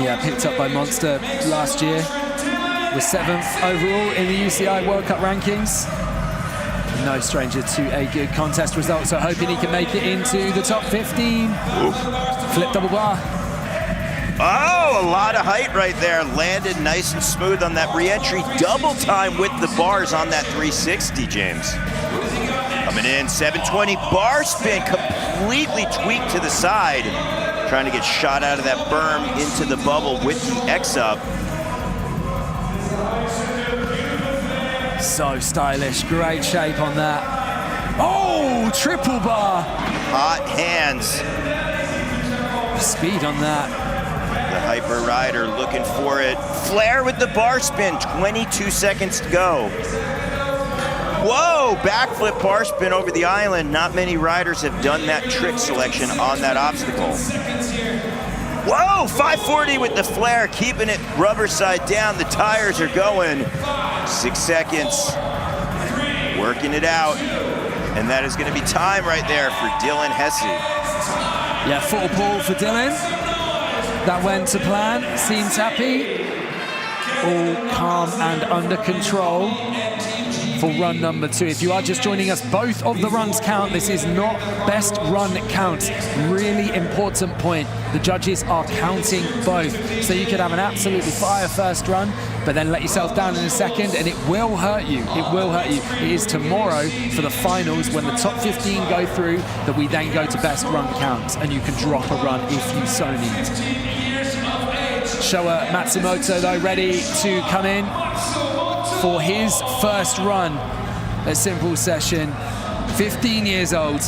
Yeah, picked up by Monster last year. Was 7th overall in the UCI World Cup rankings. No stranger to a good contest result, so hoping he can make it into the top 15. Oof. Flip double bar. Oh, a lot of height right there. Landed nice and smooth on that re-entry. Double time with the bars on that 360, James. Coming in, 720 bar spin, completely tweaked to the side. Trying to get shot out of that berm into the bubble with the X up. So stylish, great shape on that. Oh, triple bar. Hot hands. Speed on that. The Hyper Rider looking for it. Flare with the bar spin, 22 seconds to go. Whoa, backflip bar spin over the island. Not many riders have done that trick selection on that obstacle. Whoa, 540 with the flare, keeping it rubber side down. The tires are going. 6 seconds, working it out. And that is gonna be time right there for Dylan Hesse. Yeah, full pull for Dylan. That went to plan, seems happy. All calm and under control for run number 2. If you are just joining us, both of the runs count. This is not best run count. Really important point. The judges are counting both. So you could have an absolutely fire first run, but then let yourself down in a second, and it will hurt you. It will hurt you. It is tomorrow for the finals when the top 15 go through that we then go to best run count, and you can drop a run if you so need. Showa Matsumoto though ready to come in for his first run at Simple Session. 15 years old.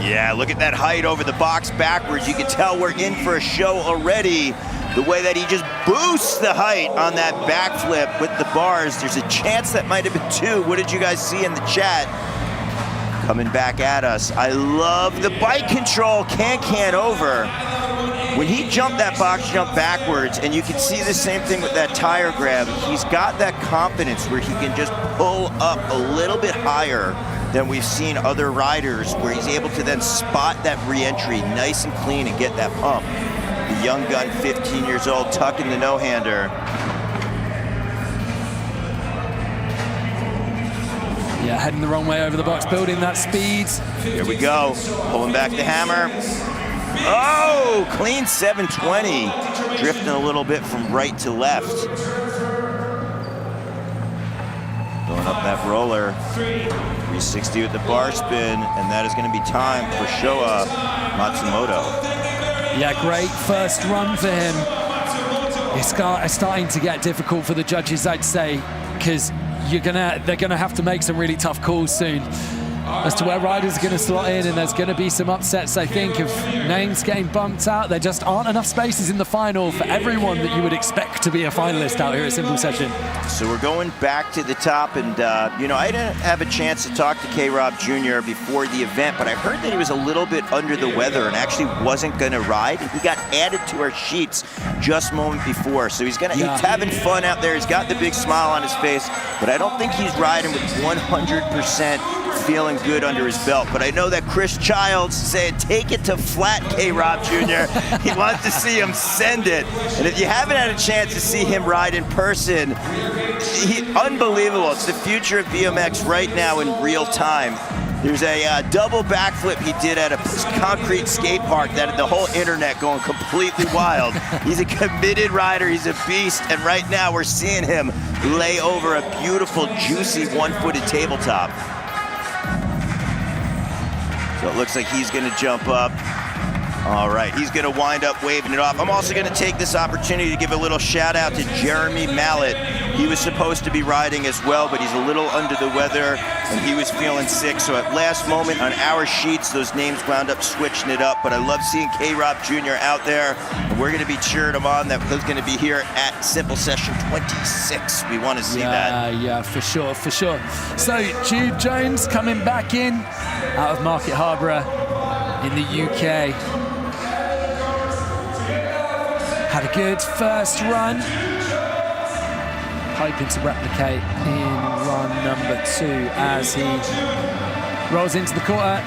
Yeah, look at that height over the box backwards. You can tell we're in for a show already. The way that he just boosts the height on that backflip with the bars. There's a chance that might have been 2. What did you guys see in the chat? Coming back at us. I love the bike control, can over. When he jumped that box jump backwards, and you can see the same thing with that tire grab, he's got that confidence where he can just pull up a little bit higher than we've seen other riders, where he's able to then spot that re-entry nice and clean and get that pump. The young gun, 15 years old, tucking the no-hander. Yeah, heading the wrong way over the box, building that speed. Here we go, pulling back the hammer. Oh, clean 720. Drifting a little bit from right to left. Going up that roller. 360 with the bar spin, and that is going to be time for Showa Matsumoto. Yeah, great first run for him. It's starting to get difficult for the judges, I'd say, because they're gonna have to make some really tough calls soon as to where riders are going to slot in, and there's going to be some upsets, I think, of names getting bumped out. There just aren't enough spaces in the final for everyone that you would expect to be a finalist out here at Simple Session. So we're going back to the top, and you know, I didn't have a chance to talk to K-Rob Jr. before the event, but I heard that he was a little bit under the weather and actually wasn't going to ride, and he got added to our sheets just a moment before. So he's having fun out there. He's got the big smile on his face, but I don't think he's riding with 100% feeling good under his belt. But I know that Chris Childs said, take it to flat, K-Rob Jr. He wants to see him send it. And if you haven't had a chance to see him ride in person, unbelievable. It's the future of BMX right now in real time. There's a double backflip he did at a concrete skate park that had the whole internet going completely wild. He's a committed rider, he's a beast, and right now we're seeing him lay over a beautiful, juicy, one-footed tabletop. So it looks like he's going to jump up. All right, he's going to wind up waving it off. I'm also going to take this opportunity to give a little shout out to Jeremy Mallet. He was supposed to be riding as well, but he's a little under the weather and he was feeling sick. So at last moment on our sheets, those names wound up switching it up. But I love seeing K-Rob Jr. out there, and we're going to be cheering him on. He's going to be here at Simple Session 26. We want to see that. Yeah, for sure, for sure. So Jude Jones coming back in out of Market Harborough in the UK. Had a good first run. Hoping to replicate in run number 2 as he rolls into the quarter.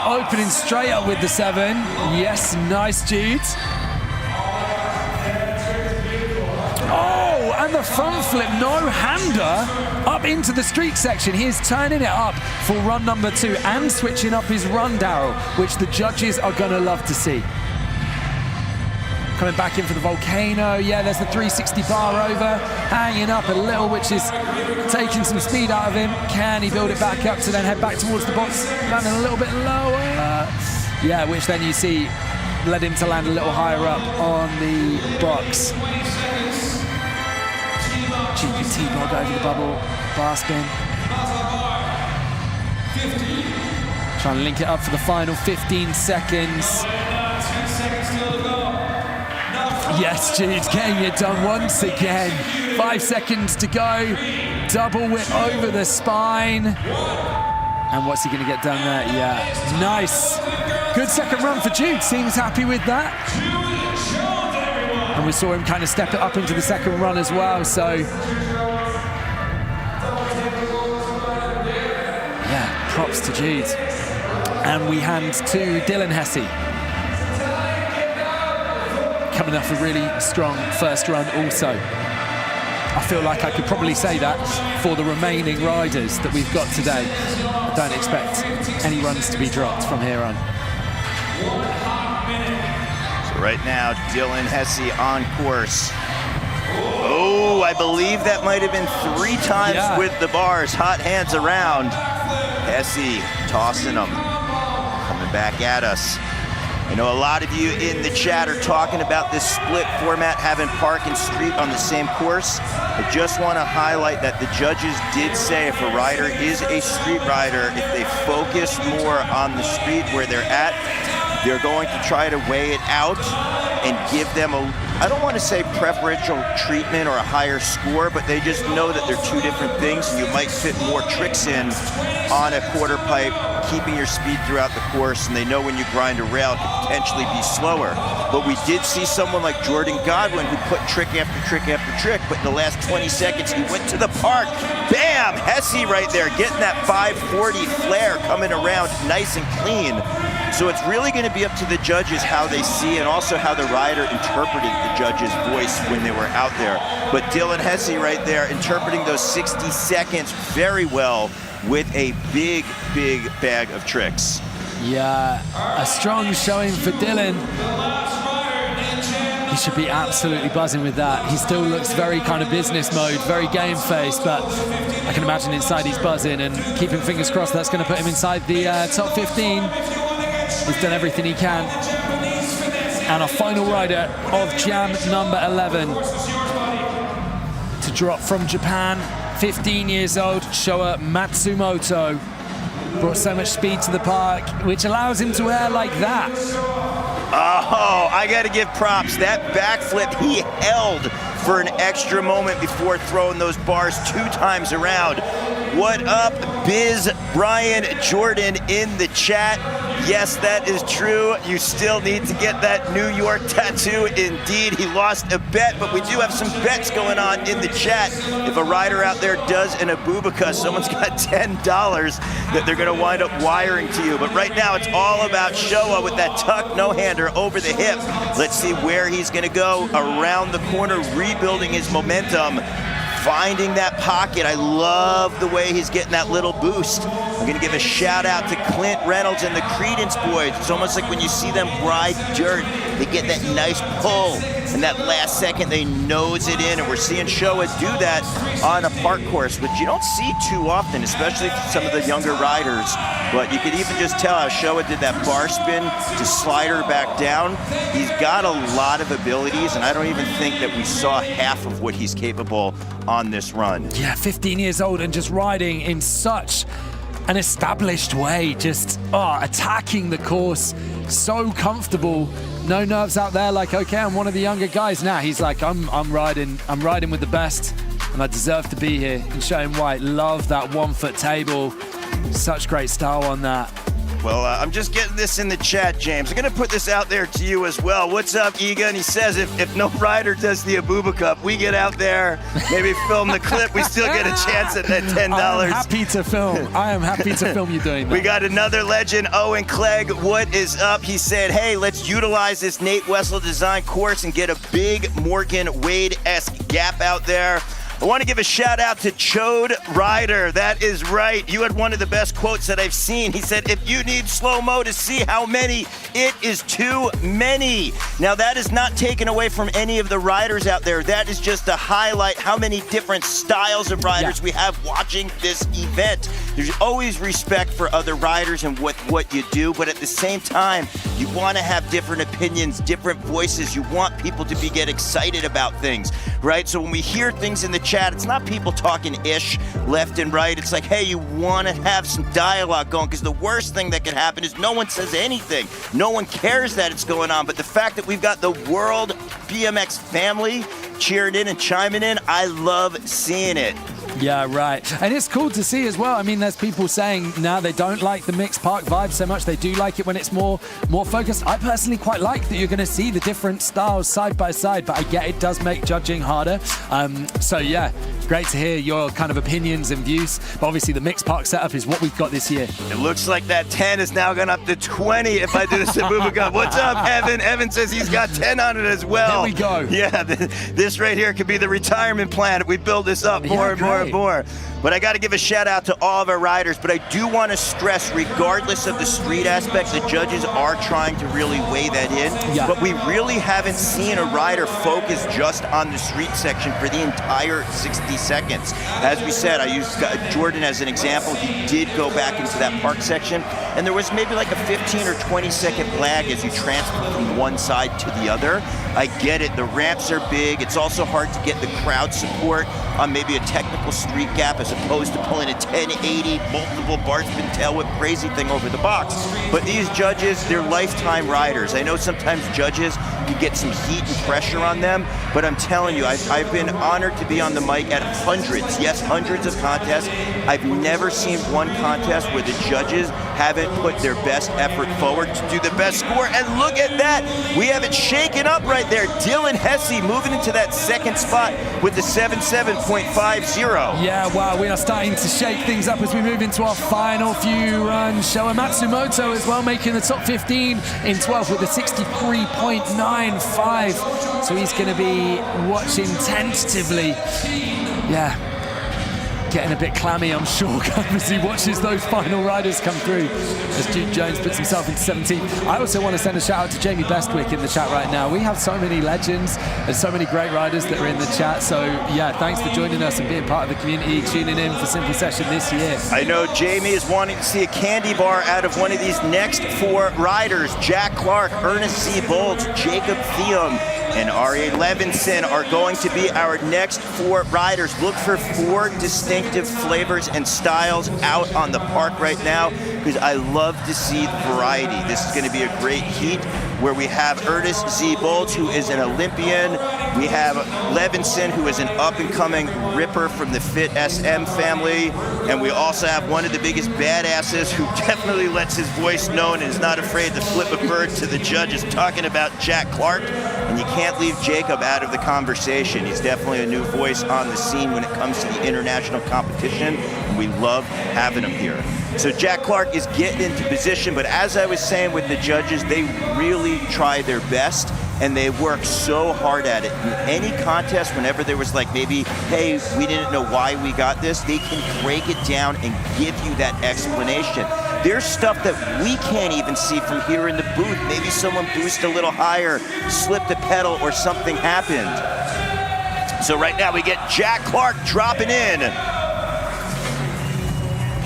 Opening straight up with the 7. Yes, nice, Jude. Oh, and the front flip, no-hander, up into the street section. He is turning it up for run number 2 and switching up his run, Daryl, which the judges are going to love to see. Coming back in for the Volcano. Yeah, there's the 360 bar over, hanging up a little, which is taking some speed out of him. Can he build it back up to then head back towards the box, landing a little bit lower? Yeah, which then you see led him to land a little higher up on the box. Cheeky T-Bog over the bubble, bar spin. Trying to link it up for the final 15 seconds. Yes, Jude, getting it done once again. 5 seconds to go. Double whip over the spine. And what's he going to get done there? Yeah, nice. Good second run for Jude. Seems happy with that. And we saw him kind of step it up into the second run as well. So, yeah, props to Jude. And we hand to Dylan Hesse. Coming off a really strong first run also. I feel like I could probably say that for the remaining riders that we've got today. I don't expect any runs to be dropped from here on. So right now, Dylan Hesse on course. Oh, I believe that might have been 3 times with the bars. Hot hands around. Hesse tossing them. Coming back at us. I know a lot of you in the chat are talking about this split format, having park and street on the same course. I just want to highlight that the judges did say if a rider is a street rider, if they focus more on the street where they're at, they're going to try to weigh it out and give them a, I don't want to say preferential treatment or a higher score, but they just know that they're 2 different things, and you might fit more tricks in on a quarter pipe keeping your speed throughout the course, and they know when you grind a rail, it could potentially be slower. But we did see someone like Jordan Godwin who put trick after trick after trick, but in the last 20 seconds, he went to the park. Bam! Hesse right there, getting that 540 flare coming around nice and clean. So it's really going to be up to the judges how they see and also how the rider interpreted the judge's voice when they were out there. But Dylan Hesse right there interpreting those 60 seconds very well with a big, big bag of tricks. Yeah, a strong showing for Dylan. He should be absolutely buzzing with that. He still looks very kind of business mode, very game face, but I can imagine inside he's buzzing and keeping fingers crossed that's going to put him inside the top 15. He's done everything he can. And our final rider of jam number 11 to drop from Japan, 15 years old, Showa Matsumoto. Brought so much speed to the park, which allows him to air like that. Oh, I got to give props. That backflip he held for an extra moment before throwing those bars 2 times around. What up, Biz Brian Jordan in the chat? Yes, that is true. You still need to get that New York tattoo. Indeed, he lost a bet, but we do have some bets going on in the chat. If a rider out there does an Abubakar, someone's got $10 that they're going to wind up wiring to you. But right now, it's all about Showa with that tuck no-hander over the hip. Let's see where he's going to go around the corner, rebuilding his momentum. Finding that pocket. I love the way he's getting that little boost. I'm gonna give a shout out to Clint Reynolds and the Credence boys. It's almost like when you see them ride dirt, they get that nice pull, and that last second they nose it in, and we're seeing Showa do that on a park course, which you don't see too often, especially for some of the younger riders. But you could even just tell how Showa did that bar spin to slide her back down. He's got a lot of abilities, and I don't even think that we saw half of what he's capable on this run. Yeah, 15 years old and just riding in such an established way, just attacking the course, so comfortable, no nerves out there, like, okay, I'm one of the younger guys. Now he's like, I'm riding with the best, and I deserve to be here. And showing White, love that 1 foot table, such great style on that. Well, I'm just getting this in the chat, James. I'm going to put this out there to you as well. What's up, Egan? And he says if no rider does the Abuba Cup, we get out there, maybe film the clip, we still get a chance at that $10. I am happy to film. I am happy to film you doing that. We got another legend, Owen Clegg. What is up? He said, hey, let's utilize this Nate Wessel design course and get a big Morgan Wade-esque gap out there. I want to give a shout out to Chode Ryder. That is right. You had one of the best quotes that I've seen. He said, if you need slow-mo to see how many, it is too many. Now that is not taken away from any of the riders out there. That is just to highlight how many different styles of riders we have watching this event. There's always respect for other riders and what you do, but at the same time, you want to have different opinions, different voices. You want people to get excited about things, right? So when we hear things in the chat, it's not people talking ish left and right. It's like, hey, you want to have some dialogue going, because the worst thing that can happen is no one says anything. No one cares that it's going on. But the fact that we've got the world BMX family cheering in and chiming in, I love seeing it. Yeah, right. And it's cool to see as well. I mean, there's people saying now they don't like the mixed park vibe so much. They do like it when it's more focused. I personally quite like that you're going to see the different styles side by side, but I get it does make judging harder. So yeah, great to hear your kind of opinions and views. But obviously the mixed park setup is what we've got this year. It looks like that 10 is now gone up to 20 if I do the Sabuba Cup. What's up, Evan? Evan says he's got 10 on it as well. Here we go. Yeah, this right here could be the retirement plan. We build this up more and more and more. But I got to give a shout out to all of our riders. But I do want to stress, regardless of the street aspect, the judges are trying to really weigh that in. Yeah. But we really haven't seen a rider focus just on the street section for the entire 60 seconds. As we said, I used Jordan as an example. He did go back into that park section, and there was maybe like a 15 or 20 second lag as you transfer from one side to the other. I get it, the ramps are big. It's also hard to get the crowd support on maybe a technical street gap as opposed to pulling a 1080, multiple bar spin tail whip crazy thing over the box. But these judges, they're lifetime riders. I know sometimes judges, you get some heat and pressure on them, but I'm telling you, I've been honored to be on the mic at hundreds of contests. I've never seen one contest where the judges haven't put their best effort forward to do the best score. And look at that. We have it shaken up right there. Dylan Hesse moving into that second spot with the 77.50. Yeah, wow, we are starting to shake things up as we move into our final few runs. Showa Matsumoto as well, making the top 15 in 12th with a 63.95. So he's going to be watching tentatively. Yeah, getting a bit clammy, I'm sure, as he watches those final riders come through as Duke Jones puts himself into 17th. I also want to send a shout out to Jamie Bestwick in the chat right now. We have so many legends and so many great riders that are in the chat. So yeah, thanks for joining us and being part of the community, tuning in for Simple Session this year. I know Jamie is wanting to see a candy bar out of one of these next 4 riders. Jack Clark, Ernest C. Bolts, Jacob Thiam, and Arie Levinson are going to be our next 4 riders. Look for 4 distinctive flavors and styles out on the park right now, because I love to see variety. This is going to be a great heat where we have Ernest Z. Bolts, who is an Olympian. We have Levinson, who is an up-and-coming ripper from the Fit SM family. And we also have one of the biggest badasses who definitely lets his voice known and is not afraid to flip a bird to the judges, talking about Jack Clark. And you can't leave Jacob out of the conversation. He's definitely a new voice on the scene when it comes to the international competition. And we love having him here. So Jack Clark is getting into position, but as I was saying with the judges, they really try their best and they work so hard at it. In any contest, whenever there was like maybe, hey, we didn't know why we got this, they can break it down and give you that explanation. There's stuff that we can't even see from here in the booth. Maybe someone boosted a little higher, slipped a pedal, or something happened. So right now we get Jack Clark dropping in.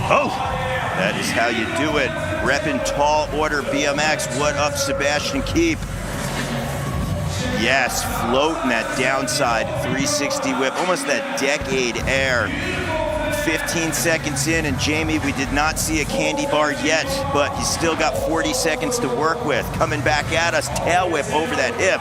Oh, that is how you do it. Reppin' tall order BMX. What up, Sebastian Keep? Yes, floating that downside 360 whip, almost that decade air. 15 seconds in, and Jamie, we did not see a candy bar yet, but he's still got 40 seconds to work with. Coming back at us, tail whip over that hip.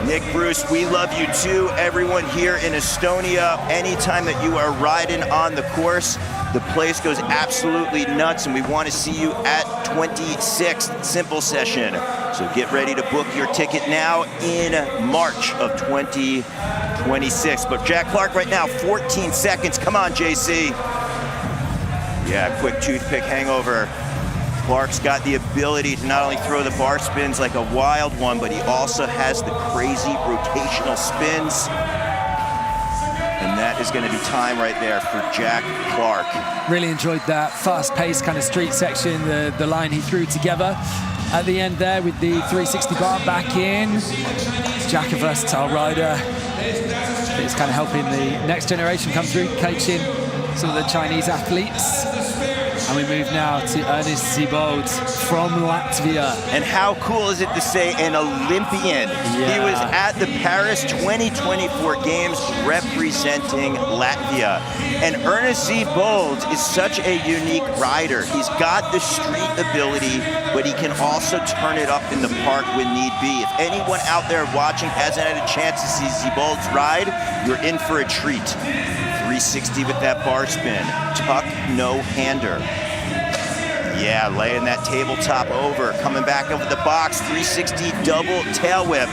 Nick Bruce, we love you too. Everyone here in Estonia, anytime that you are riding on the course, the place goes absolutely nuts, and we want to see you at 26th Simple Session. So get ready to book your ticket now in March of 2026. But Jack Clark right now, 14 seconds. Come on, JC. Yeah, quick toothpick hangover. Clark's got the ability to not only throw the bar spins like a wild one, but he also has the crazy rotational spins. And that is going to be time right there for Jack Clark. Really enjoyed that fast-paced kind of street section, the line he threw together at the end there with the 360 bar back in. Jack, a versatile rider. It's kind of helping the next generation come through, coaching some of the Chinese athletes. And we move now to Ernest Siebold from Latvia. And how cool is it to say an Olympian? Yeah. He was at the Paris 2024 Games representing Latvia. And Ernest Siebold is such a unique rider. He's got the street ability, but he can also turn it up in the park when need be. If anyone out there watching hasn't had a chance to see Siebold's ride, you're in for a treat. 360 with that bar spin, tuck, no-hander. Yeah, laying that tabletop over, coming back over the box, 360 double tail whip.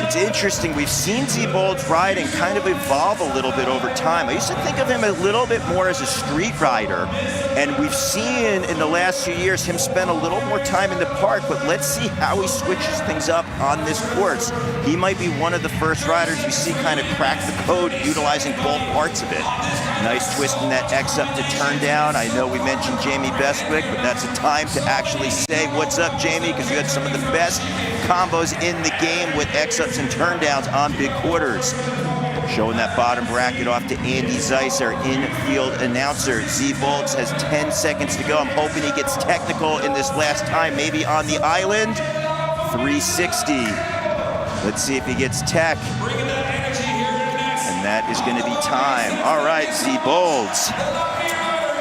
It's interesting, we've seen Siebold's riding kind of evolve a little bit over time. I used to think of him a little bit more as a street rider, and we've seen in the last few years him spend a little more time in the park, but let's see how he switches things up on this course. He might be one of the first riders we see kind of crack the code utilizing both parts of it. Nice twist in that X up to turn down. I know we mentioned Jamie Bestwick, but that's a time to actually say what's up, Jamie, because you had some of the best combos in the game with X ups and turn downs on big quarters. Showing that bottom bracket off to Andy Zeiss, our infield announcer. Siebold has 10 seconds to go. I'm hoping he gets technical in this last time, maybe on the island. 360. Let's see if he gets tech. And that is going to be time. All right, Siebold.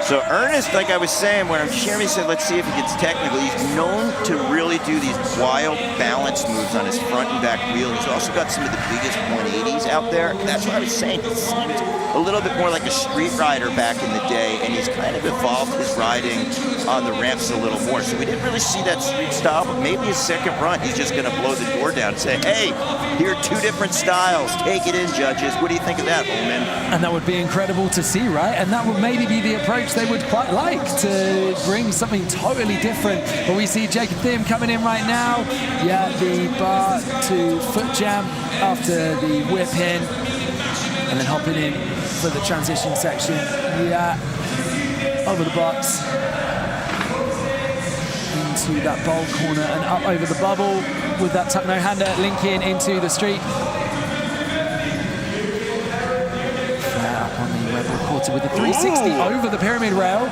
So Ernest, like I was saying, when Jeremy said, let's see if he gets technical, he's known to really do these wild balance moves on his front and back wheel. He's also got some of the biggest 180s out there. That's what I was saying. He seemed a little bit more like a street rider back in the day, and he's kind of evolved his riding on the ramps a little more. So we didn't really see that street style, but maybe his second run, he's just going to blow the door down and say, hey, here are 2 different styles. Take it in, judges. What do you think of that, Ullman? And that would be incredible to see, right? And that would maybe be the approach they would quite like, to bring something totally different. But we see Jacob Thiem coming in right now. Yeah, the bar to foot jam after the whip in, and then hopping in for the transition section. Yeah, over the box, into that bowl corner and up over the bubble with that tuck no-hander, linking into the street. Up on the web reporter with the 360 over the pyramid rail.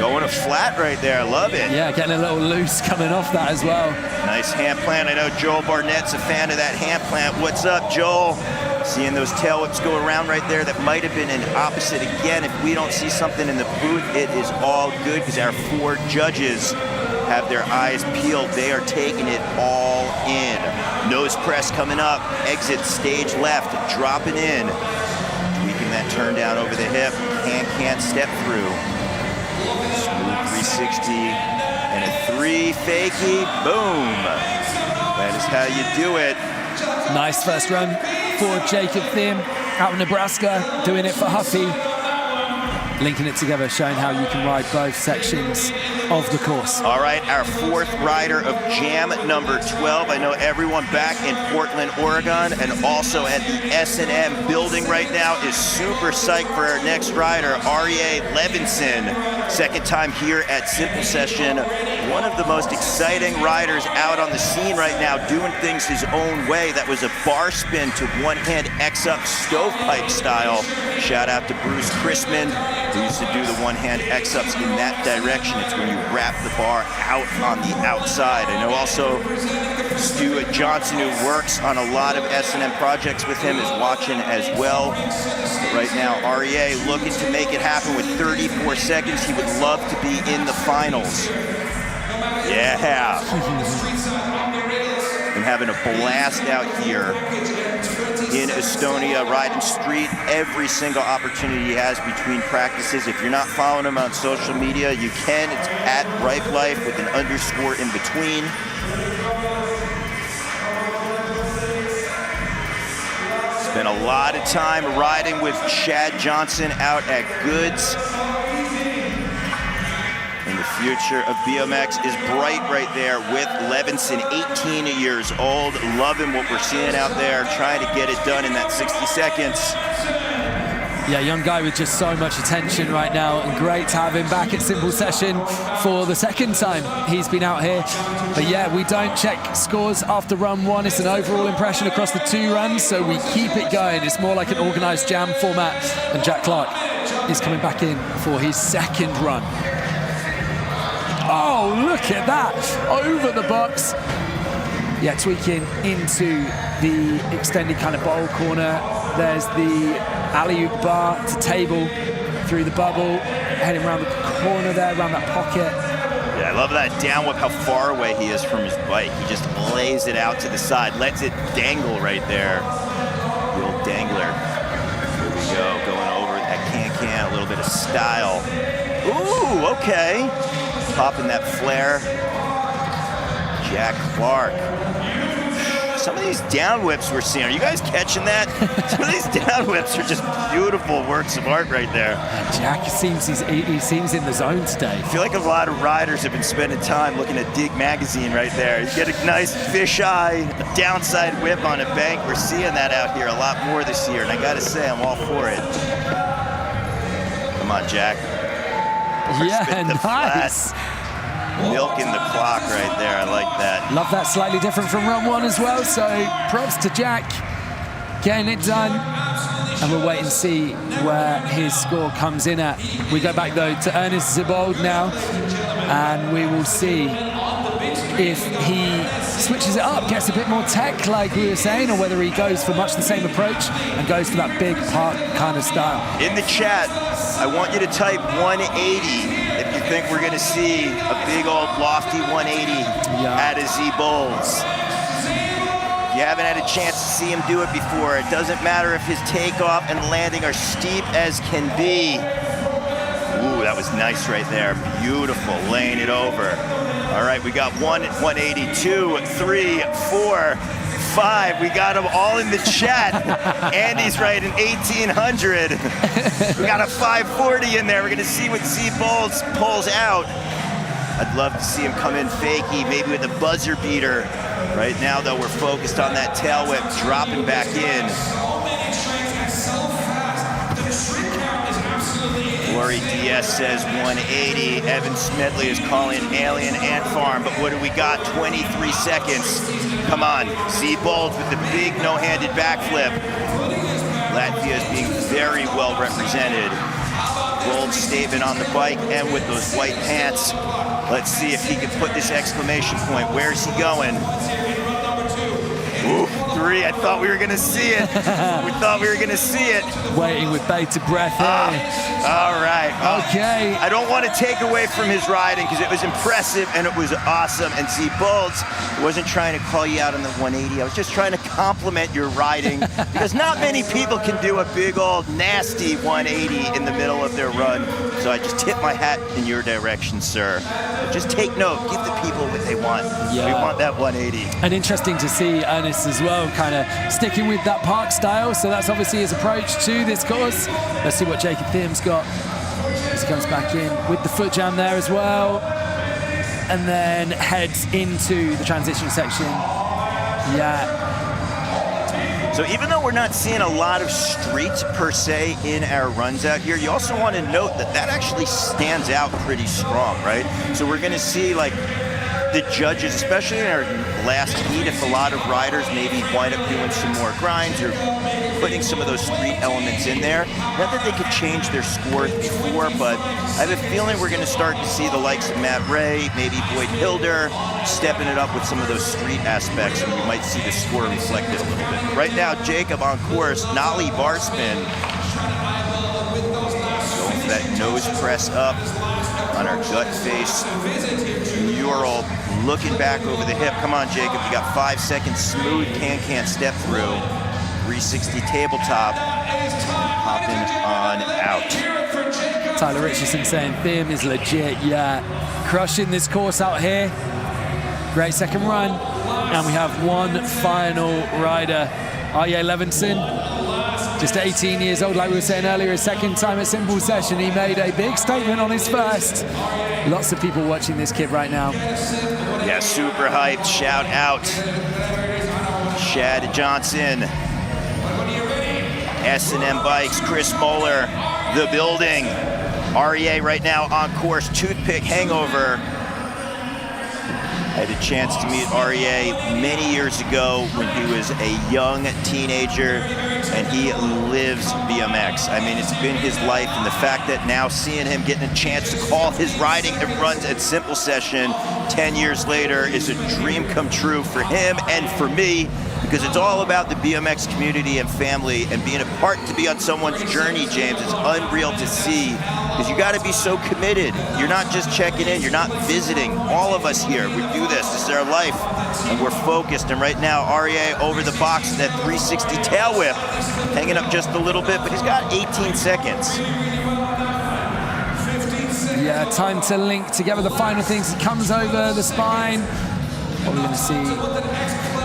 Going a flat right there, I love it. Yeah, getting a little loose coming off that as well. Nice hand plant. I know Joel Barnett's a fan of that hand plant. What's up, Joel? Seeing those tail whips go around right there, that might have been an opposite. Again, if we don't see something in the booth, it is all good because our 4 judges have their eyes peeled. They are taking it all in. Nose press coming up, exit stage left, dropping in. Tweaking that turn down over the hip, hand can't step through. Smooth 360 and a 3 fakie, boom. That is how you do it. Nice first run for Jacob Thiem out of Nebraska, doing it for Huffy. Linking it together, showing how you can ride both sections of the course. All right, our 4th rider of jam number 12. I know everyone back in Portland, Oregon, and also at the S&M building right now is super psyched for our next rider, Aryeh Levinson. Second time here at Simple Session. One of the most exciting riders out on the scene right now, doing things his own way. That was a bar spin to one-hand X-up stovepipe style. Shout out to Bruce Chrisman, who used to do the one-hand X-ups in that direction. It's when you wrap the bar out on the outside. I know also Stuart Johnson, who works on a lot of S&M projects with him, is watching as well. But right now, Aryeh looking to make it happen with 34 seconds. He would love to be in the finals. Yeah. And having a blast out here in Estonia, riding street every single opportunity he has between practices. If you're not following him on social media, you can. It's at Ripe Life with an underscore in between. Spent a lot of time riding with Chad Johnson out at Goods. And the future of BMX is bright right there with Levinson, 18 years old. Loving what we're seeing out there, trying to get it done in that 60 seconds. Yeah, young guy with just so much attention right now, and great to have him back at Simple Session for the second time he's been out here. But yeah, we don't check scores after run 1. It's an overall impression across the 2 runs, so we keep it going. It's more like an organized jam format, and Jack Clark is coming back in for his second run. Oh, look at that, over the box. Yeah, tweaking into the extended kind of bowl corner. There's the alley-oop bar to table through the bubble, heading around the corner there, around that pocket. Yeah, I love that down whip, how far away he is from his bike. He just lays it out to the side, lets it dangle right there. The old dangler. Here we go, going over that can-can, a little bit of style. Ooh, okay. Popping that flare. Jack Clark. Some of these down whips we're seeing, are you guys catching that? Some of these down whips are just beautiful works of art right there. Jack seems he seems in the zone today. I feel like a lot of riders have been spending time looking at Dig magazine right there. You get a nice fisheye downside whip on a bank. We're seeing that out here a lot more this year, and I gotta say, I'm all for it. Come on, Jack. Yeah, nice. Milking the clock right there. I like that. Love that. Slightly different from run 1 as well. So props to Jack getting it done. And we'll wait and see where his score comes in at. We go back though to Ernest Zibold now, and we will see if he switches it up, gets a bit more tech like we were saying, or whether he goes for much the same approach and goes for that big park kind of style. In the chat, I want you to type 180 if you think we're going to see a big old lofty 180 out of Z Bowles. If you haven't had a chance to see him do it before, it doesn't matter if his takeoff and landing are steep as can be. Ooh, that was nice right there. Beautiful, laying it over. All right, we got 180, 2, 3, 4, 5. We got them all in the chat. Andy's right, an 1800. We got a 540 in there. We're gonna see what Z Bowles pulls out. I'd love to see him come in fakey, maybe with a buzzer beater. Right now, though, we're focused on that tail whip, dropping back in. Lori DS says 180. Evan Smedley is calling Alien Ant Farm, but what do we got? 23 seconds. Come on, Z Bowles with the big no-handed backflip. Latvia is being very well represented. Bold statement on the bike and with those white pants. Let's see if he can put this exclamation point. Where's he going? Ooh, 3. I thought we were going to see it. We thought we were going to see it. Waiting with bated breath here. All right. Okay. I don't want to take away from his riding because it was impressive and it was awesome. And Z Bowles, I wasn't trying to call you out on the 180. I was just trying to compliment your riding because not many people can do a big old nasty 180 in the middle of their run. So I just tip my hat in your direction, sir. Just take note. Give the people what they want. Yeah. We want that 180. And interesting to see Ernest as well, kind of sticking with that park style. So that's obviously his approach to this course. Let's see what Jacob Thiem's got as he comes back in with the foot jam there as well. And then heads into the transition section. Yeah. So even though we're not seeing a lot of streets per se in our runs out here, you also want to note that that actually stands out pretty strong, right? So we're going to see like the judges, especially in our last heat, if a lot of riders maybe wind up doing some more grinds or putting some of those street elements in there. Not that they could change their scores before, but I have a feeling we're going to start to see the likes of Matt Ray, maybe Boyd Hilder, stepping it up with some of those street aspects, and we might see the score reflected a little bit. Right now, Jacob on course, nollie bar spin. Going for that nose press up on our gut face. Mural looking back over the hip. Come on, Jacob, you got 5 seconds. Smooth can step through. 360 tabletop. Hopping on out. Tyler Richardson saying Thiem is legit, yeah. Crushing this course out here. Great second run. And we have one final rider, Arje Levinson. Just 18 years old, like we were saying earlier, his second time at Simple Session. He made a big statement on his first. Lots of people watching this kid right now. Yeah, super hyped. Shout out. Shad Johnson. S&M Bikes, Chris Moeller, the building. REA right now on course, toothpick hangover. I had a chance to meet REA many years ago when he was a young teenager, and he lives BMX. I mean, it's been his life, and the fact that now seeing him getting a chance to call his riding and runs at Simple Session 10 years later is a dream come true for him and for me, because it's all about the BMX community and family, and being a part to be on someone's journey, James. It's unreal to see, because you got to be so committed. You're not just checking in, you're not visiting. All of us here, we do this is our life, and we're focused. And right now, REA over the box, that 360 tail whip, hanging up just a little bit, but he's got 18 seconds. Yeah, time to link together the final things. He comes over the spine. What are we going to see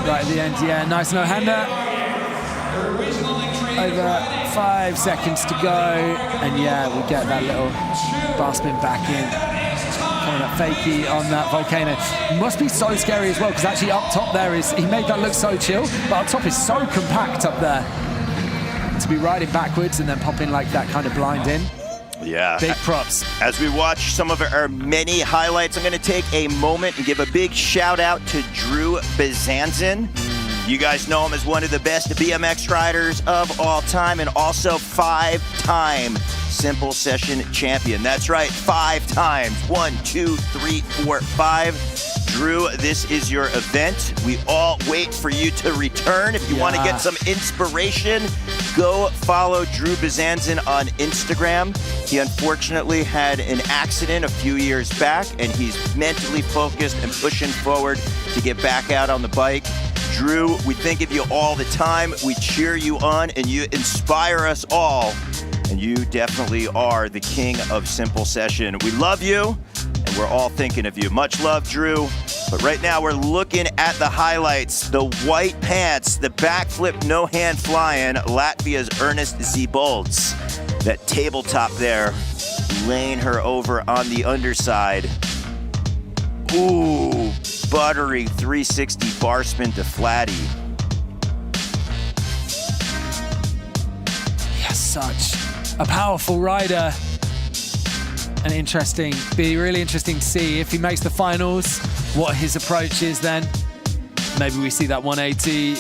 right at the end? Yeah, nice no-hander. Over 5 seconds to go. And yeah, we get that little bar spin back in. Coming up fakey on that volcano. Must be so scary as well, because actually up top there is, he made that look so chill, but up top is so compact up there. To be riding backwards and then popping like that kind of blind in. Yeah. Big props. As we watch some of our many highlights, I'm going to take a moment and give a big shout out to Drew Bezanzin. You guys know him as one of the best BMX riders of all time, and also 5-time Simple Session champion. That's right, 5 times. 1, 2, 3, 4, 5. Drew, this is your event. We all wait for you to return. If you want to get some inspiration, go follow Drew Bezanson on Instagram. He unfortunately had an accident a few years back, and he's mentally focused and pushing forward to get back out on the bike. Drew, we think of you all the time. We cheer you on, and you inspire us all. And you definitely are the king of Simple Session. We love you, and we're all thinking of you. Much love, Drew. But right now we're looking at the highlights. The white pants, the backflip, no hand flying, Latvia's Ernest Ziebolds. That tabletop there, laying her over on the underside. Ooh, buttery 360 bar spin to flatty. Yes, such a powerful rider. And interesting, be really interesting to see if he makes the finals, what his approach is then. Maybe we see that 180.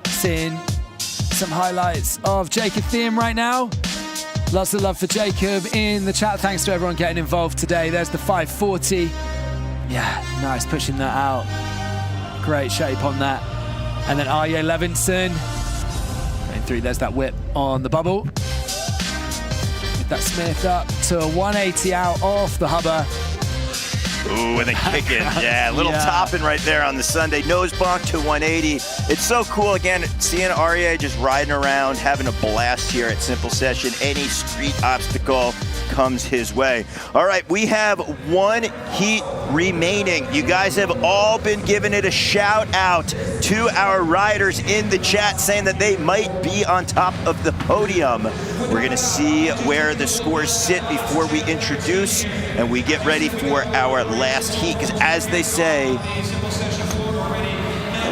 Seeing some highlights of Jacob Thiem right now. Lots of love for Jacob in the chat. Thanks to everyone getting involved today. There's the 540. Yeah, nice pushing that out. Great shape on that. And then Arje Levinson. Going through, there's that whip on the bubble. With that Smith up to a 180 out off the hubba. Ooh, and then kicking. Yeah, a little topping right there on the Sunday. Nose bonk to 180. It's so cool, again, seeing Arje just riding around, having a blast here at Simple Session. Any street obstacle comes his way. All right, we have one heat remaining. You guys have all been giving it a shout out to our riders in the chat, saying that they might be on top of the podium. We're gonna see where the scores sit before we introduce and we get ready for our last heat, because as they say, the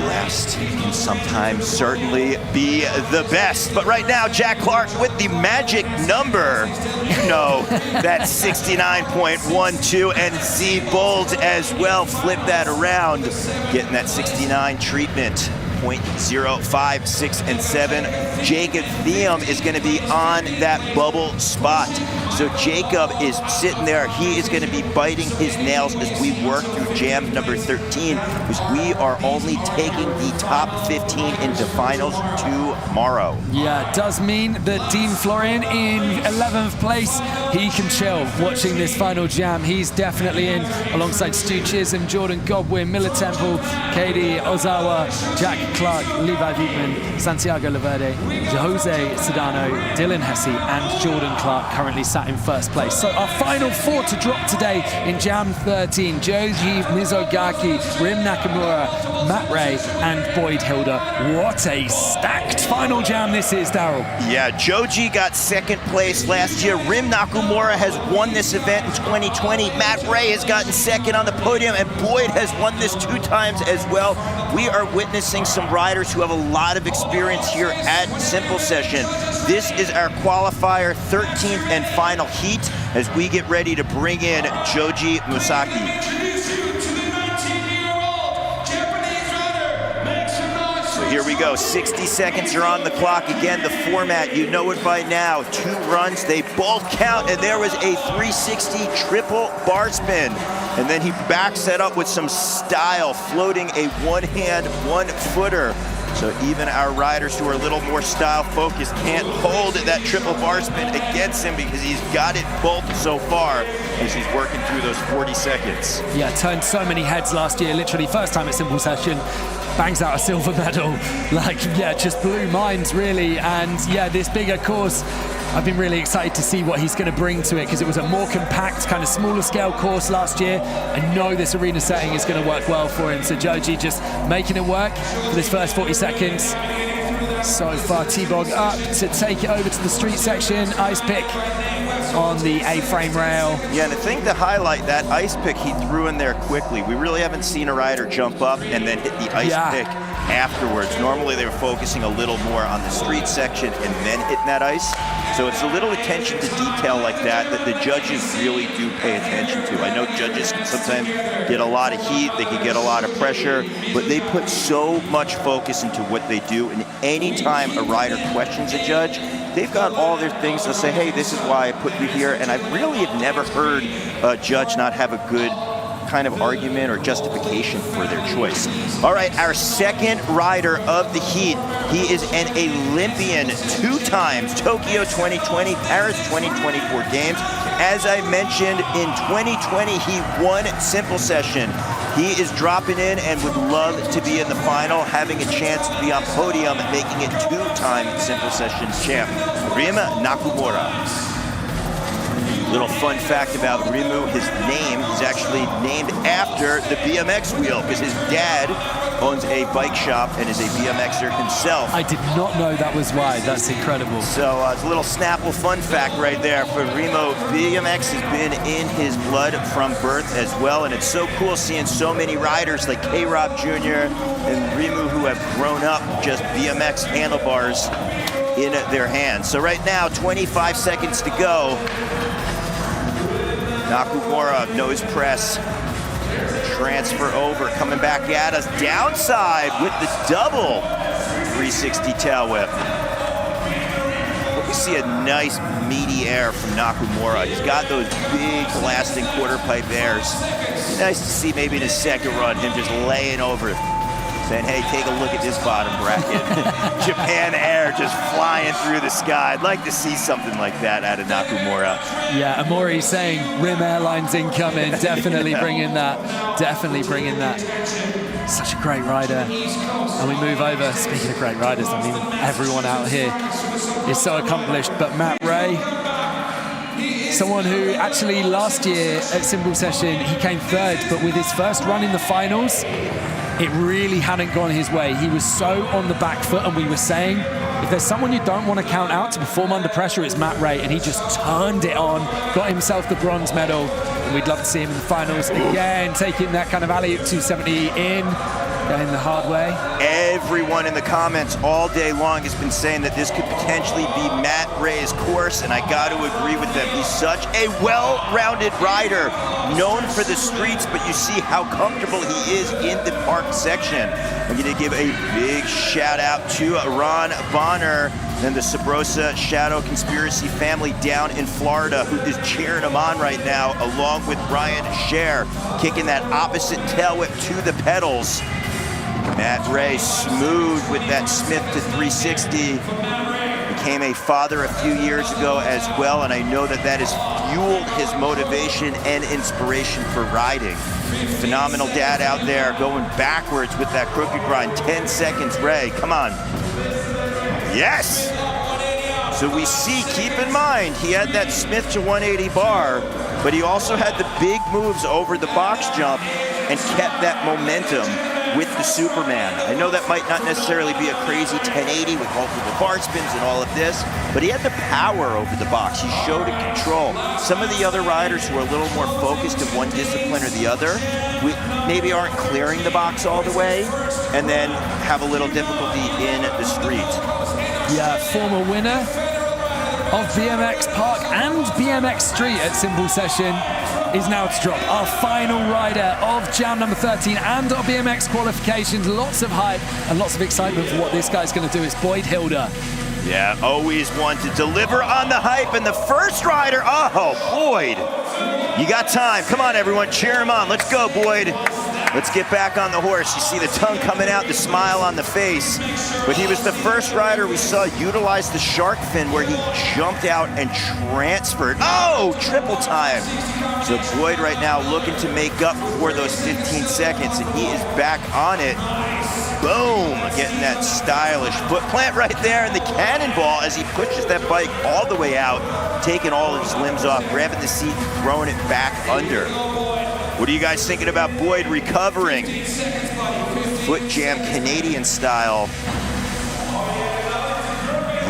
last can sometimes certainly be the best. But right now, Jack Clark with the magic number, you know, that 69.12, and Ziebolds as well, flip that around, getting that 69 treatment. 0.05, 6, and 7. Jacob Thiem is going to be on that bubble spot. So Jacob is sitting there. He is going to be biting his nails as we work through jam number 13, because we are only taking the top 15 into finals tomorrow. Yeah, it does mean that Dean Florian in 11th place, he can chill watching this final jam. He's definitely in, alongside Stu Chisholm, Jordan Godwin, Miller Temple, Katie Ozawa, Jack Clark, Levi Vietman, Santiago Laverde, Jose Sedano, Dylan Hesse, and Jordan Clark currently sat in first place. So our final four to drop today in Jam 13, Joji Mizogaki, Rim Nakamura, Matt Ray, and Boyd Hilda. What a stacked final jam this is, Daryl. Yeah, Joji got second place last year. Rim Nakamura has won this event in 2020. Matt Ray has gotten second on the podium, and Boyd has won this 2 times as well. We are witnessing some riders who have a lot of experience here at Simple Session. This is our qualifier 13th and final heat as we get ready to bring in Joji Musaki. So here we go, 60 seconds are on the clock. Again, the format, you know it by now. 2 runs, they both count, and there was a 360 triple bar spin. And then he backs that up with some style, floating a one-hand, one-footer. So even our riders who are a little more style-focused can't hold that triple bar spin against him, because he's got it both so far as he's working through those 40 seconds. Yeah, turned so many heads last year, literally first time at Simple Session. Bangs out a silver medal. Like, yeah, just blew minds, really. And yeah, this bigger course, I've been really excited to see what he's going to bring to it, because it was a more compact, kind of smaller scale course last year. I know this arena setting is going to work well for him. So Joji just making it work for this first 40 seconds. So far, T-Bog up to take it over to the street section. Ice pick on the A-frame rail. Yeah, and I think to highlight that ice pick he threw in there quickly. We really haven't seen a rider jump up and then hit the ice pick afterwards. Normally they were focusing a little more on the street section and then hitting that ice. So it's a little attention to detail like that the judges really do pay attention to. I know judges can sometimes get a lot of heat, they can get a lot of pressure, but they put so much focus into what they do, and anytime a rider questions a judge, they've got all their things to say, hey, this is why I put you here, and I really have never heard a judge not have a good kind of argument or justification for their choice. All right, our second rider of the heat. He is an Olympian, 2 times Tokyo 2020, Paris 2024 games. As I mentioned, in 2020, he won Simple Session. He is dropping in and would love to be in the final, having a chance to be on podium, making it 2-time Simple Session champ. Rima Nakamura. Little fun fact about Rimu, his name is actually named after the BMX wheel, because his dad owns a bike shop and is a BMXer himself. I did not know that was why. That's incredible. So it's a little Snapple fun fact right there for Remo. BMX has been in his blood from birth as well, and it's so cool seeing so many riders like K-Rob Jr. and Rimu who have grown up just BMX handlebars in their hands. So right now, 25 seconds to go. Nakamura, nose press, transfer over, coming back at us, downside with the double 360 tail whip. But we see a nice meaty air from Nakamura. He's got those big blasting quarter pipe airs. Nice to see maybe in his second run, him just laying over, saying, hey, take a look at this bottom bracket. Japan Air just flying through the sky. I'd like to see something like that out of Nakamura. Yeah, Amori saying Rim Airlines incoming, definitely bringing that, definitely bringing that. Such a great rider. And we move over, speaking of great riders, I mean, everyone out here is so accomplished, but Matt Ray, someone who actually last year at Simple Session, he came 3rd, but with his first run in the finals, it really hadn't gone his way. He was so on the back foot, and we were saying, if there's someone you don't want to count out to perform under pressure, it's Matt Ray, and he just turned it on, got himself the bronze medal, and we'd love to see him in the finals again, taking that kind of alley-oop 270 in, going the hard way. Everyone in the comments all day long has been saying that this could potentially be Matt Ray's course, and I got to agree with them. He's such a well-rounded rider, known for the streets, but you see how comfortable he is in the park section. I'm going to give a big shout out to Ron Bonner and the Sabrosa Shadow Conspiracy family down in Florida, who is cheering him on right now, along with Brian Scher, kicking that opposite tail whip to the pedals. Matt Ray smooth with that Smith to 360. Became a father a few years ago as well, and I know that that has fueled his motivation and inspiration for riding. Phenomenal dad out there going backwards with that crooked grind. 10 seconds, Ray, come on. Yes! So we see, keep in mind, he had that Smith to 180 bar, but he also had the big moves over the box jump and kept that momentum with the Superman. I know that might not necessarily be a crazy 1080 with multiple bar spins and all of this, but he had the power over the box. He showed it control. Some of the other riders who are a little more focused in one discipline or the other, maybe aren't clearing the box all the way, and then have a little difficulty in the street. Yeah, former winner of BMX Park and BMX Street at Simple Session is now to drop our final rider of jam number 13 and our BMX qualifications. Lots of hype and lots of excitement for what this guy's going to do. It's Boyd Hilder. Yeah, always one to deliver on the hype, and the first rider, oh, Boyd. You got time. Come on, everyone, cheer him on. Let's go, Boyd. Let's get back on the horse. You see the tongue coming out, the smile on the face. But he was the first rider we saw utilize the shark fin, where he jumped out and transferred. Oh, triple time. So Boyd right now looking to make up for those 15 seconds, and he is back on it. Boom, getting that stylish foot plant right there in the cannonball as he pushes that bike all the way out, taking all of his limbs off, grabbing the seat and throwing it back under. What are you guys thinking about Boyd recovering? Foot jam Canadian style.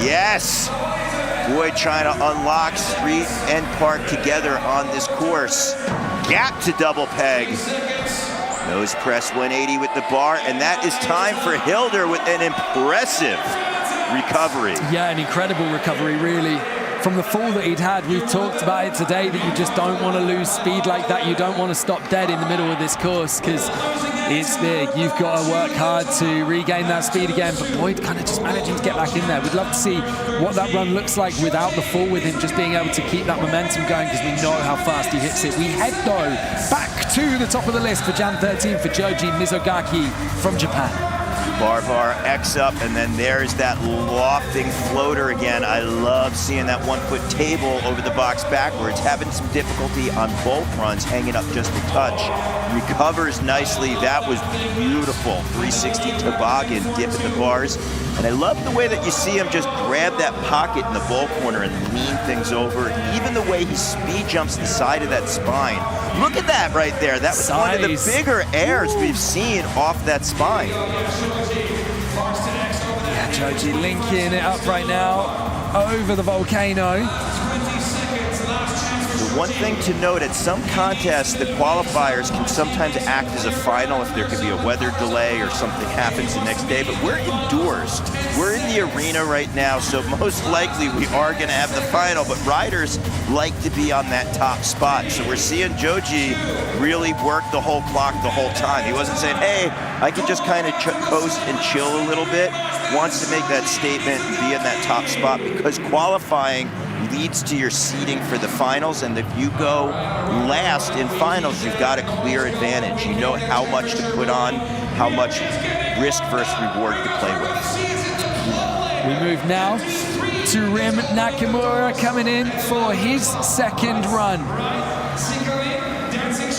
Yes! Boyd trying to unlock street and park together on this course. Gap to double peg. Nose press 180 with the bar, and that is time for Hilder with an impressive recovery. Yeah, an incredible recovery, really. From the fall that he'd had, we've talked about it today, that you just don't want to lose speed like that. You don't want to stop dead in the middle of this course, because It's big. You've got to work hard to regain that speed again, but Boyd kind of just managing to get back in there. We'd love to see what that run looks like without the fall, with him just being able to keep that momentum going, because we know how fast he hits it. We head, though, back to the top of the list for Jan 13 for Joji Mizogaki from Japan. Bar X up, and then there's that lofting floater again. I love seeing that 1-foot table over the box backwards, having some difficulty on both runs, hanging up just a touch. Recovers nicely. That was beautiful. 360 toboggan, dip at the bars. And I love the way that you see him just grab that pocket in the bowl corner and lean things over. Even the way he speed jumps the side of that spine. Look at that right there. That was one of the bigger airs we've seen off that spine. Yeah, Joji linking it up right now over the volcano. The one thing to note, at some contests, the qualifiers can sometimes act as a final if there could be a weather delay or something happens the next day, but we're indoors. We're in the arena right now, so most likely we are going to have the final, but riders like to be on that top spot. So we're seeing Joji really work the whole clock the whole time. He wasn't saying, hey, I could just kind of coast and chill a little bit. Wants to make that statement and be in that top spot, because qualifying leads to your seeding for the finals, and if you go last in finals, you've got a clear advantage. You know how much to put on, how much risk versus reward to play with. We move now to Rim Nakamura coming in for his second run.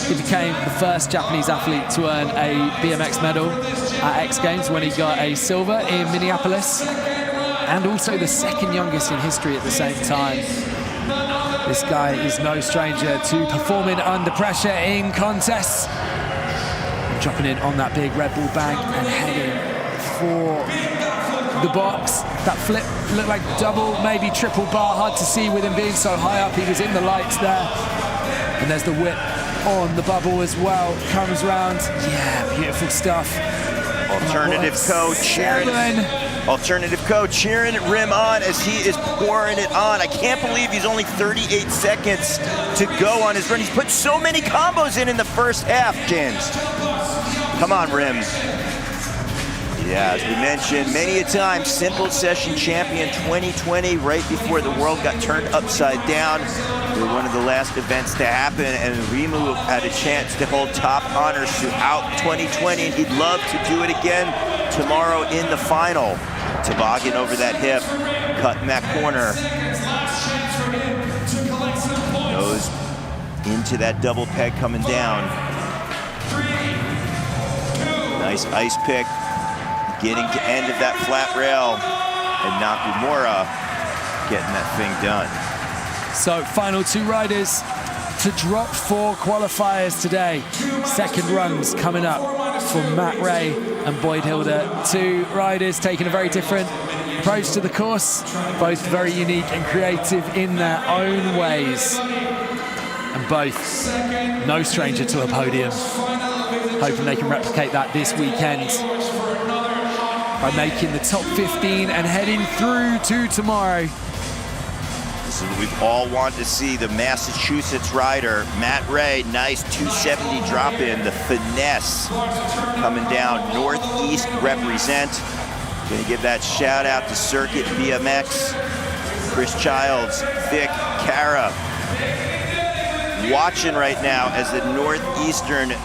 He became the first Japanese athlete to earn a BMX medal at X Games when he got a silver in Minneapolis, and also the second youngest in history at the same time. This guy is no stranger to performing under pressure in contests. Dropping in on that big Red Bull bank and heading for the box. That flip looked like double, maybe triple bar. Hard to see with him being so high up. He was in the lights there. And there's the whip on the bubble as well. Comes round. Yeah, beautiful stuff. Alternative coach cheering Rim on as he is pouring it on. I can't believe he's only 38 seconds to go on his run. He's put so many combos in the first half, James. Come on, Rim. Yeah, as we mentioned many a time, Simple Session Champion 2020, right before the world got turned upside down. They were one of the last events to happen, and Rimu had a chance to hold top honors throughout 2020, and he'd love to do it again tomorrow in the final. Toboggan over that hip, cutting that corner. Goes into that double peg coming down. Nice ice pick. Getting to end of that flat rail, and Nakamura getting that thing done. So final two riders to drop for qualifiers today. Second runs coming up for Matt Ray and Boyd Hilder. Two riders taking a very different approach to the course, both very unique and creative in their own ways. And both no stranger to a podium. Hoping they can replicate that this weekend by making the top 15 and heading through to tomorrow. This is what we've all wanted to see, the Massachusetts rider, Matt Ray. Nice 270 drop in, the finesse coming down. Northeast represent. Gonna give that shout out to Circuit BMX, Chris Childs, Vic, Cara. Watching right now as the Northeastern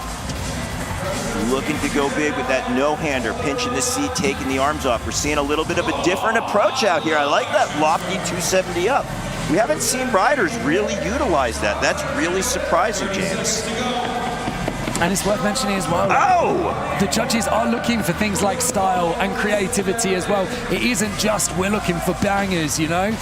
looking to go big with that no-hander, pinching the seat, taking the arms off. We're seeing a little bit of a different approach out here. I like that lofty 270 up. We haven't seen riders really utilize that. That's really surprising, James. And it's worth mentioning as well, the judges are looking for things like style and creativity as well. It isn't just we're looking for bangers, you know?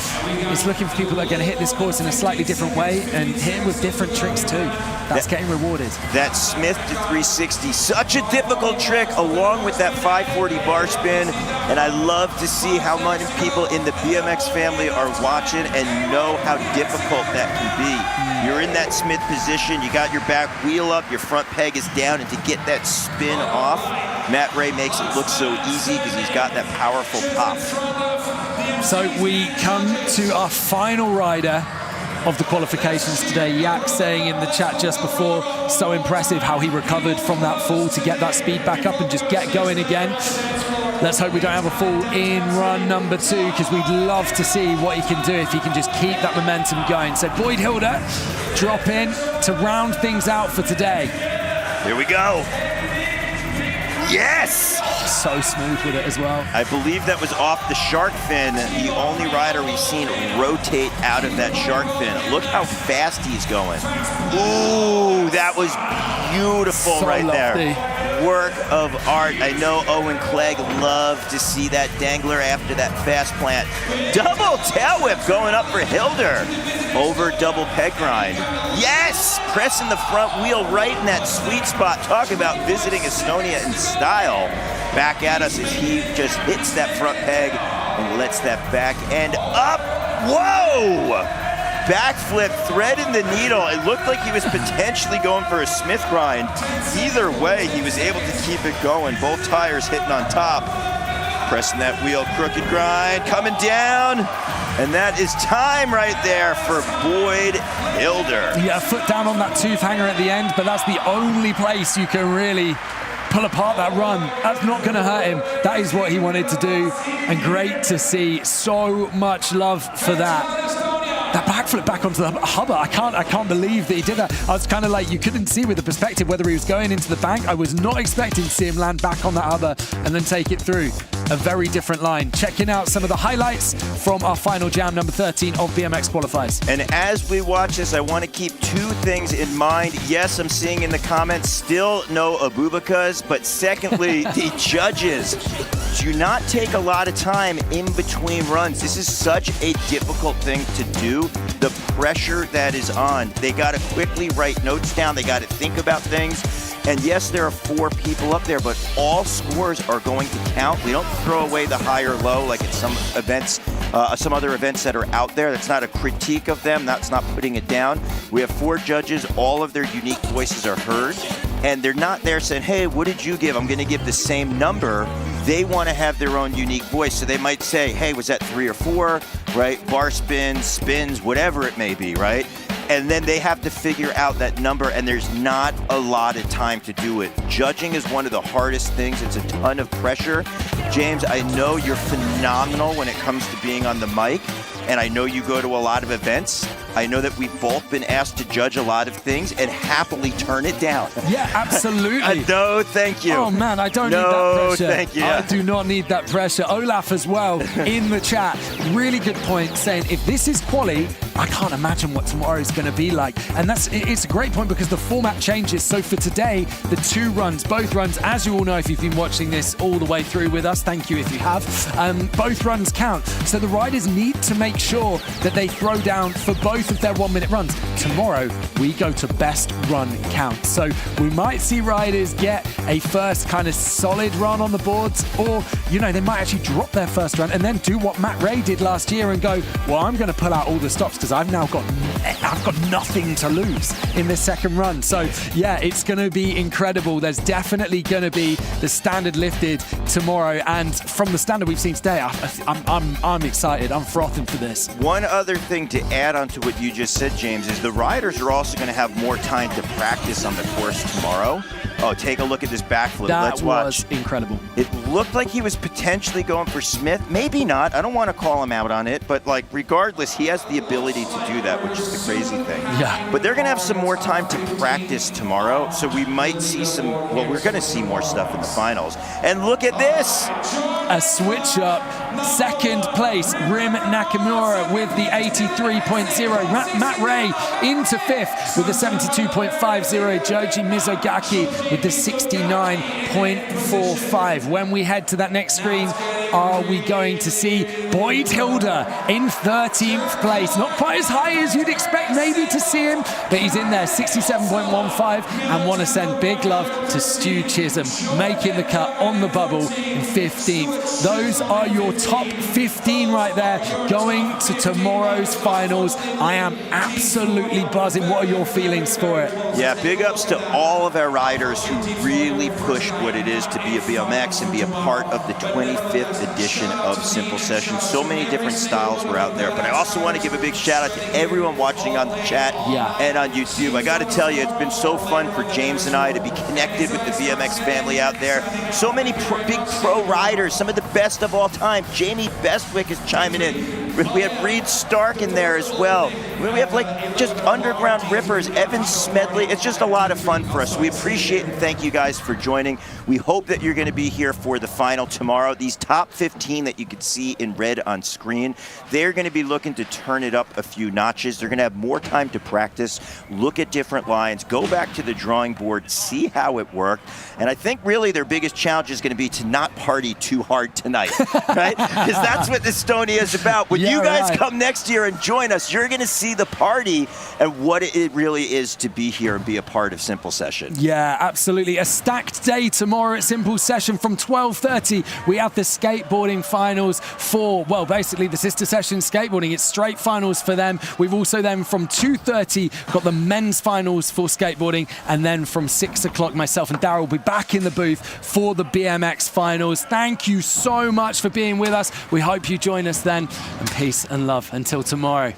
It's looking for people that are going to hit this course in a slightly different way and hit it with different tricks too. That's getting rewarded. That Smith to 360, such a difficult trick, along with that 540 bar spin. And I love to see how many people in the BMX family are watching and know how difficult that can be. You're in that Smith position, you got your back wheel up, your front peg is down, and to get that spin off, Matt Ray makes it look so easy because he's got that powerful pop. So we come to our final rider of the qualifications today. Yak saying in the chat just before, so impressive how he recovered from that fall to get that speed back up and just get going again. Let's hope we don't have a fall in run number 2, because we'd love to see what he can do if he can just keep that momentum going. So Boyd Hilda drop in to round things out for today. Here we go. Yes! Oh, so smooth with it as well. I believe that was off the shark fin. The only rider we've seen rotate out of that shark fin. Look how fast he's going. Ooh, that was beautiful so right lofty. There. Work of art. I know Owen Clegg loved to see that dangler after that fast plant. Double tail whip going up for Hilder. Over double peg grind. Yes! Pressing the front wheel right in that sweet spot. Talk about visiting Estonia in style. Back at us as he just hits that front peg and lets that back end up. Whoa! Backflip, thread in the needle. It looked like he was potentially going for a Smith grind. Either way, he was able to keep it going. Both tires hitting on top. Pressing that wheel, crooked grind, coming down. And that is time right there for Boyd Hilder. Yeah, foot down on that tooth hanger at the end, but that's the only place you can really pull apart that run. That's not going to hurt him. That is what he wanted to do, and great to see. So much love for that. That backflip back onto the hubba, I can't believe that he did that. I was kind of like, you couldn't see with the perspective whether he was going into the bank. I was not expecting to see him land back on that hubba and then take it through. A very different line. Checking out some of the highlights from our final jam, number 13 of BMX Qualifiers. And as we watch this, I want to keep 2 things in mind. Yes, I'm seeing in the comments still no Abubakas, but secondly, the judges do not take a lot of time in between runs. This is such a difficult thing to do. The pressure that is on. They got to quickly write notes down. They got to think about things. And yes, there are 4 people up there, but all scores are going to count. We don't throw away the high or low like at some events, some other events that are out there. That's not a critique of them. That's not putting it down. We have 4 judges. All of their unique voices are heard. And they're not there saying, hey, what did you give? I'm going to give the same number. They want to have their own unique voice. So they might say, hey, was that 3 or 4, right? Bar spins, spins, whatever it may be, right? And then they have to figure out that number, and there's not a lot of time to do it. Judging is one of the hardest things. It's a ton of pressure. James, I know you're phenomenal when it comes to being on the mic, and I know you go to a lot of events. I know that we've both been asked to judge a lot of things and happily turn it down. Yeah, absolutely. No, thank you. Oh, man, I don't need that pressure. No, thank you. I do not need that pressure. Olaf as well in the chat. Really good point, saying if this is quali, I can't imagine what tomorrow is going to be like. And it's a great point because the format changes. So for today, the 2 runs, both runs, as you all know if you've been watching this all the way through with us, thank you if you have, both runs count. So the riders need to make sure that they throw down for both of their 1-minute runs. Tomorrow, we go to best run count. So we might see riders get a first kind of solid run on the boards, or, you know, they might actually drop their first run and then do what Matt Ray did last year and go, well, I'm going to pull out all the stops because I've got nothing to lose in this second run. So yeah, it's going to be incredible. There's definitely going to be the standard lifted tomorrow, and from the standard we've seen today, I'm excited. I'm frothing for this. One other thing to add on to what you just said, James, is the riders are also going to have more time to practice on the course tomorrow. Oh, take a look at this backflip. Let's watch. That was incredible. It looked like he was potentially going for Smith. Maybe not. I don't want to call him out on it, but like regardless, he has the ability to do that, which is the crazy thing. Yeah. But they're going to have some more time to practice tomorrow, so we might see some, well, we're going to see more stuff in the finals. And look at this. A switch up. Second place, Rim Nakamura with the 83.0. Matt Ray into 5th with the 72.50. Joji Mizogaki with the 69.45. When we head to that next screen, are we going to see Boyd Hilda in 13th place? Not quite as high as you'd expect maybe to see him, but he's in there, 67.15. And want to send big love to Stu Chisholm, making the cut on the bubble in 15th. Those are your top 15 right there going to tomorrow's finals. I am absolutely buzzing. What are your feelings for it? Yeah, big ups to all of our riders who really pushed what it is to be a BMX and be a a part of the 25th edition of Simple Session. So many different styles were out there, but I also want to give a big shout out to everyone watching on the chat and on YouTube. I got to tell you, it's been so fun for James and I to be connected with the BMX family out there. So many big pro riders, some of the best of all time. Jamie Bestwick is chiming in. We have Reed Stark in there as well. We have like just underground rippers, Evan Smedley. It's just a lot of fun for us. We appreciate and thank you guys for joining. We hope that you're going to be here for the final tomorrow. These top 15 that you can see in red on screen, they're going to be looking to turn it up a few notches. They're going to have more time to practice, look at different lines, go back to the drawing board, see how it worked. And I think really their biggest challenge is going to be to not party too hard tonight, right? Because that's what Estonia is about. When you guys come next year and join us, you're going to see the party and what it really is to be here and be a part of Simple Session. Yeah, absolutely. A stacked day tomorrow at Simple Session from 12:30. We have the skateboarding finals for, well, basically the sister session skateboarding. It's straight finals for them. We've also then from 2:30 got the men's finals for skateboarding, and then from 6 o'clock myself and Darryl will be back in the booth for the BMX finals. Thank you so much for being with us. We hope you join us then, and peace and love until tomorrow.